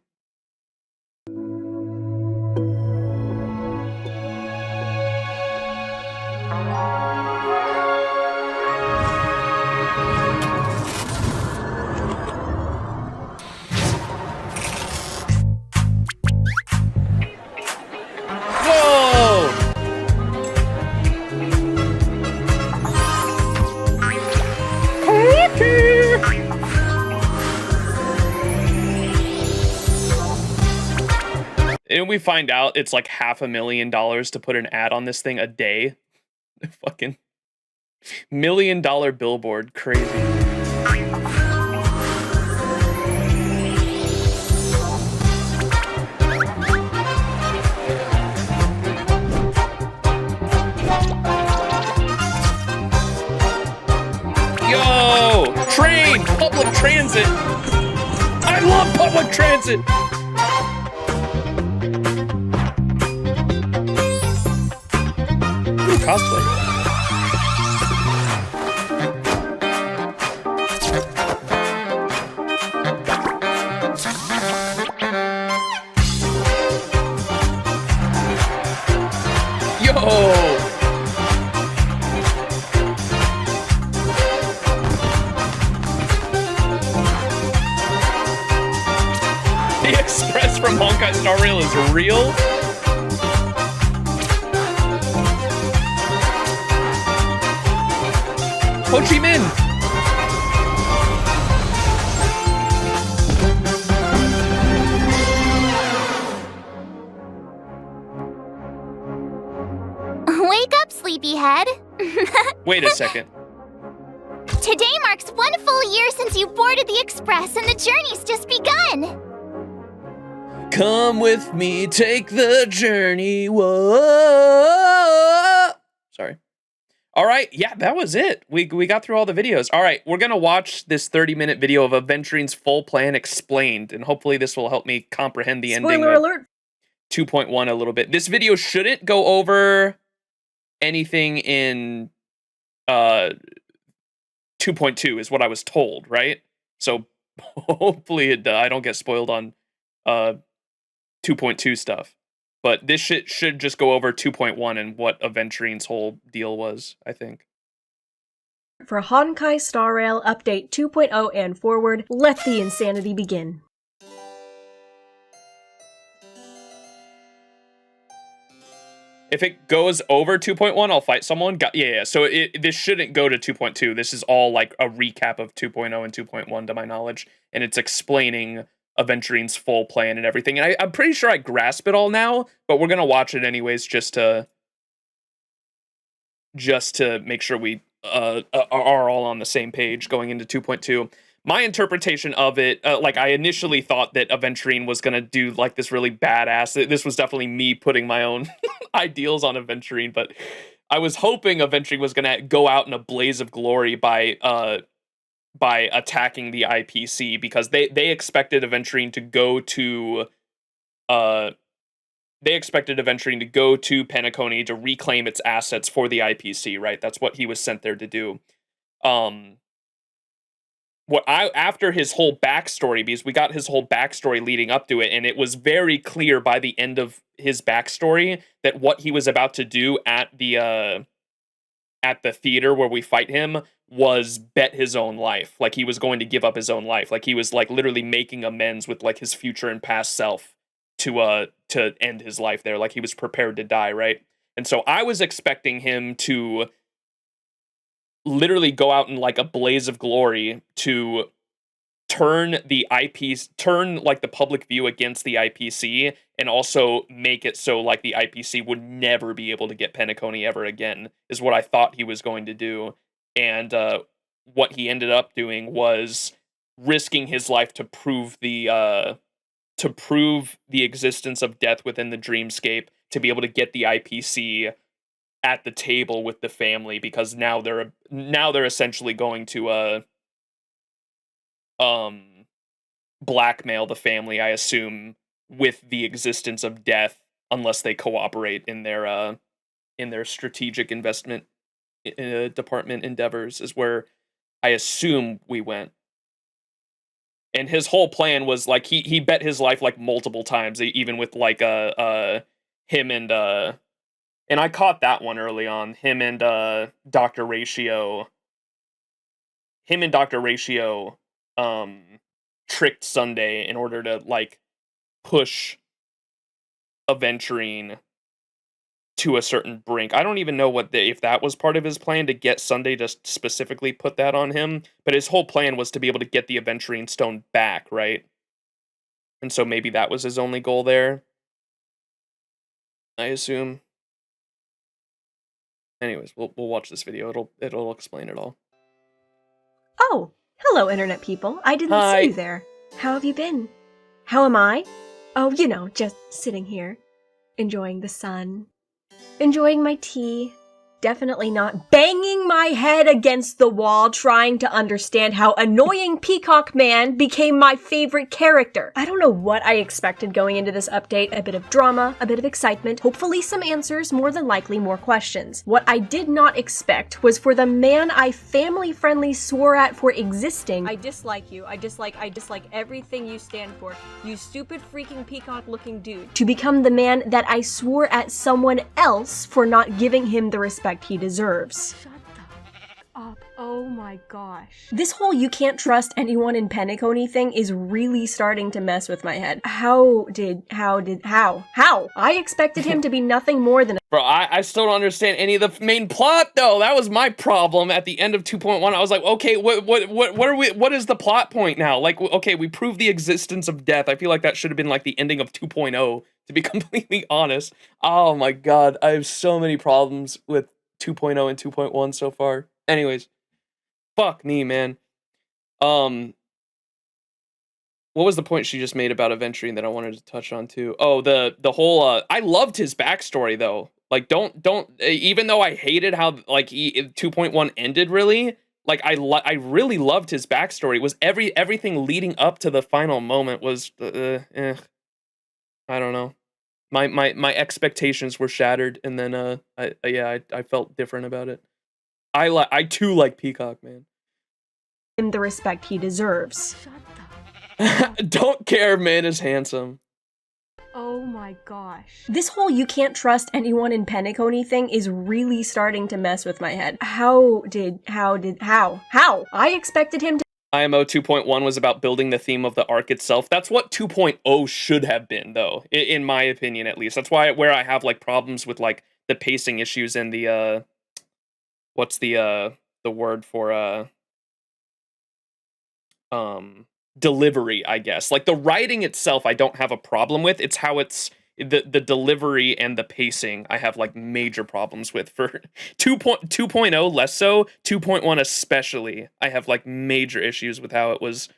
And we find out it's like $500,000 to put an ad on this thing a day. Fucking $1 million billboard. Crazy. Yo! Train! Public transit! I love public transit! Ooh, cosplay. Yo! The express from Honkai Star Rail is real? Ho Chi Minh! Wake up, sleepyhead. Wait a second. Today marks 1 full year since you boarded the express and the journey's just begun. Come with me, take the journey. Whoa. Sorry. All right, yeah, that was it. We got through all the videos. All right, we're gonna watch this 30-minute video of Aventurine's full plan explained, and hopefully this will help me comprehend the ending of 2.1 a little bit. This video shouldn't go over anything in 2.2 is what I was told, right? So hopefully I don't get spoiled on 2.2 stuff. But this shit should just go over 2.1 and what Aventurine's whole deal was, I think. For Honkai Star Rail Update 2.0 and forward, let the insanity begin. If it goes over 2.1, I'll fight someone. Yeah. So this shouldn't go to 2.2. This is all like a recap of 2.0 and 2.1 to my knowledge. And it's explaining Aventurine's full plan and everything. And I'm pretty sure I grasp it all now, but we're going to watch it anyways just to make sure we are all on the same page going into 2.2. My interpretation of it, like I initially thought that Aventurine was going to do like this really badass. This was definitely me putting my own ideals on Aventurine, but I was hoping Aventurine was going to go out in a blaze of glory by attacking the IPC, because they expected Aventurine to go to PENACONY to reclaim its assets for the IPC, right? That's what he was sent there to do. After his whole backstory, because we got his whole backstory leading up to it, and it was very clear by the end of his backstory that what he was about to do at the theater where we fight him was bet his own life. Like he was going to give up his own life. Like he was like literally making amends with like his future and past self to end his life there. Like he was prepared to die, right? And so I was expecting him to literally go out in like a blaze of glory to turn like the public view against the IPC, and also make it so like the IPC would never be able to get PENACONY ever again, is what I thought he was going to do. And what he ended up doing was risking his life to prove the existence of death within the dreamscape, to be able to get the IPC at the table with the family, because now they're essentially going to blackmail the family, I assume, with the existence of death, unless they cooperate in their strategic investment department endeavors, is where I assume we went. And his whole plan was like he bet his life like multiple times, even with like him and I caught that one early on. Him and Dr. Ratio tricked Sunday in order to like push Aventurine to a certain brink. I don't even know if that was part of his plan to get Sunday to specifically put that on him, but his whole plan was to be able to get the Aventurine stone back, right? And so maybe that was his only goal there. I assume. Anyways, we'll watch this video. It'll explain it all. Oh, hello, internet people. I didn't see you there. How have you been? How am I? Oh, you know, just sitting here, enjoying the sun, enjoying my tea. Definitely not banging my head against the wall trying to understand how annoying Peacock Man became my favorite character. I don't know what I expected going into this update. A bit of drama, a bit of excitement, hopefully some answers, more than likely more questions. What I did not expect was for the man I family-friendly swore at for existing. I dislike you. I dislike everything you stand for. You stupid freaking peacock-looking dude. To become the man that I swore at someone else for not giving him the respect he deserves. Shut the up. Oh my gosh. This whole you can't trust anyone in PENACONY thing is really starting to mess with my head. How? I expected him to be nothing more than Bro, I still don't understand any of the main plot though. That was my problem at the end of 2.1. I was like, okay, what is the plot point now? Like, okay, we proved the existence of death. I feel like that should have been like the ending of 2.0, to be completely honest. Oh my god, I have so many problems with 2.0 and 2.1 so far. Anyways, fuck me, man. What was the point she just made about Aventurine that I wanted to touch on too? Oh, the whole I loved his backstory though. Like don't even though I hated how like 2.1 ended really, like I really loved his backstory. It was everything leading up to the final moment was I don't know. My expectations were shattered, and then I felt different about it. I too like Peacock Man. Him the respect he deserves. Don't care, man is handsome. Oh my gosh. This whole you can't trust anyone in PENACONY thing is really starting to mess with my head. How? I expected him to IMO 2.1 was about building the theme of the arc itself. That's what 2.0 should have been, though, in my opinion, at least. That's where I have like problems with like the pacing issues and the what's the word for delivery, I guess. Like the writing itself, I don't have a problem with. It's how it's the delivery and the pacing I have like major problems with. For 2.0 less so, 2.1 especially, I have like major issues with how it was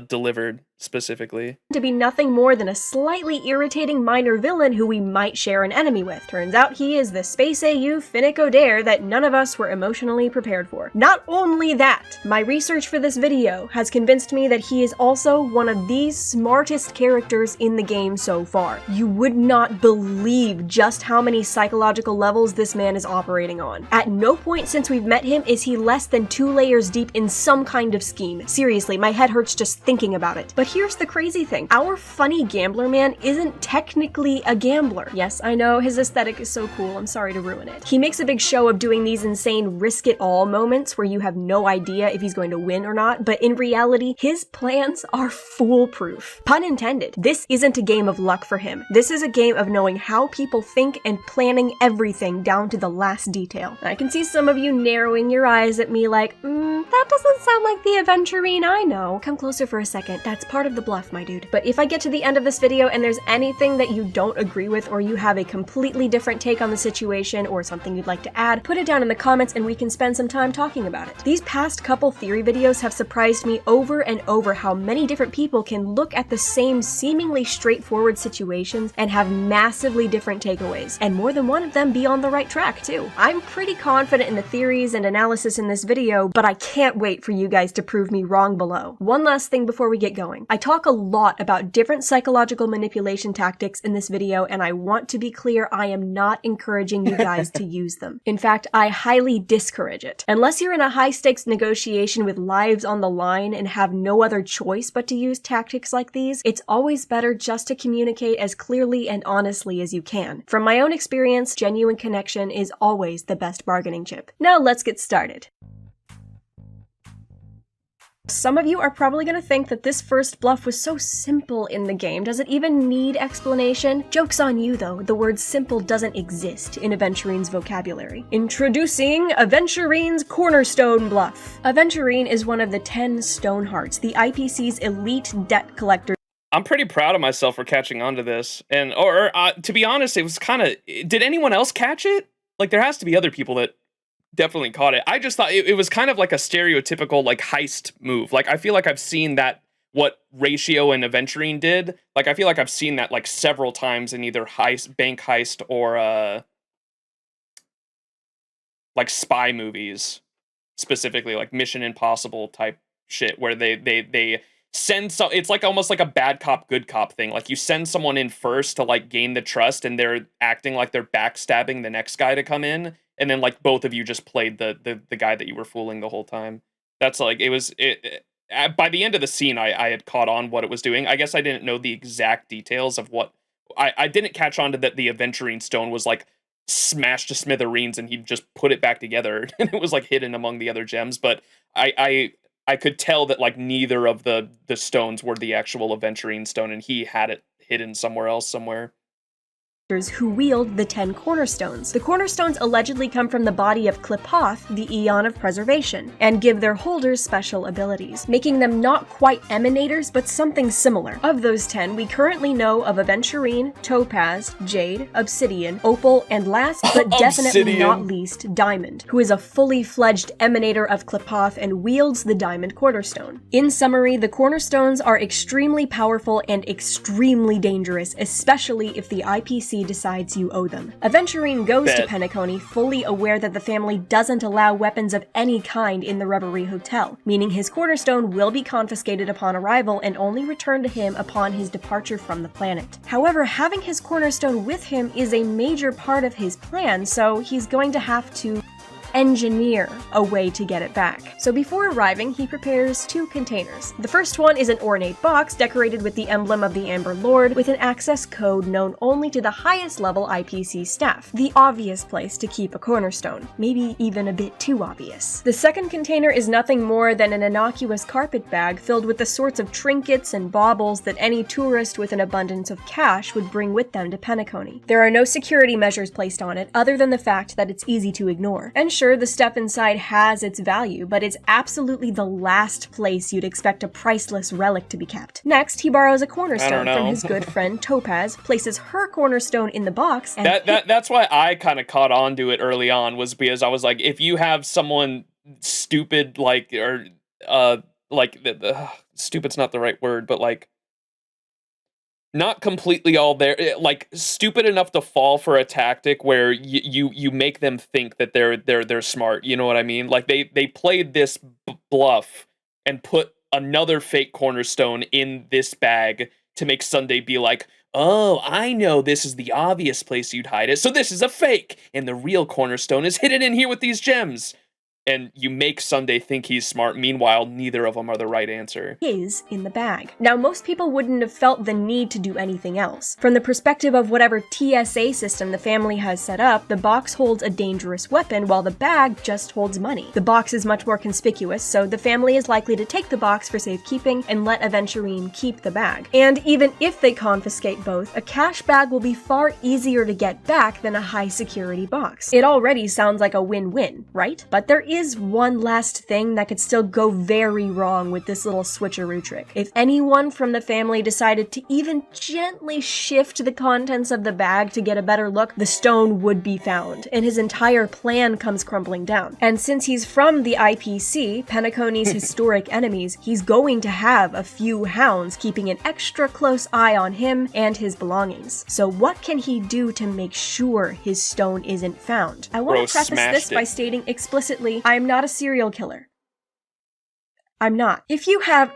delivered specifically. To be nothing more than a slightly irritating minor villain who we might share an enemy with. Turns out he is the Space AU Finnick O'Dare that none of us were emotionally prepared for. Not only that, my research for this video has convinced me that he is also one of the smartest characters in the game so far. You would not believe just how many psychological levels this man is operating on. At no point since we've met him is he less than 2 layers deep in some kind of scheme. Seriously, my head hurts just thinking about it. But here's the crazy thing. Our funny gambler man isn't technically a gambler. Yes, I know, his aesthetic is so cool, I'm sorry to ruin it. He makes a big show of doing these insane risk-it-all moments where you have no idea if he's going to win or not, but in reality, his plans are foolproof. Pun intended. This isn't a game of luck for him. This is a game of knowing how people think and planning everything down to the last detail. I can see some of you narrowing your eyes at me like, that doesn't sound like the Aventurine I know. Come closer for a second. That's part of the bluff, my dude. But if I get to the end of this video and there's anything that you don't agree with, or you have a completely different take on the situation, or something you'd like to add, put it down in the comments and we can spend some time talking about it. These past couple theory videos have surprised me over and over how many different people can look at the same seemingly straightforward situations and have massively different takeaways, and more than one of them be on the right track too. I'm pretty confident in the theories and analysis in this video, but I can't wait for you guys to prove me wrong below. One last thing before we get going. I talk a lot about different psychological manipulation tactics in this video, and I want to be clear, I am not encouraging you guys to use them. In fact, I highly discourage it. Unless you're in a high-stakes negotiation with lives on the line and have no other choice but to use tactics like these, it's always better just to communicate as clearly and honestly as you can. From my own experience, genuine connection is always the best bargaining chip. Now let's get started. Some of you are probably going to think that this first bluff was so simple in the game. Does it even need explanation? Joke's on you though, the word simple doesn't exist in Aventurine's vocabulary. Introducing Aventurine's Cornerstone Bluff. Aventurine is one of the 10 Stonehearts, the IPC's elite debt collectors I'm pretty proud of myself for catching on to this. And, or to be honest, it was kind of, did anyone else catch it? Like, there has to be other people that definitely caught it. I just thought it was kind of like a stereotypical, like, heist move. Like, I feel like I've seen that, what Ratio and Aventurine did. Like, I feel like I've seen that, like, several times in either bank heist or, like, spy movies. Specifically, like, Mission Impossible type shit, where they send it's like almost like a bad cop, good cop thing. Like, you send someone in first to, like, gain the trust, and they're acting like they're backstabbing the next guy to come in, and then, like, both of you just played the guy that you were fooling the whole time. That's, like, by the end of the scene, I had caught on what it was doing. I guess I didn't know the exact details of what... I didn't catch on to that the Aventurine Stone was, like, smashed to smithereens, and he just put it back together, and it was, like, hidden among the other gems, but I could tell that, like, neither of the stones were the actual Aventurine Stone, and he had it hidden somewhere else, somewhere. Who wield the 10 cornerstones. The cornerstones allegedly come from the body of Qlipoth, the Aeon of Preservation, and give their holders special abilities, making them not quite emanators, but something similar. Of those 10, we currently know of Aventurine, Topaz, Jade, Obsidian, Opal, and last but definitely not least, Diamond, who is a fully fledged emanator of Qlipoth and wields the Diamond Cornerstone. In summary, the cornerstones are extremely powerful and extremely dangerous, especially if the IPC decides you owe them. Aventurine goes to PENACONY fully aware that the family doesn't allow weapons of any kind in the Reverie Hotel, meaning his cornerstone will be confiscated upon arrival and only returned to him upon his departure from the planet. However, having his cornerstone with him is a major part of his plan, so he's going to have to engineer a way to get it back. So before arriving, he prepares 2 containers. The first one is an ornate box decorated with the emblem of the Amber Lord with an access code known only to the highest level IPC staff. The obvious place to keep a cornerstone. Maybe even a bit too obvious. The second container is nothing more than an innocuous carpet bag filled with the sorts of trinkets and baubles that any tourist with an abundance of cash would bring with them to PENACONY. There are no security measures placed on it other than the fact that it's easy to ignore. And sure, the stuff inside has its value, but it's absolutely the last place you'd expect a priceless relic to be kept. Next, he borrows a cornerstone from his good friend Topaz, places her cornerstone in the box, and that's why I kind of caught on to it early on, was because I was like, if you have someone stupid, like, or stupid's not the right word, but like not completely all there, like stupid enough to fall for a tactic where you make them think that they're smart. You know what I mean? Like they played this bluff and put another fake cornerstone in this bag to make Sunday be like, oh, I know this is the obvious place you'd hide it, so this is a fake, and the real cornerstone is hidden in here with these gems. And you make Sunday think he's smart, meanwhile, neither of them are the right answer. Is in the bag. Now, most people wouldn't have felt the need to do anything else. From the perspective of whatever TSA system the family has set up, the box holds a dangerous weapon while the bag just holds money. The box is much more conspicuous, so the family is likely to take the box for safekeeping and let Aventurine keep the bag. And even if they confiscate both, a cash bag will be far easier to get back than a high-security box. It already sounds like a win-win, right? But there is one last thing that could still go very wrong with this little switcheroo trick. If anyone from the family decided to even gently shift the contents of the bag to get a better look, the stone would be found, and his entire plan comes crumbling down. And since he's from the IPC, PENACONY's historic enemies, he's going to have a few hounds keeping an extra close eye on him and his belongings. So what can he do to make sure his stone isn't found? I want to preface this by stating explicitly, I'm not a serial killer. I'm not. If you have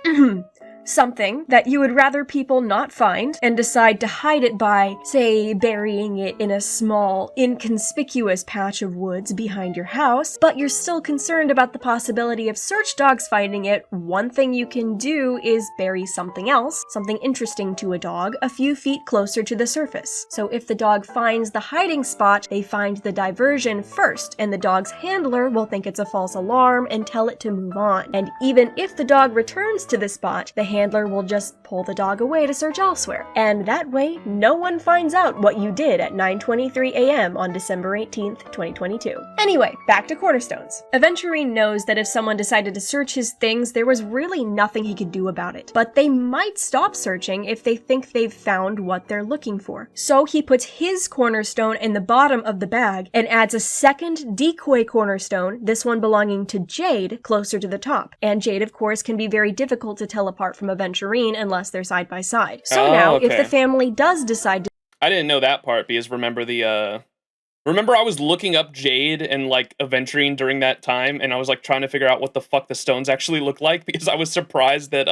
something that you would rather people not find and decide to hide it by, say, burying it in a small, inconspicuous patch of woods behind your house, but you're still concerned about the possibility of search dogs finding it, one thing you can do is bury something else, something interesting to a dog, a few feet closer to the surface. So if the dog finds the hiding spot, they find the diversion first, and the dog's handler will think it's a false alarm and tell it to move on. And even if the dog returns to the spot, the handler will just pull the dog away to search elsewhere. And that way, no one finds out what you did at 9:23 a.m. on December 18th, 2022. Anyway, back to cornerstones. Aventurine knows that if someone decided to search his things, there was really nothing he could do about it. But they might stop searching if they think they've found what they're looking for. So he puts his cornerstone in the bottom of the bag and adds a second decoy cornerstone, this one belonging to Jade, closer to the top. And Jade, of course, can be very difficult to tell apart from Aventurine unless they're side by side. So now, if the family does decide to... I didn't know that part because remember I was looking up Jade and like Aventurine during that time, and I was like trying to figure out what the fuck the stones actually look like because I was surprised that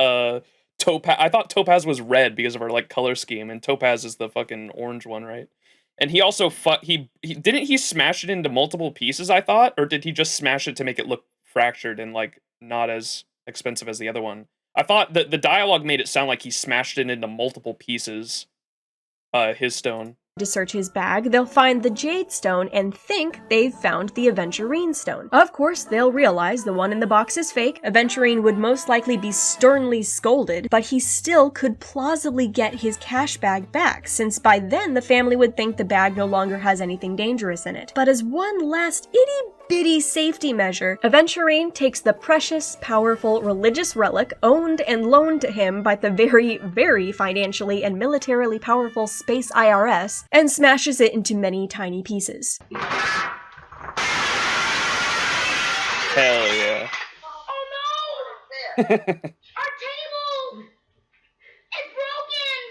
Topaz. I thought Topaz was red because of her like color scheme, and Topaz is the fucking orange one, right? And he also he didn't he smash it into multiple pieces, I thought, or did he just smash it to make it look fractured and like not as expensive as the other one? I thought that the dialogue made it sound like he smashed it into multiple pieces. His stone. To search his bag, they'll find the Jade Stone and think they've found the Aventurine Stone. Of course, they'll realize the one in the box is fake. Aventurine would most likely be sternly scolded, but he still could plausibly get his cash bag back, since by then the family would think the bag no longer has anything dangerous in it. But as one last itty-bitty safety measure, Aventurine takes the precious, powerful religious relic owned and loaned to him by the very, very financially and militarily powerful Space IRS and smashes it into many tiny pieces. Hell yeah.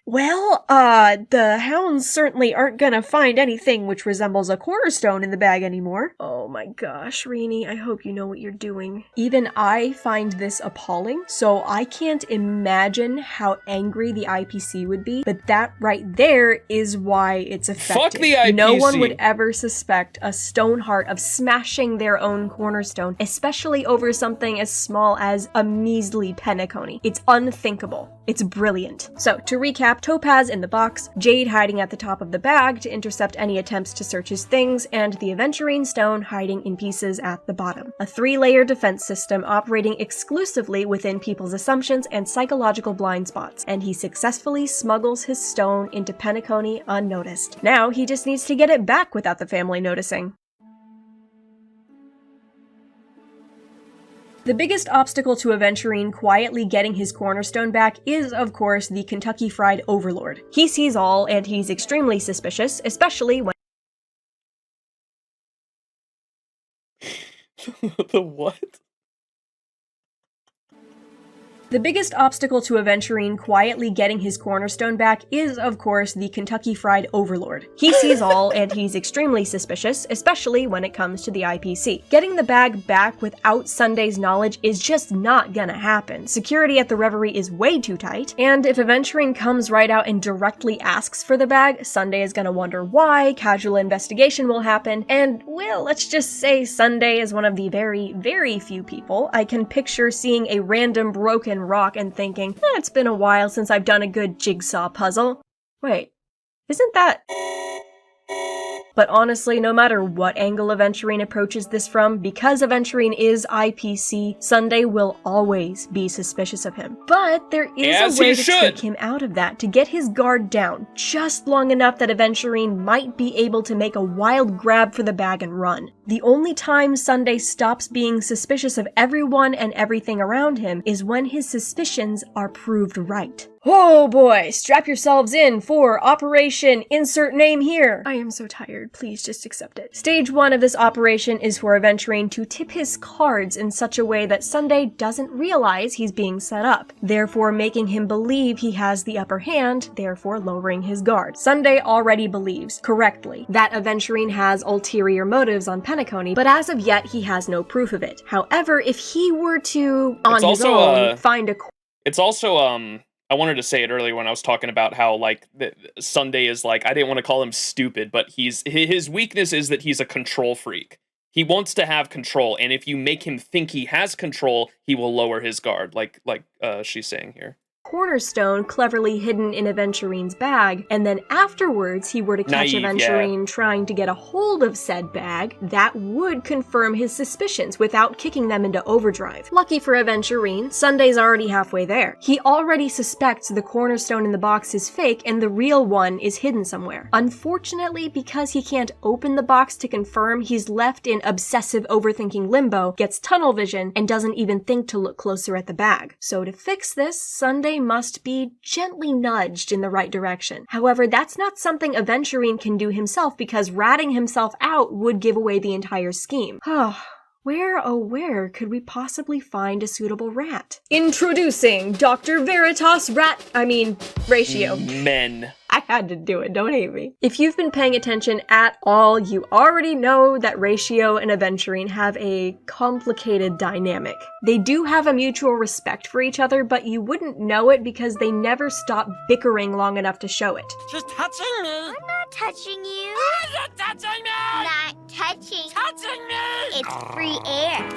Well, the hounds certainly aren't gonna find anything which resembles a cornerstone in the bag anymore. Oh my gosh, Rainy, I hope you know what you're doing. Even I find this appalling, so I can't imagine how angry the IPC would be, but that right there is why it's effective. Fuck the IPC! No one would ever suspect a Stoneheart of smashing their own cornerstone, especially over something as small as a measly PENACONY. It's unthinkable. It's brilliant. So, to recap, Topaz in the box, Jade hiding at the top of the bag to intercept any attempts to search his things, and the Aventurine Stone hiding in pieces at the bottom. A 3-layer defense system operating exclusively within people's assumptions and psychological blind spots, and he successfully smuggles his stone into PENACONY unnoticed. Now, he just needs to get it back without the family noticing. The biggest obstacle to Aventurine quietly getting his cornerstone back is, of course, the Kentucky Fried Overlord. He sees all, and he's extremely suspicious, especially when The what? The biggest obstacle to Aventurine quietly getting his cornerstone back is, of course, the Kentucky Fried Overlord. He sees all, and he's extremely suspicious, especially when it comes to the IPC. Getting the bag back without Sunday's knowledge is just not gonna happen. Security at the Reverie is way too tight, and if Aventurine comes right out and directly asks for the bag, Sunday is gonna wonder why, casual investigation will happen, and, well, let's just say Sunday is one of the very, very few people I can picture seeing a random broken rock and thinking, it's been a while since I've done a good jigsaw puzzle. Wait, isn't that... But honestly, no matter what angle Aventurine approaches this from, because Aventurine is IPC, Sunday will always be suspicious of him. But there is a way to trick him out of that, to get his guard down, just long enough that Aventurine might be able to make a wild grab for the bag and run. The only time Sunday stops being suspicious of everyone and everything around him is when his suspicions are proved right. Oh boy, strap yourselves in for Operation Insert Name Here. I am so tired, please just accept it. Stage 1 of this operation is for Aventurine to tip his cards in such a way that Sunday doesn't realize he's being set up, therefore making him believe he has the upper hand, therefore lowering his guard. Sunday already believes, correctly, that Aventurine has ulterior motives on PENACONY, but as of yet he has no proof of it. However, if he were to, on his own, find a... It's also, I wanted to say it earlier when I was talking about how, like, Sunday is, like, I didn't want to call him stupid, but his weakness is that he's a control freak. He wants to have control, and if you make him think he has control, he will lower his guard, like she's saying here. cornerstone cleverly hidden in Aventurine's bag, and then afterwards he were to catch Aventurine trying to get a hold of said bag, that would confirm his suspicions without kicking them into overdrive. Lucky for Aventurine, Sunday's already halfway there. He already suspects the cornerstone in the box is fake and the real one is hidden somewhere. Unfortunately, because he can't open the box to confirm, he's left in obsessive overthinking limbo, gets tunnel vision, and doesn't even think to look closer at the bag. So to fix this, Sunday must be gently nudged in the right direction. However, that's not something Aventurine can do himself because ratting himself out would give away the entire scheme. Where, oh where, could we possibly find a suitable rat? Introducing Dr. Veritas Ratio. Men. I had to do it, don't hate me. If you've been paying attention at all, you already know that Ratio and Aventurine have a complicated dynamic. They do have a mutual respect for each other, but you wouldn't know it because they never stop bickering long enough to show it. She's touching me! I'm not touching you. You're touching me! Not touching. Touching me! It's free air.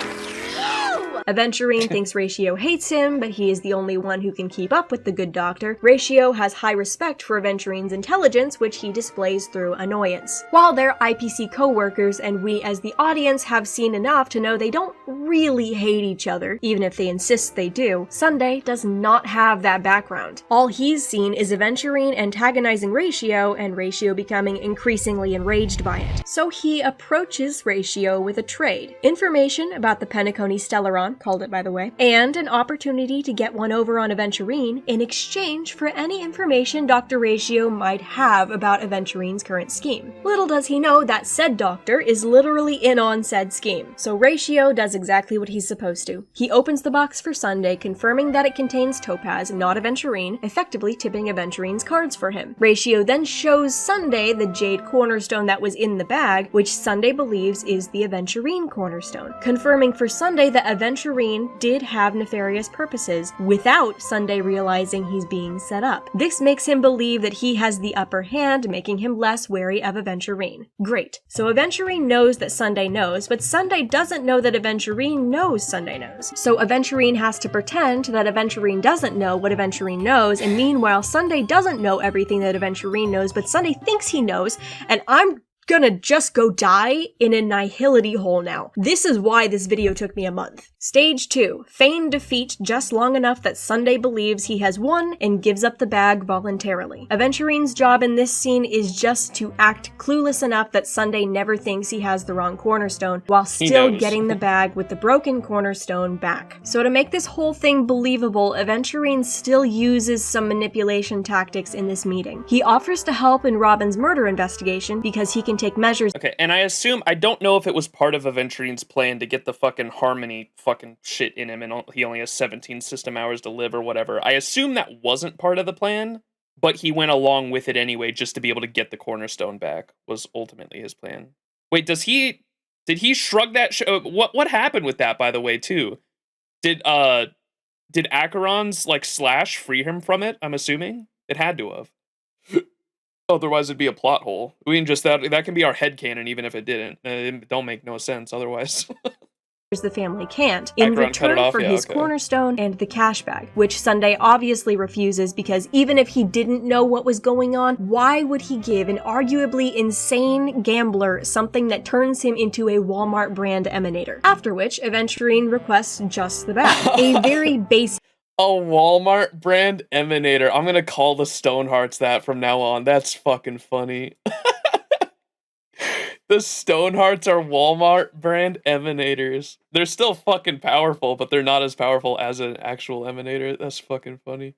Ew! Aventurine thinks Ratio hates him, but he is the only one who can keep up with the good doctor. Ratio has high respect for Aventurine's intelligence, which he displays through annoyance. While they're IPC co-workers, and we as the audience have seen enough to know they don't really hate each other, even if they insist they do, Sunday does not have that background. All he's seen is Aventurine antagonizing Ratio, and Ratio becoming increasingly enraged by it. So he approaches Ratio with a trade. Information about the PENACONY Stellaron, called it by the way, and an opportunity to get one over on Aventurine in exchange for any information Dr. Ratio might have about Aventurine's current scheme. Little does he know that said doctor is literally in on said scheme, so Ratio does exactly what he's supposed to. He opens the box for Sunday, confirming that it contains Topaz, not Aventurine, effectively tipping Aventurine's cards for him. Ratio then shows Sunday the jade cornerstone that was in the bag, which Sunday believes is the Aventurine cornerstone, confirming for Sunday that Aventurine did have nefarious purposes without Sunday realizing he's being set up. This makes him believe that he has the upper hand, making him less wary of Aventurine. Great. So Aventurine knows that Sunday knows, but Sunday doesn't know that Aventurine knows Sunday knows. So Aventurine has to pretend that Aventurine doesn't know what Aventurine knows, and meanwhile Sunday doesn't know everything that Aventurine knows, but Sunday thinks he knows, and I'm gonna just go die in a nihility hole now. This is why this video took me a month. Stage 2. Feign defeat just long enough that Sunday believes he has won and gives up the bag voluntarily. Aventurine's job in this scene is just to act clueless enough that Sunday never thinks he has the wrong cornerstone, while still getting the bag with the broken cornerstone back. So to make this whole thing believable, Aventurine still uses some manipulation tactics in this meeting. He offers to help in Robin's murder investigation because he can take measures. Okay, and I don't know if it was part of Aventurine's plan to get the fucking Harmony fucking shit in him, and he only has 17 system hours to live or whatever. I assume that wasn't part of the plan, but he went along with it anyway just to be able to get the cornerstone back, was ultimately his plan. Wait, did he shrug that what happened with that, by the way, too? Did Acheron's slash free him from it? I'm assuming it had to have. Otherwise, it'd be a plot hole. We can just that can be our headcanon, even if it didn't. It don't make no sense otherwise. The family can't, in return for his cornerstone and the cash bag, which Sunday obviously refuses because even if he didn't know what was going on, why would he give an arguably insane gambler something that turns him into a Walmart brand emanator? After which, Aventurine requests just the bag. A very basic a Walmart brand emanator. I'm gonna call the Stonehearts that from now on. That's fucking funny. The Stonehearts are Walmart brand emanators. They're still fucking powerful, but they're not as powerful as an actual emanator. That's fucking funny.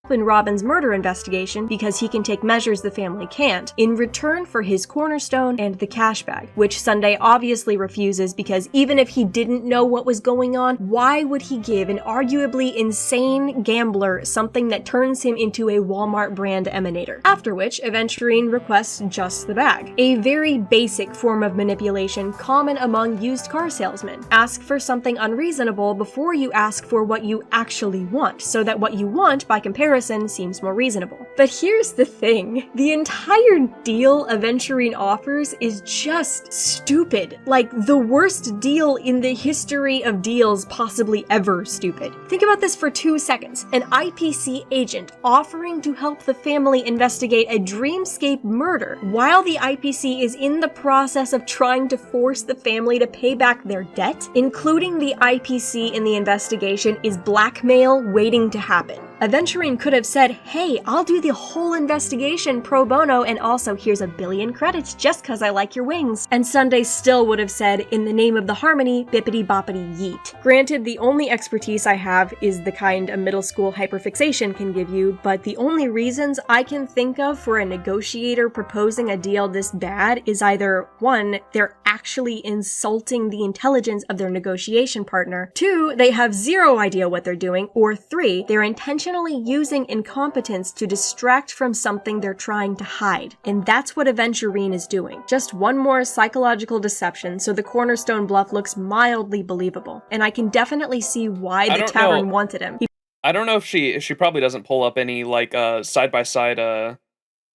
In Robin's murder investigation because he can take measures the family can't, in return for his cornerstone and the cash bag, which Sunday obviously refuses because even if he didn't know what was going on, why would he give an arguably insane gambler something that turns him into a Walmart brand emanator? After which, Aventurine requests just the bag. A very basic form of manipulation common among used car salesmen. Ask for something unreasonable before you ask for what you actually want, so that what you want, by comparison, comparison seems more reasonable. But here's the thing. The entire deal Aventurine offers is just stupid. Like, the worst deal in the history of deals possibly ever stupid. Think about this for 2 seconds. An IPC agent offering to help the family investigate a dreamscape murder while the IPC is in the process of trying to force the family to pay back their debt, including the IPC in the investigation, is blackmail waiting to happen. Aventurine could have said, hey, I'll do the whole investigation pro bono and also here's $1 billion credits just cause I like your wings. And Sunday still would have said, in the name of the harmony, bippity boppity yeet. Granted, the only expertise I have is the kind a middle school hyperfixation can give you, but the only reasons I can think of for a negotiator proposing a deal this bad is either 1, they're actually insulting the intelligence of their negotiation partner, 2, they have zero idea what they're doing, or 3, they're intentionally using incompetence to distract from something they're trying to hide. And that's what Aventurine is doing. Just one more psychological deception so the Cornerstone bluff looks mildly believable. And I can definitely see why the tavern wanted him. I don't know if she probably doesn't pull up any like side-by-side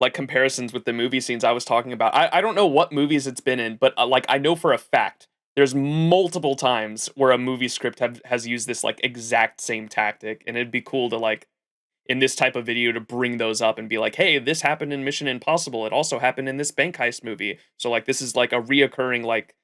like comparisons with the movie scenes I was talking about. I don't know what movies it's been in, but like I know for a fact there's multiple times where a movie script has used this like exact same tactic, and it'd be cool to like in this type of video to bring those up and be like, hey, this happened in Mission Impossible. It also happened in this bank heist movie. So like this is like a reoccurring like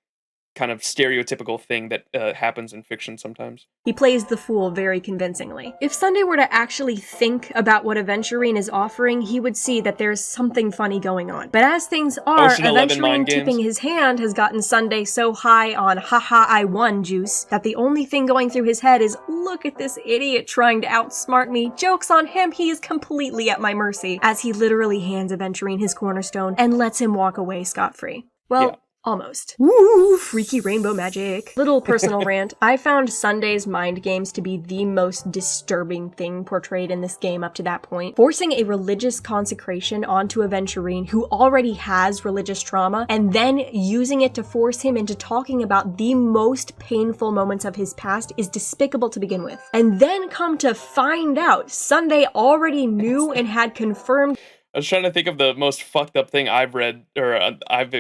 kind of stereotypical thing that happens in fiction sometimes. He plays the fool very convincingly. If Sunday were to actually think about what Aventurine is offering, he would see that there's something funny going on. But as things are, Aventurine tipping his hand has gotten Sunday so high on haha I won juice that the only thing going through his head is, look at this idiot trying to outsmart me. Joke's on him, he is completely at my mercy, as he literally hands Aventurine his cornerstone and lets him walk away scot-free. Well, yeah. Almost. Woo! Freaky rainbow magic. Little personal rant. I found Sunday's mind games to be the most disturbing thing portrayed in this game up to that point. Forcing a religious consecration onto Aventurine, who already has religious trauma, and then using it to force him into talking about the most painful moments of his past is despicable to begin with. And then come to find out, Sunday already knew and had confirmed. I was trying to think of the most fucked up thing I've read, or I've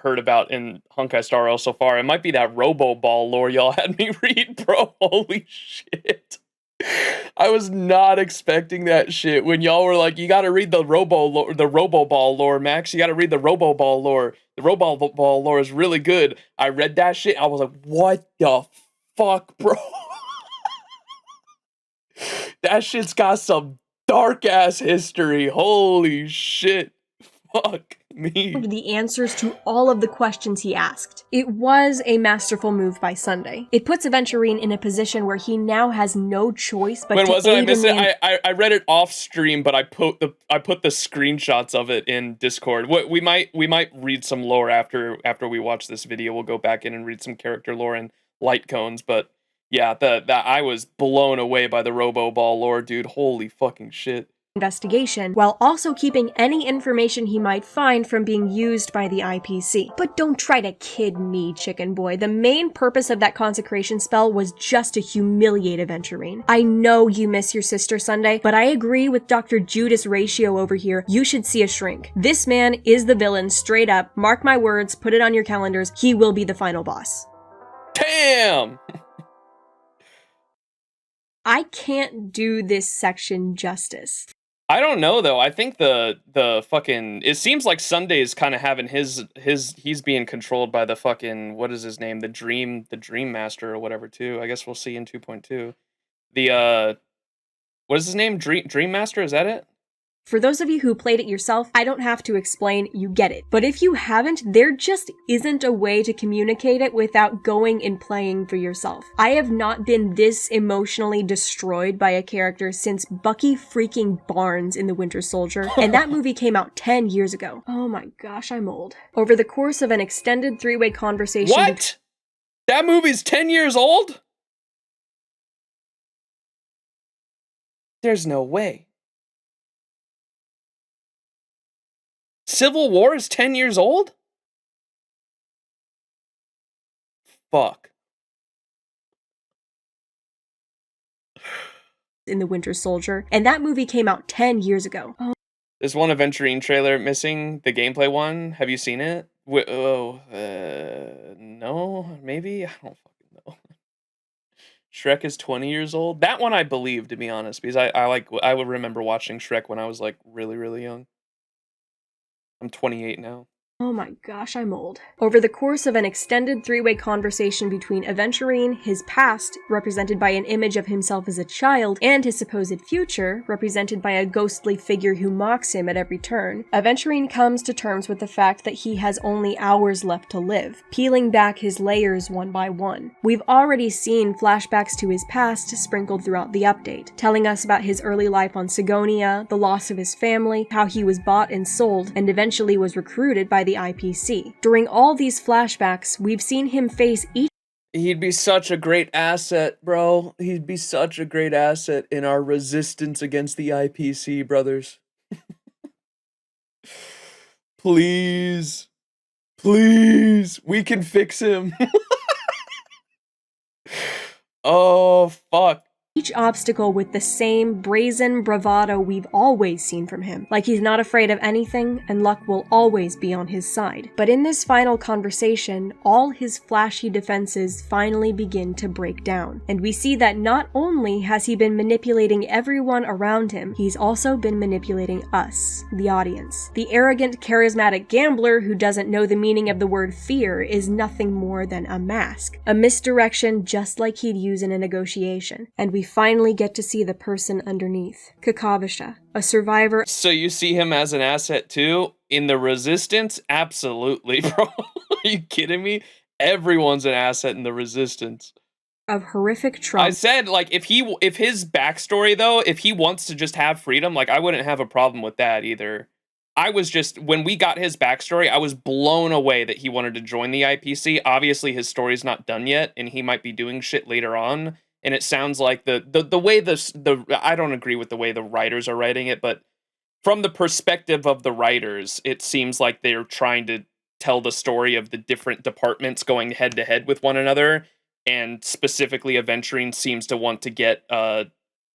heard about in Honkai Star Rail so far. It might be that Robo Ball lore y'all had me read, bro. Holy shit. I was not expecting that shit when y'all were like, you gotta read the Robo Ball lore, Max. You gotta read the Robo Ball lore. The Robo Ball lore is really good. I read that shit. I was like, what the fuck, bro? That shit's got some dark ass history. Holy shit. Fuck me. The answers to all of the questions he asked. It was a masterful move by Sunday. It puts Aventurine in a position where he now has no choice but to I missed it. I read it off stream, but I put the screenshots of it in Discord. We might read some lore after we watch this video. We'll go back in and read some character lore and light cones, but yeah, that I was blown away by the Robo Ball lore, dude. Holy fucking shit. Investigation, while also keeping any information he might find from being used by the IPC. But don't try to kid me, chicken boy. The main purpose of that consecration spell was just to humiliate Aventurine. I know you miss your sister Sunday, but I agree with Dr. Judas Ratio over here. You should see a shrink. This man is the villain, straight up. Mark my words, put it on your calendars. He will be the final boss. Damn! I can't do this section justice. I don't know though. I think the fucking, it seems like Sunday's kind of having he's being controlled by the fucking, what is his name? The Dream Master or whatever too. I guess we'll see in 2.2. The what is his name? Dream Master, is that it? For those of you who played it yourself, I don't have to explain, you get it. But if you haven't, there just isn't a way to communicate it without going and playing for yourself. I have not been this emotionally destroyed by a character since Bucky freaking Barnes in The Winter Soldier, and that movie came out 10 years ago. Oh my gosh, I'm old. Over the course of an extended three-way conversation— What? That movie's 10 years old? There's no way. Civil War is 10 years old? Fuck. in The Winter Soldier, and that movie came out 10 years ago. There's one Aventurine trailer missing, the gameplay one. Have you seen it? No, maybe? I don't fucking know. Shrek is 20 years old? That one I believe, to be honest, because I would remember watching Shrek when I was, like, really, really young. I'm 28 now. Oh my gosh, I'm old. Over the course of an extended three-way conversation between Aventurine, his past, represented by an image of himself as a child, and his supposed future, represented by a ghostly figure who mocks him at every turn, Aventurine comes to terms with the fact that he has only hours left to live, peeling back his layers one by one. We've already seen flashbacks to his past sprinkled throughout the update, telling us about his early life on Sigonia, the loss of his family, how he was bought and sold, and eventually was recruited by the IPC. During all these flashbacks, we've seen him face each. He'd be such a great asset, bro. He'd be such a great asset in our resistance against the IPC, brothers. Please. Please. We can fix him. Oh, fuck. Each obstacle with the same brazen bravado we've always seen from him. Like he's not afraid of anything, and luck will always be on his side. But in this final conversation, all his flashy defenses finally begin to break down. And we see that not only has he been manipulating everyone around him, he's also been manipulating us, the audience. The arrogant, charismatic gambler who doesn't know the meaning of the word fear is nothing more than a mask. A misdirection just like he'd use in a negotiation. And we finally get to see the person underneath. Kakavasha, a survivor. So you see him as an asset too? In the Resistance? Absolutely, bro. Are you kidding me? Everyone's an asset in the Resistance. Of horrific trauma. I said, like, if his backstory, though, if he wants to just have freedom, like, I wouldn't have a problem with that either. I was just, when we got his backstory, I was blown away that he wanted to join the IPC. Obviously, his story's not done yet, and he might be doing shit later on. And it sounds like the way I don't agree with the way the writers are writing it, but from the perspective of the writers, it seems like they're trying to tell the story of the different departments going head to head with one another. And specifically, Aventurine seems to want to get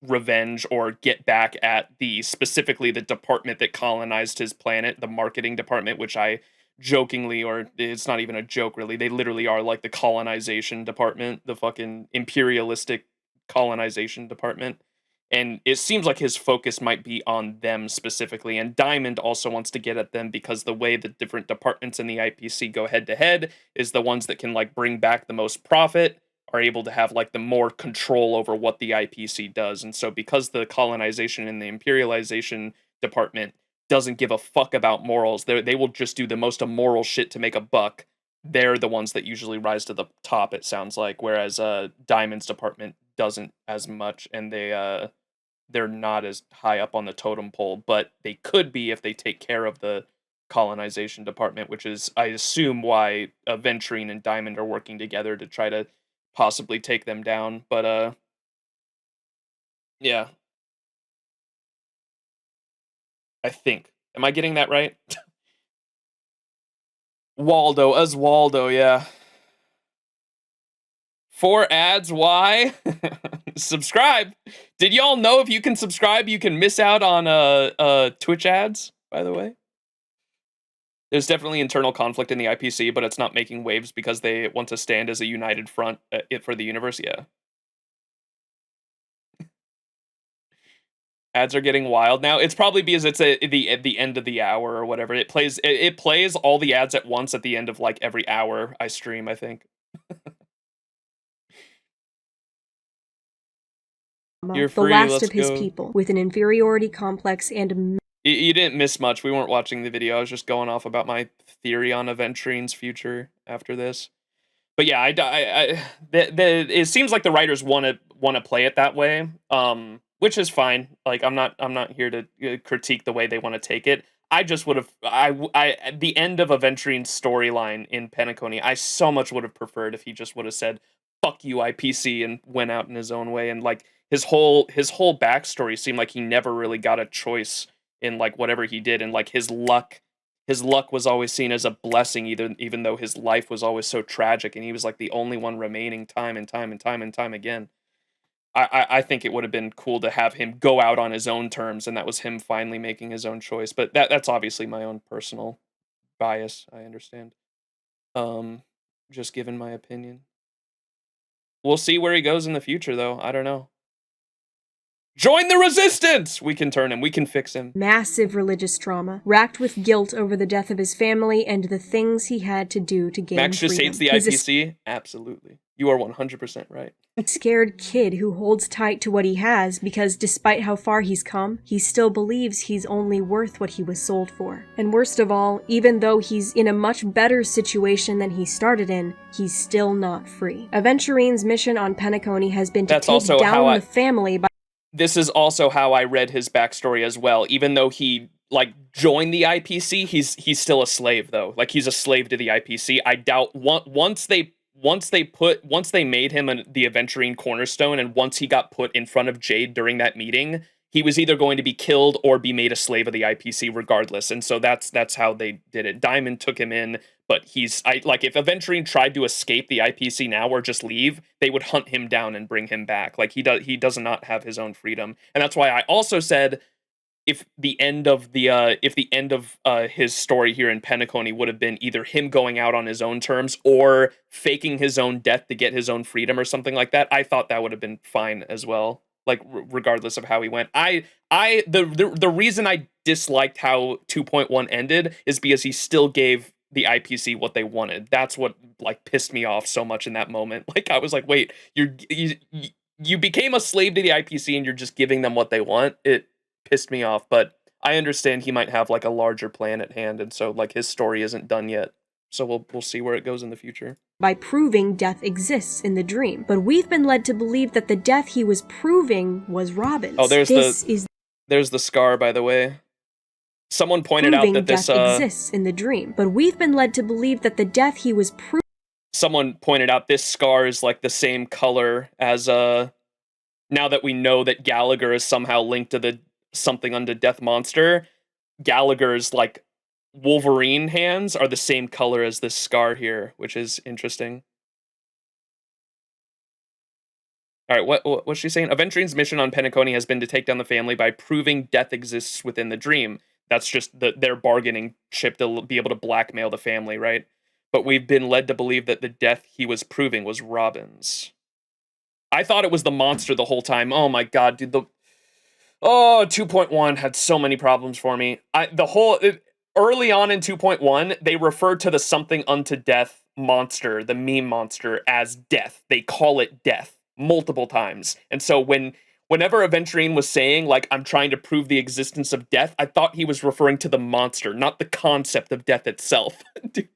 revenge or get back at specifically the department that colonized his planet, the marketing department, which I jokingly, or it's not even a joke really, they literally are like the colonization department, the fucking imperialistic colonization department. And it seems like his focus might be on them specifically. And Diamond also wants to get at them because the way the different departments in the IPC go head to head is the ones that can like bring back the most profit are able to have like the more control over what the IPC does. And so because the colonization and the imperialization department doesn't give a fuck about morals, they will just do the most immoral shit to make a buck. They're the ones that usually rise to the top, it sounds like, whereas Diamond's department doesn't as much, and they're not as high up on the totem pole, but they could be if they take care of the colonization department, which is, I assume, why Aventurine and Diamond are working together to try to possibly take them down. But yeah. I think. Am I getting that right? Waldo, yeah. 4 ads, why? Subscribe. Did y'all know if you can subscribe, you can miss out on Twitch ads, by the way? There's definitely internal conflict in the IPC, but it's not making waves because they want to stand as a united front for the universe, yeah. Ads are getting wild now. It's probably because it's at the end of the hour or whatever. It plays all the ads at once at the end of like every hour I stream, I think. You're free, the last let's of his go. people, with an inferiority complex and You didn't miss much. We weren't watching the video. I was just going off about my theory on Aventurine's future after this. But yeah, it seems like the writers want to play it that way. Which is fine. Like I'm not here to critique the way they want to take it. I just would have at the end of Aventurine's storyline in PENACONY, I so much would have preferred if he just would have said "fuck you IPC" and went out in his own way. And like his whole backstory seemed like he never really got a choice in like whatever he did, and like his luck was always seen as a blessing, even though his life was always so tragic, and he was like the only one remaining time and time again. I think it would have been cool to have him go out on his own terms, and that was him finally making his own choice. But that's obviously my own personal bias. I understand. Just given my opinion. We'll see where he goes in the future, though. I don't know. Join the resistance! We can turn him. We can fix him. Massive religious trauma, racked with guilt over the death of his family and the things he had to do to gain Max just freedom. hates the IPC? Absolutely. You are 100% right. Scared kid who holds tight to what he has because despite how far he's come, he still believes he's only worth what he was sold for. And worst of all, even though he's in a much better situation than he started in, he's still not free. Aventurine's mission on PENACONY has been to take down the family by... This is also how I read his backstory as well. Even though he joined the IPC, he's still a slave though. Like he's a slave to the IPC. I doubt once they made him the Aventurine cornerstone, and once he got put in front of Jade during that meeting, he was either going to be killed or be made a slave of the IPC regardless. And so that's how they did it. Diamond took him in, but if Aventurine tried to escape the IPC now or just leave, they would hunt him down and bring him back. Like he does not have his own freedom. And that's why I also said if the end of his story here in PENACONY would have been either him going out on his own terms or faking his own death to get his own freedom or something like that, I thought that would have been fine as well. Like regardless of how he went. The reason I disliked how 2.1 ended is because he still gave the IPC what they wanted. That's what pissed me off so much in that moment. Like I was like, wait, you became a slave to the IPC and you're just giving them what they want. It pissed me off, but I understand he might have a larger plan at hand, and so his story isn't done yet. So we'll see where it goes in the future. By proving death exists in the dream, but we've been led to believe that the death he was proving was Robin's. Oh, there's the scar, by the way. Someone pointed out that this exists in the dream, but we've been led to believe that the death he was proving. Someone pointed out this scar is the same color as now that we know that Gallagher is somehow linked to the something unto death monster. Gallagher's Wolverine hands are the same color as this scar here, which is interesting. All right, what's she saying? Aventurine's mission on PENACONY has been to take down the family by proving death exists within the dream. That's just their bargaining chip to be able to blackmail the family, right? But we've been led to believe that the death he was proving was Robin's. I thought it was the monster the whole time. Oh my god, dude. 2.1 had so many problems for me. Early on in 2.1, they referred to the something unto death monster, the meme monster, as death. They call it death multiple times. And so whenever Aventurine was saying, I'm trying to prove the existence of death, I thought he was referring to the monster, not the concept of death itself. Dude,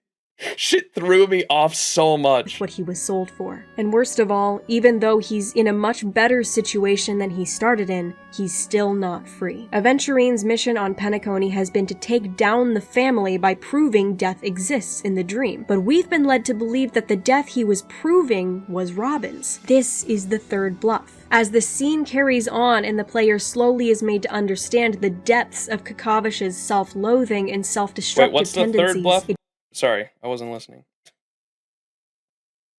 shit threw me off so much. What he was sold for. And worst of all, even though he's in a much better situation than he started in, he's still not free. Aventurine's mission on PENACONY has been to take down the family by proving death exists in the dream, but we've been led to believe that the death he was proving was Robin's. This is the third bluff. As the scene carries on and the player slowly is made to understand the depths of Kakavish's self-loathing and self-destructive tendencies. What's the third bluff? Sorry, I wasn't listening.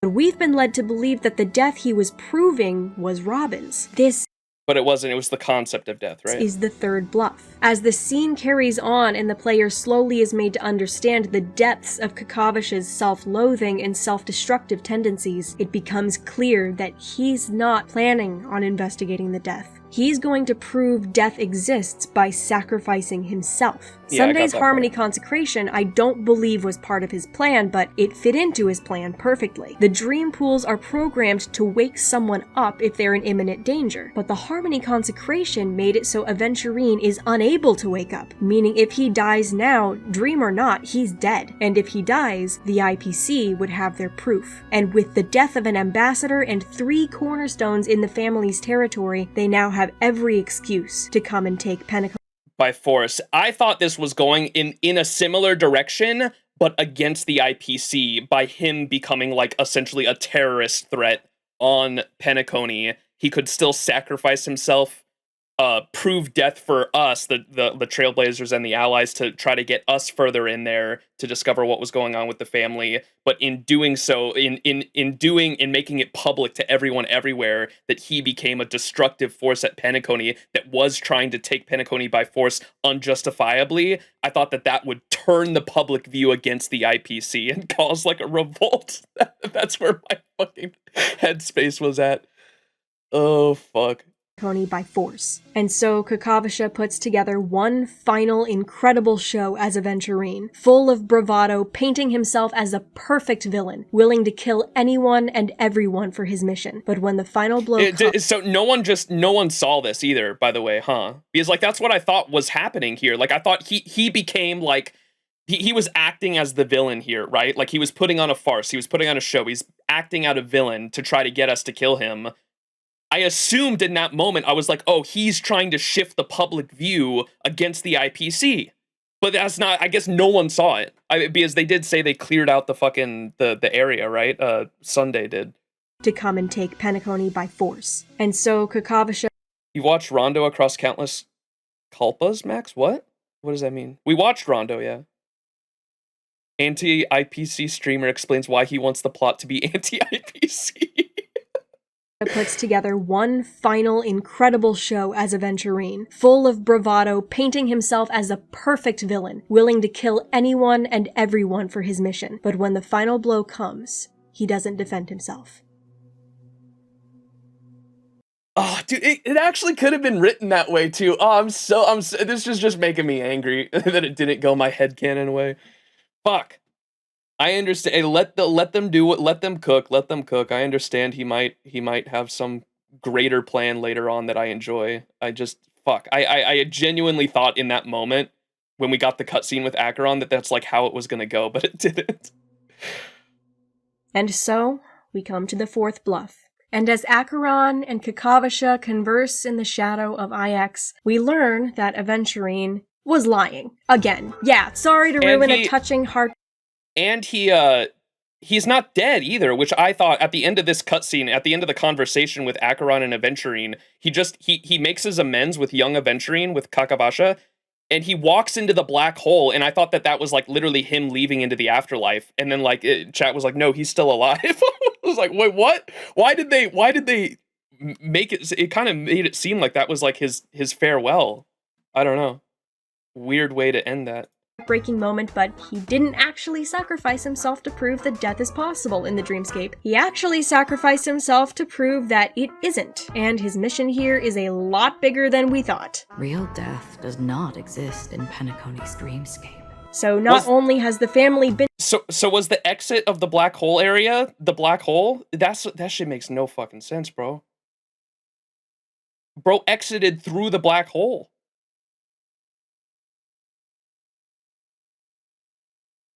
We've been led to believe that the death he was proving was Robin's. But it wasn't, it was the concept of death, right? Is the third bluff. As the scene carries on and the player slowly is made to understand the depths of Kakavish's self-loathing and self-destructive tendencies, it becomes clear that he's not planning on investigating the death. He's going to prove death exists by sacrificing himself. Sunday's Harmony Consecration I don't believe was part of his plan, but it fit into his plan perfectly. The dream pools are programmed to wake someone up if they're in imminent danger, but the Harmony Consecration made it so Aventurine is unable to wake up, meaning if he dies now, dream or not, he's dead. And if he dies, the IPC would have their proof. And with the death of an ambassador and 3 cornerstones in the family's territory, they now have every excuse to come and take PENACONY by force. I thought this was going in a similar direction, but against the IPC, by him becoming essentially a terrorist threat on PENACONY. He could still sacrifice himself prove death for us, the Trailblazers and the Allies, to try to get us further in there to discover what was going on with the family. But in doing so, in making it public to everyone everywhere that he became a destructive force at PENACONY that was trying to take PENACONY by force unjustifiably, I thought that would turn the public view against the IPC and cause like a revolt. That's where my fucking headspace was at. Oh, fuck. PENACONY by force. And so Kakavasha puts together one final incredible show as Aventurine, full of bravado, painting himself as a perfect villain, willing to kill anyone and everyone for his mission. But when the final blow so no one saw this either, by the way, huh? Because like that's what I thought was happening here. Like I thought he became like he was acting as the villain here, right? Like he was putting on a farce, he was putting on a show, he's acting out a villain to try to get us to kill him. I assumed in that moment, I was like, oh, he's trying to shift the public view against the IPC. But that's not, I guess no one saw it. Because they did say they cleared out the fucking, the area, right? Sunday did. To come and take PENACONY by force. And so Kakavasha... You watched Rondo across countless culpas, Max? What? What does that mean? We watched Rondo, yeah. Anti-IPC streamer explains why he wants the plot to be anti-IPC. Puts together one final incredible show as Aventurine, full of bravado, painting himself as a perfect villain, willing to kill anyone and everyone for his mission. But when the final blow comes, he doesn't defend himself. Oh, dude, it actually could have been written that way too. Oh, this is just making me angry that it didn't go my headcanon way. Fuck. I understand. Hey, let them do what. Let them cook. Let them cook. I understand. He might have some greater plan later on that I enjoy. I just fuck. I genuinely thought in that moment when we got the cutscene with Acheron that that's like how it was gonna go, but it didn't. And so we come to the fourth bluff. And as Acheron and Kakavasha converse in the shadow of IX, we learn that Aventurine was lying again. Yeah, sorry to ruin a touching heart. And he's not dead either, which I thought at the end of this cutscene, at the end of the conversation with Acheron and Aventurine, he makes his amends with young Aventurine, with Kakavasha, and he walks into the black hole, and I thought that was like literally him leaving into the afterlife, and then like chat was like, no, he's still alive. I was like, wait, what? Why did they make it? It kind of made it seem like that was like his farewell. I don't know. Weird way to end that. Breaking moment, but he didn't actually sacrifice himself to prove that death is possible in the dreamscape. He actually sacrificed himself to prove that it isn't, and his mission here is a lot bigger than we thought. Real death does not exist in Penacony's dreamscape. So not only has the family been... So was the exit of the black hole area the black hole? That shit makes no fucking sense, bro. Bro exited through the black hole.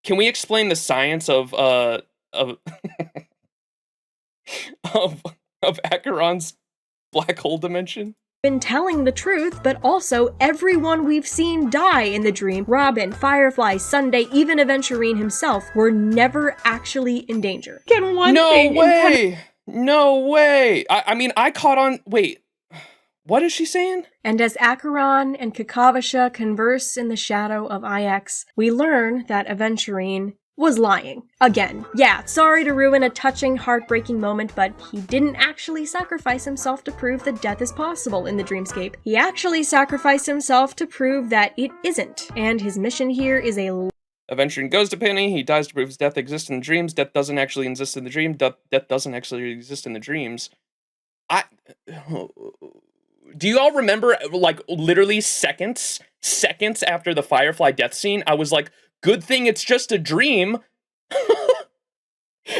Can we explain the science of Acheron's black hole dimension? Been telling the truth, but also everyone we've seen die in the dream, Robin, Firefly, Sunday, even Aventurine himself, were never actually in danger. Can one thing... No way! No way! I mean, I caught on... Wait. What is she saying? And as Acheron and Kakavasha converse in the shadow of IX, we learn that Aventurine was lying. Again. Yeah, sorry to ruin a touching, heartbreaking moment, but he didn't actually sacrifice himself to prove that death is possible in the dreamscape. He actually sacrificed himself to prove that it isn't, and his mission here is a... Aventurine goes to Penny, he dies to prove his death exists in the dreams, death doesn't actually exist in the dream, death doesn't actually exist in the dreams. Do you all remember, like, literally seconds after the Firefly death scene, I was like, good thing it's just a dream.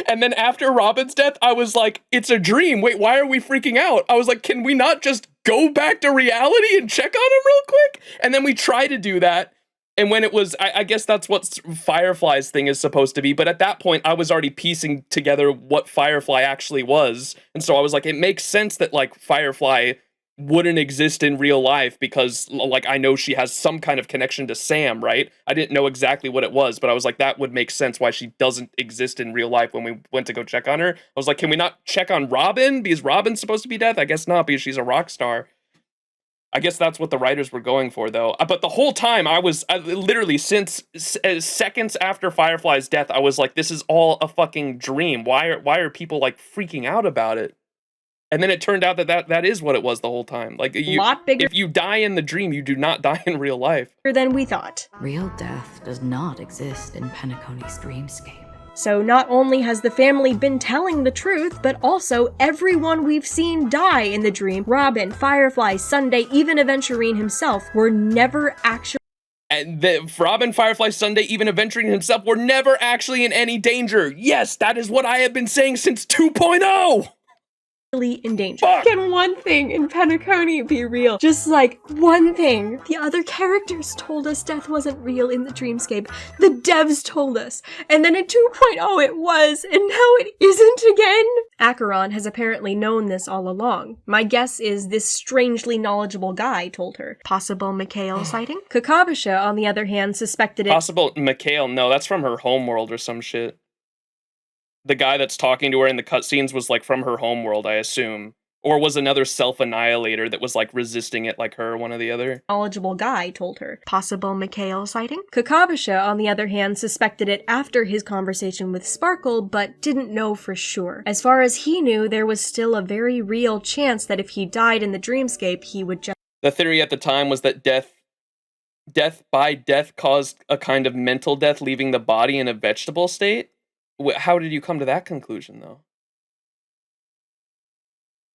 And then after Robin's death, I was like, it's a dream. Wait, why are we freaking out? I was like, can we not just go back to reality and check on him real quick? And then we try to do that. And when it was, I guess that's what Firefly's thing is supposed to be. But at that point, I was already piecing together what Firefly actually was. And so I was like, it makes sense that, like, Firefly wouldn't exist in real life because, like, I know she has some kind of connection to Sam, right? I didn't know exactly what it was, but I was like, that would make sense why she doesn't exist in real life when we went to go check on her. I was like, can we not check on Robin? Because Robin's supposed to be dead? I guess not, because she's a rock star. I guess that's what the writers were going for, though. But the whole time, I literally, since seconds after Firefly's death, I was like, this is all a fucking dream. Why are people, like, freaking out about it? And then it turned out that is what it was the whole time. Like, if you die in the dream, you do not die in real life. Than we thought. Real death does not exist in Penacony's dreamscape. So not only has the family been telling the truth, but also everyone we've seen die in the dream, Robin, Firefly, Sunday, even Aventurine himself, were never actually... And Robin, Firefly, Sunday, even Aventurine himself were never actually in any danger. Yes, that is what I have been saying since 2.0! In danger. Can one thing in Penacony be real? Just like one thing. The other characters told us death wasn't real in the dreamscape. The devs told us. And then in 2.0 it was, and now it isn't again. Acheron has apparently known this all along. My guess is this strangely knowledgeable guy told her. Possible Mikhail sighting? Kakabasha, on the other hand, suspected it. Possible Mikhail? No, that's from her homeworld or some shit. The guy that's talking to her in the cutscenes was, like, from her homeworld, I assume. Or was another self-annihilator that was, like, resisting it like her, one or the other. Knowledgeable guy told her. Possible Mikhail sighting? Kakabasha, on the other hand, suspected it after his conversation with Sparkle, but didn't know for sure. As far as he knew, there was still a very real chance that if he died in the dreamscape, he would just... The theory at the time was that death by death caused a kind of mental death, leaving the body in a vegetable state. How did you come to that conclusion, though?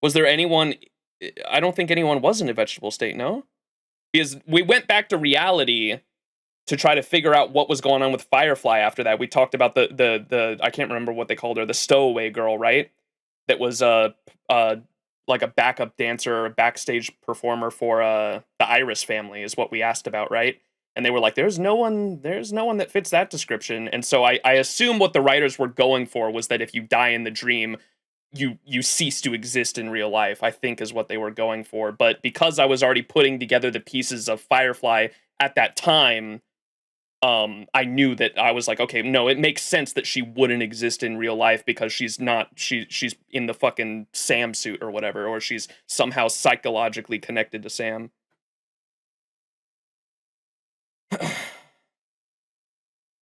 Was there anyone... I don't think anyone was in a vegetable state, no? Because we went back to reality to try to figure out what was going on with Firefly after that. We talked about the I can't remember what they called her, the stowaway girl, right? That was like a backup dancer or a backstage performer for the Iris family is what we asked about, right? And they were like, there's no one that fits that description. And so I assume what the writers were going for was that if you die in the dream, you cease to exist in real life, I think is what they were going for. But because I was already putting together the pieces of Firefly at that time, I knew that I was like, okay, no, it makes sense that she wouldn't exist in real life because she's in the fucking Sam suit or whatever, or she's somehow psychologically connected to Sam.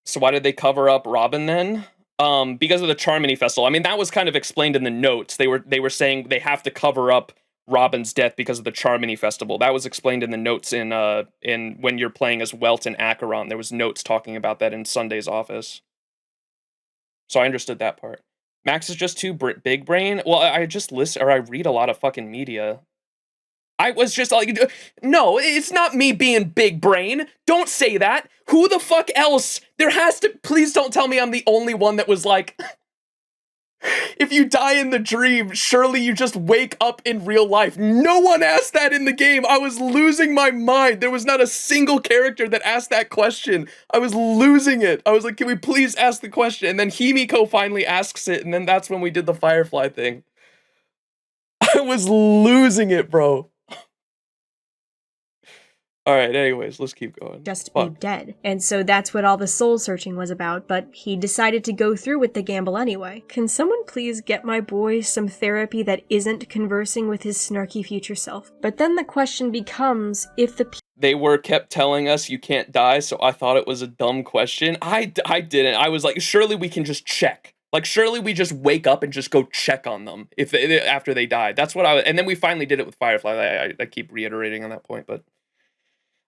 So why did they cover up Robin then? Because of the Charmony Festival. I mean, that was kind of explained in the notes. They were saying they have to cover up Robin's death because of the Charmony Festival. That was explained in the notes in when you're playing as Welt and Acheron. There was notes talking about that in Sunday's office. So I understood that part. Max is just too big brain. Well, I just listen or I read a lot of fucking media. I was just like, no, it's not me being big brain. Don't say that. Who the fuck else? There has to, please don't tell me I'm the only one that was like, if you die in the dream, surely you just wake up in real life. No one asked that in the game. I was losing my mind. There was not a single character that asked that question. I was losing it. I was like, can we please ask the question? And then Himiko finally asks it, and then that's when we did the Firefly thing. I was losing it, bro. Alright, anyways, let's keep going. Just be dead. And so that's what all the soul searching was about, but he decided to go through with the gamble anyway. Can someone please get my boy some therapy that isn't conversing with his snarky future self? But then the question becomes, if the they kept telling us you can't die, so I thought it was a dumb question. I didn't. I was like, surely we can just check. Like, surely we just wake up and just go check on them after they die. That's what and then we finally did it with Firefly. I keep reiterating on that point, but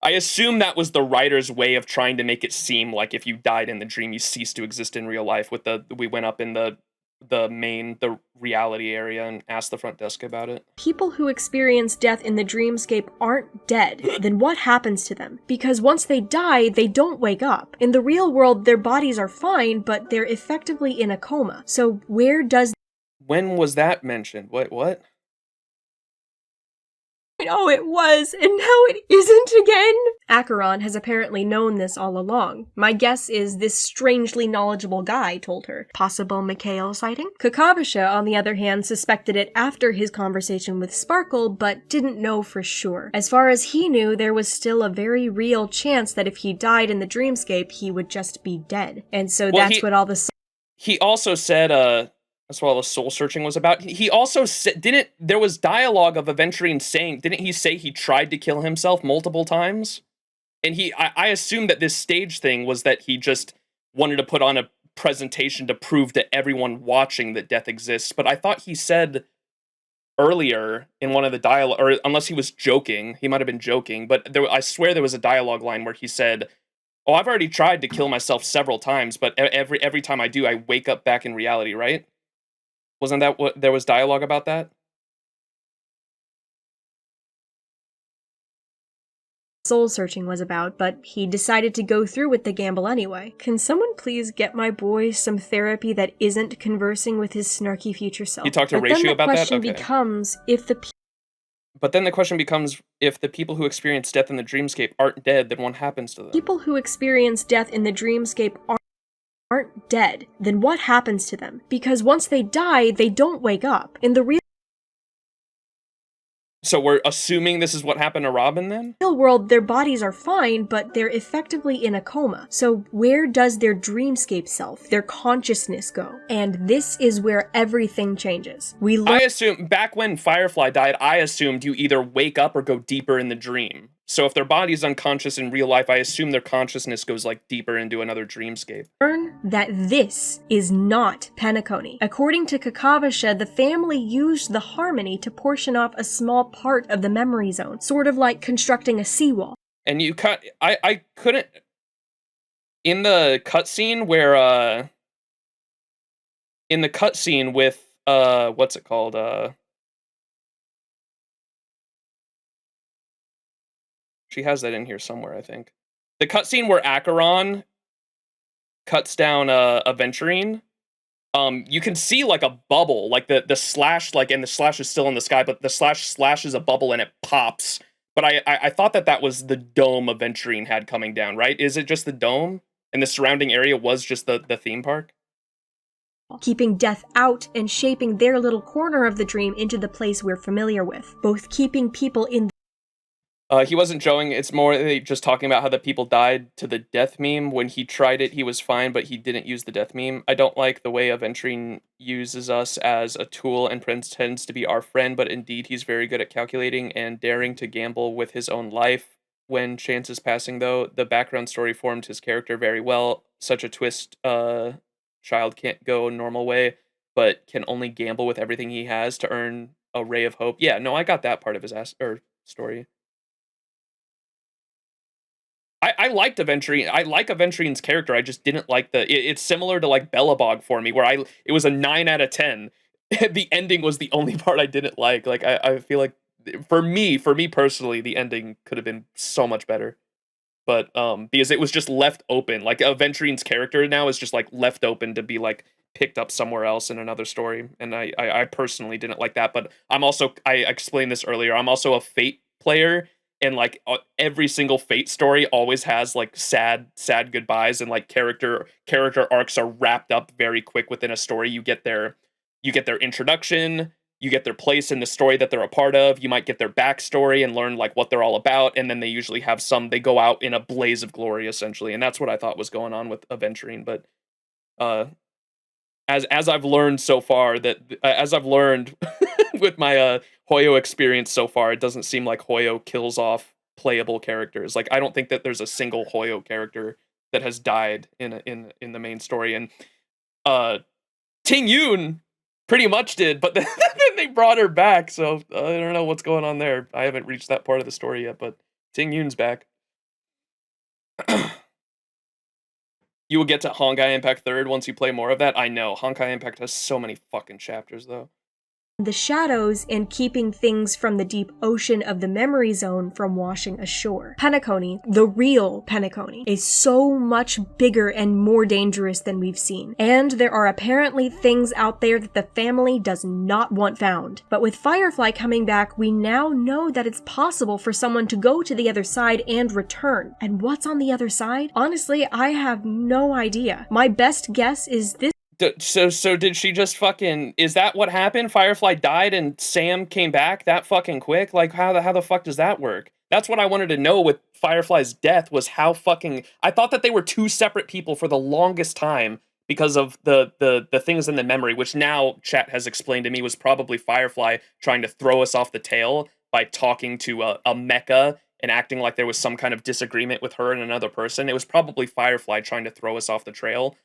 I assume that was the writer's way of trying to make it seem like if you died in the dream, you cease to exist in real life. We went up in the reality area and asked the front desk about it. People who experience death in the dreamscape aren't dead. Then what happens to them? Because once they die, they don't wake up. In the real world, their bodies are fine, but they're effectively in a coma. So where does... When was that mentioned? What? Oh, it was, and now it isn't again? Acheron has apparently known this all along. My guess is this strangely knowledgeable guy told her. Possible Mikhail sighting? Kakabasha, on the other hand, suspected it after his conversation with Sparkle, but didn't know for sure. As far as he knew, there was still a very real chance that if he died in the dreamscape, he would just be dead. And so that's what all the... He also said, That's what all the soul searching was about. He also said, there was dialogue of Aventurine saying, didn't he say he tried to kill himself multiple times? And I assume that this stage thing was that he just wanted to put on a presentation to prove to everyone watching that death exists. But I thought he said earlier in one of the dialogue, or unless he was joking, he might have been joking, but I swear there was a dialogue line where he said, "Oh, I've already tried to kill myself several times, but every time I do, I wake up back in reality," right? Wasn't that what there was dialogue about that? Soul searching was about, but he decided to go through with the gamble anyway. Can someone please get my boy some therapy that isn't conversing with his snarky future self? You talked to Ratio about that? Okay. But then the question becomes, if the people who experience death in the dreamscape aren't dead, then what happens to them? People who experience death in the dreamscape aren't dead, then what happens to them? Because once they die, they don't wake up. In the real So we're assuming this is what happened to Robin then? world, their bodies are fine, but they're effectively in a coma. So where does their dreamscape self, their consciousness go? And this is where everything changes. I assume, back when Firefly died, I assumed you either wake up or go deeper in the dream. So if their body's unconscious in real life, I assume their consciousness goes like deeper into another dreamscape. Learn that this is not PENACONY. According to Kakavasha, the family used the harmony to portion off a small part of the memory zone, sort of like constructing a seawall. And you cut, I couldn't, in the cutscene where, in the cutscene with, what's it called, she has that in here somewhere, I think. The cutscene where Acheron cuts down Aventurine, you can see like a bubble, like the slash, like, and the slash is still in the sky, but the slash slashes a bubble and it pops. But I thought that was the dome Aventurine had coming down, right? Is it just the dome? And the surrounding area was just the theme park? Keeping death out and shaping their little corner of the dream into the place we're familiar with. Both keeping people in he wasn't showing, it's more just talking about how the people died to the death meme. When he tried it, he was fine, but he didn't use the death meme. I don't like the way Aventurine uses us as a tool and pretends to be our friend, but indeed he's very good at calculating and daring to gamble with his own life. When chance is passing, though, the background story formed his character very well. Such a twist, child can't go a normal way, but can only gamble with everything he has to earn a ray of hope. Yeah, no, I got that part of his story. I liked Aventurine. I like Aventurine's character. I just didn't like it's similar to like Bellabog for me, where it was a 9 out of 10. The ending was the only part I didn't like. Like I feel like for me personally, the ending could have been so much better. But because it was just left open. Like Aventurine's character now is just like left open to be like picked up somewhere else in another story. And I personally didn't like that. But I explained this earlier. I'm also a Fate player. And like every single Fate story always has like sad goodbyes, and like character arcs are wrapped up very quick within a story. You get their introduction, you get their place in the story that they're a part of, you might get their backstory and learn like what they're all about, and then they usually have they go out in a blaze of glory essentially, and that's what I thought was going on with Aventurine. But as I've learned so far, as I've learned with my Hoyo experience so far, it doesn't seem like Hoyo kills off playable characters. Like I don't think that there's a single Hoyo character that has died in the main story. And Ting Yun pretty much did, but then they brought her back, so I don't know what's going on there. I haven't reached that part of the story yet, but Ting Yun's back. You will get to Honkai Impact 3rd once you play more of that. I know. Honkai Impact has so many fucking chapters, though. The shadows and keeping things from the deep ocean of the memory zone from washing ashore. PENACONY, the real PENACONY, is so much bigger and more dangerous than we've seen. And there are apparently things out there that the family does not want found. But with Firefly coming back, we now know that it's possible for someone to go to the other side and return. And what's on the other side? Honestly, I have no idea. My best guess is this. So did she just fucking... Is that what happened? Firefly died and Sam came back that fucking quick? Like, how the fuck does that work? That's what I wanted to know with Firefly's death, was how fucking... I thought that they were two separate people for the longest time, because of the things in the memory, which now chat has explained to me was probably Firefly trying to throw us off the tail by talking to a mecha and acting like there was some kind of disagreement with her and another person. It was probably Firefly trying to throw us off the trail.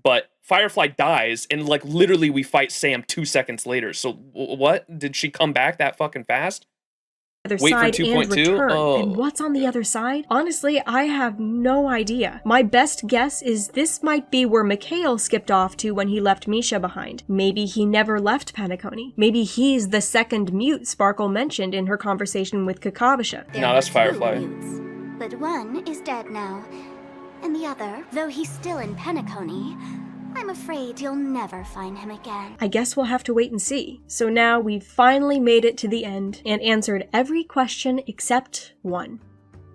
But Firefly dies, and like literally we fight Sam 2 seconds later. So what? Did she come back that fucking fast? Other Wait side for and 2.2? return. Oh. And what's on the other side? Honestly, I have no idea. My best guess is this might be where Mikhail skipped off to when he left Misha behind. Maybe he never left PENACONY. Maybe he's the second mute Sparkle mentioned in her conversation with Kakavasha. No, that's Firefly. But one is dead now. And the other, though he's still in PENACONY, I'm afraid you'll never find him again. I guess we'll have to wait and see. So now we've finally made it to the end and answered every question except one.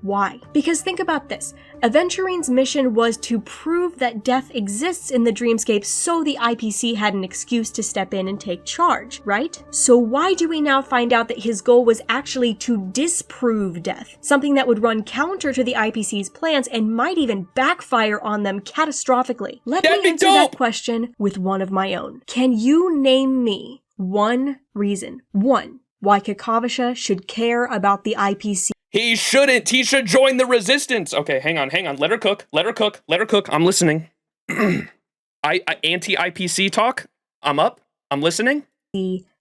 Why? Because think about this. Aventurine's mission was to prove that death exists in the dreamscape so the IPC had an excuse to step in and take charge, right? So why do we now find out that his goal was actually to disprove death? Something that would run counter to the IPC's plans and might even backfire on them catastrophically. Let me answer that question with one of my own. Can you name me one reason, why Kakavasha should care about the IPC? He shouldn't. He should join the resistance. Okay, hang on. Let her cook. I'm listening. Anti-IPC talk. I'm up. I'm listening.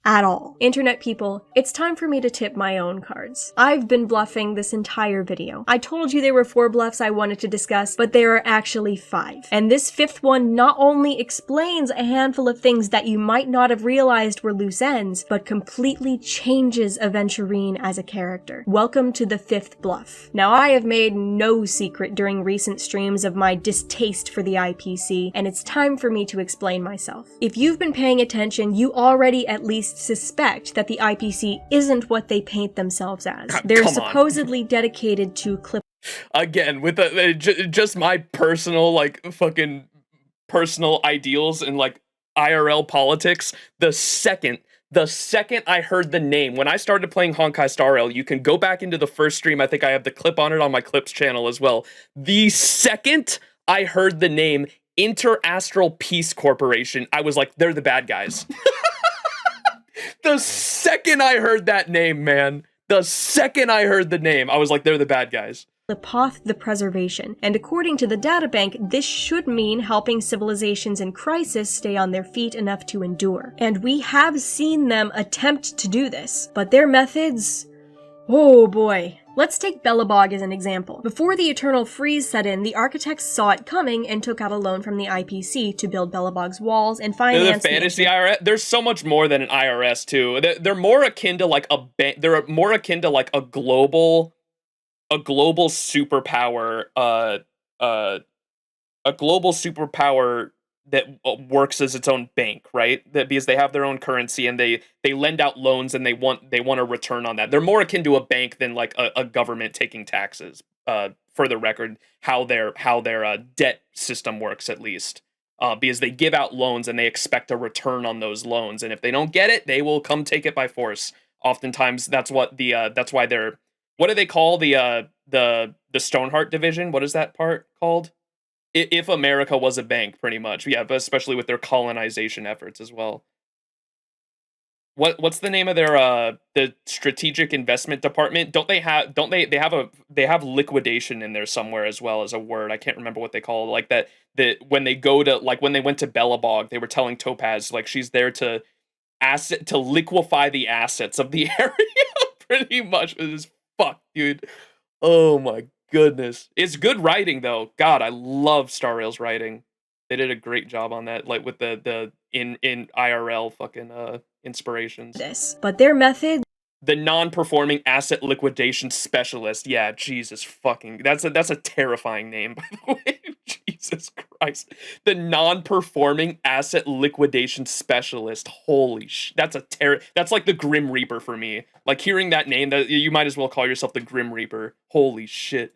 At all. Internet people, it's time for me to tip my own cards. I've been bluffing this entire video. I told you there were 4 bluffs I wanted to discuss, but there are actually 5. And this 5th one not only explains a handful of things that you might not have realized were loose ends, but completely changes Aventurine as a character. Welcome to the 5th bluff. Now, I have made no secret during recent streams of my distaste for the IPC, and it's time for me to explain myself. If you've been paying attention, you already at least suspect that the IPC isn't what they paint themselves as. They're supposedly dedicated to clip. Again, with just my personal, like, fucking personal ideals and, like, IRL politics, the second I heard the name, when I started playing Honkai Star Rail, you can go back into the first stream, I think I have the clip on it on my Clips channel as well. The second I heard the name Interastral Peace Corporation, I was like, they're the bad guys. The second I heard that name, man, I was like, they're the bad guys. Lepoth the Preservation, and according to the databank, this should mean helping civilizations in crisis stay on their feet enough to endure. And we have seen them attempt to do this, but their methods, oh boy. Let's take Belobog as an example. Before the Eternal Freeze set in, the architects saw it coming and took out a loan from the IPC to build Belobog's walls and finance the fantasy IRS. There's so much more than an IRS too. They're more akin to like they're more akin to like a global superpower. A global superpower that works as its own bank, right? That because they have their own currency and they lend out loans and they want a return on that. They're more akin to a bank than like a government taking taxes. For the record, how their debt system works at least, because they give out loans and they expect a return on those loans, and if they don't get it, they will come take it by force. Oftentimes, that's why they're what do they call the Stoneheart division? What is that part called? If America was a bank, pretty much, yeah, but especially with their colonization efforts as well. What's the name of their the strategic investment department? They have liquidation in there somewhere as well as a word. I can't remember what they call it. Like that when they go to when they went to Belobog, they were telling Topaz like she's there to liquefy the assets of the area. Pretty much, it is fuck, dude. Oh my goodness. It's good writing though. God, I love Star Rail's writing. They did a great job on that, like with the in IRL fucking inspirations. But their method, the non-performing asset liquidation specialist. Yeah, Jesus fucking. That's a terrifying name, by the way. Jesus Christ. The non-performing asset liquidation specialist. Holy that's that's like the Grim Reaper for me. Like hearing that name, that you might as well call yourself the Grim Reaper. Holy shit.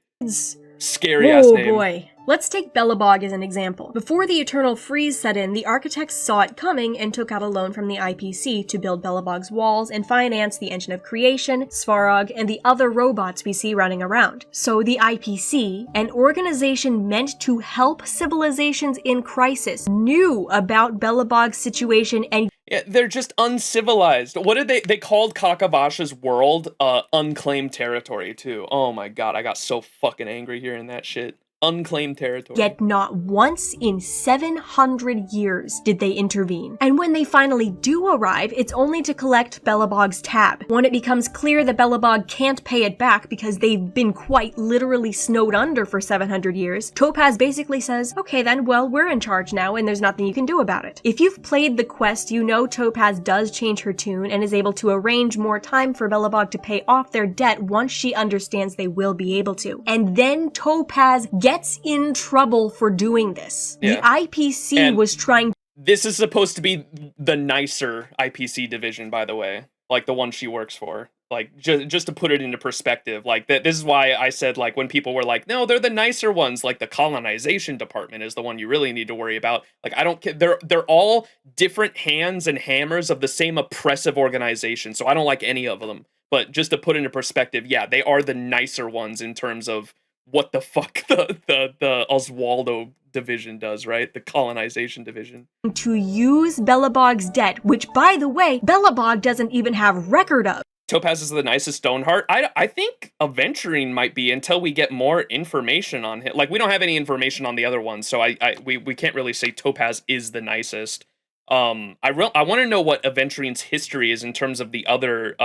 scary-ass name. Oh boy. Let's take Belobog as an example. Before the Eternal Freeze set in, the architects saw it coming and took out a loan from the IPC to build Belobog's walls and finance the Engine of Creation, Svarog, and the other robots we see running around. So the IPC, an organization meant to help civilizations in crisis, knew about Belobog's situation and yeah, they're just uncivilized. What did they called Kakavasha's world unclaimed territory too. Oh my god, I got so fucking angry hearing that shit. Unclaimed territory. Yet not once in 700 years did they intervene. And when they finally do arrive, it's only to collect Belobog's tab. When it becomes clear that Belobog can't pay it back because they've been quite literally snowed under for 700 years, Topaz basically says, okay then, well, we're in charge now and there's nothing you can do about it. If you've played the quest, you know Topaz does change her tune and is able to arrange more time for Belobog to pay off their debt once she understands they will be able to. And then Topaz gets in trouble for doing this. Yeah. The IPC was trying. This is supposed to be the nicer IPC division, by the way, like the one she works for. Like just to put it into perspective, like this is why I said, like, when people were like, no, they're the nicer ones, like the colonization department is the one you really need to worry about. Like, I don't care. They're all different hands and hammers of the same oppressive organization. So I don't like any of them. But just to put into perspective, yeah, they are the nicer ones in terms of what the fuck the Oswaldo division does, right? The colonization division. To use Belobog's debt, which, by the way, Belobog doesn't even have record of. Topaz is the nicest Stoneheart. I think Aventurine might be until we get more information on him. Like, we don't have any information on the other ones, so we can't really say Topaz is the nicest. I want to know what Aventurine's history is in terms of the other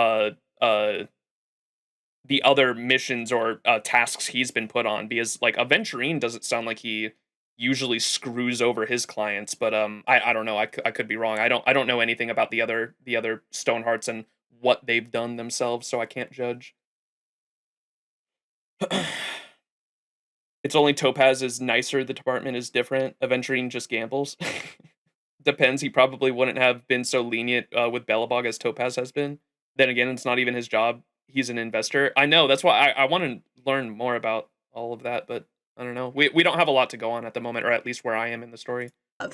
missions or tasks he's been put on, because like Aventurine doesn't sound like he usually screws over his clients, but I don't know. I could be wrong. I don't know anything about the other Stonehearts and what they've done themselves, so I can't judge. It's only Topaz is nicer. The department is different. Aventurine just gambles. Depends. He probably wouldn't have been so lenient with Belobog as Topaz has been. Then again, it's not even his job. He's an investor. I know. That's why I want to learn more about all of that, but I don't know. We don't have a lot to go on at the moment, or at least where I am in the story.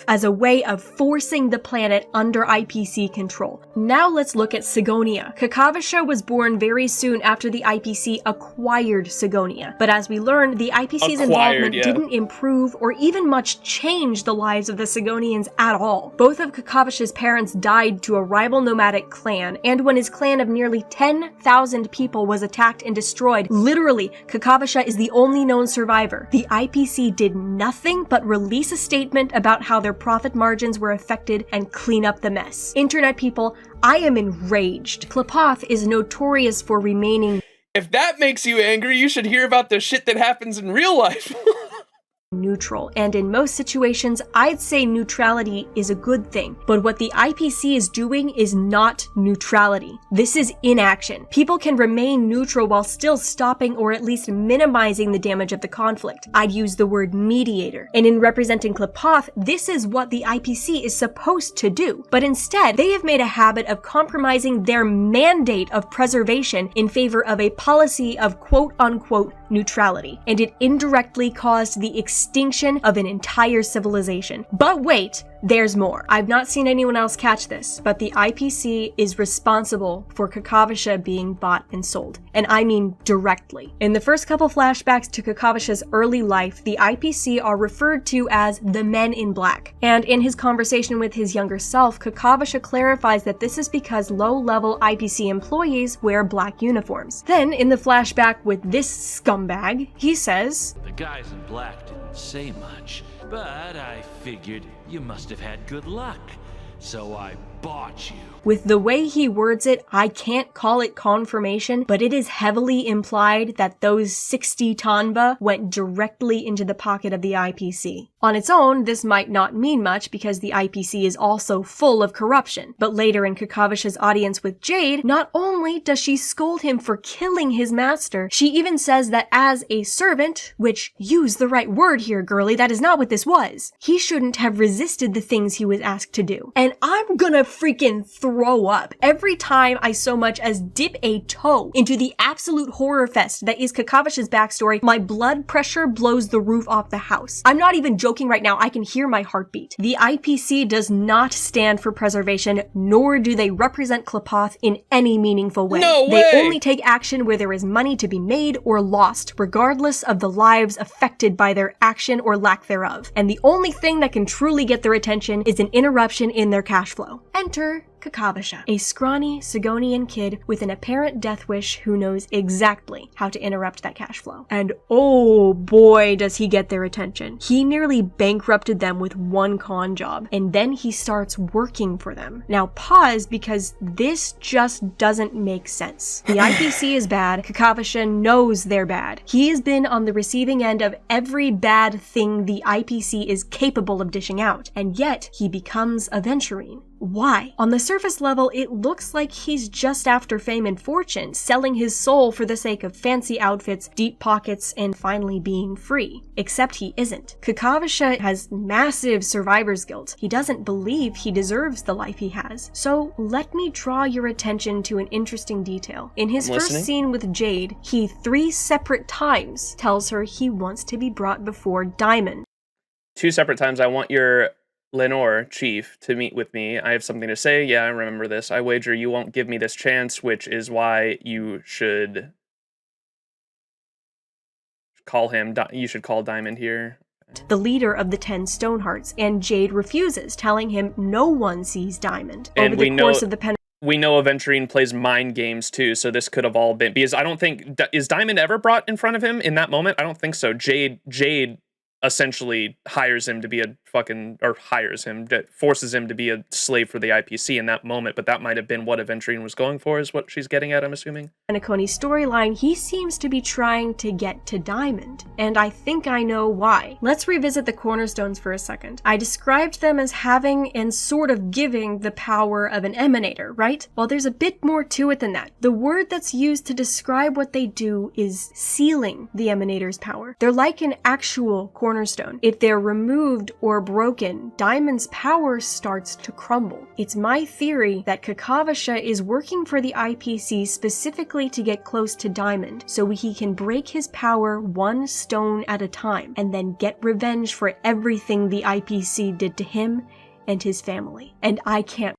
As a way of forcing the planet under IPC control. Now let's look at Sigonia. Kakavasha was born very soon after the IPC acquired Sigonia. But as we learned, the IPC's involvement didn't improve or even much change the lives of the Sigonians at all. Both of Kakavasha's parents died to a rival nomadic clan, and when his clan of nearly 10,000 people was attacked and destroyed, literally, Kakavasha is the only known survivor. The IPC did nothing but release a statement about how their profit margins were affected and clean up the mess. Internet people, I am enraged. Klapoth is notorious for remaining. If that makes you angry, you should hear about the shit that happens in real life. Neutral, and in most situations, I'd say neutrality is a good thing. But what the IPC is doing is not neutrality. This is inaction. People can remain neutral while still stopping or at least minimizing the damage of the conflict. I'd use the word mediator. And in representing Klapoth, this is what the IPC is supposed to do. But instead, they have made a habit of compromising their mandate of preservation in favor of a policy of quote-unquote neutrality. And it indirectly caused the extinction of an entire civilization. But wait, there's more. I've not seen anyone else catch this, but the IPC is responsible for Kakavasha being bought and sold. And I mean directly. In the first couple flashbacks to Kakavasha's early life, the IPC are referred to as the Men in Black. And in his conversation with his younger self, Kakavasha clarifies that this is because low-level IPC employees wear black uniforms. Then, in the flashback with this scumbag, he says, "The guys in black didn't say much, but I figured you must have had good luck, so I bought you." With the way he words it, I can't call it confirmation, but it is heavily implied that those 60 tanba went directly into the pocket of the IPC. On its own, this might not mean much because the IPC is also full of corruption. But later in Kakavasha's audience with Jade, not only does she scold him for killing his master, she even says that as a servant, which, use the right word here, girly, that is not what this was, he shouldn't have resisted the things he was asked to do. And and I'm gonna freaking throw up every time I so much as dip a toe into the absolute horror fest that is Kakavasha's backstory. My blood pressure blows the roof off the house. I'm not even joking right now. I can hear my heartbeat. The IPC does not stand for preservation, nor do they represent Klapoth in any meaningful way. No way! They only take action where there is money to be made or lost, regardless of the lives affected by their action or lack thereof. And the only thing that can truly get their attention is an interruption in their cash flow. Enter Kakavasha, a scrawny Sigonian kid with an apparent death wish who knows exactly how to interrupt that cash flow. And oh boy, does he get their attention. He nearly bankrupted them with one con job, and then he starts working for them. Now pause, because this just doesn't make sense. The IPC is bad. Kakavasha knows they're bad. He has been on the receiving end of every bad thing the IPC is capable of dishing out, and yet he becomes a Venturine. Why? On the surface level, it looks like he's just after fame and fortune, selling his soul for the sake of fancy outfits, deep pockets, and finally being free. Except he isn't. Kakavasha has massive survivor's guilt. He doesn't believe he deserves the life he has. So let me draw your attention to an interesting detail. In his first scene with Jade, he 3 separate times tells her he wants to be brought before Diamond. 2 separate times. I want your Lenore, chief, to meet with me. I have something to say. Yeah, I remember this. I wager you won't give me this chance, which is why you should call him. You should call Diamond here. The leader of the 10 Stonehearts, and Jade refuses, telling him no one sees Diamond. And over the course of the we know Aventurine plays mind games too, so this could have all been, because I don't think, is Diamond ever brought in front of him in that moment? I don't think so. Jade essentially hires him to be a forces him to be a slave for the IPC in that moment, but that might have been what Aventurine was going for, is what she's getting at, I'm assuming. PENACONY storyline, he seems to be trying to get to Diamond, and I think I know why. Let's revisit the cornerstones for a second. I described them as having and sort of giving the power of an emanator, right? Well, there's a bit more to it than that. The word that's used to describe what they do is sealing the emanator's power. They're like an actual cornerstone. If they're removed or broken, Diamond's power starts to crumble. It's my theory that Kakavasha is working for the IPC specifically to get close to Diamond, so he can break his power 1 stone at a time, and then get revenge for everything the IPC did to him and his family. And I can't.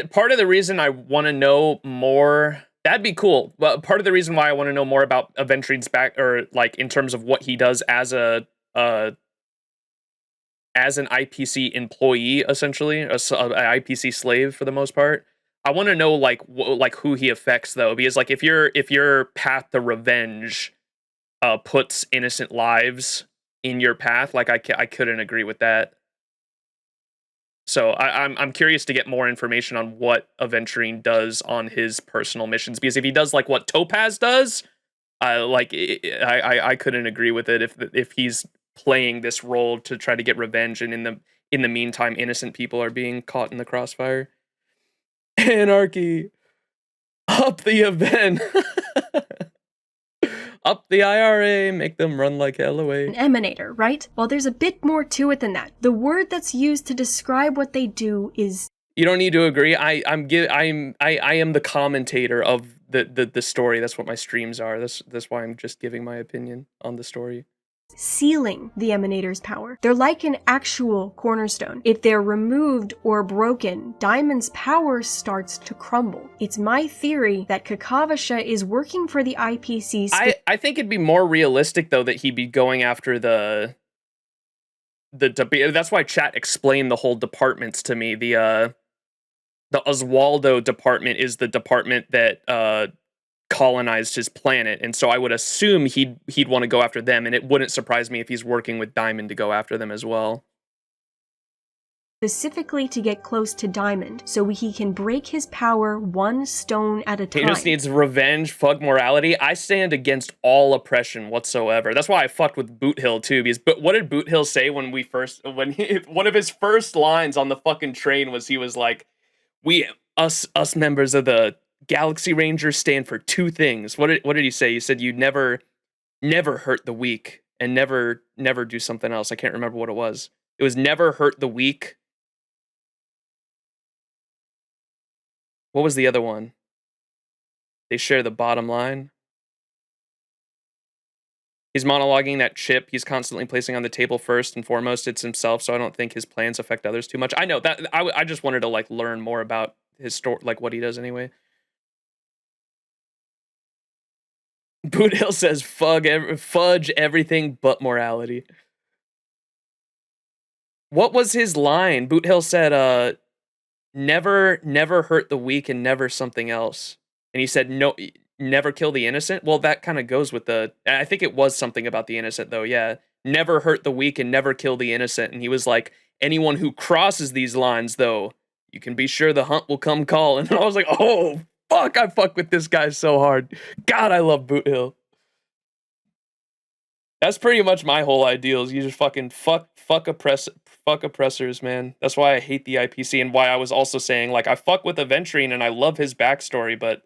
Part of the reason I want to know more, that'd be cool, but part of the reason why I want to know more about Aventurine's back, or like in terms of what he does as an IPC employee, essentially, an IPC slave for the most part. I want to know like who he affects though, because like if your path to revenge puts innocent lives in your path, like I couldn't agree with that. So I'm curious to get more information on what Aventurine does on his personal missions, because if he does like what Topaz does, I couldn't agree with it if he's playing this role to try to get revenge, and in the meantime innocent people are being caught in the crossfire. Anarchy. Up the event. Up the IRA, make them run like hell away. An emanator, right? Well, there's a bit more to it than that. The word that's used to describe what they do is... You don't need to agree. I am the commentator of the story. That's what my streams are. That's why I'm just giving my opinion on the story. Sealing the emanator's power. They're like an actual cornerstone. If they're removed or broken, Diamond's power starts to crumble. It's my theory that Kakavasha is working for the IPC. I think it'd be more realistic though that he'd be going after the that's why chat explained the whole departments to me. The Oswaldo department is the department that colonized his planet, and so I would assume he'd want to go after them, and it wouldn't surprise me if he's working with Diamond to go after them as well. Specifically to get close to Diamond, so he can break his power 1 stone at a time. He just needs revenge, fuck morality. I stand against all oppression whatsoever. That's why I fucked with Boot Hill too, because what did Boot Hill say when one of his first lines on the fucking train was, he was like, us members of the Galaxy Rangers stand for 2 things. What did he say? He said you'd never hurt the weak, and never do something else. I can't remember what it was. It was never hurt the weak. What was the other one? They share the bottom line. He's monologuing that chip he's constantly placing on the table first and foremost. It's himself, so I don't think his plans affect others too much. I know that. I just wanted to like learn more about his story, like what he does anyway. Boot Hill says fudge everything but morality. What was his line? Boot Hill said, never hurt the weak and never something else. And he said, no, never kill the innocent. Well, that kind of goes with I think it was something about the innocent though. Yeah. Never hurt the weak and never kill the innocent. And he was like, anyone who crosses these lines though, you can be sure the hunt will come calling. And I was like, oh, fuck, I fuck with this guy so hard. God, I love Boot Hill. That's pretty much my whole ideals. You just fucking fuck oppressors, man. That's why I hate the IPC and why I was also saying, like, I fuck with Aventurine and I love his backstory, but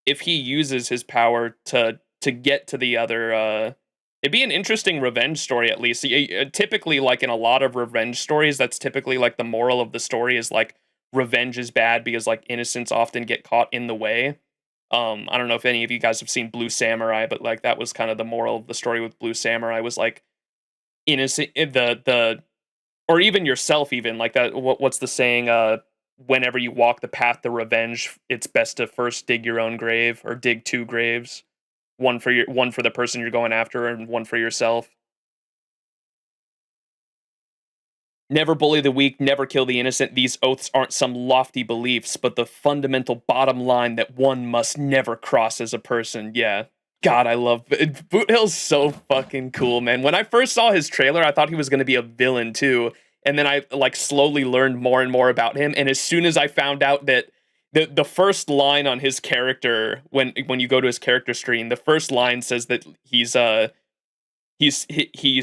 if he uses his power to get to the other, it'd be an interesting revenge story at least. Typically, like in a lot of revenge stories, that's typically like the moral of the story is like revenge is bad because like innocents often get caught in the way. I don't know if any of you guys have seen Blue Samurai, but like that was kind of the moral of the story with Blue Samurai was like innocent or even yourself even like that. What's the saying? Whenever you walk the path to revenge, it's best to first dig your own grave or dig two graves, one for the person you're going after and one for yourself. Never bully the weak, never kill the innocent. These oaths aren't some lofty beliefs, but the fundamental bottom line that one must never cross as a person. Yeah. God, I love Boot Hill's so fucking cool, man. When I first saw his trailer, I thought he was going to be a villain too. And then I like slowly learned more and more about him. And as soon as I found out that the first line on his character, when you go to his character screen, the first line says that he's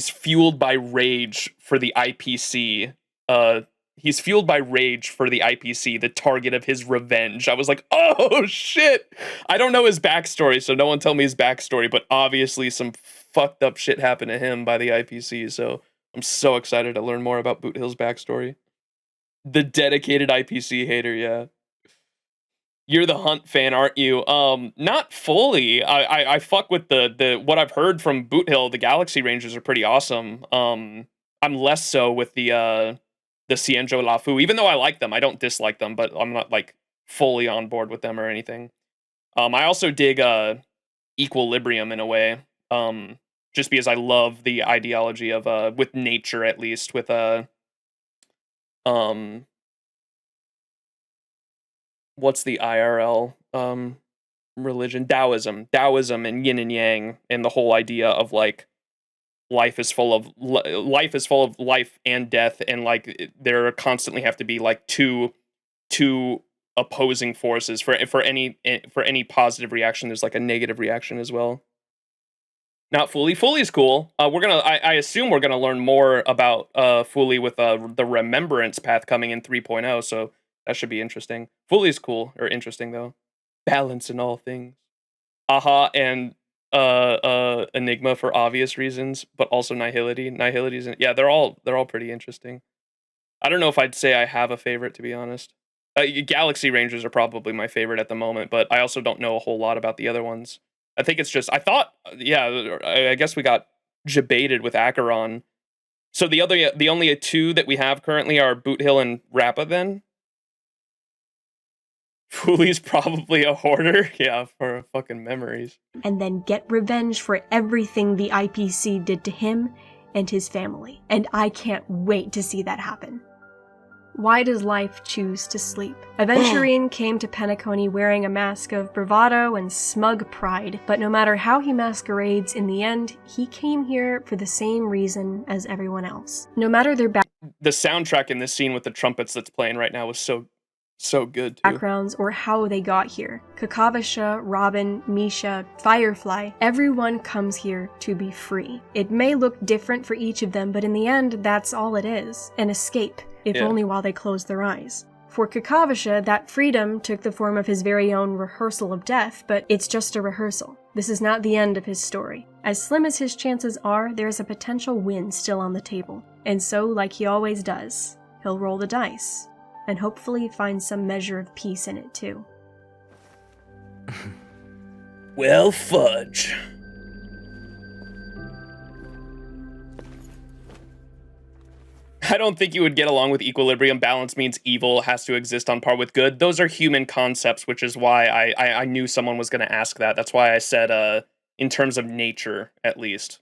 fueled by rage for the IPC. He's fueled by rage for the IPC, the target of his revenge. I was like, oh shit. I don't know his backstory, so no one tell me his backstory, but obviously some fucked up shit happened to him by the IPC, so I'm so excited to learn more about Boot Hill's backstory. The dedicated IPC hater, yeah. You're the Hunt fan, aren't you? Not fully. I fuck with the what I've heard from Boot Hill. The Galaxy Rangers are pretty awesome. I'm less so with the Xianzhou Lafu, even though I like them. I don't dislike them, but I'm not like fully on board with them or anything. I also dig Equilibrium in a way. Just because I love the ideology of with nature, at least with what's the IRL religion? Taoism and yin and yang, and the whole idea of like life is full of life and death, and like there constantly have to be like two opposing forces for any positive reaction. There's like a negative reaction as well. Not Fooly. Fooly's cool. I assume we're gonna learn more about Fooly with the Remembrance path coming in 3.0. So that should be interesting. Fooly's cool or interesting though. Balance in all things. Aha and Enigma for obvious reasons, but also Nihility. Nihility's yeah, they're all pretty interesting. I don't know if I'd say I have a favorite, to be honest. Galaxy Rangers are probably my favorite at the moment, but I also don't know a whole lot about the other ones. I think it's just I guess we got jebaited with Acheron. So the only two that we have currently are Boot Hill and Rappa then. Fooly's probably a hoarder. Yeah, for fucking memories. And then get revenge for everything the IPC did to him and his family. And I can't wait to see that happen. Why does life choose to sleep? Aventurine came to PENACONY wearing a mask of bravado and smug pride, but no matter how he masquerades, in the end, he came here for the same reason as everyone else. No matter their the soundtrack in this scene with the trumpets that's playing right now was so good, too. Backgrounds or how they got here. Kakavasha, Robin, Misha, Firefly, everyone comes here to be free. It may look different for each of them, but in the end, that's all it is. An escape, if only while they close their eyes. For Kakavasha, that freedom took the form of his very own rehearsal of death, but it's just a rehearsal. This is not the end of his story. As slim as his chances are, there is a potential win still on the table. And so, like he always does, he'll roll the dice. and hopefully find some measure of peace in it too. Well, fudge. I don't think you would get along with equilibrium. Balance means evil has to exist on par with good. Those are human concepts, which is why I knew someone was going to ask that. That's why I said, in terms of nature, at least.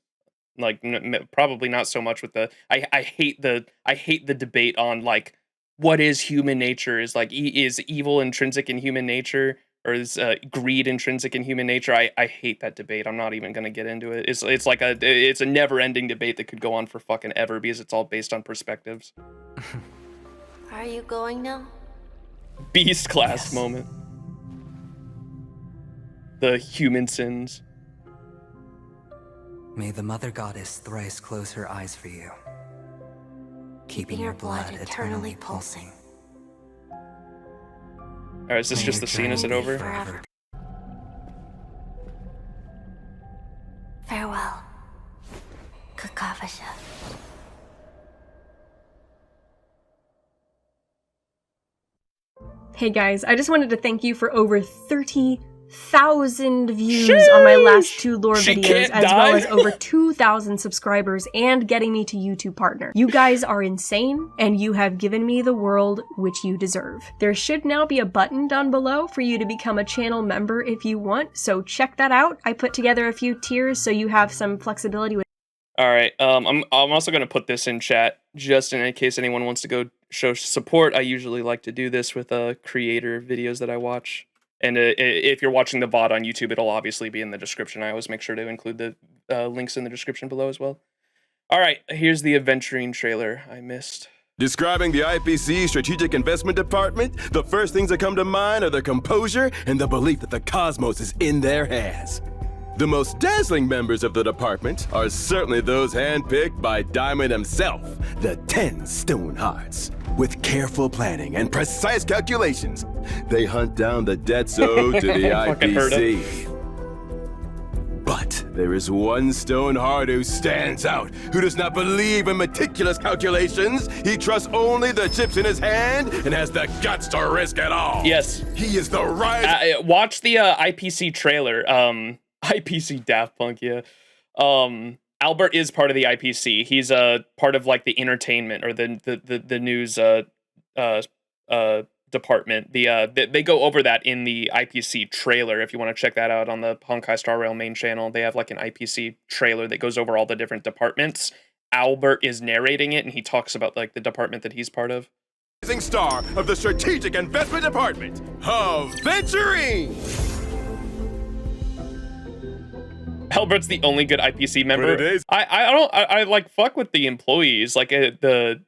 Like, probably not so much with the... I hate the debate on, like, what is human nature? Is, like, is evil intrinsic in human nature? Or is greed intrinsic in human nature? I hate that debate. I'm not even going to get into it. It's like it's a never-ending debate that could go on for fucking ever because it's all based on perspectives. Are you going now? Beast class moment. The human sins. May the Mother Goddess thrice close her eyes for you, keeping your blood eternally pulsing. Alright, is this just the scene? Is it over? Forever. Farewell, Kakavasha. Hey guys, I just wanted to thank you for over 30,000 views on my last 2 lore videos, as well as over 2,000 subscribers and getting me to YouTube Partner. You guys are insane, and you have given me the world which you deserve. There should now be a button down below for you to become a channel member if you want, so check that out. I put together a few tiers so you have some flexibility with. Alright, I'm also going to put this in chat, just in case anyone wants to go show support. I usually like to do this with creator videos that I watch. And if you're watching the VOD on YouTube, it'll obviously be in the description. I always make sure to include the links in the description below as well. Alright, here's the Adventuring trailer I missed. Describing the IPC Strategic Investment Department, the first things that come to mind are their composure and the belief that the cosmos is in their hands. The most dazzling members of the department are certainly those handpicked by Diamond himself, the 10 Stone Hearts. With careful planning and precise calculations, they hunt down the debts owed to the IPC. But there is one Stoneheart who stands out, who does not believe in meticulous calculations. He trusts only the chips in his hand and has the guts to risk it all. Yes. He is the right... watch the IPC trailer. IPC Daft Punk, yeah. Albert is part of the IPC. He's part of like the entertainment or the news department. They go over that in the IPC trailer. If you want to check that out on the Honkai Star Rail main channel, they have like an IPC trailer that goes over all the different departments. Albert is narrating it, and he talks about like the department that he's part of. Rising star of the Strategic Investment Department, Adventuring. Albert's the only good IPC member. I like fuck with the employees. Like they're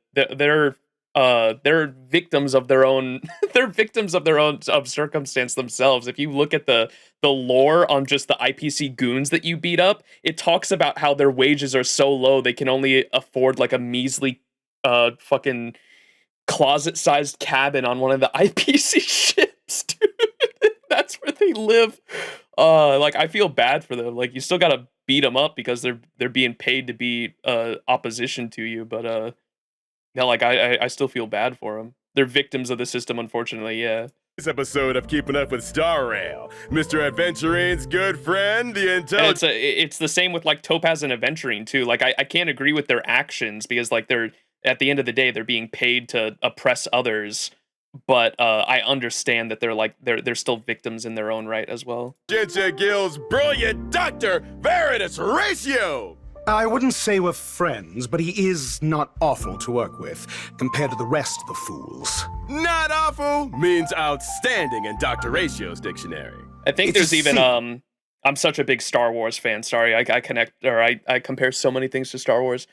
victims of their own. They're victims of their own circumstance themselves. If you look at the lore on just the IPC goons that you beat up, it talks about how their wages are so low they can only afford like a measly fucking closet-sized cabin on one of the IPC ships, dude. That's where they live. Like I feel bad for them. Like you still gotta beat them up because they're being paid to be opposition to you. But yeah, like I still feel bad for them. They're victims of the system, unfortunately. Yeah. This episode of Keeping Up with Star Rail, Mr. Adventuring's good friend, the it's the same with like Topaz and Adventuring too. Like I can't agree with their actions because like they're at the end of the day they're being paid to oppress others. But I understand that they're still victims in their own right as well. Ginger Gill's brilliant Dr. Veritas Ratio! I wouldn't say we're friends, but he is not awful to work with, compared to the rest of the fools. Not awful means outstanding in Dr. Ratio's dictionary. I think there's even, I'm such a big Star Wars fan, sorry, I compare so many things to Star Wars.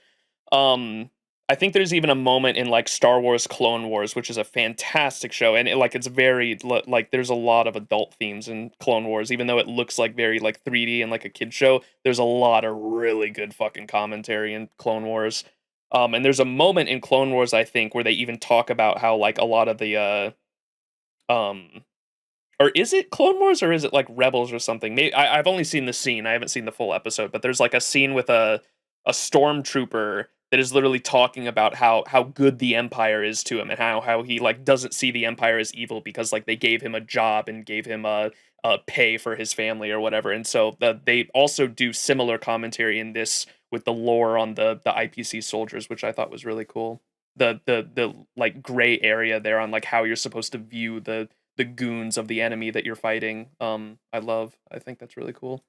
I think there's even a moment in like Star Wars Clone Wars, which is a fantastic show, and it's very like there's a lot of adult themes in Clone Wars, even though it looks like very like 3D and like a kid show. There's a lot of really good fucking commentary in Clone Wars, and there's a moment in Clone Wars I think where they even talk about how like a lot of the or is it Clone Wars or is it like Rebels or something? Maybe I've only seen the scene, I haven't seen the full episode, but there's like a scene with a stormtrooper that is literally talking about how good the Empire is to him, and how he like doesn't see the Empire as evil because like they gave him a job and gave him a pay for his family or whatever. And so they also do similar commentary in this with the lore on the IPC soldiers, which I thought was really cool. The like gray area there on like how you're supposed to view the goons of the enemy that you're fighting. I think that's really cool.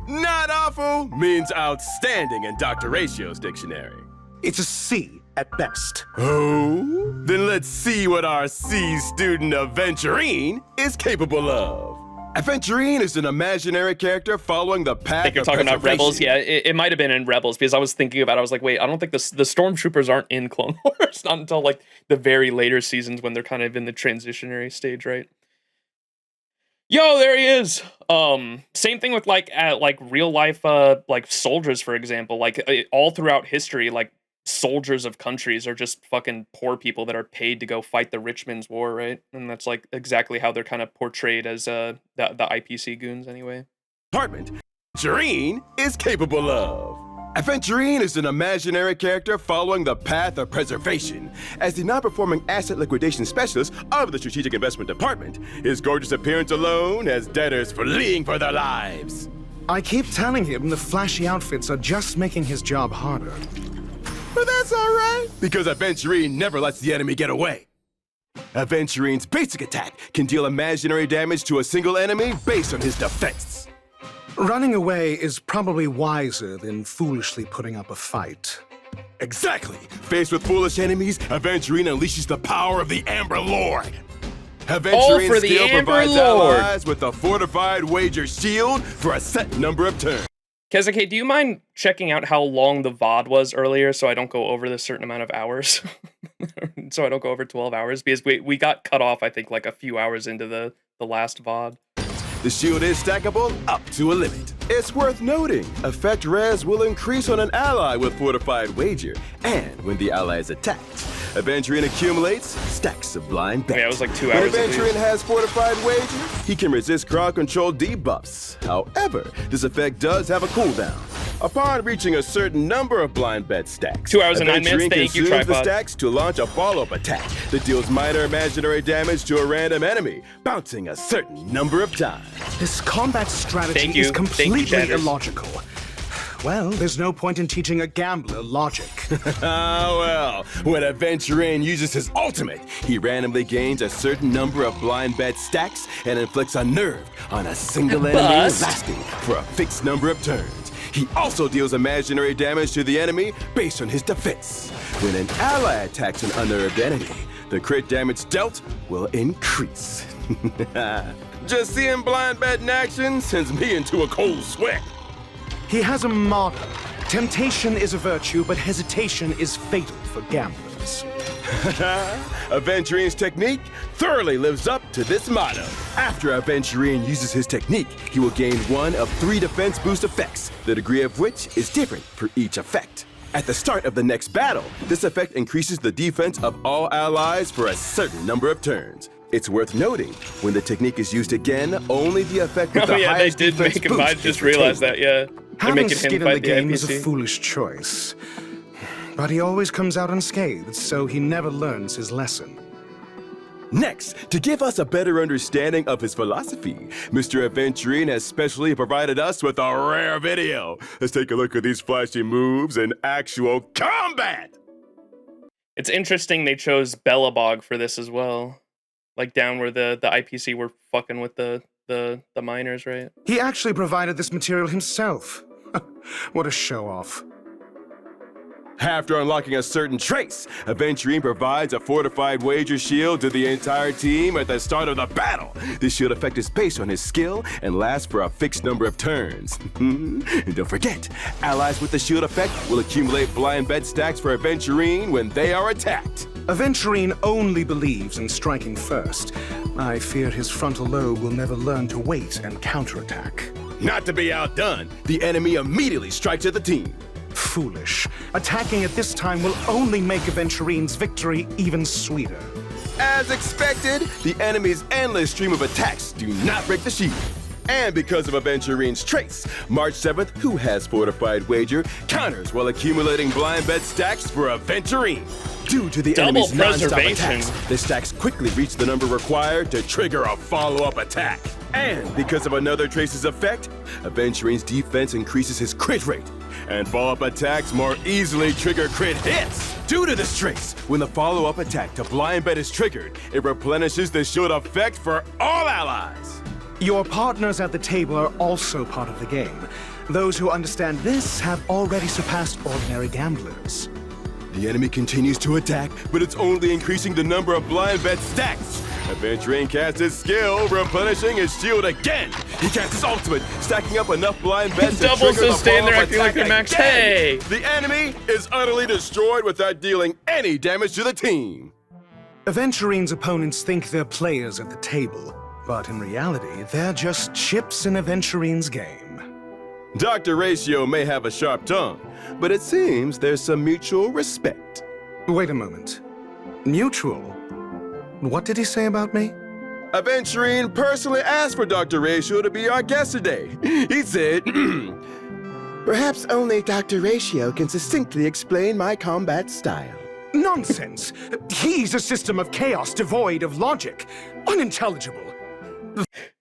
Not awful means outstanding in Dr. Ratio's dictionary. It's a C at best. Oh? Then let's see what our C student Aventurine is capable of. Aventurine is an imaginary character following the path I think you're talking about Rebels. Yeah, it might have been in Rebels because I was thinking about it. I was like, wait, I don't think the Stormtroopers aren't in Clone Wars. Not until like the very later seasons when they're kind of in the transitionary stage, right? Yo, there he is. Same thing with like real life like soldiers, for example. Like all throughout history, like soldiers of countries are just fucking poor people that are paid to go fight the rich men's war, right? And that's like exactly how they're kind of portrayed as the IPC goons anyway. Department Aventurine is capable of. Aventurine is an imaginary character following the path of preservation. As the non-performing asset liquidation specialist of the Strategic Investment Department, his gorgeous appearance alone has debtors fleeing for their lives. I keep telling him the flashy outfits are just making his job harder. But that's all right, because Aventurine never lets the enemy get away. Aventurine's basic attack can deal imaginary damage to a single enemy based on his defense. Running away is probably wiser than foolishly putting up a fight. Exactly! Faced with foolish enemies, Aventurine unleashes the power of the Amber Lord. Aventurine still provides allies with a fortified wager shield for a set number of turns. Kezuke, do you mind checking out how long the VOD was earlier so I don't go over this certain amount of hours? So I don't go over 12 hours? Because we got cut off, I think, like a few hours into the last VOD. The shield is stackable up to a limit. It's worth noting, effect res will increase on an ally with fortified wager, and when the ally is attacked, Aventurine accumulates stacks of blind bet. Yeah, it was like 2 hours. When Aventurine has fortified wager, he can resist crowd control debuffs. However, this effect does have a cooldown. Upon reaching a certain number of blind bet stacks, 2 hours and 9 minutes. Thank you, Tripod. The stacks to launch a follow-up attack that deals minor imaginary damage to a random enemy, bouncing a certain number of times. This combat strategy is completely illogical. Well, there's no point in teaching a gambler logic. Well, when Aventurine uses his ultimate, he randomly gains a certain number of blind bet stacks and inflicts a nerve on a single enemy lasting for a fixed number of turns. He also deals imaginary damage to the enemy based on his defense. When an ally attacks an unnerved enemy, the crit damage dealt will increase. Just seeing blind bet in action sends me into a cold sweat. He has a motto. Temptation is a virtue, but hesitation is fatal for gamblers. Aventurine's technique thoroughly lives up to this motto. After Aventurine uses his technique, he will gain one of 3 defense boost effects, the degree of which is different for each effect. At the start of the next battle, this effect increases the defense of all allies for a certain number of turns. It's worth noting, when the technique is used again, only the effect of the highest they did defense make him. boost I just realized that, yeah. Having skin in the game is a foolish choice. But he always comes out unscathed, so he never learns his lesson. Next, to give us a better understanding of his philosophy, Mr. Aventurine has specially provided us with a rare video. Let's take a look at these flashy moves in actual combat! It's interesting they chose Bellabog for this as well. Like down where the IPC were fucking with the miners, right? He actually provided this material himself. What a show-off. After unlocking a certain trace, Aventurine provides a fortified wager shield to the entire team at the start of the battle. This shield effect is based on his skill and lasts for a fixed number of turns. And don't forget, allies with the shield effect will accumulate blind bet stacks for Aventurine when they are attacked. Aventurine only believes in striking first. I fear his frontal lobe will never learn to wait and counterattack. Not to be outdone, the enemy immediately strikes at the team. Foolish. Attacking at this time will only make Aventurine's victory even sweeter. As expected, the enemy's endless stream of attacks do not break the shield. And because of Aventurine's trace, March 7th, who has fortified wager, counters while accumulating blind bet stacks for Aventurine. Due to the enemy's non-stop attacks, the stacks quickly reach the number required to trigger a follow-up attack. And because of another trace's effect, Aventurine's defense increases his crit rate, and follow-up attacks more easily trigger crit hits. Due to this trace, when the follow-up attack to blind bet is triggered, it replenishes the shield effect for all allies. Your partners at the table are also part of the game. Those who understand this have already surpassed ordinary gamblers. The enemy continues to attack, but it's only increasing the number of blind bet stacks. Aventurine casts his skill, replenishing his shield again. He casts his ultimate, stacking up enough blind bets to trigger the sustain, follow-up acting like attack they're max. again. Hey! The enemy is utterly destroyed without dealing any damage to the team. Aventurine's opponents think they're players at the table, but in reality, they're just chips in Aventurine's game. Dr. Ratio may have a sharp tongue, but it seems there's some mutual respect. Wait a moment. Mutual? What did he say about me? Aventurine personally asked for Dr. Ratio to be our guest today. He said, perhaps only Dr. Ratio can succinctly explain my combat style. Nonsense! He's a system of chaos devoid of logic. Unintelligible.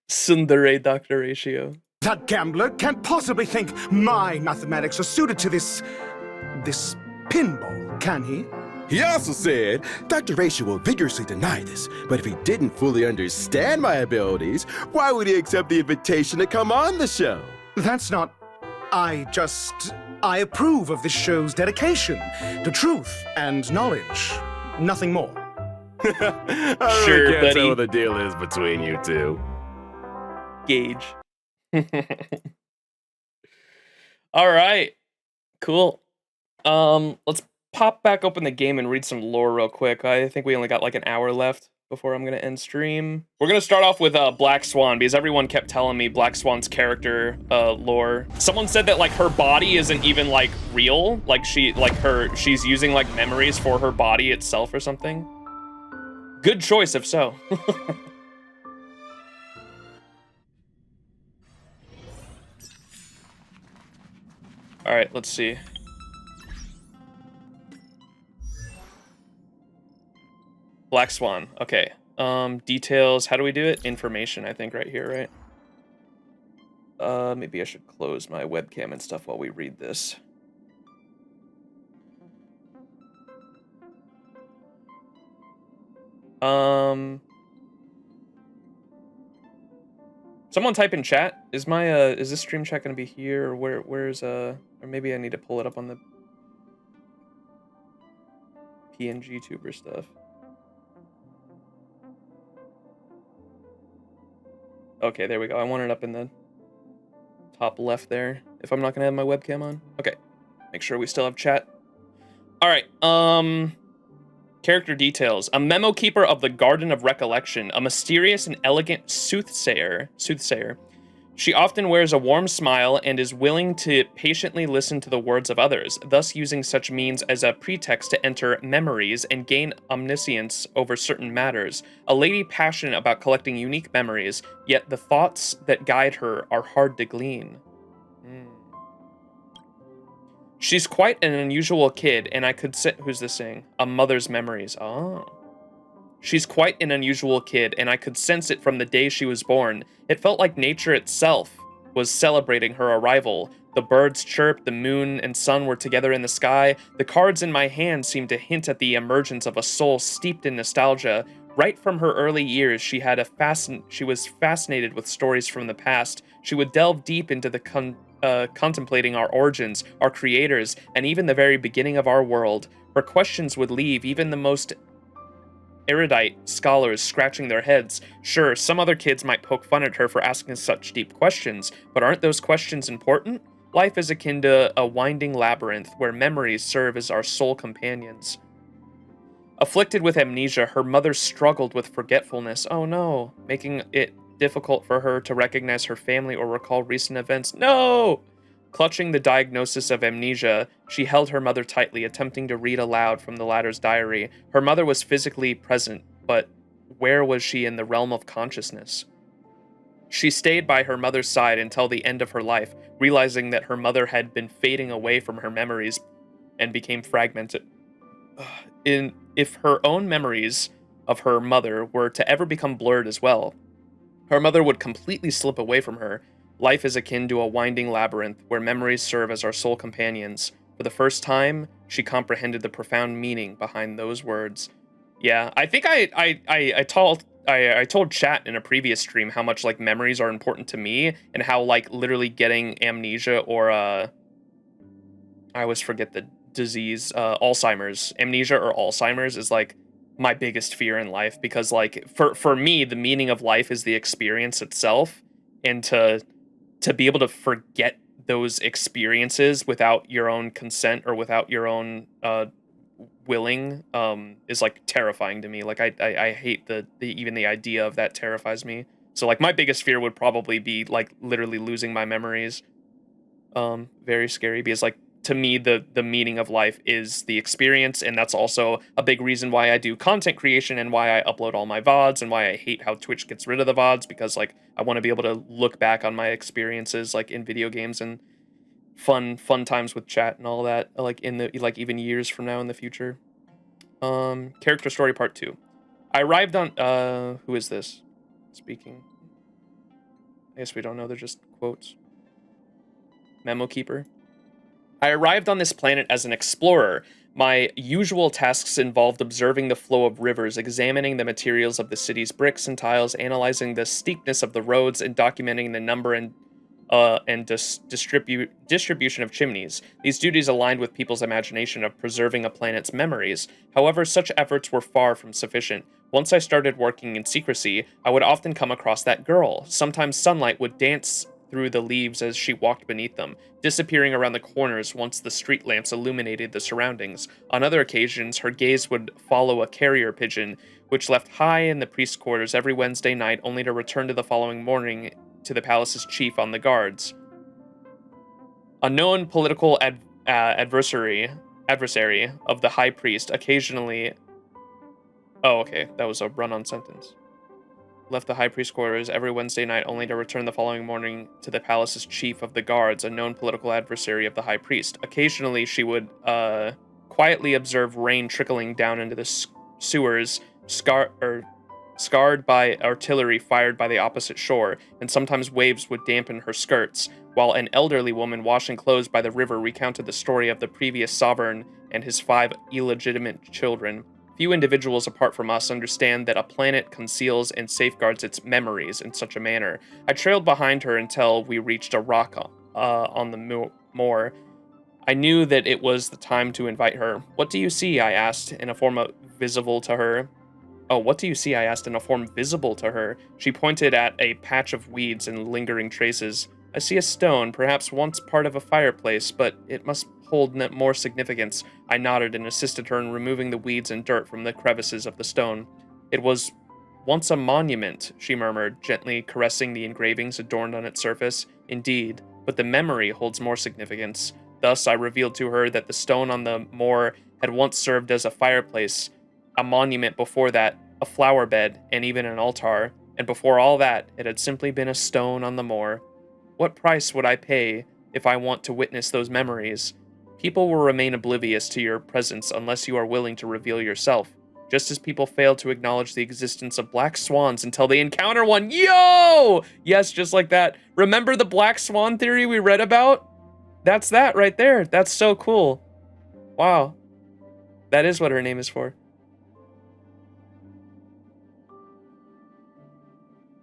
Tsundere Dr. Ratio. That gambler can't possibly think my mathematics are suited to this pinball, can he? He also said, Dr. Ratio will vigorously deny this, but if he didn't fully understand my abilities, why would he accept the invitation to come on the show? That's not... I approve of this show's dedication to truth and knowledge. Nothing more. I Sure, really can't buddy. tell what the deal is between you two. Gauge. All right, cool. Let's pop back open the game and read some lore real quick. I think we only got like an hour left before I'm gonna end stream. We're gonna start off with Black Swan because everyone kept telling me Black Swan's character lore. Someone said that like her body isn't even like real, like she's using like memories for her body itself or something. Good choice if so. All right, let's see. Black Swan, okay. Details, how do we do it? Information, I think right here, right? Maybe I should close my webcam and stuff while we read this. Someone type in chat. Is this stream chat gonna be here, or where's or maybe I need to pull it up on the PNG tuber stuff. Okay, there we go. I want it up in the top left there, if I'm not gonna have my webcam on. Okay, make sure we still have chat. All right, character details. A memo keeper of the Garden of Recollection, a mysterious and elegant soothsayer. She often wears a warm smile and is willing to patiently listen to the words of others, thus using such means as a pretext to enter memories and gain omniscience over certain matters. A lady passionate about collecting unique memories, yet the thoughts that guide her are hard to glean. She's quite an unusual kid, and I could who's this saying? A mother's memories. Oh. She's quite an unusual kid, and I could sense it from the day she was born. It felt like nature itself was celebrating her arrival. The birds chirped, the moon and sun were together in the sky. The cards in my hand seemed to hint at the emergence of a soul steeped in nostalgia. Right from her early years, she was fascinated with stories from the past. She would delve deep into the contemplating our origins, our creators, and even the very beginning of our world. Her questions would leave even the most erudite scholars scratching their heads. Sure, some other kids might poke fun at her for asking such deep questions, but aren't those questions important? Life is akin to a winding labyrinth where memories serve as our sole companions. Afflicted with amnesia, her mother struggled with forgetfulness. Oh no, making it difficult for her to recognize her family or recall recent events. No! Clutching the diagnosis of amnesia, she held her mother tightly, attempting to read aloud from the latter's diary. Her mother was physically present, but where was she in the realm of consciousness? She stayed by her mother's side until the end of her life, realizing that her mother had been fading away from her memories and became fragmented. If her own memories of her mother were to ever become blurred as well, her mother would completely slip away from her. Life is akin to a winding labyrinth where memories serve as our sole companions. For the first time, she comprehended the profound meaning behind those words. Yeah, I think I told chat in a previous stream how much like memories are important to me, and how like literally getting amnesia or I always forget the disease, amnesia or Alzheimer's is like my biggest fear in life, because like for me the meaning of life is the experience itself, and to be able to forget those experiences without your own consent or without your own willing is like terrifying to me. Like I hate the even the idea of that terrifies me. So like my biggest fear would probably be like literally losing my memories. Very scary, because like to me the meaning of life is the experience, and that's also a big reason why I do content creation and why I upload all my VODs and why I hate how Twitch gets rid of the VODs, because like I want to be able to look back on my experiences like in video games and fun times with chat and all that, like in the like even years from now in the future. Character story part 2. I arrived on who is this speaking? I guess we don't know, they're just quotes. Memo keeper. I arrived on this planet as an explorer. My usual tasks involved observing the flow of rivers, examining the materials of the city's bricks and tiles, analyzing the steepness of the roads, and documenting the number and distribution of chimneys. These duties aligned with people's imagination of preserving a planet's memories. However, such efforts were far from sufficient. Once I started working in secrecy, I would often come across that girl. Sometimes sunlight would dance through the leaves as she walked beneath them, disappearing around the corners once the street lamps illuminated the surroundings. On other occasions, her gaze would follow a carrier pigeon, which left high in the priest's quarters every Wednesday night, only to return to the following morning to the palace's chief on the guards. A known political adversary of the high priest occasionally... Oh, okay, that was a run-on sentence. Left the high priest's quarters every Wednesday night, only to return the following morning to the palace's chief of the guards, a known political adversary of the high priest. Occasionally, she would quietly observe rain trickling down into the sewers, scarred by artillery fired by the opposite shore, and sometimes waves would dampen her skirts, while an elderly woman washing clothes by the river recounted the story of the previous sovereign and his 5 illegitimate children. Few individuals apart from us understand that a planet conceals and safeguards its memories in such a manner. I trailed behind her until we reached a rock on the moor. I knew that it was the time to invite her. "What do you see?" I asked, in a form visible to her. What do you see? I asked in a form visible to her. She pointed at a patch of weeds and lingering traces. "I see a stone, perhaps once part of a fireplace, but it must hold more significance." I nodded and assisted her in removing the weeds and dirt from the crevices of the stone. "It was once a monument," she murmured, gently caressing the engravings adorned on its surface. "Indeed, but the memory holds more significance." Thus, I revealed to her that the stone on the moor had once served as a fireplace, a monument before that, a flower bed, and even an altar, and before all that, it had simply been a stone on the moor. What price would I pay if I want to witness those memories? People will remain oblivious to your presence unless you are willing to reveal yourself, just as people fail to acknowledge the existence of black swans until they encounter one. Yo! Yes, just like that. Remember the black swan theory we read about? That's that right there. That's so cool. Wow. That is what her name is for.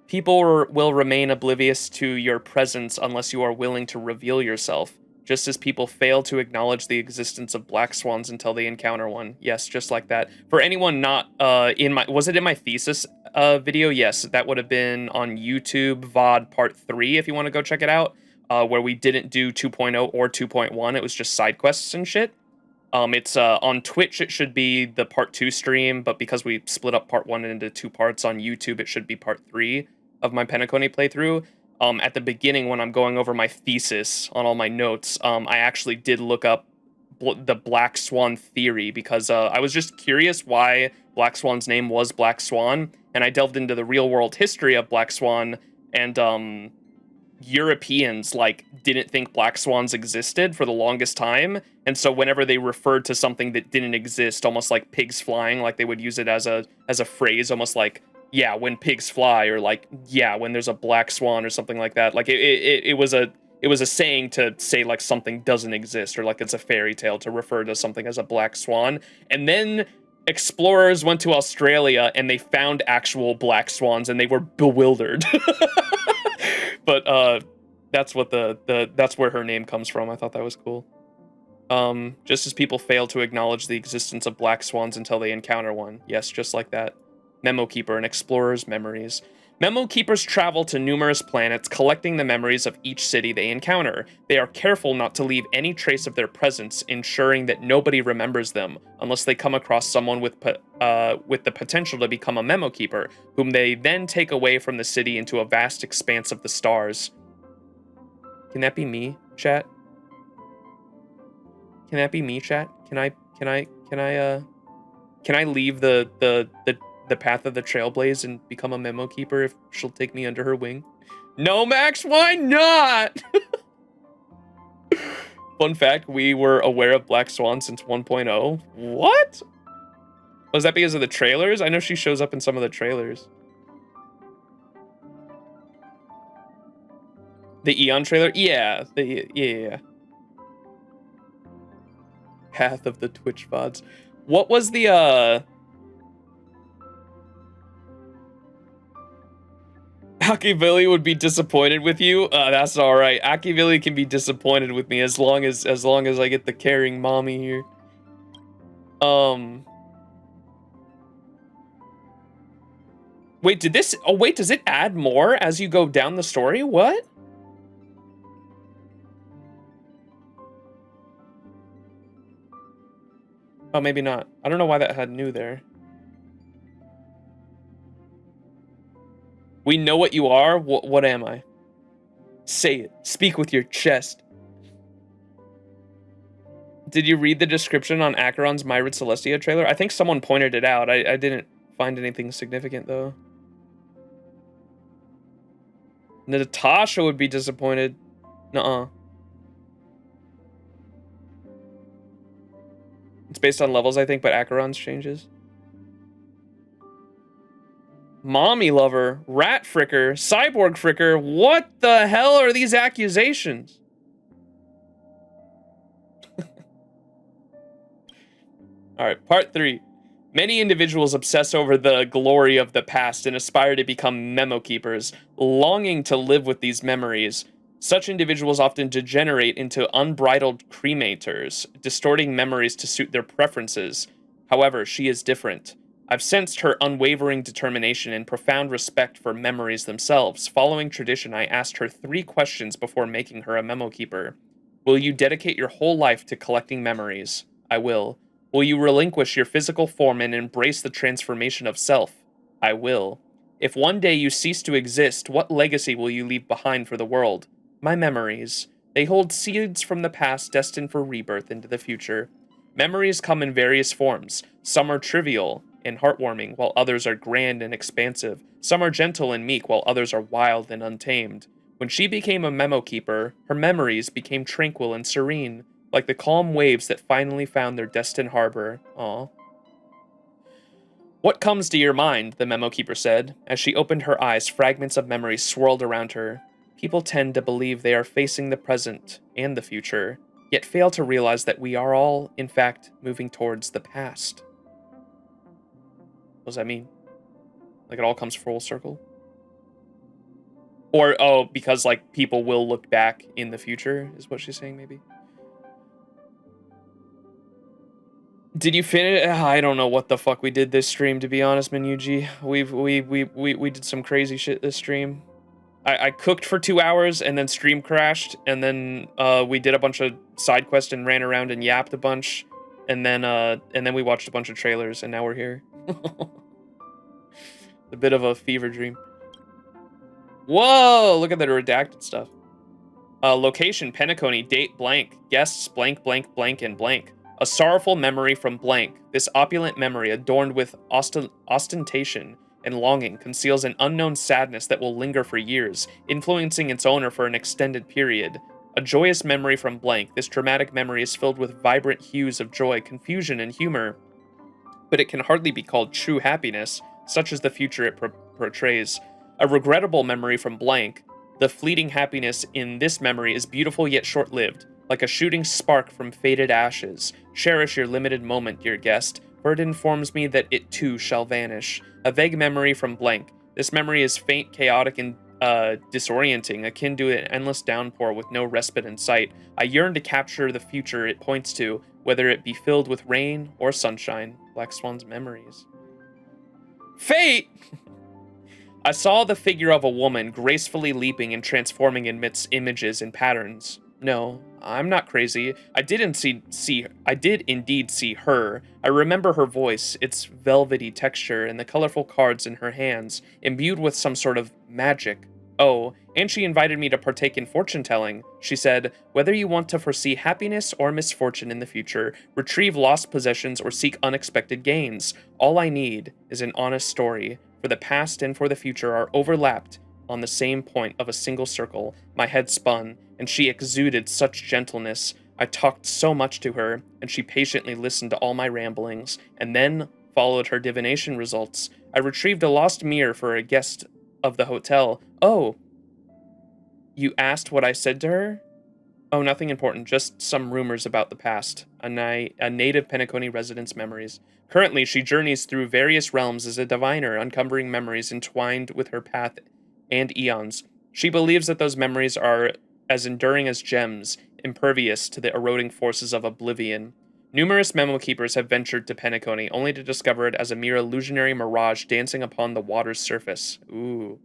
People will remain oblivious to your presence unless you are willing to reveal yourself, just as people fail to acknowledge the existence of black swans until they encounter one. Yes, just like that. For anyone not in my thesis video? Yes, that would have been on YouTube VOD part 3 if you want to go check it out, where we didn't do 2.0 or 2.1. It was just side quests and shit. It's on Twitch, it should be the part 2 stream, but because we split up part 1 into 2 parts on YouTube, it should be part 3 of my PENACONY playthrough. At the beginning, when I'm going over my thesis on all my notes, I actually did look up the Black Swan theory, because I was just curious why Black Swan's name was Black Swan, and I delved into the real-world history of Black Swan, and Europeans like didn't think black swans existed for the longest time, and so whenever they referred to something that didn't exist, almost like pigs flying, like they would use it as a phrase, almost like, yeah, when pigs fly, or like, yeah, when there's a black swan or something like that. Like it was a saying to say like something doesn't exist, or like it's a fairy tale to refer to something as a black swan. And then explorers went to Australia and they found actual black swans and they were bewildered. But that's what that's where her name comes from. I thought that was cool. Just as people fail to acknowledge the existence of black swans until they encounter one. Yes, just like that. Memo Keeper, an explorer's memories. Memo Keepers travel to numerous planets, collecting the memories of each city they encounter. They are careful not to leave any trace of their presence, ensuring that nobody remembers them, unless they come across someone with the potential to become a Memo Keeper, whom they then take away from the city into a vast expanse of the stars. Can that be me, chat? Can that be me, chat? Can I leave the path of the Trailblaze and become a Memo Keeper if she'll take me under her wing? No, Max, why not? Fun fact, we were aware of Black Swan since 1.0. What? Was that because of the trailers? I know she shows up in some of the trailers. The Eon trailer? Yeah. Yeah. Path of the Twitch VODs. What was the, Akivilli would be disappointed with you. That's all right. Akivilli can be disappointed with me as long as I get the caring mommy here. Wait, does it add more as you go down the story? What? Oh, maybe not. I don't know why that had new there. We know what you are. What am I? Say it. Speak with your chest. Did you read the description on Acheron's Myrid Celestia trailer? I think someone pointed it out. I didn't find anything significant, though. Natasha would be disappointed. Nuh-uh. It's based on levels, I think, but Acheron's changes. Mommy lover, rat fricker, cyborg fricker. What the hell are these accusations? All right, part 3. Many individuals obsess over the glory of the past and aspire to become memo keepers, longing to live with these memories. Such individuals often degenerate into unbridled cremators, distorting memories to suit their preferences. However, she is different. I've sensed her unwavering determination and profound respect for memories themselves. Following tradition, I asked her 3 questions before making her a memo keeper. Will you dedicate your whole life to collecting memories? I will. Will you relinquish your physical form and embrace the transformation of self? I will. If one day you cease to exist, what legacy will you leave behind for the world? My memories. They hold seeds from the past destined for rebirth into the future. Memories come in various forms. Some are trivial and heartwarming, while others are grand and expansive. Some are gentle and meek, while others are wild and untamed. When she became a memo keeper, her memories became tranquil and serene, like the calm waves that finally found their destined harbor. Aw. What comes to your mind? The memo keeper said. As she opened her eyes, fragments of memory swirled around her. People tend to believe they are facing the present and the future, yet fail to realize that we are all, in fact, moving towards the past. What does that mean? Like it all comes full circle? Or, oh, because like people will look back in the future, is what she's saying maybe? Did you finish? I don't know what the fuck we did this stream, to be honest, Minuji. We did some crazy shit this stream. I cooked for 2 hours and then stream crashed, and then we did a bunch of side quests and ran around and yapped a bunch, and then we watched a bunch of trailers, and now we're here. A bit of a fever dream. Whoa! Look at the redacted stuff. Location: PENACONY. Date: blank. Guests: blank, blank, blank, and blank. A sorrowful memory from blank. This opulent memory, adorned with ostentation and longing conceals an unknown sadness that will linger for years, influencing its owner for an extended period. A joyous memory from blank, this dramatic memory is filled with vibrant hues of joy, confusion, and humor. But it can hardly be called true happiness, such as the future it portrays. A regrettable memory from blank, the fleeting happiness in this memory is beautiful yet short-lived, like a shooting spark from faded ashes. Cherish your limited moment, dear guest, for it informs me that it too shall vanish. A vague memory from blank. This memory is faint, chaotic, and disorienting, akin to an endless downpour with no respite in sight. I yearn to capture the future it points to, whether it be filled with rain or sunshine. Black Swan's memories. Fate! I saw the figure of a woman gracefully leaping and transforming amidst images and patterns. No, I'm not crazy. I did indeed see her. I remember her voice, its velvety texture, and the colorful cards in her hands, imbued with some sort of magic. Oh, and she invited me to partake in fortune-telling. She said, whether you want to foresee happiness or misfortune in the future, retrieve lost possessions, or seek unexpected gains, all I need is an honest story, for the past and for the future are overlapped on the same point of a single circle. My head spun, and she exuded such gentleness. I talked so much to her, and she patiently listened to all my ramblings, and then followed her divination results. I retrieved a lost mirror for a guest of the hotel. Oh, you asked what I said to her? Oh, nothing important, just some rumors about the past, a native PENACONY resident's memories. Currently, she journeys through various realms as a diviner, uncovering memories entwined with her path and eons. She believes that those memories are as enduring as gems, impervious to the eroding forces of oblivion. Numerous memo keepers have ventured to PENACONY, only to discover it as a mere illusionary mirage dancing upon the water's surface. Ooh.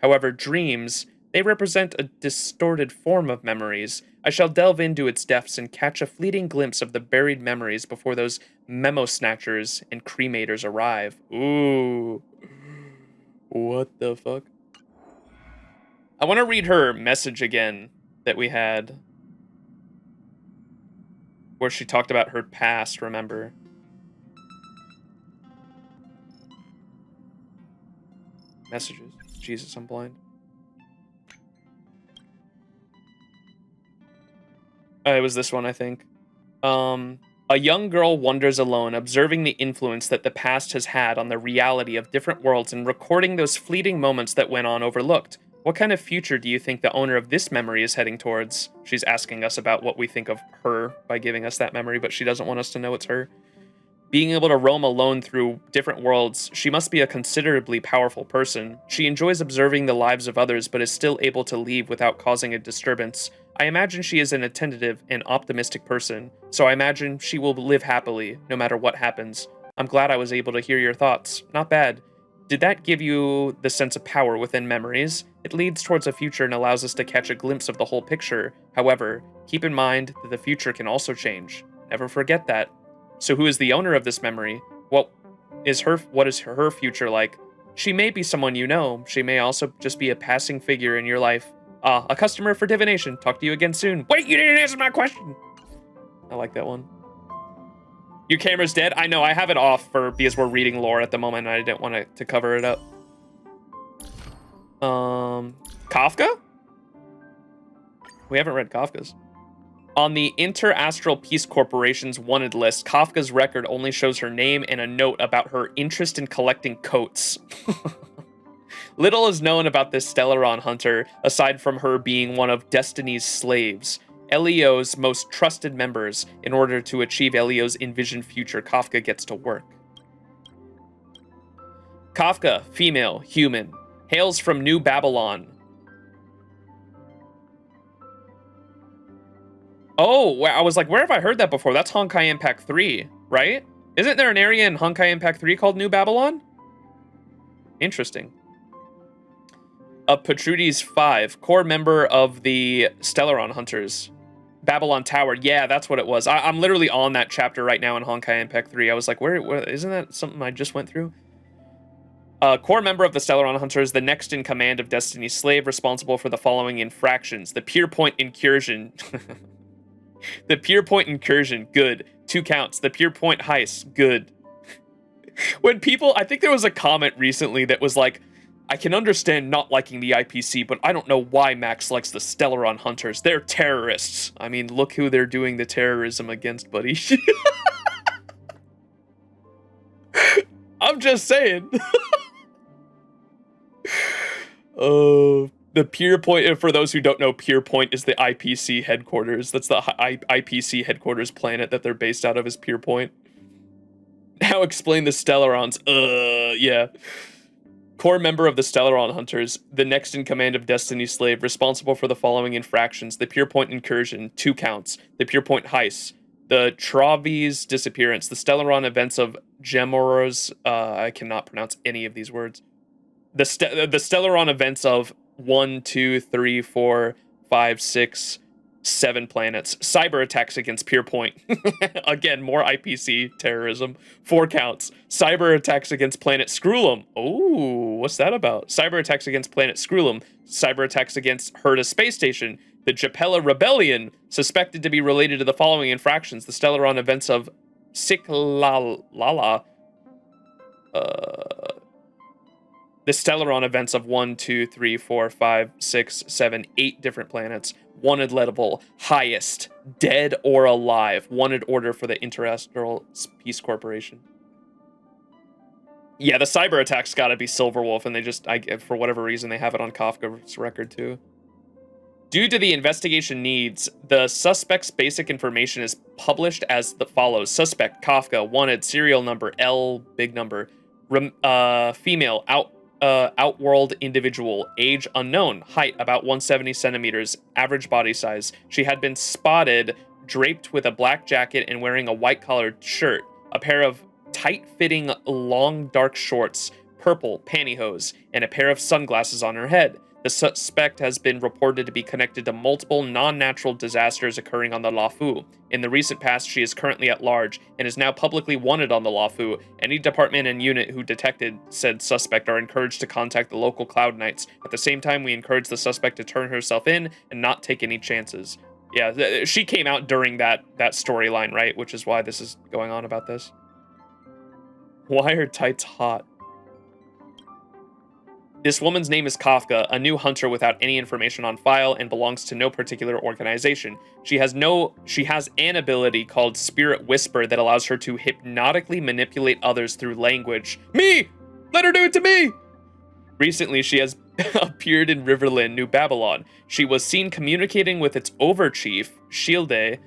However, dreams, they represent a distorted form of memories. I shall delve into its depths and catch a fleeting glimpse of the buried memories before those memo snatchers and cremators arrive. Ooh. What the fuck? I want to read her message again that we had, where she talked about her past, remember? Messages. Jesus, I'm blind. It was this one, I think. A young girl wanders alone, observing the influence that the past has had on the reality of different worlds and recording those fleeting moments that went on overlooked. What kind of future do you think the owner of this memory is heading towards? She's asking us about what we think of her by giving us that memory, but she doesn't want us to know it's her. Being able to roam alone through different worlds, she must be a considerably powerful person. She enjoys observing the lives of others, but is still able to leave without causing a disturbance. I imagine she is an attentive and optimistic person, so I imagine she will live happily, no matter what happens. I'm glad I was able to hear your thoughts. Not bad. Did that give you the sense of power within memories? It leads towards a future and allows us to catch a glimpse of the whole picture. However, keep in mind that the future can also change. Never forget that. So who is the owner of this memory? What is her future like? She may be someone you know. She may also just be a passing figure in your life. A customer for divination. Talk to you again soon. Wait, you didn't answer my question. I like that one. Your camera's dead? I know, I have it off because we're reading lore at the moment and I didn't want to cover it up. Kafka? We haven't read Kafka's. On the Inter-Astral Peace Corporation's wanted list, Kafka's record only shows her name and a note about her interest in collecting coats. Little is known about this Stellaron hunter, aside from her being one of Destiny's slaves. Elio's most trusted members. In order to achieve Elio's envisioned future, Kafka gets to work. Kafka, female, human. Hails from New Babylon. Oh, I was like, where have I heard that before? That's Honkai Impact 3, right? Isn't there an area in Honkai Impact 3 called New Babylon? Interesting. Patrudes 5, core member of the Stellaron Hunters. Babylon Tower, yeah, that's what it was. I'm literally on that chapter right now in Honkai Impact 3. I was like, where isn't that something I just went through? Core member of the Stellaron Hunters, the next in command of Destiny's slave, responsible for the following infractions. The Pierpoint Incursion. The Pierpoint Incursion, good. 2 counts. The Pierpoint Heist, good. When people, I think there was a comment recently that was like, I can understand not liking the IPC, but I don't know why Max likes the Stellaron Hunters. They're terrorists. I mean, look who they're doing the terrorism against, buddy. I'm just saying. The Pier Point, for those who don't know, Pier Point is the IPC headquarters. That's the IPC headquarters planet that they're based out of, is Pier Point. Now explain the Stellarons. Yeah. Core member of the Stellaron Hunters, the next in command of Destiny's Slave, responsible for the following infractions: the Pier Point incursion, 2 counts; the Pier Point heist; the Travi's disappearance; the Stellaron events of Gemora's, I cannot pronounce any of these words; the Stellaron events of 1, 2, 3, 4, 5, 6, 7 planets; cyber attacks against Pier Point. Again, more IPC terrorism. 4 counts. Cyber attacks against planet Skrullum. Oh, what's that about? Cyber attacks against planet Skrullum. Cyber attacks against Herta Space Station. The Japella Rebellion, suspected to be related to the following infractions: the Stellaron events of Siklala. The Stellaron events of 1, 2, 3, 4, 5, 6, 7, 8 different planets. Wanted level, highest, dead or alive. Wanted order for the Interstellar Peace Corporation. Yeah, the cyber attack's gotta be Silverwolf, and they just, for whatever reason, they have it on Kafka's record too. Due to the investigation needs, the suspect's basic information is published as follows. Suspect, Kafka, wanted, serial number, L, big number, female, outworld individual, age unknown, height about 170 centimeters, average body size. She had been spotted draped with a black jacket and wearing a white-collared shirt, a pair of tight-fitting long dark shorts, purple pantyhose, and a pair of sunglasses on her head. The suspect has been reported to be connected to multiple non-natural disasters occurring on the Lafu. In the recent past, she is currently at large and is now publicly wanted on the Lafu. Any department and unit who detected said suspect are encouraged to contact the local Cloud Knights. At the same time, we encourage the suspect to turn herself in and not take any chances. Yeah, she came out during that storyline, right? Which is why this is going on about this. Why are tights hot? This woman's name is Kafka, a new hunter without any information on file and belongs to no particular organization. She has an ability called Spirit Whisper that allows her to hypnotically manipulate others through language. Me! Let her do it to me! Recently, she has appeared in Riverland, New Babylon. She was seen communicating with its overchief, Shilde,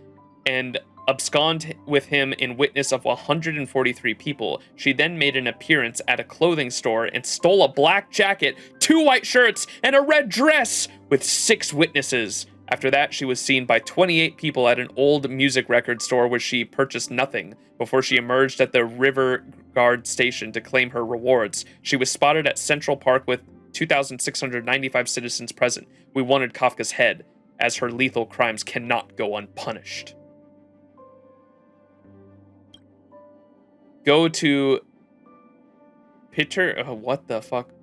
and abscond with him in witness of 143 people. She then made an appearance at a clothing store and stole a black jacket, 2 white shirts, and a red dress with 6 witnesses. After that, she was seen by 28 people at an old music record store where she purchased nothing before she emerged at the River Guard station to claim her rewards. She was spotted at Central Park with 2,695 citizens present. We wanted Kafka's head, as her lethal crimes cannot go unpunished. Go to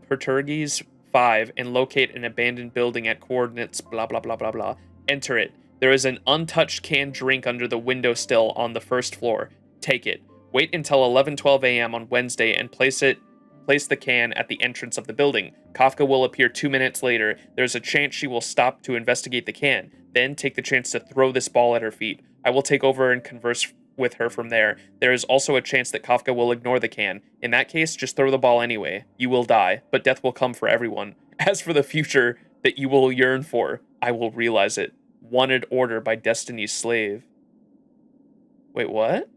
Perturges 5 and locate an abandoned building at coordinates blah blah blah blah blah. Enter it. There is an untouched canned drink under the windowsill on the first floor. Take it. Wait until 11:12 a.m. on Wednesday and place the can at the entrance of the building. Kafka will appear 2 minutes later. There's a chance she will stop to investigate the can. Then take the chance to throw this ball at her feet. I will take over and converse with her from there. There is also a chance that Kafka will ignore the can. In that case, just throw the ball anyway. You will die, but death will come for everyone. As for the future that you will yearn for, I will realize it. Wanted order by Destiny's Slave. Wait, what?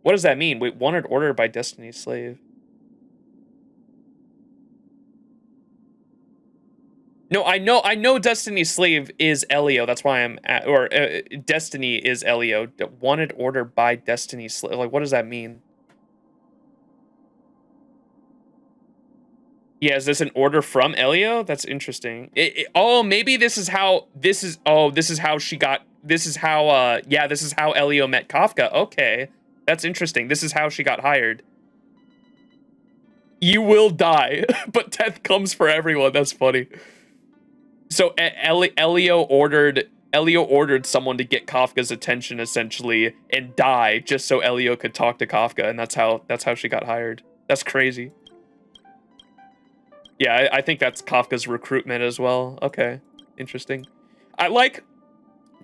What does that mean? Wait, wanted order by Destiny's Slave. No, I know Destiny's Slave is Elio. That's why I'm at, or Destiny is Elio. Wanted order by Destiny's Slave. Like, what does that mean? Yeah, is this an order from Elio? That's interesting. Oh, maybe this is how Elio met Kafka. Okay. That's interesting. This is how she got hired. You will die, but death comes for everyone. That's funny. So Elio ordered Elio ordered someone to get Kafka's attention, essentially, and die just so Elio could talk to Kafka, and that's how she got hired. That's crazy. Yeah, I think that's Kafka's recruitment as well. Okay, interesting. I like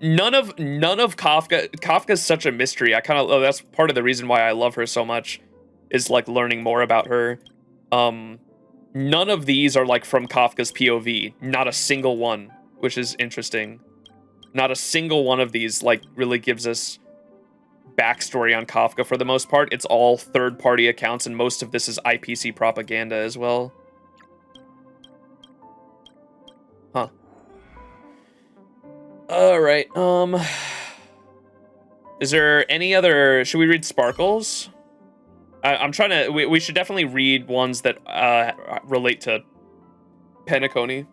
none of Kafka. Kafka's such a mystery. That's part of the reason why I love her so much, is like learning more about her. None of these are like from Kafka's POV. Not a single one, which is interesting. Not a single one of these like really gives us backstory on Kafka for the most part. It's all third-party accounts, and most of this is IPC propaganda as well. Huh. All right. Is there any other? Should we read Sparkles? I'm trying to. We should definitely read ones that relate to Penacony.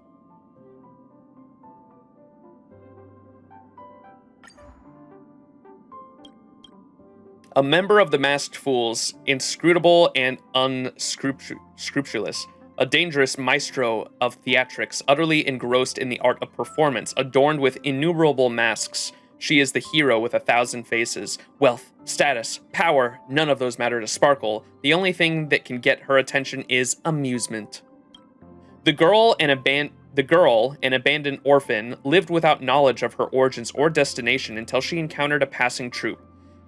A member of the Masked Fools, inscrutable and unscrupulous, a dangerous maestro of theatrics, utterly engrossed in the art of performance, adorned with innumerable masks. She is the hero with 1,000 faces. Wealth, status, power, none of those matter to Sparkle. The only thing that can get her attention is amusement. The girl, an abandoned orphan, lived without knowledge of her origins or destination until she encountered a passing troupe.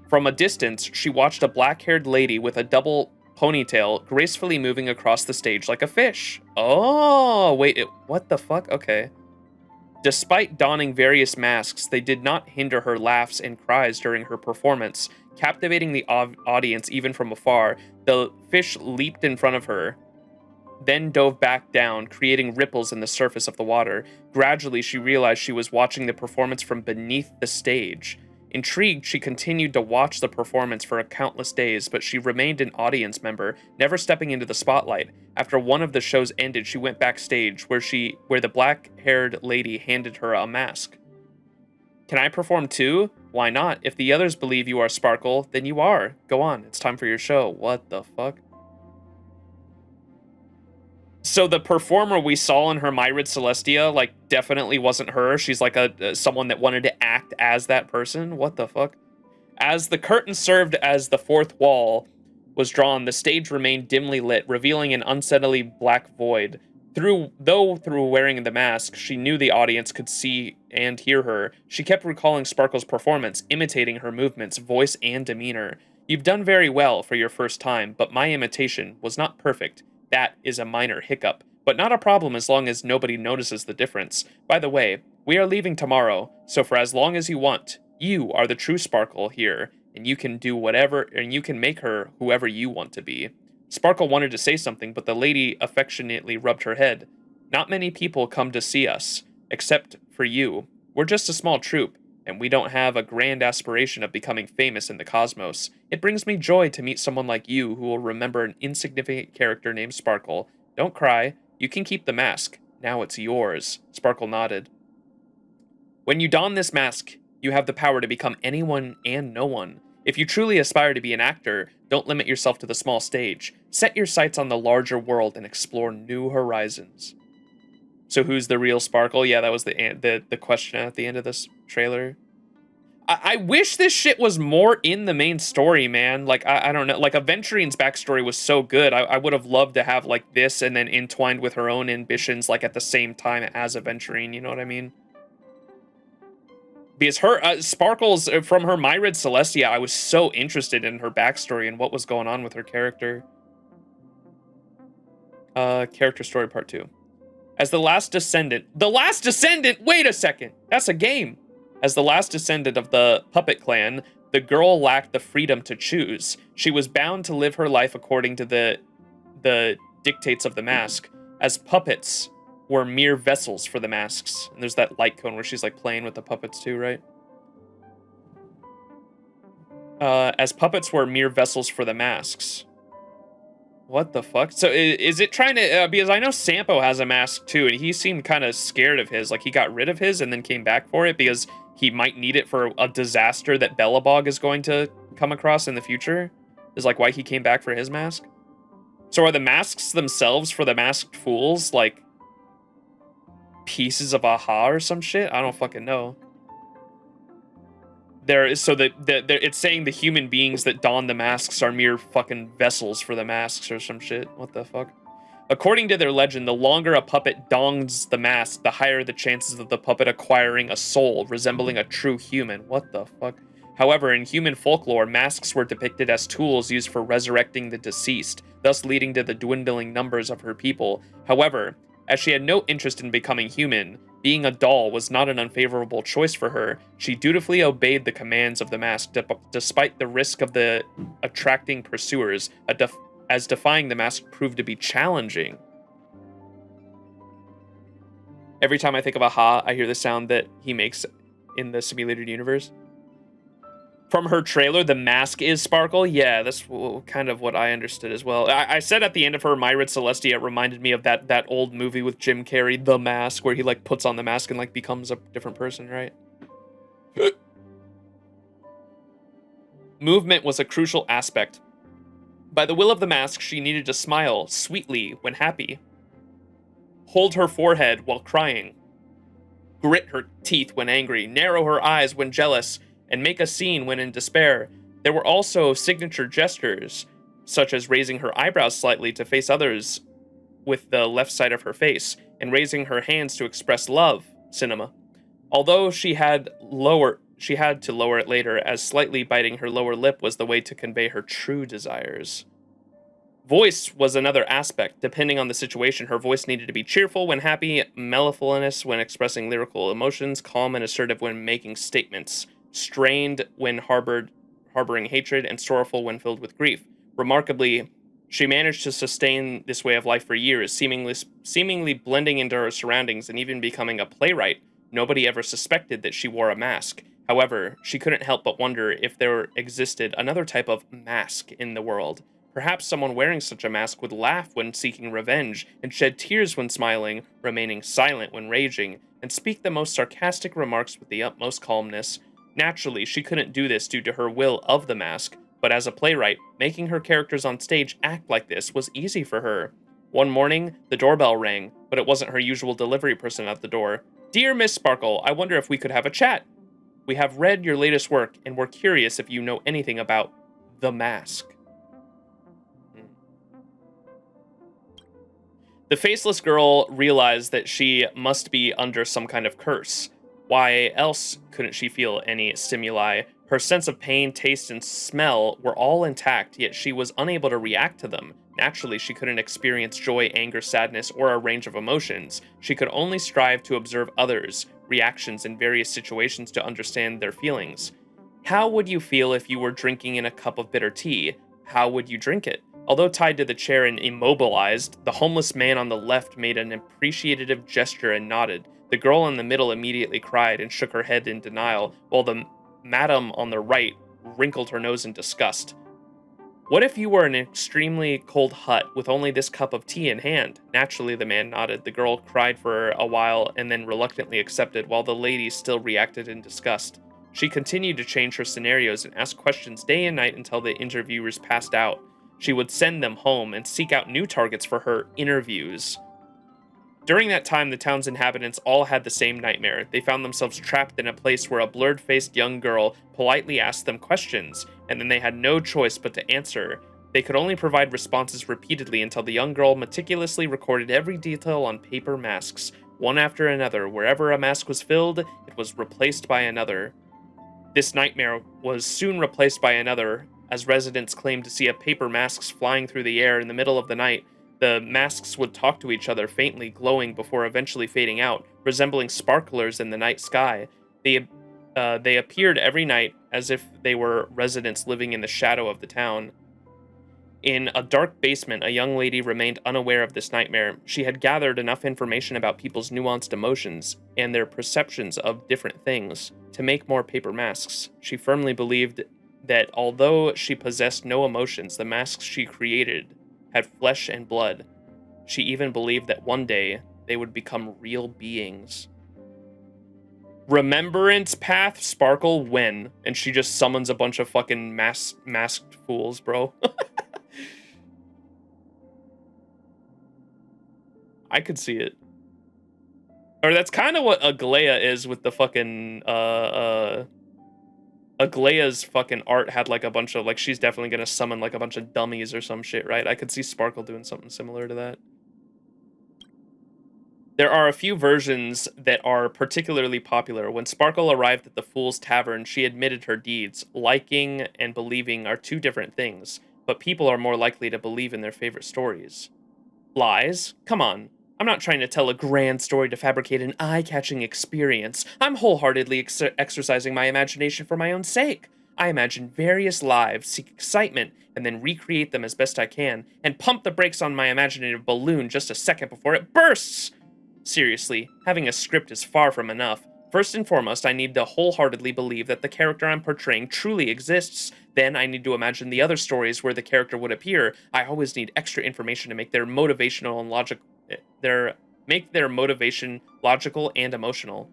From a distance, she watched a black-haired lady with a double ponytail gracefully moving across the stage like a fish. Oh, wait, what the fuck? Okay. Despite donning various masks, they did not hinder her laughs and cries during her performance, captivating the audience even from afar. The fish leaped in front of her, then dove back down, creating ripples in the surface of the water. Gradually, she realized she was watching the performance from beneath the stage. Intrigued, she continued to watch the performance for countless days, but she remained an audience member, never stepping into the spotlight. After one of the shows ended, she went backstage, where the black-haired lady handed her a mask. Can I perform too? Why not? If the others believe you are Sparkle, then you are. Go on, it's time for your show. What the fuck? So the performer we saw in her Myrid Celestia, like, definitely wasn't her. She's like someone that wanted to act as that person. What the fuck? As the curtain served as the fourth wall was drawn, the stage remained dimly lit, revealing an unsettling black void. Through wearing the mask, she knew the audience could see and hear her. She kept recalling Sparkle's performance, imitating her movements, voice, and demeanor. You've done very well for your first time, but my imitation was not perfect. That is a minor hiccup, but not a problem as long as nobody notices the difference. By the way, we are leaving tomorrow, so for as long as you want, you are the true Sparkle here, and you can do whatever, and you can make her whoever you want to be. Sparkle wanted to say something, but the lady affectionately rubbed her head. Not many people come to see us, except for you. We're just a small troupe, and we don't have a grand aspiration of becoming famous in the cosmos. It brings me joy to meet someone like you who will remember an insignificant character named Sparkle. Don't cry. You can keep the mask. Now it's yours. Sparkle nodded. When you don this mask, you have the power to become anyone and no one. If you truly aspire to be an actor, don't limit yourself to the small stage. Set your sights on the larger world and explore new horizons. So who's the real Sparkle? Yeah, that was the question at the end of this trailer. I wish this shit was more in the main story, man. Like, I don't know. Like, Aventurine's backstory was so good. I would have loved to have, like, this and then entwined with her own ambitions, like, at the same time as Aventurine. You know what I mean? Because her, Sparkle's, from her Myrid Celestia, I was so interested in her backstory and what was going on with her character. Character story part 2. As the last descendant... The last descendant? Wait a second. That's a game. As the last descendant of the Puppet Clan, the girl lacked the freedom to choose. She was bound to live her life according to the dictates of the mask, as puppets were mere vessels for the masks. And there's that light cone where she's like playing with the puppets too, right? As puppets were mere vessels for the masks. What the fuck? So is it trying to, because I know Sampo has a mask too, and he seemed kind of scared of his. Like, he got rid of his and then came back for it because he might need it for a disaster that Belobog is going to come across in the future. Is like why he came back for his mask. So are the masks themselves for the masked fools like pieces of aha or some shit? I don't fucking know. it's saying the human beings that don the masks are mere fucking vessels for the masks or some shit. What the fuck? According to their legend, the longer a puppet dons the mask, the higher the chances of the puppet acquiring a soul resembling a true human. What the fuck? However, in human folklore, masks were depicted as tools used for resurrecting the deceased, thus leading to the dwindling numbers of her people. However, as she had no interest in becoming human, being a doll was not an unfavorable choice for her. She dutifully obeyed the commands of the mask, despite the risk of the attracting pursuers, as defying the mask proved to be challenging. Every time I think of Aha, I hear the sound that he makes in the simulated universe. From her trailer, the mask is Sparkle. Yeah, that's kind of what I understood as well. I said at the end of her Myrid Celestia, it reminded me of that old movie with Jim Carrey, The Mask, where he like puts on the mask and like becomes a different person, right? Movement was a crucial aspect. By the will of the mask, she needed to smile sweetly when happy, hold her forehead while crying, grit her teeth when angry, narrow her eyes when jealous, and make a scene when in despair. There were also signature gestures, such as raising her eyebrows slightly to face others with the left side of her face, and raising her hands to express love, cinema. Although she had to lower it later, as slightly biting her lower lip was the way to convey her true desires. Voice was another aspect. Depending on the situation, her voice needed to be cheerful when happy, mellifluous when expressing lyrical emotions, calm and assertive when making statements, strained when harboring hatred, and sorrowful when filled with grief. Remarkably, she managed to sustain this way of life for years, seemingly blending into her surroundings and even becoming a playwright. Nobody ever suspected that she wore a mask. However, she couldn't help but wonder if there existed another type of mask in the world. Perhaps someone wearing such a mask would laugh when seeking revenge, and shed tears when smiling, remaining silent when raging, and speak the most sarcastic remarks with the utmost calmness. Naturally, she couldn't do this due to her will of the mask, but as a playwright, making her characters on stage act like this was easy for her. One morning, the doorbell rang, but it wasn't her usual delivery person at the door. "Dear Miss Sparkle, I wonder if we could have a chat. We have read your latest work, and we're curious if you know anything about the mask." The faceless girl realized that she must be under some kind of curse. Why else couldn't she feel any stimuli? Her sense of pain, taste, and smell were all intact, yet she was unable to react to them. Naturally, she couldn't experience joy, anger, sadness, or a range of emotions. She could only strive to observe others' reactions in various situations to understand their feelings. How would you feel if you were drinking in a cup of bitter tea? How would you drink it? Although tied to the chair and immobilized, the homeless man on the left made an appreciative gesture and nodded. The girl in the middle immediately cried and shook her head in denial, while the madam on the right wrinkled her nose in disgust. What if you were in an extremely cold hut with only this cup of tea in hand? Naturally, the man nodded. The girl cried for a while and then reluctantly accepted, while the lady still reacted in disgust. She continued to change her scenarios and ask questions day and night until the interviewers passed out. She would send them home and seek out new targets for her interviews. During that time, the town's inhabitants all had the same nightmare. They found themselves trapped in a place where a blurred-faced young girl politely asked them questions, and then they had no choice but to answer. They could only provide responses repeatedly until the young girl meticulously recorded every detail on paper masks, one after another. Wherever a mask was filled, it was replaced by another. This nightmare was soon replaced by another, as residents claimed to see paper masks flying through the air in the middle of the night. The masks would talk to each other, faintly glowing before eventually fading out, resembling sparklers in the night sky. They appeared every night as if they were residents living in the shadow of the town. In a dark basement, a young lady remained unaware of this nightmare. She had gathered enough information about people's nuanced emotions and their perceptions of different things to make more paper masks. She firmly believed that although she possessed no emotions, the masks she created had flesh and blood. She even believed that one day they would become real beings. Remembrance Path Sparkle when? And she just summons a bunch of fucking masked fools, bro. I could see it. Or that's kind of what Aglaya is with the fucking Aglaya's fucking art had like a bunch of, like, she's definitely gonna summon like a bunch of dummies or some shit, right? I could see Sparkle doing something similar to that. There are a few versions that are particularly popular. When Sparkle arrived at the Fool's Tavern, she admitted her deeds. Liking and believing are two different things, but people are more likely to believe in their favorite stories. Lies? Come on. I'm not trying to tell a grand story to fabricate an eye-catching experience. I'm wholeheartedly exercising my imagination for my own sake. I imagine various lives, seek excitement, and then recreate them as best I can, and pump the brakes on my imaginative balloon just a second before it bursts! Seriously, having a script is far from enough. First and foremost, I need to wholeheartedly believe that the character I'm portraying truly exists. Then I need to imagine the other stories where the character would appear. I always need extra information to make their motivation logical and emotional.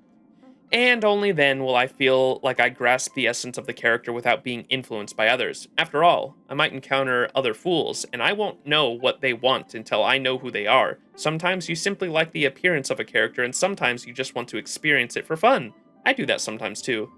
And only then will I feel like I grasp the essence of the character without being influenced by others. After all, I might encounter other fools, and I won't know what they want until I know who they are. Sometimes you simply like the appearance of a character, and sometimes you just want to experience it for fun. I do that sometimes too.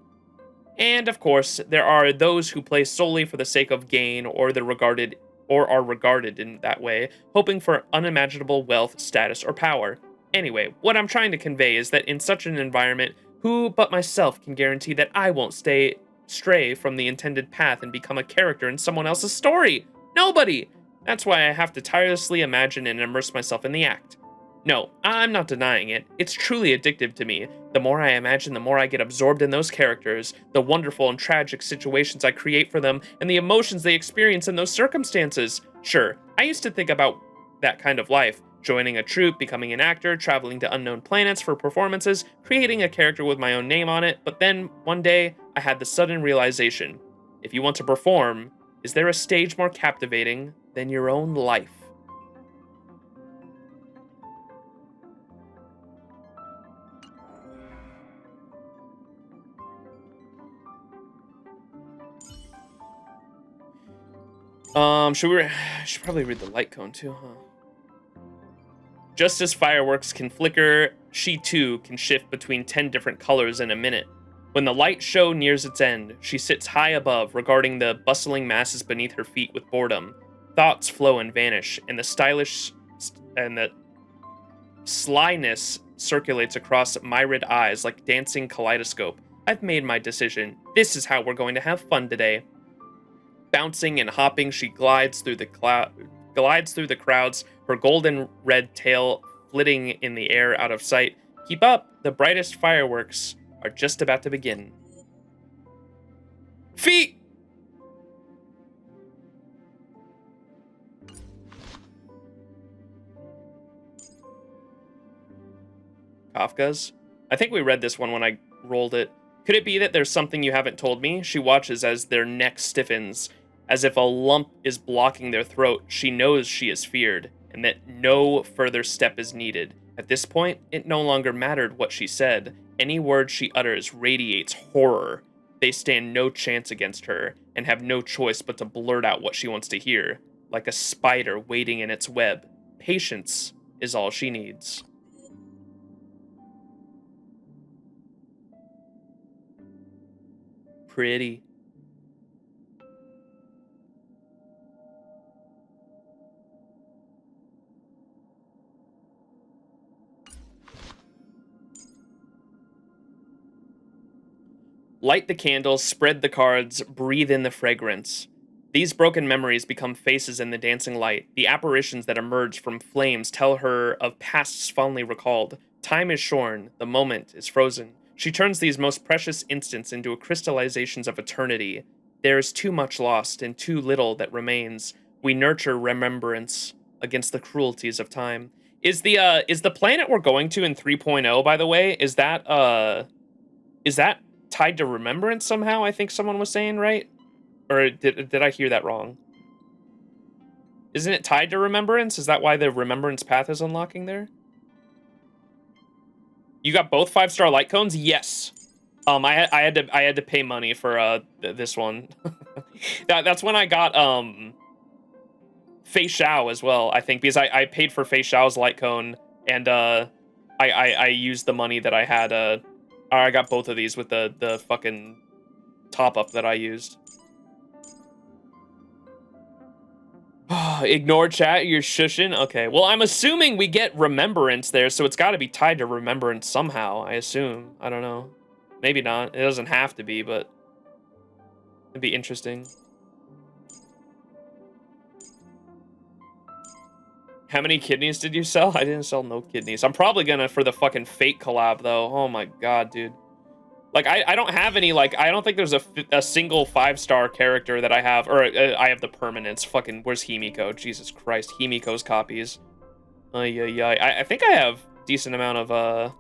And of course, there are those who play solely for the sake of gain or are regarded in that way, hoping for unimaginable wealth, status, or power. Anyway, what I'm trying to convey is that in such an environment, who but myself can guarantee that I won't stray from the intended path and become a character in someone else's story? Nobody! That's why I have to tirelessly imagine and immerse myself in the act. No, I'm not denying it. It's truly addictive to me. The more I imagine, the more I get absorbed in those characters, the wonderful and tragic situations I create for them, and the emotions they experience in those circumstances. Sure, I used to think about that kind of life. Joining a troupe, becoming an actor, traveling to unknown planets for performances, creating a character with my own name on it, but then, one day, I had the sudden realization. If you want to perform, is there a stage more captivating than your own life? Should probably read the light cone too, huh? Just as fireworks can flicker, she too can shift between 10 different colors in a minute. When the light show nears its end, she sits high above, regarding the bustling masses beneath her feet with boredom. Thoughts flow and vanish, and the slyness circulates across myrid eyes like dancing kaleidoscope. I've made my decision. This is how we're going to have fun today. Bouncing and hopping, she glides through the crowds, her golden red tail flitting in the air out of sight. Keep up, the brightest fireworks are just about to begin. Feet! Kafka's? I think we read this one when I rolled it. Could it be that there's something you haven't told me? She watches as their neck stiffens. As if a lump is blocking their throat, she knows she is feared, and that no further step is needed. At this point, it no longer mattered what she said. Any word she utters radiates horror. They stand no chance against her, and have no choice but to blurt out what she wants to hear, like a spider waiting in its web. Patience is all she needs. Pretty. Light the candles, spread the cards, breathe in the fragrance. These broken memories become faces in the dancing light. The apparitions that emerge from flames tell her of pasts fondly recalled. Time is shorn, the moment is frozen. She turns these most precious instants into crystallizations of eternity. There is too much lost and too little that remains. We nurture remembrance against the cruelties of time. Is the planet we're going to in 3.0, by the way, is that tied to remembrance somehow? I think someone was saying, right? Or did I hear that wrong? Isn't it tied to remembrance? Is that why the remembrance path is unlocking there? You got both 5-star light cones? Yes. I had to pay money for this one. That's when I got Fei Xiao as well, I think, because I paid for Fei Xiao's light cone, and I used the money that I had I got both of these with the fucking top-up that I used. Ignore chat, you're shushing? Okay, well, I'm assuming we get Remembrance there, so it's got to be tied to Remembrance somehow, I assume. I don't know. Maybe not. It doesn't have to be, but it'd be interesting. How many kidneys did you sell? I didn't sell no kidneys. I'm probably gonna for the fucking Fate collab, though. Oh my god, dude. Like, I don't have any, like, I don't think there's a single 5-star character that I have, or I have the permanents. Fucking, where's Himiko? Jesus Christ, Himiko's copies. I think I have a decent amount of, oh,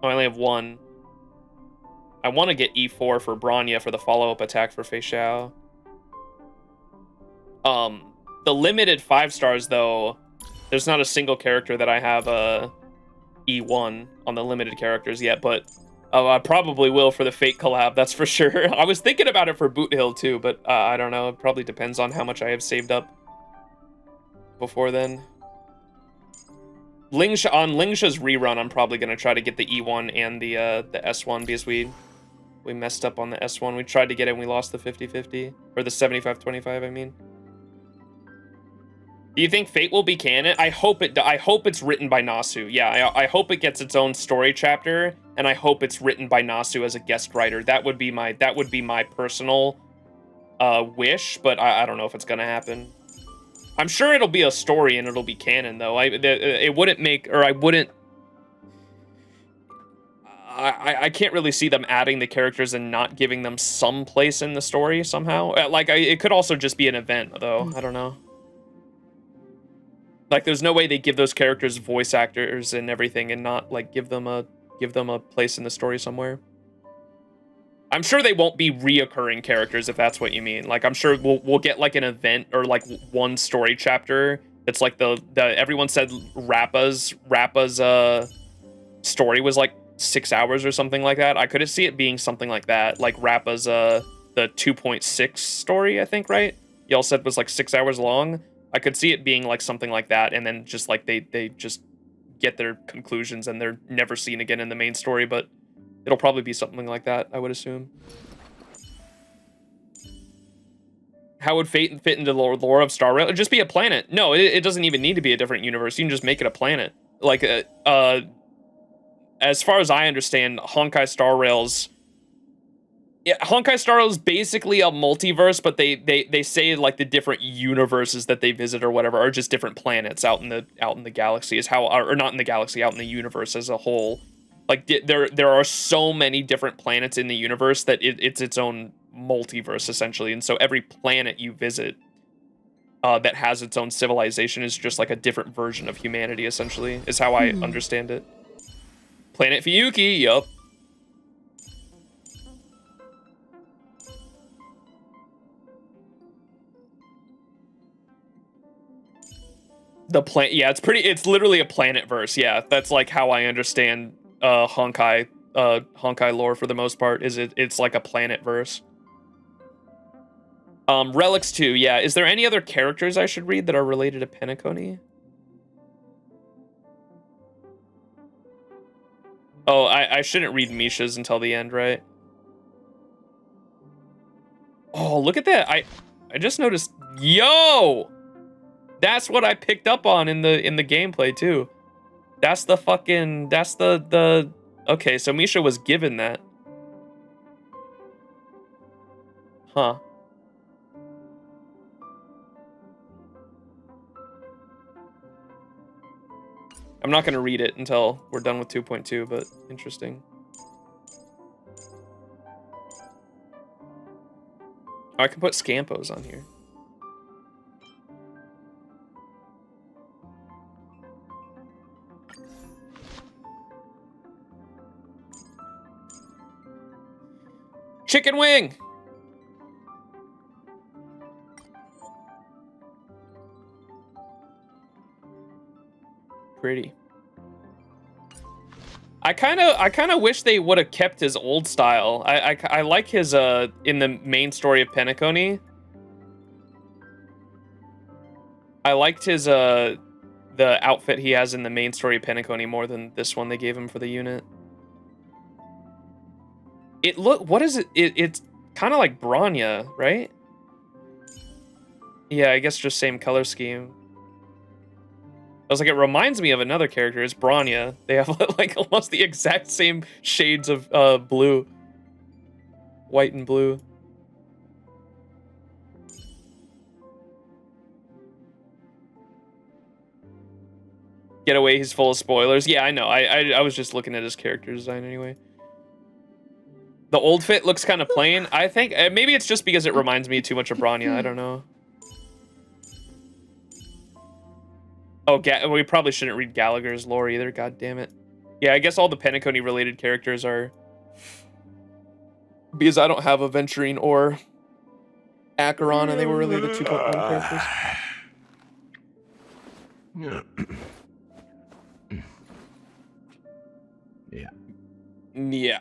I only have one. I want to get E4 for Bronya for the follow-up attack for Fei Xiao. The limited 5-stars, though, there's not a single character that I have, E1 on the limited characters yet, but I probably will for the Fate collab, that's for sure. I was thinking about it for Boot Hill too, but I don't know. It probably depends on how much I have saved up before then. On Lingsha's rerun, I'm probably going to try to get the E1 and the S1 because we messed up on the S1. We tried to get it and we lost the 50-50, or the 75-25, I mean. Do you think Fate will be canon? I hope it's written by Nasu. Yeah, I hope it gets its own story chapter, and I hope it's written by Nasu as a guest writer. That would be my personal wish, but I don't know if it's gonna happen. I'm sure it'll be a story and it'll be canon, though. It wouldn't make, or I wouldn't. I can't really see them adding the characters and not giving them some place in the story somehow. Like, it could also just be an event, though. I don't know. Like, there's no way they give those characters voice actors and everything and not, like, give them a place in the story somewhere. I'm sure they won't be reoccurring characters, if that's what you mean. Like, I'm sure we'll get, like, an event or, like, one story chapter that's, like, the everyone said Rappa's story was, like, 6 hours or something like that. I could see it being something like that. Like, Rappa's, the 2.6 story, I think, right? Y'all said was, like, 6 hours long. I could see it being like something like that, and then just like they just get their conclusions and they're never seen again in the main story, but it'll probably be something like that, I would assume. How would Fate fit into the lore of Star Rail? It'd just be a planet. No, it doesn't even need to be a different universe. You can just make it a planet. Like, as far as I understand, Honkai Star Rail's... Yeah, Honkai Star Rail is basically a multiverse, but they say like the different universes that they visit or whatever are just different planets out in the galaxy, is how, or not in the galaxy, out in the universe as a whole. Like there are so many different planets in the universe that it's its own multiverse essentially, and so every planet you visit that has its own civilization is just like a different version of humanity essentially, is how I understand it. Planet Fiyuki, yup. Yeah, it's literally a planet verse. Yeah, that's like how I understand Honkai lore for the most part, is it's like a planet verse. Relics 2, yeah. Is there any other characters I should read that are related to PENACONY? Oh, I shouldn't read Misha's until the end, right? Oh, look at that. I just noticed. Yo! That's what I picked up on in the gameplay too. That's the fucking, that's the okay, so Misha was given that. Huh. I'm not gonna read it until we're done with 2.2, but interesting. Oh, I can put Scampos on here. Chicken wing! Pretty. I kind of wish they would have kept his old style. I like his in the main story of PENACONY. I liked his the outfit he has in the main story of PENACONY more than this one they gave him for the unit. What is it? It's kind of like Bronya, right? Yeah, I guess just same color scheme. I was like, it reminds me of another character. It's Bronya. They have like almost the exact same shades of blue. White and blue. Get away, he's full of spoilers. Yeah, I know. I was just looking at his character design anyway. The old fit looks kind of plain. I think maybe it's just because it reminds me too much of Bronya. I don't know. Oh, we probably shouldn't read Gallagher's lore either. God damn it. Yeah, I guess all the PENACONY related characters are... Because I don't have Aventurine or Acheron, and they were really the two main characters. Yeah. Yeah.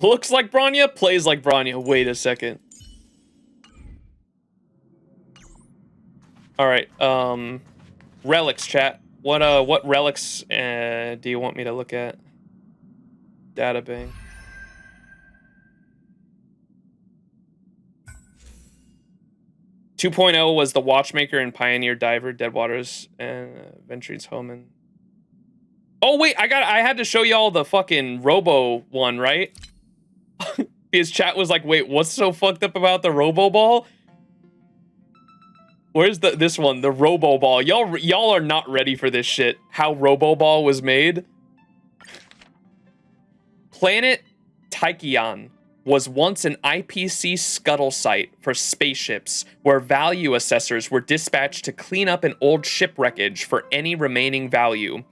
Looks like Bronya, plays like Bronya. Wait a second. All right. Relics, chat. What relics do you want me to look at? Data bank. .0 was the Watchmaker and Pioneer Diver, Deadwaters, and Venturine's Home. And oh wait, I had to show y'all the fucking Robo one, right? His chat was like, wait, what's so fucked up about the Robo Ball? Where's this one, the Robo Ball? Y'all are not ready for this shit. How Robo Ball was made. Planet Tachyon was once an IPC scuttle site for spaceships where value assessors were dispatched to clean up an old ship wreckage for any remaining value.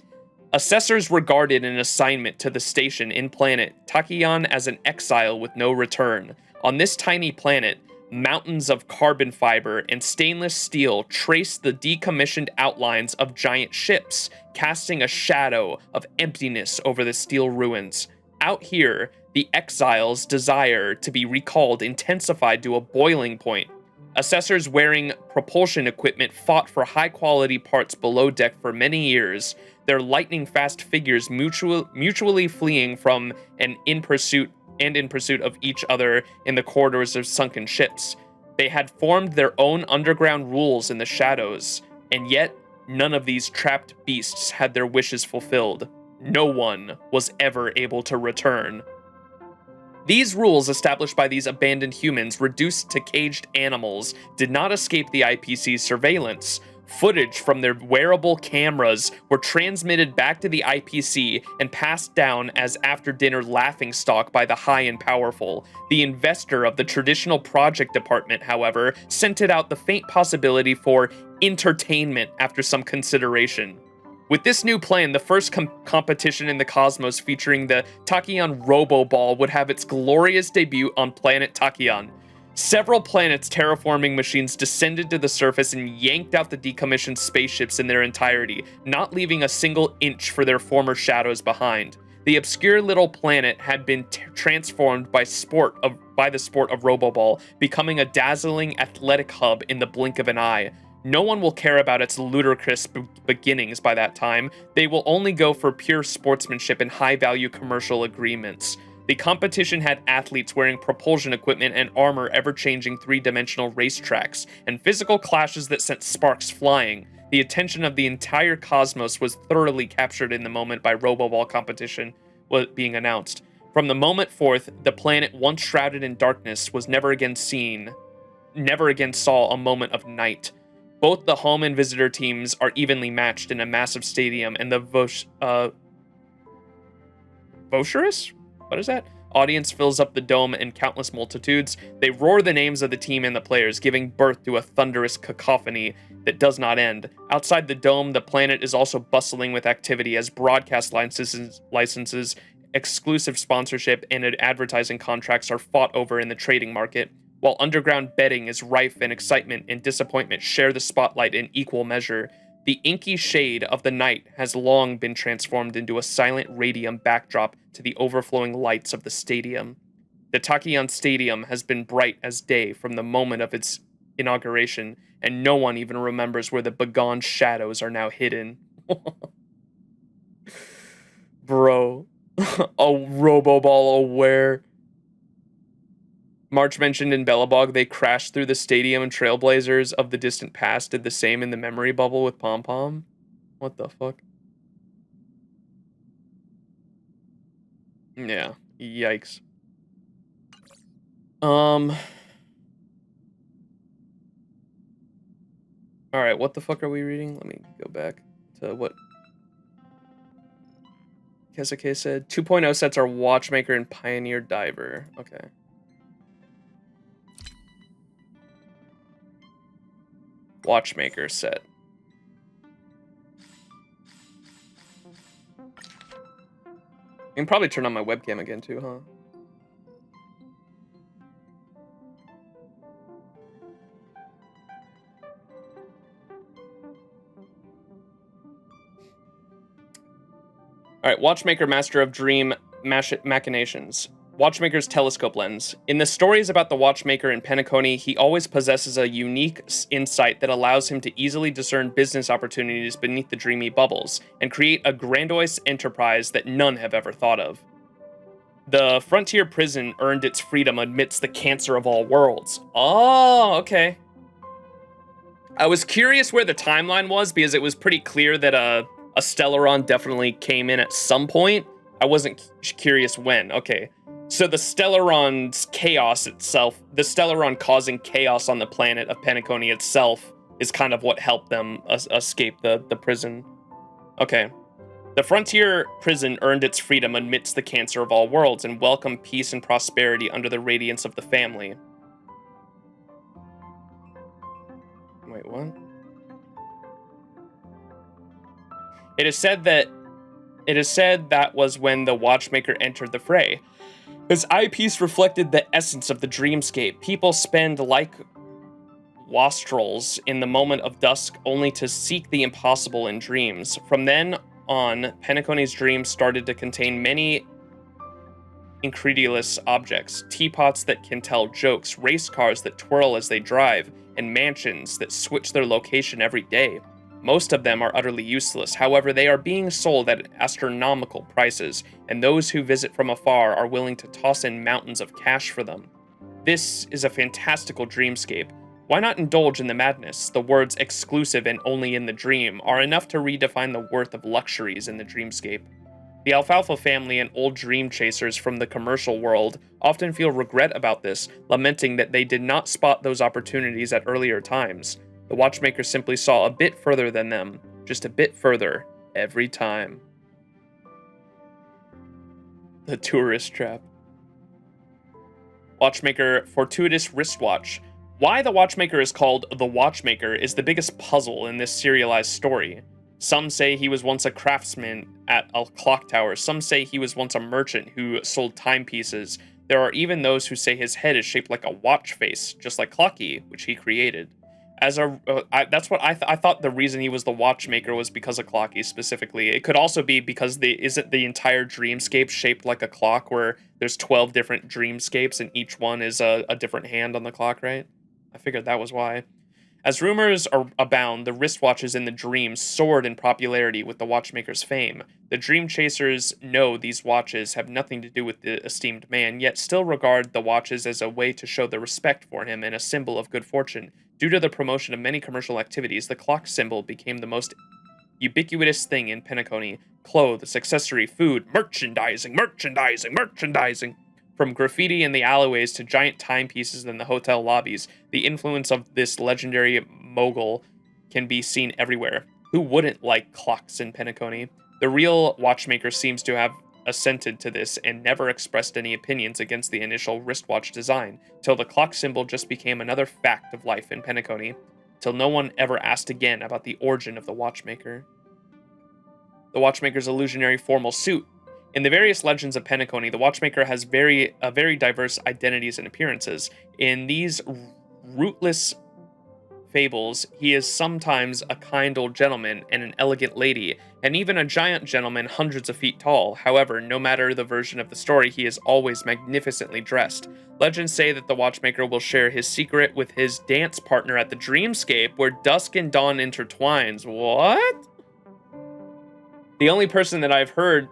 Assessors regarded an assignment to the station in planet Tachyon as an exile with no return. On this tiny planet, mountains of carbon fiber and stainless steel trace the decommissioned outlines of giant ships, casting a shadow of emptiness over the steel ruins. Out here, the exiles' desire to be recalled intensified to a boiling point. Assessors wearing propulsion equipment fought for high-quality parts below deck for many years, their lightning-fast figures mutually fleeing from and in pursuit of each other in the corridors of sunken ships. They had formed their own underground rules in the shadows, and yet none of these trapped beasts had their wishes fulfilled. No one was ever able to return. These rules established by these abandoned humans reduced to caged animals did not escape the IPC's surveillance. Footage from their wearable cameras were transmitted back to the IPC and passed down as after-dinner laughingstock by the high and powerful. The investor of the traditional project department, however, scented out the faint possibility for entertainment after some consideration. With this new plan, the first competition in the cosmos featuring the Tachyon Robo Ball would have its glorious debut on planet Tachyon. Several planets' terraforming machines descended to the surface and yanked out the decommissioned spaceships in their entirety, not leaving a single inch for their former shadows behind. The obscure little planet had been transformed by the sport of Roboball, becoming a dazzling athletic hub in the blink of an eye. No one will care about its ludicrous beginnings by that time. They will only go for pure sportsmanship and high-value commercial agreements. The competition had athletes wearing propulsion equipment and armor ever-changing three-dimensional racetracks, and physical clashes that sent sparks flying. The attention of the entire cosmos was thoroughly captured in the moment by Roboball competition being announced. From the moment forth, the planet once shrouded in darkness was never again saw a moment of night. Both the home and visitor teams are evenly matched in a massive stadium, and the Vocerus? What is that? Audience fills up the dome in countless multitudes. They roar the names of the team and the players, giving birth to a thunderous cacophony that does not end. Outside the dome, the planet is also bustling with activity as broadcast licenses, exclusive sponsorship, and advertising contracts are fought over in the trading market, while underground betting is rife and excitement and disappointment share the spotlight in equal measure. The inky shade of the night has long been transformed into a silent radium backdrop to the overflowing lights of the stadium. The Tachyon Stadium has been bright as day from the moment of its inauguration, and no one even remembers where the begone shadows are now hidden. Bro. A Roboball aware. March mentioned in Bellabog they crashed through the stadium, and Trailblazers of the distant past did the same in the memory bubble with Pom Pom. What the fuck? Yeah. Yikes. Alright, what the fuck are we reading? Let me go back to what Kesuke said. 2.0 sets are Watchmaker and Pioneer Diver. Okay. Watchmaker set. I can probably turn on my webcam again too, huh? Alright, Watchmaker, Master of Dream Machinations. Watchmaker's telescope lens. In the stories about the Watchmaker in PENACONY, he always possesses a unique insight that allows him to easily discern business opportunities beneath the dreamy bubbles, and create a grandiose enterprise that none have ever thought of. The frontier prison earned its freedom amidst the cancer of all worlds. Oh, okay. I was curious where the timeline was, because it was pretty clear that a Stellaron definitely came in at some point. I wasn't curious when. Okay. So the Stellaron's chaos itself, the Stellaron causing chaos on the planet of PENACONY itself, is kind of what helped them escape the prison. Okay. The frontier prison earned its freedom amidst the cancer of all worlds and welcomed peace and prosperity under the radiance of the family. Wait, what? It is said that was when the Watchmaker entered the fray. His eyepiece reflected the essence of the dreamscape. People spend like wastrels in the moment of dusk only to seek the impossible in dreams. From then on, PENACONY's dreams started to contain many incredulous objects, teapots that can tell jokes, race cars that twirl as they drive, and mansions that switch their location every day. Most of them are utterly useless, however they are being sold at astronomical prices, and those who visit from afar are willing to toss in mountains of cash for them. This is a fantastical dreamscape. Why not indulge in the madness? The words exclusive and only in the dream are enough to redefine the worth of luxuries in the dreamscape. The Alfalfa family and old dream chasers from the commercial world often feel regret about this, lamenting that they did not spot those opportunities at earlier times. The Watchmaker simply saw a bit further than them, just a bit further, every time. The tourist trap. Watchmaker fortuitous wristwatch. Why the Watchmaker is called the Watchmaker is the biggest puzzle in this serialized story. Some say he was once a craftsman at a clock tower. Some say he was once a merchant who sold timepieces. There are even those who say his head is shaped like a watch face, just like Clocky, which he created. That's what I thought the reason he was the Watchmaker was because of Clocky specifically. It could also be because isn't the entire dreamscape shaped like a clock where there's 12 different dreamscapes and each one is a different hand on the clock, right? I figured that was why. As rumors abound, the wristwatches in the dream soared in popularity with the Watchmaker's fame. The dream chasers know these watches have nothing to do with the esteemed man, yet still regard the watches as a way to show their respect for him and a symbol of good fortune. Due to the promotion of many commercial activities, the clock symbol became the most ubiquitous thing in PENACONY. Clothes, accessory, food, merchandising. From graffiti in the alleyways to giant timepieces in the hotel lobbies, the influence of this legendary mogul can be seen everywhere. Who wouldn't like clocks in PENACONY? The real Watchmaker seems to have assented to this and never expressed any opinions against the initial wristwatch design, till the clock symbol just became another fact of life in PENACONY, till no one ever asked again about the origin of the Watchmaker. The Watchmaker's illusionary formal suit. In the various legends of PENACONY, the Watchmaker has very diverse identities and appearances. In these rootless fables, he is sometimes a kind old gentleman and an elegant lady, and even a giant gentleman hundreds of feet tall. However, no matter the version of the story, he is always magnificently dressed. Legends say that the Watchmaker will share his secret with his dance partner at the dreamscape, where dusk and dawn intertwines. What? The only person that I've heard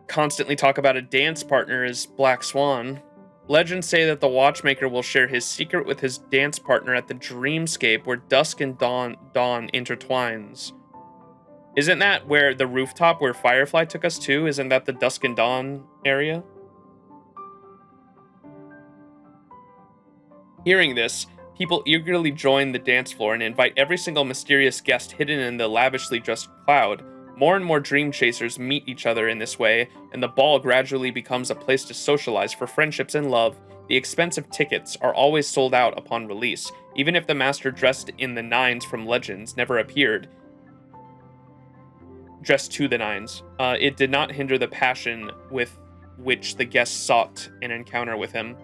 constantly talk about a dance partner is Black Swan. Legends say that the Watchmaker will share his secret with his dance partner at the Dreamscape where dusk and dawn intertwines. Isn't that where the rooftop where Firefly took us to? Isn't that the dusk and dawn area? Hearing this, people eagerly join the dance floor and invite every single mysterious guest hidden in the lavishly dressed cloud. More and more dream chasers meet each other in this way, and the ball gradually becomes a place to socialize for friendships and love. The expensive tickets are always sold out upon release, even if the master dressed in the nines from Legends never appeared. Dressed to the nines. It did not hinder the passion with which the guests sought an encounter with him.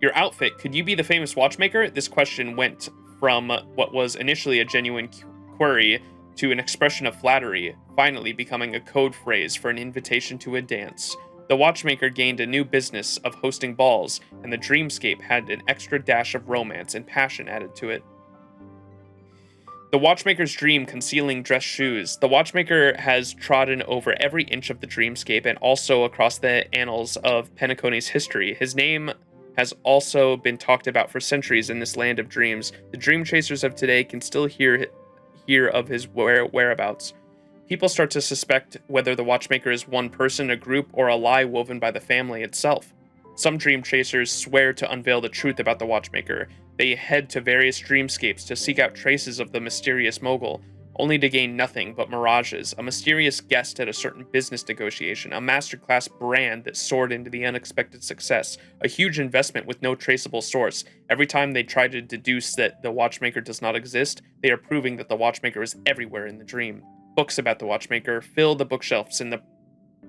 Your outfit, could you be the famous watchmaker? This question went from what was initially a genuine query to an expression of flattery, finally becoming a code phrase for an invitation to a dance. The watchmaker gained a new business of hosting balls, and the Dreamscape had an extra dash of romance and passion added to it. The watchmaker's dream concealing dress shoes. The watchmaker has trodden over every inch of the Dreamscape and also across the annals of PENACONY's history. His name has also been talked about for centuries in this land of dreams. The dream chasers of today can still hear of his whereabouts. People start to suspect whether the watchmaker is one person, a group, or a lie woven by the family itself. Some dream chasers swear to unveil the truth about the watchmaker. They head to various dreamscapes to seek out traces of the mysterious mogul, only to gain nothing but mirages, a mysterious guest at a certain business negotiation, a masterclass brand that soared into the unexpected success, a huge investment with no traceable source. Every time they try to deduce that the watchmaker does not exist, they are proving that the watchmaker is everywhere in the dream. Books about the watchmaker fill the bookshelves in the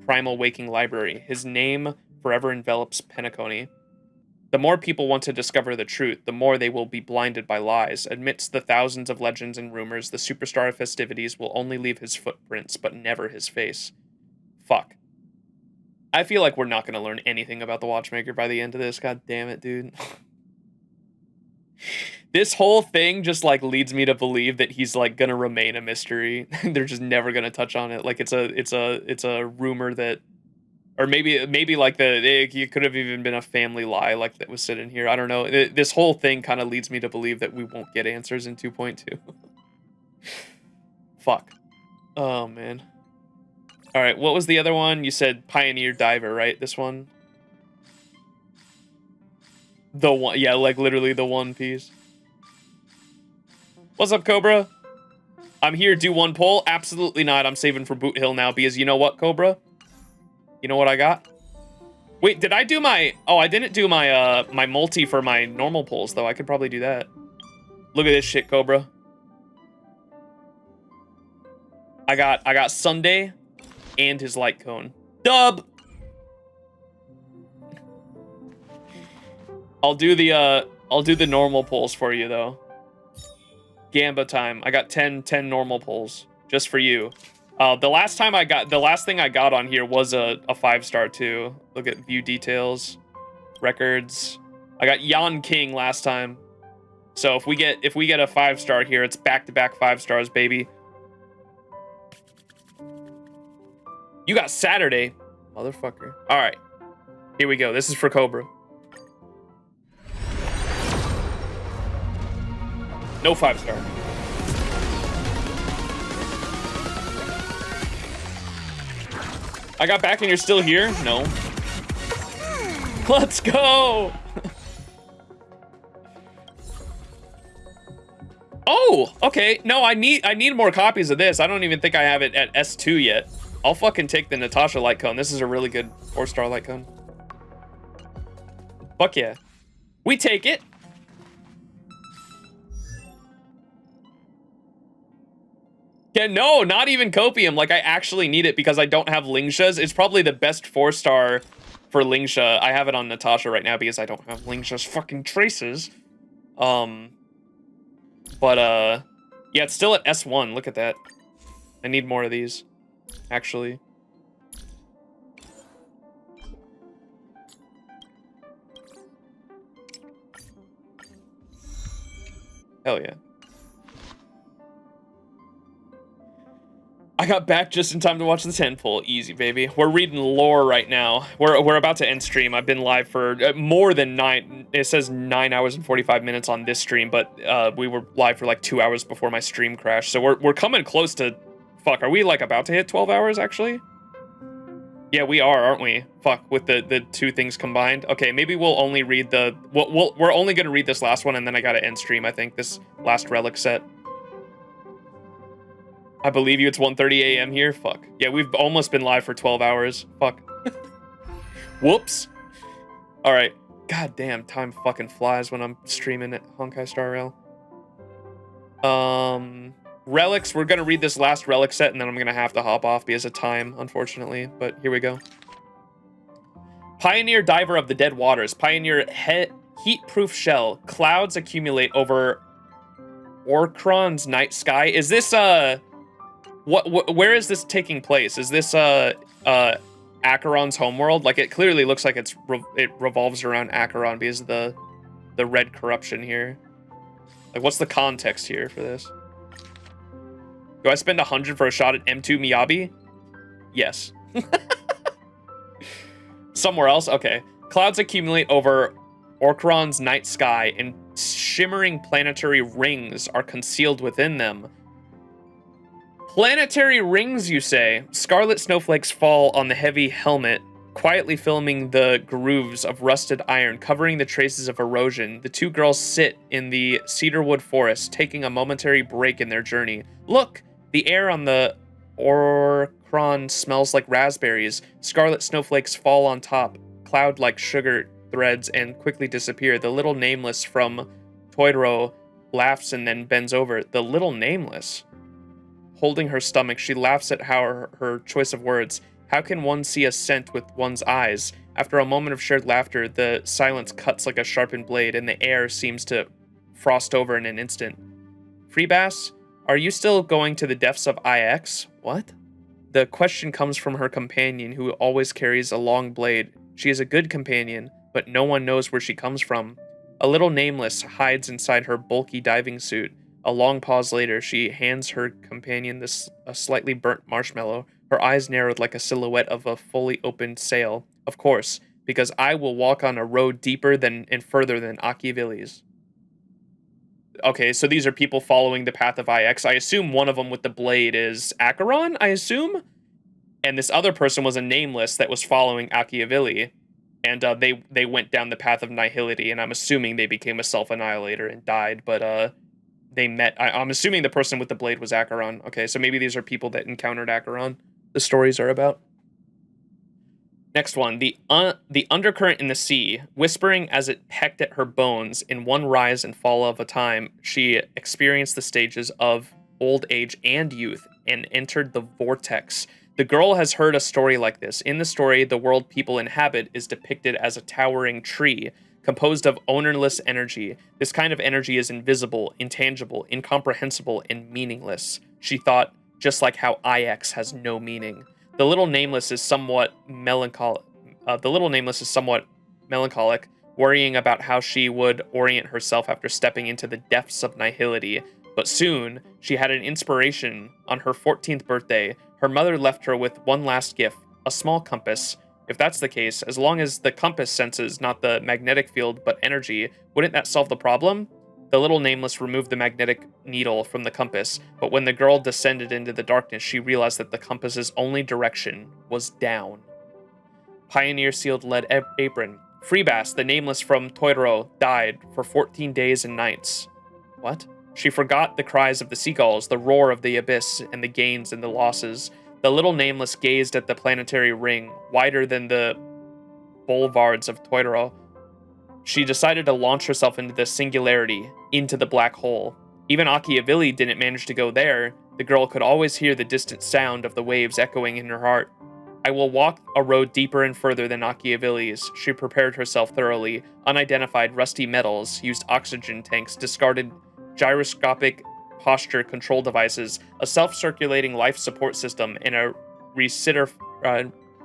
primal waking library. His name forever envelops PENACONY. The more people want to discover the truth, the more they will be blinded by lies. Amidst the thousands of legends and rumors, the superstar of festivities will only leave his footprints, but never his face. Fuck. I feel like we're not going to learn anything about the watchmaker by the end of this. God damn it, dude. This whole thing just, like, leads me to believe that he's, like, going to remain a mystery. They're just never going to touch on it. Like, it's a rumor that... Or maybe like it could have even been a family lie like that was said in here. I don't know. This whole thing kind of leads me to believe that we won't get answers in 2.2. Fuck. Oh, man. All right, what was the other one? You said Pioneer Diver, right? This one? The one, yeah, like literally the one piece. What's up, Cobra? I'm here, do one poll? Absolutely not. I'm saving for Boot Hill now because you know what, Cobra? You know what I got? Wait, did I do my... Oh, I didn't do my my multi for my normal pulls, though. I could probably do that. Look at this shit, Cobra. I got Sunday and his light cone. Dub! I'll do the normal pulls for you, though. Gamba time. I got 10 normal pulls just for you. The last thing I got on here was a 5-star too. Look at view details, records. I got Yan King last time. So if we get a 5-star here, it's back-to-back 5 stars, baby. You got Saturday, motherfucker. All right, here we go. This is for Cobra. No 5-star. I got back and you're still here? No. Let's go! Oh, okay. No, I need more copies of this. I don't even think I have it at S2 yet. I'll fucking take the Natasha light cone. This is a really good 4-star light cone. Fuck yeah. We take it. Yeah, no, not even copium. Like, I actually need it because I don't have Lingsha's. It's probably the best 4-star for Lingsha. I have it on Natasha right now because I don't have Lingsha's fucking traces. But, yeah, it's still at S1. Look at that. I need more of these, actually. Hell yeah. I got back just in time to watch the 10-pull. Easy, baby. We're reading lore right now. We're about to end stream. I've been live for more than 9. It says 9 hours and 45 minutes on this stream, but we were live for like 2 hours before my stream crashed. So we're coming close to... Fuck, are we like about to hit 12 hours actually? Yeah, we are, aren't we? Fuck, with the two things combined. Okay, maybe we'll only read the... We're only going to read this last one, and then I gotta end stream, I think. This last relic set. I believe you, it's 1:30 a.m. here. Fuck. Yeah, we've almost been live for 12 hours. Fuck. Whoops. Alright. God damn, time fucking flies when I'm streaming at Honkai Star Rail. Relics, we're gonna read this last relic set, and then I'm gonna have to hop off because of time, unfortunately. But here we go. Pioneer Diver of the Dead Waters. Pioneer Heat-Proof Shell. Clouds accumulate over Orkron's night sky. Is this, where is this taking place? Is this Acheron's homeworld? Like, it clearly looks like it revolves around Acheron because of the red corruption here. Like, what's the context here for this? Do I spend 100 for a shot at M2 Miyabi? Yes. Somewhere else? Okay. Clouds accumulate over Orkron's night sky, and shimmering planetary rings are concealed within them. Planetary rings, you say? Scarlet snowflakes fall on the heavy helmet, quietly filming the grooves of rusted iron, covering the traces of erosion. The two girls sit in the cedarwood forest, taking a momentary break in their journey. Look! The air on the Orkron smells like raspberries. Scarlet snowflakes fall on top, cloud like sugar threads, and quickly disappear. The little nameless from Toidro laughs and then bends over. The little nameless? Holding her stomach, she laughs at her choice of words. How can one see a scent with one's eyes? After a moment of shared laughter, the silence cuts like a sharpened blade, and the air seems to frost over in an instant. Freebass, are you still going to the depths of IX? What? The question comes from her companion, who always carries a long blade. She is a good companion, but no one knows where she comes from. A little nameless hides inside her bulky diving suit. A long pause later, she hands her companion a slightly burnt marshmallow, her eyes narrowed like a silhouette of a fully opened sail. Of course, because I will walk on a road deeper than and further than Akivilli's. Okay, so these are people following the path of IX. I assume one of them with the blade is Acheron, I assume? And this other person was a nameless that was following Akivilli. And they went down the path of nihility, and I'm assuming they became a self-annihilator and died, but they met... I'm assuming the person with the blade was Acheron. Okay, so maybe these are people that encountered Acheron. The stories are about. Next one. The undercurrent in the sea. Whispering as it pecked at her bones, in one rise and fall of a time, she experienced the stages of old age and youth, and entered the vortex. The girl has heard a story like this. In the story, the world people inhabit is depicted as a towering tree, composed of ownerless energy. This kind of energy is invisible, intangible, incomprehensible, and meaningless. She thought, just like how IX has no meaning. The little nameless is somewhat melancholic. Worrying about how she would orient herself after stepping into the depths of nihility. But soon, she had an inspiration. On her 14th birthday, her mother left her with one last gift, a small compass. If that's the case, as long as the compass senses not the magnetic field but energy, wouldn't that solve the problem? The little nameless removed the magnetic needle from the compass, but when the girl descended into the darkness, she realized that the compass's only direction was down. Pioneer sealed lead apron. Freebass, the nameless from Toidro, died for 14 days and nights. What? She forgot the cries of the seagulls, the roar of the abyss, and the gains and the losses. The little nameless gazed at the planetary ring, wider than the boulevards of Toidro. She decided to launch herself into the singularity, into the black hole. Even Akivilli didn't manage to go there. The girl could always hear the distant sound of the waves echoing in her heart. I will walk a road deeper and further than Akivilli's. She prepared herself thoroughly. Unidentified rusty metals, used oxygen tanks, discarded gyroscopic posture control devices, a self-circulating life support system, and a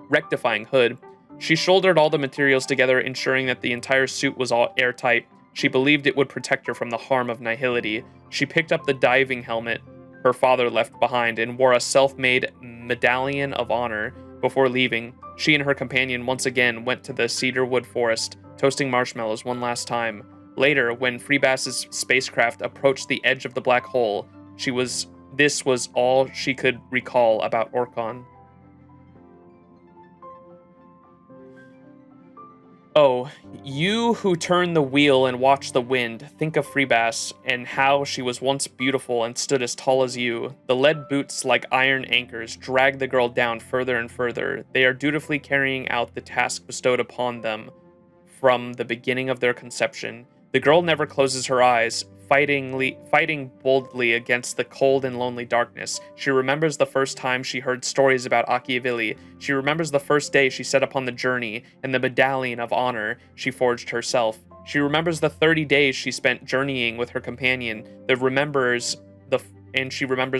rectifying hood. She shouldered all the materials together, ensuring that the entire suit was all airtight. She believed it would protect her from the harm of nihility. She picked up the diving helmet, her father left behind and wore a self-made medallion of honor. Before leaving, she and her companion once again went to the cedarwood forest, toasting marshmallows one last time. Later, when Freebass's spacecraft approached the edge of the black hole, this was all she could recall about Orcon. Oh, you who turn the wheel and watch the wind, think of Freebass and how she was once beautiful and stood as tall as you. The lead boots, like iron anchors, drag the girl down further and further. They are dutifully carrying out the task bestowed upon them from the beginning of their conception. The girl never closes her eyes, fighting boldly against the cold and lonely darkness. She remembers the first time she heard stories about Machiavelli. She remembers the first day she set upon the journey and the medallion of honor she forged herself. She remembers the 30 days she spent journeying with her companion. She remembers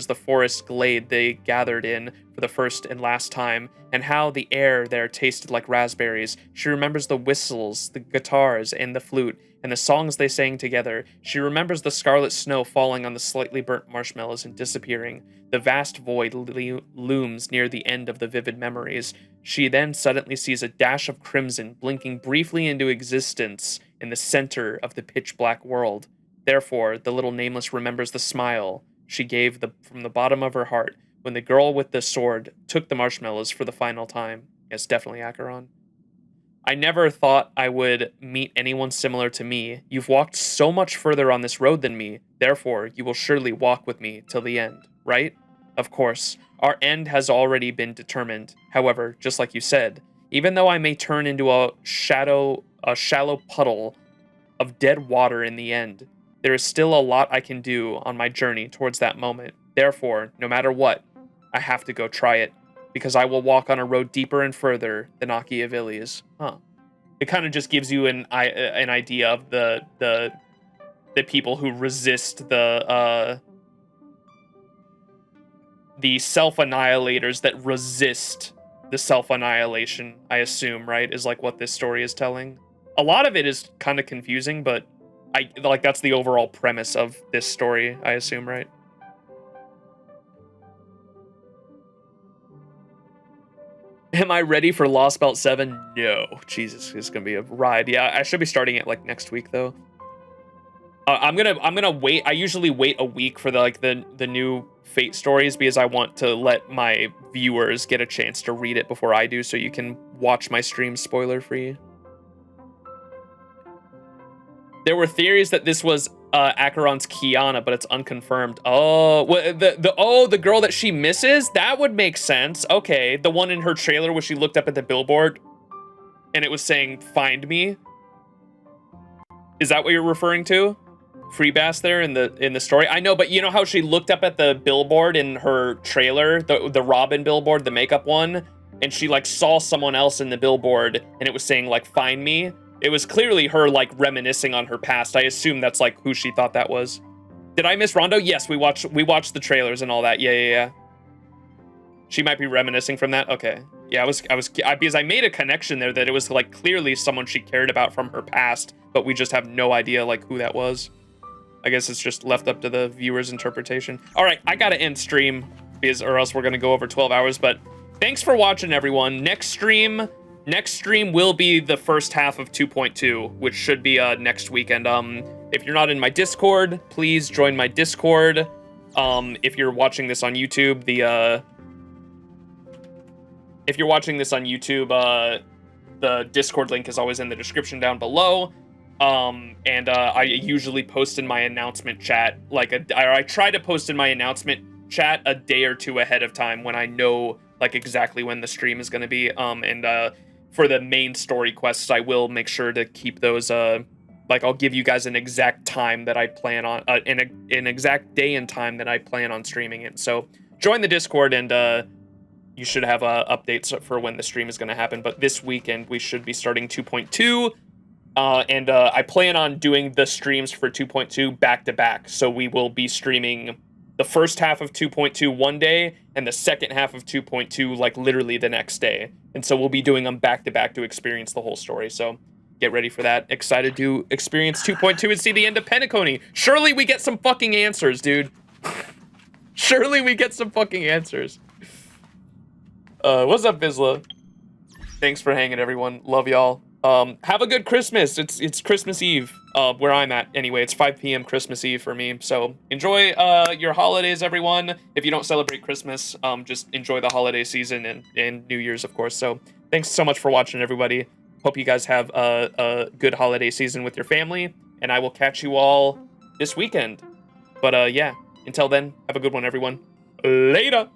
the forest glade they gathered in for the first and last time, and how the air there tasted like raspberries. She remembers the whistles, the guitars, and the flute, and the songs they sang together. She remembers the scarlet snow falling on the slightly burnt marshmallows and disappearing. The vast void looms near the end of the vivid memories. She then suddenly sees a dash of crimson blinking briefly into existence in the center of the pitch-black world. Therefore, the little nameless remembers the smile she gave from the bottom of her heart when the girl with the sword took the marshmallows for the final time. Yes, definitely Acheron. I never thought I would meet anyone similar to me. You've walked so much further on this road than me. Therefore, you will surely walk with me till the end, right? Of course, our end has already been determined. However, just like you said, even though I may turn into a shallow puddle of dead water in the end, there is still a lot I can do on my journey towards that moment. Therefore, no matter what, I have to go try it, because I will walk on a road deeper and further than Machiavelli's. Huh. It kind of just gives you an idea of the people who resist the self-annihilators that resist the self-annihilation, I assume, right? Is like what this story is telling. A lot of it is kind of confusing, but that's the overall premise of this story, I assume, right? Am I ready for Lost Belt 7? No. Jesus, it's gonna be a ride. Yeah, I should be starting it like next week though. I'm gonna wait. I usually wait a week for the new Fate stories because I want to let my viewers get a chance to read it before I do, so you can watch my stream spoiler free. There were theories that this was Acheron's Kiana, but it's unconfirmed. Oh, the girl that she misses? That would make sense. Okay, the one in her trailer where she looked up at the billboard and it was saying, "Find me." Is that what you're referring to? Freebass there in the story? I know, but you know how she looked up at the billboard in her trailer, the Robin billboard, the makeup one, and she like saw someone else in the billboard and it was saying like, "Find me." It was clearly her, like, reminiscing on her past. I assume that's, like, who she thought that was. Did I miss Rondo? Yes, we watched the trailers and all that. Yeah. She might be reminiscing from that? Okay. Yeah, because I made a connection there that it was, like, clearly someone she cared about from her past, but we just have no idea, like, who that was. I guess it's just left up to the viewer's interpretation. All right, I gotta end stream, or else we're gonna go over 12 hours, but thanks for watching, everyone. Next stream will be the first half of 2.2, which should be next weekend. If you're not in my Discord, please join my Discord. If you're watching this on YouTube, the Discord link is always in the description down below. I usually post in my announcement chat, I try to post in my announcement chat a day or two ahead of time when I know like exactly when the stream is going to be. For the main story quests, I will make sure to keep those, I'll give you guys an exact time that I plan on, an exact day and time that I plan on streaming it. So join the Discord and you should have updates for when the stream is going to happen. But this weekend, we should be starting 2.2. I plan on doing the streams for 2.2 back to back. So we will be streaming the first half of 2.2 one day and the second half of 2.2 like literally the next day. And so we'll be doing them back to back to experience the whole story. So get ready for that. Excited to experience 2.2 and see the end of PENACONY. Surely we get some fucking answers, dude. Surely we get some fucking answers. What's up, Vizsla? Thanks for hanging, everyone. Love y'all. Have a good Christmas. It's Christmas Eve, where I'm at. Anyway, it's 5 p.m. Christmas Eve for me. So enjoy your holidays, everyone. If you don't celebrate Christmas, just enjoy the holiday season and New Year's, of course. So thanks so much for watching, everybody. Hope you guys have a good holiday season with your family, and I will catch you all this weekend. But yeah, until then, have a good one, everyone. Later!